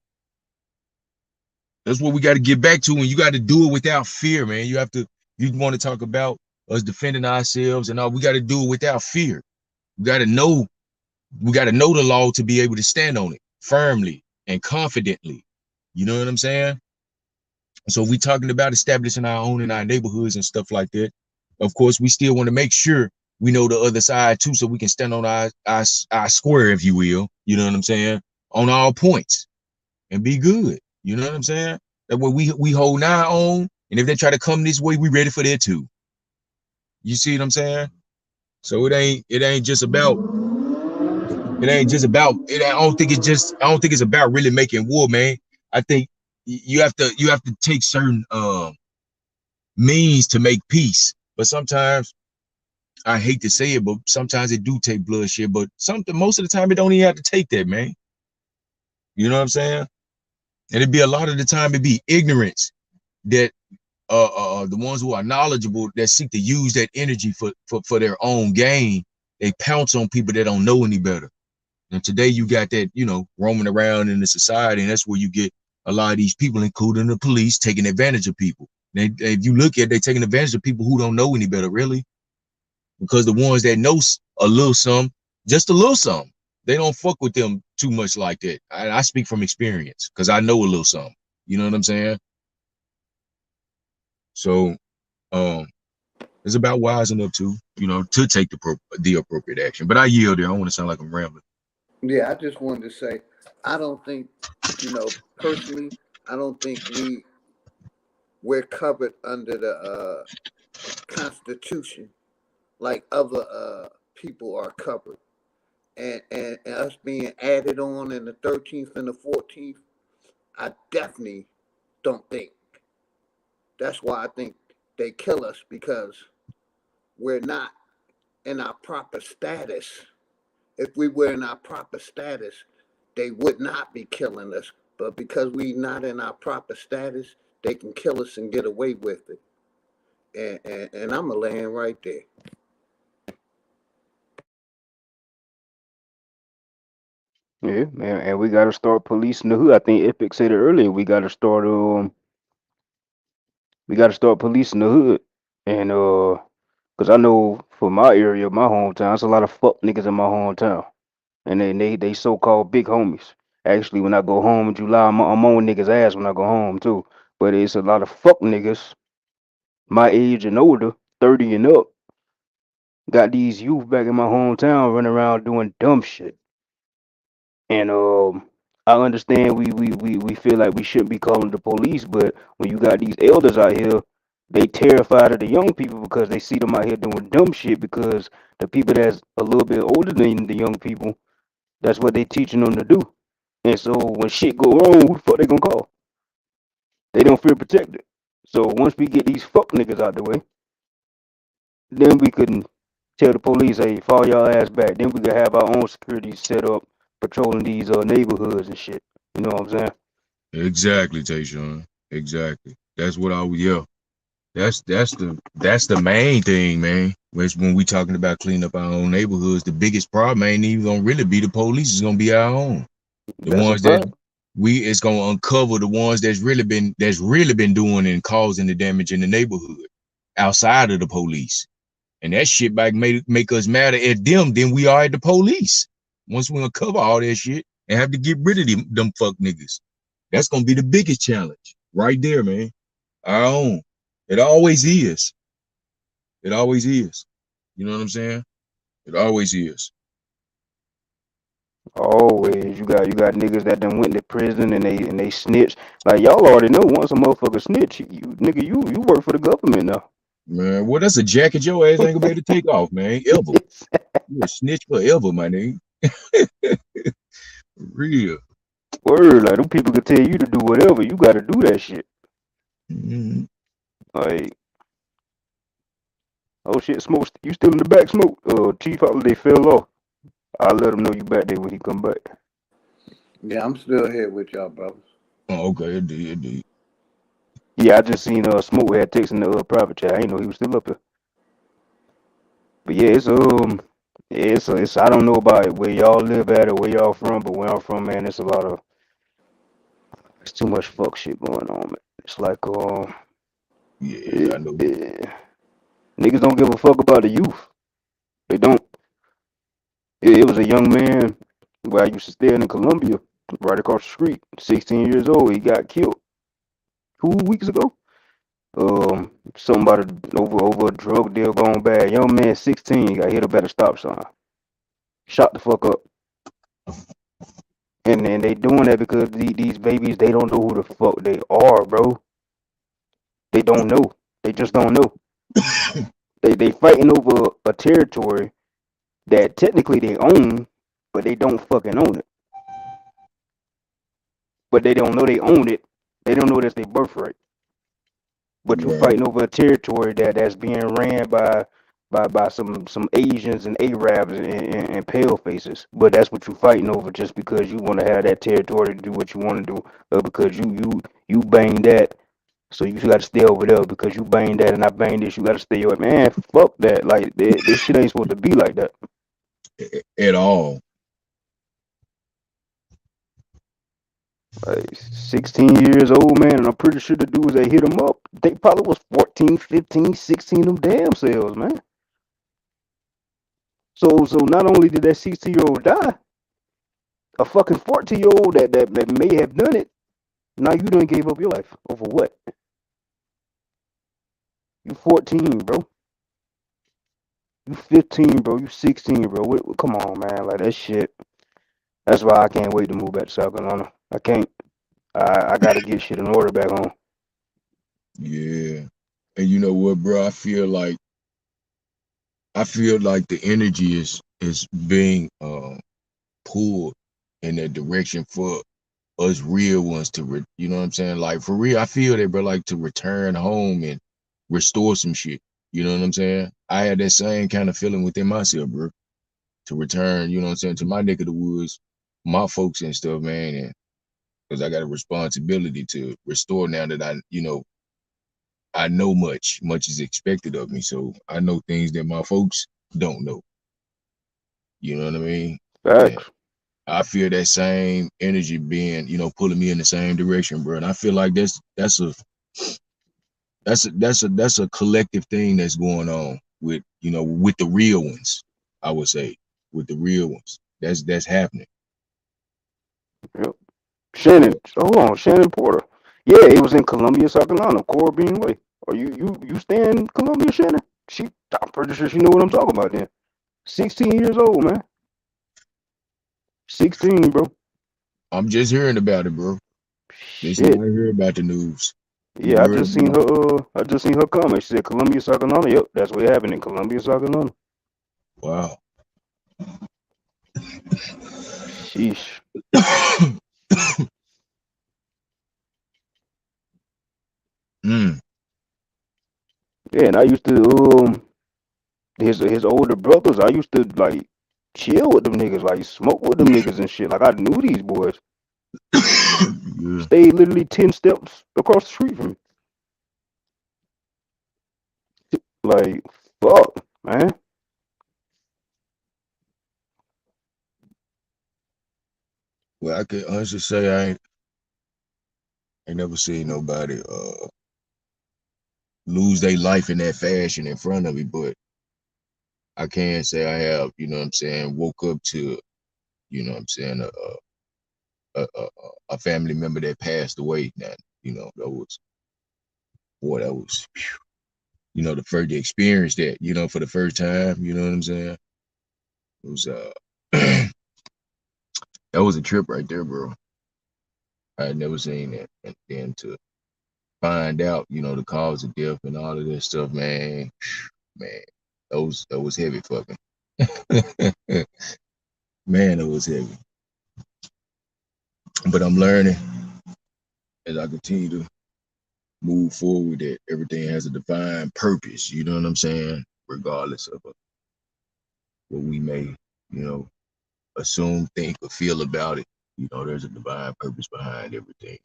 that's what we got to get back to, and you got to do it without fear, man. You want to talk about us defending ourselves and all. We got to do it without fear. We got to know the law to be able to stand on it firmly and confidently. You know what I'm saying? So we talking about establishing our own in our neighborhoods and stuff like that. Of course, we still want to make sure we know the other side too, so we can stand on our square, if you will. You know what I'm saying? On all points and be good. You know what I'm saying? That way we hold our own, and if they try to come this way, we ready for that too. You see what I'm saying? So it ain't just about. I don't think it's about really making war, man. I think you have to take certain means to make peace. But sometimes, I hate to say it, but sometimes it do take bloodshed. But most of the time it don't even have to take that, man. You know what I'm saying? And it'd be a lot of the time it'd be ignorance that the ones who are knowledgeable that seek to use that energy for their own gain, they pounce on people that don't know any better. And today you got that, roaming around in the society, and that's where you get a lot of these people, including the police, taking advantage of people. If you look at it, they're taking advantage of people who don't know any better, really. Because the ones that know a little something, just a little something, they don't fuck with them too much like that. I speak from experience because I know a little something. You know what I'm saying? So it's about wising up to take the appropriate action. But I yield there. I don't want to sound like I'm rambling. Yeah, I just wanted to say, I don't think, personally, I don't think we're covered under the Constitution like other people are covered. And us being added on in the 13th and the 14th, I definitely don't think. That's why I think they kill us, because we're not in our proper status. If we were in our proper status, they would not be killing us. But because we're not in our proper status, they can kill us and get away with it. And I'm going to land right there. Yeah, man, and we got to start policing the hood. I think Epic said it earlier. We got to start policing the hood, and because I know for my area, my hometown, there's a lot of fuck niggas in my hometown, and they so-called big homies. Actually, when I go home in July, I'm on niggas' ass when I go home too. But it's a lot of fuck niggas, my age and older, 30 and up. Got these youth back in my hometown running around doing dumb shit. And I understand we feel like we shouldn't be calling the police, but when you got these elders out here, they terrified of the young people because they see them out here doing dumb shit, because the people that's a little bit older than the young people, that's what they teaching them to do. And so when shit go wrong, who the fuck they gonna call? They don't feel protected. So once we get these fuck niggas out the way, then we can tell the police, hey, fall y'all ass back. Then we can have our own security set up patrolling these neighborhoods and shit. You know what I'm saying? Exactly, Tayshaun. Exactly. That's what that's the main thing, man. Which when we talking about cleaning up our own neighborhoods, the biggest problem ain't even gonna really be the police, it's gonna be our own. The ones that it's gonna uncover the ones that's really been doing and causing the damage in the neighborhood outside of the police. And that shit make us madder at them than we are at the police. Once we uncover all that shit, and have to get rid of them fuck niggas. That's gonna be the biggest challenge right there, man. Our own. It always is. It always is. You know what I'm saying? It always is. Always, you got niggas that done went to prison and they snitch. Like y'all already know, once a motherfucker snitch, you work for the government now. Man, well, that's a jacket your ass ain't gonna be able to take off, man. Ever. You a snitch forever, my nigga. Real. Word, like them people could tell you to do whatever, you gotta do that shit. Mm-hmm. Like, oh shit, Smoke, you still in the back, Smoke? Chief Holiday fell off. I'll let him know you back there when he come back. Yeah, I'm still here with y'all, brothers. Oh, okay, indeed. Yeah, I just seen Smoke had texting the private chat. I ain't know he was still up here. But yeah, it's I don't know about where y'all live at or where y'all from, but where I'm from, man, it's too much fuck shit going on, man. It's like yeah, I know. Niggas don't give a fuck about the youth. They don't. It was a young man where I used to stay in Columbia, right across the street, 16 years old. He got killed 2 weeks ago. Something about over a drug deal going bad. Young man, 16, got hit up at a stop sign. Shot the fuck up. And then they doing that because these babies, they don't know who the fuck they are, bro. They don't know. They just don't know. They fighting over a territory that technically they own, but they don't fucking own it. But they don't know they own it. They don't know that's their birthright. But you fighting over a territory that's being ran by some Asians and Arabs and pale faces. But that's what you fighting over just because you want to have that territory to do what you want to do. Because you bang that, so you got to stay over there. Because you bang that and I bang this, you got to stay over. Man, fuck that. Like this shit ain't supposed to be like that at all. Like 16 years old, man, and I'm pretty sure the dudes that hit him up, they probably was 14, 15, 16 them damn selves, man. So not only did that 16-year-old die, a fucking 14-year-old that may have done it, now you done gave up your life over what? You 14, bro. You 15, bro. You 16, bro. Come on, man. Like that shit. That's why I can't wait to move back to South Carolina. I can't. I gotta get shit in order back home. Yeah. And you know what, bro? I feel like the energy is being pulled in that direction for us real ones to you know what I'm saying? Like for real, I feel that, bro, like to return home and restore some shit. You know what I'm saying? I had that same kind of feeling within myself, bro. To return, you know what I'm saying, to my neck of the woods, my folks and stuff, man, and because I got a responsibility to restore now that I know much is expected of me. So I know things that my folks don't know. You know what I mean? Facts. I feel that same energy being, pulling me in the same direction, bro. And I feel like that's a collective thing that's going on with the real ones. I would say with the real ones. That's happening. Yep. Shannon, hold on, Shannon Porter. Yeah, it was in Columbia, South Carolina, Corbin Way. Are you stay in Columbia, Shannon? I'm pretty sure she know what I'm talking about then. 16 years old, man. 16, bro. I'm just hearing about it, bro. Shit. I hear about the news. Yeah, I just seen her comment. She said Columbia, South Carolina. Yep, that's what happened in Columbia, South Carolina. Wow. Sheesh. Yeah, and I used to his older brothers, I used to like chill with them niggas, like smoke with them niggas and shit. Like I knew these boys. Stayed literally 10 steps across the street from me. Like, fuck, man. Well, I could honestly say I ain't never seen nobody lose their life in that fashion in front of me, but I can say I have, woke up to, a family member that passed away. That that was the first to experience that for the first time. You know what I'm saying? It was that was a trip right there, bro. I had never seen that, and then to find out the cause of death and all of that stuff, man, that was heavy fucking. Man, it was heavy. But I'm learning as I continue to move forward that everything has a divine purpose. You know what I'm saying? Regardless of what we may, assume, think, or feel about it. There's a divine purpose behind everything.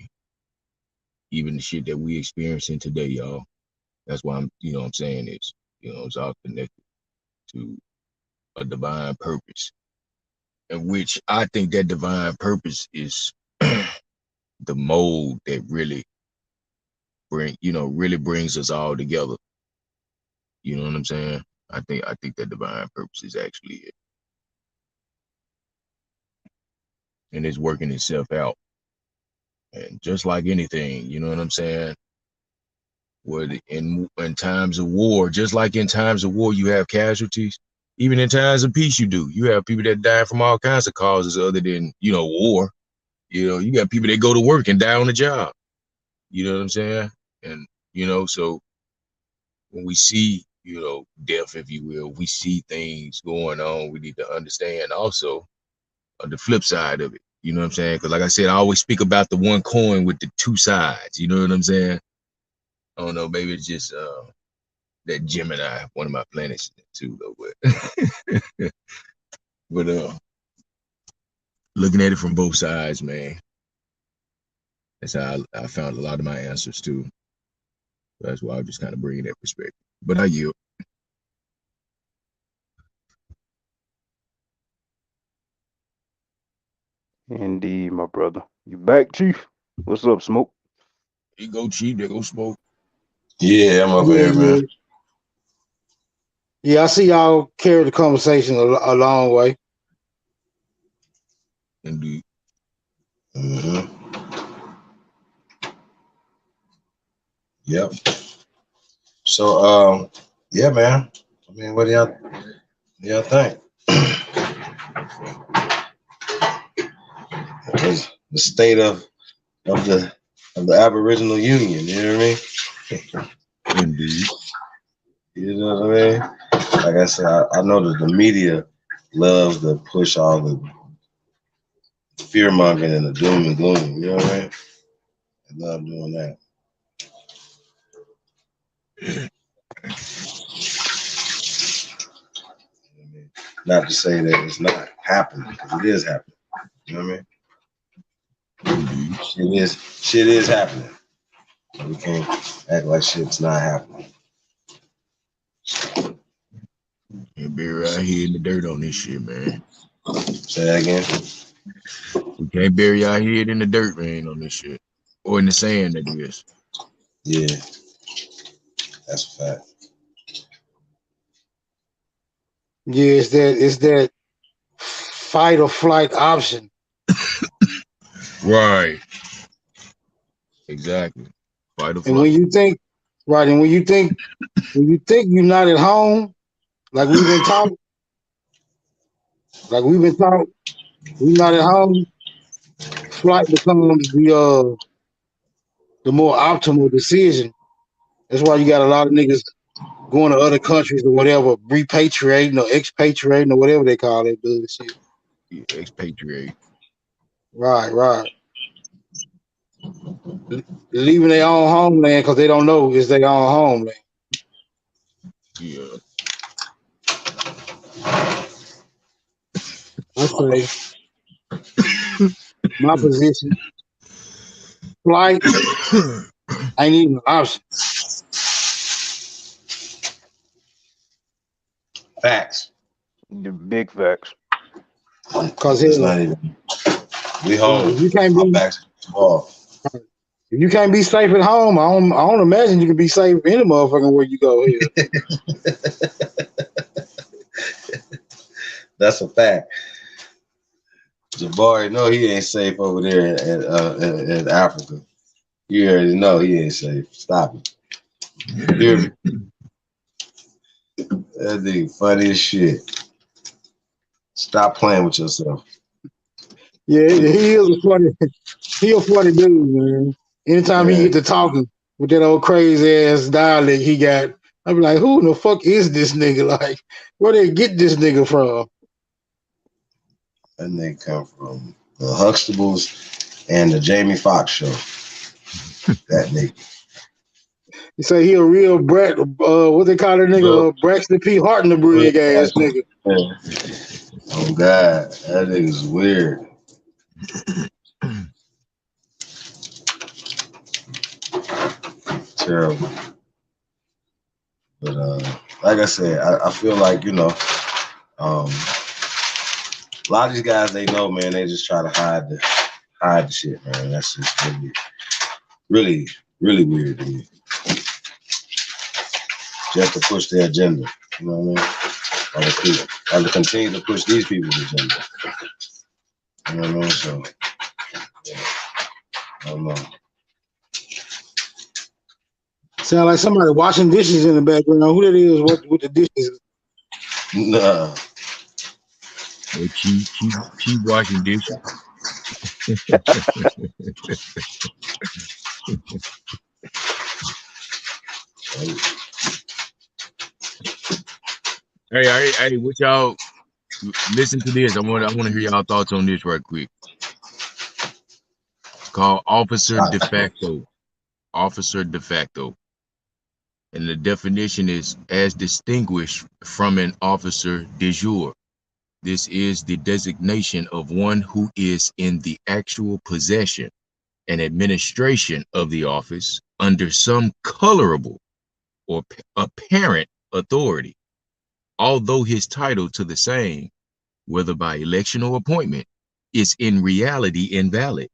Even the shit that we experiencing today, y'all. That's why I'm saying it's, it's all connected to a divine purpose. In which I think that divine purpose is the mold that really brings us all together. You know what I'm saying? I think that divine purpose is actually it. And it's working itself out. And just like anything, you know what I'm saying? In times of war, just like in times of war, you have casualties. Even in times of peace, you do. You have people that die from all kinds of causes other than, war. You got people that go to work and die on the job. You know what I'm saying? And, so when we see, death, if you will, we see things going on, we need to understand also the flip side of it. You know what I'm saying? Because like I said, I always speak about the one coin with the two sides. You know what I'm saying? I don't know, maybe it's just that Gemini, one of my planets too, though. But looking at it from both sides, man, that's how I found a lot of my answers too. That's why I'm just kind of bringing that perspective. But I yield. Indeed, my brother. You back, Chief? What's up, Smoke? You go, Chief. There go Smoke. Yeah, I'm over here, man. Yeah, I see y'all carry the conversation a long way. Indeed. Mm-hmm. Yep. So, yeah, man. I mean, what do y'all think? The state of the Aboriginal Union, you know what I mean? Indeed. You know what I mean? Like I said, I know that the media loves to push all the fear mongering and the doom and gloom, you know what I mean? I love doing that. Not to say that it's not happening, because it is happening. You know what I mean? Shit is happening. We can't act like shit's not happening. Can't be right here in the dirt on this shit, man. Say that again. We can't bury our head in the dirt, man, on this shit. Or in the sand, that is. Yeah. That's a fact. Yeah, it's that fight or flight option. Right. Exactly. Fight or flight. And when you think you're not at home, like we've been taught, we're not at home, flight becomes the more optimal decision. That's why you got a lot of niggas going to other countries or whatever, repatriating or expatriating or whatever they call that bullshit. Yeah, expatriate. Right. Leaving their own homeland because they don't know it's their own homeland. Yeah. I say, my position, flight ain't even an option. Facts. The big facts. Because it's not even. We home. If you can't be, if you can't be safe at home, I don't imagine you can be safe any motherfucking where you go here. That's a fact. Jabari, no, he ain't safe over there in Africa. You already know he ain't safe. Stop it. You hear me? That nigga funny as shit. Stop playing with yourself. Yeah, he is a funny. He a funny dude, man. Anytime he get to talking with that old crazy ass dialect he got, I be like, who in the fuck is this nigga? Like, where they get this nigga from? That nigga come from the Huxtables and the Jamie Foxx show. That nigga. You say he a real brat, what they call that nigga? Braxton P. Hartenbrig ass nigga. Oh God, that nigga's weird. Terrible. But like I said, I feel like, you know, a lot of these guys, they know, man, they just try to hide the shit, man. That's just really weird to me. Just to push their agenda, you know what I mean? Or to continue to push these people's agenda. You know what I mean? So, yeah, I don't know. Sound like somebody washing dishes in the background. Who that is? What with the dishes? Nah. She washing dishes. Hey, what y'all listen to this? I want to hear y'all thoughts on this right quick. It's called Officer de facto. Officer de facto. And the definition is as distinguished from an officer de jure. This is the designation of one who is in the actual possession and administration of the office under some colorable or apparent authority, although his title to the same, whether by election or appointment, is in reality invalid,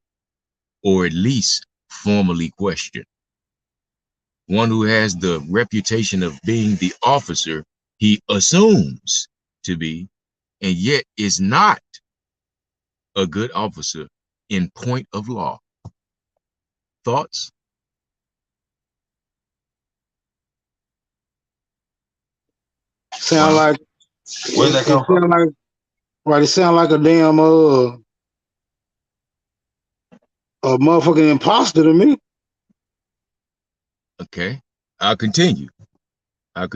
or at least formally questioned. One who has the reputation of being the officer he assumes to be, and yet is not a good officer in point of law. Thoughts? Sound like where's that come from? It sound like a damn a motherfucking imposter to me. Okay, I'll continue. A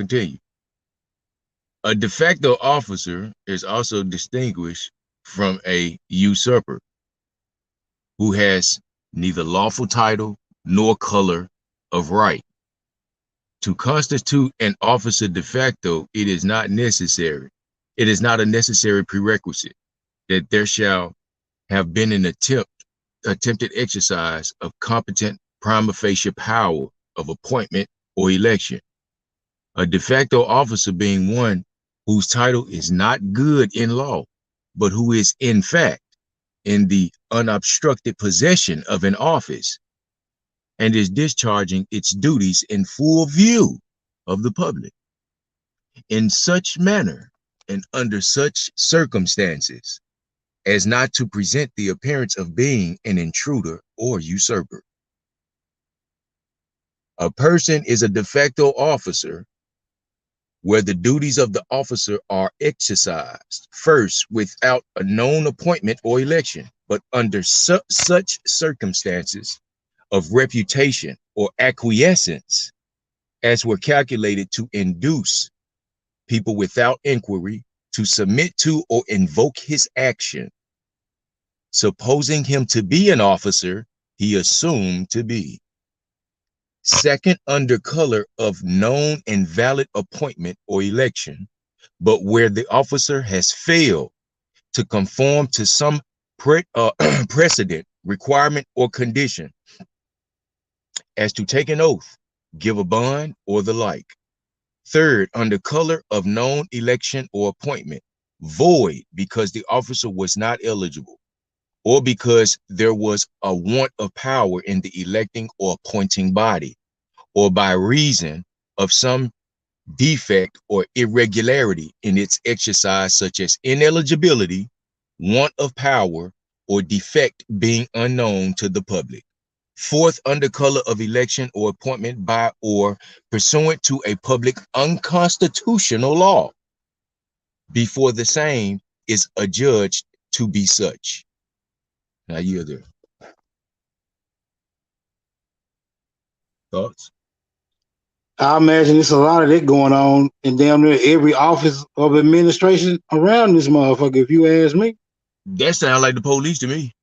de facto officer is also distinguished from a usurper who has neither lawful title nor color of right. To constitute an officer de facto, it is not necessary. It is not a necessary prerequisite that there shall have been an attempted exercise of competent prima facie power of appointment or election. A de facto officer being one whose title is not good in law, but who is in fact in the unobstructed possession of an office and is discharging its duties in full view of the public. In such manner and under such circumstances as not to present the appearance of being an intruder or usurper. A person is a de facto officer where the duties of the officer are exercised first without a known appointment or election, but under such circumstances of reputation or acquiescence as were calculated to induce people without inquiry to submit to or invoke his action, supposing him to be an officer he assumed to be. Second, under color of known and valid appointment or election, but where the officer has failed to conform to some precedent, requirement, or condition as to take an oath, give a bond, or the like. Third, under color of known election or appointment, void because the officer was not eligible, or because there was a want of power in the electing or appointing body, or by reason of some defect or irregularity in its exercise, such as ineligibility, want of power, or defect being unknown to the public. Fourth, under color of election or appointment by or pursuant to a public unconstitutional law, before the same is adjudged to be such. Now you there. Thoughts? I imagine it's a lot of that going on in damn near every office of administration around this motherfucker, if you ask me. That sounds like the police to me.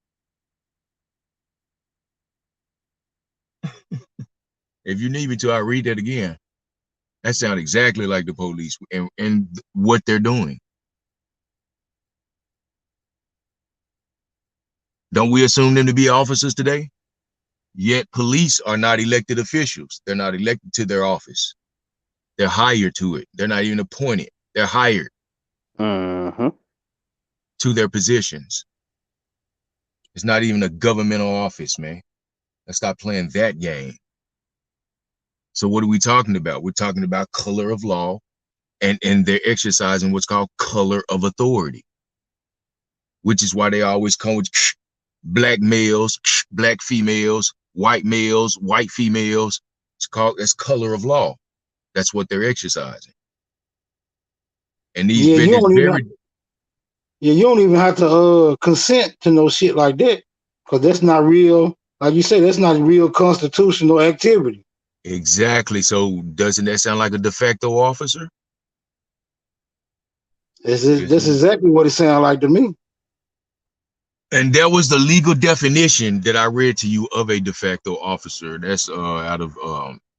If you need me to, I'll read that again. That sounds exactly like the police and what they're doing. Don't we assume them to be officers today? Yet police are not elected officials. They're not elected to their office. They're hired to it. They're not even appointed. They're hired to their positions. It's not even a governmental office, man. Let's stop playing that game. So what are we talking about? We're talking about color of law, and they're exercising what's called color of authority, which is why they always come with black males, black females, white males, white females. It's color of law. That's what they're exercising. And these you don't even have to consent to no shit like that, because that's not real. Like you say, that's not real constitutional activity. Exactly. So doesn't that sound like a de facto officer? That's exactly what it sounds like to me. And that was the legal definition that I read to you of a de facto officer. That's out of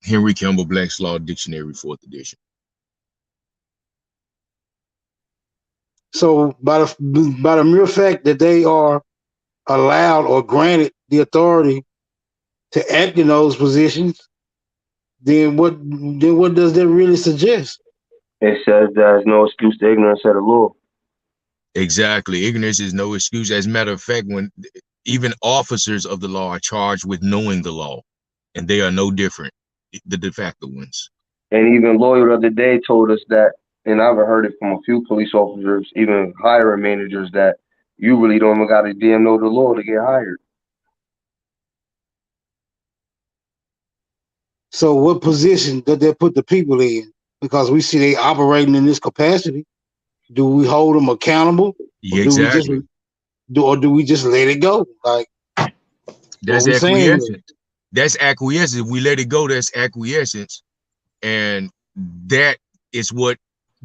Henry Campbell Black's Law Dictionary, 4th edition. So by the mere fact that they are allowed or granted the authority to act in those positions, then what does that really suggest? It says there's no excuse to ignorance of the law. Exactly. Ignorance is no excuse. As a matter of fact, when even officers of the law are charged with knowing the law, and they are no different, the de facto ones. And even lawyer the other day told us that, and I've heard it from a few police officers, even hiring managers, that you really don't even got to damn know the law to get hired. So what position did they put the people in? Because we see they operating in this capacity. Do we hold them accountable? Yeah, exactly. Do we just let it go? Like, that's acquiescence. That's acquiescence. If we let it go, that's acquiescence. And that is what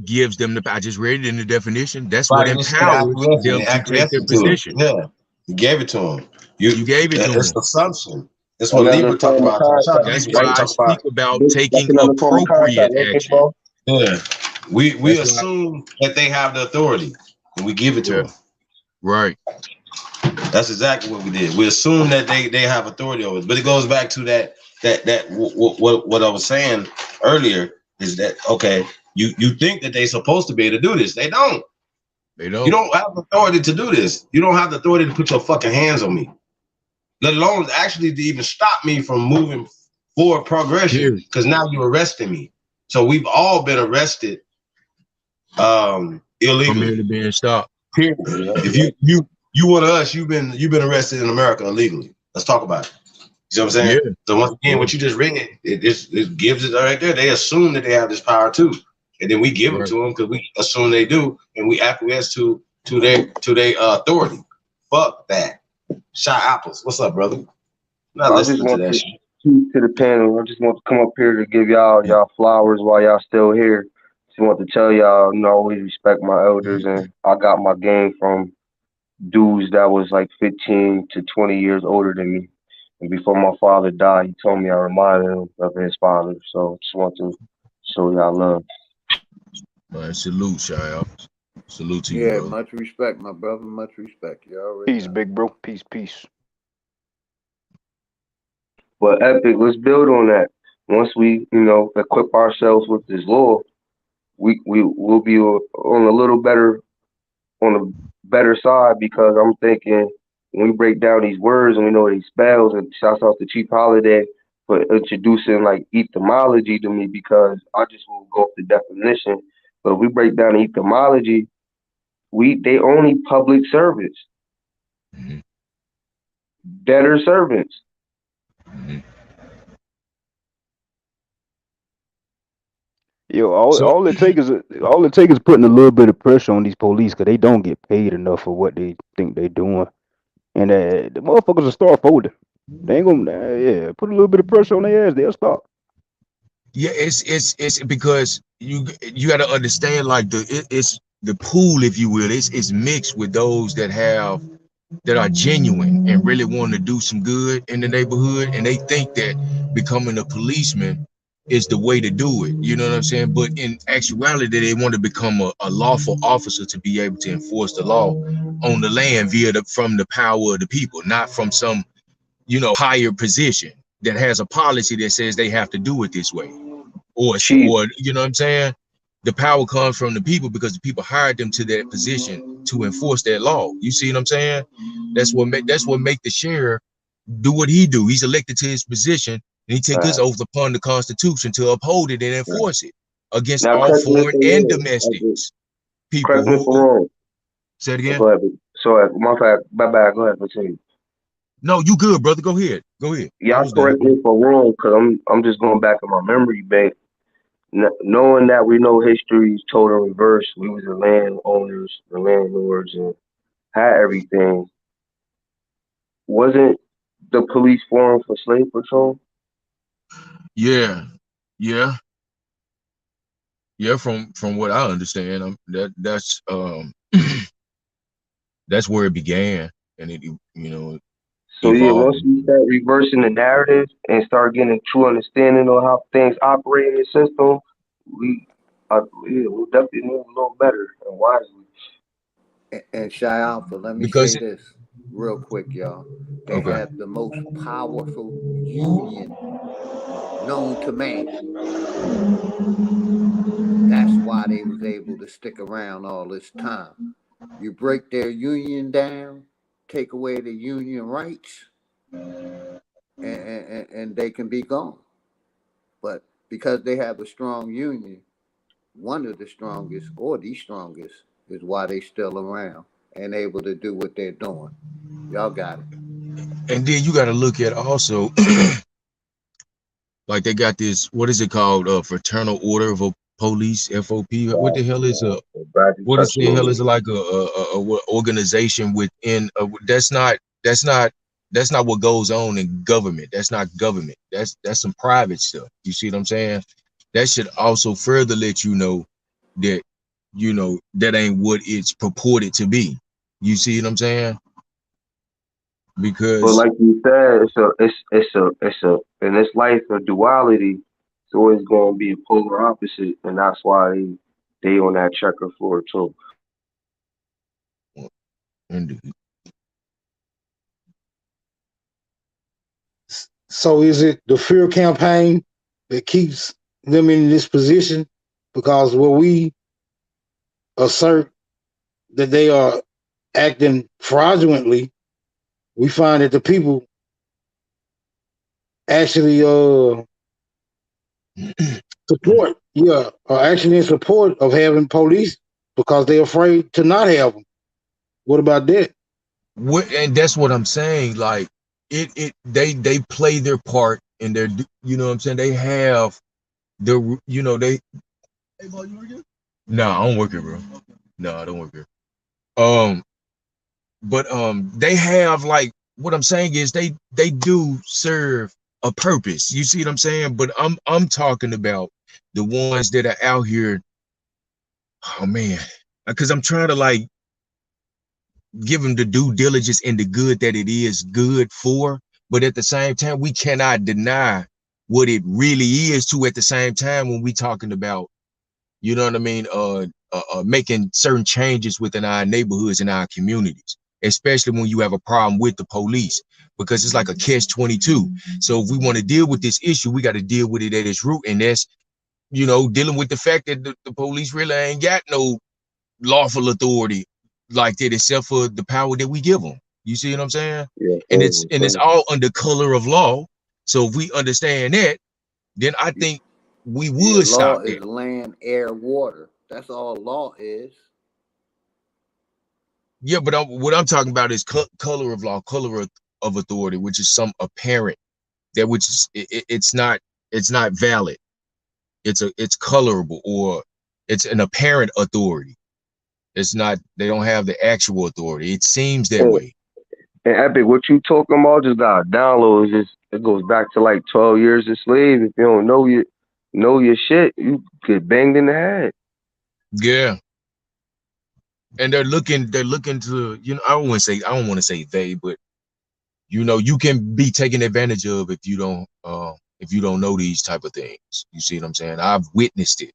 gives them the, I just read it in the definition. That's what empowers them to take their position. Yeah, you gave it to them. You gave it to them. It's assumption. That's what Another Libra talk form of about. contract. That's why I speak about taking another form of appropriate contract, action. Yeah, we assume that they have the authority, and we give it to them. Right. That's exactly what we did. We assume that they have authority over it. But it goes back to that what I was saying earlier is that, okay, you think that they're supposed to be able to do this. They don't. They don't. You don't have authority to do this. You don't have the authority to put your fucking hands on me, let alone actually to even stop me from moving forward progression, because now you're arresting me. So we've all been arrested illegally. From here to being stopped. Period. If you one of us, you've been arrested in America illegally. Let's talk about it. You see what I'm saying? Yeah. So once again, what you just read, it gives it right there. They assume that they have this power too, and then we give it to them because we assume they do, and we acquiesce to their authority. Fuck that. Shot apples. What's up, brother? Not listening to that shit. To the panel, I just want to come up here to give y'all flowers while y'all still here. Just want to tell y'all, I always respect my elders, and I got my game from dudes that was like 15 to 20 years older than me. And before my father died, he told me I reminded him of his father. So just want to show y'all love. Man, salute, Shia. Salute to you. Yeah, bro. much respect, my brother. Much respect. You already Peace, know. big bro. Peace, peace. But Epic, let's build on that. Once we, equip ourselves with this law, we'll be on a better side, because I'm thinking when we break down these words and we know these spells, and shouts out to Chief Holiday for introducing like etymology to me, because I just will go off the definition. But if we break down etymology, they only public servants. debtor servants. Yo, So all it takes is putting a little bit of pressure on these police because they don't get paid enough for what they think they're doing, and the motherfuckers will start folding. They ain't gonna yeah, put a little bit of pressure on their ass, they'll stop. yeah, it's because you got to understand, like it's the pool, if you will. It's mixed with those that are genuine and really want to do some good in the neighborhood, and they think that becoming a policeman is the way to do it. You know what I'm saying? But in actuality, they want to become a lawful officer to be able to enforce the law on the land from the power of the people, not from some higher position that has a policy that says they have to do it this way, or Chief, you know what I'm saying. The power comes from the people because the people hired them to that position to enforce that law. You see what I'm saying? That's what make the sheriff do what he do. He's elected to his position, and he take his oath upon the Constitution to uphold it and enforce it against now all correct me if foreign I'm and wrong. domestic people Correct me if I'm who wrong. say it again. Go ahead. So my bad. Go ahead, continue. No, you good, brother. Go ahead. I Y'all was done. correct me if I'm wrong, because I'm just going back in my memory bank. Knowing that we know history is total reverse, we was the landowners, the landlords, and had everything. Wasn't the police formed for slave patrol? Yeah. From what I understand, that's where it began, and it So yeah, evolved. once we start reversing the narrative and start getting a true understanding of how things operate in the system, we'll definitely move a little better and wisely. And Shy Alpha, let me Because say this real quick, y'all. They okay, have the most powerful union known to man. That's why they was able to stick around all this time. You break their union down, take away the union rights, and they can be gone. But because they have a strong union, one of the strongest or the strongest is why they still around and able to do what they're doing. Y'all got it. and then you got to look at also like they got this, what is it called, fraternal order of police, FOP. What the hell is Glad you what is touched the hell on is it. it, like what organization within that's not what goes on in government. That's not government. That's some private stuff. You see what I'm saying? That should also further let you know that that ain't what it's purported to be. You see what I'm saying? But Because like you said, it's a in this life of duality, it's always gonna be a polar opposite, and that's why they on that checker floor too. So is it the fear campaign that keeps them in this position? Because where we assert that they are acting fraudulently, we find that the people actually support, are actually in support of having police because they're afraid to not have them. What about that? and that's what I'm saying. Like they play their part in their, what I'm saying. They have they. Hey, Paul, you work here? No, I don't work here, bro. No, I don't work here. But they have, like, what I'm saying is they do serve a purpose. You see what I'm saying? But I'm talking about the ones that are out here. Oh man, because I'm trying to like give them the due diligence and the good that it is good for, but at the same time we cannot deny what it really is too. At the same time, when we talking about, you know what I mean, making certain changes within our neighborhoods and our communities, especially when you have a problem with the police, because it's like a catch-22. So if we want to deal with this issue, we got to deal with it at its root, and that's dealing with the fact that the police really ain't got no lawful authority like that, except for the power that we give them. You see what I'm saying? Yeah, And it's all under color of law. So if we understand that, then I think we Yeah, would law stop is that. land, air, water. That's all law is. Yeah, but what I'm talking about is color of law, color of of authority, which is some apparent that which is it's not valid. It's colorable, or it's an apparent authority. It's not, they don't have the actual authority. It seems that way. And Epic, what you talking about just got download. Is just, it goes back to like 12 years a slave. If you don't know your shit, you get banged in the head. Yeah. And they're looking to, you know, I don't want to say they, but you know, you can be taken advantage of if you don't know these type of things. You see what I'm saying? I've witnessed it.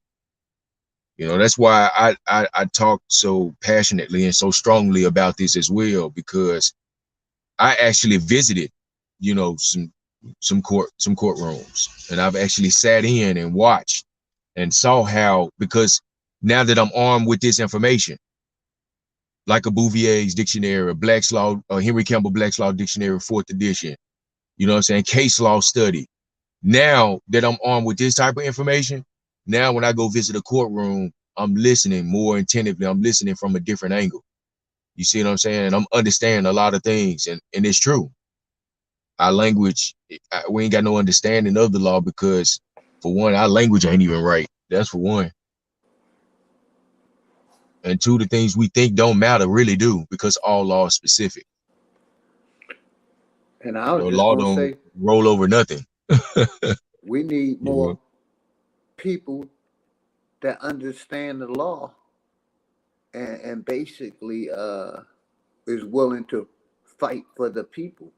You know, that's why I talk so passionately and so strongly about this as well, because I actually visited, you know, some courtrooms, and I've actually sat in and watched and saw how, because now that I'm armed with this information, like a Bouvier's dictionary, Black's Law, Henry Campbell Black's Law Dictionary, 4th edition, you know what I'm saying, case law study. Now that I'm armed with this type of information, now when I go visit a courtroom, I'm listening more attentively. I'm listening from a different angle. You see what I'm saying? I'm understanding a lot of things, and it's true. Our language, we ain't got no understanding of the law because, for one, our language ain't even right. That's for one. And two, the things we think don't matter really do, because all law is specific. And I was The just law gonna don't say, roll over nothing. we need You more know? people that understand the law and basically is willing to fight for the people.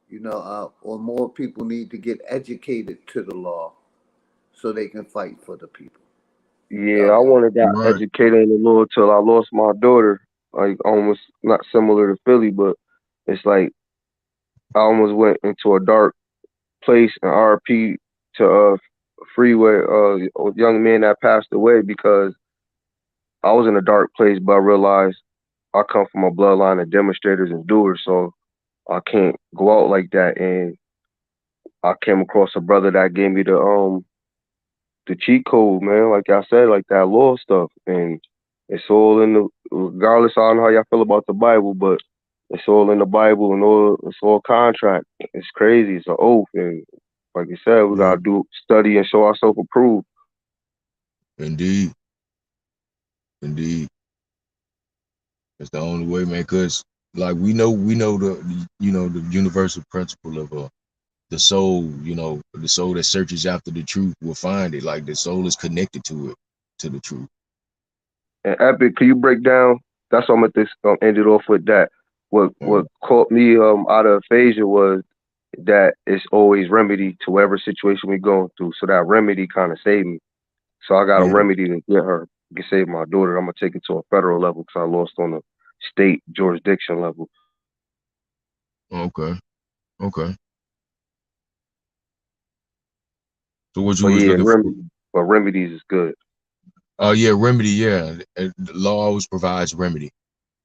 You know, or more people need to get educated to the law so they can fight for the people. Yeah, I wanted got Right. educated in the law till I lost my daughter. Like almost not similar to Philly, but it's like I almost went into a dark place in RP to freeway a young man that passed away because I was in a dark place, but I realized I come from a bloodline of demonstrators and doers, so I can't go out like that. And I came across a brother that gave me the cheat code, man. Like I said, like that law stuff, and it's all in the. Regardless, I don't know how y'all feel about the Bible, but it's all in the Bible and it's all contract. It's crazy. It's an oath, and like you said, we gotta do study and show ourselves approved. Indeed. It's the only way, man, because like we know the, you know, the universal principle of the soul, you know, the soul that searches after the truth will find it. Like the soul is connected to the truth. And Epic, can you break down? That's what I'm gonna end it off with that. What caught me out of aphasia was that it's always remedy to whatever situation we're going through. So that remedy kind of saved me. So I got a remedy to get her, get save my daughter. I'm gonna take it to a federal level because I lost on the state jurisdiction level. Okay. So what you But was yeah, looking for? but remedies is good. Oh yeah, remedy. Yeah, the law always provides remedy.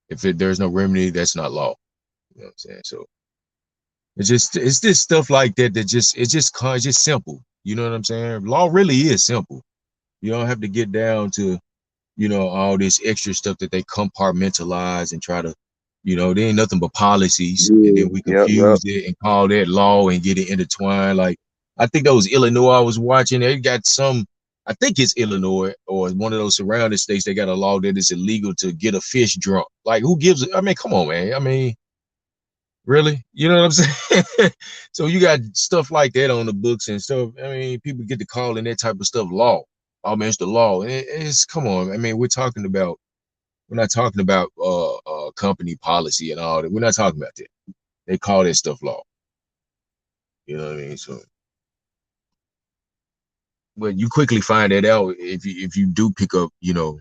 If there's no remedy, that's not law. You know what I'm saying? So it's this stuff like that it's just simple. You know what I'm saying? Law really is simple. You don't have to get down to, you know, all this extra stuff that they compartmentalize and try to, you know, there ain't nothing but policies, and then we confuse it and call that law and get it intertwined. Like I think those Illinois I was watching, they got some. I think it's Illinois or one of those surrounding states. They got a law that it's illegal to get a fish drunk. Like who gives? I mean, come on, man. I mean, really? You know what I'm saying? So you got stuff like that on the books and stuff. I mean, people get to calling that type of stuff law. Oh man, it's the law. It's come on. I mean, we're not talking about company policy and all that. We're not talking about that. They call that stuff law. You know what I mean? So, but you quickly find that out if you do pick up, you know,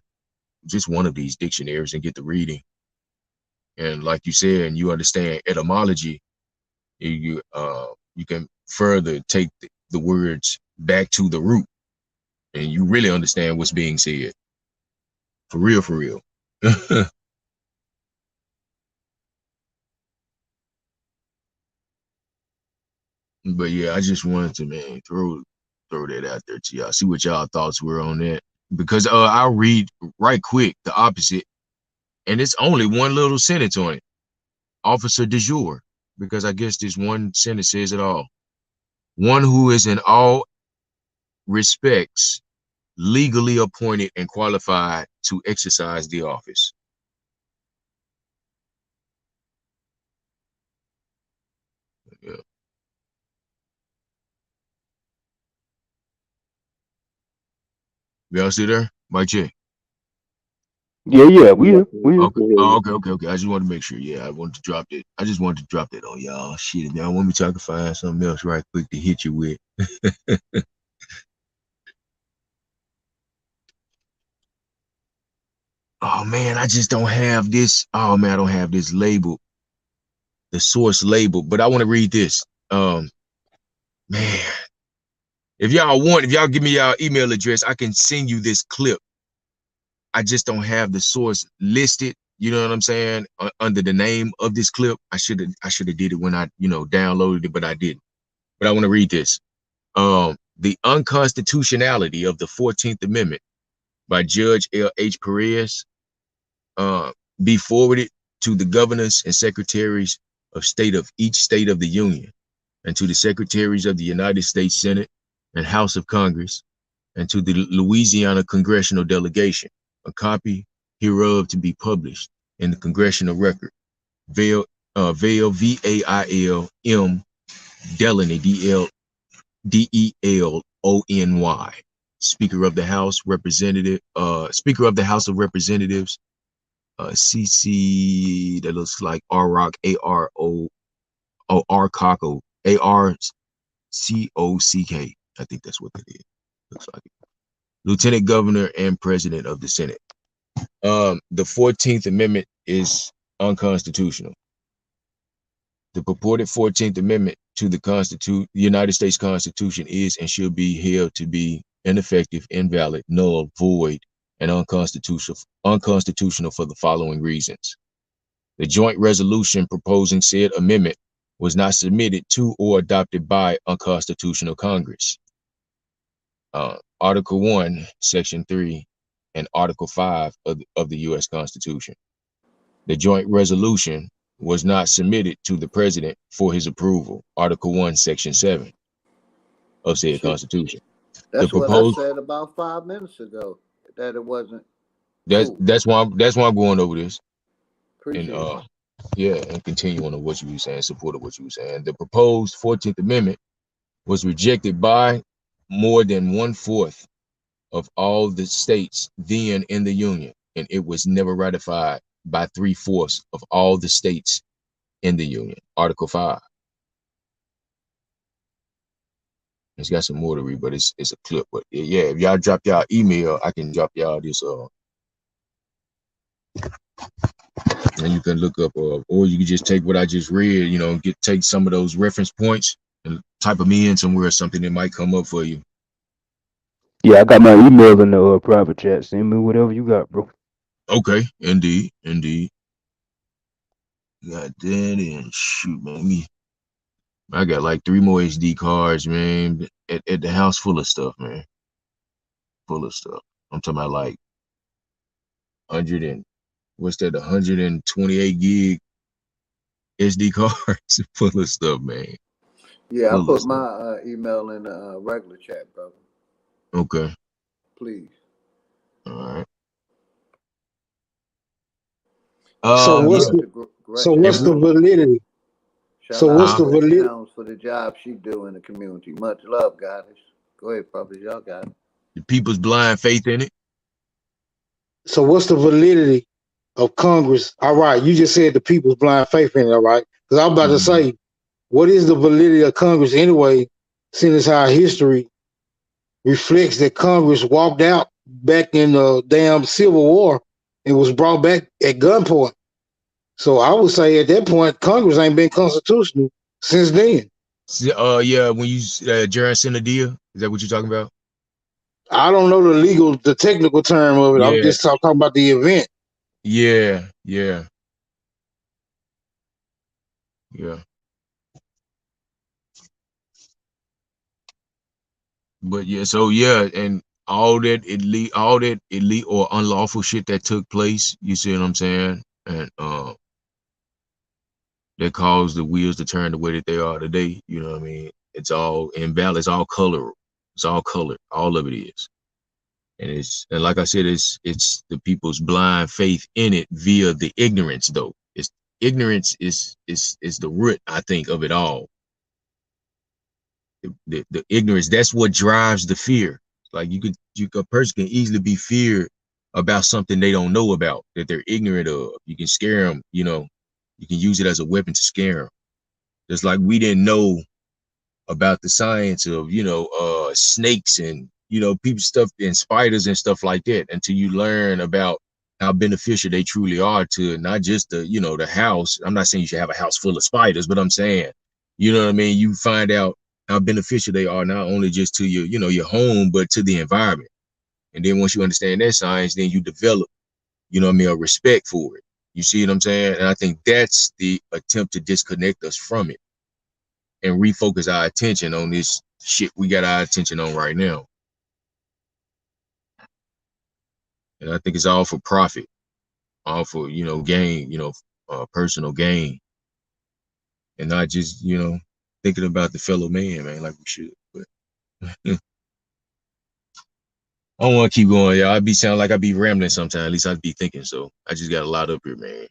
just one of these dictionaries and get the reading. And like you said, and you understand etymology, you can further take the words back to the root, and you really understand what's being said. For real. But yeah, I just wanted to, man, throw that out there to y'all. See what y'all thoughts were on that. Because I'll read right quick the opposite, and it's only one little sentence on it. Officer de jour. because I guess this one sentence says it all. One who is in all respects legally appointed and qualified to exercise the office. Yeah. Y'all still there? Mike J. Yeah, we here. Okay. Oh, okay. I just wanted to make sure. Yeah, I wanted to drop it. I just wanted to drop that on y'all. Shit, if y'all want me to, I can find something else right quick to hit you with. Oh man, I just don't have this. Oh man, I don't have this label, the source label. But I want to read this. Man, if y'all give me y'all email address, I can send you this clip. I just don't have the source listed. You know what I'm saying? Under the name of this clip, I should have did it when I downloaded it, but I didn't. But I want to read this. The unconstitutionality of the 14th Amendment by Judge L.H. Perez be forwarded to the governors and secretaries of state of each state of the Union, and to the secretaries of the United States Senate and House of Congress, and to the Louisiana Congressional Delegation. A copy hereof to be published in the Congressional Record. Vail, V-A-I-L-M, Delany, D-E-L-O-N-Y. Speaker of the House of Representatives, CC, that looks like R-Rock, A-R-O-R-Coco, A-R-C-O-C-K. I think that's what that is. Looks like it. Lieutenant Governor and President of the Senate. The 14th Amendment is unconstitutional. The purported 14th Amendment to the United States Constitution is and should be held to be ineffective, invalid, null, void, and unconstitutional for the following reasons. The joint resolution proposing said amendment was not submitted to or adopted by a constitutional Congress. Article 1, Section 3, and Article 5 of the U.S. Constitution. The joint resolution was not submitted to the President for his approval. Article 1, Section 7 of said Constitution. That's what I said about 5 minutes ago, that it wasn't. That's why I'm going over this. Appreciate and and continuing on what you were saying, supporting what you were saying. The proposed 14th Amendment was rejected by more than 1/4 of all the states then in the Union, and it was never ratified by 3/4 of all the states in the Union. Article 5. It's got some more to read, but it's a clip. But yeah, if y'all drop y'all email, I can drop y'all this and you can look up or you can just take what I just read, take some of those reference points and type them in somewhere or something that might come up for you. Yeah, I got my email in the private chat. Send me whatever you got, bro. Okay, indeed. Got that and shoot, man. I got like 3 more SD cards, man. At the house, full of stuff, man. Full of stuff. I'm talking about like 128 gig SD cards, full of stuff, man. Yeah, I put my email in the regular chat, brother. Okay. Please. All right. So what's the validity? So what's the validity for the job she do in the community? Much love, guys. Go ahead, brothers. Y'all got it. The people's blind faith in it. So what's the validity of Congress? All right, you just said the people's blind faith in it, all right? Because I'm about to say, what is the validity of Congress anyway, seeing as how history reflects that Congress walked out back in the damn Civil War and was brought back at gunpoint. So I would say at that point, Congress ain't been constitutional since then. Yeah, when you Jaren Senadia, is that what you're talking about? I don't know the technical term of it. Yeah. I'm just talking about the event. Yeah. But yeah, so yeah, and all that elite or unlawful shit that took place, you see what I'm saying? And that caused the wheels to turn the way that they are today. You know what I mean? It's all invalid. It's all color. It's all color. All of it is. And like I said, it's the people's blind faith in it via the ignorance, though. It's ignorance is the root, I think, of it all. The ignorance, that's what drives the fear. Like a person can easily be feared about something they don't know about, that they're ignorant of. You can scare them, you know, you can use it as a weapon to scare them. Just like we didn't know about the science of, you know, snakes and, you know, people stuff and spiders and stuff like that until you learn about how beneficial they truly are to not just the, you know, the house. I'm not saying you should have a house full of spiders, but I'm saying, you know what I mean? You find out how beneficial they are, not only just to your, you know, your home, but to the environment. And then once you understand that science, then you develop, you know what I mean, a respect for it. You see what I'm saying? And I think that's the attempt to disconnect us from it and refocus our attention on this shit we got our attention on right now. And I think it's all for profit, all for, you know, gain, you know, personal gain, and not just, you know, thinking about the fellow man, like we should. But I don't want to keep going, y'all. I be sound like I be rambling sometimes. At least I'd be thinking so. I just got a lot up here, man.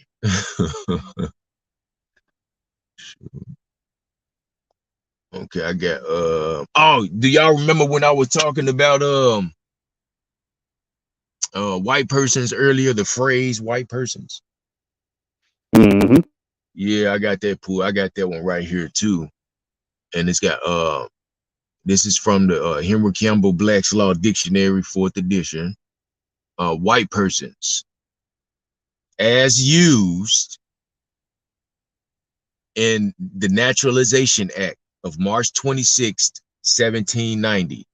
Okay, I got oh, do y'all remember when I was talking about white persons earlier, the phrase white persons? Mm-hmm. Yeah, I got that pool. I got that one right here too. And it's got this is from the Henry Campbell Black's Law Dictionary, 4th edition. White persons, as used in the Naturalization Act of March 26th, 1790.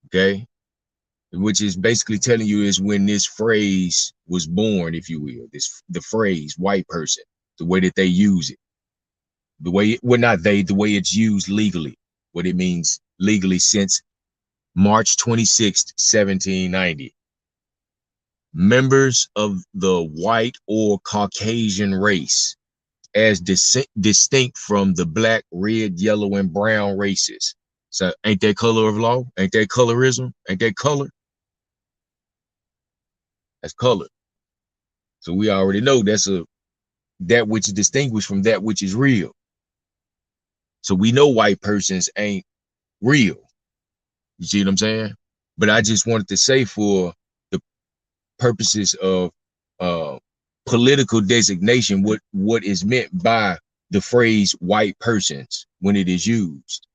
Okay, which is basically telling you is when this phrase was born, if you will. The phrase white person, the way that they use it, the way the way it's used legally, what it means legally since March 26th, 1790. Members of the white or Caucasian race, as distinct from the black, red, yellow, and brown races. So ain't that color of law? Ain't that colorism? Ain't that color? That's color. So we already know that's that which is distinguished from that which is real. So we know white persons ain't real. You see what I'm saying? But I just wanted to say, for the purposes of political designation, what is meant by the phrase white persons when it is used.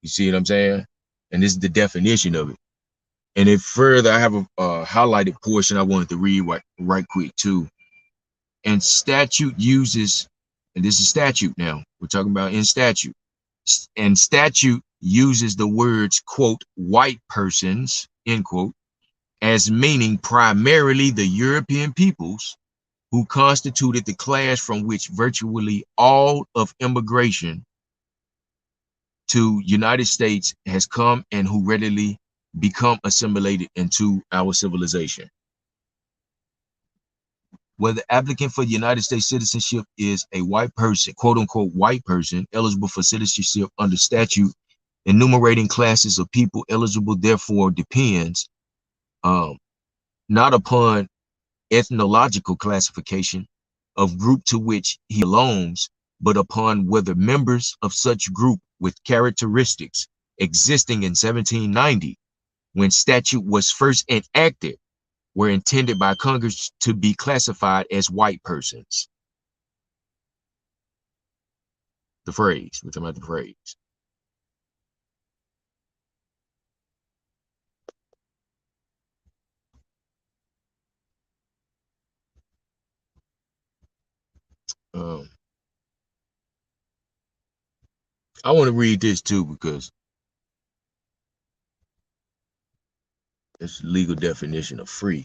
You see what I'm saying? And this is the definition of it. And if further, I have a highlighted portion I wanted to read right quick too. And statute uses, and this is statute now, we're talking about in statute. And statute uses the words, quote, white persons, end quote, as meaning primarily the European peoples who constituted the class from which virtually all of immigration to United States has come and who readily become assimilated into our civilization. Whether applicant for United States citizenship is a white person, quote unquote white person, eligible for citizenship under statute, enumerating classes of people eligible, therefore depends not upon ethnological classification of group to which he belongs, but upon whether members of such group with characteristics existing in 1790, when statute was first enacted, were intended by Congress to be classified as white persons. The phrase, we're talking about the phrase. I want to read this too because it's legal definition of free.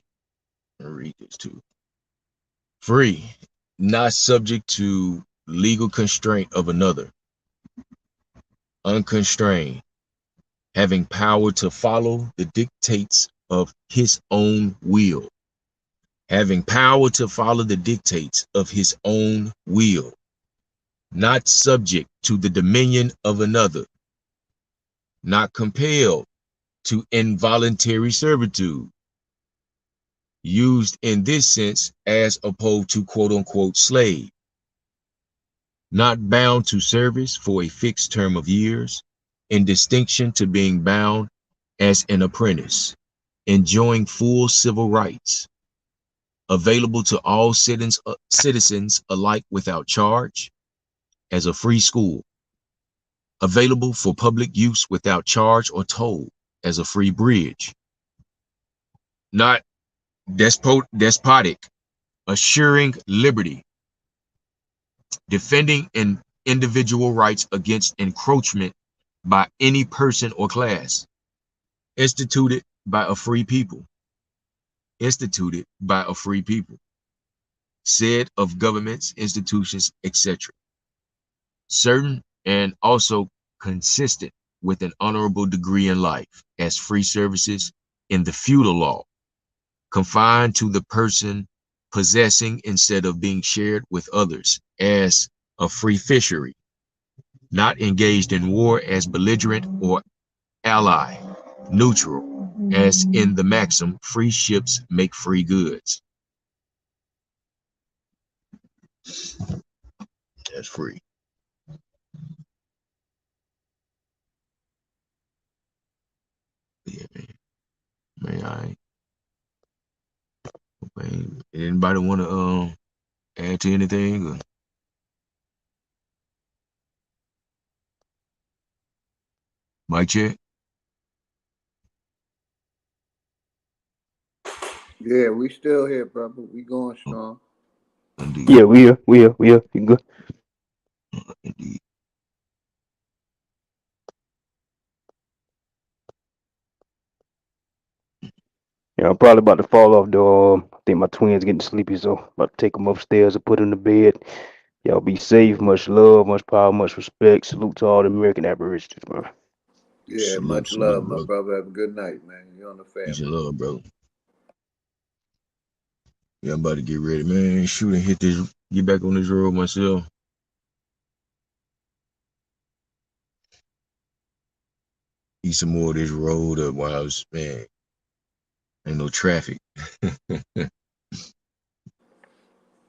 I'm gonna read this too. Free, not subject to legal constraint of another. Unconstrained, having power to follow the dictates of his own will. having power to follow the dictates of his own will, not subject to the dominion of another, not compelled to involuntary servitude, used in this sense as opposed to quote-unquote slave, not bound to service for a fixed term of years, in distinction to being bound as an apprentice, enjoying full civil rights, available to all citizens alike without charge, as a free school, available for public use without charge or toll, as a free bridge, not despotic, assuring liberty, defending an individual rights against encroachment by any person or class, instituted by a free people, said of governments, institutions, etc., certain and also consistent with an honorable degree in life as free services in the feudal law, confined to the person possessing instead of being shared with others as a free fishery, not engaged in war as belligerent or ally, neutral, as in the maxim, free ships make free goods. That's free. Yeah, man, anybody want to add to anything? Or? Mic check. Yeah, we still here, brother. We going strong. Indeed. Yeah, we here. You good? Indeed. Yeah, I'm probably about to fall off though. I think my twins getting sleepy, so about to take them upstairs and put them to bed. Y'all be safe. Much love, much power, much respect. Salute to all the American Aborigines, man. Yeah, much love, my brother. Have a good night, man. You on the family. Peace and love, brother. Yeah, I'm about to get ready, man. Shoot and hit this, get back on this road myself. Eat some more of this road up while I was, man, ain't no traffic.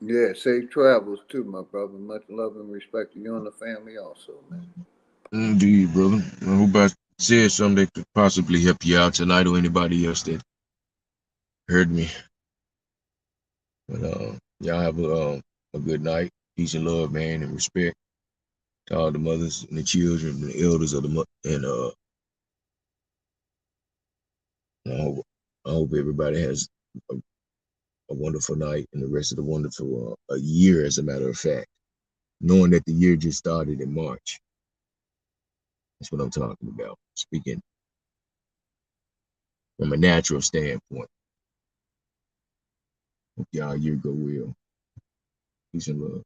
Yeah, safe travels too, my brother. Much love and respect to you and the family also, man. Indeed, brother. I hope I said something that could possibly help you out tonight or anybody else that heard me. But y'all have a good night. Peace and love, man, and respect to all the mothers and the children and the elders of the I hope everybody has a wonderful night and the rest of the wonderful a year, as a matter of fact, knowing that the year just started in March. That's what I'm talking about, speaking from a natural standpoint. Hope y'all year go well. Peace and love.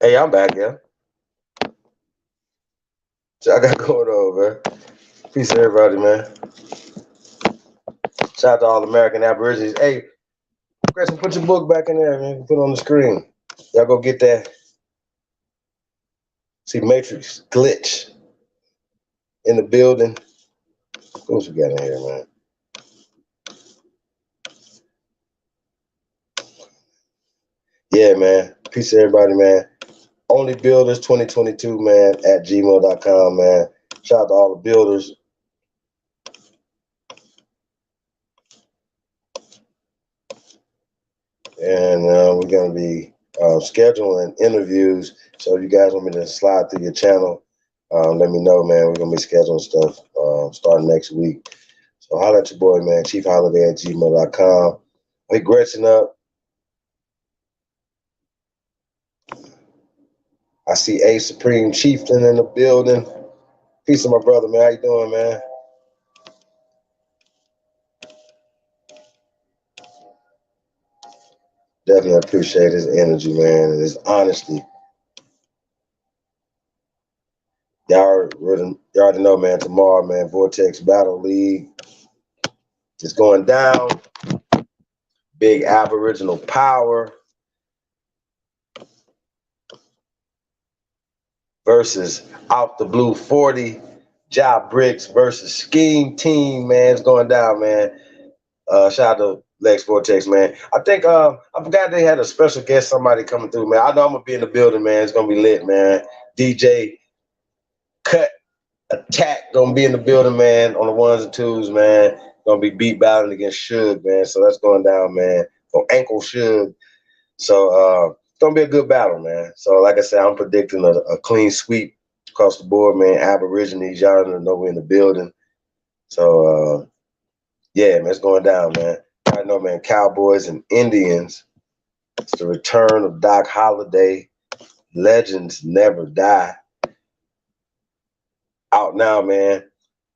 Hey, I'm back, yeah. So I got going on, man. Peace to everybody, man. Shout out to all American Aborigines. Hey, Grayson, put your book back in there, man. Put it on the screen. Y'all go get that. See Matrix glitch in the building. What else we got in here, man? Yeah, man. Peace to everybody, man. Only Builders 2022, man, at gmail.com, man. Shout out to all the builders. and we're gonna be scheduling interviews. So if you guys want me to slide through your channel, let me know, man. We're gonna be scheduling stuff starting next week. So holler at your boy, man. ChiefHoliday@gmail.com. Hey, Gretchen up. I see A Supreme Chieftain in the building. Peace to my brother, man. How you doing, man? Definitely appreciate his energy, man, and his honesty. Y'all already know, man. Tomorrow, man, Vortex Battle League is going down. Big Aboriginal Power versus Out the Blue 40. Job Bricks versus Scheme Team, man. It's going down, man. Shout out to Lex Vortex, man. I think I forgot they had a special guest, somebody coming through, man. I know I'm gonna be in the building, man. It's gonna be lit, man. DJ Cut Attack gonna be in the building, man, on the ones and twos, man. Gonna be beat battling against Suge, man. So that's going down, man. From Ankle Suge. So it's gonna be a good battle, man. So like I said, I'm predicting a clean sweep across the board, man. Aborigines, y'all know we're in the building. So yeah, man, it's going down, man. I know, man. Cowboys and Indians. It's the return of Doc Holliday. Legends never die. Out now, man.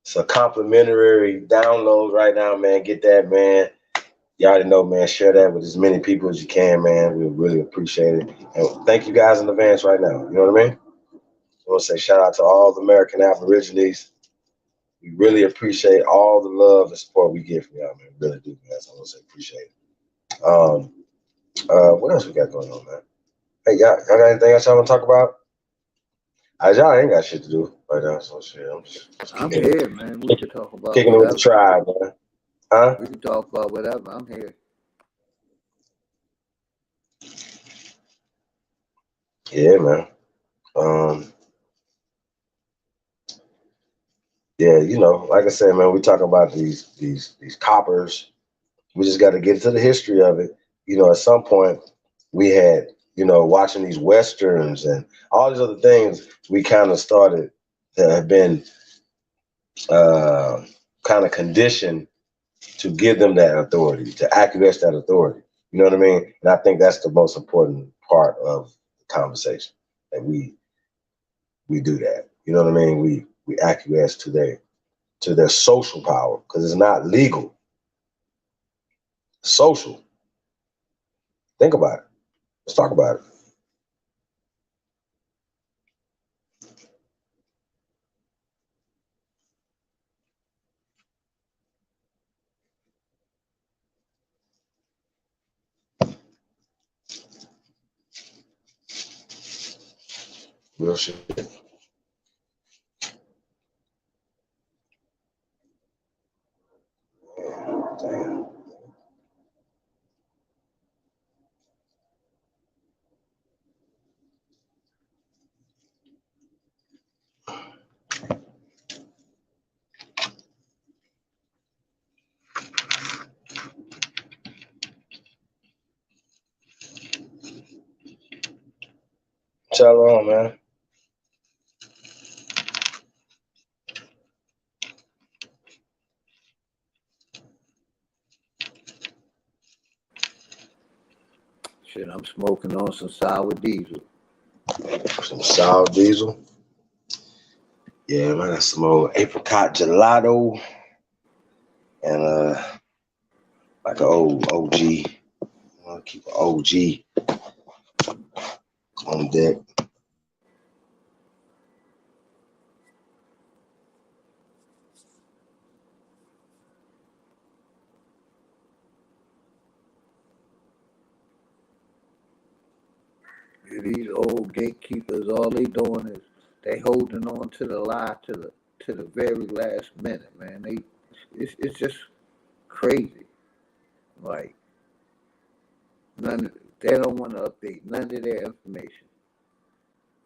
It's a complimentary download right now, man. Get that, man. You already know, man. Share that with as many people as you can, man. We really appreciate it. And thank you guys in advance right now. You know what I mean? I want to say shout out to all the American Aborigines. We really appreciate all the love and support we get from y'all, man. We really do, man. So I want to say appreciate it. What else we got going on, man? Hey, y'all got anything else y'all want to talk about? Y'all ain't got shit to do right now, so shit. I'm here, man. We can talk about kicking it with the tribe, man. Huh? We can talk about whatever. I'm here. Yeah, man. Yeah, you know, like I said, man, we talking about these coppers. We just got to get into the history of it. You know, at some point we had, you know, watching these westerns and all these other things. We kind of started to have been kind of conditioned to give them that authority, to acquiesce that authority. You know what I mean? And I think that's the most important part of the conversation, that we do that. You know what I mean? We acquiesce to their social power, because it's not legal. Social. Think about it. Let's talk about it. Real shit. Damn. Shalom, man. Shit, I'm smoking on some sour diesel. Some sour diesel. Yeah, man, that's some old apricot gelato. And like an old OG. Keep an OG on deck. These old gatekeepers, all they doing is they holding on to the lie to the very last minute, man. It's just crazy. Like they don't want to update none of their information.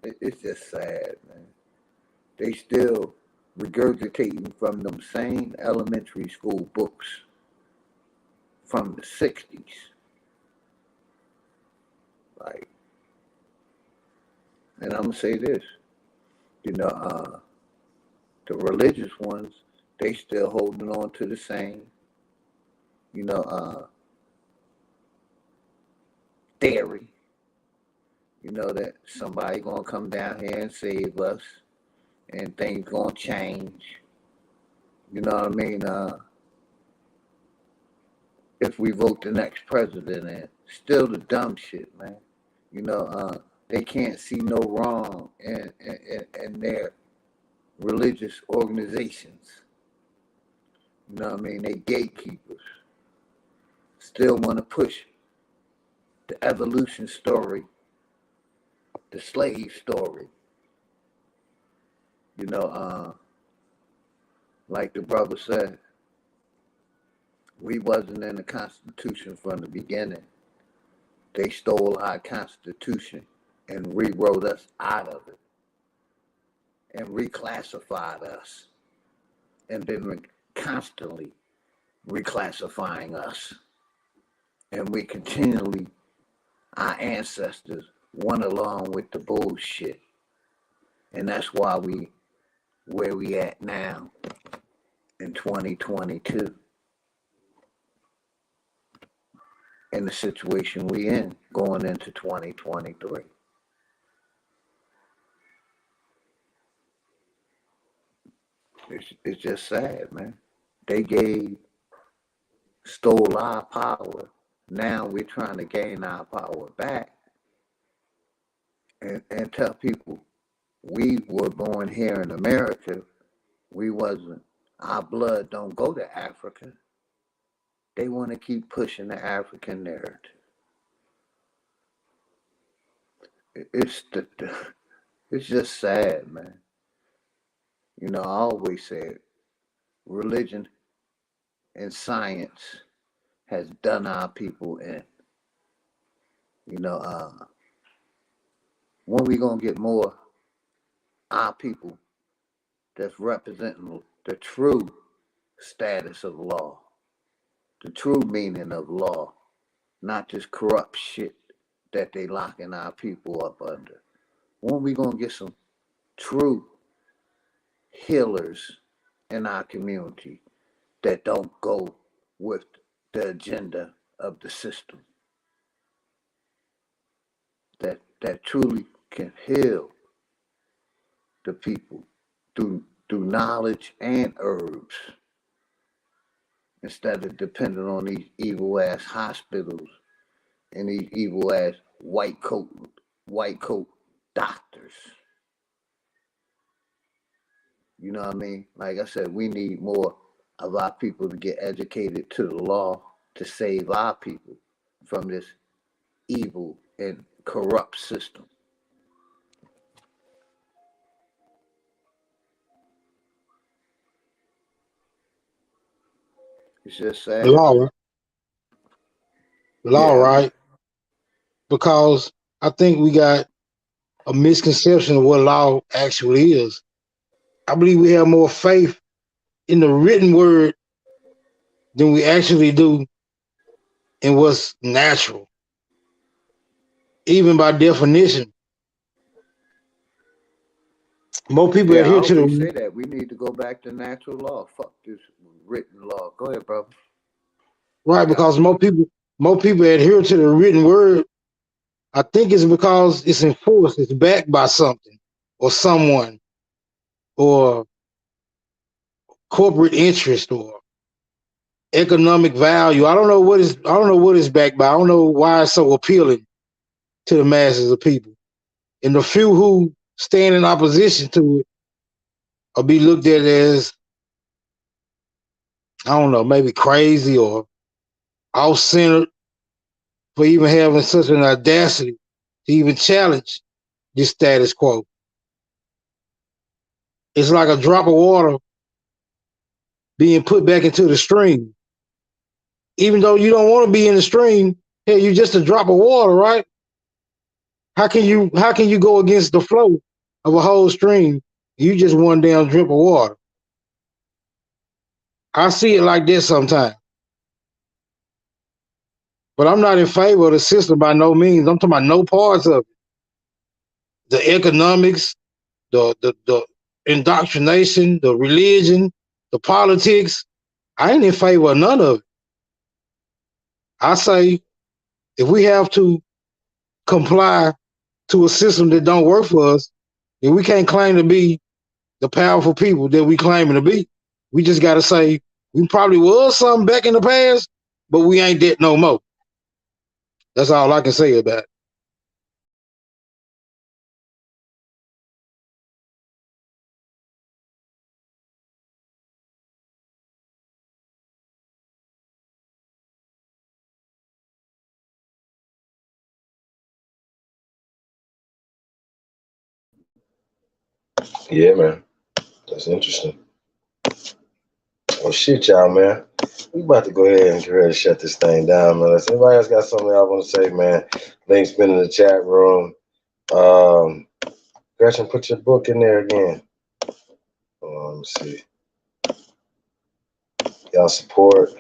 It's just sad, man. They still regurgitating from them same elementary school books from the 60s. Like, and I'm gonna say this, the religious ones, they still holding on to the same, theory, that somebody gonna come down here and save us and things gonna change. You know what I mean? If we vote the next president in, still the dumb shit, man. They can't see no wrong in their religious organizations. You know what I mean? They gatekeepers. Still want to push the evolution story, the slave story. Like the brother said, we wasn't in the Constitution from the beginning. They stole our Constitution and rewrote us out of it and reclassified us and been constantly reclassifying us. And we continually, our ancestors went along with the bullshit. And that's why where we at now in 2022. In the situation we in going into 2023. It's just sad, man. They stole our power. Now we're trying to gain our power back and tell people we were born here in America. We wasn't. Our blood don't go to Africa. They want to keep pushing the African narrative. It's just sad, man. I always said religion and science has done our people in. When we gonna get more our people that's representing the true status of law, the true meaning of law, not this corrupt shit that they locking our people up under. When we gonna get some true healers in our community that don't go with the agenda of the system, that truly can heal the people through knowledge and herbs, instead of depending on these evil ass hospitals and these evil ass white coat doctors. You know what I mean? Like I said, we need more of our people to get educated to the law to save our people from this evil and corrupt system. It's just sad. The law, Yeah. right? Because I think we got a misconception of what law actually is. I believe we have more faith in the written word than we actually do in what's natural. Even by definition. More people Yeah, I adhere to always the say that. We need to go back to natural law. Fuck this written law. Go ahead, brother. right, because more people adhere to the written word. I think it's because it's enforced, it's backed by something or someone or corporate interest or economic value. I don't know what it's backed by. I don't know why it's so appealing to the masses of people. And the few who stand in opposition to it will be looked at as, I don't know, maybe crazy or off-centered for even having such an audacity to even challenge this status quo. It's like a drop of water being put back into the stream. Even though you don't want to be in the stream, hey, you're just a drop of water, right? How can you go against the flow of a whole stream? You just one damn drip of water. I see it like this sometimes. But I'm not in favor of the system by no means. I'm talking about no parts of it. The economics, the indoctrination, the religion, the politics. I ain't in favor of none of it. I say if we have to comply to a system that don't work for us, then we can't claim to be the powerful people that we claiming to be. We just got to say we probably was something back in the past, but we ain't that no more. That's all I can say about it. Yeah, man. That's interesting. Well, shit, y'all, man. We about to go ahead and get ready to shut this thing down, man. If anybody else got something y'all want to say, man, links been in the chat room. Gretchen, put your book in there again. Let me see. Y'all support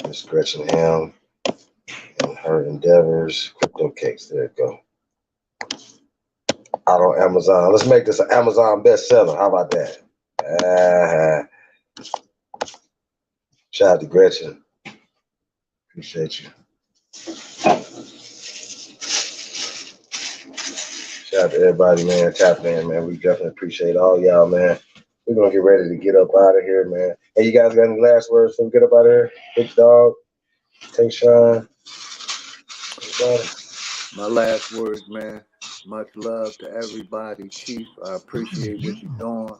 Miss Gretchen Ham and her endeavors. Crypto Cakes, there you go. Out on Amazon. Let's make this an Amazon bestseller. How about that? Shout out to Gretchen. Appreciate you. Shout out to everybody, man. Tap in, man. We definitely appreciate all y'all, man. We're gonna get ready to get up out of here, man. Hey, you guys got any last words before we get up out of here? Big Dog, Tayshawn. My last words, man. Much love to everybody, Chief. I appreciate what you're doing.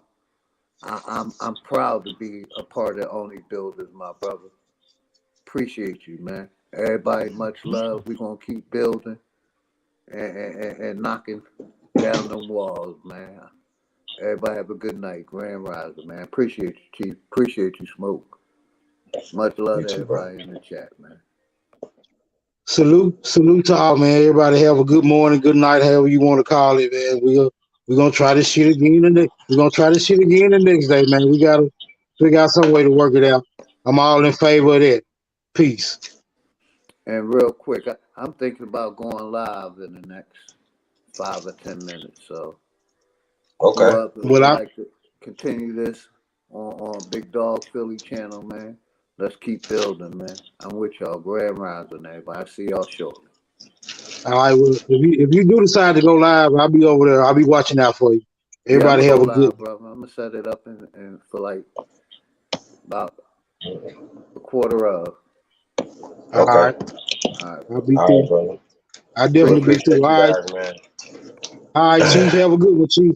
I'm proud to be a part of Only Builders, my brother. Appreciate you, man. Everybody, much love. We're gonna keep building and knocking down them walls, man. Everybody have a good night. Grand Rising, man. Appreciate you, Chief. Appreciate you, Smoke. Much love to everybody in the chat, man. Salute to all, man. Everybody have a good morning, good night, however you want to call it, man. We're gonna try this shit again we're gonna try this shit again the next day, man. We gotta figure out some way to work it out. I'm all in favor of that. Peace. And real quick, I'm thinking about going live in the next 5 or 10 minutes. So, okay. Would like to continue this on Big Dog Philly channel, man. Let's keep building, man. I'm with y'all. Grand Rising, everybody. I'll see y'all shortly. All right, well, if you do decide to go live, I'll be over there. I'll be watching out for you. Everybody have a good. Brother. I'm gonna set it up and for like about a quarter of. All right. I'll be through. Brother. I definitely be through. All right, guys, man. All right, Chief. Have a good one, Chief.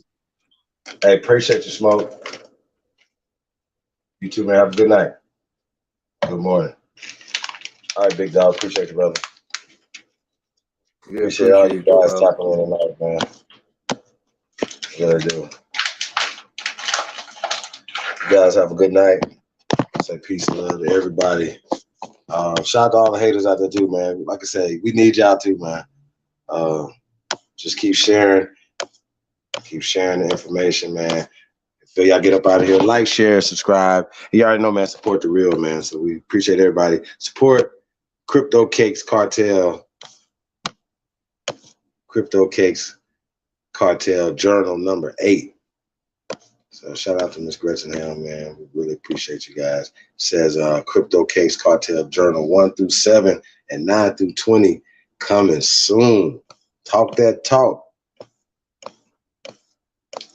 Hey, appreciate you, Smoke. You too, man. Have a good night. Good morning. All right, Big Dog. Appreciate you, brother. Yeah, appreciate all you guys tapping in tonight, man. Really do. You guys have a good night. Say peace and love to everybody. Shout out to all the haters out there too, man. Like I say, we need y'all too, man. Just keep sharing the information, man. So y'all get up out of here, like, share, subscribe. You already know, man, support the real, man. So we appreciate everybody. Support Crypto Cakes Cartel. Crypto Cakes Cartel Journal number 8. So shout out to Miss Gretchen Ham, man. We really appreciate you guys. It says Crypto Cakes Cartel Journal 1 through 7 and 9 through 20 coming soon. Talk that talk.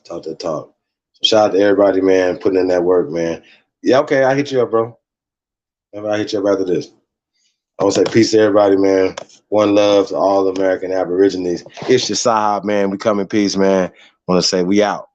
Talk that talk. So shout out to everybody, man, putting in that work, man. Yeah, okay, I hit you up, bro. I hit you up after this. I want to say peace to everybody, man. One love to all American Aborigines. It's your Sahab, man. We come in peace, man. I want to say we out.